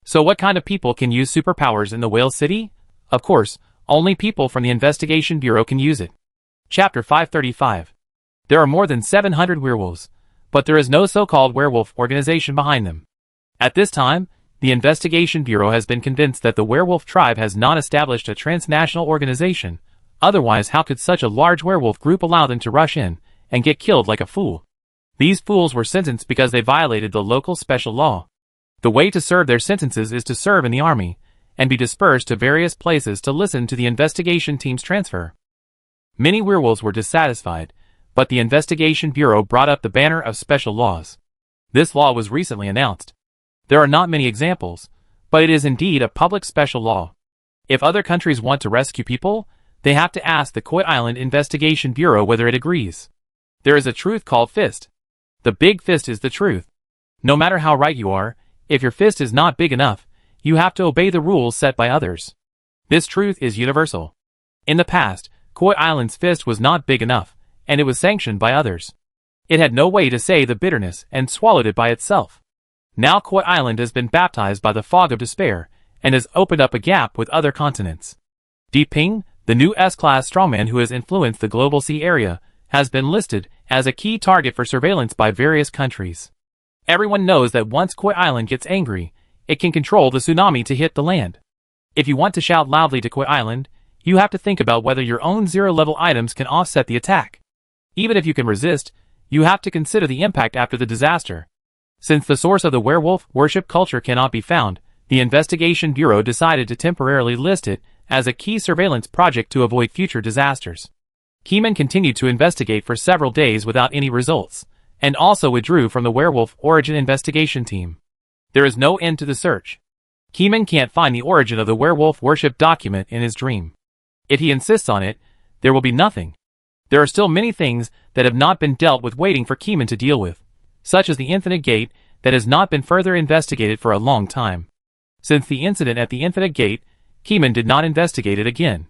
So what kind of people can use superpowers in the Whale City? Of course, only people from the Investigation Bureau can use it. Chapter 535. There are more than 700 werewolves, but there is no so-called werewolf organization behind them. At this time, the Investigation Bureau has been convinced that the werewolf tribe has not established a transnational organization. Otherwise, how could such a large werewolf group allow them to rush in and get killed like a fool? These fools were sentenced because they violated the local special law. The way to serve their sentences is to serve in the army and be dispersed to various places to listen to the investigation team's transfer. Many werewolves were dissatisfied, but the Investigation Bureau brought up the banner of special laws. This law was recently announced. There are not many examples, but it is indeed a public special law. If other countries want to rescue people, they have to ask the Koi Island Investigation Bureau whether it agrees. There is a truth called fist. The big fist is the truth. No matter how right you are, if your fist is not big enough, you have to obey the rules set by others. This truth is universal. In the past, Koi Island's fist was not big enough, and it was sanctioned by others. It had no way to say the bitterness and swallowed it by itself. Now Koi Island has been baptized by the fog of despair, and has opened up a gap with other continents. Di Ping, the new S-class strongman who has influenced the global sea area, has been listed as a key target for surveillance by various countries. Everyone knows that once Koi Island gets angry, it can control the tsunami to hit the land. If you want to shout loudly to Koi Island, you have to think about whether your own zero-level items can offset the attack. Even if you can resist, you have to consider the impact after the disaster. Since the source of the werewolf worship culture cannot be found, the Investigation Bureau decided to temporarily list it as a key surveillance project to avoid future disasters. Keeman continued to investigate for several days without any results, and also withdrew from the werewolf origin investigation team. There is no end to the search. Keeman can't find the origin of the werewolf worship document in his dream. If he insists on it, there will be nothing. There are still many things that have not been dealt with waiting for Keeman to deal with, such as the Infinite Gate that has not been further investigated for a long time. Since the incident at the Infinite Gate, Keeman did not investigate it again.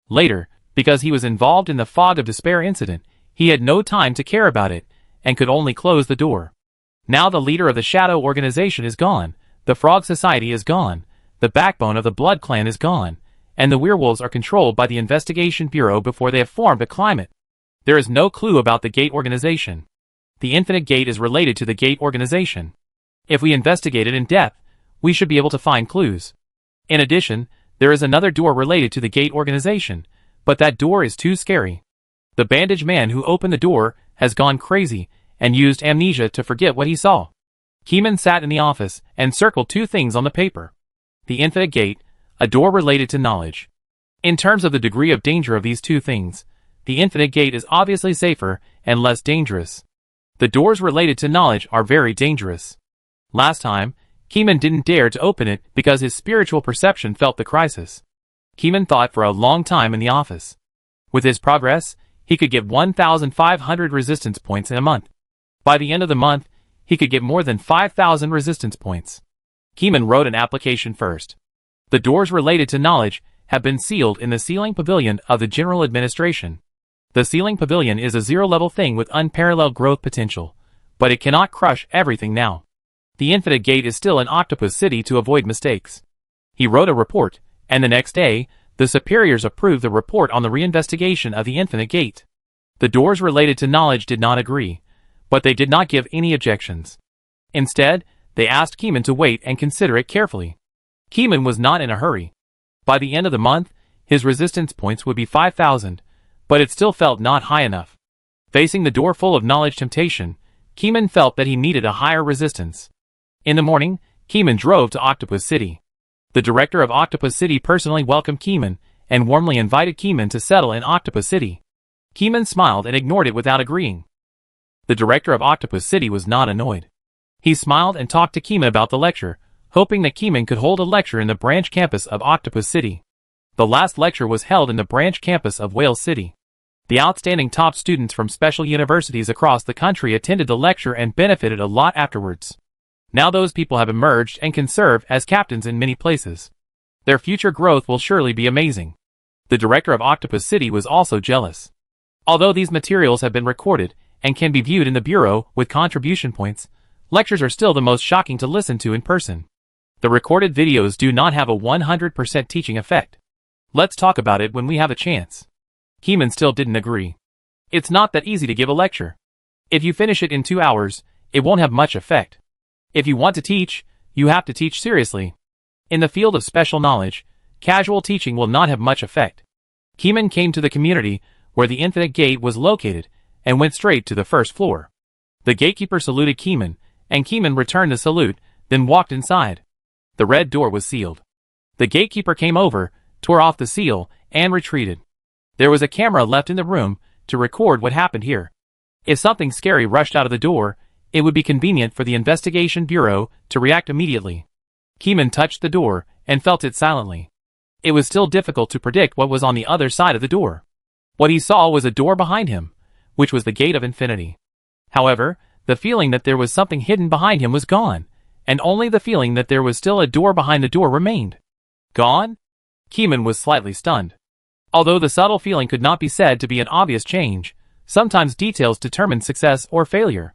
Later, because he was involved in the Fog of Despair incident, he had no time to care about it, and could only close the door. Now the leader of the Shadow Organization is gone, the Frog Society is gone, the backbone of the Blood Clan is gone, and the werewolves are controlled by the Investigation Bureau before they have formed a climate. There is no clue about the Gate Organization. The Infinite Gate is related to the Gate Organization. If we investigate it in depth, we should be able to find clues. In addition, there is another door related to the Gate Organization, but that door is too scary. The bandaged man who opened the door has gone crazy and used amnesia to forget what he saw. Keeman sat in the office and circled two things on the paper. The Infinite Gate, a door related to knowledge. In terms of the degree of danger of these two things, the Infinite Gate is obviously safer and less dangerous. The doors related to knowledge are very dangerous. Last time, Keeman didn't dare to open it because his spiritual perception felt the crisis. Keeman thought for a long time in the office. With his progress, he could get 1,500 resistance points in a month. By the end of the month, he could get more than 5,000 resistance points. Keeman wrote an application first. The doors related to knowledge have been sealed in the sealing pavilion of the General Administration. The sealing pavilion is a zero-level thing with unparalleled growth potential, but it cannot crush everything now. The Infinite Gate is still in Octopus City to avoid mistakes. He wrote a report, and the next day, the superiors approved the report on the reinvestigation of the Infinite Gate. The doors related to knowledge did not agree, but they did not give any objections. Instead, they asked Keeman to wait and consider it carefully. Keeman was not in a hurry. By the end of the month, his resistance points would be 5,000, but it still felt not high enough. Facing the door full of knowledge temptation, Keeman felt that he needed a higher resistance. In the morning, Keeman drove to Octopus City. The director of Octopus City personally welcomed Keeman and warmly invited Keeman to settle in Octopus City. Keeman smiled and ignored it without agreeing. The director of Octopus City was not annoyed. He smiled and talked to Keeman about the lecture, hoping that Keeman could hold a lecture in the branch campus of Octopus City. The last lecture was held in the branch campus of Whale City. The outstanding top students from special universities across the country attended the lecture and benefited a lot afterwards. Now those people have emerged and can serve as captains in many places. Their future growth will surely be amazing. The director of Octopus City was also jealous. Although these materials have been recorded and can be viewed in the bureau with contribution points, lectures are still the most shocking to listen to in person. The recorded videos do not have a 100% teaching effect. Let's talk about it when we have a chance. Keeman still didn't agree. It's not that easy to give a lecture. If you finish it in 2 hours, it won't have much effect. If you want to teach, you have to teach seriously. In the field of special knowledge, casual teaching will not have much effect. Keeman came to the community where the Infinite Gate was located and went straight to the first floor. The gatekeeper saluted Keeman, and Keeman returned the salute, then walked inside. The red door was sealed. The gatekeeper came over, tore off the seal, and retreated. There was a camera left in the room to record what happened here. If something scary rushed out of the door, it would be convenient for the investigation bureau to react immediately. Keeman touched the door and felt it silently. It was still difficult to predict what was on the other side of the door. What he saw was a door behind him, which was the gate of infinity. However, the feeling that there was something hidden behind him was gone, and only the feeling that there was still a door behind the door remained. Gone? Keeman was slightly stunned. Although the subtle feeling could not be said to be an obvious change, sometimes details determine success or failure.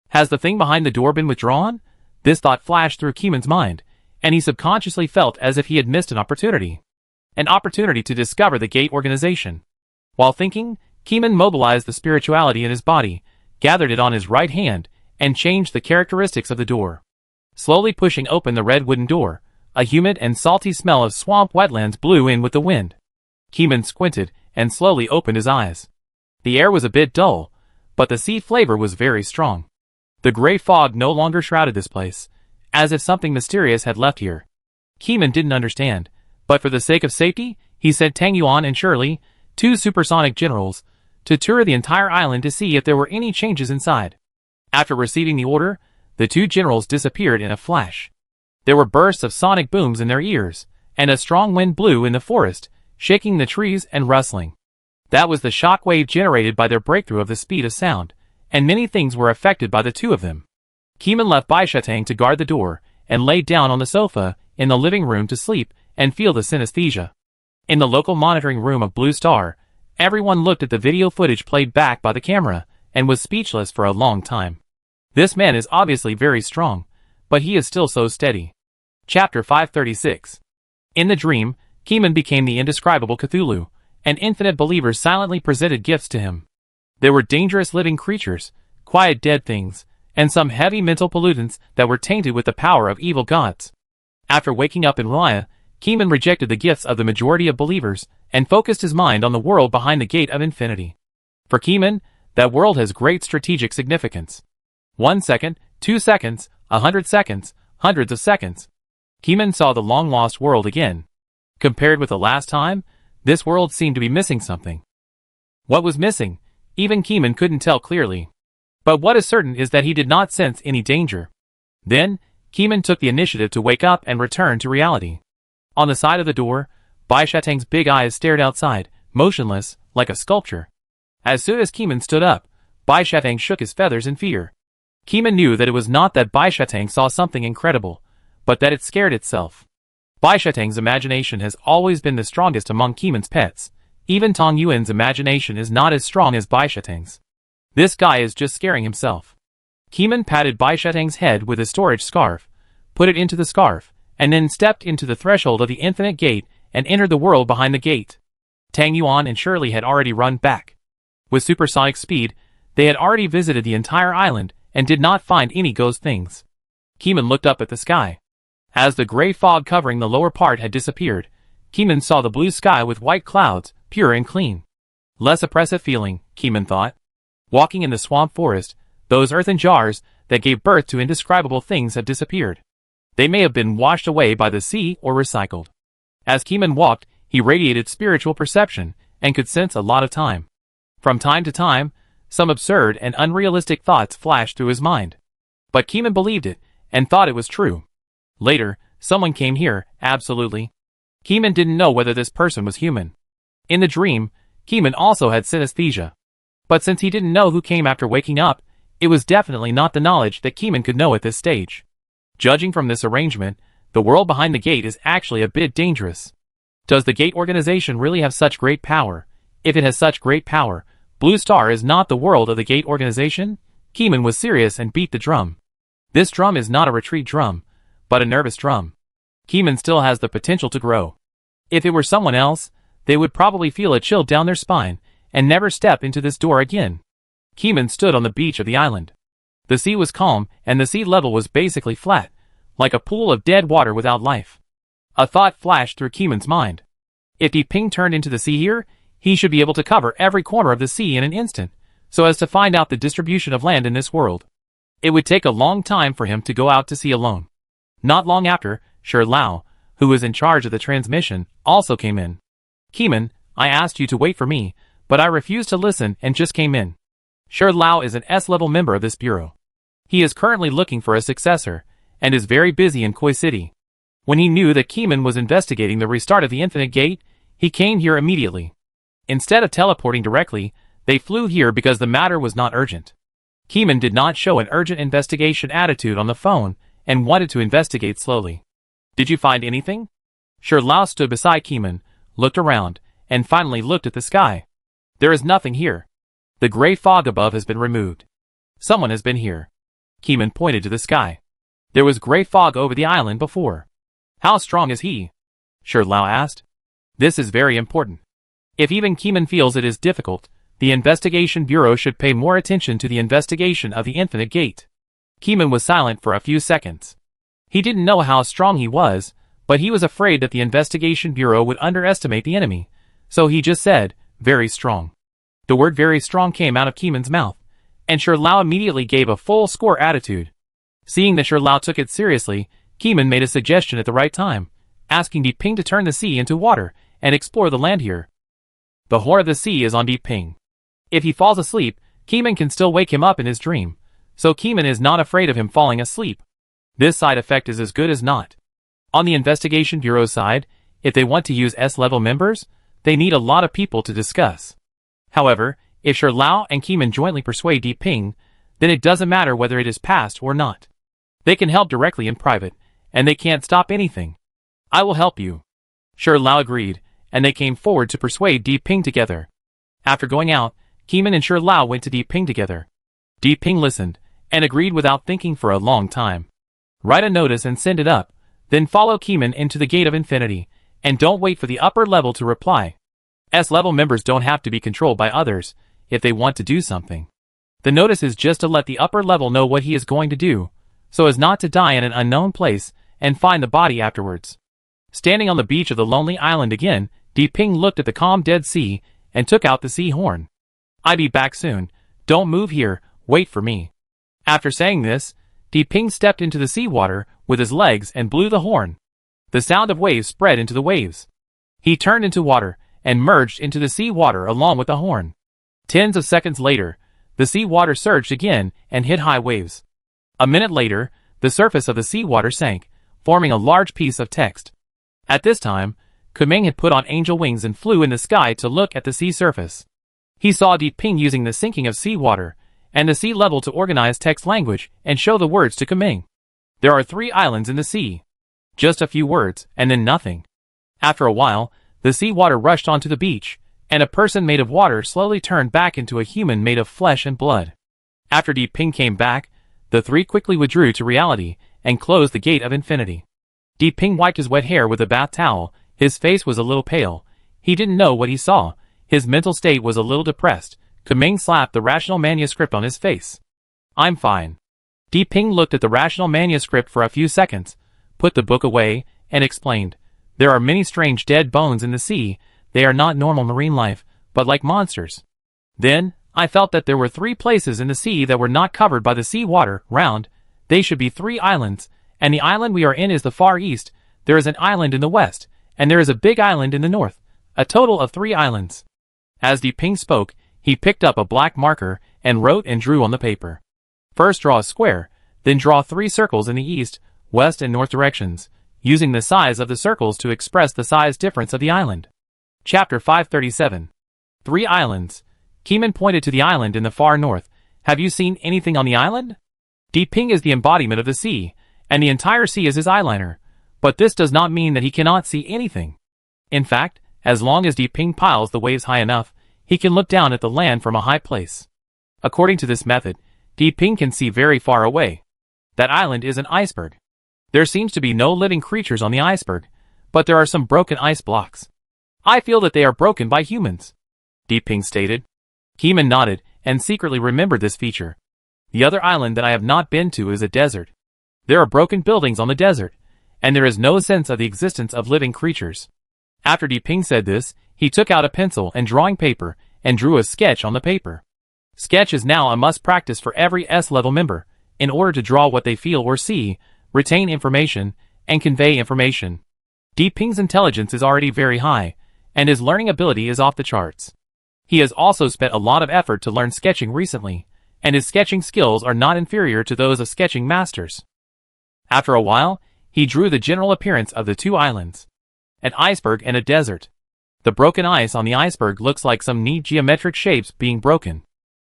Has the thing behind the door been withdrawn? This thought flashed through Keeman's mind, and he subconsciously felt as if he had missed an opportunity. An opportunity to discover the gate organization. While thinking, Keeman mobilized the spirituality in his body, gathered it on his right hand, and changed the characteristics of the door. Slowly pushing open the red wooden door, a humid and salty smell of swamp wetlands blew in with the wind. Keeman squinted and slowly opened his eyes. The air was a bit dull, but the sea flavor was very strong. The gray fog no longer shrouded this place, as if something mysterious had left here. Keeman didn't understand, but for the sake of safety, he sent Tang Yuan and Shirley, 2 supersonic generals, to tour the entire island to see if there were any changes inside. After receiving the order, the 2 generals disappeared in a flash. There were bursts of sonic booms in their ears, and a strong wind blew in the forest, shaking the trees and rustling. That was the shock wave generated by their breakthrough of the speed of sound, and many things were affected by the 2 of them. Keeman left Bai Shatang to guard the door, and laid down on the sofa in the living room to sleep and feel the synesthesia. In the local monitoring room of Blue Star, everyone looked at the video footage played back by the camera, and was speechless for a long time. This man is obviously very strong, but he is still so steady. Chapter 536. In the dream, Keeman became the indescribable Cthulhu, and infinite believers silently presented gifts to him. There were dangerous living creatures, quiet dead things, and some heavy mental pollutants that were tainted with the power of evil gods. After waking up in Raya, Keeman rejected the gifts of the majority of believers, and focused his mind on the world behind the gate of infinity. For Keeman, that world has great strategic significance. 1 second, 2 seconds, 100 seconds, hundreds of seconds. Keeman saw the long-lost world again. Compared with the last time, this world seemed to be missing something. What was missing? Even Keeman couldn't tell clearly. But what is certain is that he did not sense any danger. Then, Keeman took the initiative to wake up and return to reality. On the side of the door, Bai Shatang's big eyes stared outside, motionless, like a sculpture. As soon as Keeman stood up, Bai Shatang shook his feathers in fear. Keeman knew that it was not that Bai Shatang saw something incredible, but that it scared itself. Bai Shatang's imagination has always been the strongest among Keeman's pets. Even Tong Yuan's imagination is not as strong as Bai Shatang's. This guy is just scaring himself. Keeman patted Bai Shatang's head with his storage scarf, put it into the scarf, and then stepped into the threshold of the infinite gate and entered the world behind the gate. Tang Yuan and Shirley had already run back. With supersonic speed, they had already visited the entire island and did not find any ghost things. Keeman looked up at the sky. As the gray fog covering the lower part had disappeared, Keeman saw the blue sky with white clouds, pure and clean. Less oppressive feeling, Keeman thought. Walking in the swamp forest, those earthen jars that gave birth to indescribable things have disappeared. They may have been washed away by the sea or recycled. As Keeman walked, he radiated spiritual perception and could sense a lot of time. From time to time, some absurd and unrealistic thoughts flashed through his mind. But Keeman believed it and thought it was true. Later, someone came here, absolutely. Keeman didn't know whether this person was human. In the dream, Keeman also had synesthesia. But since he didn't know who came after waking up, it was definitely not the knowledge that Keeman could know at this stage. Judging from this arrangement, the world behind the gate is actually a bit dangerous. Does the gate organization really have such great power? If it has such great power, Blue Star is not the world of the gate organization? Keeman was serious and beat the drum. This drum is not a retreat drum, but a nervous drum. Keeman still has the potential to grow. If it were someone else, they would probably feel a chill down their spine and never step into this door again. Keeman stood on the beach of the island. The sea was calm and the sea level was basically flat, like a pool of dead water without life. A thought flashed through Keeman's mind. If Deep Ping turned into the sea here, he should be able to cover every corner of the sea in an instant, so as to find out the distribution of land in this world. It would take a long time for him to go out to sea alone. Not long after, Shi Lao, who was in charge of the transmission, also came in. Keeman, I asked you to wait for me, but I refused to listen and just came in. Shi Lao is an S-level member of this bureau. He is currently looking for a successor, and is very busy in Koi City. When he knew that Keeman was investigating the restart of the Infinite Gate, he came here immediately. Instead of teleporting directly, they flew here because the matter was not urgent. Keeman did not show an urgent investigation attitude on the phone and wanted to investigate slowly. Did you find anything? Shi Lao stood beside Keeman, looked around, and finally looked at the sky. There is nothing here. The gray fog above has been removed. Someone has been here. Keeman pointed to the sky. There was gray fog over the island before. How strong is he? Shi Lao asked. This is very important. If even Keeman feels it is difficult, the Investigation Bureau should pay more attention to the investigation of the Infinite Gate. Keeman was silent for a few seconds. He didn't know how strong he was, but he was afraid that the Investigation Bureau would underestimate the enemy, so he just said, very strong. The word very strong came out of Keeman's mouth, and Shi Lao immediately gave a full score attitude. Seeing that Shi Lao took it seriously, Keeman made a suggestion at the right time, asking Deep Ping to turn the sea into water and explore the land here. The horror of the sea is on Deep Ping. If he falls asleep, Keeman can still wake him up in his dream, so Keeman is not afraid of him falling asleep. This side effect is as good as not. On the Investigation Bureau side, if they want to use S-level members, they need a lot of people to discuss. However, if Shi Lao and Keeman jointly persuade Deep Ping, then it doesn't matter whether it is passed or not. They can help directly in private, and they can't stop anything. I will help you. Shi Lao agreed, and they came forward to persuade Deep Ping together. After going out, Keeman and Shi Lao went to Deep Ping together. Deep Ping listened, and agreed without thinking for a long time. Write a notice and send it up, then follow Keeman into the Gate of Infinity, and don't wait for the upper level to reply. S-level members don't have to be controlled by others, if they want to do something. The notice is just to let the upper level know what he is going to do, so as not to die in an unknown place, and find the body afterwards. Standing on the beach of the lonely island again, Deep Ping looked at the calm dead sea, and took out the sea horn. I'll be back soon, don't move here, wait for me. After saying this, Deep Ping stepped into the seawater with his legs and blew the horn. The sound of waves spread into the waves. He turned into water, and merged into the sea water along with the horn. Tens of seconds later, the sea water surged again and hit high waves. A minute later, the surface of the seawater sank, forming a large piece of text. At this time, Kumeng had put on angel wings and flew in the sky to look at the sea surface. He saw Deep Ping using the sinking of seawater and the sea level to organize text language and show the words to Kumeng. There are 3 islands in the sea. Just a few words, and then nothing. After a while, the seawater rushed onto the beach, and a person made of water slowly turned back into a human made of flesh and blood. After Deep Ping came back, the 3 quickly withdrew to reality and closed the gate of infinity. Deep Ping wiped his wet hair with a bath towel. His face was a little pale. He didn't know what he saw. His mental state was a little depressed. Kumeng slapped the rational manuscript on his face. I'm fine. Deep Ping looked at the rational manuscript for a few seconds, put the book away, and explained, there are many strange dead bones in the sea. They are not normal marine life, but like monsters. Then, I felt that there were 3 places in the sea that were not covered by the sea water, round. They should be 3 islands, and the island we are in is the far east. There is an island in the west, and there is a big island in the north. A total of 3 islands. As Deep Ping spoke, he picked up a black marker and wrote and drew on the paper. First draw a square, then draw 3 circles in the east, west and north directions, using the size of the circles to express the size difference of the island. Chapter 537. 3 islands. Keeman pointed to the island in the far north. Have you seen anything on the island? Deep Ping is the embodiment of the sea, and the entire sea is his eyeliner, but this does not mean that he cannot see anything. In fact, as long as Deep Ping piles the waves high enough, he can look down at the land from a high place. According to this method, Deep Ping can see very far away. That island is an iceberg. There seems to be no living creatures on the iceberg, but there are some broken ice blocks. I feel that they are broken by humans, Deep Ping stated. Keeman nodded and secretly remembered this feature. The other island that I have not been to is a desert. There are broken buildings on the desert, and there is no sense of the existence of living creatures. After Deep Ping said this, he took out a pencil and drawing paper and drew a sketch on the paper. Sketch is now a must practice for every S-level member, in order to draw what they feel or see, retain information, and convey information. Deep Ping's intelligence is already very high, and his learning ability is off the charts. He has also spent a lot of effort to learn sketching recently, and his sketching skills are not inferior to those of sketching masters. After a while, he drew the general appearance of the 2 islands. An iceberg and a desert. The broken ice on the iceberg looks like some neat geometric shapes being broken.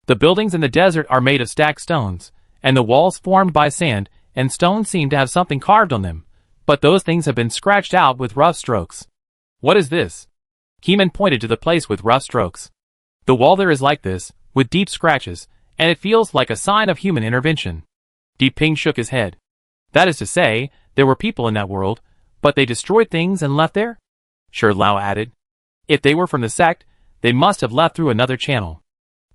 The buildings in the desert are made of stacked stones, and the walls formed by sand and stone seem to have something carved on them, but those things have been scratched out with rough strokes. What is this? Keeman pointed to the place with rough strokes. The wall there is like this, with deep scratches, and it feels like a sign of human intervention. Deep Ping shook his head. That is to say, there were people in that world, but they destroyed things and left there? Sure, Lao added. If they were from the sect, they must have left through another channel.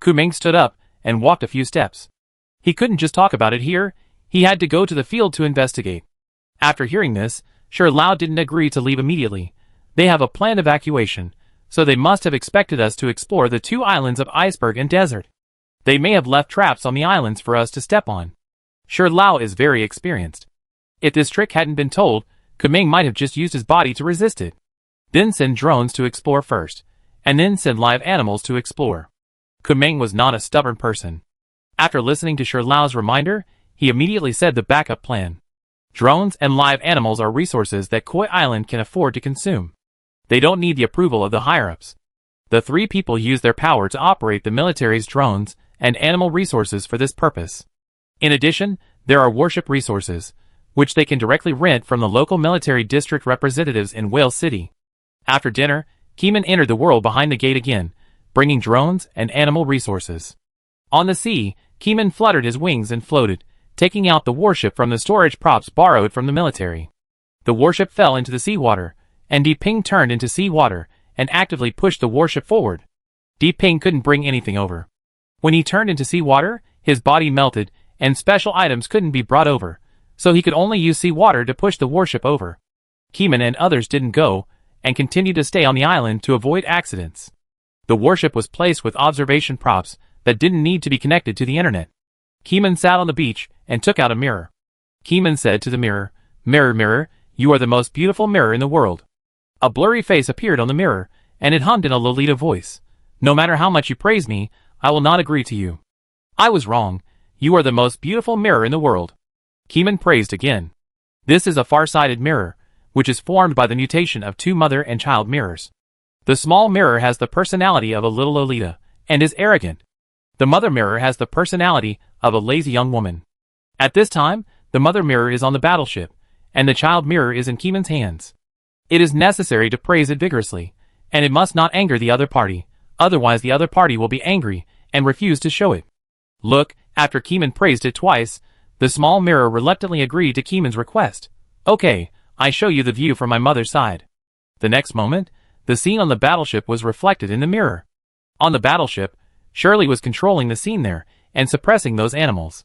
Kumeng stood up and walked a few steps. He couldn't just talk about it here, he had to go to the field to investigate. After hearing this, Sure Lao didn't agree to leave immediately. They have a planned evacuation, so they must have expected us to explore the 2 islands of iceberg and desert. They may have left traps on the islands for us to step on. Sure Lao is very experienced. If this trick hadn't been told, Kumeng might have just used his body to resist it. Then send drones to explore first, and then send live animals to explore. Kumeng was not a stubborn person. After listening to Sure Lao's reminder, he immediately said the backup plan. Drones and live animals are resources that Koi Island can afford to consume. They don't need the approval of the higher-ups. The 3 people use their power to operate the military's drones and animal resources for this purpose. In addition, there are warship resources, which they can directly rent from the local military district representatives in Whale City. After dinner, Keeman entered the world behind the gate again, bringing drones and animal resources. On the sea, Keeman fluttered his wings and floated, taking out the warship from the storage props borrowed from the military. The warship fell into the seawater, and Deep Ping turned into seawater and actively pushed the warship forward. Deep Ping couldn't bring anything over. When he turned into seawater, his body melted, and special items couldn't be brought over, so he could only use seawater to push the warship over. Keeman and others didn't go, and continued to stay on the island to avoid accidents. The warship was placed with observation props that didn't need to be connected to the internet. Keeman sat on the beach and took out a mirror. Keeman said to the mirror, "Mirror, mirror, you are the most beautiful mirror in the world." A blurry face appeared on the mirror, and it hummed in a Lolita voice. "No matter how much you praise me, I will not agree to you. I was wrong. You are the most beautiful mirror in the world." Keeman praised again. This is a far-sighted mirror, which is formed by the mutation of two mother and child mirrors. The small mirror has the personality of a little Lolita, and is arrogant. The mother mirror has the personality of a lazy young woman. At this time, the mother mirror is on the battleship, and the child mirror is in Keeman's hands. It is necessary to praise it vigorously, and it must not anger the other party, otherwise the other party will be angry and refuse to show it. Look, after Keeman praised it twice, the small mirror reluctantly agreed to Keeman's request. Okay, I show you the view from my mother's side. The next moment, the scene on the battleship was reflected in the mirror. On the battleship, Shirley was controlling the scene there and suppressing those animals.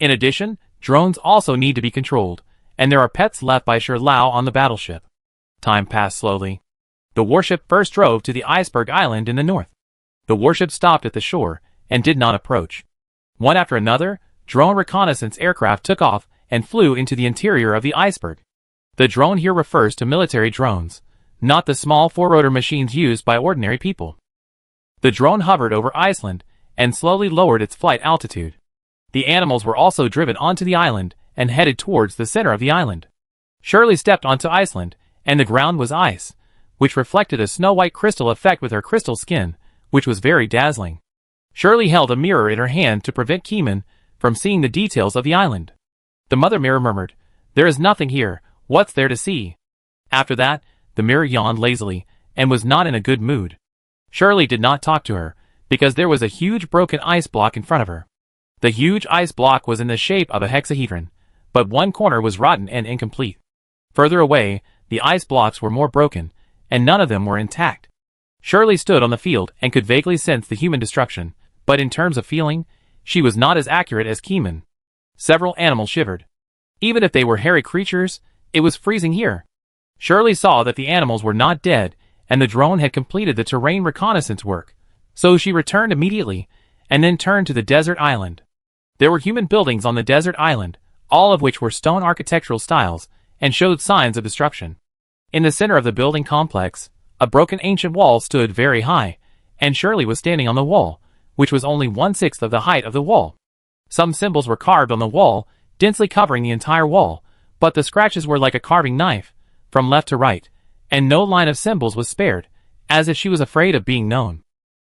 In addition, drones also need to be controlled, and there are pets left by Shirley on the battleship. Time passed slowly. The warship first drove to the iceberg island in the north. The warship stopped at the shore and did not approach. One after another, drone reconnaissance aircraft took off and flew into the interior of the iceberg. The drone here refers to military drones, not the small four-rotor machines used by ordinary people. The drone hovered over Iceland and slowly lowered its flight altitude. The animals were also driven onto the island and headed towards the center of the island. Shirley stepped onto Iceland, and the ground was ice, which reflected a snow-white crystal effect with her crystal skin, which was very dazzling. Shirley held a mirror in her hand to prevent Keeman from seeing the details of the island. The mother mirror murmured, "There is nothing here, what's there to see?" After that, the mirror yawned lazily, and was not in a good mood. Shirley did not talk to her, because there was a huge broken ice block in front of her. The huge ice block was in the shape of a hexahedron, but one corner was rotten and incomplete. Further away, the ice blocks were more broken, and none of them were intact. Shirley stood on the field and could vaguely sense the human destruction, but in terms of feeling, she was not as accurate as Keeman. Several animals shivered. Even if they were hairy creatures, it was freezing here. Shirley saw that the animals were not dead, and the drone had completed the terrain reconnaissance work, so she returned immediately, and then turned to the desert island. There were human buildings on the desert island, all of which were stone architectural styles, and showed signs of destruction. In the center of the building complex, a broken ancient wall stood very high, and Shirley was standing on the wall, which was only 1/6 of the height of the wall. Some symbols were carved on the wall, densely covering the entire wall, but the scratches were like a carving knife, from left to right, and no line of symbols was spared, as if she was afraid of being known.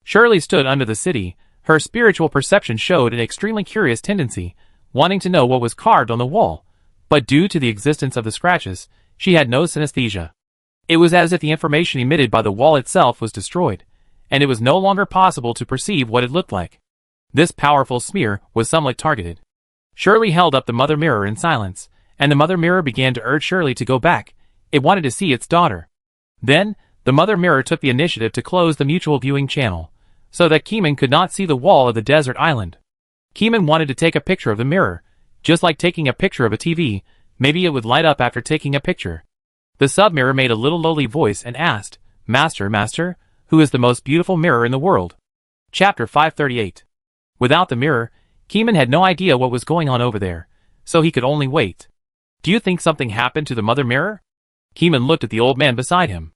Shirley stood under the city. Her spiritual perception showed an extremely curious tendency, wanting to know what was carved on the wall, but due to the existence of the scratches, she had no synesthesia. It was as if the information emitted by the wall itself was destroyed, and it was no longer possible to perceive what it looked like. This powerful smear was somewhat targeted. Shirley held up the mother mirror in silence, and the mother mirror began to urge Shirley to go back. It wanted to see its daughter. Then, the mother mirror took the initiative to close the mutual viewing channel, so that Keeman could not see the wall of the desert island. Keeman wanted to take a picture of the mirror, just like taking a picture of a TV, maybe it would light up after taking a picture. The sub-mirror made a little lowly voice and asked, Master, who is the most beautiful mirror in the world?" Chapter 538. Without the mirror, Keeman had no idea what was going on over there, so he could only wait. "Do you think something happened to the mother mirror?" Keeman looked at the old man beside him.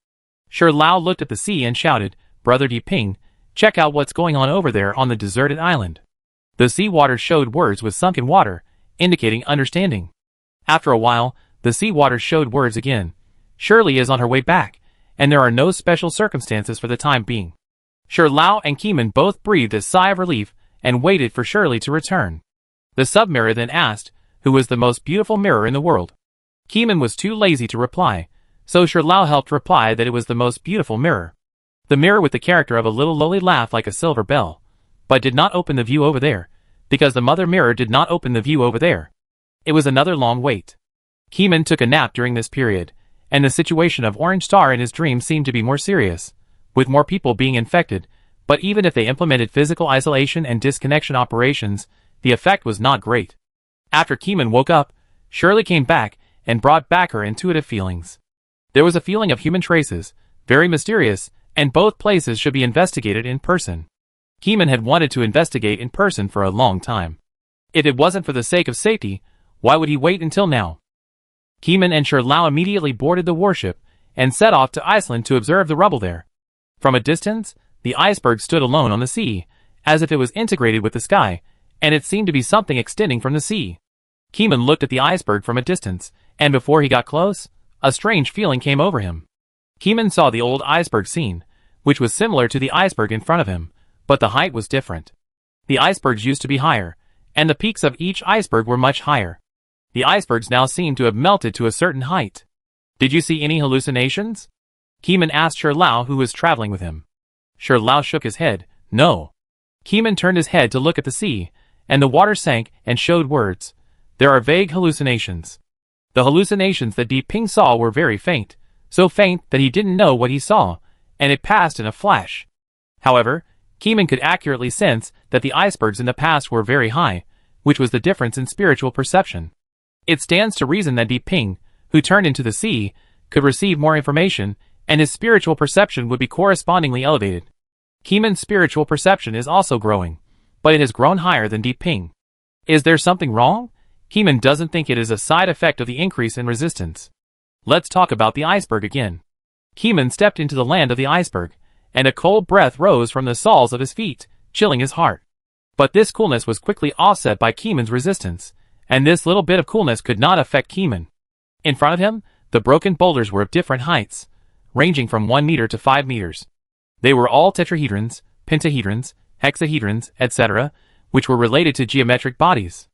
Shirley looked at the sea and shouted, "Brother Ping, check out what's going on over there on the deserted island." The sea water showed words with sunken water, indicating understanding. After a while, the sea water showed words again. Shirley is on her way back, and there are no special circumstances for the time being. Shirley and Keeman both breathed a sigh of relief and waited for Shirley to return. The sub-mirror then asked, who was the most beautiful mirror in the world? Keeman was too lazy to reply, so Shirley helped reply that it was the most beautiful mirror. The mirror with the character of a little lowly laugh like a silver bell, but did not open the view over there, because the mother mirror did not open the view over there. It was another long wait. Keeman took a nap during this period, and the situation of Orange Star in his dream seemed to be more serious, with more people being infected, but even if they implemented physical isolation and disconnection operations, the effect was not great. After Keeman woke up, Shirley came back and brought back her intuitive feelings. There was a feeling of human traces, very mysterious, and both places should be investigated in person. Keeman had wanted to investigate in person for a long time. If it wasn't for the sake of safety, why would he wait until now? Keeman and Shirley immediately boarded the warship and set off to Iceland to observe the rubble there. From a distance, the iceberg stood alone on the sea, as if it was integrated with the sky, and it seemed to be something extending from the sea. Keeman looked at the iceberg from a distance, and before he got close, a strange feeling came over him. Keeman saw the old iceberg scene, which was similar to the iceberg in front of him, but the height was different. The icebergs used to be higher, and the peaks of each iceberg were much higher. The icebergs now seemed to have melted to a certain height. Did you see any hallucinations? Keeman asked Sher Lao, who was traveling with him. Sher Lao shook his head. No. Keeman turned his head to look at the sea, and the water sank and showed words. There are vague hallucinations. The hallucinations that Deep Ping saw were very faint, so faint that he didn't know what he saw, and it passed in a flash. However, Keeman could accurately sense that the icebergs in the past were very high, which was the difference in spiritual perception. It stands to reason that Deep Ping, who turned into the sea, could receive more information, and his spiritual perception would be correspondingly elevated. Keeman's spiritual perception is also growing, but it has grown higher than Deep Ping. Is there something wrong? Keeman doesn't think it is a side effect of the increase in resistance. Let's talk about the iceberg again. Keeman stepped into the land of the iceberg, and a cold breath rose from the soles of his feet, chilling his heart. But this coolness was quickly offset by Keeman's resistance, and this little bit of coolness could not affect Keeman. In front of him, the broken boulders were of different heights, ranging from 1 meter to 5 meters. They were all tetrahedrons, pentahedrons, hexahedrons, etc., which were related to geometric bodies.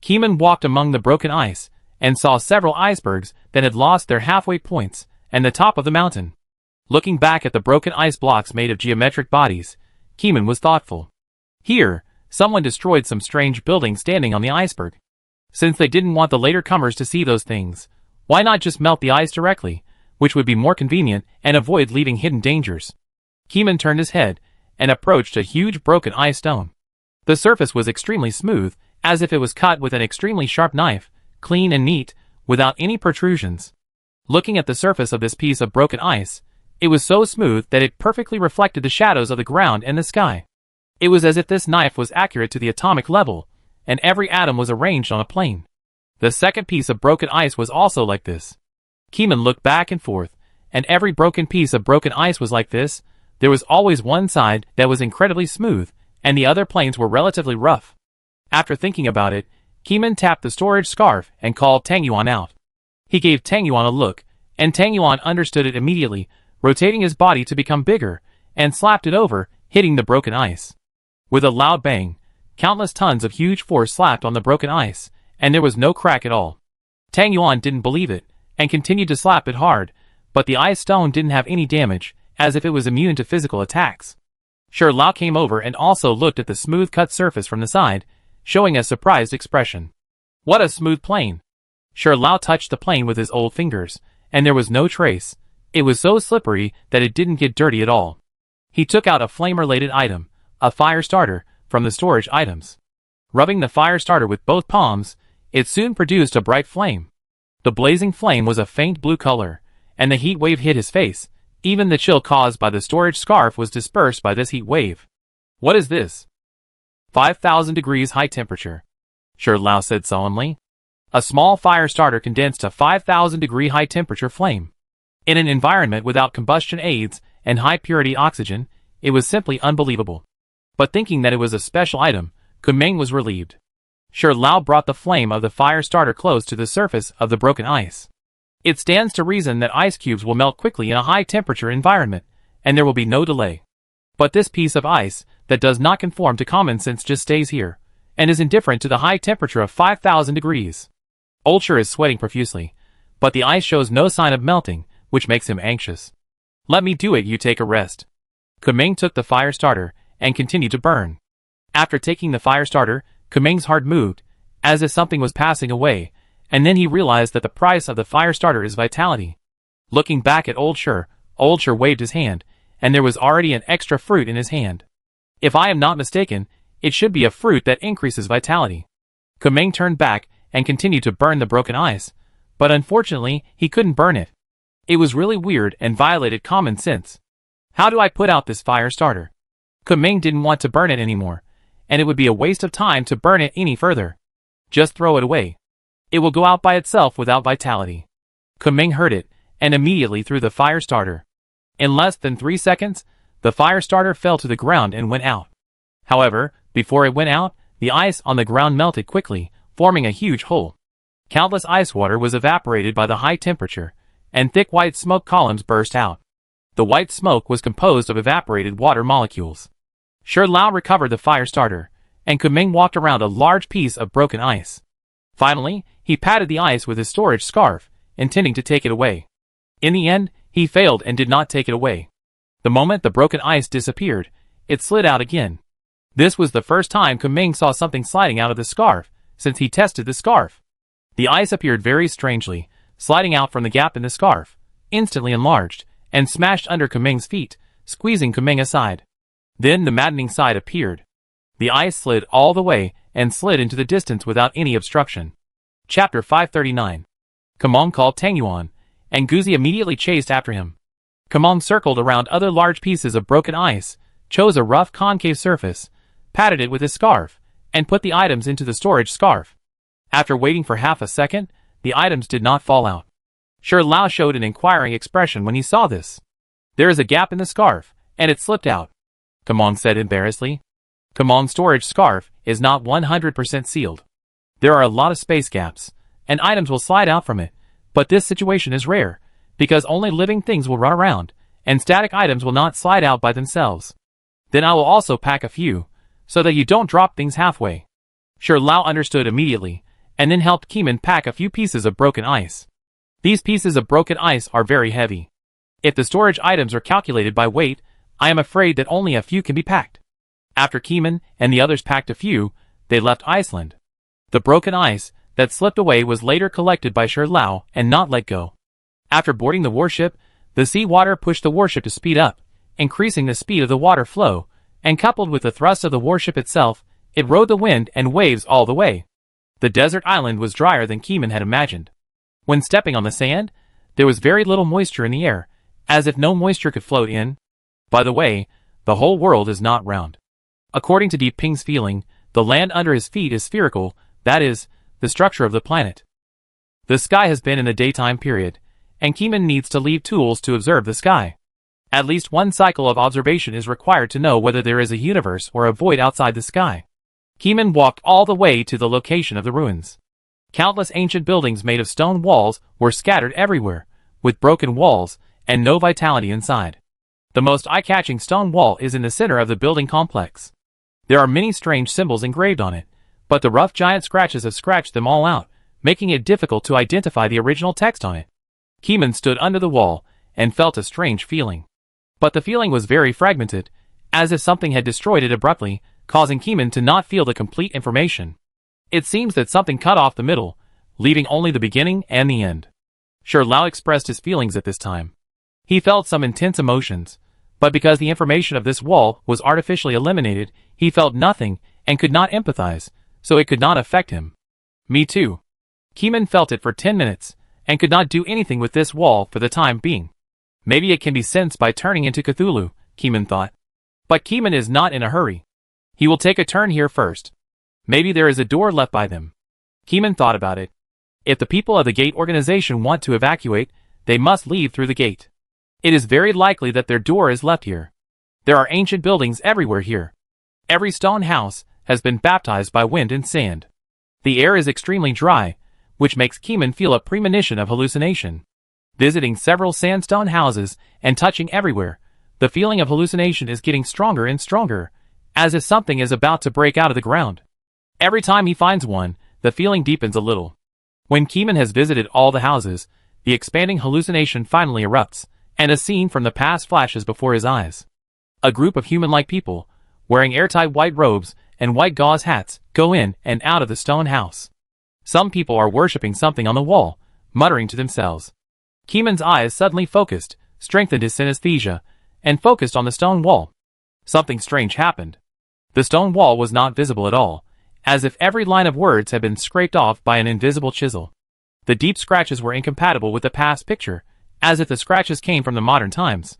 Keeman walked among the broken ice, and saw several icebergs that had lost their halfway points, and the top of the mountain. Looking back at the broken ice blocks made of geometric bodies, Keeman was thoughtful. Here, someone destroyed some strange building standing on the iceberg. Since they didn't want the later comers to see those things, why not just melt the ice directly, which would be more convenient and avoid leaving hidden dangers? Keeman turned his head, and approached a huge broken ice stone. The surface was extremely smooth, as if it was cut with an extremely sharp knife, clean and neat, without any protrusions. Looking at the surface of this piece of broken ice, it was so smooth that it perfectly reflected the shadows of the ground and the sky. It was as if this knife was accurate to the atomic level, and every atom was arranged on a plane. The second piece of broken ice was also like this. Keeman looked back and forth, and every broken piece of broken ice was like this. There was always one side that was incredibly smooth, and the other planes were relatively rough. After thinking about it, Keeman tapped the storage scarf and called Tang Yuan out. He gave Tang Yuan a look, and Tang Yuan understood it immediately, rotating his body to become bigger, and slapped it over, hitting the broken ice. With a loud bang, countless tons of huge force slapped on the broken ice, and there was no crack at all. Tang Yuan didn't believe it, and continued to slap it hard, but the ice stone didn't have any damage, as if it was immune to physical attacks. Sher Lao came over and also looked at the smooth-cut surface from the side, showing a surprised expression. What a smooth plane! Sher Lao touched the plane with his old fingers, and there was no trace. It was so slippery that it didn't get dirty at all. He took out a flame-related item, a fire starter, from the storage items. Rubbing the fire starter with both palms, it soon produced a bright flame. The blazing flame was a faint blue color, and the heat wave hit his face. Even the chill caused by the storage scarf was dispersed by this heat wave. What is this? 5,000 degrees high temperature, Sher Lao said solemnly. A small fire starter condensed a 5,000 degree high temperature flame. In an environment without combustion aids and high purity oxygen, it was simply unbelievable. But thinking that it was a special item, Kumeng was relieved. Sher Lao brought the flame of the fire starter close to the surface of the broken ice. It stands to reason that ice cubes will melt quickly in a high temperature environment, and there will be no delay. But this piece of ice, that does not conform to common sense, just stays here, and is indifferent to the high temperature of 5,000 degrees. Old Sher is sweating profusely, but the ice shows no sign of melting, which makes him anxious. Let me do it, you take a rest. Kumeng took the fire starter, and continued to burn. After taking the fire starter, Kumeng's heart moved, as if something was passing away, and then he realized that the price of the fire starter is vitality. Looking back at Old Sher waved his hand, and there was already an extra fruit in his hand. If I am not mistaken, it should be a fruit that increases vitality. Kumeng turned back and continued to burn the broken ice, but unfortunately he couldn't burn it. It was really weird and violated common sense. How do I put out this fire starter? Kumeng didn't want to burn it anymore, and it would be a waste of time to burn it any further. Just throw it away. It will go out by itself without vitality. Kumeng heard it, and immediately threw the fire starter. In less than 3 seconds, the fire starter fell to the ground and went out. However, before it went out, the ice on the ground melted quickly, forming a huge hole. Countless ice water was evaporated by the high temperature, and thick white smoke columns burst out. The white smoke was composed of evaporated water molecules. Shi Lao recovered the fire starter, and Kuming walked around a large piece of broken ice. Finally, he patted the ice with his storage scarf, intending to take it away. In the end, he failed and did not take it away. The moment the broken ice disappeared, it slid out again. This was the first time Kuming saw something sliding out of the scarf, since he tested the scarf. The ice appeared very strangely, sliding out from the gap in the scarf, instantly enlarged, and smashed under Kuming's feet, squeezing Kuming aside. Then the maddening sight appeared. The ice slid all the way, and slid into the distance without any obstruction. Chapter 539. Kumong called Tang Yuan, and Guzi immediately chased after him. Kumong circled around other large pieces of broken ice, chose a rough concave surface, patted it with his scarf, and put the items into the storage scarf. After waiting for half a second, the items did not fall out. Shi Lao showed an inquiring expression when he saw this. "There is a gap in the scarf, and it slipped out," Kumong said embarrassedly. Kumong's storage scarf is not 100% sealed. There are a lot of space gaps, and items will slide out from it, but this situation is rare, because only living things will run around, and static items will not slide out by themselves. Then I will also pack a few, so that you don't drop things halfway. Shi Lao understood immediately, and then helped Keeman pack a few pieces of broken ice. These pieces of broken ice are very heavy. If the storage items are calculated by weight, I am afraid that only a few can be packed. After Keeman and the others packed a few, they left Iceland. The broken ice that slipped away was later collected by Shi Lao and not let go. After boarding the warship, the sea water pushed the warship to speed up, increasing the speed of the water flow, and coupled with the thrust of the warship itself, it rode the wind and waves all the way. The desert island was drier than Keeman had imagined. When stepping on the sand, there was very little moisture in the air, as if no moisture could float in. By the way, the whole world is not round. According to Deep Ping's feeling, the land under his feet is spherical, that is, the structure of the planet. The sky has been in the daytime period, and Keeman needs to leave tools to observe the sky. At least one cycle of observation is required to know whether there is a universe or a void outside the sky. Keeman walked all the way to the location of the ruins. Countless ancient buildings made of stone walls were scattered everywhere, with broken walls and no vitality inside. The most eye-catching stone wall is in the center of the building complex. There are many strange symbols engraved on it, but the rough giant scratches have scratched them all out, making it difficult to identify the original text on it. Keeman stood under the wall and felt a strange feeling. But the feeling was very fragmented, as if something had destroyed it abruptly, causing Keeman to not feel the complete information. It seems that something cut off the middle, leaving only the beginning and the end. Shi Lao expressed his feelings at this time. He felt some intense emotions, but because the information of this wall was artificially eliminated, he felt nothing and could not empathize, so it could not affect him. Me too. Keeman felt it for 10 minutes, and could not do anything with this wall for the time being. Maybe it can be sensed by turning into Cthulhu, Keeman thought. But Keeman is not in a hurry. He will take a turn here first. Maybe there is a door left by them. Keeman thought about it. If the people of the gate organization want to evacuate, they must leave through the gate. It is very likely that their door is left here. There are ancient buildings everywhere here. Every stone house has been baptized by wind and sand. The air is extremely dry, which makes Keeman feel a premonition of hallucination. Visiting several sandstone houses and touching everywhere, the feeling of hallucination is getting stronger and stronger, as if something is about to break out of the ground. Every time he finds one, the feeling deepens a little. When Keeman has visited all the houses, the expanding hallucination finally erupts, and a scene from the past flashes before his eyes. A group of human-like people, wearing airtight white robes and white gauze hats, go in and out of the stone house. Some people are worshipping something on the wall, muttering to themselves. Keeman's eyes suddenly focused, strengthened his synesthesia, and focused on the stone wall. Something strange happened. The stone wall was not visible at all, as if every line of words had been scraped off by an invisible chisel. The deep scratches were incompatible with the past picture, as if the scratches came from the modern times.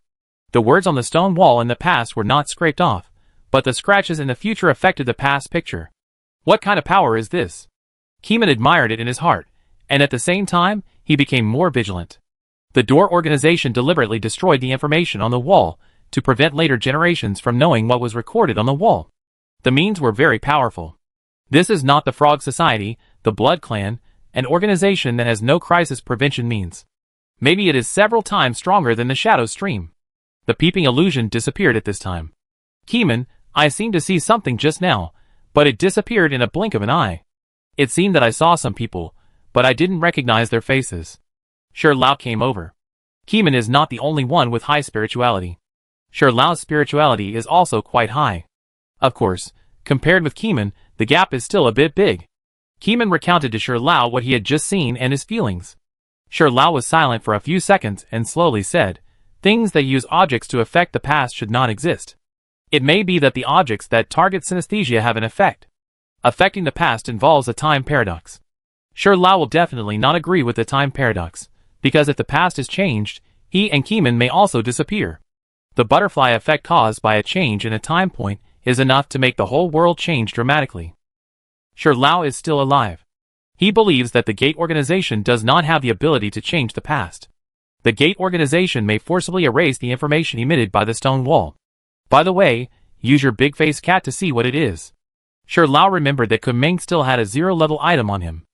The words on the stone wall in the past were not scraped off, but the scratches in the future affected the past picture. What kind of power is this? Keeman admired it in his heart, and at the same time, he became more vigilant. The door organization deliberately destroyed the information on the wall to prevent later generations from knowing what was recorded on the wall. The means were very powerful. This is not the Frog Society, the Blood Clan, an organization that has no crisis prevention means. Maybe it is several times stronger than the shadow stream. The peeping illusion disappeared at this time. Keeman, I seemed to see something just now, but it disappeared in a blink of an eye. It seemed that I saw some people, but I didn't recognize their faces. Sure Lao came over. Keeman is not the only one with high spirituality. Sure Lao's spirituality is also quite high. Of course, compared with Keeman, the gap is still a bit big. Keeman recounted to Sure Lao what he had just seen and his feelings. Sure Lao was silent for a few seconds and slowly said, "Things that use objects to affect the past should not exist. It may be that the objects that target synesthesia have an effect. Affecting the past involves a time paradox." Sure Lao will definitely not agree with the time paradox, because if the past is changed, he and Keeman may also disappear. The butterfly effect caused by a change in a time point is enough to make the whole world change dramatically. Sure Lao is still alive. He believes that the Gate organization does not have the ability to change the past. The Gate organization may forcibly erase the information emitted by the stone wall. By the way, use your big face cat to see what it is. Sure Lao remembered that Kumeng still had a 0-level item on him.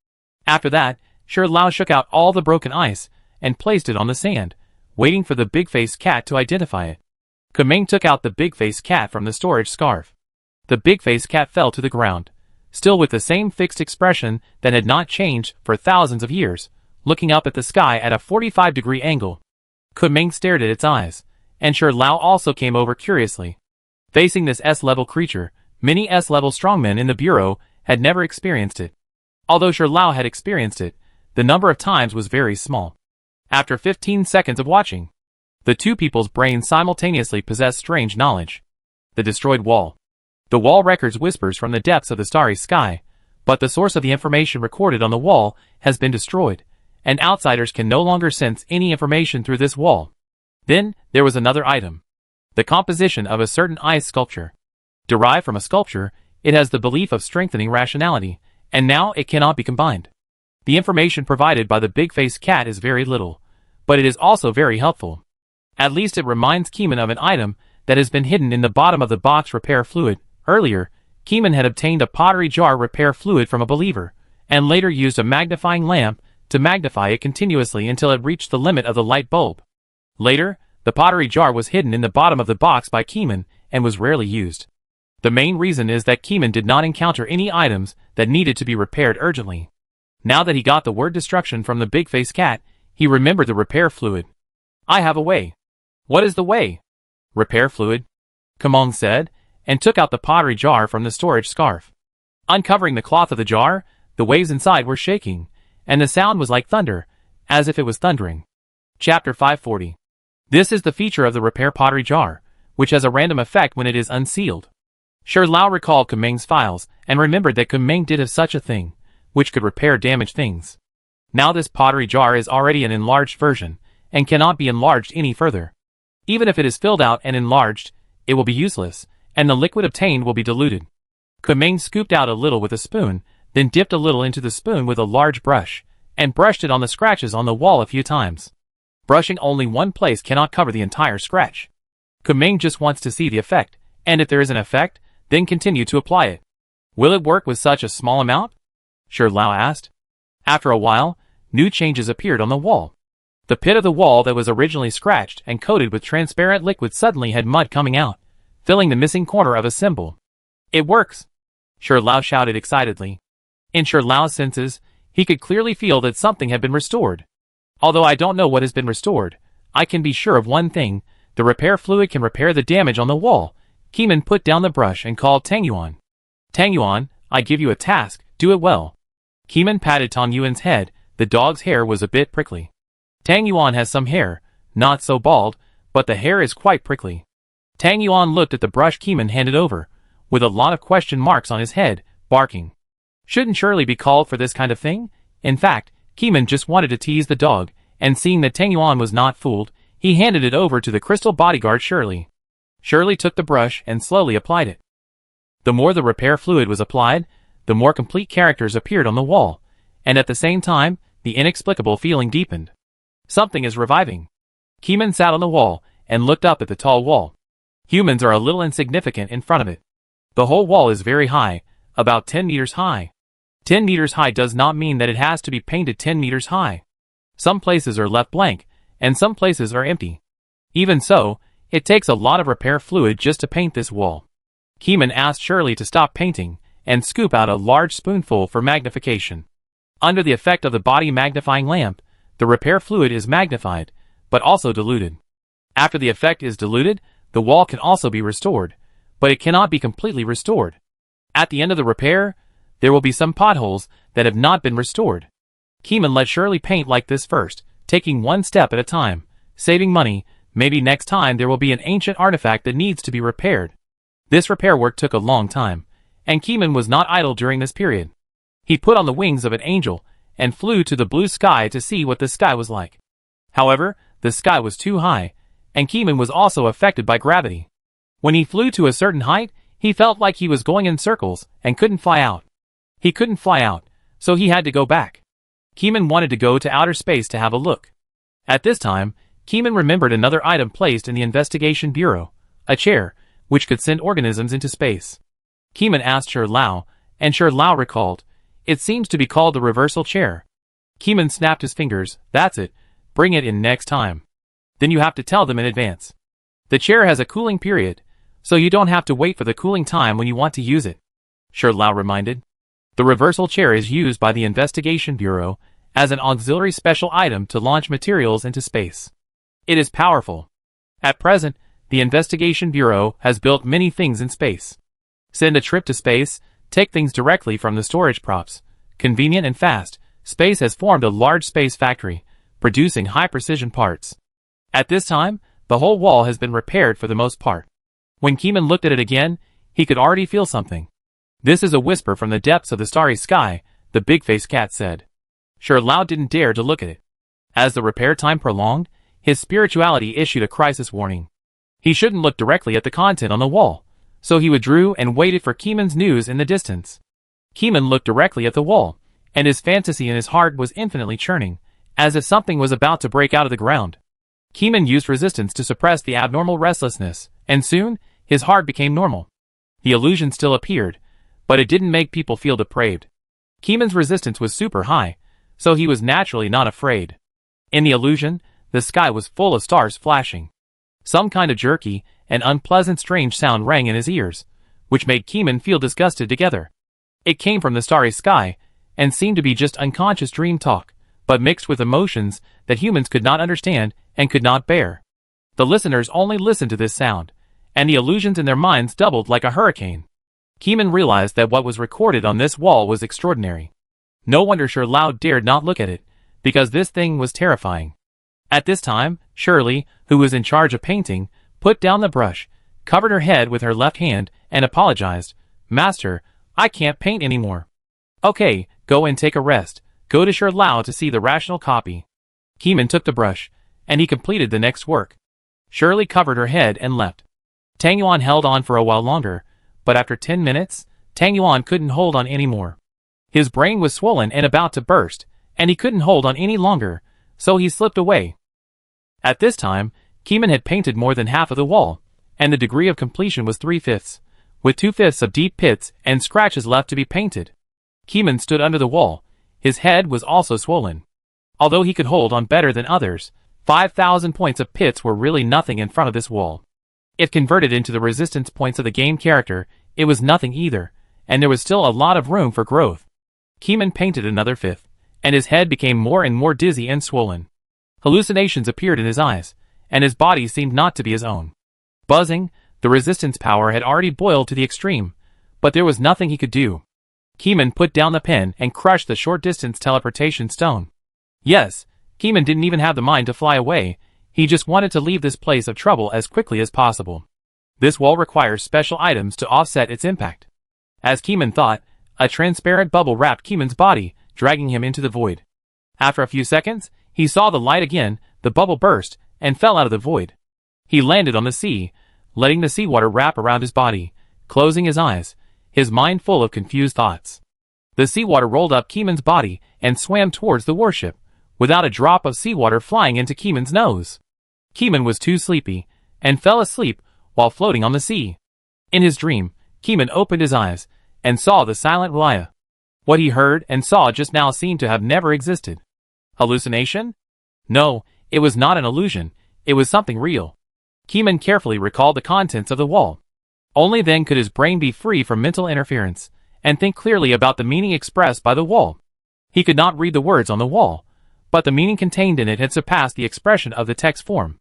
After that, Sure Lao shook out all the broken ice and placed it on the sand, waiting for the big face cat to identify it. Kumeng took out the big face cat from the storage scarf. The big face cat fell to the ground, still with the same fixed expression that had not changed for thousands of years, looking up at the sky at a 45-degree angle. Kumeng stared at its eyes, and Sure Lao also came over curiously. Facing this S-level creature, many S-level strongmen in the Bureau had never experienced it. Although Sure Lao had experienced it, the number of times was very small. After 15 seconds of watching, the two people's brains simultaneously possessed strange knowledge. The destroyed wall. The wall records whispers from the depths of the starry sky, but the source of the information recorded on the wall has been destroyed, and outsiders can no longer sense any information through this wall. Then, there was another item. The composition of a certain ice sculpture. Derived from a sculpture, it has the belief of strengthening rationality, and now it cannot be combined. The information provided by the big-faced cat is very little, but it is also very helpful. At least it reminds Keeman of an item that has been hidden in the bottom of the box repair fluid. Earlier, Keeman had obtained a pottery jar repair fluid from a believer, and later used a magnifying lamp to magnify it continuously until it reached the limit of the light bulb. Later, the pottery jar was hidden in the bottom of the box by Keeman and was rarely used. The main reason is that Keeman did not encounter any items that needed to be repaired urgently. Now that he got the word destruction from the big-faced cat, he remembered the repair fluid. "I have a way." "What is the way?" "Repair fluid," Kamong said, and took out the pottery jar from the storage scarf. Uncovering the cloth of the jar, the waves inside were shaking, and the sound was like thunder, as if it was thundering. Chapter 540. This is the feature of the repair pottery jar, which has a random effect when it is unsealed. Sure Lao recalled Kumeng's files, and remembered that Kumeng did have such a thing, which could repair damaged things. Now this pottery jar is already an enlarged version, and cannot be enlarged any further. Even if it is filled out and enlarged, it will be useless, and the liquid obtained will be diluted. Kumeng scooped out a little with a spoon, then dipped a little into the spoon with a large brush, and brushed it on the scratches on the wall a few times. Brushing only one place cannot cover the entire scratch. Kumeng just wants to see the effect, and if there is an effect, then continue to apply it. Will it work with such a small amount? Sure Lao asked. After a while, new changes appeared on the wall. The pit of the wall that was originally scratched and coated with transparent liquid suddenly had mud coming out, filling the missing corner of a symbol. "It works!" Sure Lao shouted excitedly. In Sure Lao's senses, he could clearly feel that something had been restored. "Although I don't know what has been restored, I can be sure of one thing, the repair fluid can repair the damage on the wall." Keeman put down the brush and called Tang Yuan. "Tang Yuan, I give you a task, do it well." Keeman patted Tang Yuan's head. The dog's hair was a bit prickly. Tang Yuan has some hair, not so bald, but the hair is quite prickly. Tang Yuan looked at the brush Keeman handed over, with a lot of question marks on his head, barking. Shouldn't Shirley be called for this kind of thing? In fact, Keeman just wanted to tease the dog, and seeing that Tang Yuan was not fooled, he handed it over to the crystal bodyguard Shirley. Shirley took the brush and slowly applied it. The more the repair fluid was applied, the more complete characters appeared on the wall, and at the same time, the inexplicable feeling deepened. Something is reviving. Keeman sat on the wall and looked up at the tall wall. Humans are a little insignificant in front of it. The whole wall is very high, about 10 meters high. 10 meters high does not mean that it has to be painted 10 meters high. Some places are left blank, and some places are empty. Even so, it takes a lot of repair fluid just to paint this wall. Keeman asked Shirley to stop painting, and scoop out a large spoonful for magnification. Under the effect of the body magnifying lamp, the repair fluid is magnified, but also diluted. After the effect is diluted, the wall can also be restored, but it cannot be completely restored. At the end of the repair, there will be some potholes that have not been restored. Keeman let Shirley paint like this first, taking one step at a time, saving money. Maybe next time there will be an ancient artifact that needs to be repaired. This repair work took a long time, and Keeman was not idle during this period. He put on the wings of an angel and flew to the blue sky to see what the sky was like. However, the sky was too high, and Keeman was also affected by gravity. When he flew to a certain height, he felt like he was going in circles and couldn't fly out. He couldn't fly out, so he had to go back. Keeman wanted to go to outer space to have a look. At this time, Keeman remembered another item placed in the investigation bureau, a chair, which could send organisms into space. Keeman asked Shirley, and Shirley recalled, "It seems to be called the reversal chair." Keeman snapped his fingers. "That's it. Bring it in next time. Then you have to tell them in advance. The chair has a cooling period, so you don't have to wait for the cooling time when you want to use it," Shirley reminded. The reversal chair is used by the Investigation Bureau as an auxiliary special item to launch materials into space. It is powerful. At present, the Investigation Bureau has built many things in space. Send a trip to space, take things directly from the storage props. Convenient and fast, space has formed a large space factory, producing high-precision parts. At this time, the whole wall has been repaired for the most part. When Keeman looked at it again, he could already feel something. "This is a whisper from the depths of the starry sky," the big-faced cat said. Shirley didn't dare to look at it. As the repair time prolonged, his spirituality issued a crisis warning. He shouldn't look directly at the content on the wall, so he withdrew and waited for Keeman's news in the distance. Keeman looked directly at the wall, and his fantasy in his heart was infinitely churning, as if something was about to break out of the ground. Keeman used resistance to suppress the abnormal restlessness, and soon, his heart became normal. The illusion still appeared, but it didn't make people feel depraved. Keeman's resistance was super high, so he was naturally not afraid. In the illusion, the sky was full of stars flashing. Some kind of jerky and unpleasant strange sound rang in his ears, which made Keeman feel disgusted together. It came from the starry sky, and seemed to be just unconscious dream talk, but mixed with emotions that humans could not understand and could not bear. The listeners only listened to this sound, and the illusions in their minds doubled like a hurricane. Keeman realized that what was recorded on this wall was extraordinary. No wonder Shirley dared not look at it, because this thing was terrifying. At this time, Shirley, who was in charge of painting, put down the brush, covered her head with her left hand, and apologized. "Master, I can't paint anymore." "Okay, go and take a rest. Go to Shirley to see the rational copy." Keeman took the brush, and he completed the next work. Shirley covered her head and left. Tang Yuan held on for a while longer, but after 10 minutes, Tang Yuan couldn't hold on anymore. His brain was swollen and about to burst, and he couldn't hold on any longer, so he slipped away. At this time, Keeman had painted more than half of the wall, and the degree of completion was 3/5, with 2/5 of deep pits and scratches left to be painted. Keeman stood under the wall. His head was also swollen. Although he could hold on better than others, 5,000 points of pits were really nothing in front of this wall. If converted into the resistance points of the game character, it was nothing either, and there was still a lot of room for growth. Keeman painted another 5th, and his head became more and more dizzy and swollen. Hallucinations appeared in his eyes, and his body seemed not to be his own. Buzzing, the resistance power had already boiled to the extreme, but there was nothing he could do. Keeman put down the pen and crushed the short-distance teleportation stone. Yes, Keeman didn't even have the mind to fly away, he just wanted to leave this place of trouble as quickly as possible. This wall requires special items to offset its impact. As Keeman thought, a transparent bubble wrapped Keeman's body, dragging him into the void. After a few seconds, he saw the light again, the bubble burst, and fell out of the void. He landed on the sea, letting the seawater wrap around his body, closing his eyes, his mind full of confused thoughts. The seawater rolled up Keeman's body and swam towards the warship, without a drop of seawater flying into Keeman's nose. Keeman was too sleepy, and fell asleep while floating on the sea. In his dream, Keeman opened his eyes, and saw the silent Raya. What he heard and saw just now seemed to have never existed. Hallucination? No, it was not an illusion, it was something real. Keeman carefully recalled the contents of the wall. Only then could his brain be free from mental interference, and think clearly about the meaning expressed by the wall. He could not read the words on the wall, but the meaning contained in it had surpassed the expression of the text form.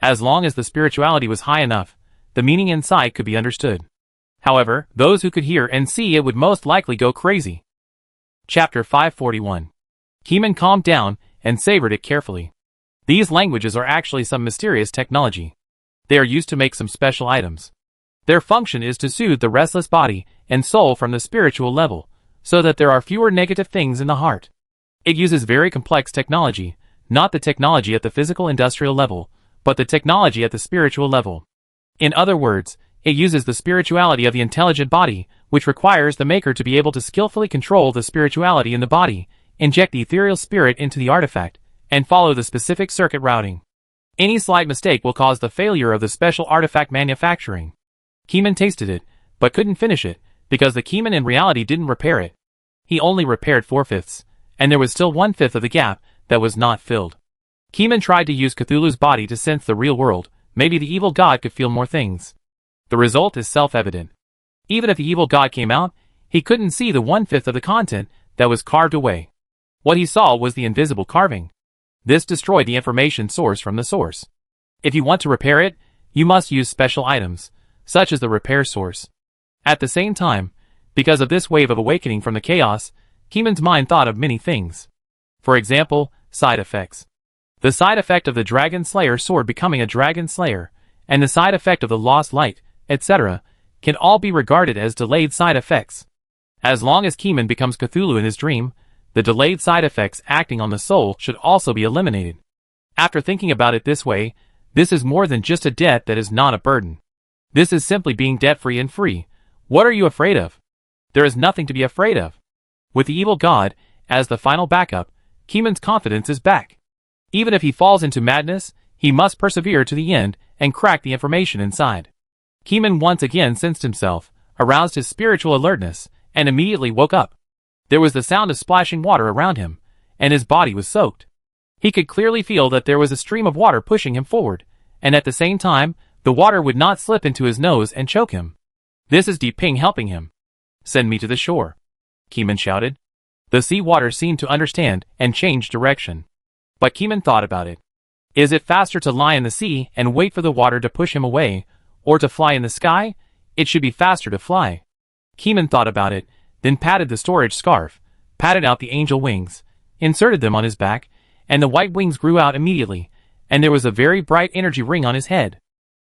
As long as the spirituality was high enough, the meaning inside could be understood. However, those who could hear and see it would most likely go crazy. Chapter 541. Keeman calmed down and savored it carefully. These languages are actually some mysterious technology. They are used to make some special items. Their function is to soothe the restless body and soul from the spiritual level, so that there are fewer negative things in the heart. It uses very complex technology, not the technology at the physical industrial level, but the technology at the spiritual level. In other words, it uses the spirituality of the intelligent body, which requires the maker to be able to skillfully control the spirituality in the body, inject the ethereal spirit into the artifact, and follow the specific circuit routing. Any slight mistake will cause the failure of the special artifact manufacturing. Keeman tasted it, but couldn't finish it, because the Keeman in reality didn't repair it. He only repaired 4/5, and there was still 1/5 of the gap that was not filled. Keeman tried to use Cthulhu's body to sense the real world. Maybe the evil god could feel more things. The result is self-evident. Even if the evil god came out, he couldn't see the 1/5 of the content that was carved away. What he saw was the invisible carving. This destroyed the information source from the source. If you want to repair it, you must use special items, such as the repair source. At the same time, because of this wave of awakening from the chaos, Keeman's mind thought of many things. For example, side effects. The side effect of the Dragon Slayer sword becoming a Dragon Slayer, and the side effect of the lost light, etc., can all be regarded as delayed side effects. As long as Keeman becomes Cthulhu in his dream, the delayed side effects acting on the soul should also be eliminated. After thinking about it this way, this is more than just a debt that is not a burden. This is simply being debt-free and free. What are you afraid of? There is nothing to be afraid of. With the evil god, as the final backup, Keeman's confidence is back. Even if he falls into madness, he must persevere to the end and crack the information inside. Keeman once again sensed himself, aroused his spiritual alertness, and immediately woke up. There was the sound of splashing water around him, and his body was soaked. He could clearly feel that there was a stream of water pushing him forward, and at the same time, the water would not slip into his nose and choke him. This is Deep Ping helping him. Send me to the shore, Keeman shouted. The sea water seemed to understand and changed direction. But Keeman thought about it. Is it faster to lie in the sea and wait for the water to push him away, or to fly in the sky? It should be faster to fly. Keeman thought about it, then patted the storage scarf, patted out the angel wings, inserted them on his back, and the white wings grew out immediately, and there was a very bright energy ring on his head.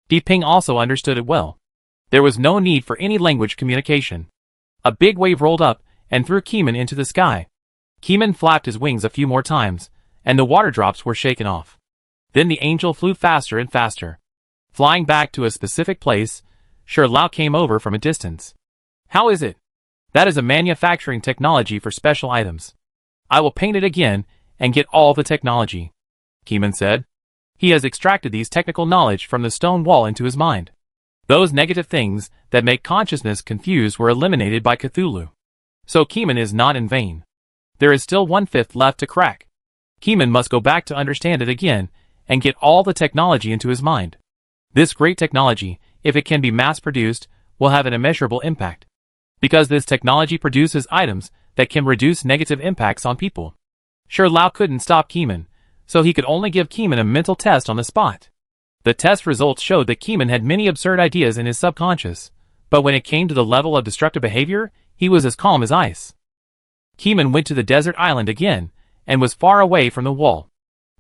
Deep Ping also understood it well. There was no need for any language communication. A big wave rolled up and threw Keeman into the sky. Keeman flapped his wings a few more times, and the water drops were shaken off. Then the angel flew faster and faster. Flying back to a specific place, Sher Lao came over from a distance. How is it? That is a manufacturing technology for special items. I will paint it again and get all the technology, Keeman said. He has extracted these technical knowledge from the stone wall into his mind. Those negative things that make consciousness confused were eliminated by Cthulhu. So Keeman is not in vain. There is still 1/5 left to crack. Keeman must go back to understand it again and get all the technology into his mind. This great technology, if it can be mass-produced, will have an immeasurable impact. Because this technology produces items that can reduce negative impacts on people. Sher Lao couldn't stop Keeman, so he could only give Keeman a mental test on the spot. The test results showed that Keeman had many absurd ideas in his subconscious, but when it came to the level of destructive behavior, he was as calm as ice. Keeman went to the desert island again, and was far away from the wall.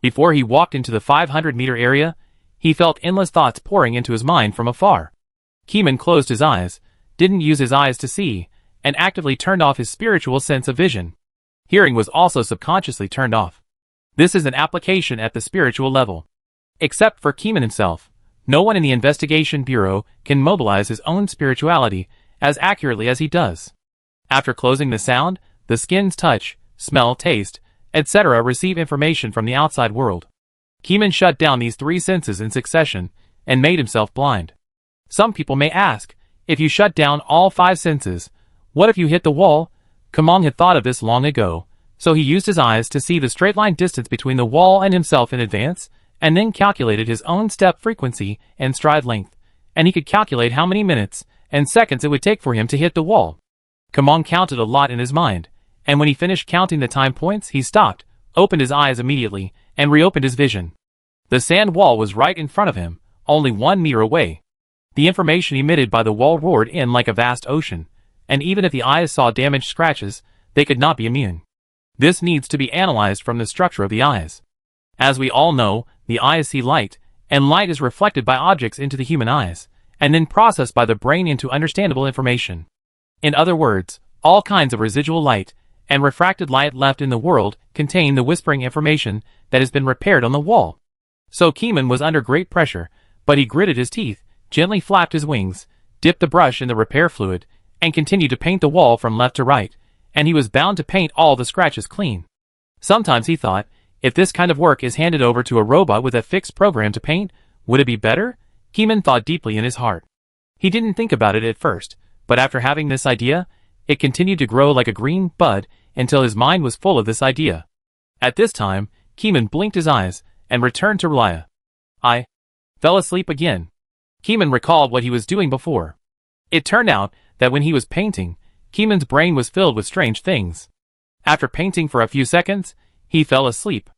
Before he walked into the 500-meter area, he felt endless thoughts pouring into his mind from afar. Keeman closed his eyes, didn't use his eyes to see, and actively turned off his spiritual sense of vision. Hearing was also subconsciously turned off. This is an application at the spiritual level. Except for Keeman himself, no one in the investigation bureau can mobilize his own spirituality as accurately as he does. After closing the sound, the skin's touch, smell, taste, etc. receive information from the outside world. Keeman shut down these 3 senses in succession and made himself blind. Some people may ask, if you shut down all 5 senses, what if you hit the wall? Kamong had thought of this long ago, so he used his eyes to see the straight-line distance between the wall and himself in advance, and then calculated his own step frequency and stride length, and he could calculate how many minutes and seconds it would take for him to hit the wall. Kamong counted a lot in his mind, and when he finished counting the time points, he stopped, opened his eyes immediately, and reopened his vision. The sand wall was right in front of him, only 1 meter away. The information emitted by the wall roared in like a vast ocean, and even if the eyes saw damaged scratches, they could not be immune. This needs to be analyzed from the structure of the eyes. As we all know, the eyes see light, and light is reflected by objects into the human eyes, and then processed by the brain into understandable information. In other words, all kinds of residual light and refracted light left in the world contain the whispering information that has been repaired on the wall. So Keeman was under great pressure, but he gritted his teeth, gently flapped his wings, dipped the brush in the repair fluid, and continued to paint the wall from left to right, and he was bound to paint all the scratches clean. Sometimes he thought, if this kind of work is handed over to a robot with a fixed program to paint, would it be better? Keeman thought deeply in his heart. He didn't think about it at first, but after having this idea, it continued to grow like a green bud until his mind was full of this idea. At this time, Keeman blinked his eyes and returned to Relia. I fell asleep again. Keeman recalled what he was doing before. It turned out that when he was painting, Keeman's brain was filled with strange things. After painting for a few seconds, he fell asleep.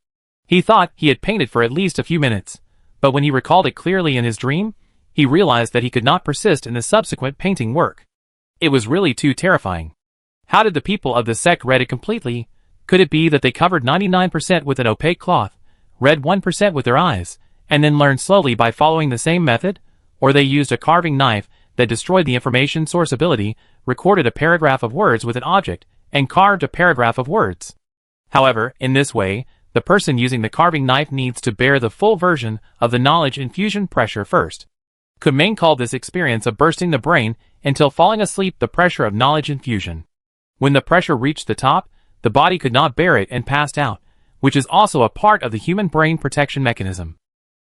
He thought he had painted for at least a few minutes, but when he recalled it clearly in his dream, he realized that he could not persist in the subsequent painting work. It was really too terrifying. How did the people of the sect read it completely? Could it be that they covered 99% with an opaque cloth, read 1% with their eyes, and then learned slowly by following the same method? Or they used a carving knife that destroyed the information source ability, recorded a paragraph of words with an object, and carved a paragraph of words. However, in this way, the person using the carving knife needs to bear the full version of the knowledge infusion pressure first. Kumeng called this experience of bursting the brain until falling asleep the pressure of knowledge infusion. When the pressure reached the top, the body could not bear it and passed out, which is also a part of the human brain protection mechanism.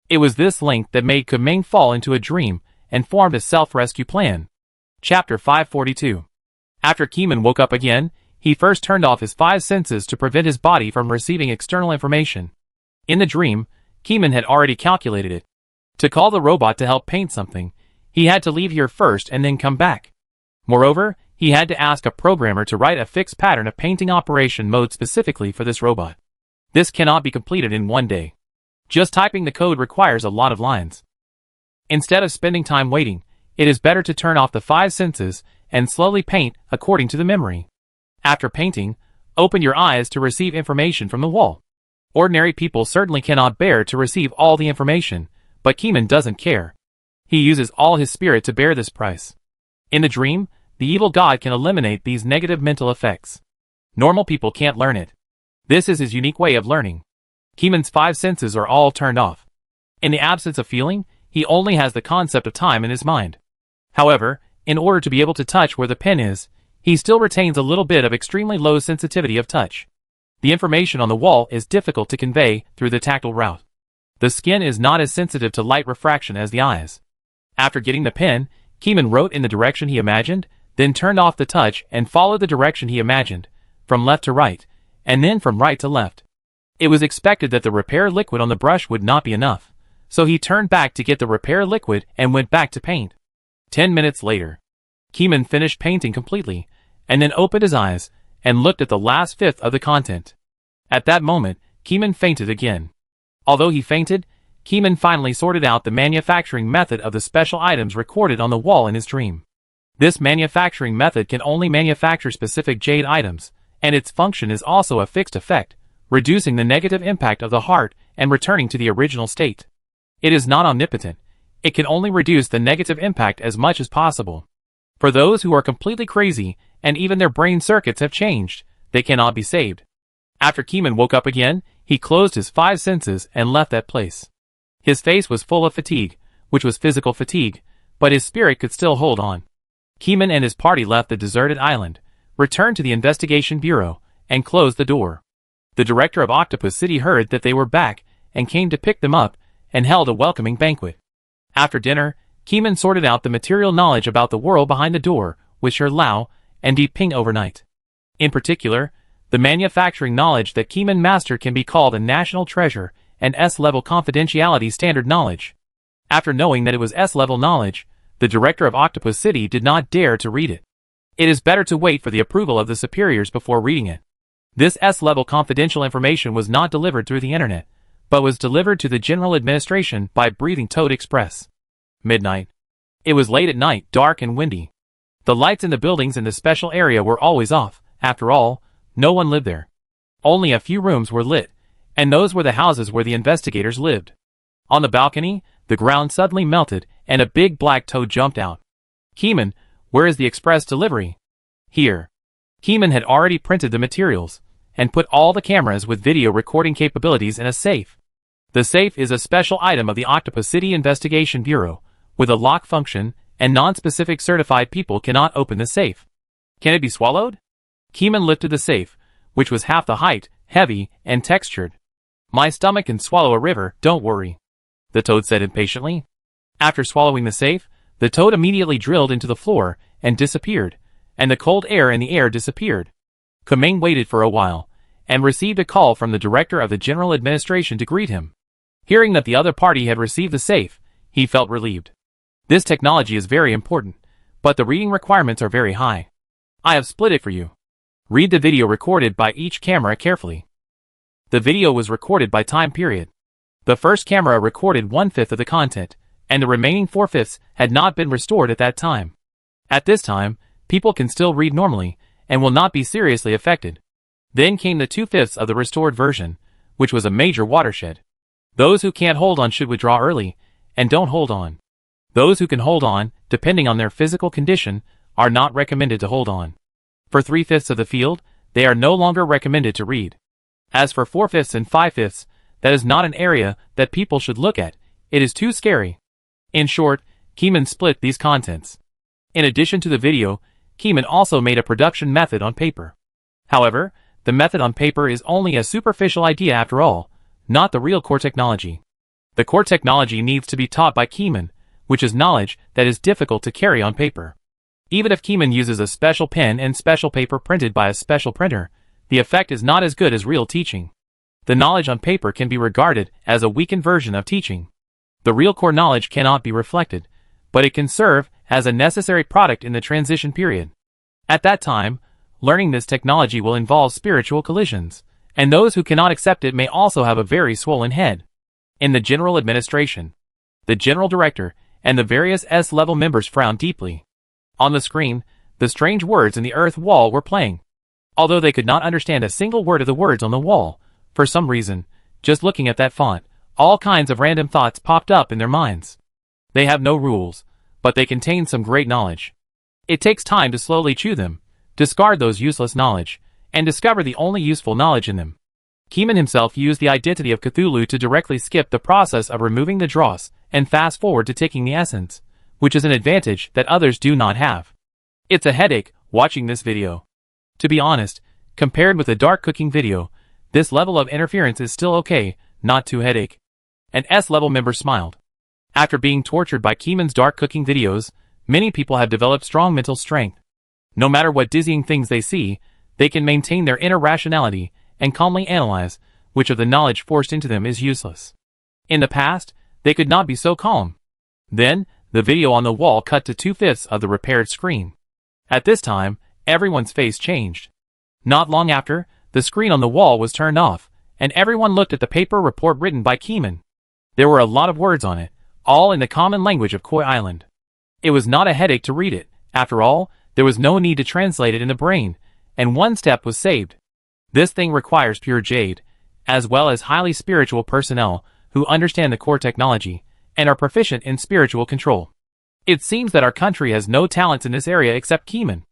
It was this link that made Kumeng fall into a dream and formed a self-rescue plan. Chapter 542. After Keeman woke up again, he first turned off his 5 senses to prevent his body from receiving external information. In the dream, Keeman had already calculated it. To call the robot to help paint something, he had to leave here first and then come back. Moreover, he had to ask a programmer to write a fixed pattern of painting operation mode specifically for this robot. This cannot be completed in one day. Just typing the code requires a lot of lines. Instead of spending time waiting, it is better to turn off the 5 senses and slowly paint according to the memory. After painting, open your eyes to receive information from the wall. Ordinary people certainly cannot bear to receive all the information, but Keeman doesn't care. He uses all his spirit to bear this price. In the dream, the evil god can eliminate these negative mental effects. Normal people can't learn it. This is his unique way of learning. Keeman's 5 senses are all turned off. In the absence of feeling, he only has the concept of time in his mind. However, in order to be able to touch where the pen is, he still retains a little bit of extremely low sensitivity of touch. The information on the wall is difficult to convey through the tactile route. The skin is not as sensitive to light refraction as the eyes. After getting the pen, Keeman wrote in the direction he imagined, then turned off the touch and followed the direction he imagined, from left to right, and then from right to left. It was expected that the repair liquid on the brush would not be enough, so he turned back to get the repair liquid and went back to paint. 10 minutes later, Keeman finished painting completely, and then opened his eyes and looked at the last fifth of the content. At that moment, Keeman fainted again. Although he fainted, Keeman finally sorted out the manufacturing method of the special items recorded on the wall in his dream. This manufacturing method can only manufacture specific jade items, and its function is also a fixed effect, reducing the negative impact of the heart and returning to the original state. It is not omnipotent. It can only reduce the negative impact as much as possible. For those who are completely crazy and even their brain circuits have changed, they cannot be saved. After Keeman woke up again, he closed his 5 senses and left that place. His face was full of fatigue, which was physical fatigue, but his spirit could still hold on. Keeman and his party left the deserted island, returned to the investigation bureau, and closed the door. The director of Octopus City heard that they were back and came to pick them up and held a welcoming banquet. After dinner, Keeman sorted out the material knowledge about the world behind the door with Sher Lao and Deep Ping overnight. In particular, the manufacturing knowledge that Keeman mastered can be called a national treasure and S-level confidentiality standard knowledge. After knowing that it was S-level knowledge, the director of Octopus City did not dare to read it. It is better to wait for the approval of the superiors before reading it. This S-level confidential information was not delivered through the internet, but was delivered to the general administration by Breathing Toad Express. Midnight. It was late at night, dark and windy. The lights in the buildings in the special area were always off. After all, no one lived there. Only a few rooms were lit, and those were the houses where the investigators lived. On the balcony, the ground suddenly melted, and a big black toad jumped out. Keeman, where is the express delivery? Here. Keeman had already printed the materials, and put all the cameras with video recording capabilities in a safe. The safe is a special item of the Octopus City Investigation Bureau, with a lock function, and non-specific certified people cannot open the safe. Can it be swallowed? Keeman lifted the safe, which was half the height, heavy, and textured. My stomach can swallow a river, don't worry, the toad said impatiently. After swallowing the safe, the toad immediately drilled into the floor and disappeared, and the cold air in the air disappeared. Keeman waited for a while, and received a call from the director of the general administration to greet him. Hearing that the other party had received the safe, he felt relieved. This technology is very important, but the reading requirements are very high. I have split it for you. Read the video recorded by each camera carefully. The video was recorded by time period. The first camera recorded 1/5 of the content, and the remaining 4/5 had not been restored at that time. At this time, people can still read normally, and will not be seriously affected. Then came the 2/5 of the restored version, which was a major watershed. Those who can't hold on should withdraw early, and don't hold on. Those who can hold on, depending on their physical condition, are not recommended to hold on. For 3/5 of the field, they are no longer recommended to read. As for 4/5 and 5/5, that is not an area that people should look at, it is too scary. In short, Keeman split these contents. In addition to the video, Keeman also made a production method on paper. However, the method on paper is only a superficial idea after all, not the real core technology. The core technology needs to be taught by Keeman, which is knowledge that is difficult to carry on paper. Even if Keeman uses a special pen and special paper printed by a special printer, the effect is not as good as real teaching. The knowledge on paper can be regarded as a weakened version of teaching. The real core knowledge cannot be reflected, but it can serve as a necessary product in the transition period. At that time, learning this technology will involve spiritual collisions, and those who cannot accept it may also have a very swollen head. In the general administration, the general director and the various S-level members frowned deeply. On the screen, the strange words in the earth wall were playing. Although they could not understand a single word of the words on the wall, for some reason, just looking at that font, all kinds of random thoughts popped up in their minds. They have no rules, but they contain some great knowledge. It takes time to slowly chew them, discard those useless knowledge, and discover the only useful knowledge in them. Keeman himself used the identity of Cthulhu to directly skip the process of removing the dross and fast forward to taking the essence, which is an advantage that others do not have. It's a headache watching this video. To be honest, compared with the dark cooking video, this level of interference is still okay, not too headache. An S-level member smiled. After being tortured by Keeman's dark cooking videos, many people have developed strong mental strength. No matter what dizzying things they see, they can maintain their inner rationality and calmly analyze which of the knowledge forced into them is useless. In the past, they could not be so calm. Then, the video on the wall cut to 2/5 of the repaired screen. At this time, everyone's face changed. Not long after, the screen on the wall was turned off, and everyone looked at the paper report written by Keeman. There were a lot of words on it, all in the common language of Koi Island. It was not a headache to read it. After all, there was no need to translate it in the brain, and one step was saved. This thing requires pure jade, as well as highly spiritual personnel who understand the core technology and are proficient in spiritual control. It seems that our country has no talents in this area except Keeman.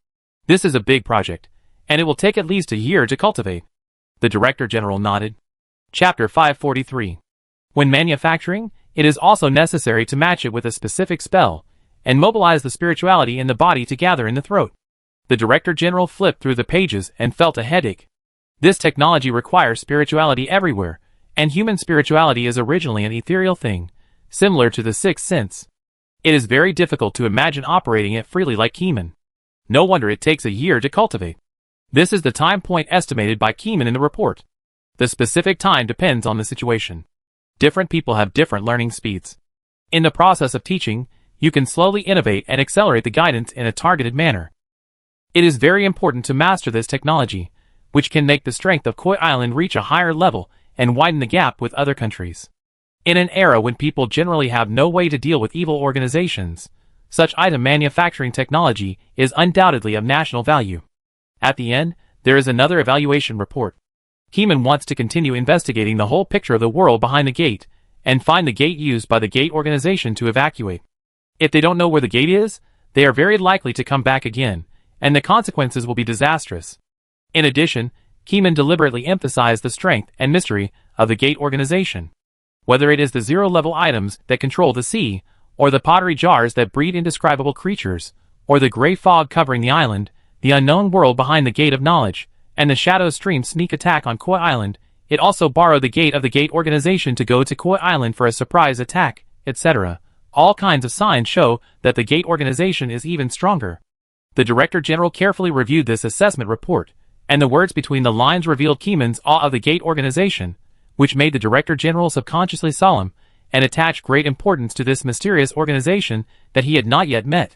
This is a big project, and it will take at least a year to cultivate. The Director General nodded. Chapter 543. When manufacturing, it is also necessary to match it with a specific spell, and mobilize the spirituality in the body to gather in the throat. The Director General flipped through the pages and felt a headache. This technology requires spirituality everywhere, and human spirituality is originally an ethereal thing, similar to the sixth sense. It is very difficult to imagine operating it freely like Keeman. No wonder it takes a year to cultivate. This is the time point estimated by Keyman in the report. The specific time depends on the situation. Different people have different learning speeds. In the process of teaching, you can slowly innovate and accelerate the guidance in a targeted manner. It is very important to master this technology, which can make the strength of Koi Island reach a higher level and widen the gap with other countries. In an era when people generally have no way to deal with evil organizations, such item manufacturing technology is undoubtedly of national value. At the end, there is another evaluation report. Keyman wants to continue investigating the whole picture of the world behind the gate, and find the gate used by the gate organization to evacuate. If they don't know where the gate is, they are very likely to come back again, and the consequences will be disastrous. In addition, Keyman deliberately emphasized the strength and mystery of the gate organization. Whether it is the zero-level items that control the sea, or the pottery jars that breed indescribable creatures, or the gray fog covering the island, the unknown world behind the gate of knowledge, and the Shadow Stream sneak attack on Koi Island, it also borrowed the gate of the gate organization to go to Koi Island for a surprise attack, etc. All kinds of signs show that the gate organization is even stronger. The Director General carefully reviewed this assessment report, and the words between the lines revealed Keyman's awe of the gate organization, which made the Director General subconsciously solemn, and attach great importance to this mysterious organization that he had not yet met.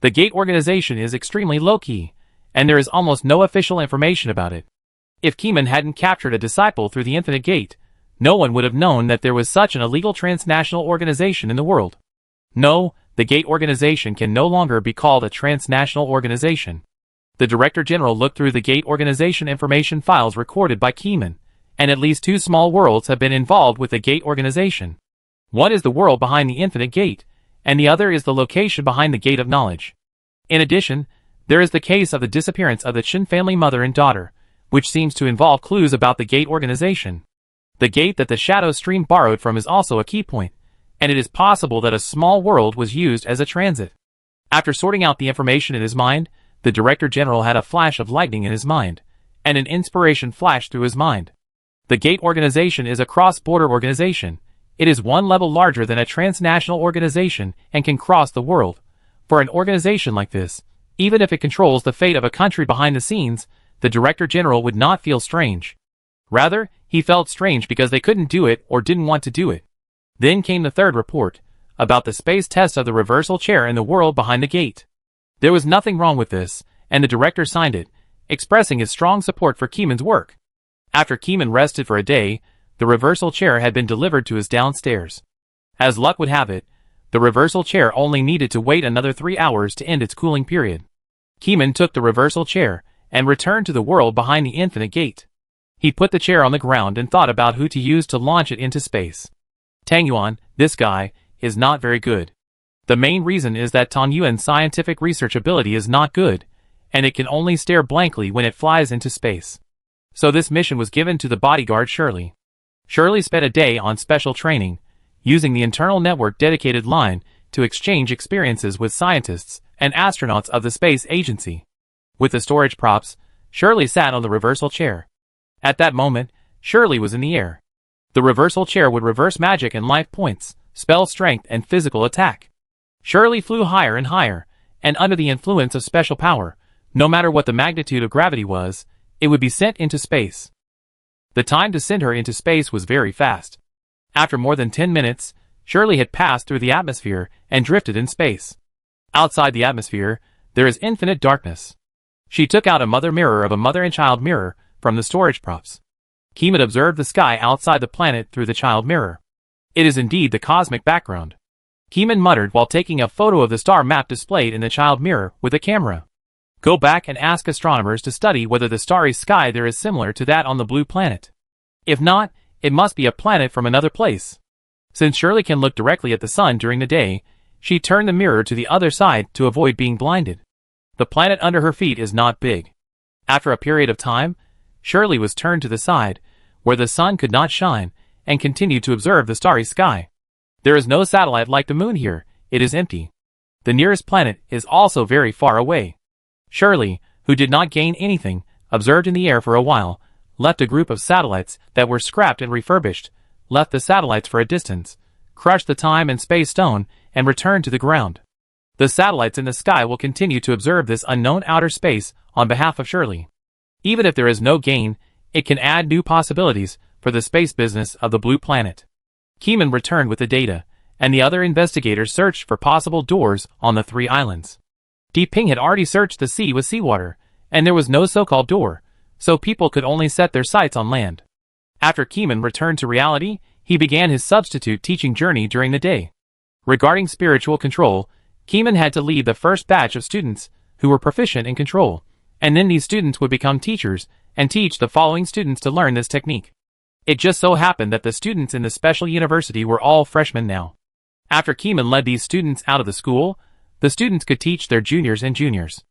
The gate organization is extremely low-key, and there is almost no official information about it. If Keyman hadn't captured a disciple through the Infinite Gate, no one would have known that there was such an illegal transnational organization in the world. No, the Gate organization can no longer be called a transnational organization. The Director General looked through the Gate organization information files recorded by Keyman, and at least 2 small worlds have been involved with the Gate organization. One is the world behind the Infinite Gate, and the other is the location behind the Gate of Knowledge. In addition, there is the case of the disappearance of the Chen family mother and daughter, which seems to involve clues about the Gate organization. The gate that the Shadow Stream borrowed from is also a key point, and it is possible that a small world was used as a transit. After sorting out the information in his mind, the Director General had a flash of lightning in his mind, and an inspiration flashed through his mind. The Gate organization is a cross-border organization. It is 1 level larger than a transnational organization and can cross the world. For an organization like this, even if it controls the fate of a country behind the scenes, the Director General would not feel strange. Rather, he felt strange because they couldn't do it or didn't want to do it. Then came the third report, about the space test of the reversal chair in the world behind the gate. There was nothing wrong with this, and the director signed it, expressing his strong support for Keyman's work. After Keyman rested for a day, the reversal chair had been delivered to his downstairs. As luck would have it, the reversal chair only needed to wait another 3 hours to end its cooling period. Keyman took the reversal chair and returned to the world behind the Infinite Gate. He put the chair on the ground and thought about who to use to launch it into space. Tang Yuan, this guy, is not very good. The main reason is that Tang Yuan's scientific research ability is not good, and it can only stare blankly when it flies into space. So this mission was given to the bodyguard Shirley. Shirley spent a day on special training, using the internal network dedicated line to exchange experiences with scientists and astronauts of the space agency. With the storage props, Shirley sat on the reversal chair. At that moment, Shirley was in the air. The reversal chair would reverse magic and life points, spell strength and physical attack. Shirley flew higher and higher, and under the influence of special power, no matter what the magnitude of gravity was, it would be sent into space. The time to send her into space was very fast. After more than 10 minutes, Shirley had passed through the atmosphere and drifted in space. Outside the atmosphere, there is infinite darkness. She took out a mother mirror of a mother and child mirror from the storage props. Keyman observed the sky outside the planet through the child mirror. It is indeed the cosmic background. Keyman muttered while taking a photo of the star map displayed in the child mirror with a camera. Go back and ask astronomers to study whether the starry sky there is similar to that on the blue planet. If not, it must be a planet from another place. Since Shirley can look directly at the sun during the day, she turned the mirror to the other side to avoid being blinded. The planet under her feet is not big. After a period of time, Shirley was turned to the side, where the sun could not shine, and continued to observe the starry sky. There is no satellite like the moon here, it is empty. The nearest planet is also very far away. Shirley, who did not gain anything, observed in the air for a while, left a group of satellites that were scrapped and refurbished, left the satellites for a distance, crushed the time and space stone, and returned to the ground. The satellites in the sky will continue to observe this unknown outer space on behalf of Shirley. Even if there is no gain, it can add new possibilities for the space business of the blue planet. Keeman returned with the data, and the other investigators searched for possible doors on the 3 islands. Deep Ping had already searched the sea with seawater, and there was no so-called door, so people could only set their sights on land. After Keeman returned to reality, he began his substitute teaching journey during the day. Regarding spiritual control, Keeman had to lead the first batch of students who were proficient in control, and then these students would become teachers and teach the following students to learn this technique. It just so happened that the students in the special university were all freshmen now. After Keeman led these students out of the school, the students could teach their juniors and juniors.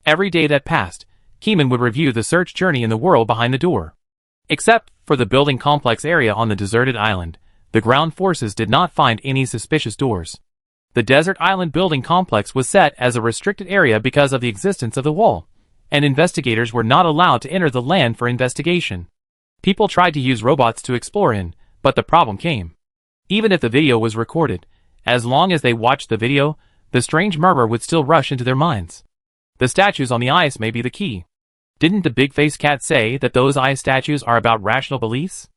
Every day that passed, Keeman would review the search journey in the world behind the door. Except for the building complex area on the deserted island, the ground forces did not find any suspicious doors. The desert island building complex was set as a restricted area because of the existence of the wall, and investigators were not allowed to enter the land for investigation. People tried to use robots to explore in, but the problem came. Even if the video was recorded, as long as they watched the video, the strange murmur would still rush into their minds. The statues on the ice may be the key. Didn't the big-faced cat say that those ice statues are about rational beliefs?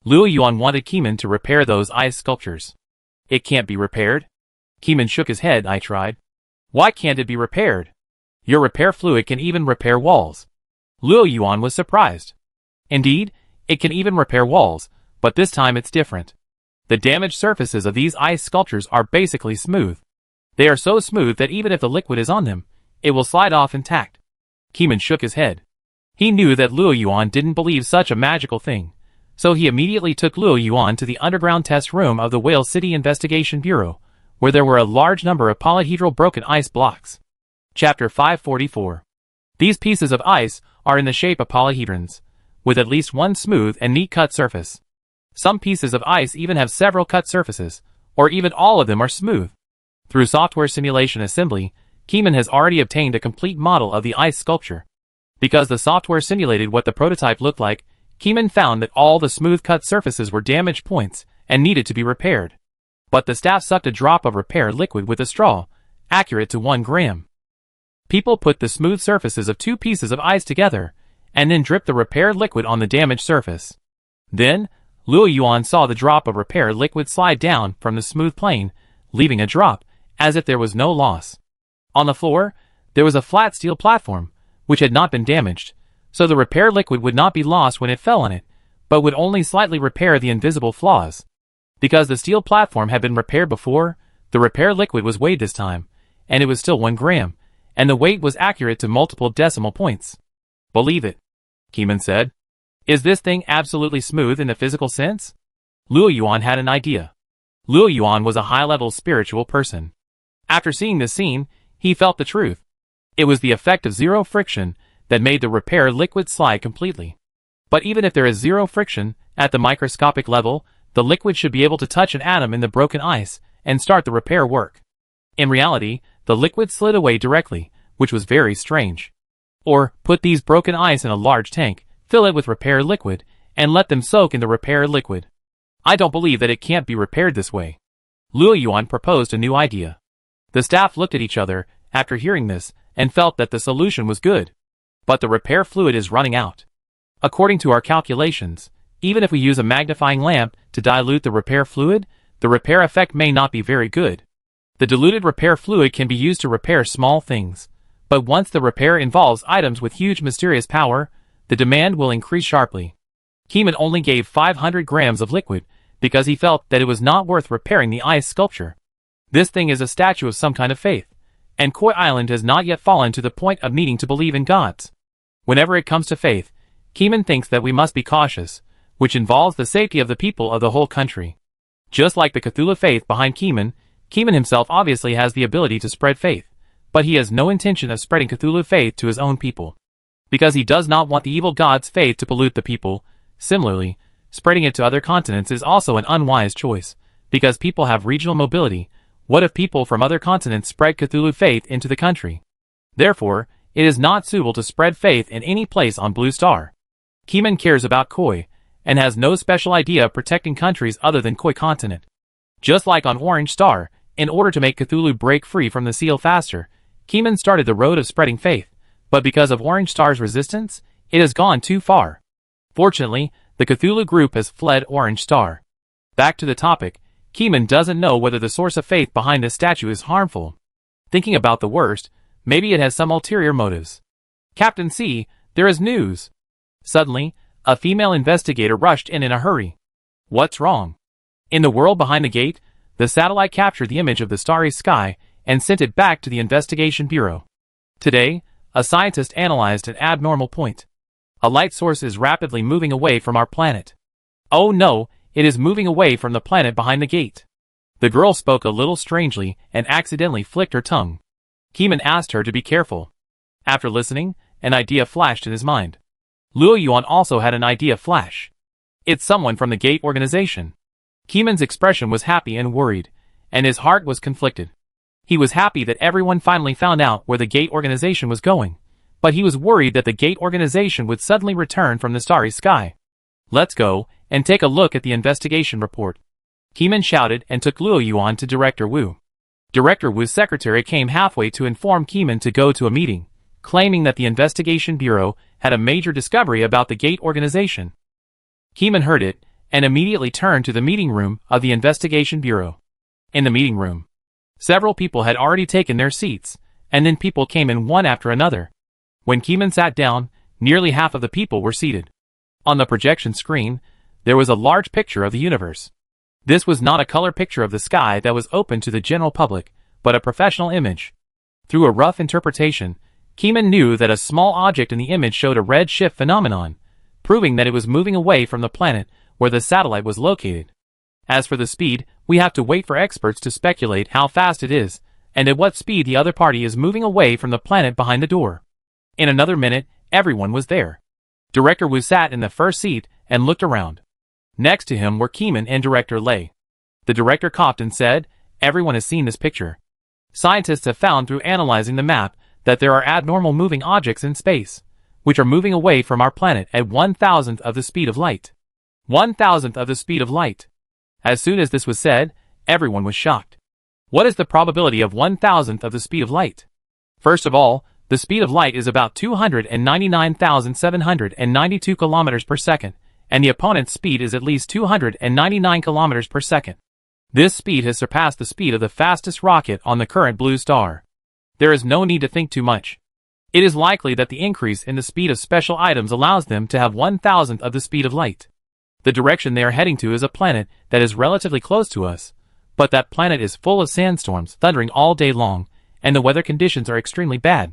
Luo Yuan wanted Keeman to repair those ice sculptures. It can't be repaired. Keeman shook his head. I tried. Why can't it be repaired? Your repair fluid can even repair walls. Luo Yuan was surprised. Indeed, it can even repair walls, but this time it's different. The damaged surfaces of these ice sculptures are basically smooth. They are so smooth that even if the liquid is on them, it will slide off intact. Keeman shook his head. He knew that Luo Yuan didn't believe such a magical thing, so he immediately took Luo Yuan to the underground test room of the Whale City Investigation Bureau, where there were a large number of polyhedral broken ice blocks. Chapter 544. These pieces of ice are in the shape of polyhedrons, with at least one smooth and neat cut surface. Some pieces of ice even have several cut surfaces, or even all of them are smooth. Through software simulation assembly, Keeman has already obtained a complete model of the ice sculpture. Because the software simulated what the prototype looked like, Keeman found that all the smooth cut surfaces were damaged points and needed to be repaired. But the staff sucked a drop of repair liquid with a straw, accurate to 1 gram. People put the smooth surfaces of 2 pieces of ice together, and then dripped the repair liquid on the damaged surface. Then, Luo Yuan saw the drop of repair liquid slide down from the smooth plane, leaving a drop, as if there was no loss. On the floor, there was a flat steel platform, which had not been damaged, so the repair liquid would not be lost when it fell on it, but would only slightly repair the invisible flaws. Because the steel platform had been repaired before, the repair liquid was weighed this time, and it was still 1 gram, and the weight was accurate to multiple decimal points. Believe it, Keeman said. Is this thing absolutely smooth in the physical sense? Luo Yuan had an idea. Luo Yuan was a high-level spiritual person. After seeing this scene, he felt the truth. It was the effect of zero friction that made the repair liquid slide completely. But even if there is zero friction, at the microscopic level, the liquid should be able to touch an atom in the broken ice and start the repair work. In reality, the liquid slid away directly, which was very strange. Or, put these broken ice in a large tank, fill it with repair liquid, and let them soak in the repair liquid. I don't believe that it can't be repaired this way. Luo Yuan proposed a new idea. The staff looked at each other after hearing this and felt that the solution was good. But the repair fluid is running out. According to our calculations, even if we use a magnifying lamp to dilute the repair fluid, the repair effect may not be very good. The diluted repair fluid can be used to repair small things, but once the repair involves items with huge mysterious power, the demand will increase sharply. Keeman only gave 500 grams of liquid because he felt that it was not worth repairing the ice sculpture. This thing is a statue of some kind of faith, and Koi Island has not yet fallen to the point of needing to believe in gods. Whenever it comes to faith, Keeman thinks that we must be cautious, which involves the safety of the people of the whole country. Just like the Cthulhu faith behind Keeman, Keeman himself obviously has the ability to spread faith, but he has no intention of spreading Cthulhu faith to his own people. Because he does not want the evil god's faith to pollute the people. Similarly, spreading it to other continents is also an unwise choice, because people have regional mobility. What if people from other continents spread Cthulhu faith into the country? Therefore, it is not suitable to spread faith in any place on Blue Star. Keeman cares about Koi, and has no special idea of protecting countries other than Koi continent. Just like on Orange Star, in order to make Cthulhu break free from the seal faster, Keeman started the road of spreading faith, but because of Orange Star's resistance, It has gone too far. Fortunately, the Cthulhu group has fled Orange Star. Back to the topic, Keeman doesn't know whether the source of faith behind this statue is harmful. Thinking about the worst, maybe it has some ulterior motives. Captain C, there is news. Suddenly, a female investigator rushed in a hurry. What's wrong? In the world behind the gate, the satellite captured the image of the starry sky and sent it back to the investigation bureau. Today, a scientist analyzed an abnormal point. A light source is rapidly moving away from our planet. Oh no, it is moving away from the planet behind the gate. The girl spoke a little strangely and accidentally flicked her tongue. Keeman asked her to be careful. After listening, an idea flashed in his mind. Luo Yuan also had an idea flash. It's someone from the gate organization. Keeman's expression was happy and worried, and his heart was conflicted. He was happy that everyone finally found out where the gate organization was going, but he was worried that the gate organization would suddenly return from the starry sky. Let's go and take a look at the investigation report. Keeman shouted and took Luo Yuan to Director Wu. Director Wu's secretary came halfway to inform Keeman to go to a meeting, claiming that the investigation bureau had a major discovery about the gate organization. Keeman heard it and immediately turned to the meeting room of the investigation bureau. In the meeting room, several people had already taken their seats, and then people came in one after another. When Keeman sat down, nearly half of the people were seated. On the projection screen, there was a large picture of the universe. This was not a color picture of the sky that was open to the general public, but a professional image. Through a rough interpretation, Keeman knew that a small object in the image showed a red shift phenomenon, proving that it was moving away from the planet where the satellite was located. As for the speed, we have to wait for experts to speculate how fast it is, and at what speed the other party is moving away from the planet behind the door. In another minute, everyone was there. Director Wu sat in the first seat and looked around. Next to him were Keeman and Director Lei. The director coughed and said, "Everyone has seen this picture. Scientists have found through analyzing the map that there are abnormal moving objects in space, which are moving away from our planet at 1,000th of the speed of light. 1,000th of the speed of light." As soon as this was said, everyone was shocked. What is the probability of 1,000th of the speed of light? First of all, the speed of light is about 299,792 kilometers per second, and the opponent's speed is at least 299 kilometers per second. This speed has surpassed the speed of the fastest rocket on the current blue star. There is no need to think too much. It is likely that the increase in the speed of special items allows them to have 1,000th of the speed of light. The direction they are heading to is a planet that is relatively close to us, but that planet is full of sandstorms thundering all day long, and the weather conditions are extremely bad.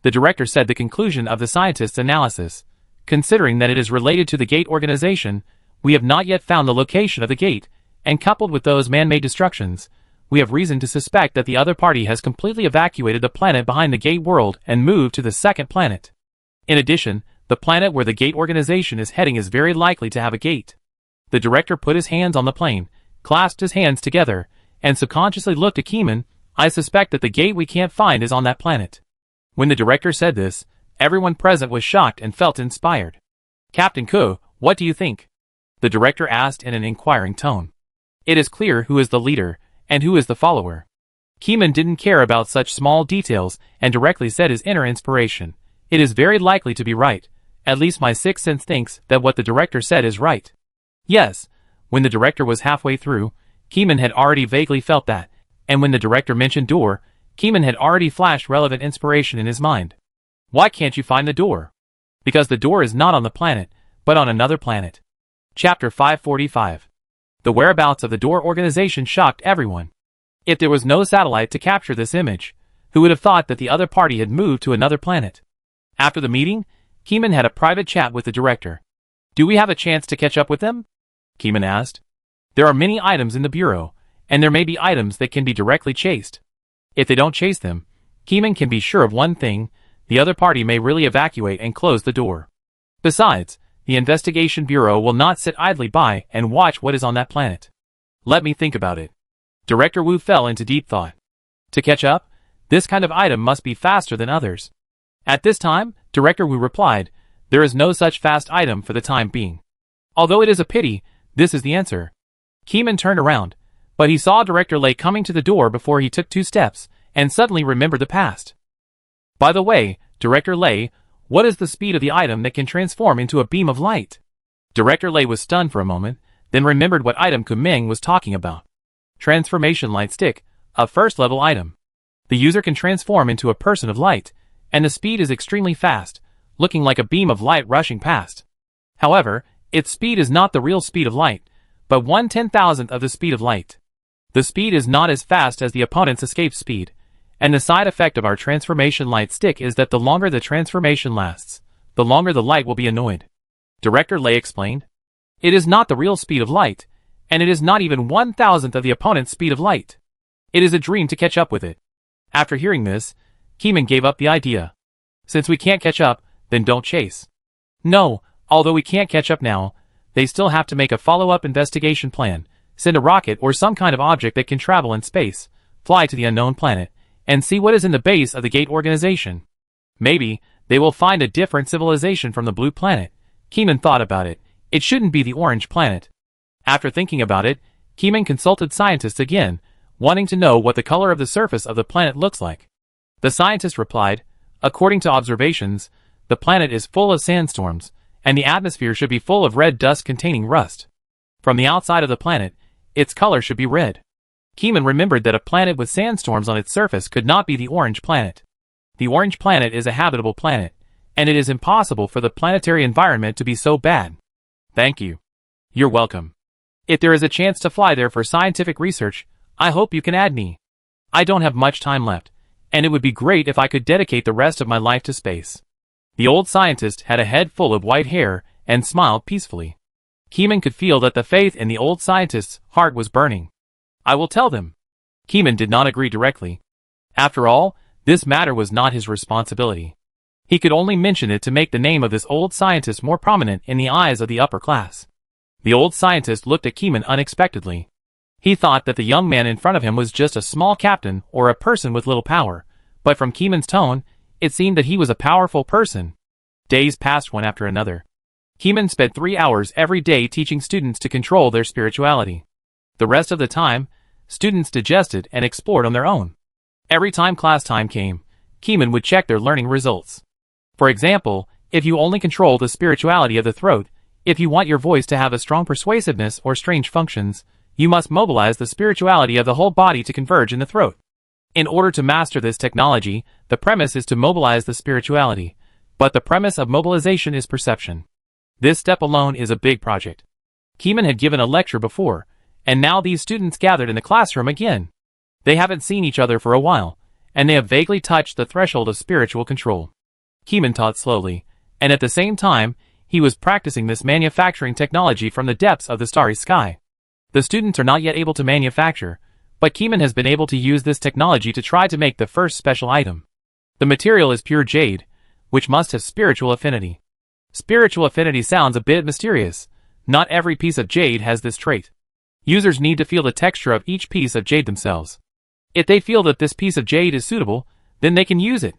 The director said the conclusion of the scientist's analysis, considering that it is related to the gate organization, we have not yet found the location of the gate, and coupled with those man-made destructions, we have reason to suspect that the other party has completely evacuated the planet behind the gate world and moved to the second planet. In addition, the planet where the gate organization is heading is very likely to have a gate. The director put his hands on the plane, clasped his hands together, and subconsciously looked at Keeman. "I suspect that the gate we can't find is on that planet." When the director said this, everyone present was shocked and felt inspired. "Captain Ko, what do you think?" the director asked in an inquiring tone. It is clear who is the leader and who is the follower. Keeman didn't care about such small details and directly said his inner inspiration. "It is very likely to be right. At least my sixth sense thinks that what the director said is right." Yes, when the director was halfway through, Keeman had already vaguely felt that, and when the director mentioned door, Keeman had already flashed relevant inspiration in his mind. Why can't you find the door? Because the door is not on the planet, but on another planet. Chapter 545. The whereabouts of the door organization shocked everyone. If there was no satellite to capture this image, who would have thought that the other party had moved to another planet? After the meeting, Keeman had a private chat with the director. "Do we have a chance to catch up with them?" Keeman asked. "There are many items in the bureau, and there may be items that can be directly chased. If they don't chase them, Keeman can be sure of one thing: the other party may really evacuate and close the door. Besides, the investigation bureau will not sit idly by and watch what is on that planet. Let me think about it." Director Wu fell into deep thought. To catch up, this kind of item must be faster than others. At this time, Director Wu replied, "There is no such fast item for the time being. Although it is a pity, this is the answer." Keeman turned around, but he saw Director Lei coming to the door before he took 2 steps, and suddenly remembered the past. "By the way, Director Lei, What is the speed of the item that can transform into a beam of light? Director Lei was stunned for a moment, then remembered what item Kumeng was talking about. Transformation Light Stick, a first-level item. The user can transform into a person of light, and the speed is extremely fast, looking like a beam of light rushing past. However, its speed is not the real speed of light, but 1/10,000th of the speed of light. The speed is not as fast as the opponent's escape speed, and the side effect of our transformation light stick is that the longer the transformation lasts, the longer the light will be annoyed. Director Lei explained. It is not the real speed of light, and it is not even 1/1000th of the opponent's speed of light. It is a dream to catch up with it. After hearing this, Keeman gave up the idea. Since we can't catch up, then don't chase. No, although we can't catch up now, they still have to make a follow-up investigation plan, send a rocket or some kind of object that can travel in space, fly to the unknown planet, and see what is in the base of the Gate organization. Maybe they will find a different civilization from the blue planet. Keeman thought about it. It shouldn't be the orange planet. After thinking about it, Keeman consulted scientists again, wanting to know what the color of the surface of the planet looks like. The scientist replied, according to observations, the planet is full of sandstorms, and the atmosphere should be full of red dust containing rust. From the outside of the planet, its color should be red. Keeman remembered that a planet with sandstorms on its surface could not be the orange planet. The orange planet is a habitable planet, and it is impossible for the planetary environment to be so bad. Thank you. You're welcome. If there is a chance to fly there for scientific research, I hope you can add me. I don't have much time left, and it would be great if I could dedicate the rest of my life to space. The old scientist had a head full of white hair and smiled peacefully. Keeman could feel that the faith in the old scientist's heart was burning. I will tell them. Keeman did not agree directly. After all, this matter was not his responsibility. He could only mention it to make the name of this old scientist more prominent in the eyes of the upper class. The old scientist looked at Keeman unexpectedly. He thought that the young man in front of him was just a small captain or a person with little power, but from Keeman's tone, it seemed that he was a powerful person. Days passed one after another. Keeman spent 3 hours every day teaching students to control their spirituality. The rest of the time, students digested and explored on their own. Every time class time came, Keeman would check their learning results. For example, if you only control the spirituality of the throat, if you want your voice to have a strong persuasiveness or strange functions, you must mobilize the spirituality of the whole body to converge in the throat. In order to master this technology, the premise is to mobilize the spirituality, but the premise of mobilization is perception. This step alone is a big project. Keeman had given a lecture before, and now these students gathered in the classroom again. They haven't seen each other for a while, and they have vaguely touched the threshold of spiritual control. Keeman taught slowly, and at the same time, he was practicing this manufacturing technology from the depths of the starry sky. The students are not yet able to manufacture, but Keeman has been able to use this technology to try to make the first special item. The material is pure jade, which must have spiritual affinity. Spiritual affinity sounds a bit mysterious. Not every piece of jade has this trait. Users need to feel the texture of each piece of jade themselves. If they feel that this piece of jade is suitable, then they can use it.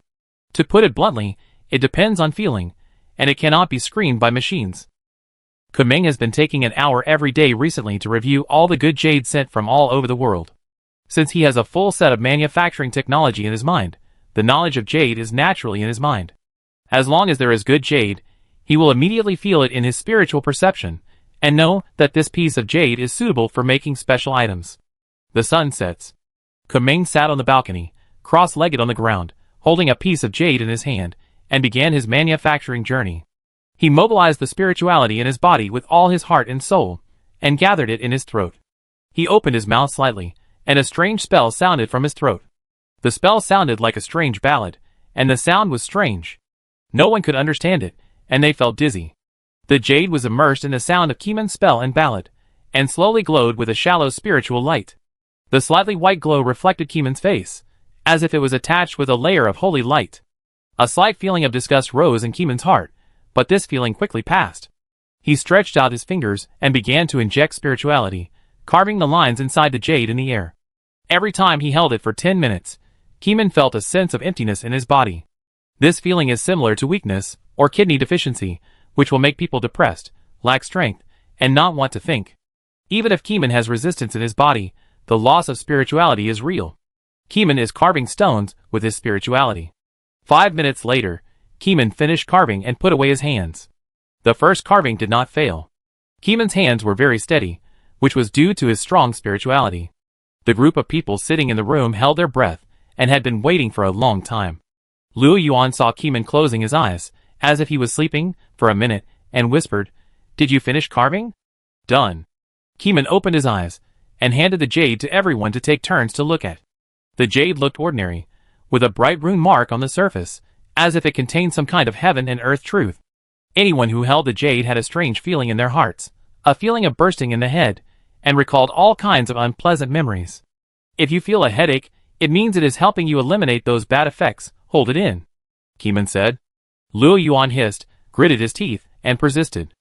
To put it bluntly, it depends on feeling, and it cannot be screened by machines. Kumeng has been taking an hour every day recently to review all the good jade sent from all over the world. Since he has a full set of manufacturing technology in his mind, the knowledge of jade is naturally in his mind. As long as there is good jade, he will immediately feel it in his spiritual perception, and know that this piece of jade is suitable for making special items. The sun sets. Kumeng sat on the balcony, cross-legged on the ground, holding a piece of jade in his hand, and began his manufacturing journey. He mobilized the spirituality in his body with all his heart and soul, and gathered it in his throat. He opened his mouth slightly, and a strange spell sounded from his throat. The spell sounded like a strange ballad, and the sound was strange. No one could understand it, and they felt dizzy. The jade was immersed in the sound of Keeman's spell and ballad, and slowly glowed with a shallow spiritual light. The slightly white glow reflected Keeman's face, as if it was attached with a layer of holy light. A slight feeling of disgust rose in Keeman's heart, but this feeling quickly passed. He stretched out his fingers and began to inject spirituality, carving the lines inside the jade in the air. Every time he held it for 10 minutes, Keeman felt a sense of emptiness in his body. This feeling is similar to weakness or kidney deficiency, which will make people depressed, lack strength, and not want to think. Even if Keeman has resistance in his body, the loss of spirituality is real. Keeman is carving stones with his spirituality. 5 minutes later, Keeman finished carving and put away his hands. The first carving did not fail. Keeman's hands were very steady, which was due to his strong spirituality. The group of people sitting in the room held their breath and had been waiting for a long time. Luo Yuan saw Keeman closing his eyes, as if he was sleeping, for a minute, and whispered, "Did you finish carving?" "Done." Keeman opened his eyes and handed the jade to everyone to take turns to look at. The jade looked ordinary, with a bright rune mark on the surface, as if it contained some kind of heaven and earth truth. Anyone who held the jade had a strange feeling in their hearts, a feeling of bursting in the head, and recalled all kinds of unpleasant memories. If you feel a headache, it means it is helping you eliminate those bad effects. Hold it in, Keeman said. Luo Yuan hissed, gritted his teeth, and persisted.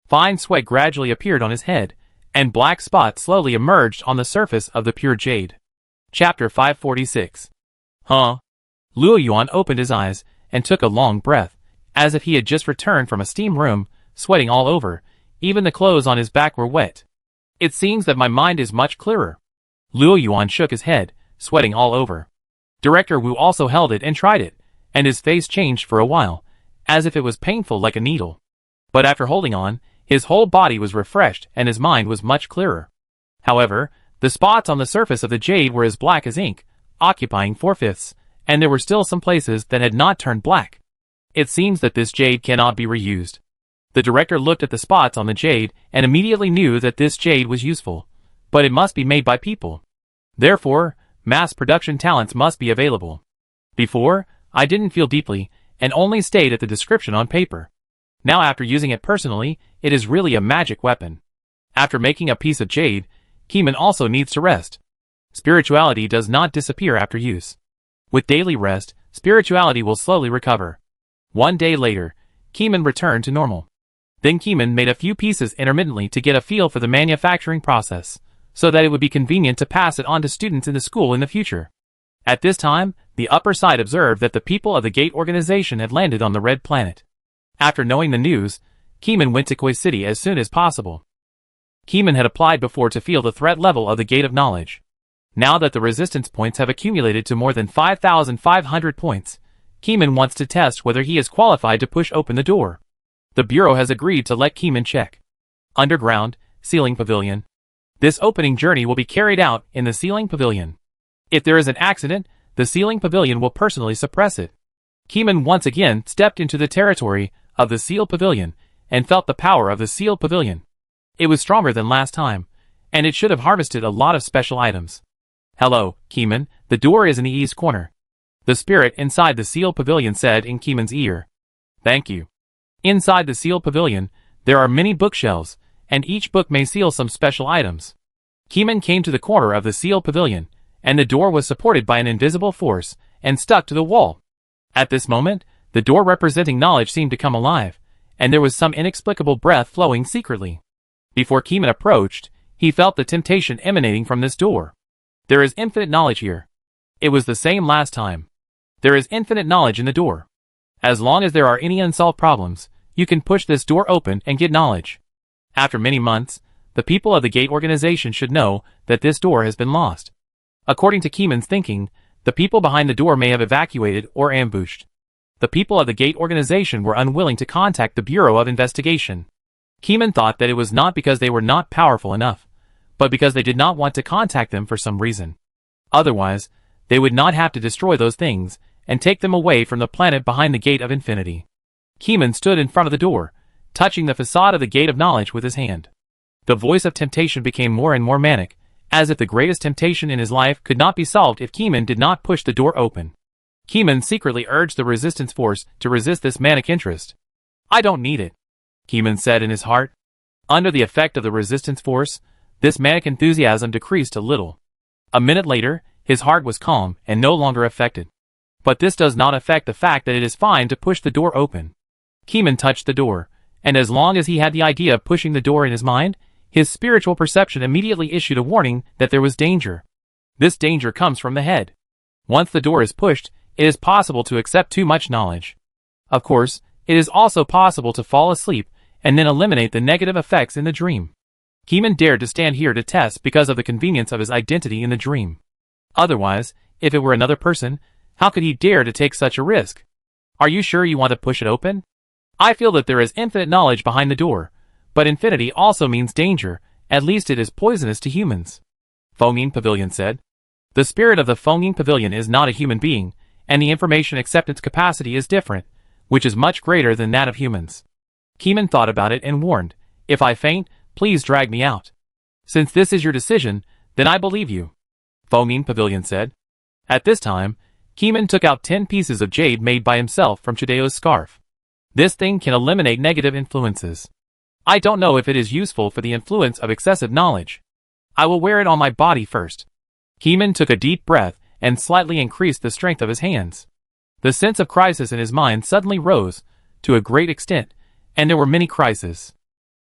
Fine sweat gradually appeared on his head, and black spots slowly emerged on the surface of the pure jade. Chapter 546. Huh? Luo Yuan opened his eyes and took a long breath, as if he had just returned from a steam room, sweating all over. Even the clothes on his back were wet. It seems that my mind is much clearer. Luo Yuan shook his head, sweating all over. Director Wu also held it and tried it, and his face changed for a while, as if it was painful like a needle. But after holding on, his whole body was refreshed and his mind was much clearer. However, the spots on the surface of the jade were as black as ink, occupying 4/5, and there were still some places that had not turned black. It seems that this jade cannot be reused. The director looked at the spots on the jade and immediately knew that this jade was useful, but it must be made by people. Therefore, mass production talents must be available. Before, I didn't feel deeply, and only stayed at the description on paper. Now after using it personally, it is really a magic weapon. After making a piece of jade, Keeman also needs to rest. Spirituality does not disappear after use. With daily rest, spirituality will slowly recover. One day later, Keeman returned to normal. Then Keeman made a few pieces intermittently to get a feel for the manufacturing process, so that it would be convenient to pass it on to students in the school in the future. At this time, the upper side observed that the people of the Gate organization had landed on the Red Planet. After knowing the news, Keeman went to Koi City as soon as possible. Keeman had applied before to feel the threat level of the Gate of Knowledge. Now that the resistance points have accumulated to more than 5,500 points, Keeman wants to test whether he is qualified to push open the door. The Bureau has agreed to let Keeman check. Underground, Sealing Pavilion. This opening journey will be carried out in the Sealing Pavilion. If there is an accident, the Sealing Pavilion will personally suppress it. Keeman once again stepped into the territory of the Seal Pavilion and felt the power of the Seal Pavilion. It was stronger than last time, and it should have harvested a lot of special items. Hello, Keeman, the door is in the east corner. The spirit inside the Seal Pavilion said in Keeman's ear. Thank you. Inside the Seal Pavilion, there are many bookshelves, and each book may seal some special items. Keeman came to the corner of the Seal Pavilion, and the door was supported by an invisible force and stuck to the wall. At this moment, the door representing knowledge seemed to come alive, and there was some inexplicable breath flowing secretly. Before Keeman approached, he felt the temptation emanating from this door. There is infinite knowledge here. It was the same last time. There is infinite knowledge in the door. As long as there are any unsolved problems, you can push this door open and get knowledge. After many months, the people of the Gate organization should know that this door has been lost. According to Keeman's thinking, the people behind the door may have evacuated or ambushed. The people of the Gate organization were unwilling to contact the Bureau of Investigation. Keeman thought that it was not because they were not powerful enough, but because they did not want to contact them for some reason. Otherwise, they would not have to destroy those things and take them away from the planet behind the Gate of Infinity. Keeman stood in front of the door, touching the facade of the Gate of Knowledge with his hand. The voice of temptation became more and more manic, as if the greatest temptation in his life could not be solved if Keeman did not push the door open. Keeman secretly urged the resistance force to resist this manic interest. I don't need it, Keeman said in his heart. Under the effect of the resistance force, this manic enthusiasm decreased a little. A minute later, his heart was calm and no longer affected. But this does not affect the fact that it is fine to push the door open. Keeman touched the door, and as long as he had the idea of pushing the door in his mind, his spiritual perception immediately issued a warning that there was danger. This danger comes from the head. Once the door is pushed, it is possible to accept too much knowledge. Of course, it is also possible to fall asleep and then eliminate the negative effects in the dream. Keeman dared to stand here to test because of the convenience of his identity in the dream. Otherwise, if it were another person, how could he dare to take such a risk? Are you sure you want to push it open? I feel that there is infinite knowledge behind the door, but infinity also means danger, at least it is poisonous to humans. Fonging Pavilion said. The spirit of the Fonging Pavilion is not a human being, and the information acceptance capacity is different, which is much greater than that of humans. Keeman thought about it and warned, if I faint, please drag me out. Since this is your decision, then I believe you. Fonging Pavilion said. At this time, Keeman took out 10 pieces of jade made by himself from Chideo's scarf. This thing can eliminate negative influences. I don't know if it is useful for the influence of excessive knowledge. I will wear it on my body first. Keeman took a deep breath and slightly increased the strength of his hands. The sense of crisis in his mind suddenly rose, to a great extent, and there were many crises.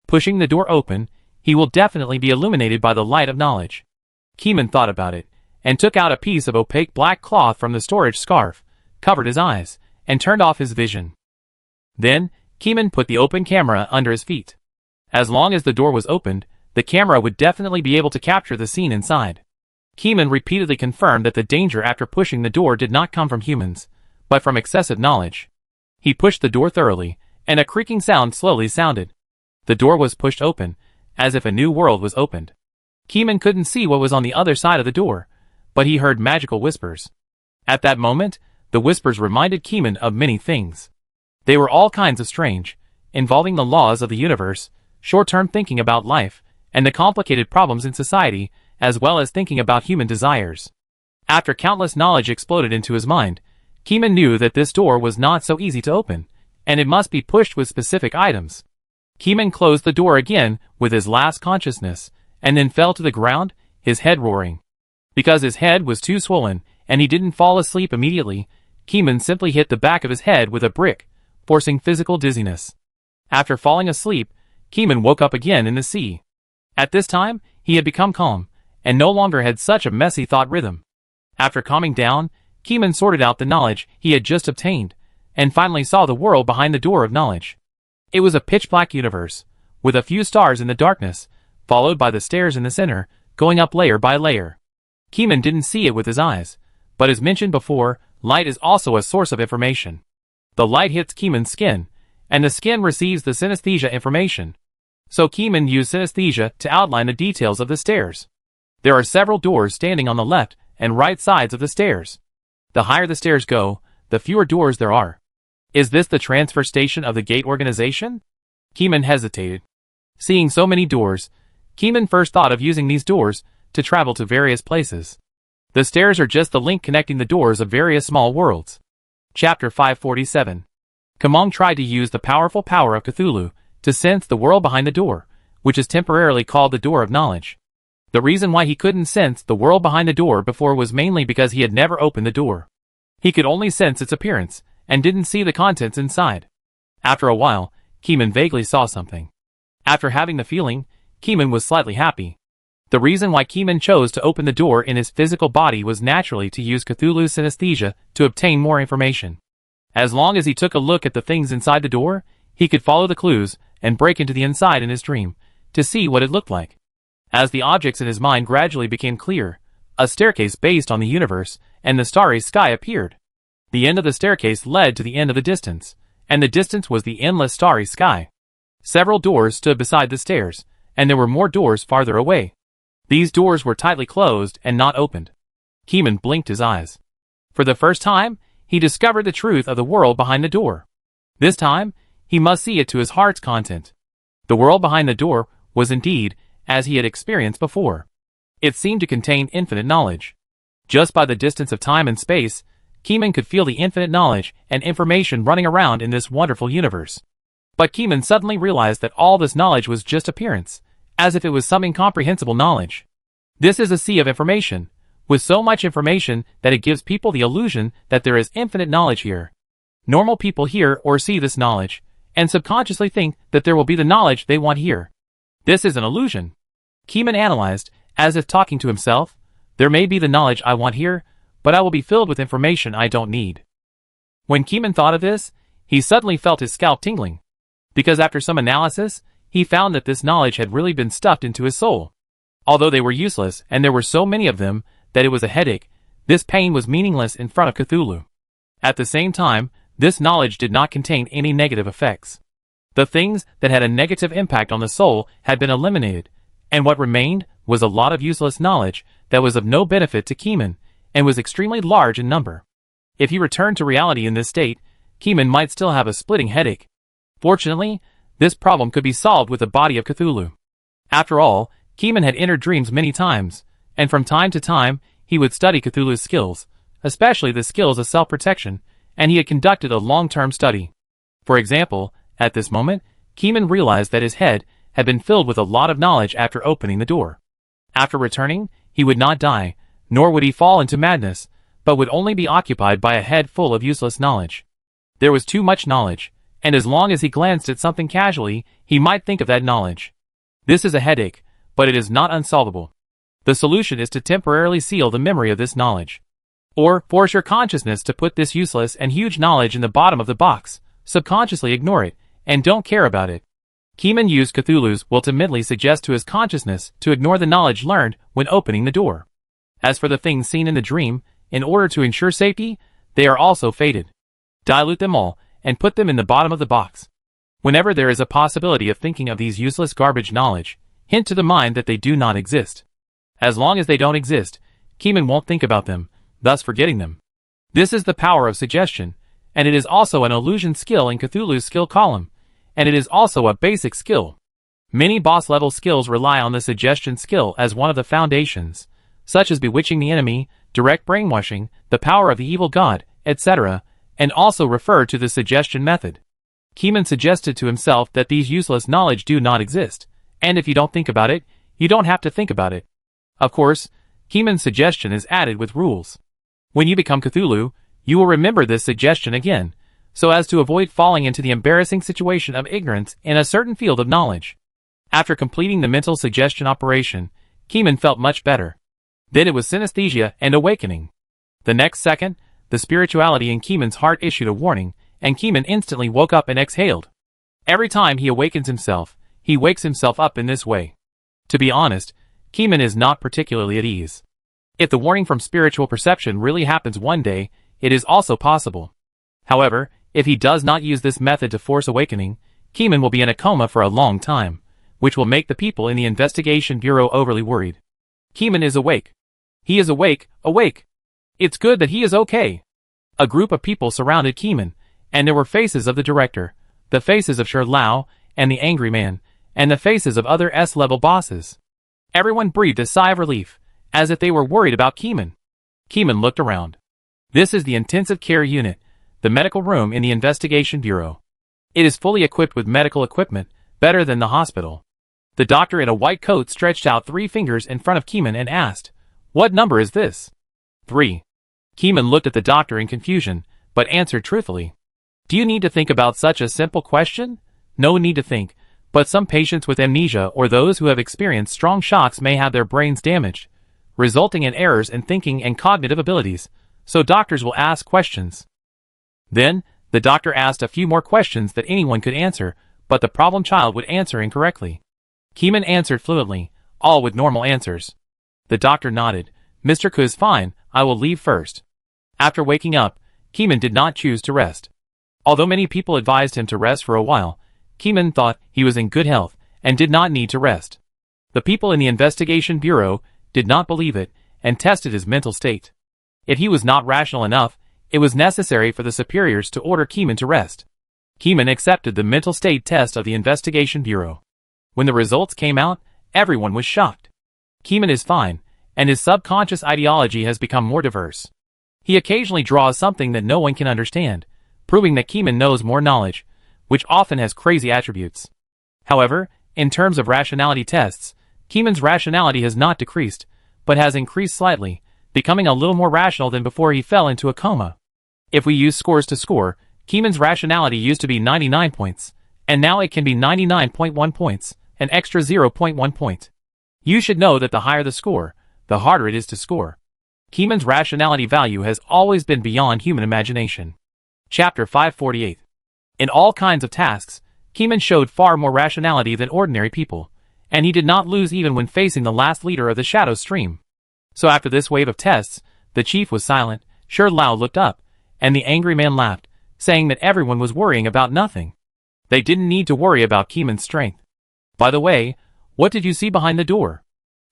Pushing the door open, he will definitely be illuminated by the light of knowledge. Keeman thought about it, and took out a piece of opaque black cloth from the storage scarf, covered his eyes, and turned off his vision. Then, Keeman put the open camera under his feet. As long as the door was opened, the camera would definitely be able to capture the scene inside. Keeman repeatedly confirmed that the danger after pushing the door did not come from humans, but from excessive knowledge. He pushed the door thoroughly, and a creaking sound slowly sounded. The door was pushed open, as if a new world was opened. Keeman couldn't see what was on the other side of the door, but he heard magical whispers. At that moment, the whispers reminded Keeman of many things. They were all kinds of strange, involving the laws of the universe, short-term thinking about life, and the complicated problems in society, as well as thinking about human desires. After countless knowledge exploded into his mind, Keeman knew that this door was not so easy to open, and it must be pushed with specific items. Keeman closed the door again with his last consciousness, and then fell to the ground, his head roaring. Because his head was too swollen, and he didn't fall asleep immediately, Keeman simply hit the back of his head with a brick, forcing physical dizziness. After falling asleep, Keeman woke up again in the sea. At this time, he had become calm, and no longer had such a messy thought rhythm. After calming down, Keeman sorted out the knowledge he had just obtained, and finally saw the world behind the door of knowledge. It was a pitch-black universe, with a few stars in the darkness, followed by the stairs in the center, going up layer by layer. Keeman didn't see it with his eyes, but as mentioned before, light is also a source of information. The light hits Keeman's skin, and the skin receives the synesthesia information. So Keeman used synesthesia to outline the details of the stairs. There are several doors standing on the left and right sides of the stairs. The higher the stairs go, the fewer doors there are. Is this the transfer station of the gate organization? Keeman hesitated. Seeing so many doors, Keeman first thought of using these doors to travel to various places. The stairs are just the link connecting the doors of various small worlds. Chapter 547. Kamong tried to use the powerful power of Cthulhu to sense the world behind the door, which is temporarily called the Door of Knowledge. The reason why he couldn't sense the world behind the door before was mainly because he had never opened the door. He could only sense its appearance, and didn't see the contents inside. After a while, Keeman vaguely saw something. After having the feeling, Keeman was slightly happy. The reason why Keeman chose to open the door in his physical body was naturally to use Cthulhu's synesthesia to obtain more information. As long as he took a look at the things inside the door, he could follow the clues and break into the inside in his dream, to see what it looked like. As the objects in his mind gradually became clear, a staircase based on the universe and the starry sky appeared. The end of the staircase led to the end of the distance, and the distance was the endless starry sky. Several doors stood beside the stairs, and there were more doors farther away. These doors were tightly closed and not opened. Keeman blinked his eyes. For the first time, he discovered the truth of the world behind the door. This time, he must see it to his heart's content. The world behind the door was indeed as he had experienced before. It seemed to contain infinite knowledge. Just by the distance of time and space, Keeman could feel the infinite knowledge and information running around in this wonderful universe. But Keeman suddenly realized that all this knowledge was just appearance, as if it was some incomprehensible knowledge. This is a sea of information, with so much information that it gives people the illusion that there is infinite knowledge here. Normal people hear or see this knowledge, and subconsciously think that there will be the knowledge they want here. This is an illusion. Keeman analyzed, as if talking to himself, there may be the knowledge I want here, but I will be filled with information I don't need. When Keeman thought of this, he suddenly felt his scalp tingling. Because after some analysis, he found that this knowledge had really been stuffed into his soul. Although they were useless and there were so many of them that it was a headache, this pain was meaningless in front of Cthulhu. At the same time, this knowledge did not contain any negative effects. The things that had a negative impact on the soul had been eliminated, and what remained was a lot of useless knowledge that was of no benefit to Keeman, and was extremely large in number. If he returned to reality in this state, Keeman might still have a splitting headache. Fortunately, this problem could be solved with the body of Cthulhu. After all, Keeman had entered dreams many times, and from time to time, he would study Cthulhu's skills, especially the skills of self-protection, and he had conducted a long-term study. For example, at this moment, Keeman realized that his head had been filled with a lot of knowledge after opening the door. After returning, he would not die, nor would he fall into madness, but would only be occupied by a head full of useless knowledge. There was too much knowledge, and as long as he glanced at something casually, he might think of that knowledge. This is a headache, but it is not unsolvable. The solution is to temporarily seal the memory of this knowledge. Or force your consciousness to put this useless and huge knowledge in the bottom of the box, subconsciously ignore it, and don't care about it. Keeman used Cthulhu's will to mentally suggest to his consciousness to ignore the knowledge learned when opening the door. As for the things seen in the dream, in order to ensure safety, they are also fated. Dilute them all, and put them in the bottom of the box. Whenever there is a possibility of thinking of these useless garbage knowledge, hint to the mind that they do not exist. As long as they don't exist, Keeman won't think about them, thus forgetting them. This is the power of suggestion, and it is also an illusion skill in Cthulhu's skill column, and it is also a basic skill. Many boss-level skills rely on the suggestion skill as one of the foundations, such as bewitching the enemy, direct brainwashing, the power of the evil god, etc., and also refer to the suggestion method. Keeman suggested to himself that these useless knowledge do not exist, and if you don't think about it, you don't have to think about it. Of course, Keeman's suggestion is added with rules. When you become Cthulhu, you will remember this suggestion again, so as to avoid falling into the embarrassing situation of ignorance in a certain field of knowledge. After completing the mental suggestion operation, Keeman felt much better. Then it was synesthesia and awakening. The next second, the spirituality in Keeman's heart issued a warning, and Keeman instantly woke up and exhaled. Every time he awakens himself, he wakes himself up in this way. To be honest, Keeman is not particularly at ease. If the warning from spiritual perception really happens one day, it is also possible. However, if he does not use this method to force awakening, Keeman will be in a coma for a long time, which will make the people in the investigation bureau overly worried. Keeman is awake. He is awake, awake. It's good that he is okay. A group of people surrounded Keeman, and there were faces of the director, the faces of Sher Lao, and the angry man, and the faces of other S-level bosses. Everyone breathed a sigh of relief, as if they were worried about Keeman. Keeman looked around. This is the intensive care unit, the medical room in the investigation bureau. It is fully equipped with medical equipment, better than the hospital. The doctor in a white coat stretched out 3 fingers in front of Keeman and asked, "What number is this?" 3. Keeman looked at the doctor in confusion, but answered truthfully. Do you need to think about such a simple question? No need to think, but some patients with amnesia or those who have experienced strong shocks may have their brains damaged, resulting in errors in thinking and cognitive abilities, so doctors will ask questions. Then, the doctor asked a few more questions that anyone could answer, but the problem child would answer incorrectly. Keeman answered fluently, all with normal answers. The doctor nodded. Mr. Ku is fine, I will leave first. After waking up, Keeman did not choose to rest. Although many people advised him to rest for a while, Keeman thought he was in good health and did not need to rest. The people in the investigation bureau did not believe it and tested his mental state. If he was not rational enough, it was necessary for the superiors to order Keeman to rest. Keeman accepted the mental state test of the investigation bureau. When the results came out, everyone was shocked. Keeman is fine, and his subconscious ideology has become more diverse. He occasionally draws something that no one can understand, proving that Keeman knows more knowledge, which often has crazy attributes. However, in terms of rationality tests, Keeman's rationality has not decreased, but has increased slightly, becoming a little more rational than before he fell into a coma. If we use scores to score, Keeman's rationality used to be 99 points, and now it can be 99.1 points, an extra 0.1 point. You should know that the higher the score, the harder it is to score. Keeman's rationality value has always been beyond human imagination. Chapter 548. In all kinds of tasks, Keeman showed far more rationality than ordinary people, and he did not lose even when facing the last leader of the Shadow Stream. So after this wave of tests, the chief was silent, Sher Lao looked up, and the angry man laughed, saying that everyone was worrying about nothing. They didn't need to worry about Keeman's strength. By the way, what did you see behind the door?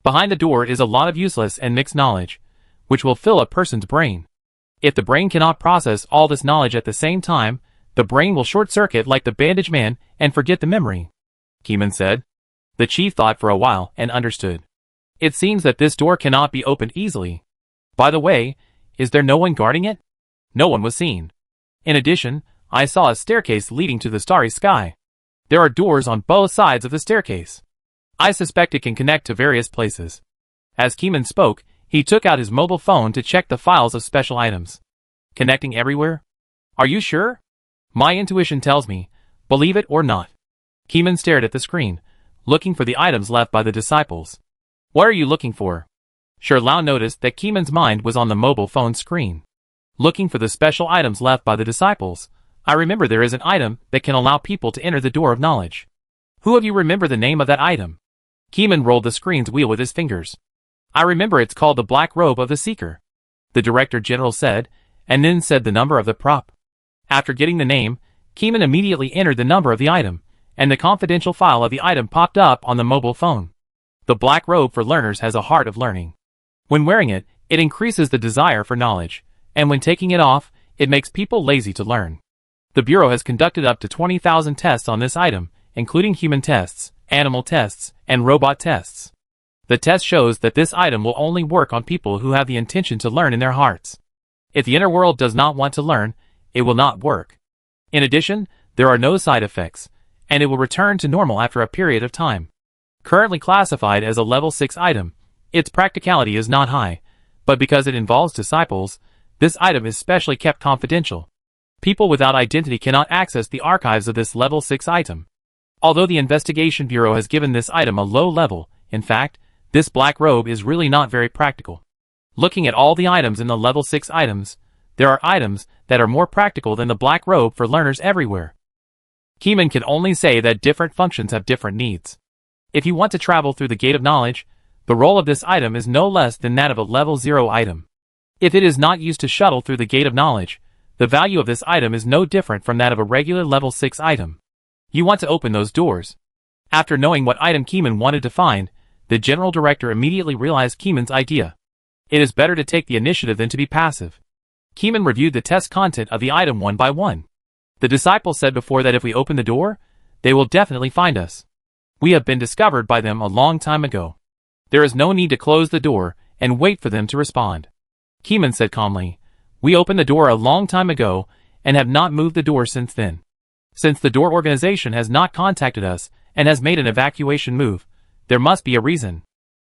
Behind the door is a lot of useless and mixed knowledge, which will fill a person's brain. If the brain cannot process all this knowledge at the same time, the brain will short-circuit like the bandage man and forget the memory. Keeman said. The chief thought for a while and understood. It seems that this door cannot be opened easily. By the way, is there no one guarding it? No one was seen. In addition, I saw a staircase leading to the starry sky. There are doors on both sides of the staircase. I suspect it can connect to various places. As Keeman spoke, he took out his mobile phone to check the files of special items. Connecting everywhere? Are you sure? My intuition tells me, believe it or not. Keeman stared at the screen, looking for the items left by the disciples. What are you looking for? Shirlao noticed that Keeman's mind was on the mobile phone screen. Looking for the special items left by the disciples. I remember there is an item that can allow people to enter the door of knowledge. Who of you remember the name of that item? Keeman rolled the screen's wheel with his fingers. I remember it's called the Black Robe of the Seeker. The Director General said, and then said the number of the prop. After getting the name, Keeman immediately entered the number of the item, and the confidential file of the item popped up on the mobile phone. The Black Robe for learners has a heart of learning. When wearing it, it increases the desire for knowledge, and when taking it off, it makes people lazy to learn. The Bureau has conducted up to 20,000 tests on this item, including human tests, animal tests, and robot tests. The test shows that this item will only work on people who have the intention to learn in their hearts. If the inner world does not want to learn, it will not work. In addition, there are no side effects, and it will return to normal after a period of time. Currently classified as a level 6 item, its practicality is not high, but because it involves disciples, this item is specially kept confidential. People without identity cannot access the archives of this level 6 item. Although the Investigation Bureau has given this item a low level, in fact, this black robe is really not very practical. Looking at all the items in the level 6 items, there are items that are more practical than the black robe for learners everywhere. Keeman can only say that different functions have different needs. If you want to travel through the Gate of Knowledge, the role of this item is no less than that of a level 0 item. If it is not used to shuttle through the Gate of Knowledge, the value of this item is no different from that of a regular level 6 item. You want to open those doors. After knowing what item Keeman wanted to find, the General Director immediately realized Keeman's idea. It is better to take the initiative than to be passive. Keeman reviewed the test content of the item one by one. The disciple said before that if we open the door, they will definitely find us. We have been discovered by them a long time ago. There is no need to close the door and wait for them to respond. Keeman said calmly, we opened the door a long time ago and have not moved the door since then. Since the door organization has not contacted us and has made an evacuation move, there must be a reason.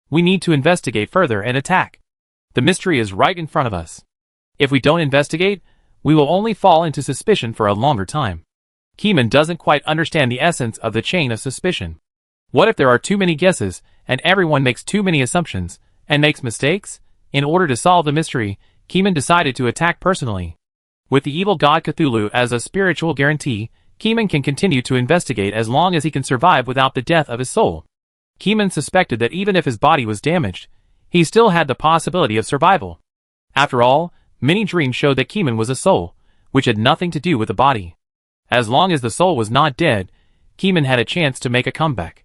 We need to investigate further and attack. The mystery is right in front of us. If we don't investigate, we will only fall into suspicion for a longer time. Keeman doesn't quite understand the essence of the chain of suspicion. What if there are too many guesses and everyone makes too many assumptions and makes mistakes? In order to solve the mystery, Keeman decided to attack personally. With the evil god Cthulhu as a spiritual guarantee, Keeman can continue to investigate as long as he can survive without the death of his soul. Keeman suspected that even if his body was damaged, he still had the possibility of survival. After all, many dreams showed that Keeman was a soul, which had nothing to do with the body. As long as the soul was not dead, Keeman had a chance to make a comeback.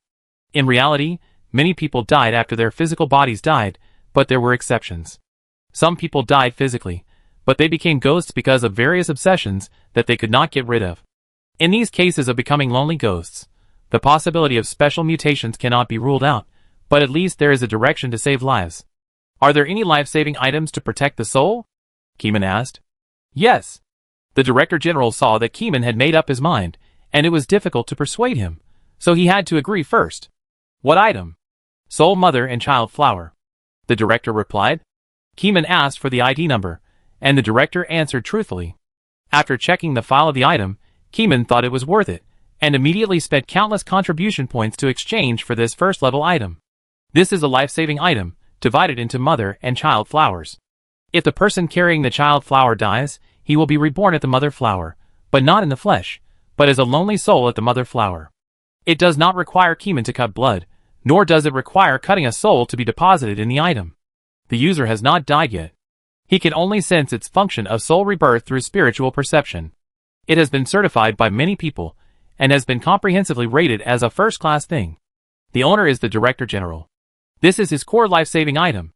In reality, many people died after their physical bodies died, but there were exceptions. Some people died physically, but they became ghosts because of various obsessions that they could not get rid of. In these cases of becoming lonely ghosts, the possibility of special mutations cannot be ruled out, but at least there is a direction to save lives. Are there any life-saving items to protect the soul? Keeman asked. Yes. The Director General saw that Keeman had made up his mind, and it was difficult to persuade him, so he had to agree first. What item? Soul Mother and Child Flower. The Director replied. Keeman asked for the ID number, and the Director answered truthfully. After checking the file of the item, Keeman thought it was worth it, and immediately spent countless contribution points to exchange for this first-level item. This is a life-saving item, divided into mother and child flowers. If the person carrying the child flower dies, he will be reborn at the mother flower, but not in the flesh, but as a lonely soul at the mother flower. It does not require Keeman to cut blood, nor does it require cutting a soul to be deposited in the item. The user has not died yet. He can only sense its function of soul rebirth through spiritual perception. It has been certified by many people, and has been comprehensively rated as a first-class thing. The owner is the Director General. This is his core life-saving item.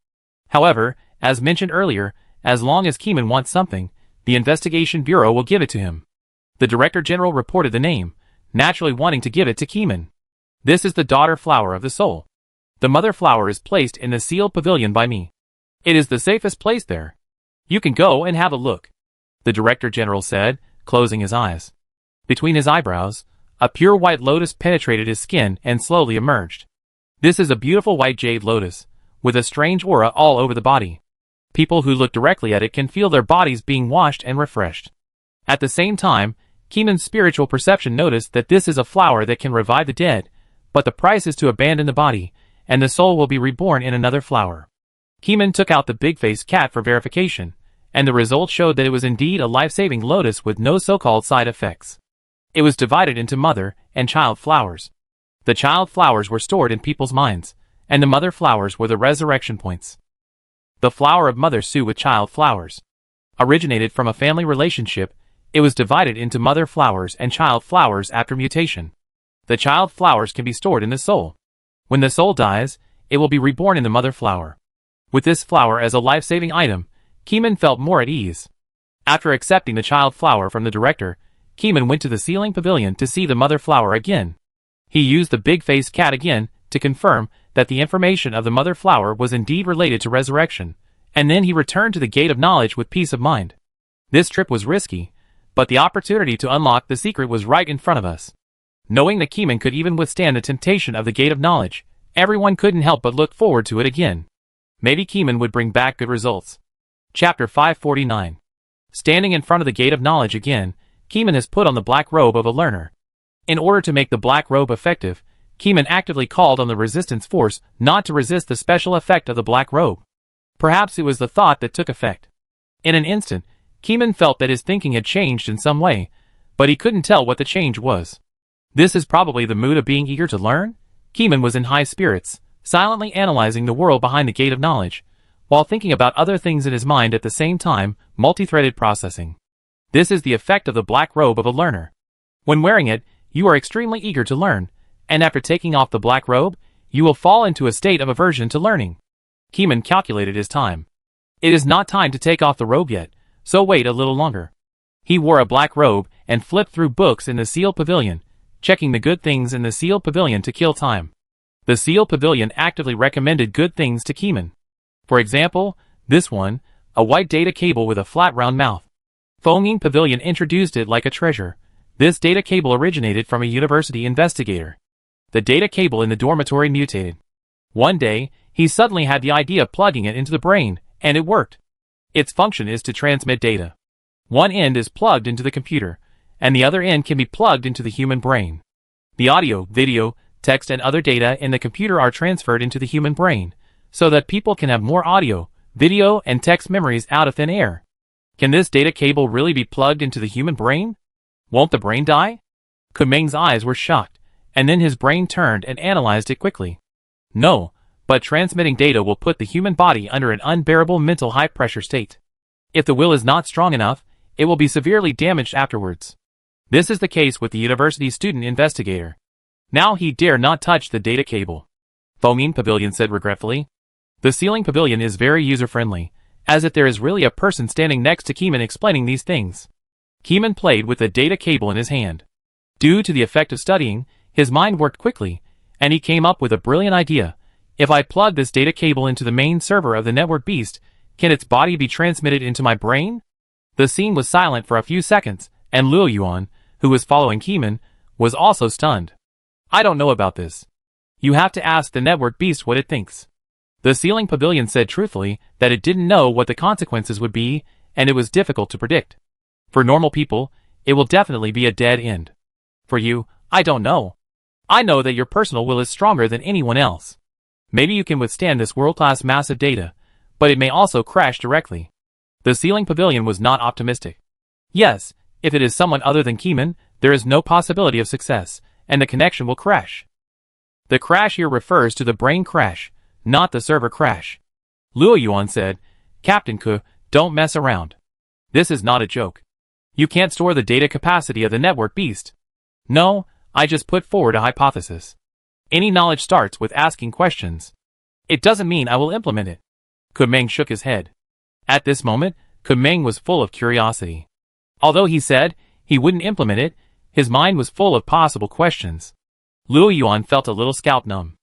However, as mentioned earlier, as long as Keeman wants something, the Investigation Bureau will give it to him. The Director General reported the name, naturally wanting to give it to Keeman. This is the daughter flower of the soul. The mother flower is placed in the sealed pavilion by me. It is the safest place there. You can go and have a look, the Director General said, closing his eyes. Between his eyebrows, a pure white lotus penetrated his skin and slowly emerged. This is a beautiful white jade lotus, with a strange aura all over the body. People who look directly at it can feel their bodies being washed and refreshed. At the same time, Keeman's spiritual perception noticed that this is a flower that can revive the dead, but the price is to abandon the body, and the soul will be reborn in another flower. Keeman took out the big-faced cat for verification, and the results showed that it was indeed a life-saving lotus with no so-called side effects. It was divided into mother and child flowers. The child flowers were stored in people's minds, and the mother flowers were the resurrection points. The flower of Mother Sue with child flowers originated from a family relationship. It was divided into mother flowers and child flowers after mutation. The child flowers can be stored in the soul. When the soul dies, it will be reborn in the mother flower. With this flower as a life-saving item, Keeman felt more at ease. After accepting the child flower from the director, Keeman went to the ceiling pavilion to see the mother flower again. He used the big-faced cat again to confirm that the information of the mother flower was indeed related to resurrection, and then he returned to the gate of knowledge with peace of mind. This trip was risky, but the opportunity to unlock the secret was right in front of us. Knowing that Keeman could even withstand the temptation of the gate of knowledge, everyone couldn't help but look forward to it again. Maybe Keeman would bring back good results. Chapter 549. Standing in front of the gate of knowledge again, Keeman has put on the black robe of a learner. In order to make the black robe effective, Keeman actively called on the resistance force not to resist the special effect of the black robe. Perhaps it was the thought that took effect. In an instant, Keeman felt that his thinking had changed in some way, but he couldn't tell what the change was. This is probably the mood of being eager to learn? Keeman was in high spirits, silently analyzing the world behind the gate of knowledge, while thinking about other things in his mind at the same time, multi-threaded processing. This is the effect of the black robe of a learner. When wearing it, you are extremely eager to learn, and after taking off the black robe, you will fall into a state of aversion to learning. Keeman calculated his time. It is not time to take off the robe yet, so wait a little longer. He wore a black robe and flipped through books in the sealed pavilion, checking the good things in the sealed pavilion to kill time. The sealed pavilion actively recommended good things to Keeman. For example, this one, a white data cable with a flat round mouth. Foaming Pavilion introduced it like a treasure. This data cable originated from a university investigator. The data cable in the dormitory mutated. One day, he suddenly had the idea of plugging it into the brain, and it worked. Its function is to transmit data. One end is plugged into the computer, and the other end can be plugged into the human brain. The audio, video, text and other data in the computer are transferred into the human brain, so that people can have more audio, video and text memories out of thin air. Can this data cable really be plugged into the human brain? Won't the brain die? Kumeng's eyes were shocked, and then his brain turned and analyzed it quickly. No, but transmitting data will put the human body under an unbearable mental high-pressure state. If the will is not strong enough, it will be severely damaged afterwards. This is the case with the university student investigator. Now he dare not touch the data cable. Foaming Pavilion said regretfully. The ceiling pavilion is very user-friendly, as if there is really a person standing next to Keeman explaining these things. Keeman played with the data cable in his hand. Due to the effect of studying, his mind worked quickly, and he came up with a brilliant idea. If I plug this data cable into the main server of the network beast, can its body be transmitted into my brain? The scene was silent for a few seconds, and Luo Yuan, who was following Keeman, was also stunned. I don't know about this. You have to ask the network beast what it thinks. The ceiling pavilion said truthfully that it didn't know what the consequences would be, and it was difficult to predict. For normal people, it will definitely be a dead end. For you, I don't know. I know that your personal will is stronger than anyone else. Maybe you can withstand this world-class massive data, but it may also crash directly. The ceiling pavilion was not optimistic. Yes, if it is someone other than Keeman, there is no possibility of success, and the connection will crash. The crash here refers to the brain crash, not the server crash. Luo Yuan said, Captain Ke, don't mess around. This is not a joke. You can't store the data capacity of the network beast. No, I just put forward a hypothesis. Any knowledge starts with asking questions. It doesn't mean I will implement it. Kunming shook his head. At this moment, Kunming was full of curiosity. Although he said he wouldn't implement it, his mind was full of possible questions. Luo Yuan felt a little scalp numb.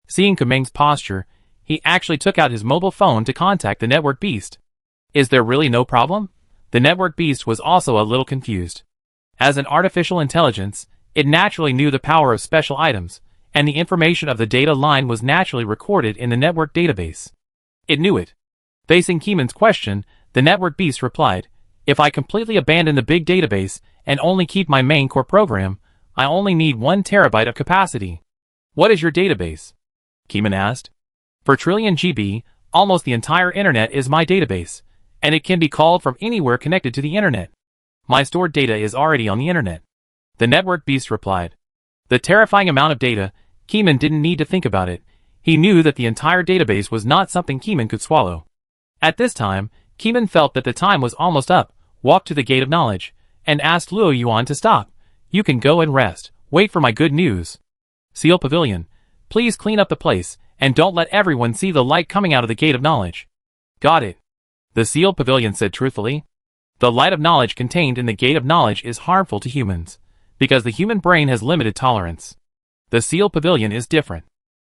Seeing Kunming's posture, he actually took out his mobile phone to contact the network beast. Is there really no problem? The network beast was also a little confused. As an artificial intelligence, it naturally knew the power of special items, and the information of the data line was naturally recorded in the network database. It knew it. Facing Keeman's question, the network beast replied, if I completely abandon the big database and only keep my main core program, I only need 1 terabyte of capacity. What is your database? Keeman asked. For trillion GB, almost the entire internet is my database, and it can be called from anywhere connected to the internet. My stored data is already on the internet. The network beast replied. The terrifying amount of data, Keeman didn't need to think about it. He knew that the entire database was not something Keeman could swallow. At this time, Keeman felt that the time was almost up, walked to the gate of knowledge, and asked Luo Yuan to stop. You can go and rest. Wait for my good news. Seal Pavilion, please clean up the place, and don't let everyone see the light coming out of the gate of knowledge. Got it. The Seal Pavilion said truthfully. The light of knowledge contained in the gate of knowledge is harmful to humans, because the human brain has limited tolerance. The Seal Pavilion is different.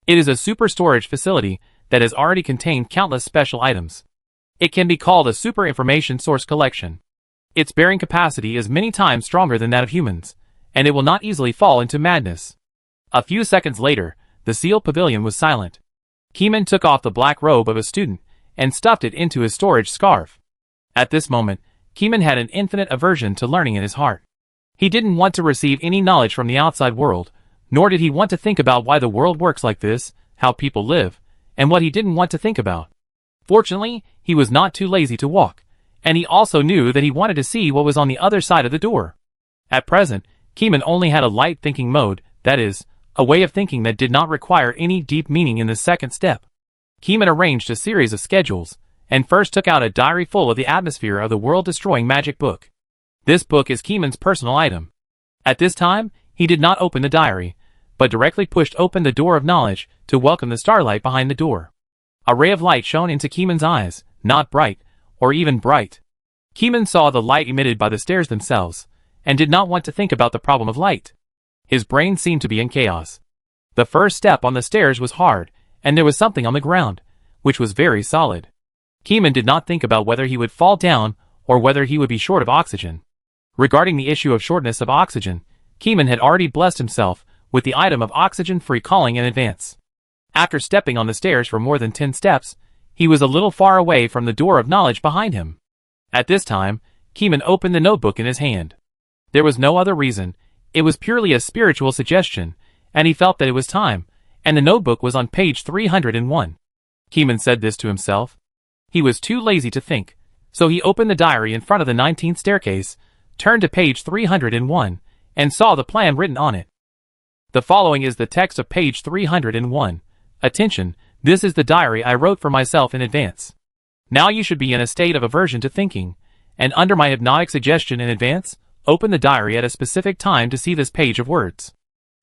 It is a super storage facility that has already contained countless special items. It can be called a super information source collection. Its bearing capacity is many times stronger than that of humans, and it will not easily fall into madness. A few seconds later, the Seal Pavilion was silent. Keeman took off the black robe of a student and stuffed it into his storage scarf. At this moment, Keeman had an infinite aversion to learning in his heart. He didn't want to receive any knowledge from the outside world, nor did he want to think about why the world works like this, how people live, and what he didn't want to think about. Fortunately, he was not too lazy to walk, and he also knew that he wanted to see what was on the other side of the door. At present, Keeman only had a light thinking mode, that is, a way of thinking that did not require any deep meaning in the second step. Keeman arranged a series of schedules, and first took out a diary full of the atmosphere of the world-destroying magic book. This book is Keeman's personal item. At this time, he did not open the diary, but directly pushed open the door of knowledge to welcome the starlight behind the door. A ray of light shone into Keeman's eyes, not bright, or even bright. Keeman saw the light emitted by the stairs themselves, and did not want to think about the problem of light. His brain seemed to be in chaos. The first step on the stairs was hard, and there was something on the ground, which was very solid. Keeman did not think about whether he would fall down or whether he would be short of oxygen. Regarding the issue of shortness of oxygen, Keeman had already blessed himself with the item of oxygen-free calling in advance. After stepping on the stairs for more than 10 steps, he was a little far away from the door of knowledge behind him. At this time, Keeman opened the notebook in his hand. There was no other reason, it was purely a spiritual suggestion, and he felt that it was time, and the notebook was on page 301. Keeman said this to himself. He was too lazy to think, so he opened the diary in front of the 19th staircase, turned to page 301, and saw the plan written on it. The following is the text of page 301. Attention, this is the diary I wrote for myself in advance. Now you should be in a state of aversion to thinking, and under my hypnotic suggestion in advance, open the diary at a specific time to see this page of words.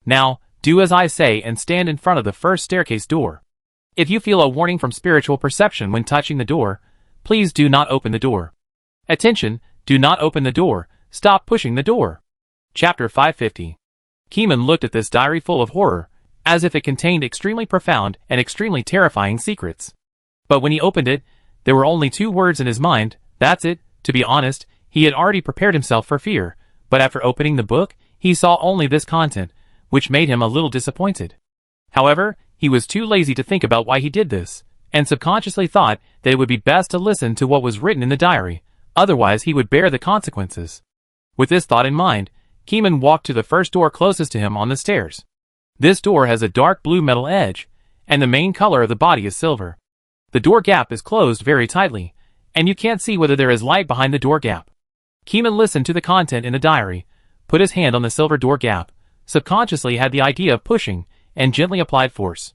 Now, do as I say and stand in front of the first staircase door. If you feel a warning from spiritual perception when touching the door, please do not open the door. Attention, do not open the door, stop pushing the door. Chapter 550. Keeman looked at this diary full of horror, as if it contained extremely profound and extremely terrifying secrets. But when he opened it, there were only 2 words in his mind, that's it. To be honest, he had already prepared himself for fear, but after opening the book, he saw only this content, which made him a little disappointed. However, he was too lazy to think about why he did this, and subconsciously thought that it would be best to listen to what was written in the diary, otherwise he would bear the consequences. With this thought in mind, Keeman walked to the first door closest to him on the stairs. This door has a dark blue metal edge, and the main color of the body is silver. The door gap is closed very tightly, and you can't see whether there is light behind the door gap. Keeman listened to the content in the diary, put his hand on the silver door gap, subconsciously had the idea of pushing, and gently applied force.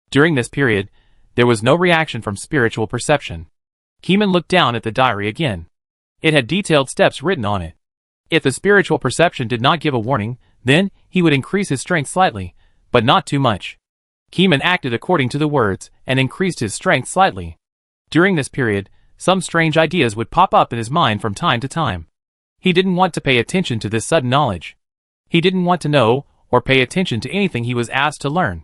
During this period, there was no reaction from spiritual perception. Keeman looked down at the diary again. It had detailed steps written on it. If the spiritual perception did not give a warning, then he would increase his strength slightly, but not too much. Keeman acted according to the words and increased his strength slightly. During this period, some strange ideas would pop up in his mind from time to time. He didn't want to pay attention to this sudden knowledge. He didn't want to know or pay attention to anything he was asked to learn.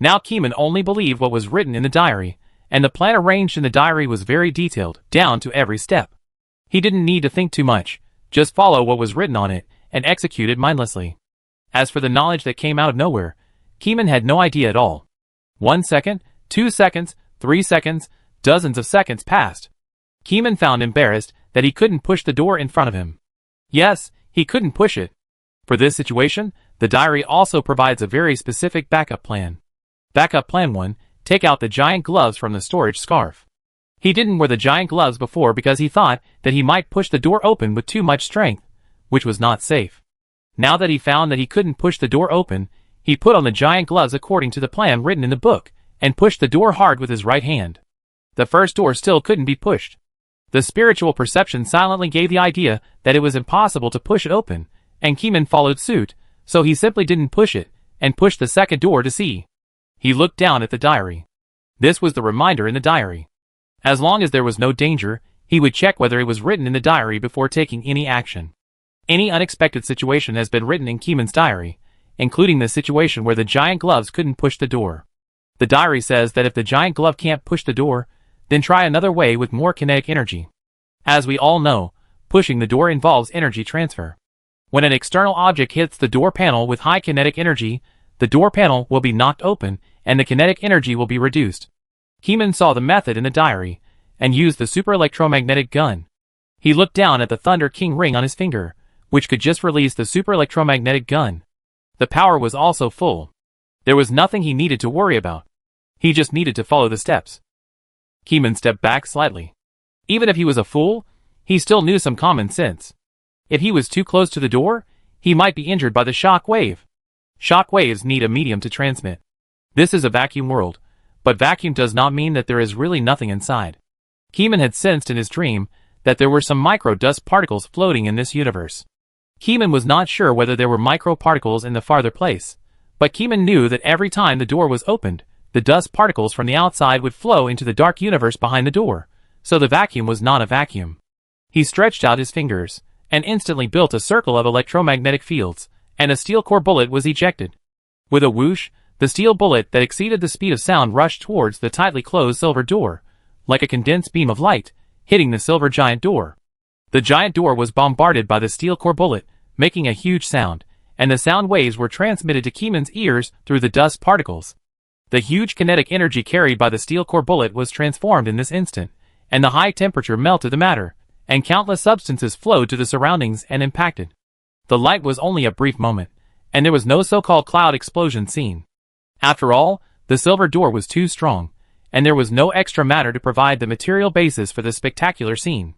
Now Keeman only believed what was written in the diary, and the plan arranged in the diary was very detailed, down to every step. He didn't need to think too much, just follow what was written on it, and execute it mindlessly. As for the knowledge that came out of nowhere, Keeman had no idea at all. 1 second, 2 seconds, 3 seconds, dozens of seconds passed. Keeman found embarrassed that he couldn't push the door in front of him. Yes, he couldn't push it. For this situation, the diary also provides a very specific backup plan. Backup plan 1, take out the giant gloves from the storage scarf. He didn't wear the giant gloves before because he thought that he might push the door open with too much strength, which was not safe. Now that he found that he couldn't push the door open, he put on the giant gloves according to the plan written in the book, and pushed the door hard with his right hand. The first door still couldn't be pushed. The spiritual perception silently gave the idea that it was impossible to push it open, and Keeman followed suit, so he simply didn't push it, and pushed the second door to see. He looked down at the diary. This was the reminder in the diary. As long as there was no danger, he would check whether it was written in the diary before taking any action. Any unexpected situation has been written in Keeman's diary, including the situation where the giant gloves couldn't push the door. The diary says that if the giant glove can't push the door, then try another way with more kinetic energy. As we all know, pushing the door involves energy transfer. When an external object hits the door panel with high kinetic energy, the door panel will be knocked open and the kinetic energy will be reduced. Keeman saw the method in the diary and used the super electromagnetic gun. He looked down at the Thunder King ring on his finger, which could just release the super electromagnetic gun. The power was also full. There was nothing he needed to worry about. He just needed to follow the steps. Keeman stepped back slightly. Even if he was a fool, he still knew some common sense. If he was too close to the door, he might be injured by the shock wave. Shock waves need a medium to transmit. This is a vacuum world, but vacuum does not mean that there is really nothing inside. Keeman had sensed in his dream that there were some micro-dust particles floating in this universe. Keeman was not sure whether there were micro-particles in the farther place, but Keeman knew that every time the door was opened, the dust particles from the outside would flow into the dark universe behind the door, so the vacuum was not a vacuum. He stretched out his fingers, and instantly built a circle of electromagnetic fields, and a steel core bullet was ejected. With a whoosh, the steel bullet that exceeded the speed of sound rushed towards the tightly closed silver door, like a condensed beam of light, hitting the silver giant door. The giant door was bombarded by the steel core bullet, making a huge sound, and the sound waves were transmitted to Keeman's ears through the dust particles. The huge kinetic energy carried by the steel core bullet was transformed in this instant, and the high temperature melted the matter, and countless substances flowed to the surroundings and impacted. The light was only a brief moment, and there was no so-called cloud explosion seen. After all, the silver door was too strong, and there was no extra matter to provide the material basis for this spectacular scene.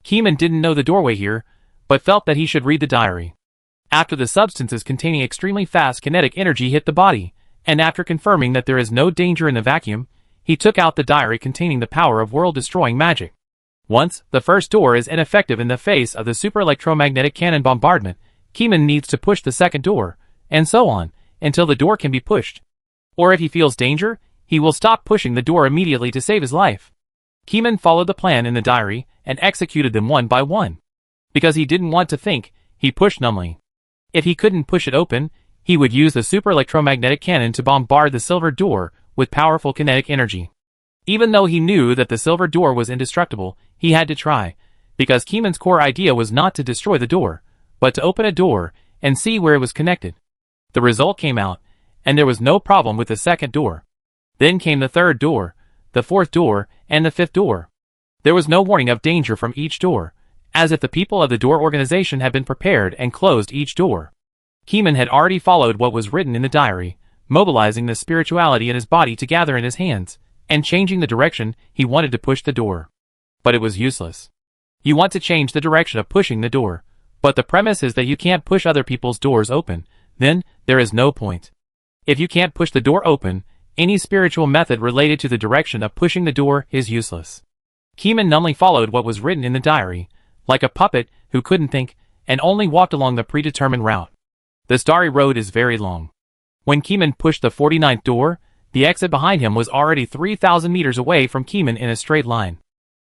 Keeman didn't know the doorway here, but felt that he should read the diary. After the substances containing extremely fast kinetic energy hit the body, and after confirming that there is no danger in the vacuum, he took out the diary containing the power of world-destroying magic. Once the first door is ineffective in the face of the super electromagnetic cannon bombardment, Keeman needs to push the second door, and so on, until the door can be pushed. Or if he feels danger, he will stop pushing the door immediately to save his life. Keeman followed the plan in the diary and executed them one by one. Because he didn't want to think, he pushed numbly. If he couldn't push it open, he would use the super electromagnetic cannon to bombard the silver door with powerful kinetic energy. Even though he knew that the silver door was indestructible, he had to try, because Keeman's core idea was not to destroy the door, but to open a door and see where it was connected. The result came out, and there was no problem with the second door. Then came the third door, the fourth door, and the fifth door. There was no warning of danger from each door, as if the people of the door organization had been prepared and closed each door. Keeman had already followed what was written in the diary, mobilizing the spirituality in his body to gather in his hands, and changing the direction he wanted to push the door. But it was useless. You want to change the direction of pushing the door, but the premise is that you can't push other people's doors open, then there is no point. If you can't push the door open, any spiritual method related to the direction of pushing the door is useless. Keeman numbly followed what was written in the diary, like a puppet who couldn't think, and only walked along the predetermined route. The starry road is very long. When Keeman pushed the 49th door, the exit behind him was already 3,000 meters away from Keeman in a straight line.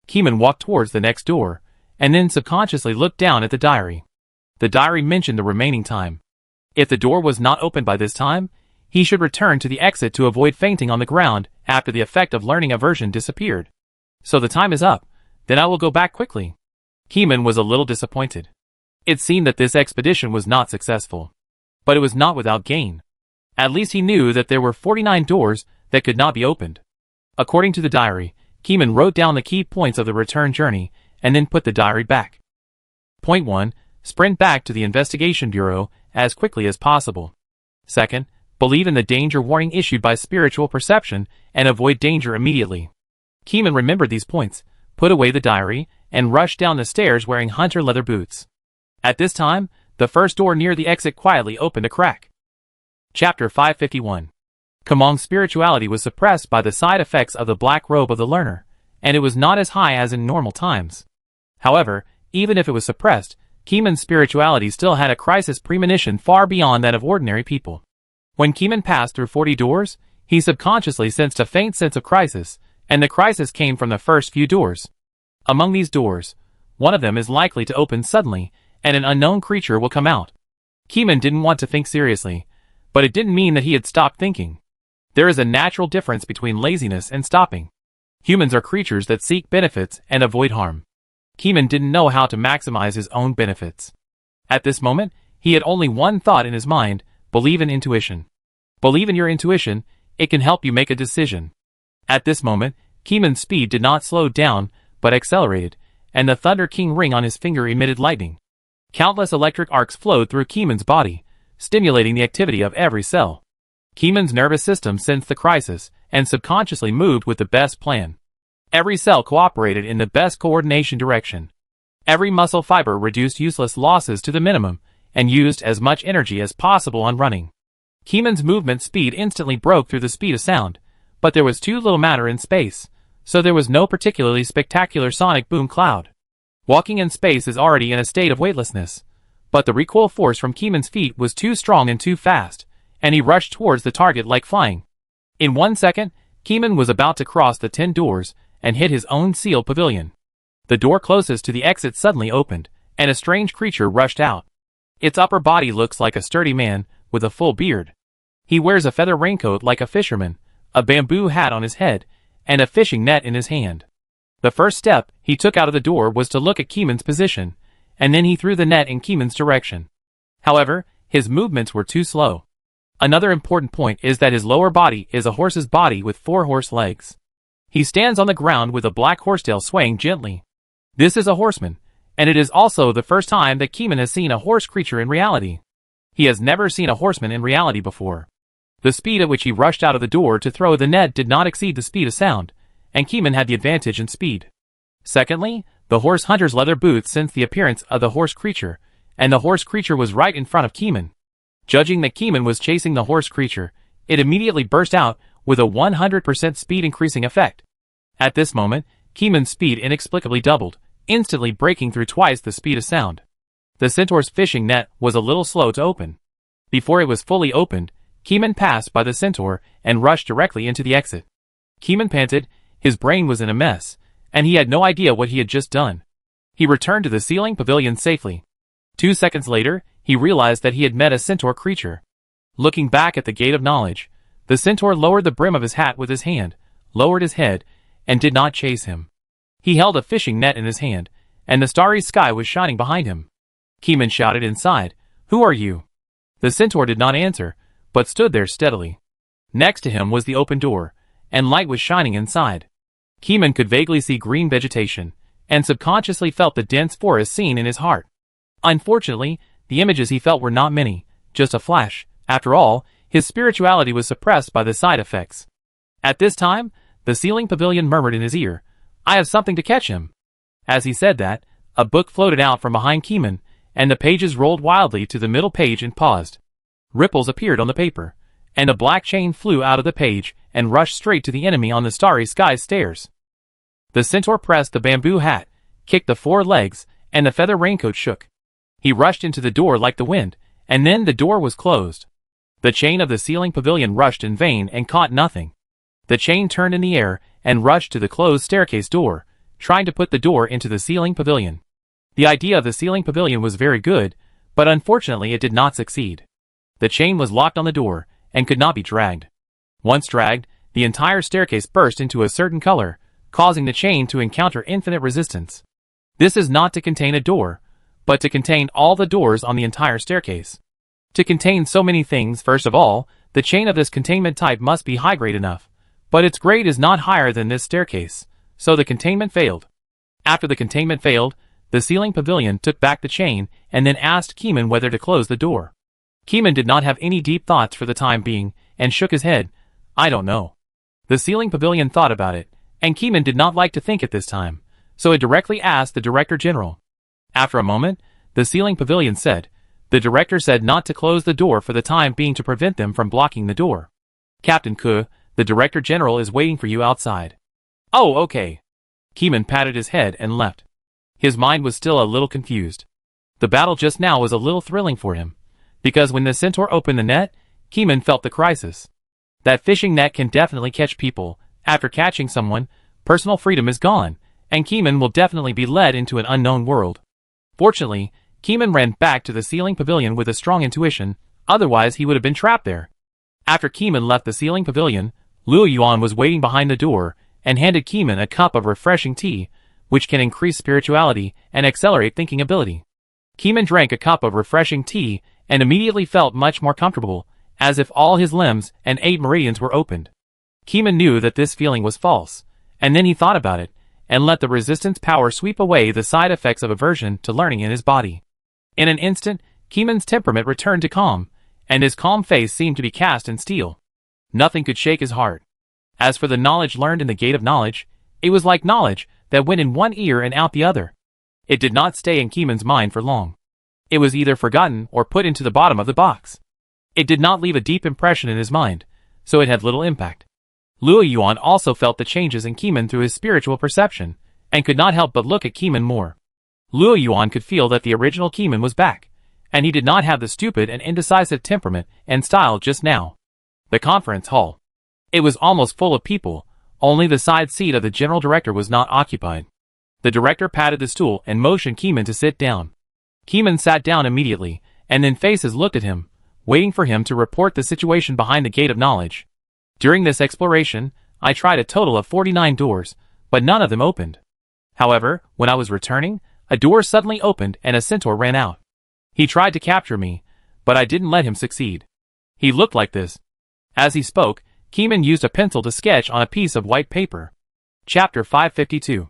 Keeman walked towards the next door, and then subconsciously looked down at the diary. The diary mentioned the remaining time. If the door was not opened by this time, he should return to the exit to avoid fainting on the ground after the effect of learning aversion disappeared. So the time is up, then I will go back quickly. Keeman was a little disappointed. It seemed that this expedition was not successful. But it was not without gain. At least he knew that there were 49 doors that could not be opened. According to the diary, Keeman wrote down the key points of the return journey and then put the diary back. Point 1. Sprint back to the investigation bureau as quickly as possible. Second, believe in the danger warning issued by spiritual perception and avoid danger immediately. Keeman remembered these points, put away the diary, and rushed down the stairs wearing hunter leather boots. At this time, the first door near the exit quietly opened a crack. Chapter 551. Kamong's spirituality was suppressed by the side effects of the black robe of the learner, and it was not as high as in normal times. However, even if it was suppressed, Keeman's spirituality still had a crisis premonition far beyond that of ordinary people. When Keeman passed through 40 doors, he subconsciously sensed a faint sense of crisis, and the crisis came from the first few doors. Among these doors, one of them is likely to open suddenly, and an unknown creature will come out. Keeman didn't want to think seriously, but it didn't mean that he had stopped thinking. There is a natural difference between laziness and stopping. Humans are creatures that seek benefits and avoid harm. Keeman didn't know how to maximize his own benefits. At this moment, he had only one thought in his mind: believe in intuition. Believe in your intuition, it can help you make a decision. At this moment, Keeman's speed did not slow down, but accelerated, and the Thunder King ring on his finger emitted lightning. Countless electric arcs flowed through Keeman's body, stimulating the activity of every cell. Keeman's nervous system sensed the crisis, and subconsciously moved with the best plan. Every cell cooperated in the best coordination direction. Every muscle fiber reduced useless losses to the minimum, and used as much energy as possible on running. Keeman's movement speed instantly broke through the speed of sound, but there was too little matter in space, so there was no particularly spectacular sonic boom cloud. Walking in space is already in a state of weightlessness, but the recoil force from Keeman's feet was too strong and too fast, and he rushed towards the target like flying. In 1 second, Keeman was about to cross the 10 doors and hit his own sealed pavilion. The door closest to the exit suddenly opened, and a strange creature rushed out. Its upper body looks like a sturdy man with a full beard. He wears a feather raincoat like a fisherman, a bamboo hat on his head, and a fishing net in his hand. The first step he took out of the door was to look at Keeman's position, and then he threw the net in Keeman's direction. However, his movements were too slow. Another important point is that his lower body is a horse's body with 4 horse legs. He stands on the ground with a black horsetail swaying gently. This is a horseman, and it is also the first time that Keeman has seen a horse creature in reality. He has never seen a horseman in reality before. The speed at which he rushed out of the door to throw the net did not exceed the speed of sound, and Keeman had the advantage in speed. Secondly, the horse hunter's leather boots sensed the appearance of the horse creature, and the horse creature was right in front of Keeman. Judging that Keeman was chasing the horse creature, it immediately burst out with a 100% speed increasing effect. At this moment, Keeman's speed inexplicably doubled, instantly breaking through twice the speed of sound. The centaur's fishing net was a little slow to open. Before it was fully opened, Keeman passed by the centaur and rushed directly into the exit. Keeman panted, his brain was in a mess, and he had no idea what he had just done. He returned to the ceiling pavilion safely. 2 seconds later, he realized that he had met a centaur creature. Looking back at the gate of knowledge, the centaur lowered the brim of his hat with his hand, lowered his head, and did not chase him. He held a fishing net in his hand, and the starry sky was shining behind him. Keeman shouted inside, "Who are you?" The centaur did not answer, but stood there steadily. Next to him was the open door, and light was shining inside. Keeman could vaguely see green vegetation, and subconsciously felt the dense forest scene in his heart. Unfortunately, the images he felt were not many, just a flash. After all, his spirituality was suppressed by the side effects. At this time, the ceiling pavilion murmured in his ear, "I have something to catch him." As he said that, a book floated out from behind Keeman, and the pages rolled wildly to the middle page and paused. Ripples appeared on the paper, and a black chain flew out of the page and rushed straight to the enemy on the starry sky stairs. The centaur pressed the bamboo hat, kicked the 4 legs, and the feather raincoat shook. He rushed into the door like the wind, and then the door was closed. The chain of the ceiling pavilion rushed in vain and caught nothing. The chain turned in the air and rushed to the closed staircase door, trying to put the door into the ceiling pavilion. The idea of the ceiling pavilion was very good, but unfortunately it did not succeed. The chain was locked on the door and could not be dragged. Once dragged, the entire staircase burst into a certain color, causing the chain to encounter infinite resistance. This is not to contain a door, but to contain all the doors on the entire staircase. To contain so many things, first of all, the chain of this containment type must be high grade enough, but its grade is not higher than this staircase, so the containment failed. After the containment failed, the ceiling pavilion took back the chain and then asked Keeman whether to close the door. Keeman did not have any deep thoughts for the time being and shook his head. I don't know. The ceiling pavilion thought about it, and Keeman did not like to think at this time, so it directly asked the Director General. After a moment, the ceiling pavilion said, the director said not to close the door for the time being to prevent them from blocking the door. Captain Ke, the Director General is waiting for you outside. Oh, okay. Keeman patted his head and left. His mind was still a little confused. The battle just now was a little thrilling for him, because when the centaur opened the net, Keeman felt the crisis. That fishing net can definitely catch people. After catching someone, personal freedom is gone, and Keeman will definitely be led into an unknown world. Fortunately, Keeman ran back to the ceiling pavilion with a strong intuition, otherwise he would have been trapped there. After Keeman left the ceiling pavilion, Luo Yuan was waiting behind the door and handed Keeman a cup of refreshing tea, which can increase spirituality and accelerate thinking ability. Keeman drank a cup of refreshing tea and immediately felt much more comfortable, as if all his limbs and 8 meridians were opened. Keeman knew that this feeling was false, and then he thought about it, and let the resistance power sweep away the side effects of aversion to learning in his body. In an instant, Keeman's temperament returned to calm, and his calm face seemed to be cast in steel. Nothing could shake his heart. As for the knowledge learned in the Gate of Knowledge, it was like knowledge that went in one ear and out the other. It did not stay in Keeman's mind for long. It was either forgotten or put into the bottom of the box. It did not leave a deep impression in his mind, so it had little impact. Luo Yuan also felt the changes in Keeman through his spiritual perception, and could not help but look at Keeman more. Luo Yuan could feel that the original Keeman was back, and he did not have the stupid and indecisive temperament and style just now. The conference hall. It was almost full of people, only the side seat of the general director was not occupied. The director patted the stool and motioned Keeman to sit down. Keeman sat down immediately, and then faces looked at him, waiting for him to report the situation behind the Gate of Knowledge. During this exploration, I tried a total of 49 doors, but none of them opened. However, when I was returning, a door suddenly opened and a centaur ran out. He tried to capture me, but I didn't let him succeed. He looked like this. As he spoke, Keeman used a pencil to sketch on a piece of white paper. Chapter 552.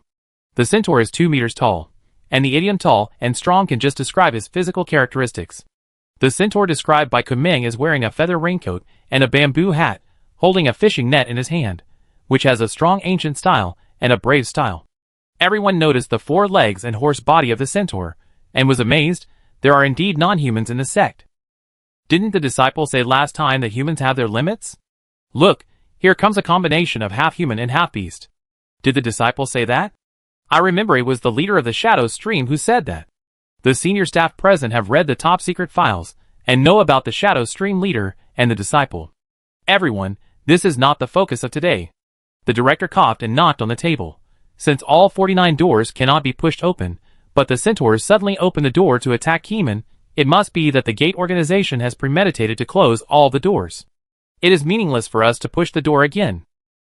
The centaur is 2 meters tall, and the idiom tall and strong can just describe his physical characteristics. The centaur described by Kumeng is wearing a feather raincoat and a bamboo hat, holding a fishing net in his hand, which has a strong ancient style and a brave style. Everyone noticed the 4 legs and horse body of the centaur, and was amazed. There are indeed non-humans in the sect. Didn't the disciple say last time that humans have their limits? Look, here comes a combination of half-human and half-beast. Did the disciple say that? I remember it was the leader of the Shadow Stream who said that. The senior staff present have read the top-secret files, and know about the Shadow Stream leader and the disciple. Everyone, this is not the focus of today. The director coughed and knocked on the table. Since all 49 doors cannot be pushed open, but the centaurs suddenly opened the door to attack Keeman, it must be that the gate organization has premeditated to close all the doors. It is meaningless for us to push the door again.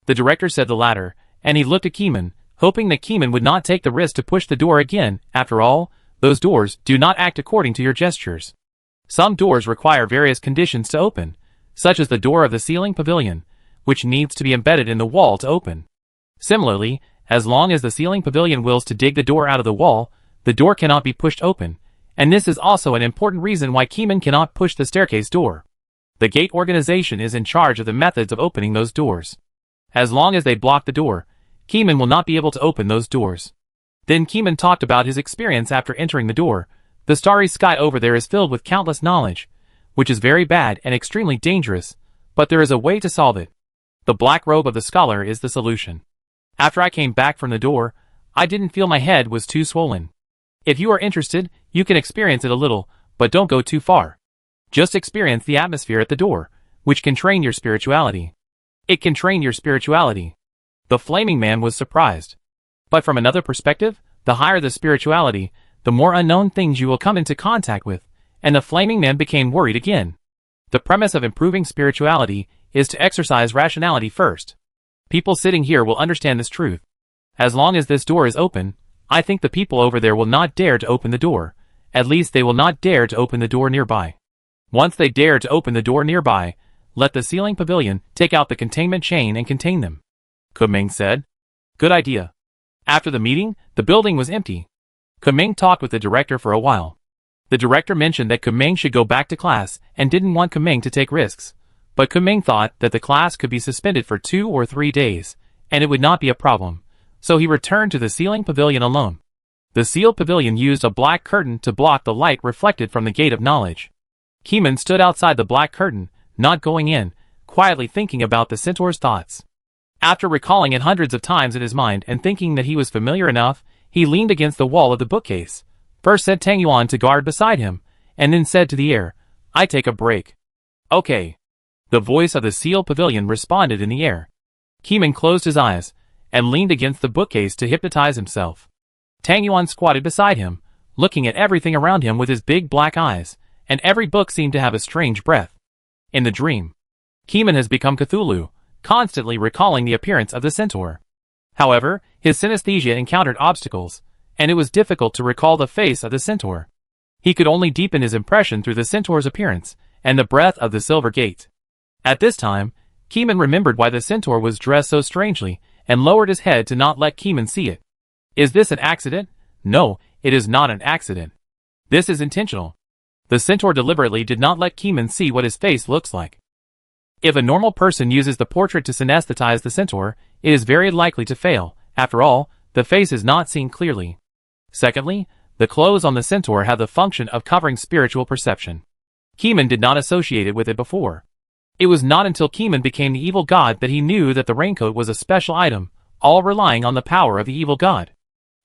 The director said the latter, and he looked at Keeman, hoping that Keeman would not take the risk to push the door again. After all, those doors do not act according to your gestures. Some doors require various conditions to open, such as the door of the ceiling pavilion, which needs to be embedded in the wall to open. Similarly, as long as the ceiling pavilion wills to dig the door out of the wall, the door cannot be pushed open, and this is also an important reason why Keeman cannot push the staircase door. The gate organization is in charge of the methods of opening those doors. As long as they block the door, Keeman will not be able to open those doors. Then Keeman talked about his experience after entering the door. The starry sky over there is filled with countless knowledge, which is very bad and extremely dangerous, but there is a way to solve it. The black robe of the scholar is the solution. After I came back from the door, I didn't feel my head was too swollen. If you are interested, you can experience it a little, but don't go too far. Just experience the atmosphere at the door, which can train your spirituality. It can train your spirituality. The flaming man was surprised. But from another perspective, the higher the spirituality, the more unknown things you will come into contact with, and the flaming man became worried again. The premise of improving spirituality is to exercise rationality first. People sitting here will understand this truth. As long as this door is open, I think the people over there will not dare to open the door. At least they will not dare to open the door nearby. Once they dare to open the door nearby, let the ceiling pavilion take out the containment chain and contain them. Kuming said. Good idea. After the meeting, the building was empty. Kuming talked with the director for a while. The director mentioned that Kuming should go back to class and didn't want Kuming to take risks. But Kuming thought that the class could be suspended for 2 or 3 days, and it would not be a problem. So he returned to the ceiling pavilion alone. The sealed pavilion used a black curtain to block the light reflected from the gate of knowledge. Keeman stood outside the black curtain, not going in, quietly thinking about the centaur's thoughts. After recalling it hundreds of times in his mind and thinking that he was familiar enough, he leaned against the wall of the bookcase. First set Tang Yuan to guard beside him, and then said to the air, I take a break. Okay. The voice of the sealed pavilion responded in the air. Keeman closed his eyes, and leaned against the bookcase to hypnotize himself. Tang Yuan squatted beside him, looking at everything around him with his big black eyes, and every book seemed to have a strange breath. In the dream, Keeman has become Cthulhu, constantly recalling the appearance of the centaur. However, his synesthesia encountered obstacles, and it was difficult to recall the face of the centaur. He could only deepen his impression through the centaur's appearance, and the breath of the silver gate. At this time, Keeman remembered why the centaur was dressed so strangely, and lowered his head to not let Keeman see it. Is this an accident? No, it is not an accident. This is intentional. The centaur deliberately did not let Keeman see what his face looks like. If a normal person uses the portrait to synesthetize the centaur, it is very likely to fail. After all, the face is not seen clearly. Secondly, the clothes on the centaur have the function of covering spiritual perception. Keeman did not associate it with it before. It was not until Keeman became the evil god that he knew that the raincoat was a special item, all relying on the power of the evil god.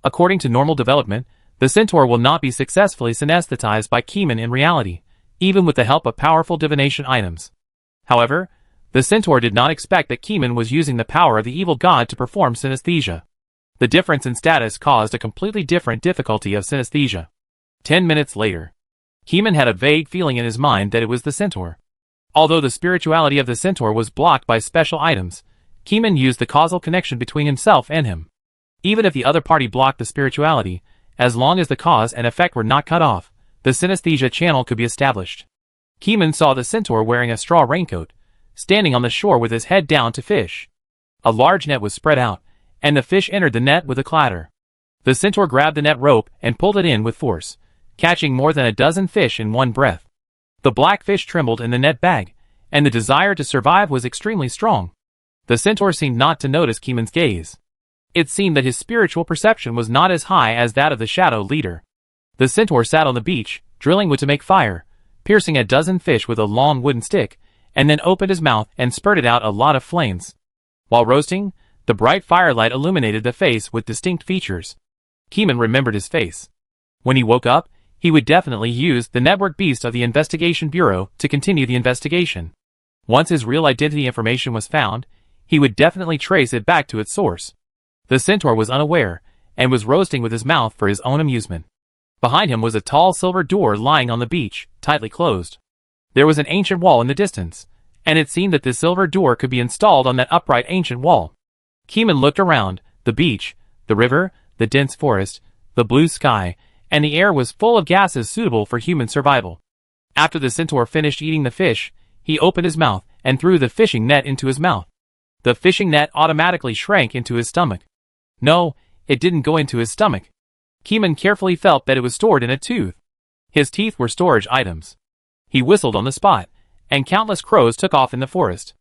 According to normal development, the centaur will not be successfully synesthetized by Keeman in reality, even with the help of powerful divination items. However, the centaur did not expect that Keeman was using the power of the evil god to perform synesthesia. The difference in status caused a completely different difficulty of synesthesia. 10 minutes later, Keeman had a vague feeling in his mind that it was the centaur. Although the spirituality of the centaur was blocked by special items, Keeman used the causal connection between himself and him. Even if the other party blocked the spirituality, as long as the cause and effect were not cut off, the synesthesia channel could be established. Keeman saw the centaur wearing a straw raincoat, standing on the shore with his head down to fish. A large net was spread out, and the fish entered the net with a clatter. The centaur grabbed the net rope and pulled it in with force, catching more than a dozen fish in one breath. The black fish trembled in the net bag, and the desire to survive was extremely strong. The centaur seemed not to notice Keeman's gaze. It seemed that his spiritual perception was not as high as that of the shadow leader. The centaur sat on the beach, drilling wood to make fire, piercing a dozen fish with a long wooden stick, and then opened his mouth and spurted out a lot of flames. While roasting, the bright firelight illuminated the face with distinct features. Keeman remembered his face. When he woke up, he would definitely use the network beast of the Investigation Bureau to continue the investigation. Once his real identity information was found, he would definitely trace it back to its source. The centaur was unaware, and was roasting with his mouth for his own amusement. Behind him was a tall silver door lying on the beach, tightly closed. There was an ancient wall in the distance, and it seemed that this silver door could be installed on that upright ancient wall. Keeman looked around. The beach, the river, the dense forest, the blue sky, and the air was full of gases suitable for human survival. After the centaur finished eating the fish, he opened his mouth and threw the fishing net into his mouth. The fishing net automatically shrank into his stomach. No, it didn't go into his stomach. Keeman carefully felt that it was stored in a tooth. His teeth were storage items. He whistled on the spot, and countless crows took off in the forest.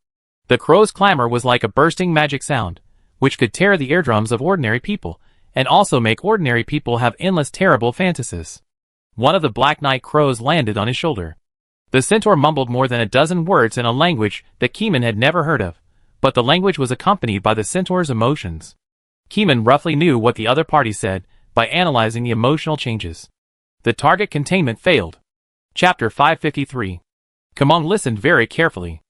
The crow's clamor was like a bursting magic sound, which could tear the eardrums of ordinary people, and also make ordinary people have endless terrible fantasies. One of the black night crows landed on his shoulder. The centaur mumbled more than a dozen words in a language that Keeman had never heard of, but the language was accompanied by the centaur's emotions. Keeman roughly knew what the other party said, by analyzing the emotional changes. The target containment failed. Chapter 553. Kamong listened very carefully.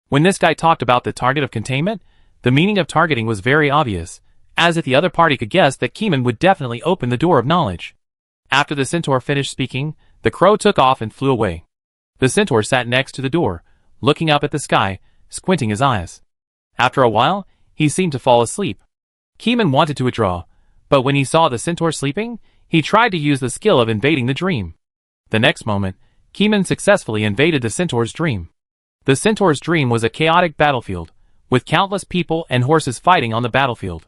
When this guy talked about the target of containment, the meaning of targeting was very obvious, as if the other party could guess that Keeman would definitely open the door of knowledge. After the centaur finished speaking, the crow took off and flew away. The centaur sat next to the door, looking up at the sky, squinting his eyes. After a while, he seemed to fall asleep. Keeman wanted to withdraw, but when he saw the centaur sleeping, he tried to use the skill of invading the dream. The next moment, Keeman successfully invaded the centaur's dream. The centaur's dream was a chaotic battlefield, with countless people and horses fighting on the battlefield.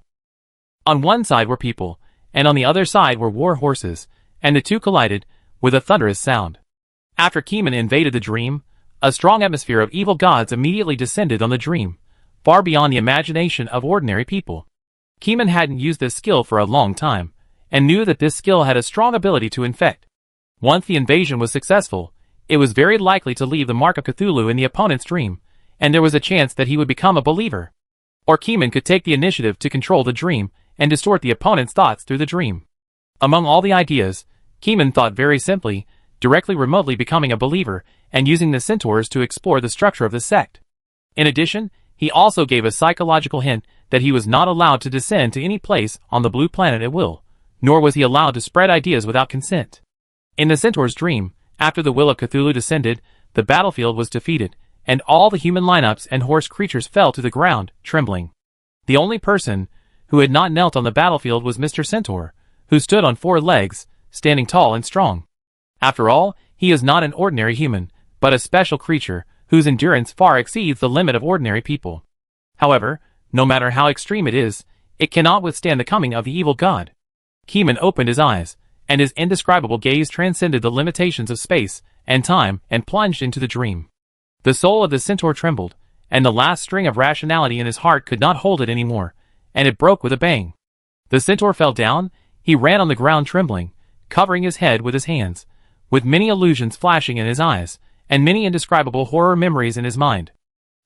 On one side were people, and on the other side were war horses, and the two collided, with a thunderous sound. After Keeman invaded the dream, a strong atmosphere of evil gods immediately descended on the dream, far beyond the imagination of ordinary people. Keeman hadn't used this skill for a long time, and knew that this skill had a strong ability to infect. Once the invasion was successful, it was very likely to leave the mark of Cthulhu in the opponent's dream, and there was a chance that he would become a believer. Or Keeman could take the initiative to control the dream and distort the opponent's thoughts through the dream. Among all the ideas, Keeman thought very simply, directly remotely becoming a believer and using the centaurs to explore the structure of the sect. In addition, he also gave a psychological hint that he was not allowed to descend to any place on the blue planet at will, nor was he allowed to spread ideas without consent. In the centaur's dream, after the will of Cthulhu descended, the battlefield was defeated, and all the human lineups and horse creatures fell to the ground, trembling. The only person who had not knelt on the battlefield was Mr. Centaur, who stood on 4 legs, standing tall and strong. After all, he is not an ordinary human, but a special creature, whose endurance far exceeds the limit of ordinary people. However, no matter how extreme it is, it cannot withstand the coming of the evil god. Keeman opened his eyes, and his indescribable gaze transcended the limitations of space and time and plunged into the dream. The soul of the centaur trembled, and the last string of rationality in his heart could not hold it anymore, and it broke with a bang. The centaur fell down, he ran on the ground trembling, covering his head with his hands, with many illusions flashing in his eyes, and many indescribable horror memories in his mind.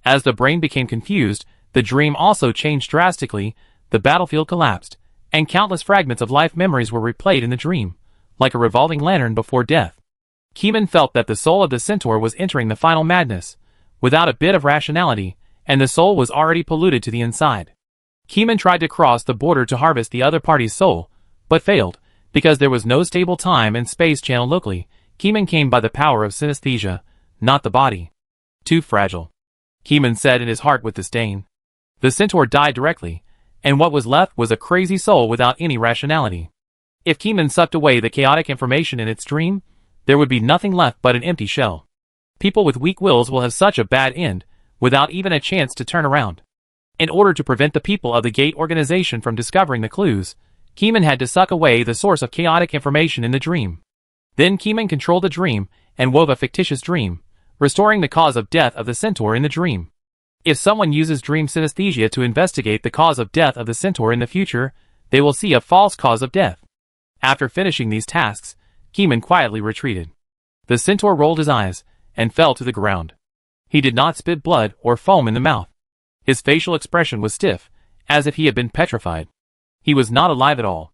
As the brain became confused, the dream also changed drastically, the battlefield collapsed, and countless fragments of life memories were replayed in the dream, like a revolving lantern before death. Keeman felt that the soul of the centaur was entering the final madness, without a bit of rationality, and the soul was already polluted to the inside. Keeman tried to cross the border to harvest the other party's soul, but failed, because there was no stable time and space channel locally. Keeman came by the power of synesthesia, not the body. Too fragile, Keeman said in his heart with disdain. The centaur died directly, and what was left was a crazy soul without any rationality. If Keeman sucked away the chaotic information in its dream, there would be nothing left but an empty shell. People with weak wills will have such a bad end, without even a chance to turn around. In order to prevent the people of the Gate organization from discovering the clues, Keeman had to suck away the source of chaotic information in the dream. Then Keeman controlled the dream and wove a fictitious dream, restoring the cause of death of the centaur in the dream. If someone uses dream synesthesia to investigate the cause of death of the centaur in the future, they will see a false cause of death. After finishing these tasks, Keeman quietly retreated. The centaur rolled his eyes and fell to the ground. He did not spit blood or foam in the mouth. His facial expression was stiff, as if he had been petrified. He was not alive at all.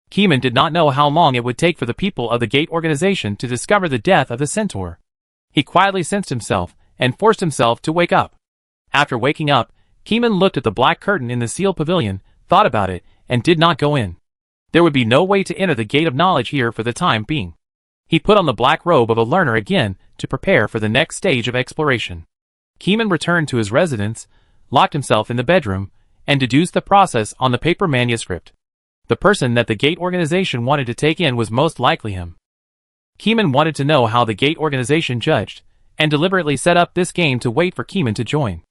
Keeman did not know how long it would take for the people of the Gate organization to discover the death of the centaur. He quietly sensed himself and forced himself to wake up. After waking up, Keeman looked at the black curtain in the sealed pavilion, thought about it, and did not go in. There would be no way to enter the Gate of Knowledge here for the time being. He put on the black robe of a learner again to prepare for the next stage of exploration. Keeman returned to his residence, locked himself in the bedroom, and deduced the process on the paper manuscript. The person that the Gate organization wanted to take in was most likely him. Keeman wanted to know how the Gate organization judged, and deliberately set up this game to wait for Keeman to join.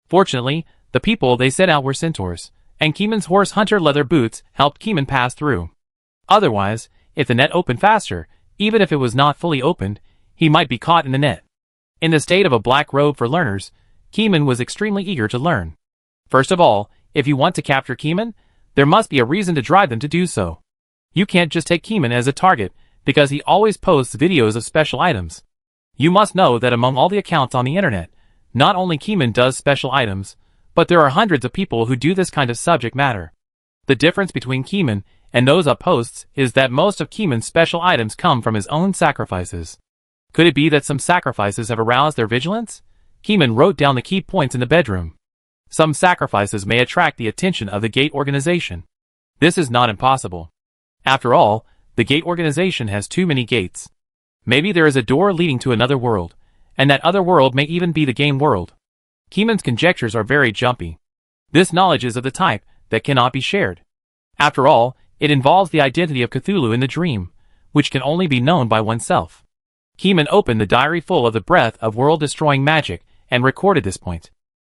Fortunately, the people they set out were centaurs, and Keeman's horse hunter leather boots helped Keeman pass through. Otherwise, if the net opened faster, even if it was not fully opened, he might be caught in the net. In the state of a black robe for learners, Keeman was extremely eager to learn. First of all, if you want to capture Keeman, there must be a reason to drive them to do so. You can't just take Keeman as a target, because he always posts videos of special items. You must know that among all the accounts on the internet, not only Keeman does special items, but there are hundreds of people who do this kind of subject matter. The difference between Keeman and those outposts is that most of Keeman's special items come from his own sacrifices. Could it be that some sacrifices have aroused their vigilance? Keeman wrote down the key points in the bedroom. Some sacrifices may attract the attention of the Gate organization. This is not impossible. After all, the Gate organization has too many gates. Maybe there is a door leading to another world, and that other world may even be the game world. Keeman's conjectures are very jumpy. This knowledge is of the type that cannot be shared. After all, it involves the identity of Cthulhu in the dream, which can only be known by oneself. Keeman opened the diary full of the breath of world-destroying magic and recorded this point.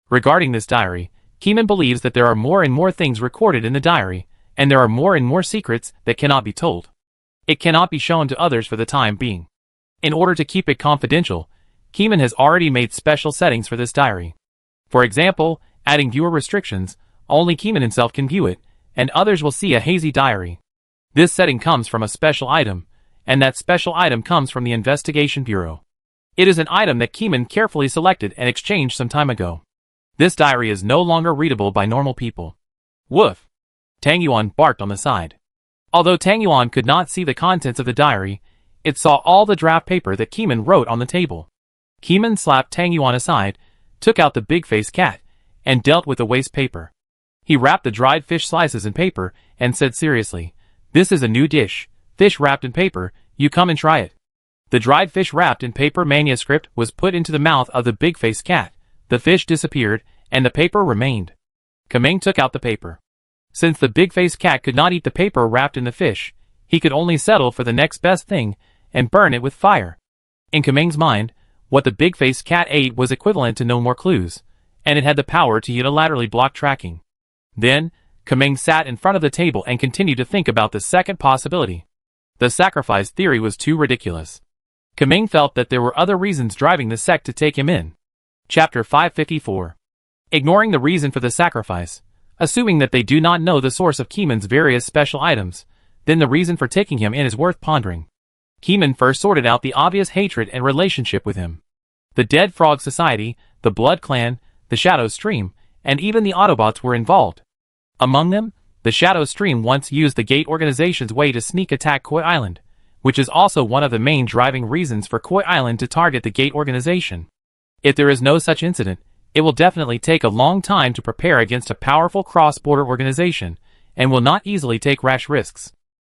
Regarding this diary, Keeman believes that there are more and more things recorded in the diary, and there are more and more secrets that cannot be told. It cannot be shown to others for the time being. In order to keep it confidential, Keeman has already made special settings for this diary. For example, adding viewer restrictions, only Keeman himself can view it, and others will see a hazy diary. This setting comes from a special item, and that special item comes from the Investigation Bureau. It is an item that Keeman carefully selected and exchanged some time ago. This diary is no longer readable by normal people. Woof! Tang Yuan barked on the side. Although Tang Yuan could not see the contents of the diary, it saw all the draft paper that Keeman wrote on the table. Keeman slapped Tang Yuan aside, took out the big-faced cat, and dealt with the waste paper. He wrapped the dried fish slices in paper and said seriously, "This is a new dish, fish wrapped in paper, you come and try it." The dried fish wrapped in paper manuscript was put into the mouth of the big-faced cat, the fish disappeared, and the paper remained. Kameng took out the paper. Since the big-faced cat could not eat the paper wrapped in the fish, he could only settle for the next best thing and burn it with fire. In Kameng's mind, what the big-faced cat ate was equivalent to no more clues, and it had the power to unilaterally block tracking. Then, Kameng sat in front of the table and continued to think about the second possibility. The sacrifice theory was too ridiculous. Kameng felt that there were other reasons driving the sect to take him in. Chapter 554. Ignoring the reason for the sacrifice, assuming that they do not know the source of Keeman's various special items, then the reason for taking him in is worth pondering. Keeman first sorted out the obvious hatred and relationship with him. The Dead Frog Society, the Blood Clan, the Shadow Stream, and even the Autobots were involved. Among them, the Shadow Stream once used the Gate organization's way to sneak attack Koi Island, which is also one of the main driving reasons for Koi Island to target the Gate organization. If there is no such incident, it will definitely take a long time to prepare against a powerful cross-border organization, and will not easily take rash risks.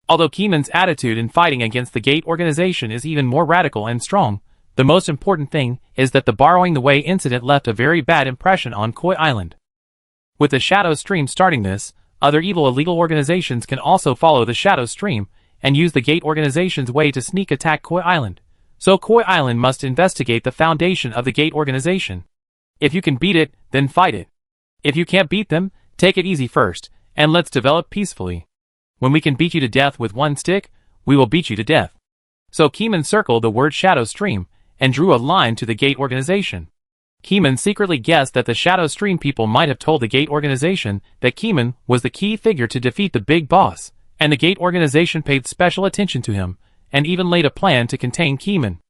Although Keeman's attitude in fighting against the Gate organization is even more radical and strong, the most important thing is that the Borrowing the Way incident left a very bad impression on Koi Island. With the Shadow Stream starting this, other evil illegal organizations can also follow the Shadow Stream and use the Gate organization's way to sneak attack Koi Island. So Koi Island must investigate the foundation of the Gate organization. If you can beat it, then fight it. If you can't beat them, take it easy first, and let's develop peacefully. When we can beat you to death with one stick, we will beat you to death. So Keeman circled the word Shadow Stream and drew a line to the Gate organization. Keeman secretly guessed that the Shadow Stream people might have told the Gate organization that Keeman was the key figure to defeat the big boss, and the Gate organization paid special attention to him, and even laid a plan to contain Keeman.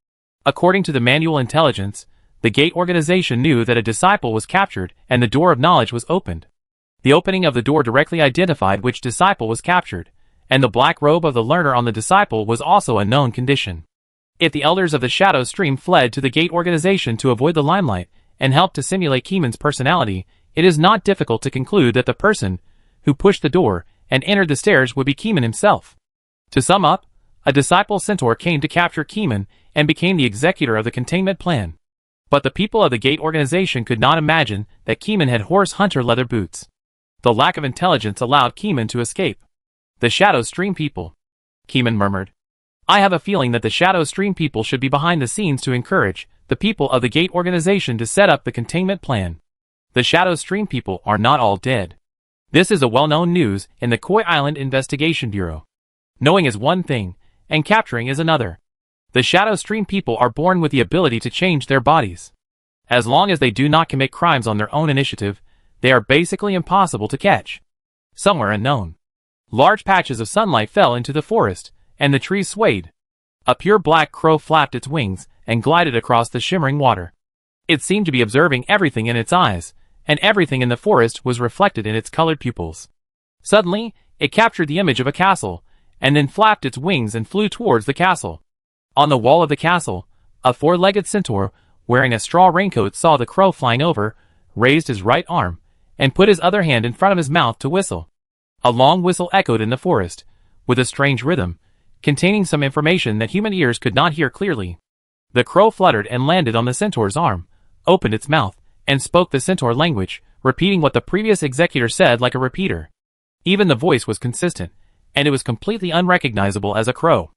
According to the manual intelligence, the Gate organization knew that a disciple was captured and the door of knowledge was opened. The opening of the door directly identified which disciple was captured, and the black robe of the learner on the disciple was also a known condition. If the elders of the Shadow Stream fled to the Gate organization to avoid the limelight and helped to simulate Keeman's personality, it is not difficult to conclude that the person who pushed the door and entered the stairs would be Keeman himself. To sum up, a disciple centaur came to capture Keeman and became the executor of the containment plan. But the people of the Gate organization could not imagine that Keeman had horse hunter leather boots. The lack of intelligence allowed Keeman to escape. The Shadow Stream people. Keeman murmured. I have a feeling that the Shadow Stream people should be behind the scenes to encourage the people of the Gate organization to set up the containment plan. The Shadow Stream people are not all dead. This is a well-known news in the Koi Island Investigation Bureau. Knowing is one thing, and capturing is another. The Shadow Stream people are born with the ability to change their bodies. As long as they do not commit crimes on their own initiative, they are basically impossible to catch. Somewhere unknown, large patches of sunlight fell into the forest, and the trees swayed. A pure black crow flapped its wings and glided across the shimmering water. It seemed to be observing everything in its eyes, and everything in the forest was reflected in its colored pupils. Suddenly, it captured the image of a castle, and then flapped its wings and flew towards the castle. On the wall of the castle, a four-legged centaur, wearing a straw raincoat, saw the crow flying over, raised his right arm, and put his other hand in front of his mouth to whistle. A long whistle echoed in the forest, with a strange rhythm, containing some information that human ears could not hear clearly. The crow fluttered and landed on the centaur's arm, opened its mouth, and spoke the centaur language, repeating what the previous executor said like a repeater. Even the voice was consistent, and it was completely unrecognizable as a crow.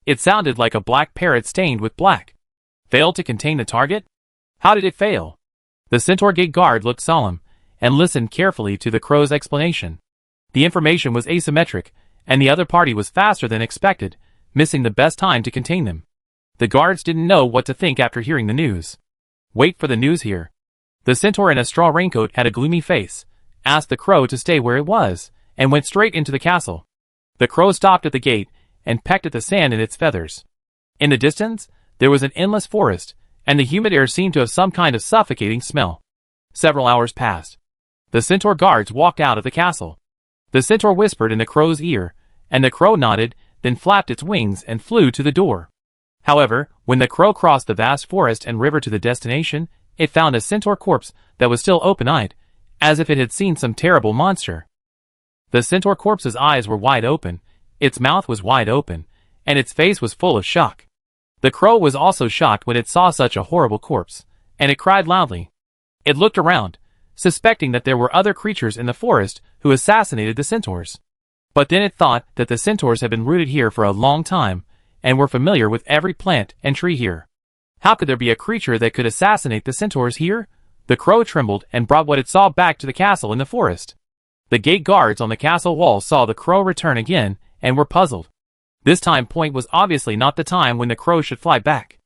It sounded like a black parrot stained with black. Failed to contain the target? How did it fail? The centaur gate guard looked solemn, and listened carefully to the crow's explanation. The information was asymmetric, and the other party was faster than expected, missing the best time to contain them. The guards didn't know what to think after hearing the news. Wait for the news here. The centaur in a straw raincoat had a gloomy face, asked the crow to stay where it was, and went straight into the castle. The crow stopped at the gate, and pecked at the sand in its feathers. In the distance, there was an endless forest, and the humid air seemed to have some kind of suffocating smell. Several hours passed. The centaur guards walked out of the castle. The centaur whispered in the crow's ear, and the crow nodded, then flapped its wings and flew to the door. However, when the crow crossed the vast forest and river to the destination, it found a centaur corpse that was still open-eyed, as if it had seen some terrible monster. The centaur corpse's eyes were wide open, its mouth was wide open, and its face was full of shock. The crow was also shocked when it saw such a horrible corpse, and it cried loudly. It looked around, suspecting that there were other creatures in the forest who assassinated the centaurs. But then it thought that the centaurs had been rooted here for a long time, and were familiar with every plant and tree here. How could there be a creature that could assassinate the centaurs here? The crow trembled and brought what it saw back to the castle in the forest. The gate guards on the castle wall saw the crow return again, and were puzzled. This time point was obviously not the time when the crow should fly back.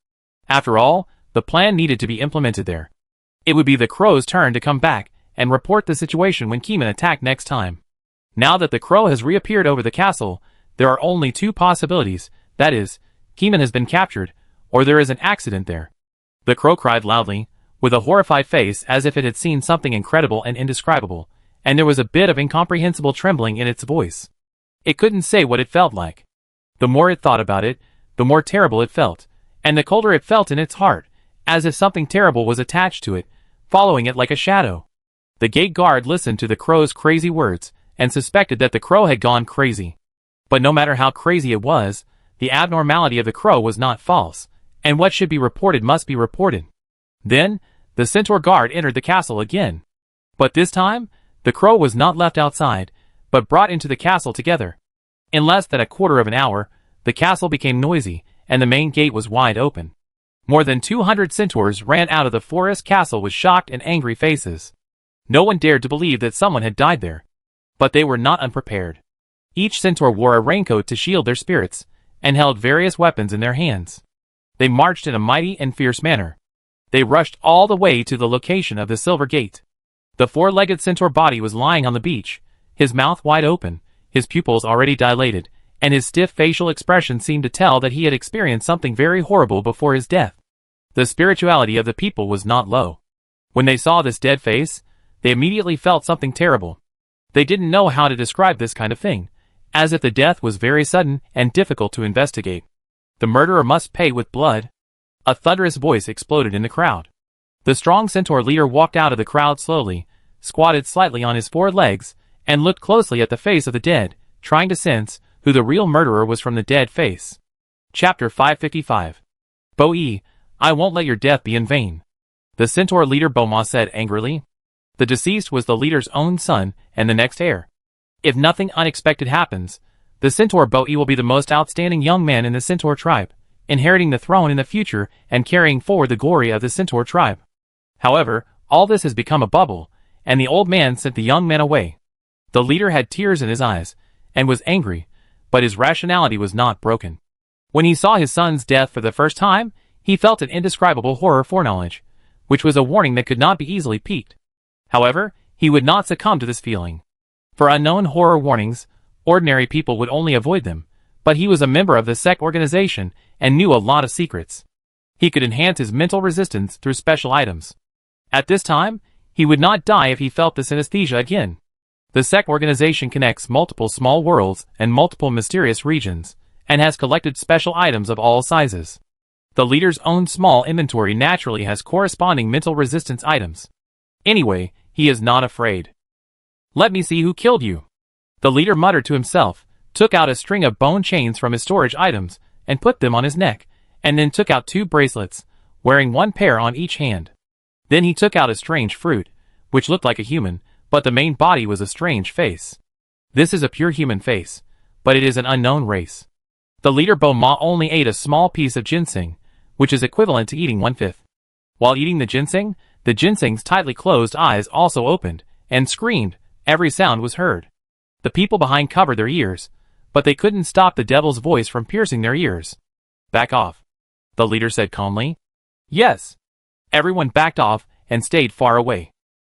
After all, the plan needed to be implemented there. It would be the crow's turn to come back and report the situation when Keeman attacked next time. Now that the crow has reappeared over the castle, there are only two possibilities, that is, Keeman has been captured, or there is an accident there. The crow cried loudly, with a horrified face as if it had seen something incredible and indescribable, and there was a bit of incomprehensible trembling in its voice. It couldn't say what it felt like. The more it thought about it, the more terrible it felt, and the colder it felt in its heart, as if something terrible was attached to it, following it like a shadow. The gate guard listened to the crow's crazy words, and suspected that the crow had gone crazy. But no matter how crazy it was, the abnormality of the crow was not false, and what should be reported must be reported. Then, the centaur guard entered the castle again. But this time, the crow was not left outside, but brought into the castle together. In less than a quarter of an hour, the castle became noisy, and the main gate was wide open. More than 200 centaurs ran out of the forest castle with shocked and angry faces. No one dared to believe that someone had died there. But they were not unprepared. Each centaur wore a raincoat to shield their spirits, and held various weapons in their hands. They marched in a mighty and fierce manner. They rushed all the way to the location of the Silver Gate. The four-legged centaur body was lying on the beach, his mouth wide open, his pupils already dilated, and his stiff facial expression seemed to tell that he had experienced something very horrible before his death. The spirituality of the people was not low. When they saw this dead face, they immediately felt something terrible. They didn't know how to describe this kind of thing, as if the death was very sudden and difficult to investigate. The murderer must pay with blood. A thunderous voice exploded in the crowd. The strong centaur leader walked out of the crowd slowly, squatted slightly on his four legs, and looked closely at the face of the dead, trying to sense who the real murderer was from the dead face. Chapter 555. Bo-E, I won't let your death be in vain. The centaur leader Boma said angrily. The deceased was the leader's own son and the next heir. If nothing unexpected happens, the centaur Bo-E will be the most outstanding young man in the centaur tribe, inheriting the throne in the future and carrying forward the glory of the centaur tribe. However, all this has become a bubble, and the old man sent the young man away. The leader had tears in his eyes, and was angry, but his rationality was not broken. When he saw his son's death for the first time, he felt an indescribable horror foreknowledge, which was a warning that could not be easily piqued. However, he would not succumb to this feeling. For unknown horror warnings, ordinary people would only avoid them, but he was a member of the sect organization and knew a lot of secrets. He could enhance his mental resistance through special items. At this time, he would not die if he felt the synesthesia again. The SEC organization connects multiple small worlds and multiple mysterious regions, and has collected special items of all sizes. The leader's own small inventory naturally has corresponding mental resistance items. Anyway, he is not afraid. Let me see who killed you. The leader muttered to himself, took out a string of bone chains from his storage items, and put them on his neck, and then took out 2 bracelets, wearing 1 pair on each hand. Then he took out a strange fruit, which looked like a human, but the main body was a strange face. This is a pure human face, but it is an unknown race. The leader Bo-Ma only ate a small piece of ginseng, which is equivalent to eating 1/5. While eating the ginseng's tightly closed eyes also opened, and screamed. Every sound was heard. The people behind covered their ears, but they couldn't stop the devil's voice from piercing their ears. Back off, the leader said calmly. Yes. Everyone backed off and stayed far away.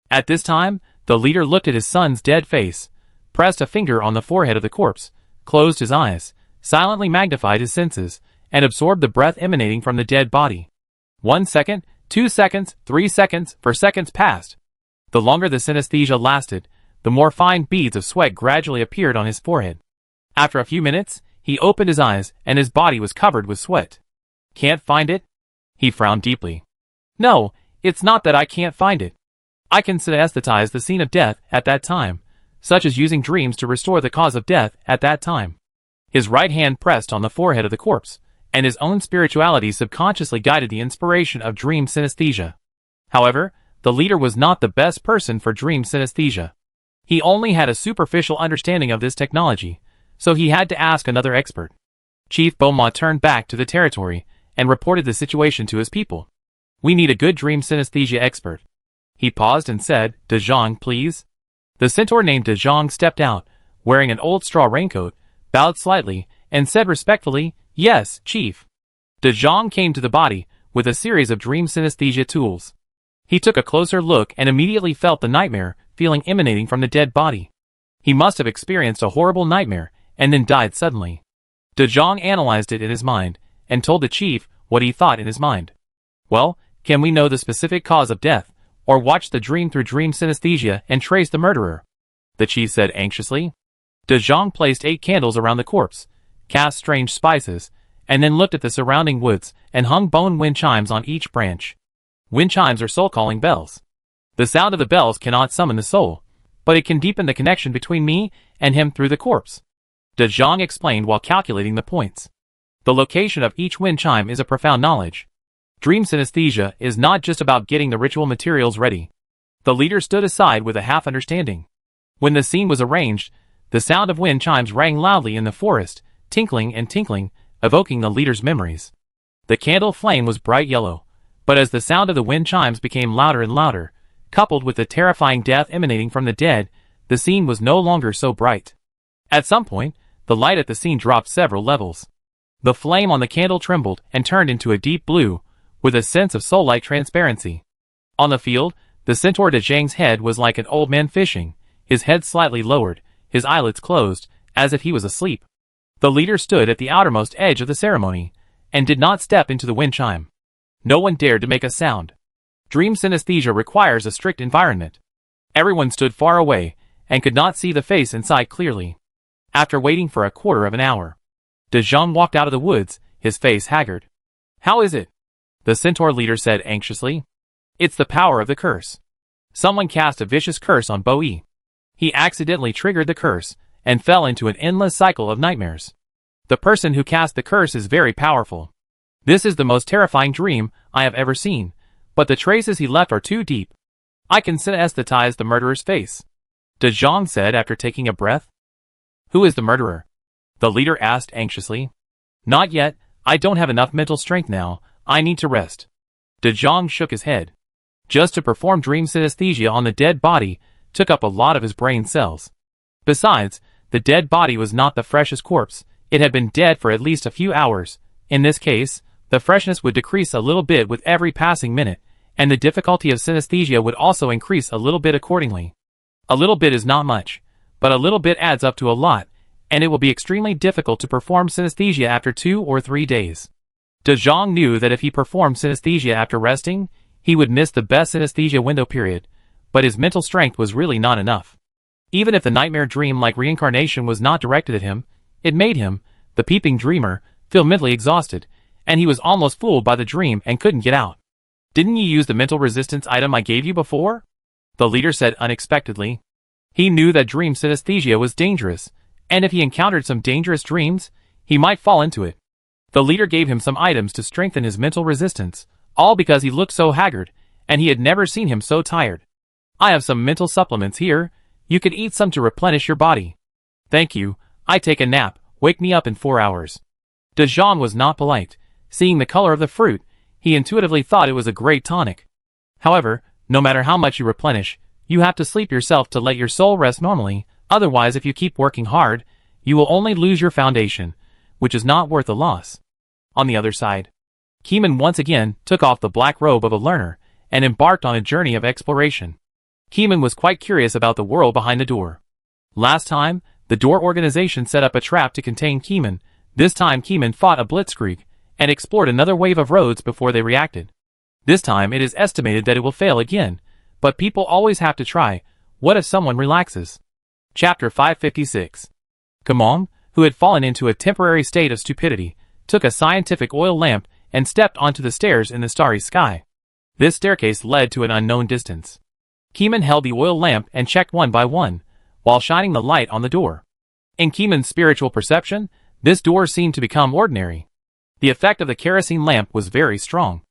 At this time, the leader looked at his son's dead face, pressed a finger on the forehead of the corpse, closed his eyes, silently magnified his senses, and absorbed the breath emanating from the dead body. 1 second, 2 seconds, 3 seconds, 4 seconds passed. The longer the synesthesia lasted, the more fine beads of sweat gradually appeared on his forehead. After a few minutes, he opened his eyes and his body was covered with sweat. Can't find it? He frowned deeply. No, it's not that I can't find it. I can synesthetize the scene of death at that time, such as using dreams to restore the cause of death at that time. His right hand pressed on the forehead of the corpse, and his own spirituality subconsciously guided the inspiration of dream synesthesia. However, the leader was not the best person for dream synesthesia. He only had a superficial understanding of this technology, so he had to ask another expert. Chief Bo-Ma turned back to the territory and reported the situation to his people. We need a good dream synesthesia expert. He paused and said, De Zhang, please. The centaur named De Zhang stepped out, wearing an old straw raincoat, bowed slightly, and said respectfully, Yes, Chief. De Zhang came to the body with a series of dream synesthesia tools. He took a closer look and immediately felt the nightmare feeling emanating from the dead body. He must have experienced a horrible nightmare and then died suddenly. De Zhang analyzed it in his mind and told the chief what he thought in his mind. Well, can we know the specific cause of death, or watch the dream through dream synesthesia and trace the murderer? The chief said anxiously. De Zhang placed 8 candles around the corpse, cast strange spices, and then looked at the surrounding woods and hung bone wind chimes on each branch. Wind chimes are soul-calling bells. The sound of the bells cannot summon the soul, but it can deepen the connection between me and him through the corpse. De Zhang explained while calculating the points. The location of each wind chime is a profound knowledge. Dream synesthesia is not just about getting the ritual materials ready. The leader stood aside with a half-understanding. When the scene was arranged, the sound of wind chimes rang loudly in the forest, tinkling and tinkling, evoking the leader's memories. The candle flame was bright yellow, but as the sound of the wind chimes became louder and louder, coupled with the terrifying death emanating from the dead, the scene was no longer so bright. At some point, the light at the scene dropped several levels. The flame on the candle trembled and turned into a deep blue, with a sense of soul-like transparency. On the field, the centaur De Zhang's head was like an old man fishing, his head slightly lowered, his eyelids closed, as if he was asleep. The leader stood at the outermost edge of the ceremony, and did not step into the wind chime. No one dared to make a sound. Dream synesthesia requires a strict environment. Everyone stood far away, and could not see the face inside clearly. After waiting for a quarter of an hour, De Zhang walked out of the woods, his face haggard. How is it? The centaur leader said anxiously. It's the power of the curse. Someone cast a vicious curse on Bo-E. He accidentally triggered the curse, and fell into an endless cycle of nightmares. The person who cast the curse is very powerful. This is the most terrifying dream I have ever seen, but the traces he left are too deep. I can synesthetize the murderer's face. De Zhang said after taking a breath. Who is the murderer? The leader asked anxiously. Not yet, I don't have enough mental strength now, I need to rest. De Zhang shook his head. Just to perform dream synesthesia on the dead body took up a lot of his brain cells. Besides, the dead body was not the freshest corpse, it had been dead for at least a few hours. In this case, the freshness would decrease a little bit with every passing minute, and the difficulty of synesthesia would also increase a little bit accordingly. A little bit is not much, but a little bit adds up to a lot, and it will be extremely difficult to perform synesthesia after 2 or 3 days. De Zhang knew that if he performed synesthesia after resting, he would miss the best synesthesia window period, but his mental strength was really not enough. Even if the nightmare dream-like reincarnation was not directed at him, it made him, the peeping dreamer, feel mentally exhausted, and he was almost fooled by the dream and couldn't get out. "Didn't you use the mental resistance item I gave you before?" the leader said unexpectedly. He knew that dream synesthesia was dangerous, and if he encountered some dangerous dreams, he might fall into it. The leader gave him some items to strengthen his mental resistance, all because he looked so haggard, and he had never seen him so tired. "I have some mental supplements here. You could eat some to replenish your body." "Thank you. I take a nap. Wake me up in 4 hours." Dejan was not polite. Seeing the color of the fruit, he intuitively thought it was a great tonic. However, no matter how much you replenish, you have to sleep yourself to let your soul rest normally. Otherwise, if you keep working hard, you will only lose your foundation, which is not worth the loss. On the other side, Keeman once again took off the black robe of a learner and embarked on a journey of exploration. Keeman was quite curious about the world behind the door. Last time, the door organization set up a trap to contain Keeman. This time Keeman fought a blitzkrieg and explored another wave of roads before they reacted. This time it is estimated that it will fail again, but people always have to try. What if someone relaxes? Chapter 556. Kamong, who had fallen into a temporary state of stupidity, took a scientific oil lamp and stepped onto the stairs in the starry sky. This staircase led to an unknown distance. Keeman held the oil lamp and checked one by one, while shining the light on the door. In Keeman's spiritual perception, this door seemed to become ordinary. The effect of the kerosene lamp was very strong.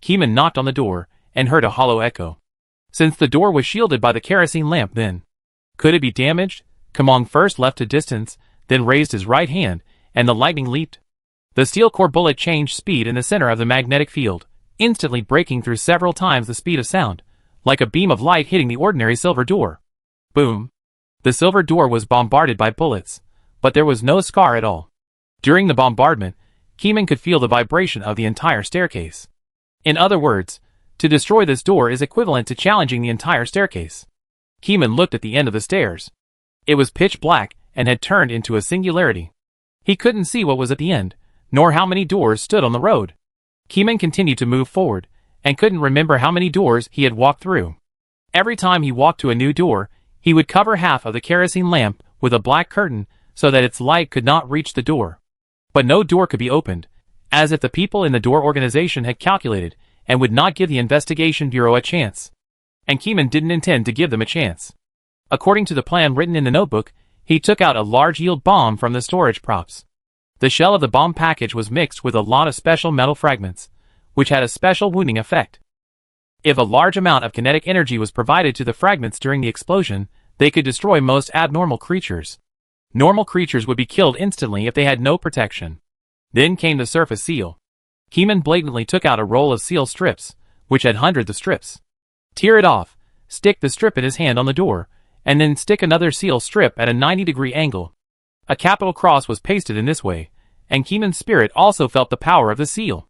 Keeman knocked on the door and heard a hollow echo. Since the door was shielded by the kerosene lamp, then could it be damaged? Kamong first left a distance, then raised his right hand, and the lightning leaped. The steel core bullet changed speed in the center of the magnetic field, instantly breaking through several times the speed of sound, like a beam of light hitting the ordinary silver door. Boom! The silver door was bombarded by bullets, but there was no scar at all. During the bombardment, Keeman could feel the vibration of the entire staircase. In other words, to destroy this door is equivalent to challenging the entire staircase. Keeman looked at the end of the stairs. It was pitch black and had turned into a singularity. He couldn't see what was at the end, nor how many doors stood on the road. Keeman continued to move forward, and couldn't remember how many doors he had walked through. Every time he walked to a new door, he would cover half of the kerosene lamp with a black curtain so that its light could not reach the door. But no door could be opened, as if the people in the door organization had calculated and would not give the investigation bureau a chance. And Keeman didn't intend to give them a chance. According to the plan written in the notebook, he took out a large yield bomb from the storage props. The shell of the bomb package was mixed with a lot of special metal fragments, which had a special wounding effect. If a large amount of kinetic energy was provided to the fragments during the explosion, they could destroy most abnormal creatures. Normal creatures would be killed instantly if they had no protection. Then came the surface seal. Keeman blatantly took out a roll of seal strips, which had hundreds of strips. Tear it off, stick the strip in his hand on the door, and then stick another seal strip at a 90-degree angle. A capital cross was pasted in this way, and Keeman's spirit also felt the power of the seal.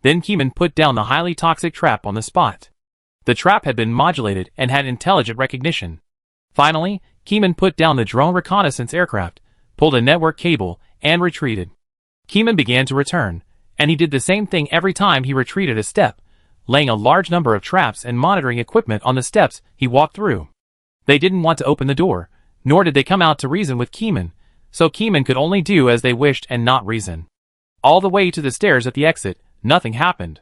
Then Keeman put down the highly toxic trap on the spot. The trap had been modulated and had intelligent recognition. Finally, Keeman put down the drone reconnaissance aircraft, pulled a network cable, and retreated. Keeman began to return, and he did the same thing every time he retreated a step, laying a large number of traps and monitoring equipment on the steps he walked through. They didn't want to open the door, nor did they come out to reason with Keeman, so Keeman could only do as they wished and not reason. All the way to the stairs at the exit, nothing happened.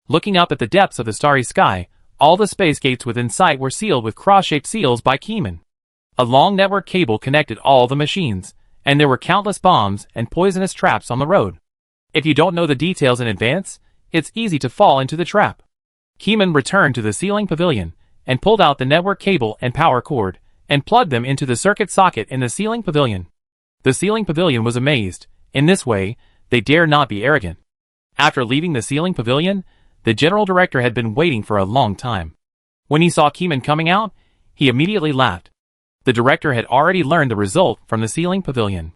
Looking up at the depths of the starry sky, all the space gates within sight were sealed with cross-shaped seals by Keeman. A long network cable connected all the machines, and there were countless bombs and poisonous traps on the road. If you don't know the details in advance, it's easy to fall into the trap. Keeman returned to the sealing pavilion, and pulled out the network cable and power cord, and plugged them into the circuit socket in the sealing pavilion. The sealing pavilion was amazed. In this way, they dare not be arrogant. After leaving the sealing pavilion, the general director had been waiting for a long time. When he saw Keeman coming out, he immediately laughed. The director had already learned the result from the sealing pavilion.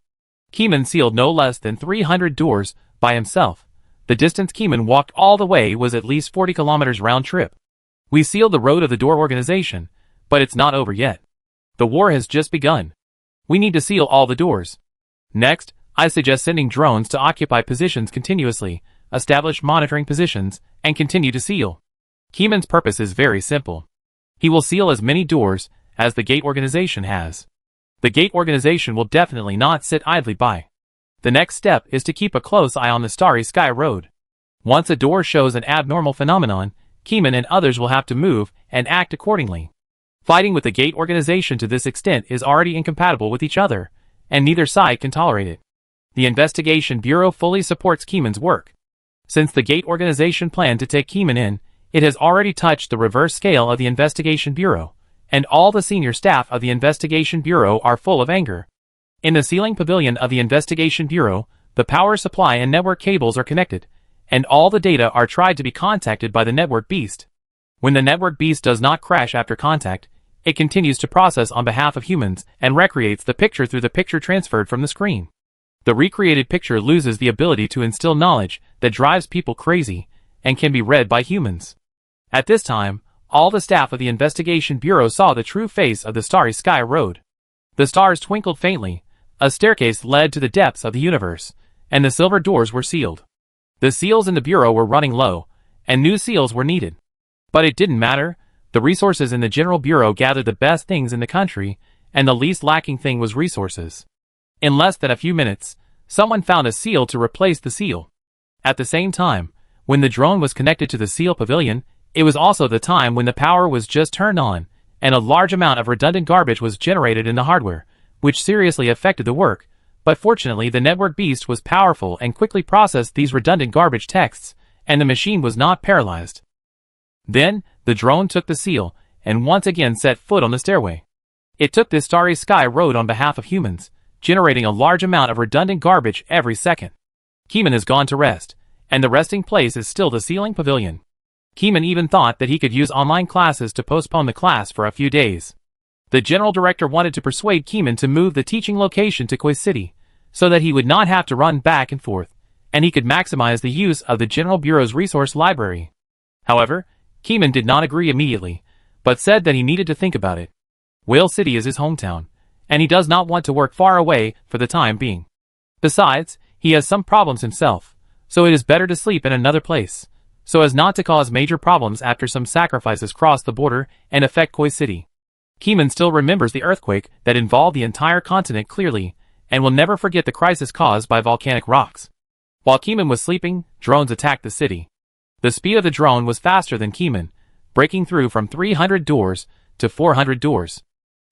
Keeman sealed no less than 300 doors by himself. The distance Keeman walked all the way was at least 40 kilometers round trip. We sealed the road of the door organization, but it's not over yet. The war has just begun. We need to seal all the doors. Next, I suggest sending drones to occupy positions continuously, establish monitoring positions, and continue to seal. Keeman's purpose is very simple. He will seal as many doors as the gate organization has. The gate organization will definitely not sit idly by. The next step is to keep a close eye on the Starry Sky Road. Once a door shows an abnormal phenomenon, Keyman and others will have to move and act accordingly. Fighting with the gate organization to this extent is already incompatible with each other, and neither side can tolerate it. The Investigation Bureau fully supports Keyman's work. Since the gate organization planned to take Keyman in, it has already touched the reverse scale of the Investigation Bureau, and all the senior staff of the Investigation Bureau are full of anger. In the ceiling pavilion of the Investigation Bureau, the power supply and network cables are connected, and all the data are tried to be contacted by the network beast. When the network beast does not crash after contact, it continues to process on behalf of humans and recreates the picture through the picture transferred from the screen. The recreated picture loses the ability to instill knowledge that drives people crazy and can be read by humans. At this time, all the staff of the Investigation Bureau saw the true face of the Starry Sky Road. The stars twinkled faintly, a staircase led to the depths of the universe, and the silver doors were sealed. The seals in the Bureau were running low, and new seals were needed. But it didn't matter. The resources in the General Bureau gathered the best things in the country, and the least lacking thing was resources. In less than a few minutes, someone found a seal to replace the seal. At the same time, when the drone was connected to the seal pavilion, it was also the time when the power was just turned on, and a large amount of redundant garbage was generated in the hardware, which seriously affected the work. But fortunately the network beast was powerful and quickly processed these redundant garbage texts, and the machine was not paralyzed. Then, the drone took the seal, and once again set foot on the stairway. It took this Starry Sky Road on behalf of humans, generating a large amount of redundant garbage every second. Keyman has gone to rest, and the resting place is still the ceiling pavilion. Keyman even thought that he could use online classes to postpone the class for a few days. The general director wanted to persuade Keyman to move the teaching location to Quay City, so that he would not have to run back and forth, and he could maximize the use of the General Bureau's resource library. However, Keyman did not agree immediately, but said that he needed to think about it. Whale City is his hometown, and he does not want to work far away for the time being. Besides, he has some problems himself, so it is better to sleep in another place, so as not to cause major problems after some sacrifices cross the border and affect Quay City. Keyman still remembers the earthquake that involved the entire continent clearly, and will never forget the crisis caused by volcanic rocks. While Keyman was sleeping, drones attacked the city. The speed of the drone was faster than Keyman, breaking through from 300 doors to 400 doors.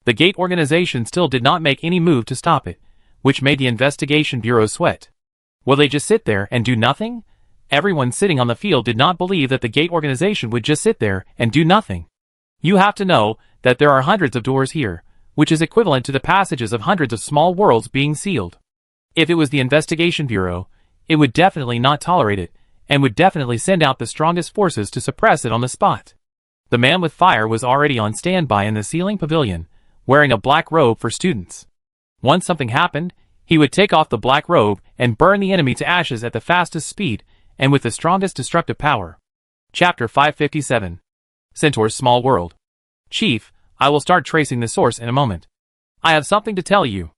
The gate organization still did not make any move to stop it, which made the Investigation Bureau sweat. Will they just sit there and do nothing? Everyone sitting on the field did not believe that the gate organization would just sit there and do nothing. You have to know that there are hundreds of doors here, which is equivalent to the passages of hundreds of small worlds being sealed. If it was the Investigation Bureau, it would definitely not tolerate it, and would definitely send out the strongest forces to suppress it on the spot. The man with fire was already on standby in the ceiling pavilion, wearing a black robe for students. Once something happened, he would take off the black robe and burn the enemy to ashes at the fastest speed and with the strongest destructive power. Chapter 557. Centaur's Small World. Chief, I will start tracing the source in a moment. I have something to tell you.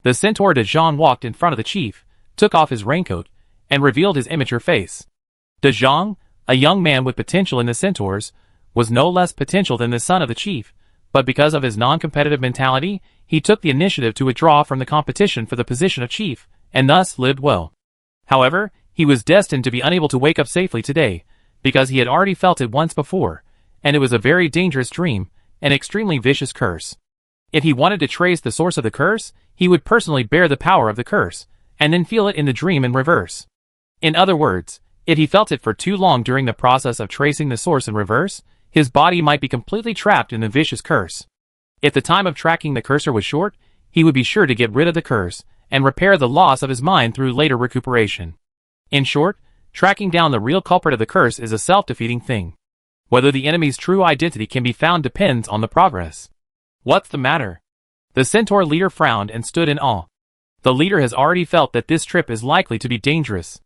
The Centaur de Jong walked in front of the chief, took off his raincoat, and revealed his immature face. De Jong, a young man with potential in the Centaurs, was no less potential than the son of the chief, but because of his non-competitive mentality, he took the initiative to withdraw from the competition for the position of chief, and thus lived well. However, he was destined to be unable to wake up safely today, because he had already felt it once before, and it was a very dangerous dream, an extremely vicious curse. If he wanted to trace the source of the curse, he would personally bear the power of the curse, and then feel it in the dream in reverse. In other words, if he felt it for too long during the process of tracing the source in reverse, his body might be completely trapped in the vicious curse. If the time of tracking the cursor was short, he would be sure to get rid of the curse, and repair the loss of his mind through later recuperation. In short, tracking down the real culprit of the curse is a self-defeating thing. Whether the enemy's true identity can be found depends on the progress. What's the matter? The Centaur leader frowned and stood in awe. The leader has already felt that this trip is likely to be dangerous.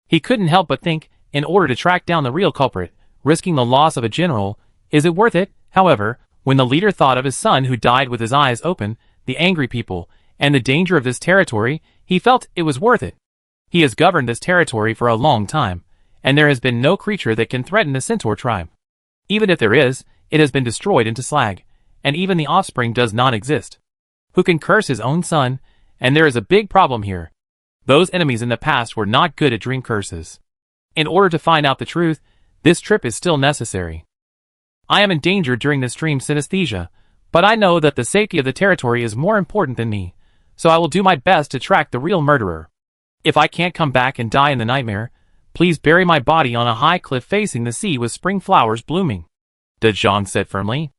He couldn't help but think, in order to track down the real culprit, risking the loss of a general, is it worth it? However, when the leader thought of his son who died with his eyes open, the angry people, and the danger of this territory, he felt it was worth it. He has governed this territory for a long time, and there has been no creature that can threaten the Centaur tribe. Even if there is, it has been destroyed into slag, and even the offspring does not exist. who can curse his own son, and there is a big problem here. Those enemies in the past were not good at dream curses. In order to find out the truth, this trip is still necessary. I am in danger during this dream synesthesia, but I know that the safety of the territory is more important than me, so I will do my best to track the real murderer. If I can't come back and die in the nightmare, please bury my body on a high cliff facing the sea with spring flowers blooming, De Jong said firmly.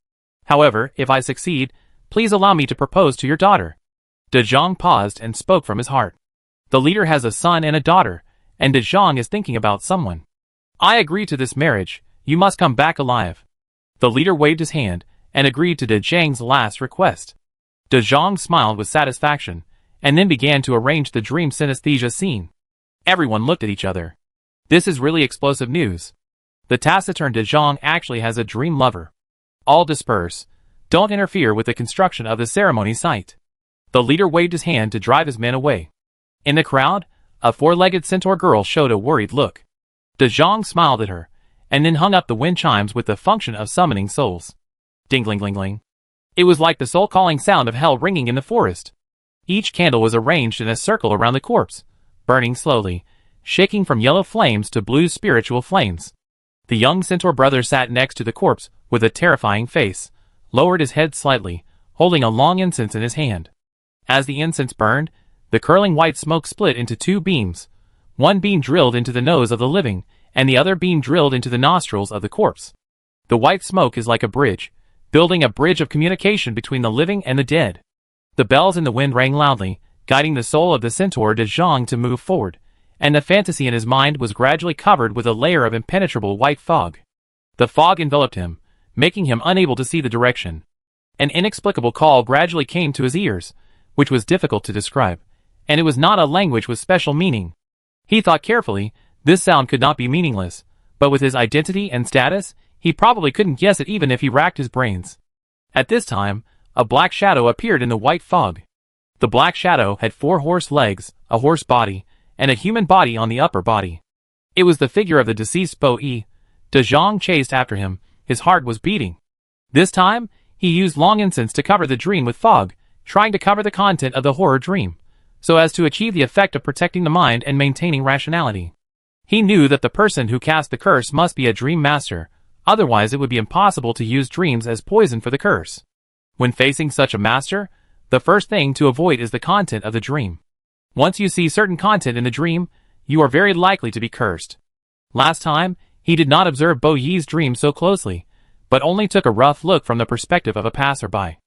However, if I succeed, please allow me to propose to your daughter. De Jong paused and spoke from his heart. The leader has a son and a daughter, and De Jong is thinking about someone. I agree to this marriage. You must come back alive. The leader waved his hand and agreed to De Jong's last request. De Jong smiled with satisfaction, and then began to arrange the dream synesthesia scene. Everyone looked at each other. This is really explosive news. The taciturn De Jong actually has a dream lover. All disperse. Don't interfere with the construction of the ceremony site. The leader waved his hand to drive his men away. In the crowd, a four-legged centaur girl showed a worried look. De Jong smiled at her, and then hung up the wind chimes with the function of summoning souls. Ding-ling-ling-ling. It was like the soul-calling sound of hell ringing in the forest. Each candle was arranged in a circle around the corpse, burning slowly, shaking from yellow flames to blue spiritual flames. The young centaur brother sat next to the corpse with a terrifying face, lowered his head slightly, holding a long incense in his hand. As the incense burned, the curling white smoke split into two beams, one beam drilled into the nose of the living, and the other beam drilled into the nostrils of the corpse. The white smoke is like a bridge, building a bridge of communication between the living and the dead. The bells in the wind rang loudly, guiding the soul of the centaur De Jong to move forward, and the fantasy in his mind was gradually covered with a layer of impenetrable white fog. The fog enveloped him, making him unable to see the direction. An inexplicable call gradually came to his ears, which was difficult to describe, and it was not a language with special meaning. He thought carefully. This sound could not be meaningless, but with his identity and status, he probably couldn't guess it even if he racked his brains. At this time, a black shadow appeared in the white fog. The black shadow had 4 horse legs, a horse body, and a human body on the upper body. It was the figure of the deceased Bo-E. De Jong chased after him. His heart was beating. This time, he used long incense to cover the dream with fog, trying to cover the content of the horror dream, so as to achieve the effect of protecting the mind and maintaining rationality. He knew that the person who cast the curse must be a dream master, otherwise it would be impossible to use dreams as poison for the curse. When facing such a master, the first thing to avoid is the content of the dream. Once you see certain content in the dream, you are very likely to be cursed. Last time, he did not observe Bo-Yi's dream so closely, but only took a rough look from the perspective of a passerby.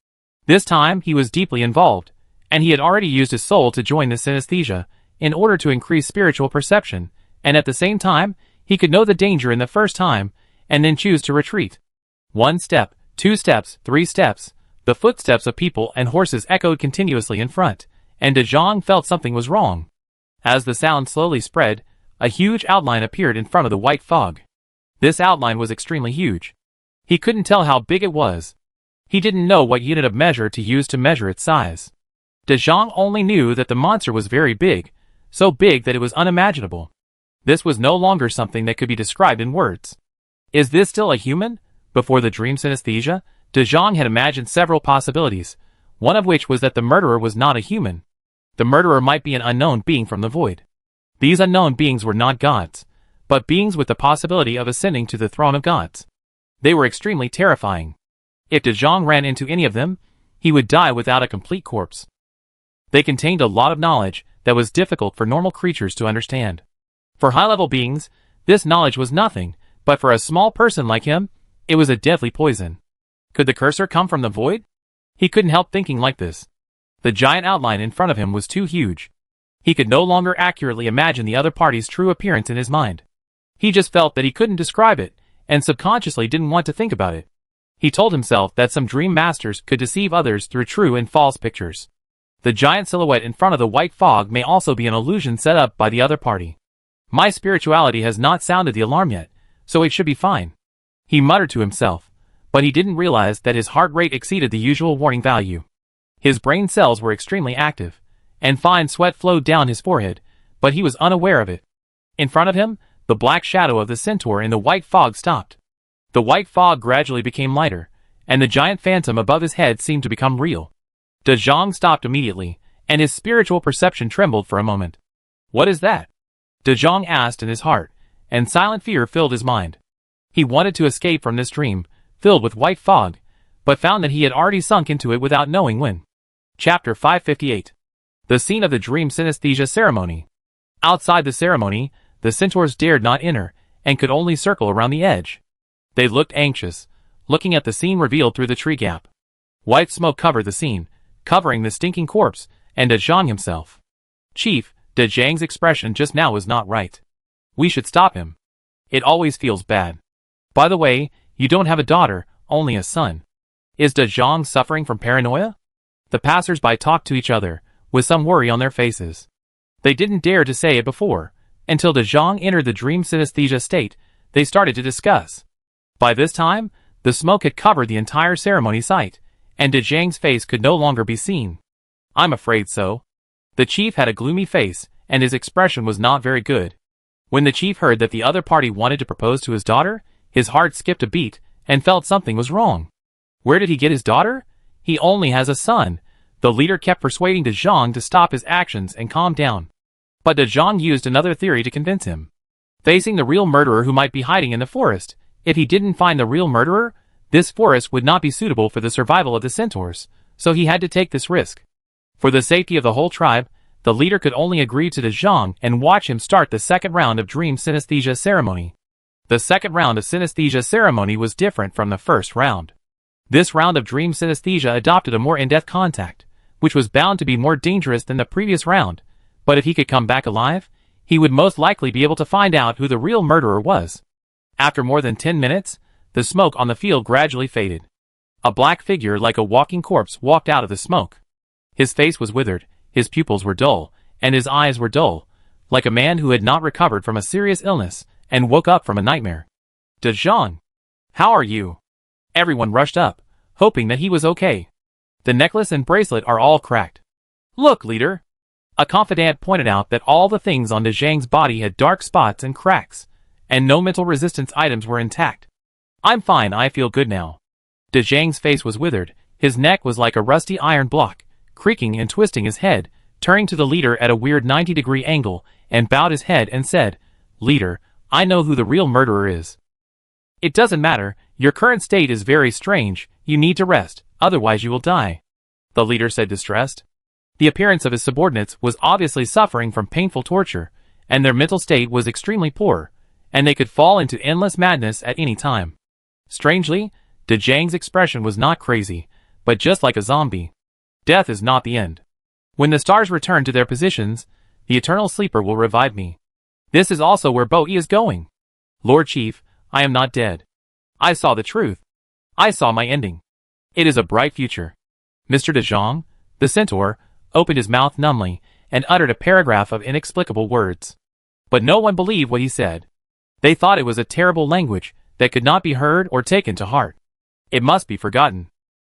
This time he was deeply involved, and he had already used his soul to join the synesthesia, in order to increase spiritual perception, and at the same time, he could know the danger in the first time, and then choose to retreat. 1 step, 2 steps, 3 steps, the footsteps of people and horses echoed continuously in front, and De Jong felt something was wrong. As the sound slowly spread, a huge outline appeared in front of the white fog. This outline was extremely huge. He couldn't tell how big it was. He didn't know what unit of measure to use to measure its size. De Jong only knew that the monster was very big, so big that it was unimaginable. This was no longer something that could be described in words. Is this still a human? Before the dream synesthesia, De Jong had imagined several possibilities, one of which was that the murderer was not a human. The murderer might be an unknown being from the void. These unknown beings were not gods, but beings with the possibility of ascending to the throne of gods. They were extremely terrifying. If De Jong ran into any of them, he would die without a complete corpse. They contained a lot of knowledge that was difficult for normal creatures to understand. For high-level beings, this knowledge was nothing, but for a small person like him, it was a deadly poison. Could the cursor come from the void? He couldn't help thinking like this. The giant outline in front of him was too huge. He could no longer accurately imagine the other party's true appearance in his mind. He just felt that he couldn't describe it, and subconsciously didn't want to think about it. He told himself that some dream masters could deceive others through true and false pictures. The giant silhouette in front of the white fog may also be an illusion set up by the other party. My spirituality has not sounded the alarm yet, so it should be fine. He muttered to himself, but he didn't realize that his heart rate exceeded the usual warning value. His brain cells were extremely active, and fine sweat flowed down his forehead, but he was unaware of it. In front of him, the black shadow of the centaur in the white fog stopped. The white fog gradually became lighter, and the giant phantom above his head seemed to become real. De Zhang stopped immediately, and his spiritual perception trembled for a moment. What is that? De Zhang asked in his heart, and silent fear filled his mind. He wanted to escape from this dream, filled with white fog, but found that he had already sunk into it without knowing when. Chapter 558. The scene of the dream synesthesia ceremony. Outside the ceremony, the centaurs dared not enter, and could only circle around the edge. They looked anxious, looking at the scene revealed through the tree gap. White smoke covered the scene, covering the stinking corpse, and De Zhang himself. Chief, De Zhang's expression just now was not right. We should stop him. It always feels bad. By the way, you don't have a daughter, only a son. Is De Zhang suffering from paranoia? The passers-by talked to each other, with some worry on their faces. They didn't dare to say it before. Until De Zhang entered the dream synesthesia state, they started to discuss. By this time, the smoke had covered the entire ceremony site, and De Zhang's face could no longer be seen. I'm afraid so. The chief had a gloomy face, and his expression was not very good. When the chief heard that the other party wanted to propose to his daughter, his heart skipped a beat, and felt something was wrong. Where did he get his daughter? He only has a son. The leader kept persuading De Zhang to stop his actions and calm down. But De Zhang used another theory to convince him. Facing the real murderer who might be hiding in the forest, if he didn't find the real murderer, this forest would not be suitable for the survival of the centaurs, so he had to take this risk. For the safety of the whole tribe, the leader could only agree to De Zhang and watch him start the second round of dream synesthesia ceremony. The second round of synesthesia ceremony was different from the first round. This round of dream synesthesia adopted a more in-depth contact, which was bound to be more dangerous than the previous round, but if he could come back alive, he would most likely be able to find out who the real murderer was. After more than 10 minutes, the smoke on the field gradually faded. A black figure like a walking corpse walked out of the smoke. His face was withered, his pupils were dull, and his eyes were dull, like a man who had not recovered from a serious illness and woke up from a nightmare. De Zhang, how are you? Everyone rushed up, hoping that he was okay. The necklace and bracelet are all cracked. Look, leader. A confidant pointed out that all the things on De Zhang's body had dark spots and cracks, and no mental resistance items were intact. I'm fine, I feel good now. De Zhang's face was withered, his neck was like a rusty iron block, creaking and twisting his head, turning to the leader at a weird 90-degree angle, and bowed his head and said, Leader, I know who the real murderer is. It doesn't matter, your current state is very strange, you need to rest, otherwise you will die. The leader said distressed. The appearance of his subordinates was obviously suffering from painful torture, and their mental state was extremely poor, and they could fall into endless madness at any time. Strangely, De Zhang's expression was not crazy, but just like a zombie. Death is not the end. When the stars return to their positions, the eternal sleeper will revive me. This is also where Bo-E is going. Lord Chief, I am not dead. I saw the truth. I saw my ending. It is a bright future. Mr. De Zhang, the centaur, opened his mouth numbly and uttered a paragraph of inexplicable words. But no one believed what he said. They thought it was a terrible language that could not be heard or taken to heart. It must be forgotten.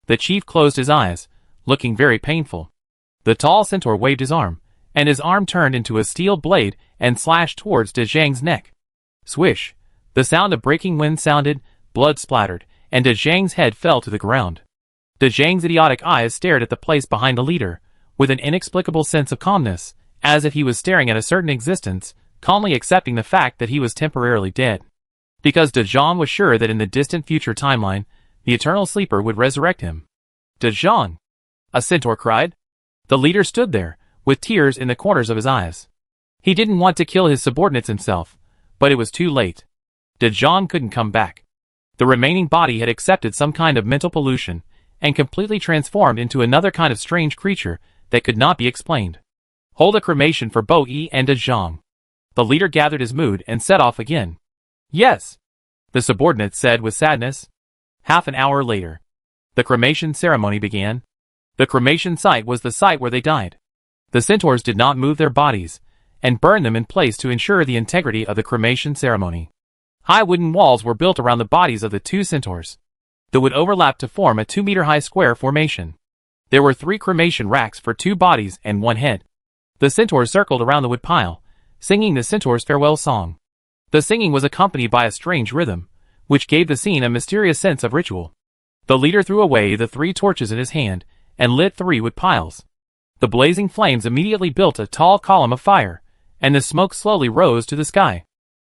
The chief closed his eyes, looking very painful. The tall centaur waved his arm, and his arm turned into a steel blade and slashed towards De Zhang's neck. Swish! The sound of breaking wind sounded, blood splattered, and De Zhang's head fell to the ground. De Zhang's idiotic eyes stared at the place behind the leader, with an inexplicable sense of calmness, as if he was staring at a certain existence, calmly accepting the fact that he was temporarily dead. Because De Zhang was sure that in the distant future timeline, the eternal sleeper would resurrect him. De Zhang! A centaur cried. The leader stood there, with tears in the corners of his eyes. He didn't want to kill his subordinates himself, but it was too late. De Zhang couldn't come back. The remaining body had accepted some kind of mental pollution, and completely transformed into another kind of strange creature that could not be explained. Hold a cremation for Bo-E and De Zhang. The leader gathered his mood and set off again. Yes, the subordinate said with sadness. Half an hour later, the cremation ceremony began. The cremation site was the site where they died. The centaurs did not move their bodies, and burned them in place to ensure the integrity of the cremation ceremony. High wooden walls were built around the bodies of the two centaurs. That would overlap to form a 2-meter-high square formation. There were 3 cremation racks for 2 bodies and 1 head. The centaurs circled around the wood pile, singing the centaur's farewell song. The singing was accompanied by a strange rhythm, which gave the scene a mysterious sense of ritual. The leader threw away the 3 torches in his hand, and lit 3 wood piles. The blazing flames immediately built a tall column of fire, and the smoke slowly rose to the sky.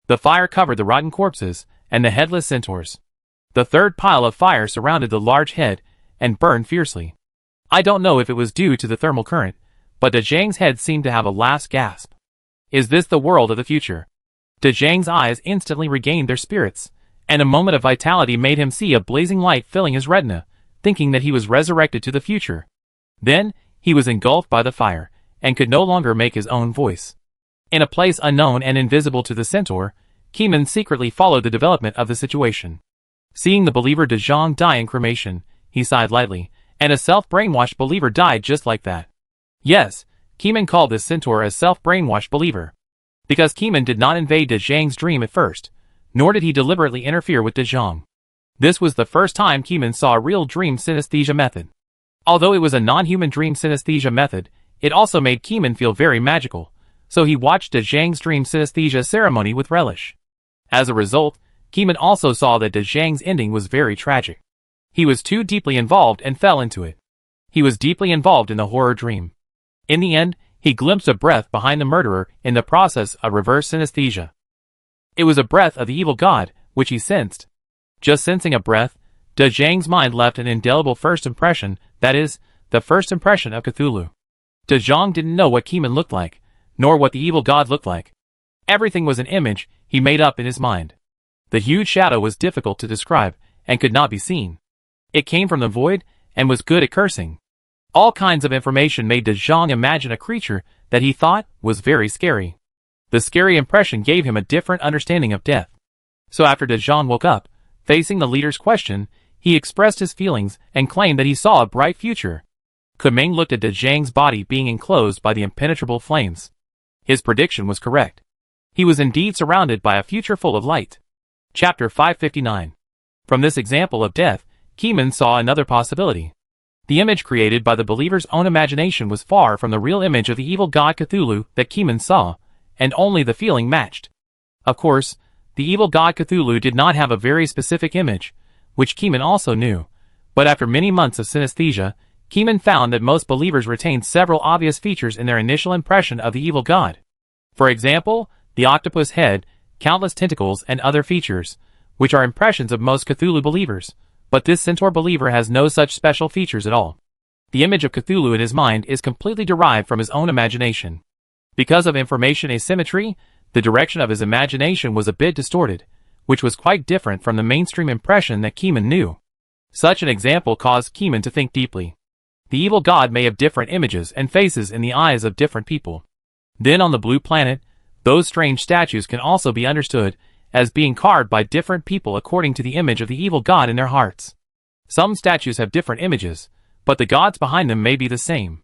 The fire covered the rotten corpses and the headless centaurs. The third pile of fire surrounded the large head and burned fiercely. I don't know if it was due to the thermal current, but Zhang's head seemed to have a last gasp. Is this the world of the future? Zhang's eyes instantly regained their spirits, and a moment of vitality made him see a blazing light filling his retina, thinking that he was resurrected to the future. Then, he was engulfed by the fire, and could no longer make his own voice. In a place unknown and invisible to the centaur, Keeman secretly followed the development of the situation. Seeing the believer Zhang die in cremation, he sighed lightly, and a self-brainwashed believer died just like that. Yes, Keeman called this centaur a self-brainwashed believer. Because Keeman did not invade Zhang's dream at first, nor did he deliberately interfere with Zhang. This was the first time Keeman saw a real dream synesthesia method. Although it was a non-human dream synesthesia method, it also made Keeman feel very magical, so he watched Zhang's dream synesthesia ceremony with relish. As a result, Keeman also saw that Zhang's ending was very tragic. He was too deeply involved and fell into it. He was deeply involved in the horror dream. In the end, he glimpsed a breath behind the murderer in the process of reverse synesthesia. It was a breath of the evil god, which he sensed. Just sensing a breath, Zhang's mind left an indelible first impression, that is, the first impression of Cthulhu. Zhang didn't know what Keeman looked like, nor what the evil god looked like. Everything was an image he made up in his mind. The huge shadow was difficult to describe, and could not be seen. It came from the void, and was good at cursing. All kinds of information made Zhang imagine a creature that he thought was very scary. The scary impression gave him a different understanding of death. So after Zhang woke up, facing the leader's question, he expressed his feelings and claimed that he saw a bright future. Kumeng looked at Zhang's body being enclosed by the impenetrable flames. His prediction was correct. He was indeed surrounded by a future full of light. Chapter 559. From this example of death, Keeman saw another possibility. The image created by the believer's own imagination was far from the real image of the evil god Cthulhu that Keeman saw, and only the feeling matched. Of course, the evil god Cthulhu did not have a very specific image, which Keeman also knew, but after many months of synesthesia, Keeman found that most believers retained several obvious features in their initial impression of the evil god. For example, the octopus head, countless tentacles, and other features, which are impressions of most Cthulhu believers, but this centaur believer has no such special features at all. The image of Cthulhu in his mind is completely derived from his own imagination. Because of information asymmetry, the direction of his imagination was a bit distorted, which was quite different from the mainstream impression that Keeman knew. Such an example caused Keeman to think deeply. The evil god may have different images and faces in the eyes of different people. Then on the blue planet, those strange statues can also be understood as being carved by different people according to the image of the evil god in their hearts. Some statues have different images, but the gods behind them may be the same.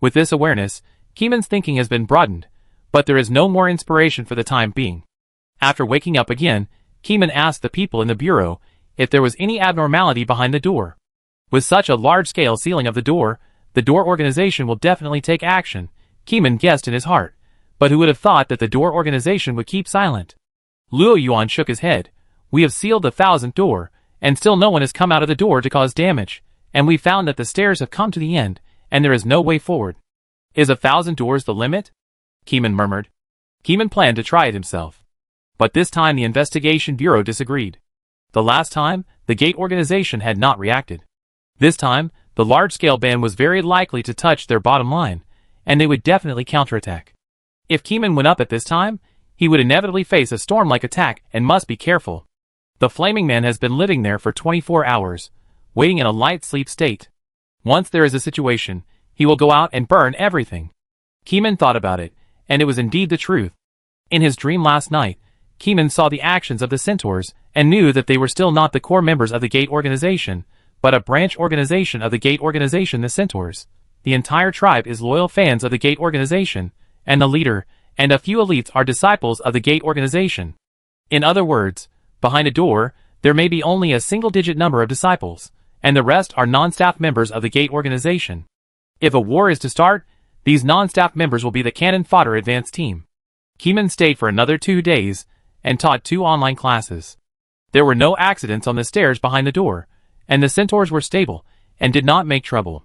With this awareness, Keeman's thinking has been broadened, but there is no more inspiration for the time being. After waking up again, Keeman asked the people in the bureau if there was any abnormality behind the door. With such a large-scale sealing of the door organization will definitely take action, Keeman guessed in his heart, but who would have thought that the door organization would keep silent? Luo Yuan shook his head. We have sealed the 1000th door, and still no one has come out of the door to cause damage, and we found that the stairs have come to the end, and there is no way forward. Is 1000 doors the limit? Keeman murmured. Keeman planned to try it himself. But this time the investigation bureau disagreed. The last time, the gate organization had not reacted. This time, the large-scale ban was very likely to touch their bottom line, and they would definitely counterattack. If Keeman went up at this time, he would inevitably face a storm-like attack and must be careful. The Flaming Man has been living there for 24 hours, waiting in a light sleep state. Once there is a situation, he will go out and burn everything. Keeman thought about it, and it was indeed the truth. In his dream last night, Keeman saw the actions of the centaurs and knew that they were still not the core members of the Gate organization, but a branch organization of the Gate organization, the centaurs. The entire tribe is loyal fans of the Gate organization, and the leader and a few elites are disciples of the Gate organization. In other words, behind a door, there may be only a single-digit number of disciples, and the rest are non-staff members of the Gate organization. If a war is to start, these non-staff members will be the cannon fodder advance team. Keeman stayed for another 2 days, and taught 2 online classes. There were no accidents on the stairs behind the door, and the centaurs were stable, and did not make trouble.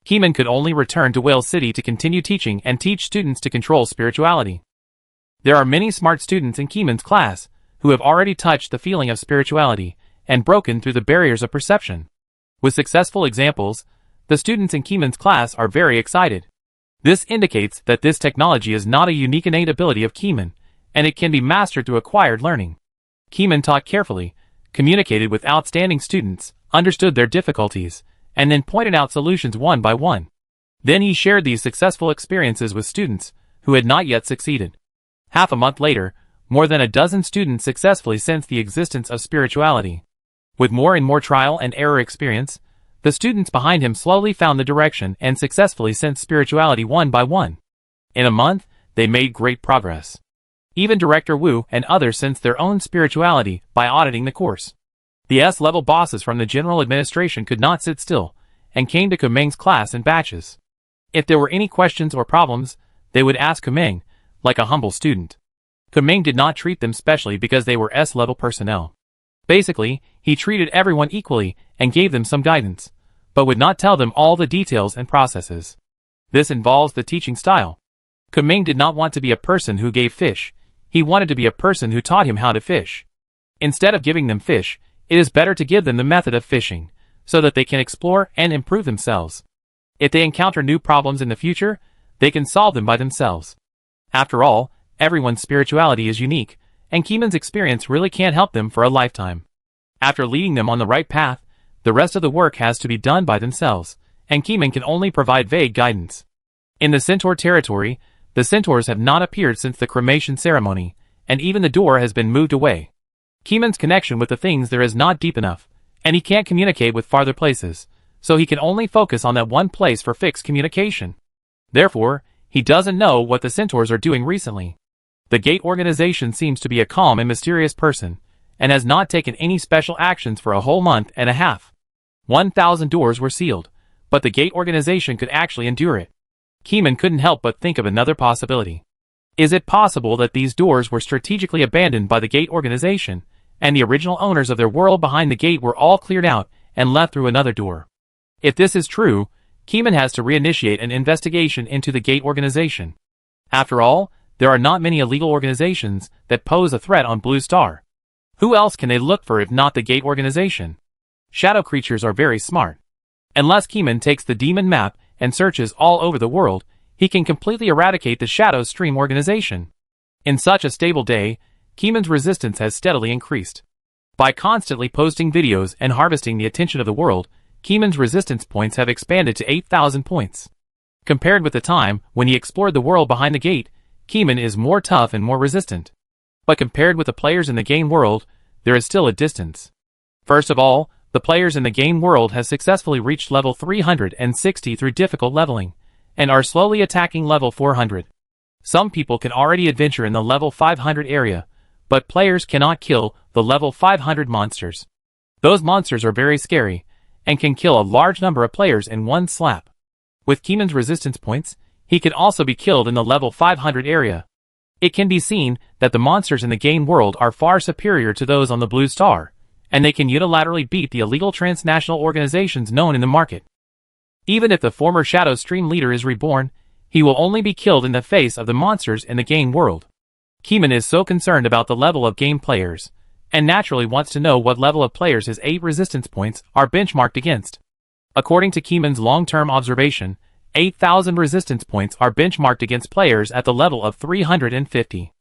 Keeman could only return to Whale City to continue teaching and teach students to control spirituality. There are many smart students in Keeman's class who have already touched the feeling of spirituality and broken through the barriers of perception. With successful examples, the students in Keeman's class are very excited. This indicates that this technology is not a unique innate ability of Keeman, and it can be mastered through acquired learning. Keeman taught carefully, communicated with outstanding students, understood their difficulties, and then pointed out solutions one by one. Then he shared these successful experiences with students who had not yet succeeded. Half a month later, more than a dozen students successfully sensed the existence of spirituality. With more and more trial and error experience, the students behind him slowly found the direction and successfully sensed spirituality one by one. In a month, they made great progress. Even Director Wu and others sensed their own spirituality by auditing the course. The S-level bosses from the general administration could not sit still, and came to Kumeng's class in batches. If there were any questions or problems, they would ask Kumeng, like a humble student. Kumeng did not treat them specially because they were S-level personnel. Basically, he treated everyone equally and gave them some guidance, but would not tell them all the details and processes. This involves the teaching style. Kumeng did not want to be a person who gave fish, he wanted to be a person who taught him how to fish. Instead of giving them fish, it is better to give them the method of fishing, so that they can explore and improve themselves. If they encounter new problems in the future, they can solve them by themselves. After all, everyone's spirituality is unique, and Keeman's experience really can't help them for a lifetime. After leading them on the right path, the rest of the work has to be done by themselves, and Keeman can only provide vague guidance. In the Centaur territory, the centaurs have not appeared since the cremation ceremony, and even the door has been moved away. Keeman's connection with the things there is not deep enough, and he can't communicate with farther places, so he can only focus on that one place for fixed communication. Therefore, he doesn't know what the centaurs are doing recently. The gate organization seems to be a calm and mysterious person, and has not taken any special actions for a whole month and a half. 1,000 doors were sealed, but the gate organization could actually endure it. Keeman couldn't help but think of another possibility. Is it possible that these doors were strategically abandoned by the gate organization, and the original owners of their world behind the gate were all cleared out and left through another door? If this is true, Keeman has to reinitiate an investigation into the gate organization. After all, there are not many illegal organizations that pose a threat on Blue Star. Who else can they look for if not the gate organization? Shadow creatures are very smart. Unless Keeman takes the demon map and searches all over the world, he can completely eradicate the Shadow Stream organization. In such a stable day, Keeman's resistance has steadily increased. By constantly posting videos and harvesting the attention of the world, Keeman's resistance points have expanded to 8,000 points. Compared with the time when he explored the world behind the gate, Keeman is more tough and more resistant. But compared with the players in the game world, there is still a distance. First of all, the players in the game world have successfully reached level 360 through difficult leveling, and are slowly attacking level 400. Some people can already adventure in the level 500 area, but players cannot kill the level 500 monsters. Those monsters are very scary, and can kill a large number of players in one slap. With Keeman's resistance points, he can also be killed in the level 500 area. It can be seen that the monsters in the game world are far superior to those on the Blue Star, and they can unilaterally beat the illegal transnational organizations known in the market. Even if the former Shadow Stream leader is reborn, he will only be killed in the face of the monsters in the game world. Keeman is so concerned about the level of game players, and naturally wants to know what level of players his 8 resistance points are benchmarked against. According to Keeman's long-term observation, 8,000 resistance points are benchmarked against players at the level of 350.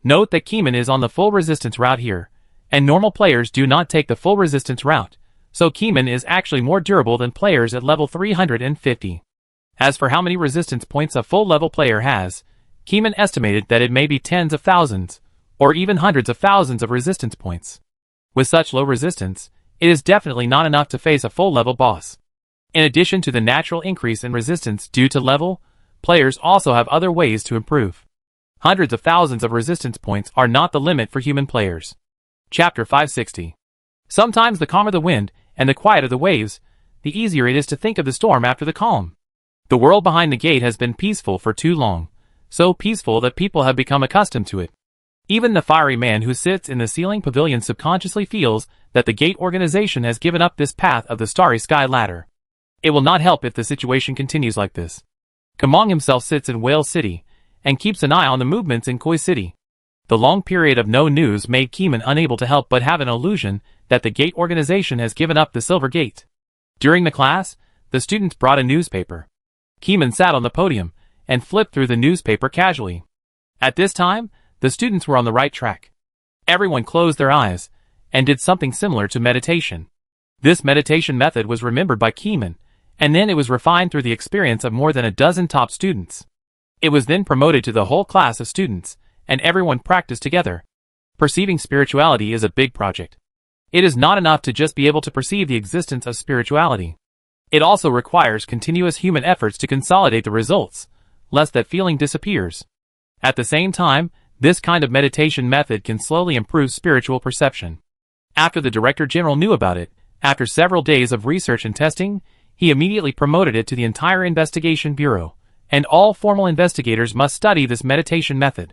Note that Keeman is on the full resistance route here, and normal players do not take the full resistance route, so Keeman is actually more durable than players at level 350. As for how many resistance points a full level player has, Keeman estimated that it may be tens of thousands, or even hundreds of thousands of resistance points. With such low resistance, it is definitely not enough to face a full level boss. In addition to the natural increase in resistance due to level, players also have other ways to improve. Hundreds of thousands of resistance points are not the limit for human players. Chapter 560. Sometimes the calmer the wind, and the quieter the waves, the easier it is to think of the storm after the calm. The world behind the gate has been peaceful for too long, so peaceful that people have become accustomed to it. Even the fiery man who sits in the ceiling pavilion subconsciously feels that the gate organization has given up this path of the starry sky ladder. It will not help if the situation continues like this. Kamong himself sits in Whale City and keeps an eye on the movements in Koi City. The long period of no news made Keeman unable to help but have an illusion that the Gate organization has given up the Silver Gate. During the class, the students brought a newspaper. Keeman sat on the podium and flipped through the newspaper casually. At this time, the students were on the right track. Everyone closed their eyes and did something similar to meditation. This meditation method was remembered by Keeman, and then it was refined through the experience of more than a dozen top students. It was then promoted to the whole class of students, and everyone practiced together. Perceiving spirituality is a big project. It is not enough to just be able to perceive the existence of spirituality. It also requires continuous human efforts to consolidate the results, lest that feeling disappears. At the same time, this kind of meditation method can slowly improve spiritual perception. After the Director General knew about it, after several days of research and testing, he immediately promoted it to the entire investigation bureau, and all formal investigators must study this meditation method.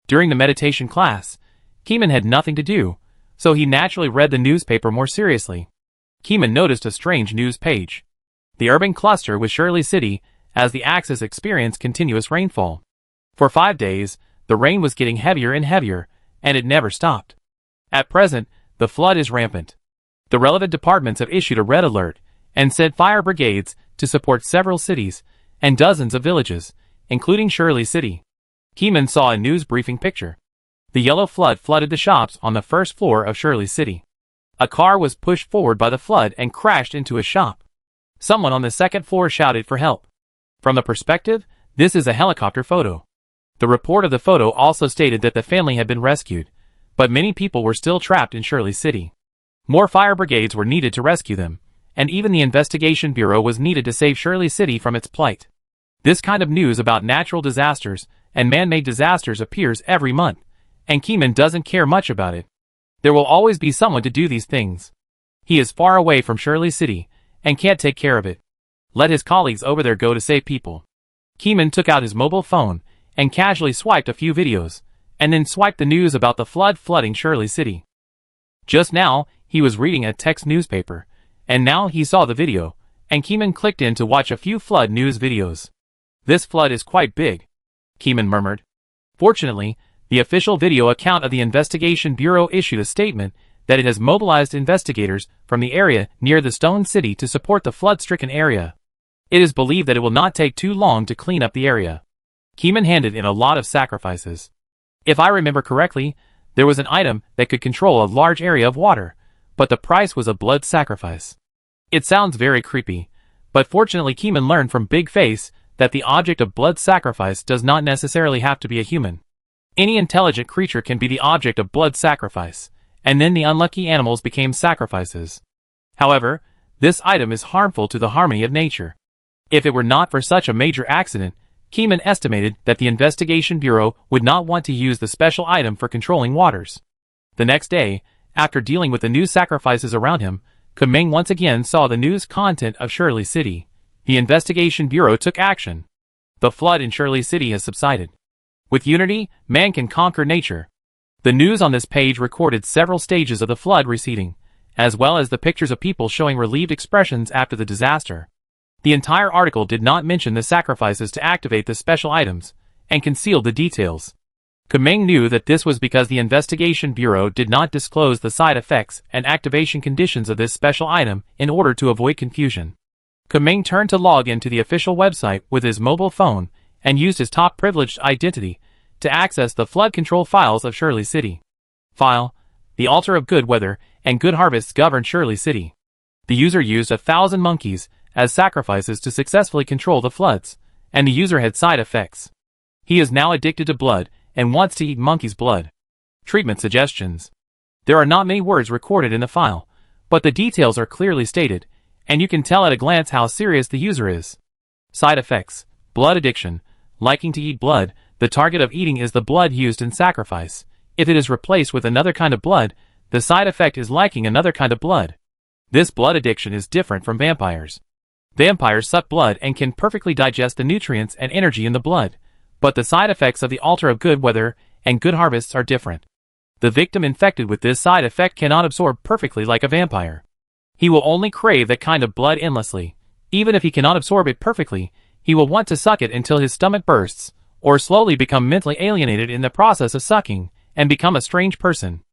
During the meditation class, Keeman had nothing to do, so he naturally read the newspaper more seriously. Keeman noticed a strange news page. The urban cluster with Shirley City, as the axis experienced continuous rainfall. For 5 days, the rain was getting heavier and heavier, and it never stopped. At present, the flood is rampant. The relevant departments have issued a red alert and sent fire brigades to support several cities and dozens of villages, including Shirley City. Keeman saw a news briefing picture. The yellow flood flooded the shops on the first floor of Shirley City. A car was pushed forward by the flood and crashed into a shop. Someone on the second floor shouted for help. From the perspective, this is a helicopter photo. The report of the photo also stated that the family had been rescued, but many people were still trapped in Shirley City. More fire brigades were needed to rescue them, and even the investigation bureau was needed to save Shirley City from its plight. This kind of news about natural disasters and man-made disasters appears every month, and Keeman doesn't care much about it. There will always be someone to do these things. He is far away from Shirley City and can't take care of it. Let his colleagues over there go to save people. Keeman took out his mobile phone and casually swiped a few videos, and then swiped the news about the flood flooding Shirley City. Just now, he was reading a text newspaper, and now he saw the video, and Keeman clicked in to watch a few flood news videos. This flood is quite big, Keeman murmured. Fortunately, the official video account of the Investigation Bureau issued a statement that it has mobilized investigators from the area near the Stone City to support the flood-stricken area. It is believed that it will not take too long to clean up the area. Keeman handed in a lot of sacrifices. If I remember correctly, there was an item that could control a large area of water, but the price was a blood sacrifice. It sounds very creepy, but fortunately Keeman learned from Big Face that the object of blood sacrifice does not necessarily have to be a human. Any intelligent creature can be the object of blood sacrifice, and then the unlucky animals became sacrifices. However, this item is harmful to the harmony of nature. If it were not for such a major accident, Keeman estimated that the Investigation Bureau would not want to use the special item for controlling waters. The next day, after dealing with the news sacrifices around him, Kameng once again saw the news content of Shirley City. The Investigation Bureau took action. The flood in Shirley City has subsided. With unity, man can conquer nature. The news on this page recorded several stages of the flood receding, as well as the pictures of people showing relieved expressions after the disaster. The entire article did not mention the sacrifices to activate the special items, and concealed the details. Kameng knew that this was because the Investigation Bureau did not disclose the side effects and activation conditions of this special item in order to avoid confusion. Kameng turned to log into the official website with his mobile phone and used his top privileged identity to access the flood control files of Shirley City. File: The altar of good weather and good harvests govern Shirley City. The user used 1,000 monkeys as sacrifices to successfully control the floods, and the user had side effects. He is now addicted to blood and wants to eat monkey's blood. Treatment suggestions. There are not many words recorded in the file, but the details are clearly stated, and you can tell at a glance how serious the user is. Side effects: blood addiction, liking to eat blood. The target of eating is the blood used in sacrifice. If it is replaced with another kind of blood, the side effect is liking another kind of blood. This blood addiction is different from vampires. Vampires suck blood and can perfectly digest the nutrients and energy in the blood, but the side effects of the altar of good weather and good harvests are different. The victim infected with this side effect cannot absorb perfectly like a vampire. He will only crave that kind of blood endlessly, Even if he cannot absorb it perfectly, he will want to suck it until his stomach bursts, or slowly become mentally alienated in the process of sucking, and become a strange person.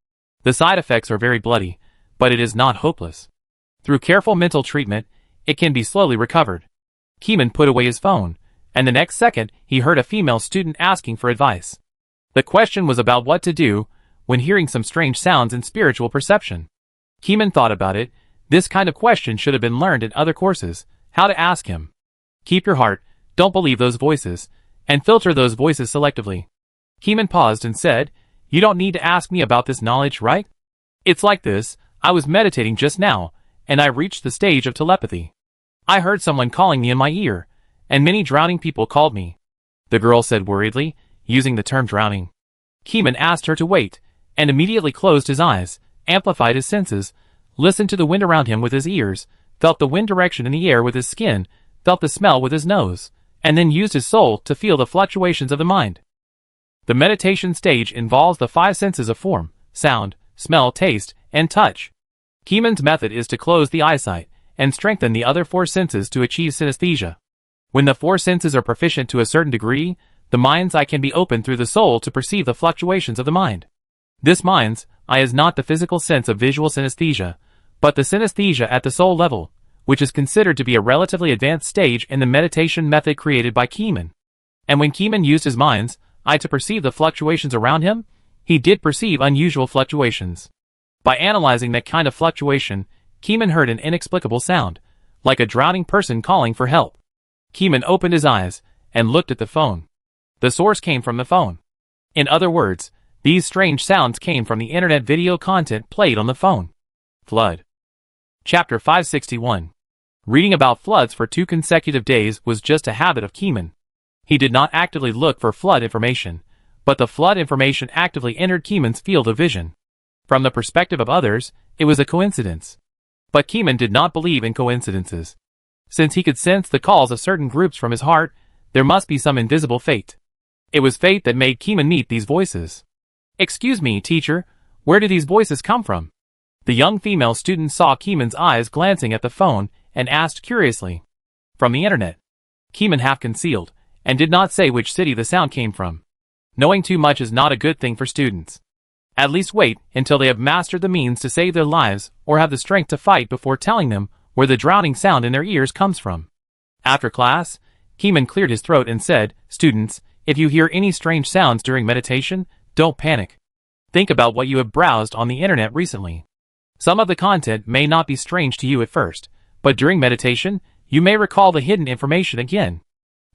The side effects are very bloody, but it is not hopeless. Through careful mental treatment, it can be slowly recovered. Keeman put away his phone, and the next second he heard a female student asking for advice. The question was about what to do when hearing some strange sounds in spiritual perception. Keeman thought about it. This kind of question should have been learned in other courses, how to ask him. Keep your heart, don't believe those voices, and filter those voices selectively. Keeman paused and said, "You don't need to ask me about this knowledge, right? It's like this, I was meditating just now, and I reached the stage of telepathy. I heard someone calling me in my ear, and many drowning people called me," the girl said worriedly, using the term drowning. Keeman asked her to wait, and immediately closed his eyes, amplified his senses, listened to the wind around him with his ears, felt the wind direction in the air with his skin, felt the smell with his nose, and then used his soul to feel the fluctuations of the mind. The meditation stage involves the 5 senses of form, sound, smell, taste, and touch. Keeman's method is to close the eyesight and strengthen the other 4 senses to achieve synesthesia. When the 4 senses are proficient to a certain degree, the mind's eye can be opened through the soul to perceive the fluctuations of the mind. This mind's eye is not the physical sense of visual synesthesia, but the synesthesia at the soul level, which is considered to be a relatively advanced stage in the meditation method created by Keeman. And when Keeman used his mind's eye to perceive the fluctuations around him, he did perceive unusual fluctuations. By analyzing that kind of fluctuation, Keeman heard an inexplicable sound, like a drowning person calling for help. Keeman opened his eyes and looked at the phone. The source came from the phone. In other words, these strange sounds came from the internet video content played on the phone. Flood. Chapter 561. Reading about floods for 2 consecutive days was just a habit of Keeman. He did not actively look for flood information, but the flood information actively entered Keeman's field of vision. From the perspective of others, it was a coincidence. But Keeman did not believe in coincidences. Since he could sense the calls of certain groups from his heart, there must be some invisible fate. It was fate that made Keeman meet these voices. "Excuse me, teacher, where do these voices come from?" The young female student saw Keeman's eyes glancing at the phone and asked curiously. "From the internet." Keeman half concealed, and did not say which city the sound came from. Knowing too much is not a good thing for students. At least wait until they have mastered the means to save their lives or have the strength to fight before telling them where the drowning sound in their ears comes from. After class, Keeman cleared his throat and said, "Students, if you hear any strange sounds during meditation, don't panic. Think about what you have browsed on the internet recently. Some of the content may not be strange to you at first, but during meditation, you may recall the hidden information again.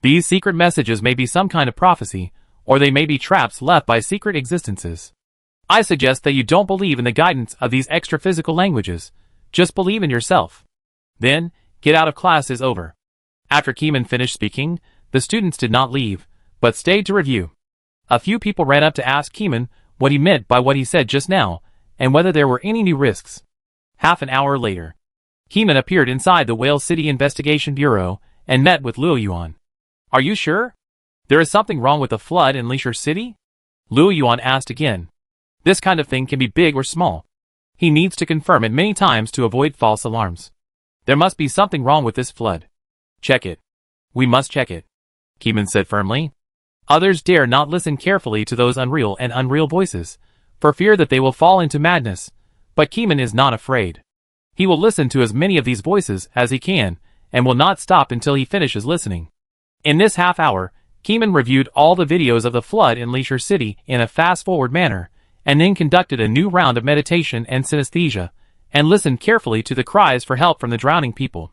These secret messages may be some kind of prophecy, or they may be traps left by secret existences. I suggest that you don't believe in the guidance of these extra-physical languages. Just believe in yourself. Then, get out of class is over." After Keeman finished speaking, the students did not leave, but stayed to review. A few people ran up to ask Keeman what he meant by what he said just now, and whether there were any new risks. Half an hour later, Keeman appeared inside the Whale City Investigation Bureau and met with Luo Yuan. "Are you sure? There is something wrong with the flood in Leisure City?" Luo Yuan asked again. "This kind of thing can be big or small. He needs to confirm it many times to avoid false alarms. There must be something wrong with this flood. Check it. We must check it," Keeman said firmly. Others dare not listen carefully to those unreal voices, for fear that they will fall into madness, but Keeman is not afraid. He will listen to as many of these voices as he can, and will not stop until he finishes listening. In this half hour, Keeman reviewed all the videos of the flood in Leisure City in a fast-forward manner, and then conducted a new round of meditation and synesthesia, and listened carefully to the cries for help from the drowning people.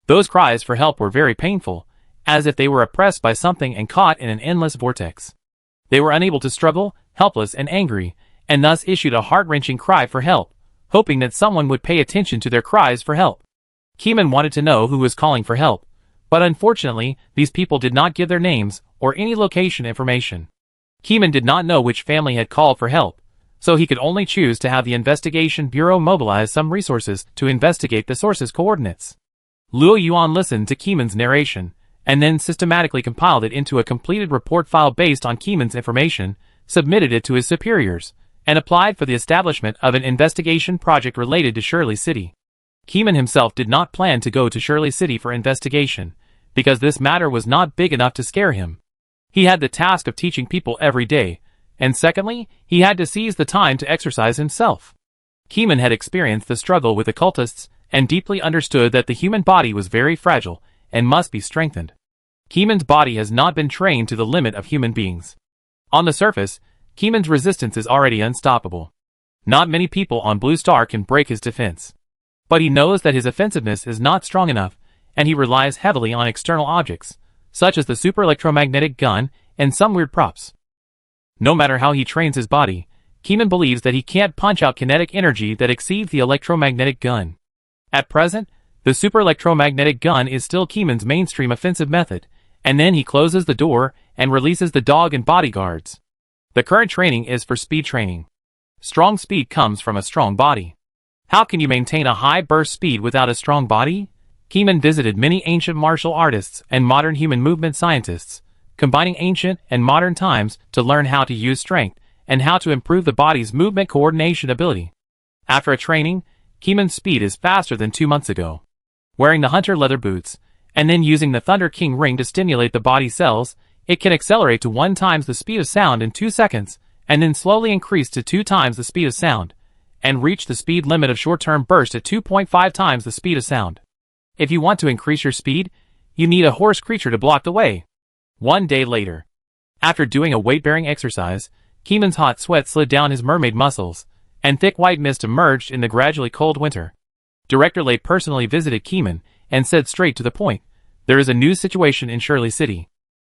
Those cries for help were very painful, as if they were oppressed by something and caught in an endless vortex. They were unable to struggle, helpless and angry, and thus issued a heart-wrenching cry for help, hoping that someone would pay attention to their cries for help. Keeman wanted to know who was calling for help, but unfortunately, these people did not give their names or any location information. Keeman did not know which family had called for help, so he could only choose to have the Investigation Bureau mobilize some resources to investigate the source's coordinates. Luo Yuan listened to Keeman's narration, and then systematically compiled it into a completed report file based on Keeman's information, submitted it to his superiors, and applied for the establishment of an investigation project related to Shirley City. Keeman himself did not plan to go to Shirley City for investigation, because this matter was not big enough to scare him. He had the task of teaching people every day, and secondly, he had to seize the time to exercise himself. Keeman had experienced the struggle with occultists and deeply understood that the human body was very fragile and must be strengthened. Keeman's body has not been trained to the limit of human beings. On the surface, Keeman's resistance is already unstoppable. Not many people on Blue Star can break his defense. But he knows that his offensiveness is not strong enough, and he relies heavily on external objects, such as the super electromagnetic gun and some weird props. No matter how he trains his body, Keeman believes that he can't punch out kinetic energy that exceeds the electromagnetic gun. At present, the super electromagnetic gun is still Keeman's mainstream offensive method, and then he closes the door and releases the dog and bodyguards. The current training is for speed training. Strong speed comes from a strong body. How can you maintain a high burst speed without a strong body? Keeman visited many ancient martial artists and modern human movement scientists, combining ancient and modern times to learn how to use strength and how to improve the body's movement coordination ability. After a training, Keeman's speed is faster than 2 months ago. Wearing the hunter leather boots, and then using the Thunder King ring to stimulate the body cells, it can accelerate to 1 times the speed of sound in 2 seconds, and then slowly increase to 2 times the speed of sound, and reach the speed limit of short-term burst at 2.5 times the speed of sound. If you want to increase your speed, you need a horse creature to block the way. 1 day later. After doing a weight-bearing exercise, Keeman's hot sweat slid down his mermaid muscles, and thick white mist emerged in the gradually cold winter. Director Lay personally visited Keeman and said straight to the point, "There is a new situation in Shirley City.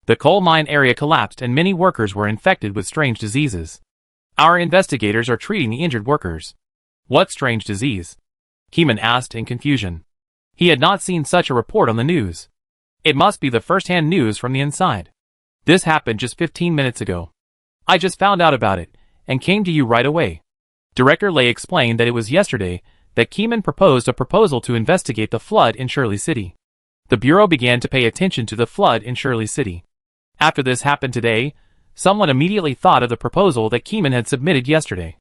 The coal mine area collapsed and many workers were infected with strange diseases. Our investigators are treating the injured workers." "What strange disease?" Keeman asked in confusion. He had not seen such a report on the news. It must be the first-hand news from the inside. "This happened just 15 minutes ago. I just found out about it, and came to you right away." Director Lay explained that it was yesterday that Keeman proposed a proposal to investigate the flood in Shirley City. The Bureau began to pay attention to the flood in Shirley City. After this happened today, someone immediately thought of the proposal that Keeman had submitted yesterday.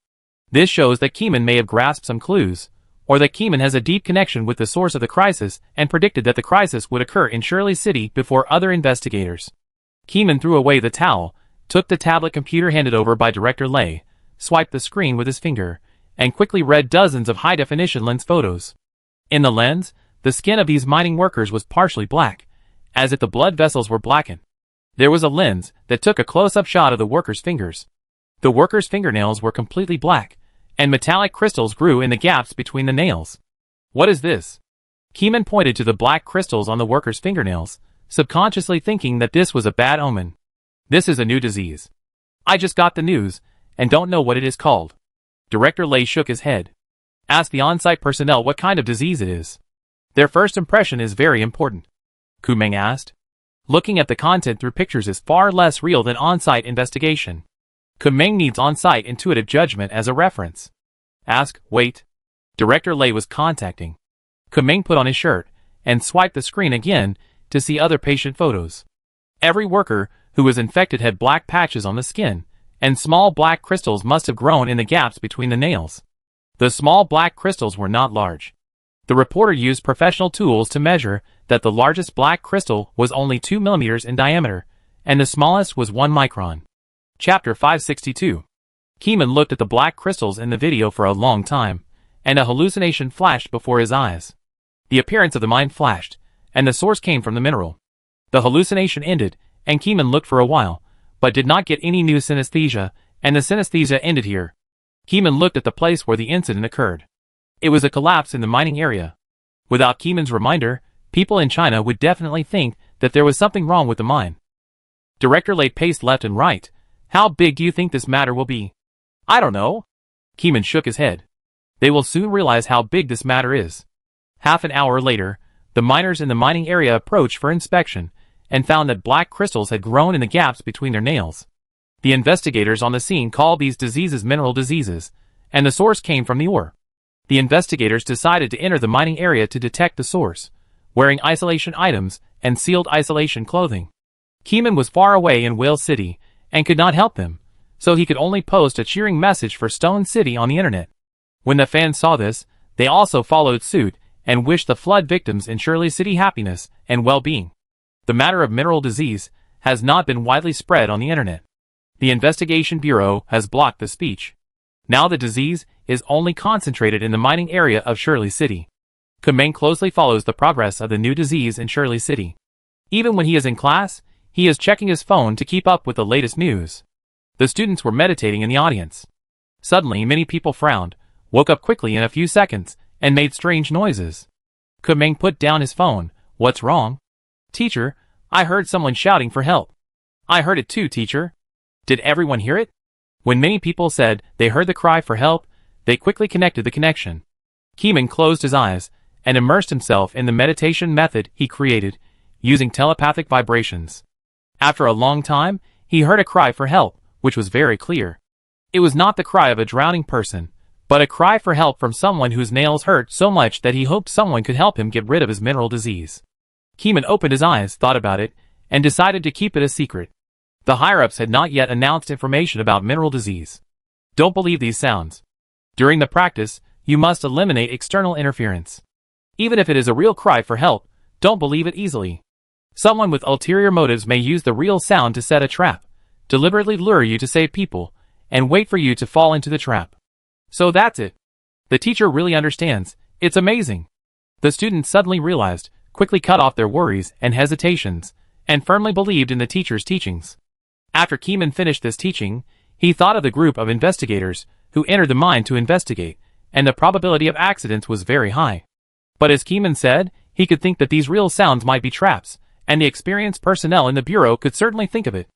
This shows that Keeman may have grasped some clues, or that Keeman has a deep connection with the source of the crisis and predicted that the crisis would occur in Shirley City before other investigators. Keeman threw away the towel, took the tablet computer handed over by Director Lay, swiped the screen with his finger, and quickly read dozens of high-definition lens photos. In the lens, the skin of these mining workers was partially black, as if the blood vessels were blackened. There was a lens that took a close-up shot of the workers' fingers. The workers' fingernails were completely black, and metallic crystals grew in the gaps between the nails. "What is this?" Keeman pointed to the black crystals on the workers' fingernails, subconsciously thinking that this was a bad omen. "This is a new disease. I just got the news, and don't know what it is called." Director Lay shook his head. "Ask the on-site personnel what kind of disease it is. Their first impression is very important." Kumeng asked. Looking at the content through pictures is far less real than on-site investigation. Kumeng needs on-site intuitive judgment as a reference. Wait. Director Lay was contacting. Kumeng put on his shirt and swiped the screen again to see other patient photos. Every worker who was infected had black patches on the skin, and small black crystals must have grown in the gaps between the nails. The small black crystals were not large. The reporter used professional tools to measure that the largest black crystal was only 2 millimeters in diameter, and the smallest was 1 micron. Chapter 562. Keeman looked at the black crystals in the video for a long time, and a hallucination flashed before his eyes. The appearance of the mine flashed, and the source came from the mineral. The hallucination ended, and Keeman looked for a while, but did not get any new synesthesia, and the synesthesia ended here. Keeman looked at the place where the incident occurred. It was a collapse in the mining area. Without Keeman's reminder, people in China would definitely think that there was something wrong with the mine. Director Lay paced left and right. "How big do you think this matter will be?" "I don't know." Keeman shook his head. "They will soon realize how big this matter is." Half an hour later, the miners in the mining area approached for inspection, and found that black crystals had grown in the gaps between their nails. The investigators on the scene called these diseases mineral diseases, and the source came from the ore. The investigators decided to enter the mining area to detect the source, wearing isolation items and sealed isolation clothing. Keeman was far away in Whale City, and could not help them, so he could only post a cheering message for Stone City on the internet. When the fans saw this, they also followed suit, and wished the flood victims in Shirley City happiness and well-being. The matter of mineral disease has not been widely spread on the internet. The Investigation Bureau has blocked the speech. Now the disease is only concentrated in the mining area of Shirley City. Kumeng closely follows the progress of the new disease in Shirley City. Even when he is in class, he is checking his phone to keep up with the latest news. The students were meditating in the audience. Suddenly, many people frowned, woke up quickly in a few seconds, and made strange noises. Kumeng put down his phone. What's wrong? Teacher, I heard someone shouting for help. I heard it too, teacher. Did everyone hear it? When many people said they heard the cry for help, they quickly connected the connection. Kumeng closed his eyes and immersed himself in the meditation method he created, using telepathic vibrations. After a long time, he heard a cry for help, which was very clear. It was not the cry of a drowning person, but a cry for help from someone whose nails hurt so much that he hoped someone could help him get rid of his mineral disease. Kumeng opened his eyes, thought about it, and decided to keep it a secret. The higher-ups had not yet announced information about mineral disease. Don't believe these sounds. During the practice, you must eliminate external interference. Even if it is a real cry for help, don't believe it easily. Someone with ulterior motives may use the real sound to set a trap, deliberately lure you to save people, and wait for you to fall into the trap. So that's it. The teacher really understands. It's amazing. The students suddenly realized, quickly cut off their worries and hesitations, and firmly believed in the teacher's teachings. After Kumeng finished this teaching, he thought of the group of investigators who entered the mine to investigate, and the probability of accidents was very high. But as Kumeng said, he could think that these real sounds might be traps, and the experienced personnel in the bureau could certainly think of it.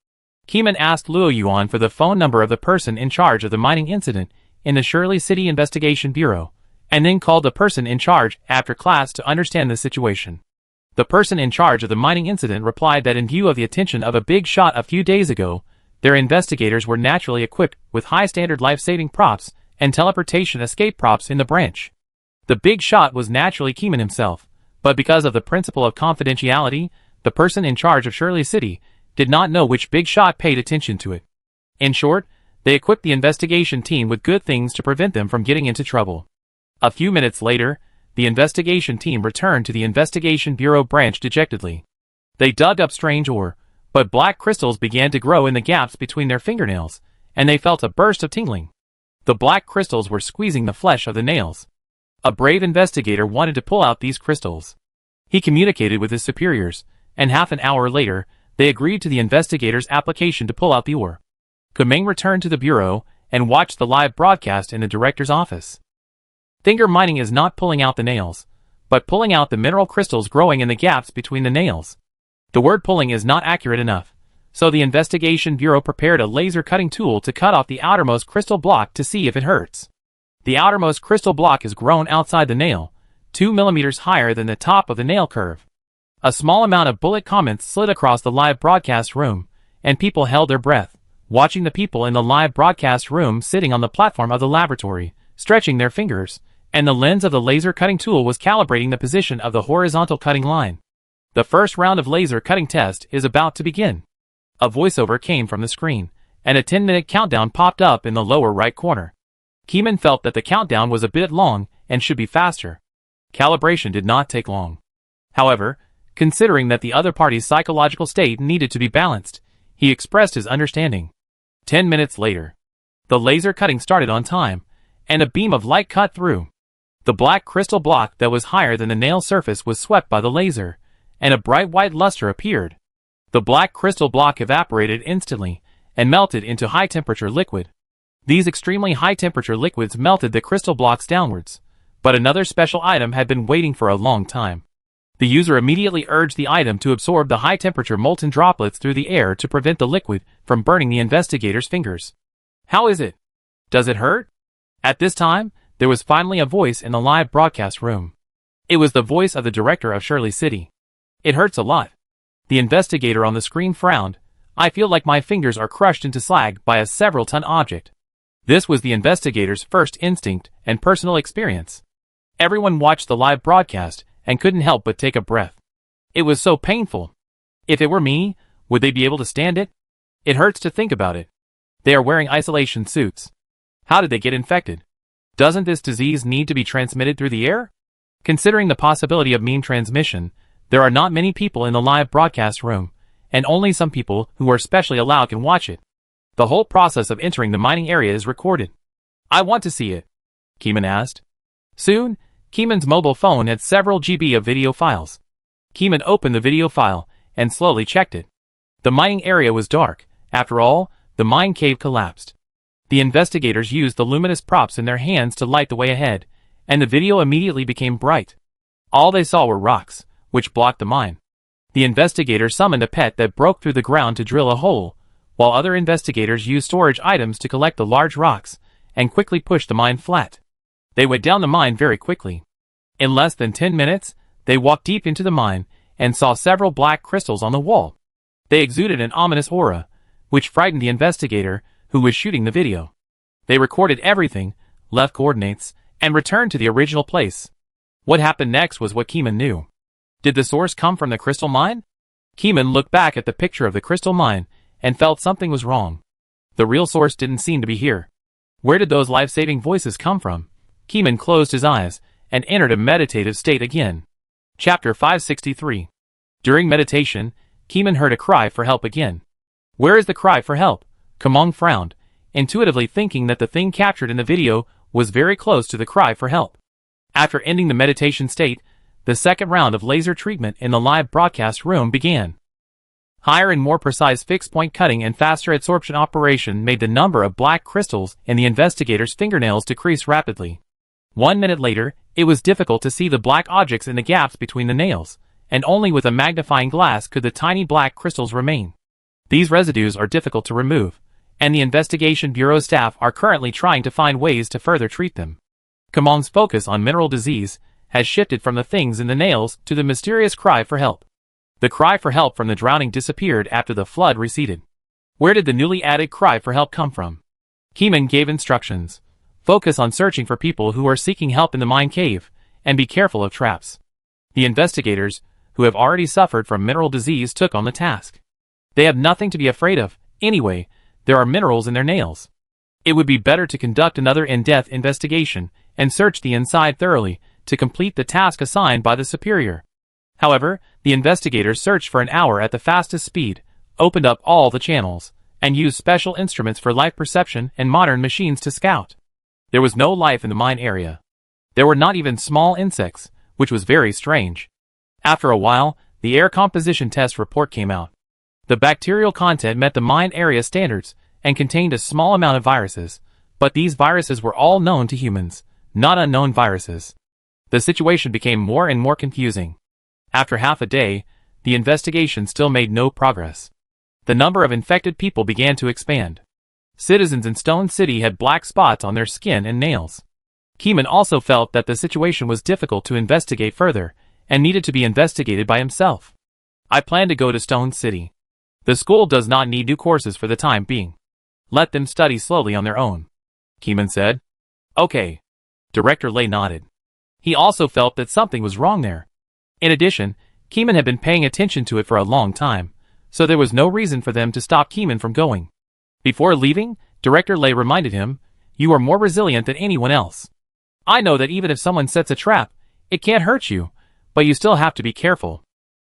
Kumeng asked Luo Yuan for the phone number of the person in charge of the mining incident in the Shirley City Investigation Bureau, and then called the person in charge after class to understand the situation. The person in charge of the mining incident replied that in view of the attention of a big shot a few days ago, their investigators were naturally equipped with high-standard life-saving props and teleportation escape props in the branch. The big shot was naturally Kumeng himself, but because of the principle of confidentiality, the person in charge of Shirley City did not know which big shot paid attention to it. In short, they equipped the investigation team with good things to prevent them from getting into trouble. A few minutes later, the investigation team returned to the Investigation Bureau branch dejectedly. They dug up strange ore, but black crystals began to grow in the gaps between their fingernails, and they felt a burst of tingling. The black crystals were squeezing the flesh of the nails. A brave investigator wanted to pull out these crystals. He communicated with his superiors, and half an hour later, they agreed to the investigator's application to pull out the ore. Kumeng returned to the bureau and watched the live broadcast in the director's office. Finger mining is not pulling out the nails, but pulling out the mineral crystals growing in the gaps between the nails. The word pulling is not accurate enough, so the Investigation Bureau prepared a laser cutting tool to cut off the outermost crystal block to see if it hurts. The outermost crystal block is grown outside the nail, 2 millimeters higher than the top of the nail curve. A small amount of bullet comments slid across the live broadcast room, and people held their breath, watching the people in the live broadcast room sitting on the platform of the laboratory, stretching their fingers, and the lens of the laser cutting tool was calibrating the position of the horizontal cutting line. The first round of laser cutting test is about to begin. A voiceover came from the screen, and a 10-minute countdown popped up in the lower right corner. Kumeng felt that the countdown was a bit long and should be faster. Calibration did not take long. However, considering that the other party's psychological state needed to be balanced, he expressed his understanding. 10 minutes later, the laser cutting started on time, and a beam of light cut through. The black crystal block that was higher than the nail surface was swept by the laser, and a bright white luster appeared. The black crystal block evaporated instantly and melted into high-temperature liquid. These extremely high-temperature liquids melted the crystal blocks downwards, but another special item had been waiting for a long time. The user immediately urged the item to absorb the high-temperature molten droplets through the air to prevent the liquid from burning the investigator's fingers. How is it? Does it hurt? At this time, there was finally a voice in the live broadcast room. It was the voice of the director of Shirley City. It hurts a lot. The investigator on the screen frowned. I feel like my fingers are crushed into slag by a several-ton object. This was the investigator's first instinct and personal experience. Everyone watched the live broadcast and couldn't help but take a breath. It was so painful. If it were me, would they be able to stand it? It hurts to think about it. They are wearing isolation suits. How did they get infected? Doesn't this disease need to be transmitted through the air? Considering the possibility of meme transmission, there are not many people in the live broadcast room, and only some people who are specially allowed can watch it. The whole process of entering the mining area is recorded. I want to see it, Keeman asked. Soon, Keeman's mobile phone had several GB of video files. Keeman opened the video file and slowly checked it. The mining area was dark. After all, the mine cave collapsed. The investigators used the luminous props in their hands to light the way ahead, and the video immediately became bright. All they saw were rocks, which blocked the mine. The investigators summoned a pet that broke through the ground to drill a hole, while other investigators used storage items to collect the large rocks and quickly push the mine flat. They went down the mine very quickly. In less than 10 minutes, they walked deep into the mine and saw several black crystals on the wall. They exuded an ominous aura, which frightened the investigator who was shooting the video. They recorded everything, left coordinates, and returned to the original place. What happened next was what Keeman knew. Did the source come from the crystal mine? Keeman looked back at the picture of the crystal mine and felt something was wrong. The real source didn't seem to be here. Where did those life-saving voices come from? Keeman closed his eyes and entered a meditative state again. Chapter 563. During meditation, Keeman heard a cry for help again. Where is the cry for help? Kamong frowned, intuitively thinking that the thing captured in the video was very close to the cry for help. After ending the meditation state, the second round of laser treatment in the live broadcast room began. Higher and more precise fixed-point cutting and faster adsorption operation made the number of black crystals in the investigator's fingernails decrease rapidly. 1 minute later, it was difficult to see the black objects in the gaps between the nails, and only with a magnifying glass could the tiny black crystals remain. These residues are difficult to remove, and the Investigation Bureau staff are currently trying to find ways to further treat them. Kamong's focus on mineral disease has shifted from the things in the nails to the mysterious cry for help. The cry for help from the drowning disappeared after the flood receded. Where did the newly added cry for help come from? Keeman gave instructions. Focus on searching for people who are seeking help in the mine cave, and be careful of traps. The investigators, who have already suffered from mineral disease, took on the task. They have nothing to be afraid of. Anyway, there are minerals in their nails. It would be better to conduct another in-depth investigation and search the inside thoroughly to complete the task assigned by the superior. However, the investigators searched for an hour at the fastest speed, opened up all the channels, and used special instruments for life perception and modern machines to scout. There was no life in the mine area. There were not even small insects, which was very strange. After a while, the air composition test report came out. The bacterial content met the mine area standards and contained a small amount of viruses, but these viruses were all known to humans, not unknown viruses. The situation became more and more confusing. After half a day, the investigation still made no progress. The number of infected people began to expand. Citizens in Stone City had black spots on their skin and nails. Keeman also felt that the situation was difficult to investigate further, and needed to be investigated by himself. I plan to go to Stone City. The school does not need new courses for the time being. Let them study slowly on their own, Keeman said. Okay. Director Lay nodded. He also felt that something was wrong there. In addition, Keeman had been paying attention to it for a long time, so there was no reason for them to stop Keeman from going. Before leaving, Director Lay reminded him, "You are more resilient than anyone else. I know that even if someone sets a trap, it can't hurt you, but you still have to be careful.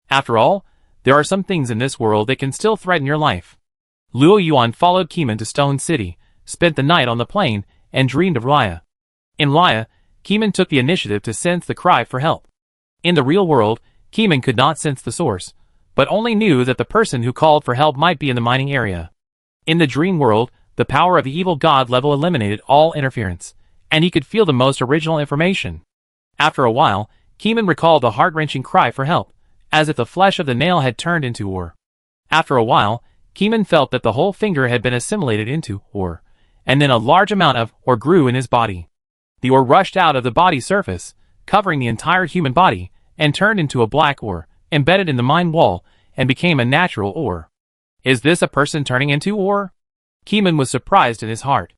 After all, there are some things in this world that can still threaten your life." Luo Yuan followed Keeman to Stone City, spent the night on the plane, and dreamed of Laya. In Laya, Keeman took the initiative to sense the cry for help. In the real world, Keeman could not sense the source, but only knew that the person who called for help might be in the mining area. In the dream world, the power of the evil god level eliminated all interference, and he could feel the most original information. After a while, Keeman recalled the heart-wrenching cry for help, as if the flesh of the nail had turned into ore. After a while, Keeman felt that the whole finger had been assimilated into ore, and then a large amount of ore grew in his body. The ore rushed out of the body surface, covering the entire human body, and turned into a black ore, embedded in the mine wall, and became a natural ore. Is this a person turning into ore? Keeman was surprised in his heart.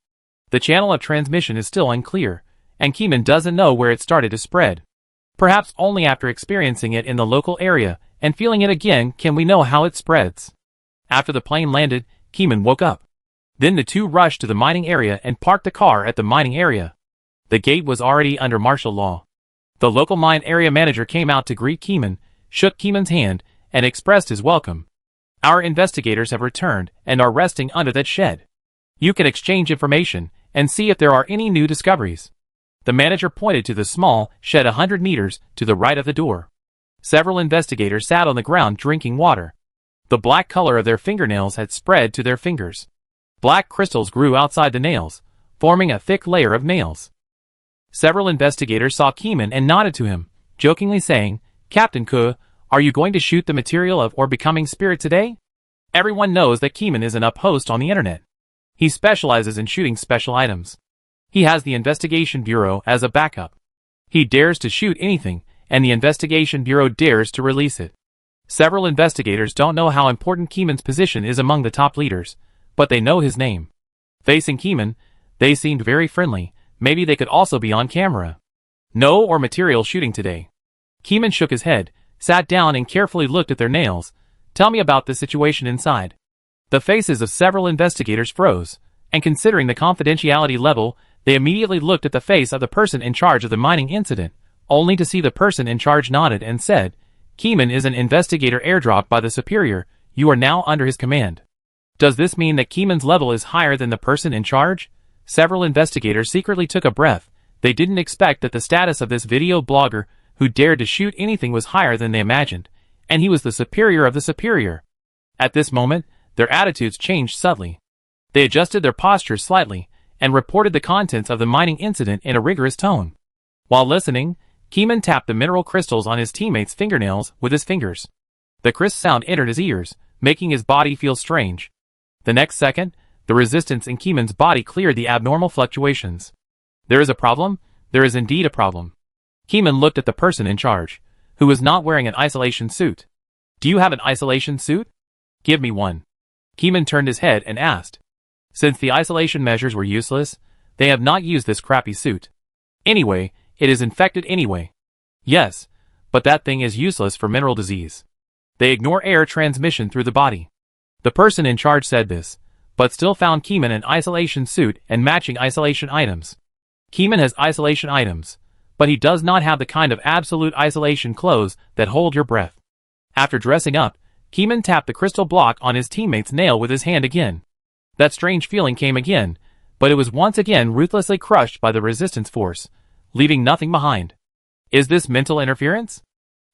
The channel of transmission is still unclear, and Keeman doesn't know where it started to spread. Perhaps only after experiencing it in the local area and feeling it again can we know how it spreads. After the plane landed, Keeman woke up. Then the two rushed to the mining area and parked the car at the mining area. The gate was already under martial law. The local mine area manager came out to greet Keeman, shook Keeman's hand, and expressed his welcome. Our investigators have returned and are resting under that shed. You can exchange information and see if there are any new discoveries. The manager pointed to the small shed 100 meters to the right of the door. Several investigators sat on the ground drinking water. The black color of their fingernails had spread to their fingers. Black crystals grew outside the nails, forming a thick layer of nails. Several investigators saw Keeman and nodded to him, jokingly saying, "Captain Ke, are you going to shoot the material of Or Becoming Spirit today?" Everyone knows that Keeman is an up-host on the internet. He specializes in shooting special items. He has the Investigation Bureau as a backup. He dares to shoot anything, and the Investigation Bureau dares to release it. Several investigators don't know how important Keeman's position is among the top leaders, but they know his name. Facing Keeman, they seemed very friendly. Maybe they could also be on camera. No or material shooting today. Keeman shook his head, sat down and carefully looked at their nails. Tell me about the situation inside. The faces of several investigators froze, and considering the confidentiality level, they immediately looked at the face of the person in charge of the mining incident, only to see the person in charge nodded and said, "Keeman is an investigator airdropped by the superior. You are now under his command." Does this mean that Keeman's level is higher than the person in charge? Several investigators secretly took a breath. They didn't expect that the status of this video blogger who dared to shoot anything was higher than they imagined, and he was the superior of the superior. At this moment, their attitudes changed subtly. They adjusted their postures slightly, and reported the contents of the mining incident in a rigorous tone. While listening, Keeman tapped the mineral crystals on his teammates' fingernails with his fingers. The crisp sound entered his ears, making his body feel strange. The next second, the resistance in Keeman's body cleared the abnormal fluctuations. There is a problem? There is indeed a problem. Keeman looked at the person in charge, who was not wearing an isolation suit. Do you have an isolation suit? Give me one. Keeman turned his head and asked. Since the isolation measures were useless, they have not used this crappy suit. Anyway, it is infected anyway. Yes, but that thing is useless for mineral disease. They ignore air transmission through the body. The person in charge said this, but still found Keeman an isolation suit and matching isolation items. Keeman has isolation items, but he does not have the kind of absolute isolation clothes that hold your breath. After dressing up, Keeman tapped the crystal block on his teammate's nail with his hand again. That strange feeling came again, but it was once again ruthlessly crushed by the resistance force, leaving nothing behind. Is this mental interference?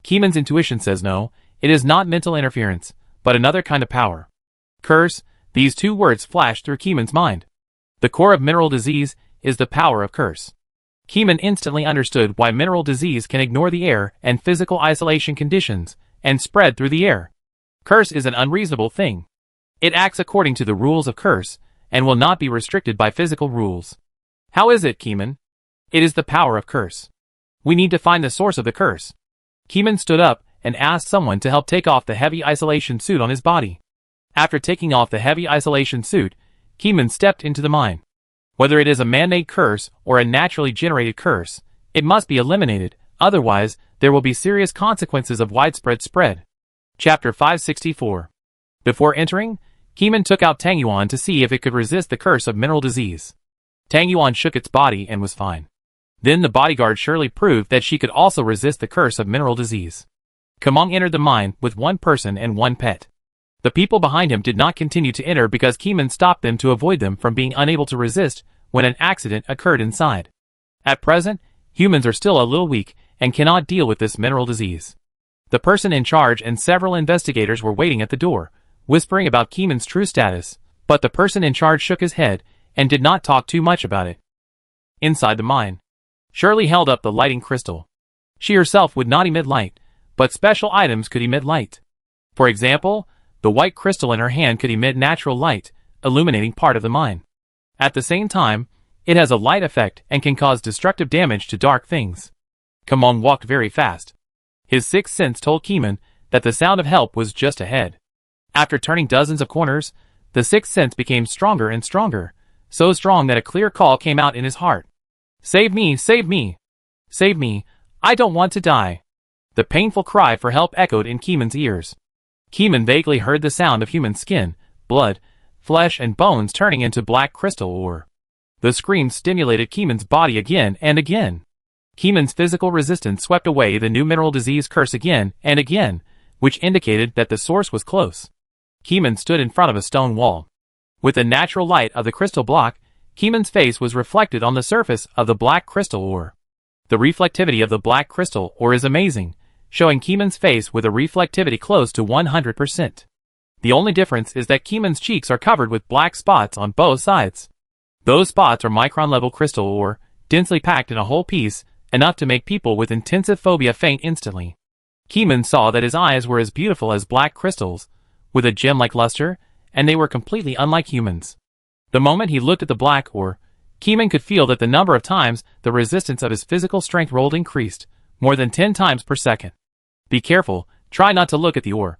Keeman's intuition says no, it is not mental interference, but another kind of power. Curse. These two words flashed through Keeman's mind. The core of mineral disease is the power of curse. Keeman instantly understood why mineral disease can ignore the air and physical isolation conditions and spread through the air. Curse is an unreasonable thing. It acts according to the rules of curse and will not be restricted by physical rules. How is it, Keeman? It is the power of curse. We need to find the source of the curse. Keeman stood up and asked someone to help take off the heavy isolation suit on his body. After taking off the heavy isolation suit, Keeman stepped into the mine. Whether it is a man-made curse or a naturally generated curse, it must be eliminated, otherwise there will be serious consequences of widespread spread. Chapter 564. Before entering, Keeman took out Tang Yuan to see if it could resist the curse of mineral disease. Tang Yuan shook its body and was fine. Then the bodyguard surely proved that she could also resist the curse of mineral disease. Kamong entered the mine with one person and one pet. The people behind him did not continue to enter because Keeman stopped them to avoid them from being unable to resist when an accident occurred inside. At present, humans are still a little weak and cannot deal with this mineral disease. The person in charge and several investigators were waiting at the door, whispering about Keeman's true status, but the person in charge shook his head and did not talk too much about it. Inside the mine, Shirley held up the lighting crystal. She herself would not emit light, but special items could emit light. For example, the white crystal in her hand could emit natural light, illuminating part of the mine. At the same time, it has a light effect and can cause destructive damage to dark things. Kamong walked very fast. His sixth sense told Keeman that the sound of help was just ahead. After turning dozens of corners, the sixth sense became stronger and stronger, so strong that a clear call came out in his heart. Save me, save me! Save me, I don't want to die! The painful cry for help echoed in Keeman's ears. Keeman vaguely heard the sound of human skin, blood, flesh and bones turning into black crystal ore. The scream stimulated Keeman's body again and again. Keeman's physical resistance swept away the new mineral disease curse again and again, which indicated that the source was close. Keeman stood in front of a stone wall. With the natural light of the crystal block, Keeman's face was reflected on the surface of the black crystal ore. The reflectivity of the black crystal ore is amazing, showing Keeman's face with a reflectivity close to 100%. The only difference is that Keeman's cheeks are covered with black spots on both sides. Those spots are micron-level crystal ore, densely packed in a whole piece, enough to make people with intensive phobia faint instantly. Keeman saw that his eyes were as beautiful as black crystals, with a gem-like luster, and they were completely unlike humans. The moment he looked at the black ore, Keeman could feel that the number of times the resistance of his physical strength rolled increased, more than 10 times per second. Be careful, try not to look at the ore,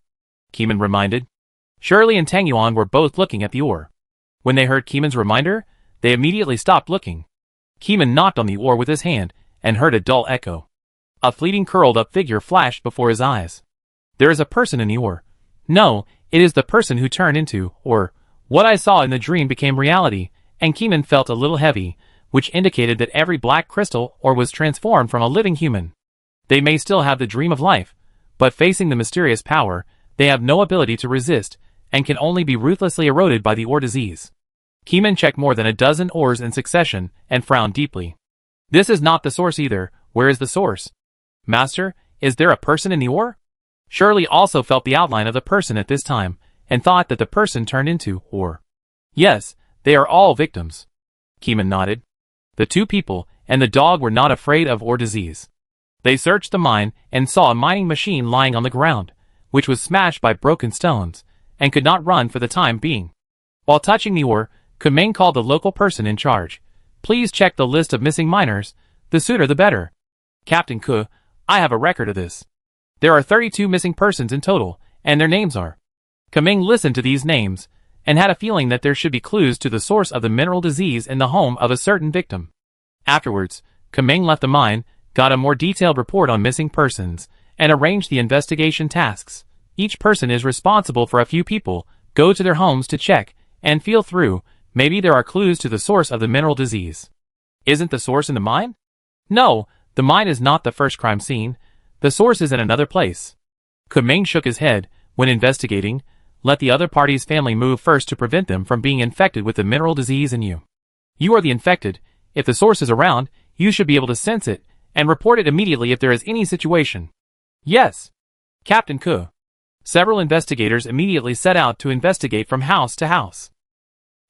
Keeman reminded. Shirley and Tangyuan were both looking at the ore. When they heard Keeman's reminder, they immediately stopped looking. Keeman knocked on the ore with his hand, and heard a dull echo. A fleeting curled-up figure flashed before his eyes. There is a person in the ore. No, it is the person who turned into, or, what I saw in the dream became reality, and Keeman felt a little heavy, which indicated that every black crystal ore was transformed from a living human. They may still have the dream of life, but facing the mysterious power, they have no ability to resist, and can only be ruthlessly eroded by the ore disease. Keeman checked more than a dozen ores in succession, and frowned deeply. This is not the source either. Where is the source? Master, is there a person in the ore? Shirley also felt the outline of the person at this time, and thought that the person turned into ore. Yes, they are all victims. Keeman nodded. The two people and the dog were not afraid of ore disease. They searched the mine and saw a mining machine lying on the ground, which was smashed by broken stones, and could not run for the time being. While touching the ore, Kumeng called the local person in charge. Please check the list of missing miners, the sooner the better. Captain Ke, I have a record of this. There are 32 missing persons in total, and their names are. Kumeng listened to these names, and had a feeling that there should be clues to the source of the mineral disease in the home of a certain victim. Afterwards, Kumeng left the mine, got a more detailed report on missing persons, and arranged the investigation tasks. Each person is responsible for a few people, go to their homes to check, and feel through. Maybe there are clues to the source of the mineral disease. Isn't the source in the mine? No, the mine is not the first crime scene. The source is in another place. Kumeng shook his head. When investigating, let the other party's family move first to prevent them from being infected with the mineral disease in you. You are the infected. If the source is around, you should be able to sense it, and report it immediately if there is any situation. Yes. Captain Ke. Several investigators immediately set out to investigate from house to house.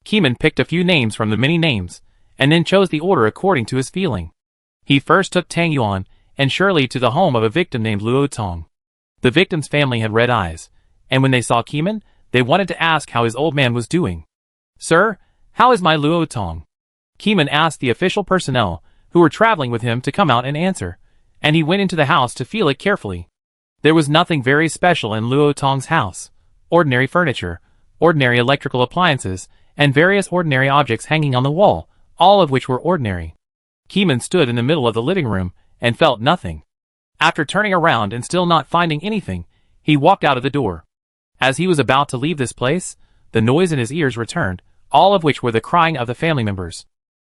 Keeman picked a few names from the many names, and then chose the order according to his feeling. He first took Tang Yuan and Shirley to the home of a victim named Luo Tong. The victim's family had red eyes, and when they saw Keeman, they wanted to ask how his old man was doing. Sir, how is my Luo Tong? Keeman asked the official personnel, who were traveling with him, to come out and answer, and he went into the house to feel it carefully. There was nothing very special in Luo Tong's house. Ordinary furniture, ordinary electrical appliances, and various ordinary objects hanging on the wall, all of which were ordinary. Keeman stood in the middle of the living room, and felt nothing. After turning around and still not finding anything, he walked out of the door. As he was about to leave this place, the noise in his ears returned, all of which were the crying of the family members.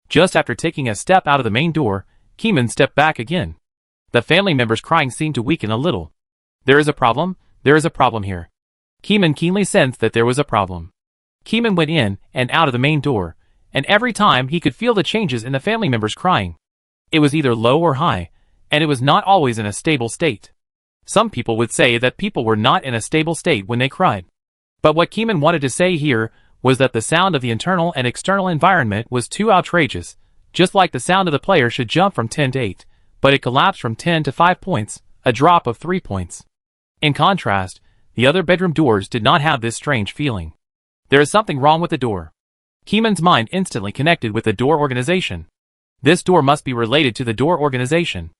Just after taking a step out of the main door, Keeman stepped back again. The family members' crying seemed to weaken a little. There is a problem here. Keeman keenly sensed that there was a problem. Keeman went in and out of the main door, and every time he could feel the changes in the family members' crying. It was either low or high, and it was not always in a stable state. Some people would say that people were not in a stable state when they cried. But what Keeman wanted to say here was that the sound of the internal and external environment was too outrageous, just like the sound of the player should jump from 10 to 8, but it collapsed from 10 to 5 points, a drop of 3 points. In contrast, the other bedroom doors did not have this strange feeling. There is something wrong with the door. Keeman's mind instantly connected with the door organization. This door must be related to the door organization.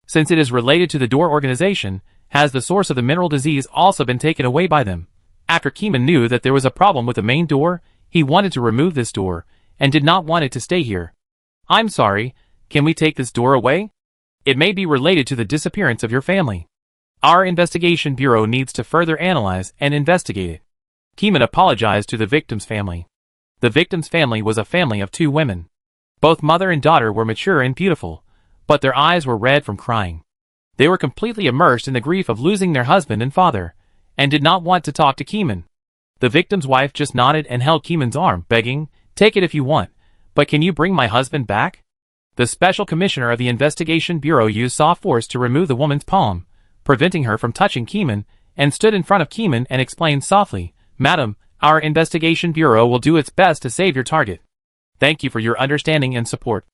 Since it is related to the door organization, has the source of the mineral disease also been taken away by them? After Keeman knew that there was a problem with the main door, he wanted to remove this door, and did not want it to stay here. I'm sorry, can we take this door away? It may be related to the disappearance of your family. Our investigation bureau needs to further analyze and investigate it. Keeman apologized to the victim's family. The victim's family was a family of 2 women. Both mother and daughter were mature and beautiful, but their eyes were red from crying. They were completely immersed in the grief of losing their husband and father, and did not want to talk to Keeman. The victim's wife just nodded and held Keeman's arm, begging, "Take it if you want, but can you bring my husband back?" The special commissioner of the investigation bureau used soft force to remove the woman's palm, preventing her from touching Keeman, and stood in front of Keeman and explained softly, "Madam, our investigation bureau will do its best to save your target. Thank you for your understanding and support."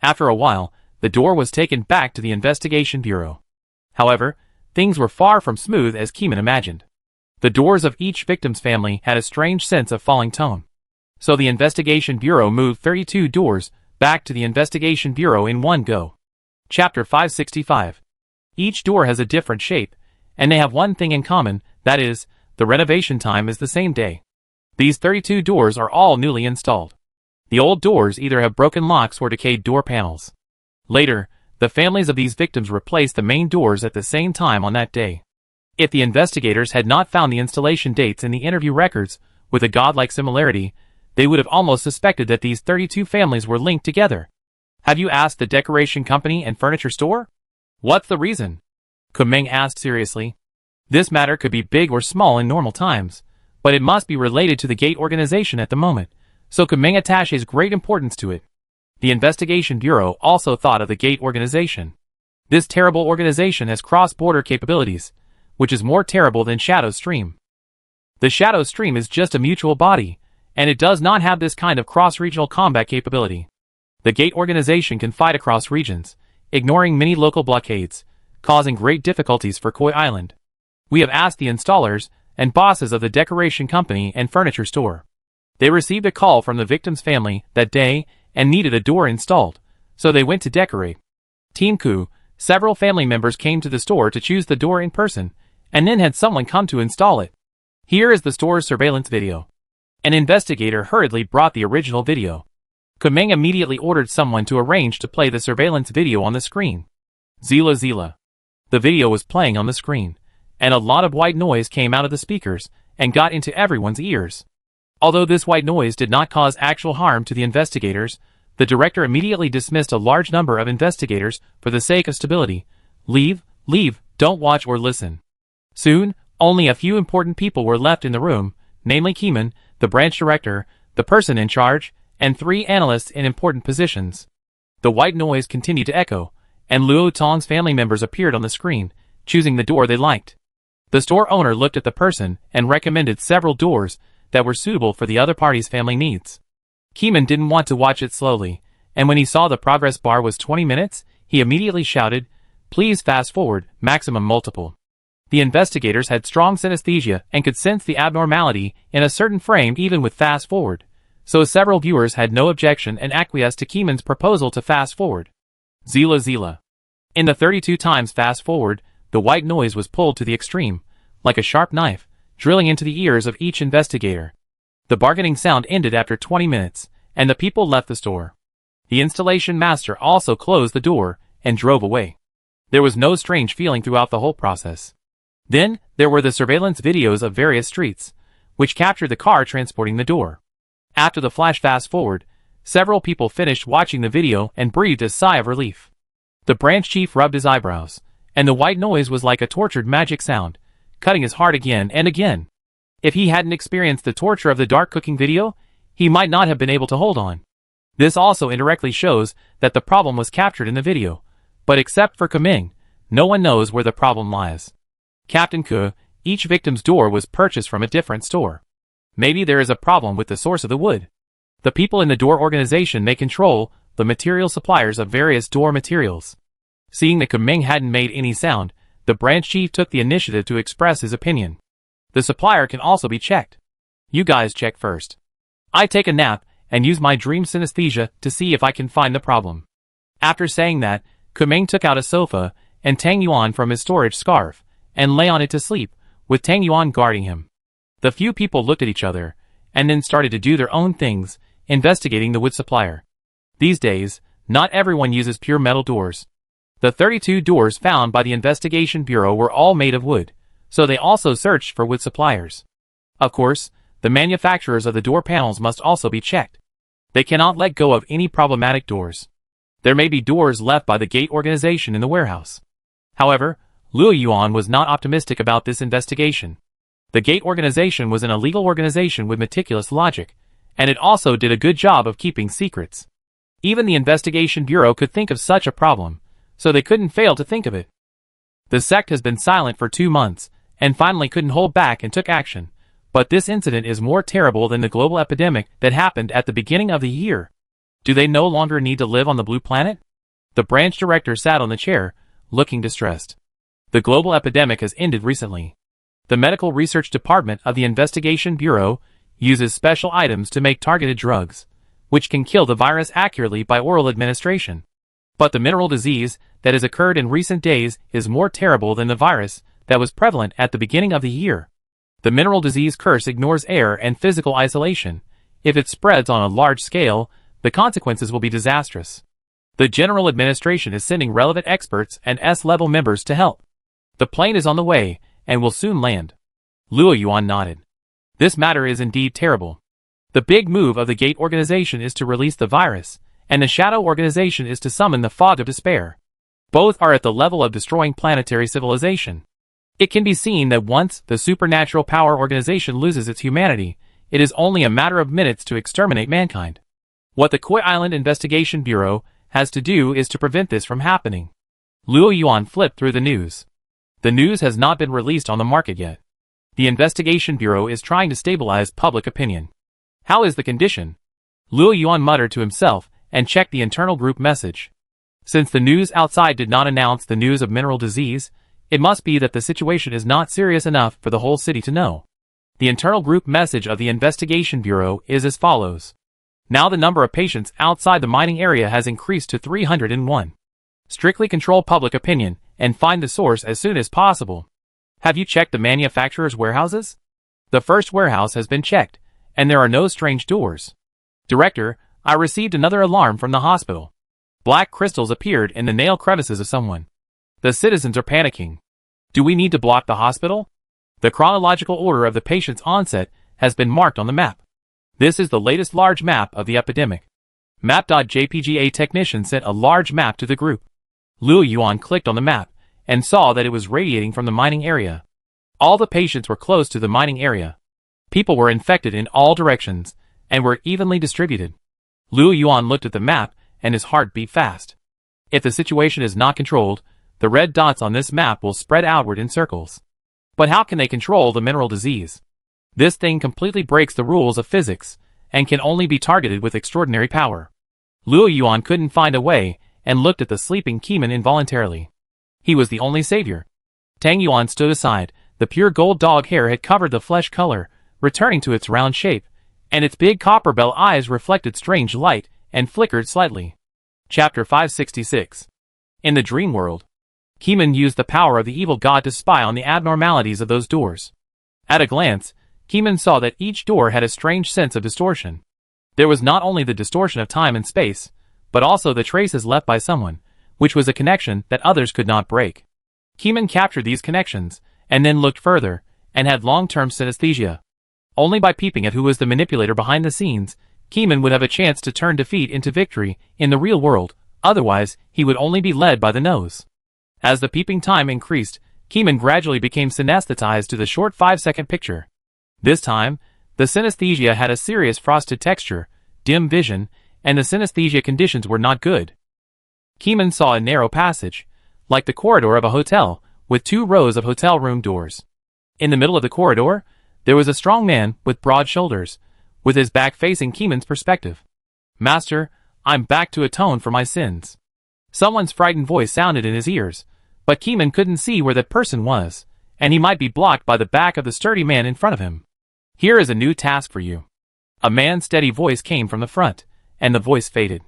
After a while, the door was taken back to the investigation bureau. However, things were far from smooth as Keeman imagined. The doors of each victim's family had a strange sense of falling tone. So the investigation bureau moved 32 doors back to the investigation bureau in one go. Chapter 565. Each door has a different shape, and they have one thing in common, that is, the renovation time is the same day. These 32 doors are all newly installed. The old doors either have broken locks or decayed door panels. Later, the families of these victims replaced the main doors at the same time on that day. If the investigators had not found the installation dates in the interview records with a godlike similarity, they would have almost suspected that these 32 families were linked together. Have you asked the decoration company and furniture store? What's the reason? Kumeng asked seriously. This matter could be big or small in normal times, but it must be related to the gate organization at the moment, so Kumeng attaches great importance to it. The investigation bureau also thought of the gate organization. This terrible organization has cross-border capabilities, which is more terrible than Shadow Stream. The Shadow Stream is just a mutual body, and it does not have this kind of cross-regional combat capability. The gate organization can fight across regions, ignoring many local blockades, causing great difficulties for Koi Island. We have asked the installers and bosses of the decoration company and furniture store. They received a call from the victim's family that day and needed a door installed, so they went to decorate. Team Ku, several family members came to the store to choose the door in person, and then had someone come to install it. Here is the store's surveillance video. An investigator hurriedly brought the original video. Kumeng immediately ordered someone to arrange to play the surveillance video on the screen. Zila Zila. The video was playing on the screen, and a lot of white noise came out of the speakers and got into everyone's ears. Although this white noise did not cause actual harm to the investigators, the director immediately dismissed a large number of investigators for the sake of stability. Leave, don't watch or listen. Soon, only a few important people were left in the room, namely Keeman, the branch director, the person in charge, and 3 analysts in important positions. The white noise continued to echo, and Luo Tong's family members appeared on the screen, choosing the door they liked. The store owner looked at the person and recommended several doors that were suitable for the other party's family needs. Keeman didn't want to watch it slowly, and when he saw the progress bar was 20 minutes, he immediately shouted, "Please fast forward, maximum multiple." The investigators had strong synesthesia and could sense the abnormality in a certain frame even with fast forward, so several viewers had no objection and acquiesced to Keeman's proposal to fast forward. Zila Zila. In the 32 times fast forward, the white noise was pulled to the extreme, like a sharp knife, drilling into the ears of each investigator. The bargaining sound ended after 20 minutes, and the people left the store. The installation master also closed the door and drove away. There was no strange feeling throughout the whole process. Then, there were the surveillance videos of various streets, which captured the car transporting the door. After the flash fast forward, several people finished watching the video and breathed a sigh of relief. The branch chief rubbed his eyebrows, and the white noise was like a tortured magic sound, cutting his heart again and again. If he hadn't experienced the torture of the dark cooking video, he might not have been able to hold on. This also indirectly shows that the problem was captured in the video, but except for Kumeng, no one knows where the problem lies. Captain Ke, each victim's door was purchased from a different store. Maybe there is a problem with the source of the wood. The people in the door organization may control the material suppliers of various door materials. Seeing that Kumeng hadn't made any sound, the branch chief took the initiative to express his opinion. The supplier can also be checked. You guys check first. I take a nap and use my dream synesthesia to see if I can find the problem. After saying that, Kumeng took out a sofa and Tang Yuan from his storage scarf and lay on it to sleep, with Tang Yuan guarding him. The few people looked at each other and then started to do their own things, investigating the wood supplier. These days, not everyone uses pure metal doors. The 32 doors found by the investigation bureau were all made of wood, so they also searched for wood suppliers. Of course, the manufacturers of the door panels must also be checked. They cannot let go of any problematic doors. There may be doors left by the gate organization in the warehouse. However, Luo Yuan was not optimistic about this investigation. The gate organization was an illegal organization with meticulous logic, and it also did a good job of keeping secrets. Even the investigation bureau could think of such a problem, so they couldn't fail to think of it. The sect has been silent for 2 months, and finally couldn't hold back and took action. But this incident is more terrible than the global epidemic that happened at the beginning of the year. Do they no longer need to live on the blue planet? The branch director sat on the chair, looking distressed. The global epidemic has ended recently. The Medical Research Department of the Investigation Bureau uses special items to make targeted drugs, which can kill the virus accurately by oral administration. But the mineral disease that has occurred in recent days is more terrible than the virus that was prevalent at the beginning of the year. The mineral disease curse ignores air and physical isolation. If it spreads on a large scale, the consequences will be disastrous. The General Administration is sending relevant experts and S-level members to help. The plane is on the way, and will soon land. Luo Yuan nodded. This matter is indeed terrible. The big move of the Gate organization is to release the virus, and the Shadow organization is to summon the Fog of Despair. Both are at the level of destroying planetary civilization. It can be seen that once the supernatural power organization loses its humanity, it is only a matter of minutes to exterminate mankind. What the Koi Island Investigation Bureau has to do is to prevent this from happening. Luo Yuan flipped through the news. The news has not been released on the market yet. The Investigation Bureau is trying to stabilize public opinion. How is the condition? Luo Yuan muttered to himself and checked the internal group message. Since the news outside did not announce the news of mineral disease, it must be that the situation is not serious enough for the whole city to know. The internal group message of the Investigation Bureau is as follows. Now the number of patients outside the mining area has increased to 301. Strictly control public opinion and find the source as soon as possible. Have you checked the manufacturer's warehouses? The first warehouse has been checked, and there are no strange doors. Director, I received another alarm from the hospital. Black crystals appeared in the nail crevices of someone. The citizens are panicking. Do we need to block the hospital? The chronological order of the patient's onset has been marked on the map. This is the latest large map of the epidemic. Map.jpg. A technician sent a large map to the group. Luo Yuan clicked on the map and saw that it was radiating from the mining area. All the patients were close to the mining area. People were infected in all directions and were evenly distributed. Luo Yuan looked at the map and his heart beat fast. If the situation is not controlled, the red dots on this map will spread outward in circles. But how can they control the mineral disease? This thing completely breaks the rules of physics and can only be targeted with extraordinary power. Luo Yuan couldn't find a way and looked at the sleeping Keeman involuntarily. He was the only savior. Tang Yuan stood aside. The pure gold dog hair had covered the flesh color, returning to its round shape, and its big copper bell eyes reflected strange light and flickered slightly. Chapter 566. In the dream world, Keeman used the power of the evil god to spy on the abnormalities of those doors. At a glance, Keeman saw that each door had a strange sense of distortion. There was not only the distortion of time and space, but also the traces left by someone, which was a connection that others could not break. Keeman captured these connections, and then looked further, and had long-term synesthesia. Only by peeping at who was the manipulator behind the scenes, Keeman would have a chance to turn defeat into victory in the real world, otherwise he would only be led by the nose. As the peeping time increased, Keeman gradually became synesthetized to the short 5-second picture. This time, the synesthesia had a serious frosted texture, dim vision, and the synesthesia conditions were not good. Keeman saw a narrow passage, like the corridor of a hotel, with 2 rows of hotel room doors. In the middle of the corridor, there was a strong man with broad shoulders, with his back facing Keeman's perspective. Master, I'm back to atone for my sins. Someone's frightened voice sounded in his ears, but Keeman couldn't see where that person was, and he might be blocked by the back of the sturdy man in front of him. Here is a new task for you. A man's steady voice came from the front, and the voice faded.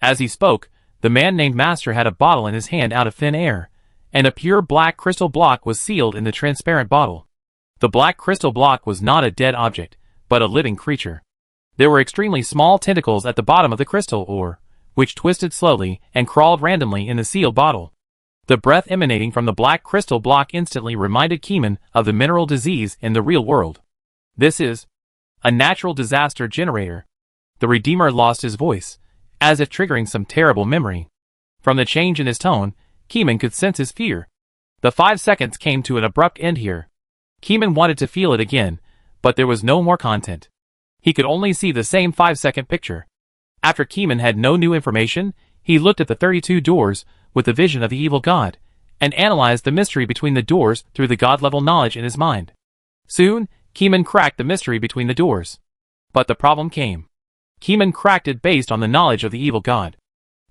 As he spoke, the man named Master had a bottle in his hand out of thin air, and a pure black crystal block was sealed in the transparent bottle. The black crystal block was not a dead object, but a living creature. There were extremely small tentacles at the bottom of the crystal ore, which twisted slowly and crawled randomly in the sealed bottle. The breath emanating from the black crystal block instantly reminded Keeman of the mineral disease in the real world. This is a natural disaster generator. The Redeemer lost his voice, as if triggering some terrible memory. From the change in his tone, Keeman could sense his fear. The 5 seconds came to an abrupt end here. Keeman wanted to feel it again, but there was no more content. He could only see the same 5-second picture. After Keeman had no new information, he looked at the 32 doors with the vision of the evil god, and analyzed the mystery between the doors through the god-level knowledge in his mind. Soon, Keeman cracked the mystery between the doors. But the problem came. Keeman cracked it based on the knowledge of the evil god.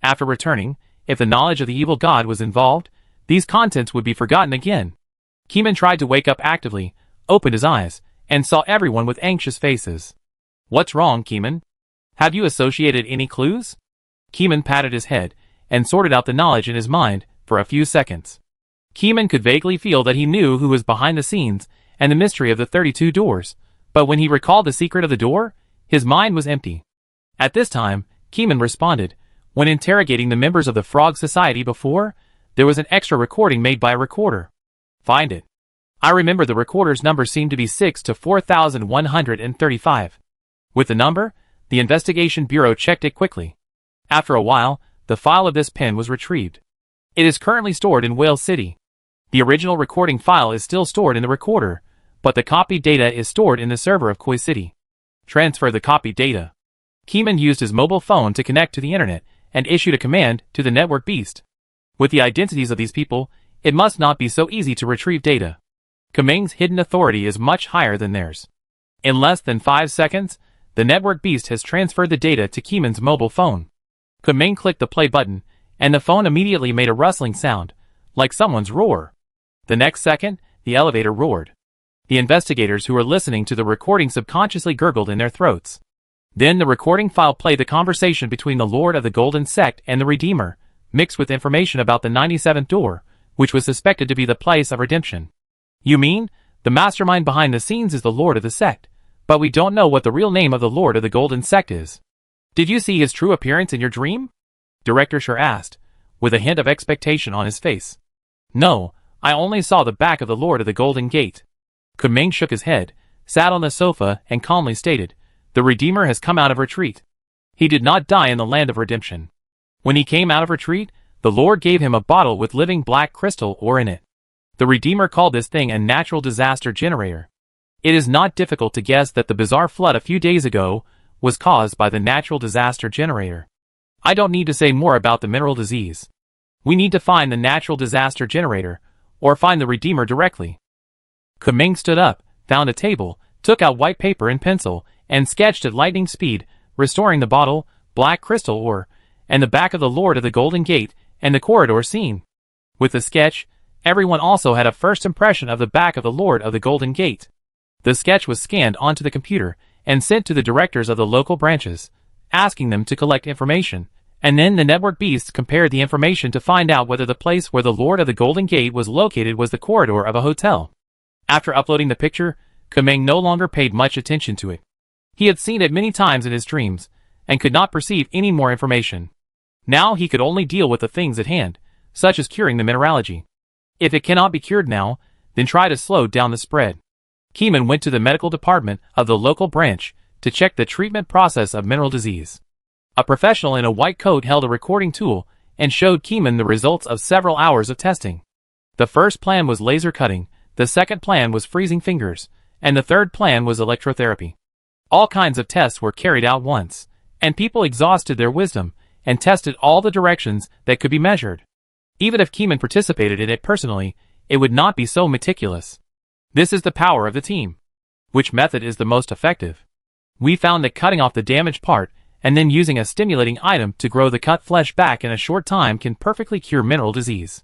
After returning, if the knowledge of the evil god was involved, these contents would be forgotten again. Keeman tried to wake up actively, opened his eyes, and saw everyone with anxious faces. "What's wrong, Keeman? Have you associated any clues?" Keeman patted his head, and sorted out the knowledge in his mind for a few seconds. Keeman could vaguely feel that he knew who was behind the scenes and the mystery of the 32 doors, but when he recalled the secret of the door, his mind was empty. At this time, Keeman responded, when interrogating the members of the Frog Society before, there was an extra recording made by a recorder. "Find it. I remember the recorder's number seemed to be 6 to 4135. With the number, the investigation bureau checked it quickly. After a while, the file of this pen was retrieved. It is currently stored in Wales City. The original recording file is still stored in the recorder, but the copied data is stored in the server of Koi City. Transfer the copied data." Keeman used his mobile phone to connect to the internet and issued a command to the network beast. With the identities of these people, it must not be so easy to retrieve data. Kuming's hidden authority is much higher than theirs. In less than 5 seconds, the network beast has transferred the data to Keeman's mobile phone. Kuming clicked the play button, and the phone immediately made a rustling sound, like someone's roar. The next second, the elevator roared. The investigators who were listening to the recording subconsciously gurgled in their throats. Then the recording file played the conversation between the Lord of the Golden Sect and the Redeemer, mixed with information about the 97th door, which was suspected to be the place of redemption. "You mean, the mastermind behind the scenes is the Lord of the Sect, but we don't know what the real name of the Lord of the Golden Sect is. Did you see his true appearance in your dream?" Director Shur asked, with a hint of expectation on his face. "No, I only saw the back of the Lord of the Golden Gate." Kuming shook his head, sat on the sofa, and calmly stated, "The Redeemer has come out of retreat. He did not die in the land of redemption. When he came out of retreat, the Lord gave him a bottle with living black crystal ore in it. The Redeemer called this thing a natural disaster generator. It is not difficult to guess that the bizarre flood a few days ago was caused by the natural disaster generator. I don't need to say more about the mineral disease. We need to find the natural disaster generator, or find the Redeemer directly." Kuming stood up, found a table, took out white paper and pencil, and sketched at lightning speed, restoring the bottle, black crystal ore, and the back of the Lord of the Golden Gate, and the corridor scene. With the sketch, everyone also had a first impression of the back of the Lord of the Golden Gate. The sketch was scanned onto the computer, and sent to the directors of the local branches, asking them to collect information, and then the network beasts compared the information to find out whether the place where the Lord of the Golden Gate was located was the corridor of a hotel. After uploading the picture, Kuming no longer paid much attention to it. He had seen it many times in his dreams, and could not perceive any more information. Now he could only deal with the things at hand, such as curing the mineralogy. If it cannot be cured now, then try to slow down the spread. Keeman went to the medical department of the local branch to check the treatment process of mineral disease. A professional in a white coat held a recording tool and showed Keeman the results of several hours of testing. The first plan was laser cutting, the second plan was freezing fingers, and the third plan was electrotherapy. All kinds of tests were carried out once, and people exhausted their wisdom and tested all the directions that could be measured. Even if Keeman participated in it personally, it would not be so meticulous. This is the power of the team. Which method is the most effective? We found that cutting off the damaged part and then using a stimulating item to grow the cut flesh back in a short time can perfectly cure mineral disease.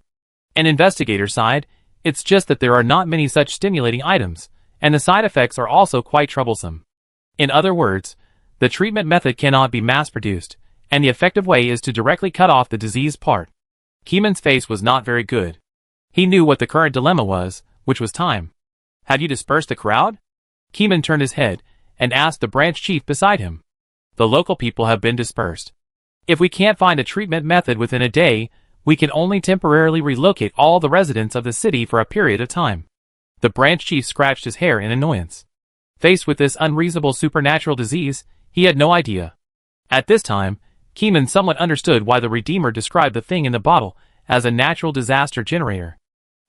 An investigator sighed, it's just that there are not many such stimulating items, and the side effects are also quite troublesome. In other words, the treatment method cannot be mass-produced, and the effective way is to directly cut off the diseased part. Keeman's face was not very good. He knew what the current dilemma was, which was time. Have you dispersed the crowd? Keeman turned his head and asked the branch chief beside him. The local people have been dispersed. If we can't find a treatment method within a day, we can only temporarily relocate all the residents of the city for a period of time. The branch chief scratched his hair in annoyance. Faced with this unreasonable supernatural disease, he had no idea. At this time, Keeman somewhat understood why the Redeemer described the thing in the bottle as a natural disaster generator.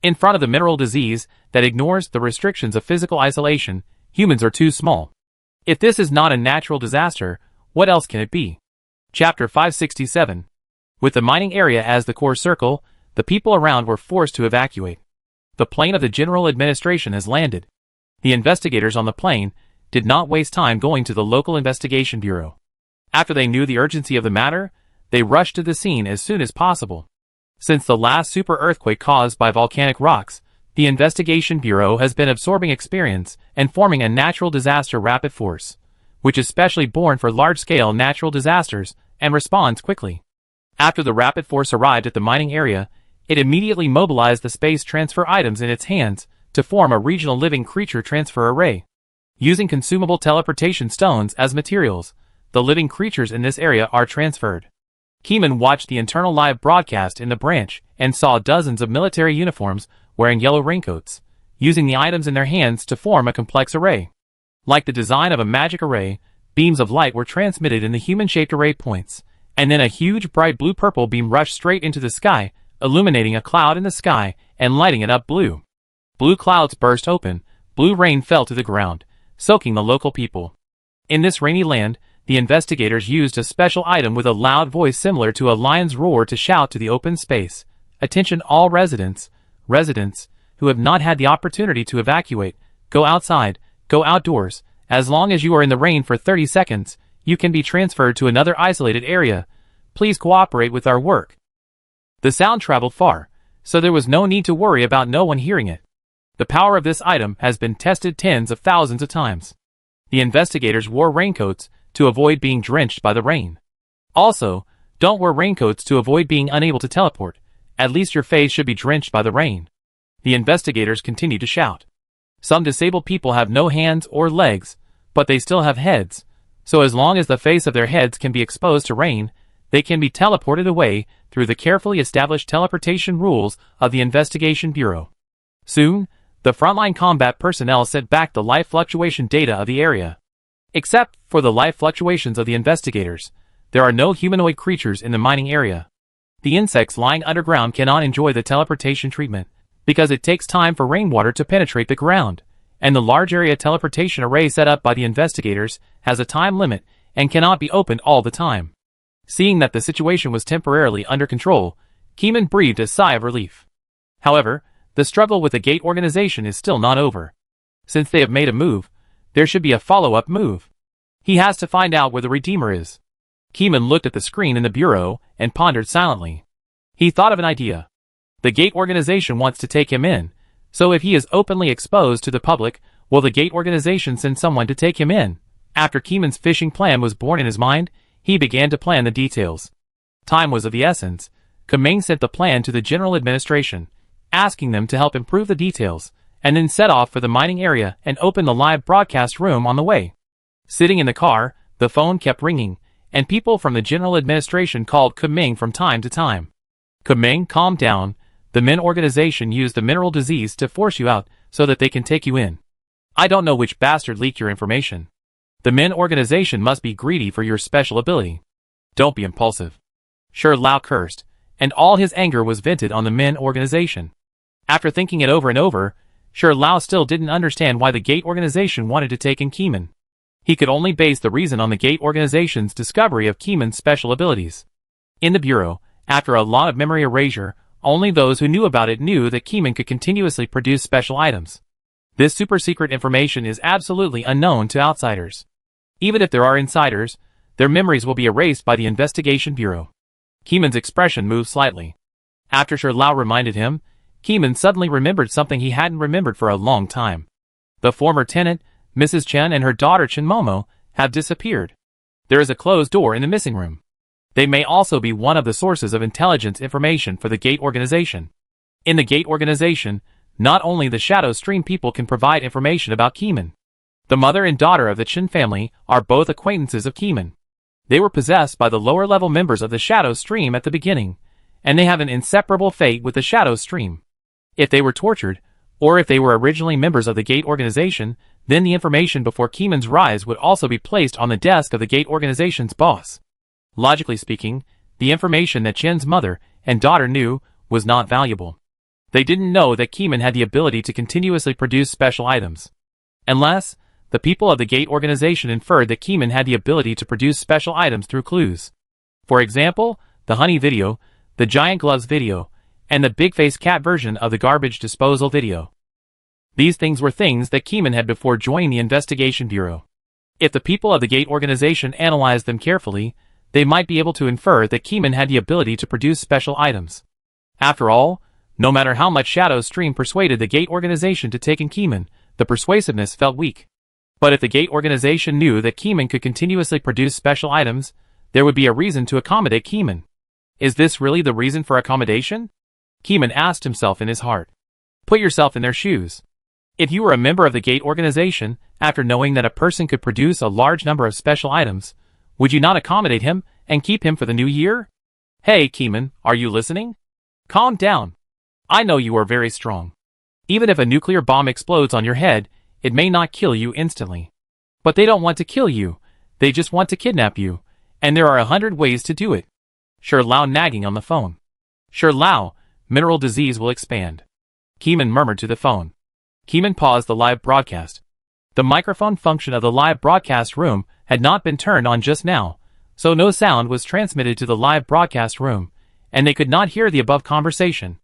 In front of the mineral disease that ignores the restrictions of physical isolation, humans are too small. If this is not a natural disaster, what else can it be? Chapter 567. With the mining area as the core circle, the people around were forced to evacuate. The plane of the General Administration has landed. The investigators on the plane did not waste time going to the local investigation bureau. After they knew the urgency of the matter, they rushed to the scene as soon as possible. Since the last super earthquake caused by volcanic rocks, the Investigation Bureau has been absorbing experience and forming a natural disaster rapid force, which is specially born for large-scale natural disasters and responds quickly. After the rapid force arrived at the mining area, it immediately mobilized the space transfer items in its hands to form a regional living creature transfer array. Using consumable teleportation stones as materials, the living creatures in this area are transferred. Keeman watched the internal live broadcast in the branch and saw dozens of military uniforms wearing yellow raincoats, using the items in their hands to form a complex array. Like the design of a magic array, beams of light were transmitted in the human-shaped array points, and then a huge bright blue-purple beam rushed straight into the sky, illuminating a cloud in the sky and lighting it up blue. Blue clouds burst open, blue rain fell to the ground, soaking the local people. In this rainy land, the investigators used a special item with a loud voice similar to a lion's roar to shout to the open space, "Attention all residents who have not had the opportunity to evacuate, go outside, go outdoors. As long as you are in the rain for 30 seconds, you can be transferred to another isolated area. Please cooperate with our work." The sound traveled far, so there was no need to worry about no one hearing it. The power of this item has been tested tens of thousands of times. The investigators wore raincoats to avoid being drenched by the rain. Also, don't wear raincoats to avoid being unable to teleport. At least your face should be drenched by the rain. The investigators continued to shout. Some disabled people have no hands or legs, but they still have heads, so as long as the face of their heads can be exposed to rain, they can be teleported away through the carefully established teleportation rules of the Investigation Bureau. Soon, the frontline combat personnel sent back the life fluctuation data of the area. Except for the life fluctuations of the investigators, there are no humanoid creatures in the mining area. The insects lying underground cannot enjoy the teleportation treatment, because it takes time for rainwater to penetrate the ground, and the large area teleportation array set up by the investigators has a time limit and cannot be opened all the time. Seeing that the situation was temporarily under control, Keeman breathed a sigh of relief. However, the struggle with the gate organization is still not over. Since they have made a move, there should be a follow-up move. He has to find out where the Redeemer is. Keeman looked at the screen in the bureau and pondered silently. He thought of an idea. The gate organization wants to take him in, so if he is openly exposed to the public, will the gate organization send someone to take him in? After Keeman's fishing plan was born in his mind, he began to plan the details. Time was of the essence. Kameng sent the plan to the General Administration, asking them to help improve the details, and then set off for the mining area and open the live broadcast room on the way. Sitting in the car, the phone kept ringing, and people from the General Administration called Kameng from time to time. Kameng, calm down. The Min organization used the mineral disease to force you out so that they can take you in. I don't know which bastard leaked your information. The Min organization must be greedy for your special ability. Don't be impulsive. Sure, Lao cursed, and all his anger was vented on the Min organization. After thinking it over and over, Sure Lao still didn't understand why the Gate organization wanted to take in Keeman. He could only base the reason on the Gate organization's discovery of Keeman's special abilities. In the Bureau, after a lot of memory erasure, only those who knew about it knew that Keeman could continuously produce special items. This super-secret information is absolutely unknown to outsiders. Even if there are insiders, their memories will be erased by the Investigation Bureau. Keeman's expression moved slightly. After Sher Lao reminded him, Keeman suddenly remembered something he hadn't remembered for a long time. The former tenant, Mrs. Chen, and her daughter Chen Momo have disappeared. There is a closed door in the missing room. They may also be one of the sources of intelligence information for the Gate organization. In the Gate organization, not only the Shadow Stream people can provide information about Keeman. The mother and daughter of the Chen family are both acquaintances of Keeman. They were possessed by the lower-level members of the Shadow Stream at the beginning, and they have an inseparable fate with the Shadow Stream. If they were tortured, or if they were originally members of the Gate organization, then the information before Keeman's rise would also be placed on the desk of the Gate organization's boss. Logically speaking, the information that Chen's mother and daughter knew was not valuable. They didn't know that Keeman had the ability to continuously produce special items. Unless, the people of the Gate organization inferred that Keeman had the ability to produce special items through clues. For example, the honey video, the giant gloves video, and the big-faced cat version of the garbage disposal video. These things were things that Keeman had before joining the investigation bureau. If the people of the Gate organization analyzed them carefully, they might be able to infer that Keeman had the ability to produce special items. After all, no matter how much Shadow Stream persuaded the Gate organization to take in Keeman, the persuasiveness felt weak. But if the Gate organization knew that Keeman could continuously produce special items, there would be a reason to accommodate Keeman. Is this really the reason for accommodation? Keeman asked himself in his heart. Put yourself in their shoes. If you were a member of the Gate organization, after knowing that a person could produce a large number of special items, would you not accommodate him and keep him for the new year? Hey, Keeman, are you listening? Calm down. I know you are very strong. Even if a nuclear bomb explodes on your head, it may not kill you instantly. But they don't want to kill you, they just want to kidnap you, and there are 100 ways to do it. Sure Lao nagging on the phone. Sure Lao, mineral disease will expand. Keeman murmured to the phone. Keeman paused the live broadcast. The microphone function of the live broadcast room had not been turned on just now, so no sound was transmitted to the live broadcast room, and they could not hear the above conversation.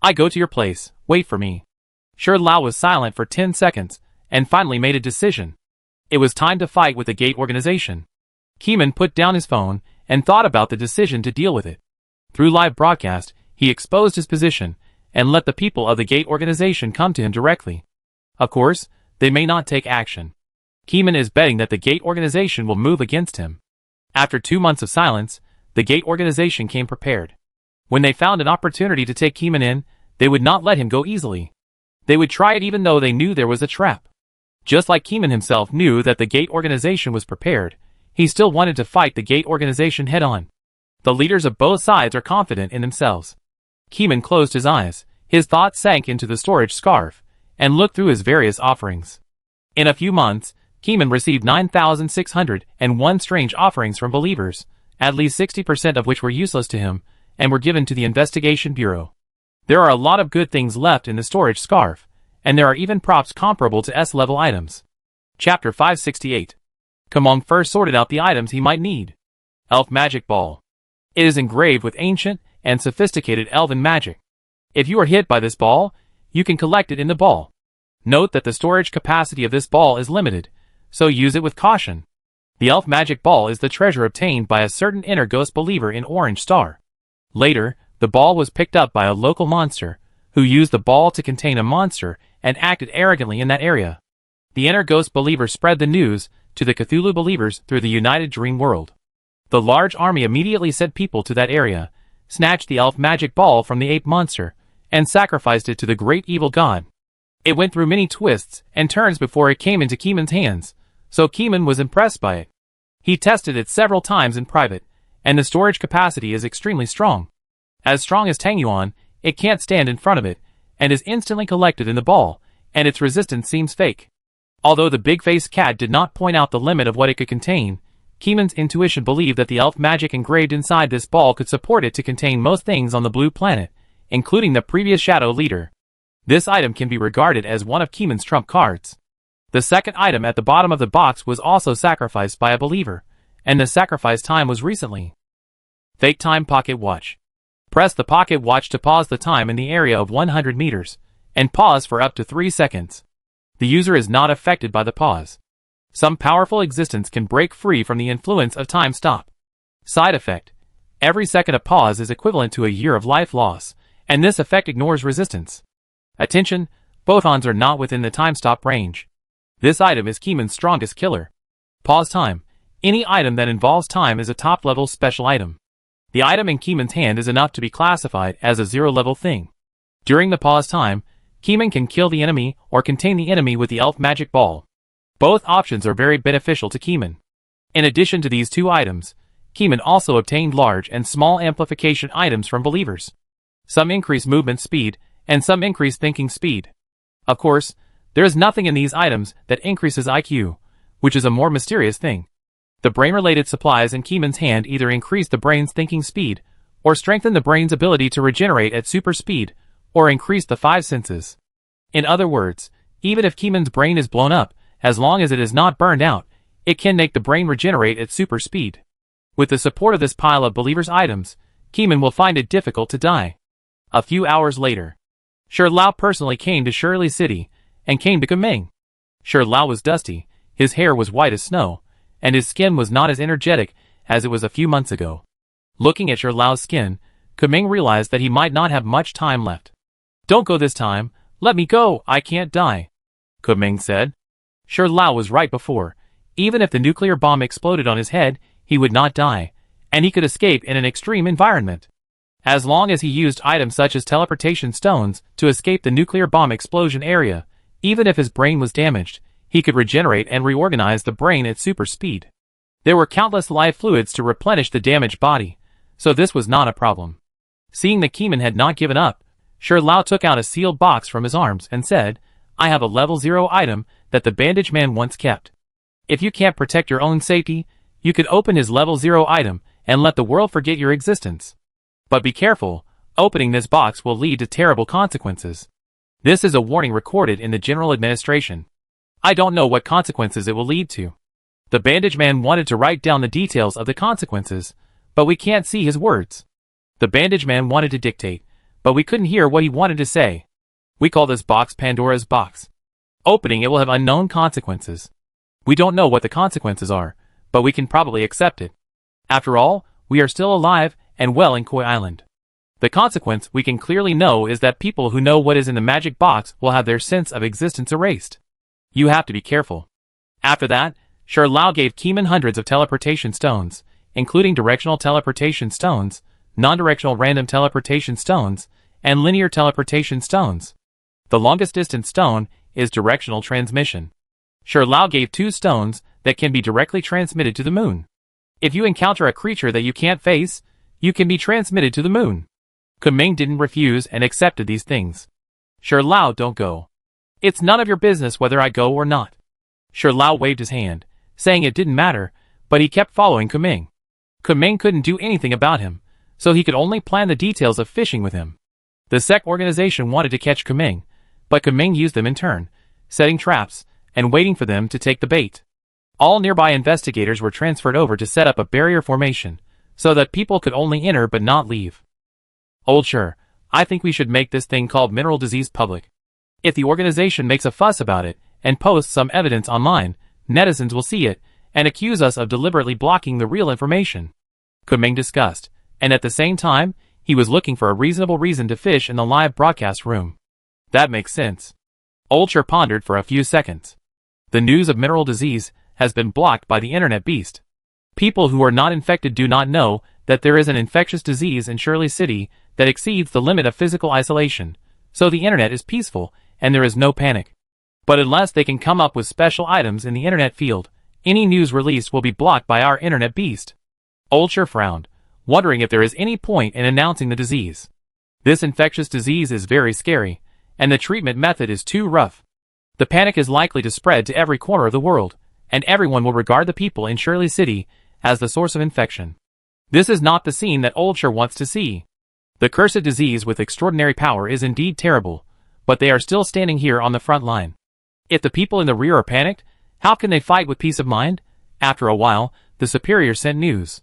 I go to your place, wait for me. Sure Lao was silent for 10 seconds, and finally made a decision. It was time to fight with the Gate organization. Keeman put down his phone and thought about the decision to deal with it. Through live broadcast, he exposed his position and let the people of the Gate organization come to him directly. Of course, they may not take action. Keeman is betting that the Gate organization will move against him. After 2 months of silence, the Gate organization came prepared. When they found an opportunity to take Keeman in, they would not let him go easily. They would try it even though they knew there was a trap. Just like Keeman himself knew that the Gate organization was prepared, he still wanted to fight the Gate organization head-on. The leaders of both sides are confident in themselves. Keeman closed his eyes, his thoughts sank into the storage scarf, and looked through his various offerings. In a few months, Keeman received 9,601 strange offerings from believers, at least 60% of which were useless to him, and were given to the investigation bureau. There are a lot of good things left in the storage scarf, and there are even props comparable to S-level items. Chapter 568. Kamong first sorted out the items he might need. Elf Magic Ball. It is engraved with ancient and sophisticated elven magic. If you are hit by this ball, you can collect it in the ball. Note that the storage capacity of this ball is limited, so use it with caution. The Elf Magic Ball is the treasure obtained by a certain inner ghost believer in Orange Star. Later, the ball was picked up by a local monster, who used the ball to contain a monster and acted arrogantly in that area. The inner ghost believer spread the news to the Cthulhu believers through the United Dream World. The large army immediately sent people to that area, snatched the elf magic ball from the ape monster, and sacrificed it to the great evil god. It went through many twists and turns before it came into Keeman's hands, so Keeman was impressed by it. He tested it several times in private, and the storage capacity is extremely strong. As strong as Tangyuan, it can't stand in front of it, and is instantly collected in the ball, and its resistance seems fake. Although the big-faced cat did not point out the limit of what it could contain, Keeman's intuition believed that the elf magic engraved inside this ball could support it to contain most things on the blue planet, including the previous shadow leader. This item can be regarded as one of Keeman's trump cards. The second item at the bottom of the box was also sacrificed by a believer, and the sacrifice time was recently. Fake Time Pocket Watch. Press the pocket watch to pause the time in the area of 100 meters, and pause for up to 3 seconds. The user is not affected by the pause. Some powerful existence can break free from the influence of time stop. Side effect. Every second of pause is equivalent to a year of life loss, and this effect ignores resistance. Attention, bothons are not within the time stop range. This item is Keeman's strongest killer. Pause time. Any item that involves time is a top-level special item. The item in Keeman's hand is enough to be classified as a 0-level thing. During the pause time, Keeman can kill the enemy or contain the enemy with the elf magic ball. Both options are very beneficial to Keeman. In addition to these two items, Keeman also obtained large and small amplification items from believers. Some increase movement speed, and some increase thinking speed. Of course, there is nothing in these items that increases IQ, which is a more mysterious thing. The brain-related supplies in Keeman's hand either increase the brain's thinking speed, or strengthen the brain's ability to regenerate at super speed, or increase the five senses. In other words, even if Keeman's brain is blown up, as long as it is not burned out, it can make the brain regenerate at super speed. With the support of this pile of believers' items, Keeman will find it difficult to die. A few hours later, Shi Lao personally came to Shirley City, and came to Kuming. Shi Lao was dusty, his hair was white as snow, and his skin was not as energetic as it was a few months ago. Looking at Shi Lao's skin, Kuming realized that he might not have much time left. "Don't go this time, let me go, I can't die," Kuming said. Shi Lao was right before. Even if the nuclear bomb exploded on his head, he would not die, and he could escape in an extreme environment. As long as he used items such as teleportation stones to escape the nuclear bomb explosion area, even if his brain was damaged, he could regenerate and reorganize the brain at super speed. There were countless life fluids to replenish the damaged body, so this was not a problem. Seeing that Keeman had not given up, Shi Lao took out a sealed box from his arms and said, "I have a level 0 item that the bandage man once kept. If you can't protect your own safety, you could open his level 0 item and let the world forget your existence. But be careful, opening this box will lead to terrible consequences. This is a warning recorded in the General Administration. I don't know what consequences it will lead to." The bandage man wanted to write down the details of the consequences, but we can't see his words. The bandage man wanted to dictate, but we couldn't hear what he wanted to say. We call this box Pandora's box. Opening it will have unknown consequences. We don't know what the consequences are, but we can probably accept it. After all, we are still alive and well in Koi Island. The consequence we can clearly know is that people who know what is in the magic box will have their sense of existence erased. You have to be careful. After that, Shi Lao gave Keeman hundreds of teleportation stones, including directional teleportation stones, non-directional random teleportation stones, and linear teleportation stones. The longest distance stone is directional transmission. Shi Lao gave 2 stones that can be directly transmitted to the moon. If you encounter a creature that you can't face, you can be transmitted to the moon. Kuming didn't refuse and accepted these things. "Shi Lao, don't go. It's none of your business whether I go or not." Shi Lao waved his hand, saying it didn't matter, but he kept following Kuming. Kuming couldn't do anything about him, so he could only plan the details of fishing with him. The SEC organization wanted to catch Kuming, but Kuming used them in turn, setting traps and waiting for them to take the bait. All nearby investigators were transferred over to set up a barrier formation, so that people could only enter but not leave. "Old Sure, I think we should make this thing called mineral disease public. If the organization makes a fuss about it and posts some evidence online, netizens will see it and accuse us of deliberately blocking the real information," Kuming discussed, and at the same time, he was looking for a reasonable reason to fish in the live broadcast room. "That makes sense." Old Sure pondered for a few seconds. The news of mineral disease has been blocked by the internet beast. People who are not infected do not know that there is an infectious disease in Shirley City that exceeds the limit of physical isolation, so the internet is peaceful and there is no panic. But unless they can come up with special items in the internet field, any news released will be blocked by our internet beast. Old Sure frowned, wondering if there is any point in announcing the disease. This infectious disease is very scary, and the treatment method is too rough. The panic is likely to spread to every corner of the world, and everyone will regard the people in Shirley City as the source of infection. This is not the scene that Old Sure wants to see. The cursed disease with extraordinary power is indeed terrible, but they are still standing here on the front line. If the people in the rear are panicked, how can they fight with peace of mind? After a while, the superior sent news.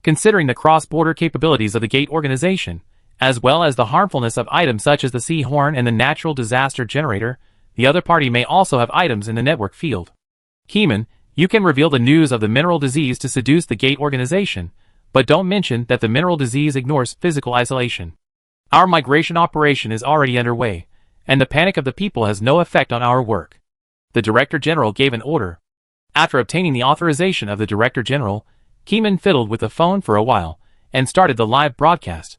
Considering the cross-border capabilities of the Gate organization, as well as the harmfulness of items such as the sea horn and the natural disaster generator, the other party may also have items in the network field. Keeman, you can reveal the news of the mineral disease to seduce the Gate organization, but don't mention that the mineral disease ignores physical isolation. Our migration operation is already underway, and the panic of the people has no effect on our work. The Director General gave an order. After obtaining the authorization of the Director General, Keeman fiddled with the phone for a while, and started the live broadcast.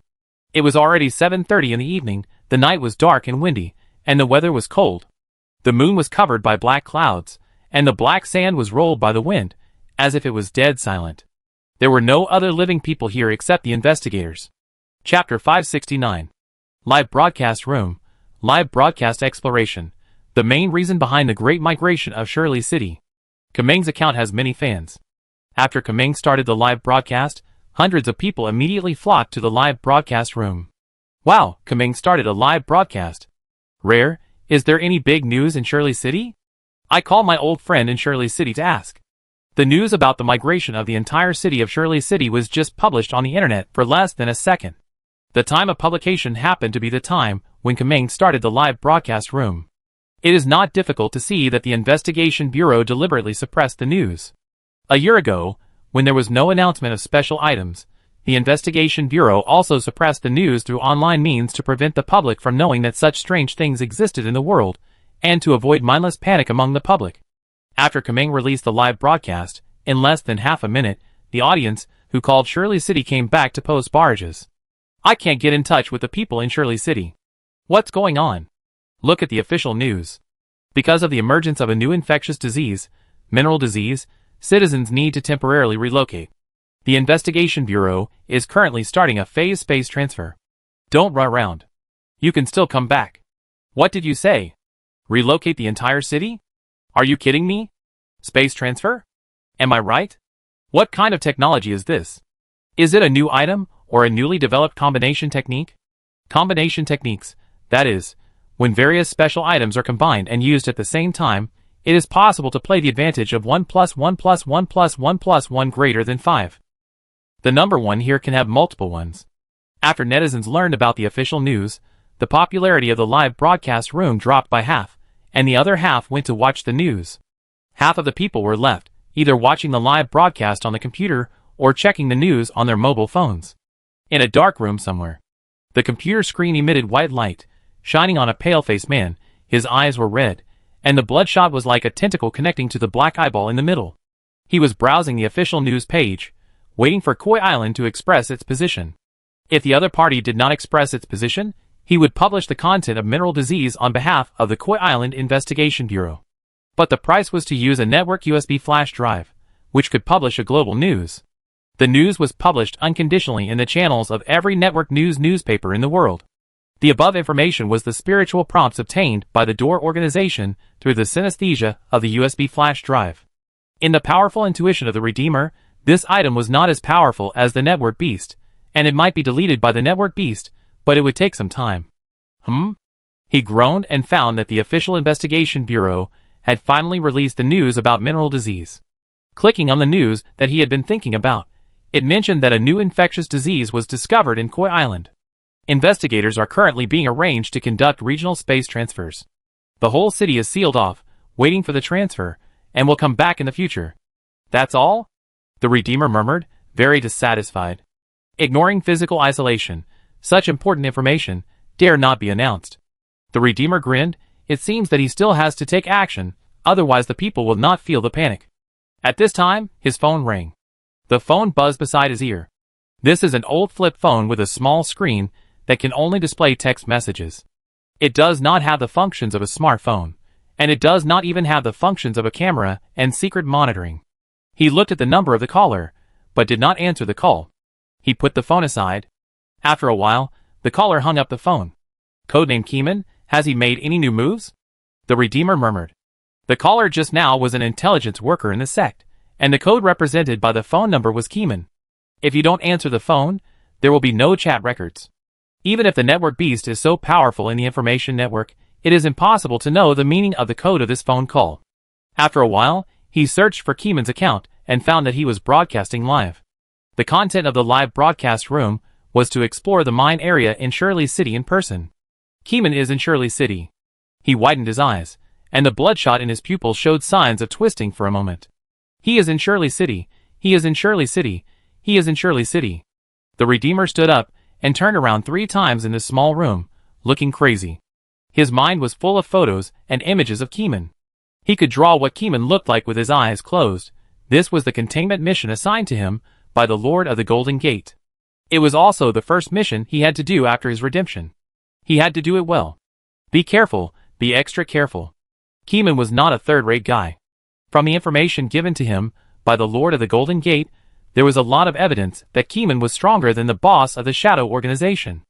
It was already 7:30 in the evening, the night was dark and windy, and the weather was cold. The moon was covered by black clouds, and the black sand was rolled by the wind, as if it was dead silent. There were no other living people here except the investigators. Chapter 569. Live Broadcast Room. Live Broadcast Exploration. The main reason behind the Great Migration of Shirley City. Kuming's account has many fans. After Kaming started the live broadcast, hundreds of people immediately flocked to the live broadcast room. Wow, Kaming started a live broadcast. Rare, is there any big news in Shirley City? I called my old friend in Shirley City to ask. The news about the migration of the entire city of Shirley City was just published on the internet for less than a second. The time of publication happened to be the time when Kaming started the live broadcast room. It is not difficult to see that the Investigation Bureau deliberately suppressed the news. A year ago, when there was no announcement of special items, the Investigation Bureau also suppressed the news through online means to prevent the public from knowing that such strange things existed in the world, and to avoid mindless panic among the public. After Kaming released the live broadcast, in less than half a minute, the audience, who called Shirley City, came back to post barrages. I can't get in touch with the people in Shirley City. What's going on? Look at the official news. Because of the emergence of a new infectious disease, mineral disease, citizens need to temporarily relocate. The Investigation Bureau is currently starting a phased space transfer. Don't run around. You can still come back. What did you say? Relocate the entire city? Are you kidding me? Space transfer? Am I right? What kind of technology is this? Is it a new item, or a newly developed combination technique? Combination techniques, that is, when various special items are combined and used at the same time, it is possible to play the advantage of 1 plus 1 plus 1 plus 1 plus 1 greater than 5. The number 1 here can have multiple ones. After netizens learned about the official news, the popularity of the live broadcast room dropped by half, and the other half went to watch the news. Half of the people were left, either watching the live broadcast on the computer or checking the news on their mobile phones. In a dark room somewhere, the computer screen emitted white light, shining on a pale-faced man. His eyes were red, and the bloodshot was like a tentacle connecting to the black eyeball in the middle. He was browsing the official news page, waiting for Koi Island to express its position. If the other party did not express its position, he would publish the content of mineral disease on behalf of the Koi Island Investigation Bureau. But the price was to use a network USB flash drive, which could publish a global news. The news was published unconditionally in the channels of every network newspaper in the world. The above information was the spiritual prompts obtained by the Door organization through the synesthesia of the USB flash drive. In the powerful intuition of the Redeemer, this item was not as powerful as the network beast, and it might be deleted by the network beast, but it would take some time. He groaned and found that the official Investigation Bureau had finally released the news about mineral disease. Clicking on the news that he had been thinking about, it mentioned that a new infectious disease was discovered in Koi Island. Investigators are currently being arranged to conduct regional space transfers. The whole city is sealed off, waiting for the transfer, and will come back in the future. That's all? The Redeemer murmured, very dissatisfied. Ignoring physical isolation, such important information dare not be announced. The Redeemer grinned. It seems that he still has to take action, otherwise the people will not feel the panic. At this time, his phone rang. The phone buzzed beside his ear. This is an old flip phone with a small screen that can only display text messages. It does not have the functions of a smartphone, and it does not even have the functions of a camera and secret monitoring. He looked at the number of the caller, but did not answer the call. He put the phone aside. After a while, the caller hung up the phone. Codename Keeman, has he made any new moves? The Redeemer murmured. The caller just now was an intelligence worker in the sect, and the code represented by the phone number was Keeman. If you don't answer the phone, there will be no chat records. Even if the network beast is so powerful in the information network, it is impossible to know the meaning of the code of this phone call. After a while, he searched for Keeman's account and found that he was broadcasting live. The content of the live broadcast room was to explore the mine area in Shirley City in person. Keeman is in Shirley City. He widened his eyes, and the bloodshot in his pupils showed signs of twisting for a moment. He is in Shirley City. He is in Shirley City. He is in Shirley City. The Redeemer stood up and turned around 3 times in this small room, looking crazy. His mind was full of photos and images of Keeman. He could draw what Keeman looked like with his eyes closed. This was the containment mission assigned to him by the Lord of the Golden Gate. It was also the first mission he had to do after his redemption. He had to do it well. Be careful, be extra careful. Keeman was not a third-rate guy. From the information given to him by the Lord of the Golden Gate, there was a lot of evidence that Keeman was stronger than the boss of the Shadow organization.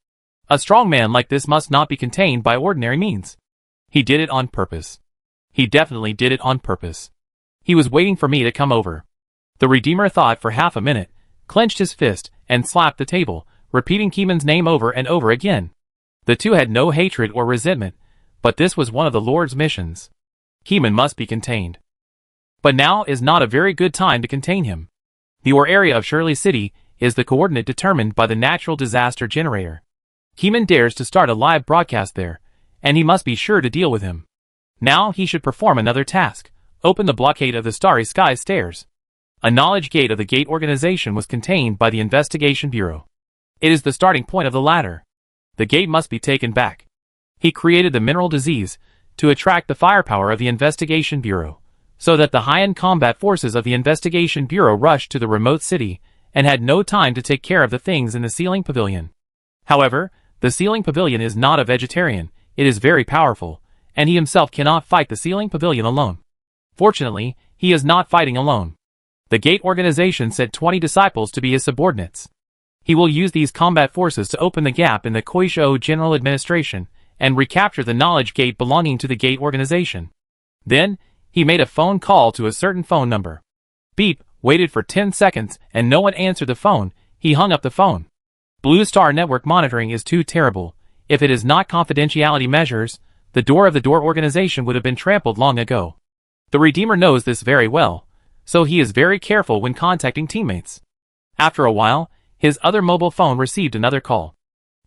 A strong man like this must not be contained by ordinary means. He did it on purpose. He definitely did it on purpose. He was waiting for me to come over. The Redeemer thought for half a minute, clenched his fist, and slapped the table, repeating Keeman's name over and over again. The two had no hatred or resentment, but this was one of the Lord's missions. Keeman must be contained. But now is not a very good time to contain him. The ore area of Shirley City is the coordinate determined by the natural disaster generator. Keeman dares to start a live broadcast there, and he must be sure to deal with him. Now he should perform another task, open the blockade of the Starry Sky stairs. A knowledge gate of the gate organization was contained by the Investigation Bureau. It is the starting point of the ladder. The gate must be taken back. He created the mineral disease to attract the firepower of the Investigation Bureau, so that the high-end combat forces of the Investigation Bureau rushed to the remote city and had no time to take care of the things in the ceiling pavilion. However, the ceiling pavilion is not a vegetarian, it is very powerful, and he himself cannot fight the ceiling pavilion alone. Fortunately, he is not fighting alone. The gate organization sent 20 disciples to be his subordinates. He will use these combat forces to open the gap in the Koisho General Administration and recapture the knowledge gate belonging to the gate organization. Then, he made a phone call to a certain phone number. Beep, waited for 10 seconds and no one answered the phone. He hung up the phone. Blue Star network monitoring is too terrible. If it is not confidentiality measures, the door of the door organization would have been trampled long ago. The Redeemer knows this very well, so he is very careful when contacting teammates. After a while, his other mobile phone received another call.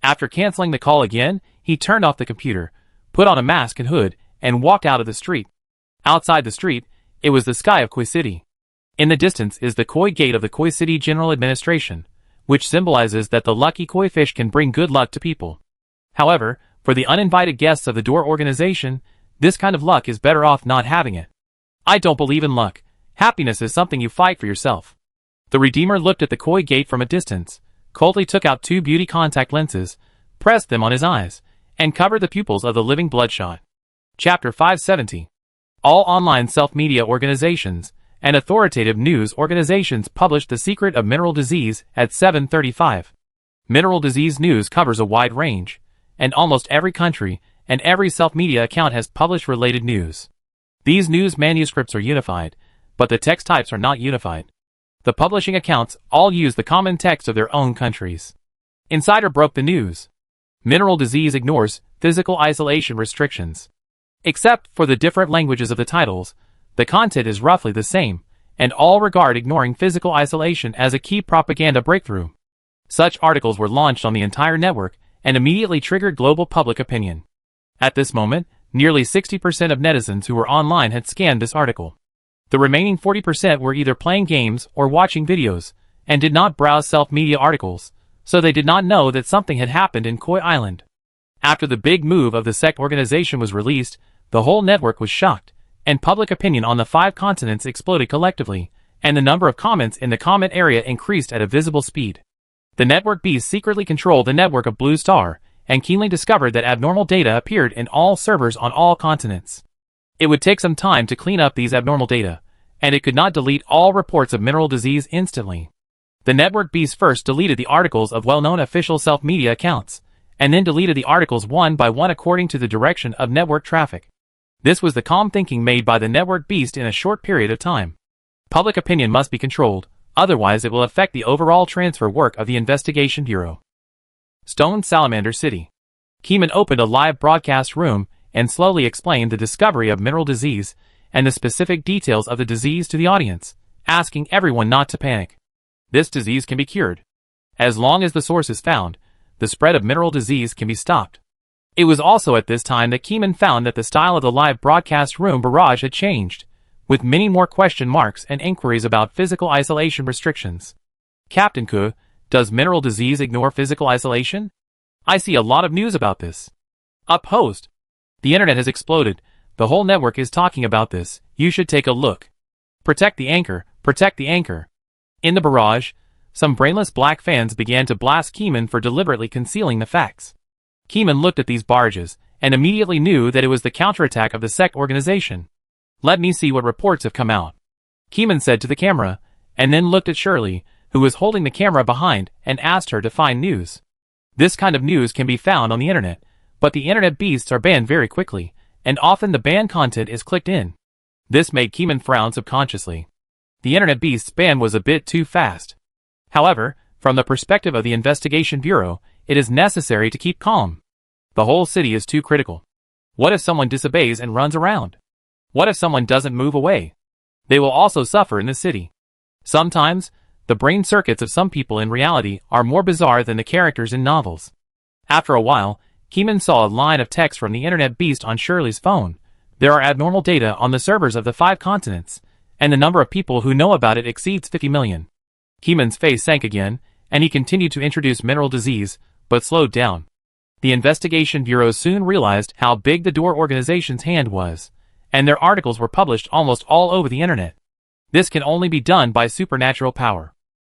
After canceling the call again, he turned off the computer, put on a mask and hood, and walked out of the street. Outside the street, it was the sky of Koi City. In the distance is the Koi Gate of the Koi City General Administration, which symbolizes that the lucky koi fish can bring good luck to people. However, for the uninvited guests of the door organization, this kind of luck is better off not having it. I don't believe in luck. Happiness is something you fight for yourself. The Redeemer looked at the Koi Gate from a distance, coldly took out 2 beauty contact lenses, pressed them on his eyes, and covered the pupils of the living bloodshot. Chapter 570. All online self-media organizations and authoritative news organizations published The Secret of Mineral Disease at 7:35. Mineral disease news covers a wide range, and almost every country and every self-media account has published related news. These news manuscripts are unified, but the text types are not unified. The publishing accounts all use the common text of their own countries. Insider broke the news. Mineral disease ignores physical isolation restrictions. Except for the different languages of the titles, the content is roughly the same, and all regard ignoring physical isolation as a key propaganda breakthrough. Such articles were launched on the entire network and immediately triggered global public opinion. At this moment, nearly 60% of netizens who were online had scanned this article. The remaining 40% were either playing games or watching videos, and did not browse self-media articles, so they did not know that something had happened in Koi Island. After the big move of the sect organization was released, the whole network was shocked, and public opinion on the 5 continents exploded collectively, and the number of comments in the comment area increased at a visible speed. The network beasts secretly controlled the network of Blue Star, and keenly discovered that abnormal data appeared in all servers on all continents. It would take some time to clean up these abnormal data, and it could not delete all reports of mineral disease instantly. The network beasts first deleted the articles of well-known official self-media accounts, and then deleted the articles one by one according to the direction of network traffic. This was the calm thinking made by the network beast in a short period of time. Public opinion must be controlled, otherwise it will affect the overall transfer work of the Investigation Bureau. Stone Salamander City. Keeman opened a live broadcast room and slowly explained the discovery of mineral disease and the specific details of the disease to the audience, asking everyone not to panic. This disease can be cured. As long as the source is found, the spread of mineral disease can be stopped. It was also at this time that Keeman found that the style of the live broadcast room barrage had changed, with many more question marks and inquiries about physical isolation restrictions. Captain Ku, does mineral disease ignore physical isolation? I see a lot of news about this. Up host. The internet has exploded. The whole network is talking about this. You should take a look. Protect the anchor, protect the anchor. In the barrage, some brainless black fans began to blast Keeman for deliberately concealing the facts. Keeman looked at these barrages, and immediately knew that it was the counterattack of the sect organization. Let me see what reports have come out. Keeman said to the camera, and then looked at Shirley, who was holding the camera behind, and asked her to find news. This kind of news can be found on the internet, but the internet beasts are banned very quickly, and often the banned content is clicked in. This made Keeman frown subconsciously. The internet beast's span was a bit too fast. However, from the perspective of the Investigation Bureau, it is necessary to keep calm. The whole city is too critical. What if someone disobeys and runs around? What if someone doesn't move away? They will also suffer in the city. Sometimes, the brain circuits of some people in reality are more bizarre than the characters in novels. After a while, Keeman saw a line of text from the internet beast on Shirley's phone. There are abnormal data on the servers of the 5 continents, and the number of people who know about it exceeds 50 million. Keeman's face sank again, and he continued to introduce mineral disease, but slowed down. The Investigation Bureau soon realized how big the Door organization's hand was, and their articles were published almost all over the internet. This can only be done by supernatural power.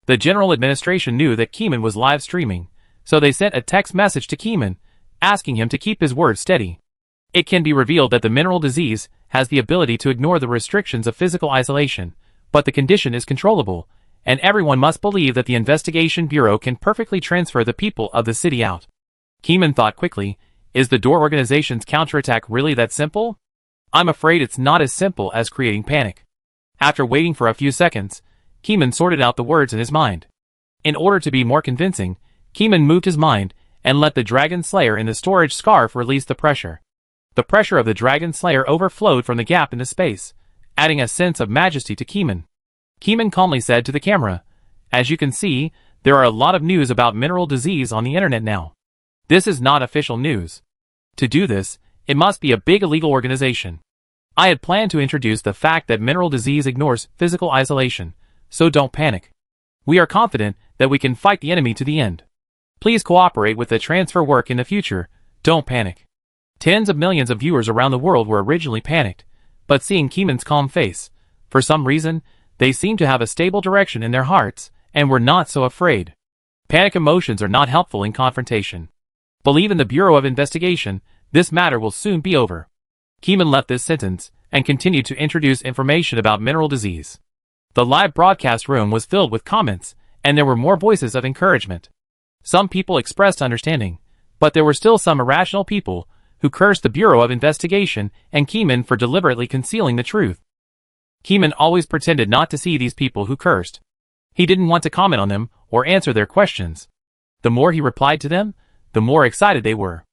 The General Administration knew that Keeman was live streaming, so they sent a text message to Keeman, asking him to keep his word steady. It can be revealed that the mineral disease has the ability to ignore the restrictions of physical isolation, but the condition is controllable, and everyone must believe that the Investigation Bureau can perfectly transfer the people of the city out. Keeman thought quickly, is the Door organization's counterattack really that simple? I'm afraid it's not as simple as creating panic. After waiting for a few seconds, Keeman sorted out the words in his mind. In order to be more convincing, Keeman moved his mind and let the Dragon Slayer in the storage scarf release the pressure. The pressure of the Dragon Slayer overflowed from the gap into space, adding a sense of majesty to Keeman. Keeman calmly said to the camera, as you can see, there are a lot of news about mineral disease on the internet now. This is not official news. To do this, it must be a big illegal organization. I had planned to introduce the fact that mineral disease ignores physical isolation, so don't panic. We are confident that we can fight the enemy to the end. Please cooperate with the transfer work in the future, don't panic. Tens of millions of viewers around the world were originally panicked, but seeing Keeman's calm face, for some reason, they seemed to have a stable direction in their hearts, and were not so afraid. Panic emotions are not helpful in confrontation. Believe in the Bureau of Investigation, this matter will soon be over. Keeman left this sentence, and continued to introduce information about mineral disease. The live broadcast room was filled with comments, and there were more voices of encouragement. Some people expressed understanding, but there were still some irrational people who cursed the Bureau of Investigation and Keeman for deliberately concealing the truth. Keeman always pretended not to see these people who cursed. He didn't want to comment on them or answer their questions. The more he replied to them, the more excited they were.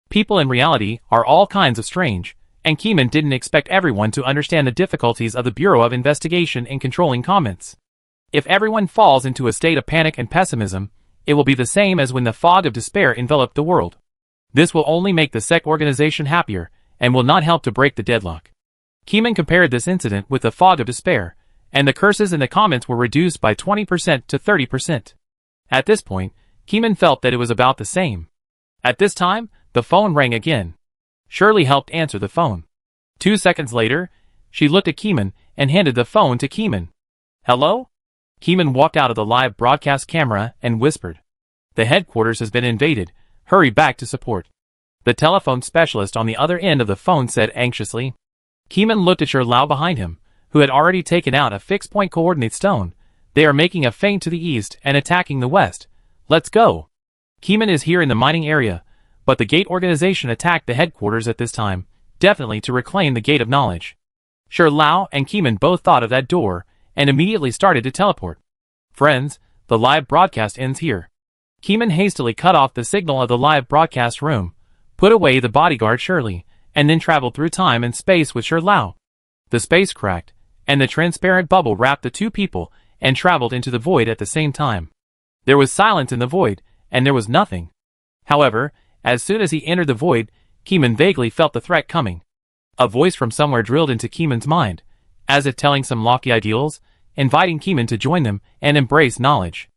People in reality are all kinds of strange, and Keeman didn't expect everyone to understand the difficulties of the Bureau of Investigation in controlling comments. If everyone falls into a state of panic and pessimism, it will be the same as when the fog of despair enveloped the world. This will only make the SEC organization happier, and will not help to break the deadlock. Keeman compared this incident with the fog of despair, and the curses in the comments were reduced by 20% to 30%. At this point, Keeman felt that it was about the same. At this time, the phone rang again. Shirley helped answer the phone. 2 seconds later, she looked at Keeman and handed the phone to Keeman. Hello? Keeman walked out of the live broadcast camera and whispered. The headquarters has been invaded. Hurry back to support. The telephone specialist on the other end of the phone said anxiously. Keeman looked at Shirley behind him, who had already taken out a fixed-point coordinate stone. They are making a feint to the east and attacking the west. Let's go. Keeman is here in the mining area, but the Gate organization attacked the headquarters at this time, definitely to reclaim the Gate of Knowledge. Shirley and Keeman both thought of that door, and immediately started to teleport. Friends, the live broadcast ends here. Keeman hastily cut off the signal of the live broadcast room, put away the bodyguard Shirley, and then traveled through time and space with Shirley. The space cracked, and the transparent bubble wrapped the two people and traveled into the void at the same time. There was silence in the void, and there was nothing. However, as soon as he entered the void, Keeman vaguely felt the threat coming. A voice from somewhere drilled into Keeman's mind, as if telling some lofty ideals, inviting Keeman to join them and embrace knowledge.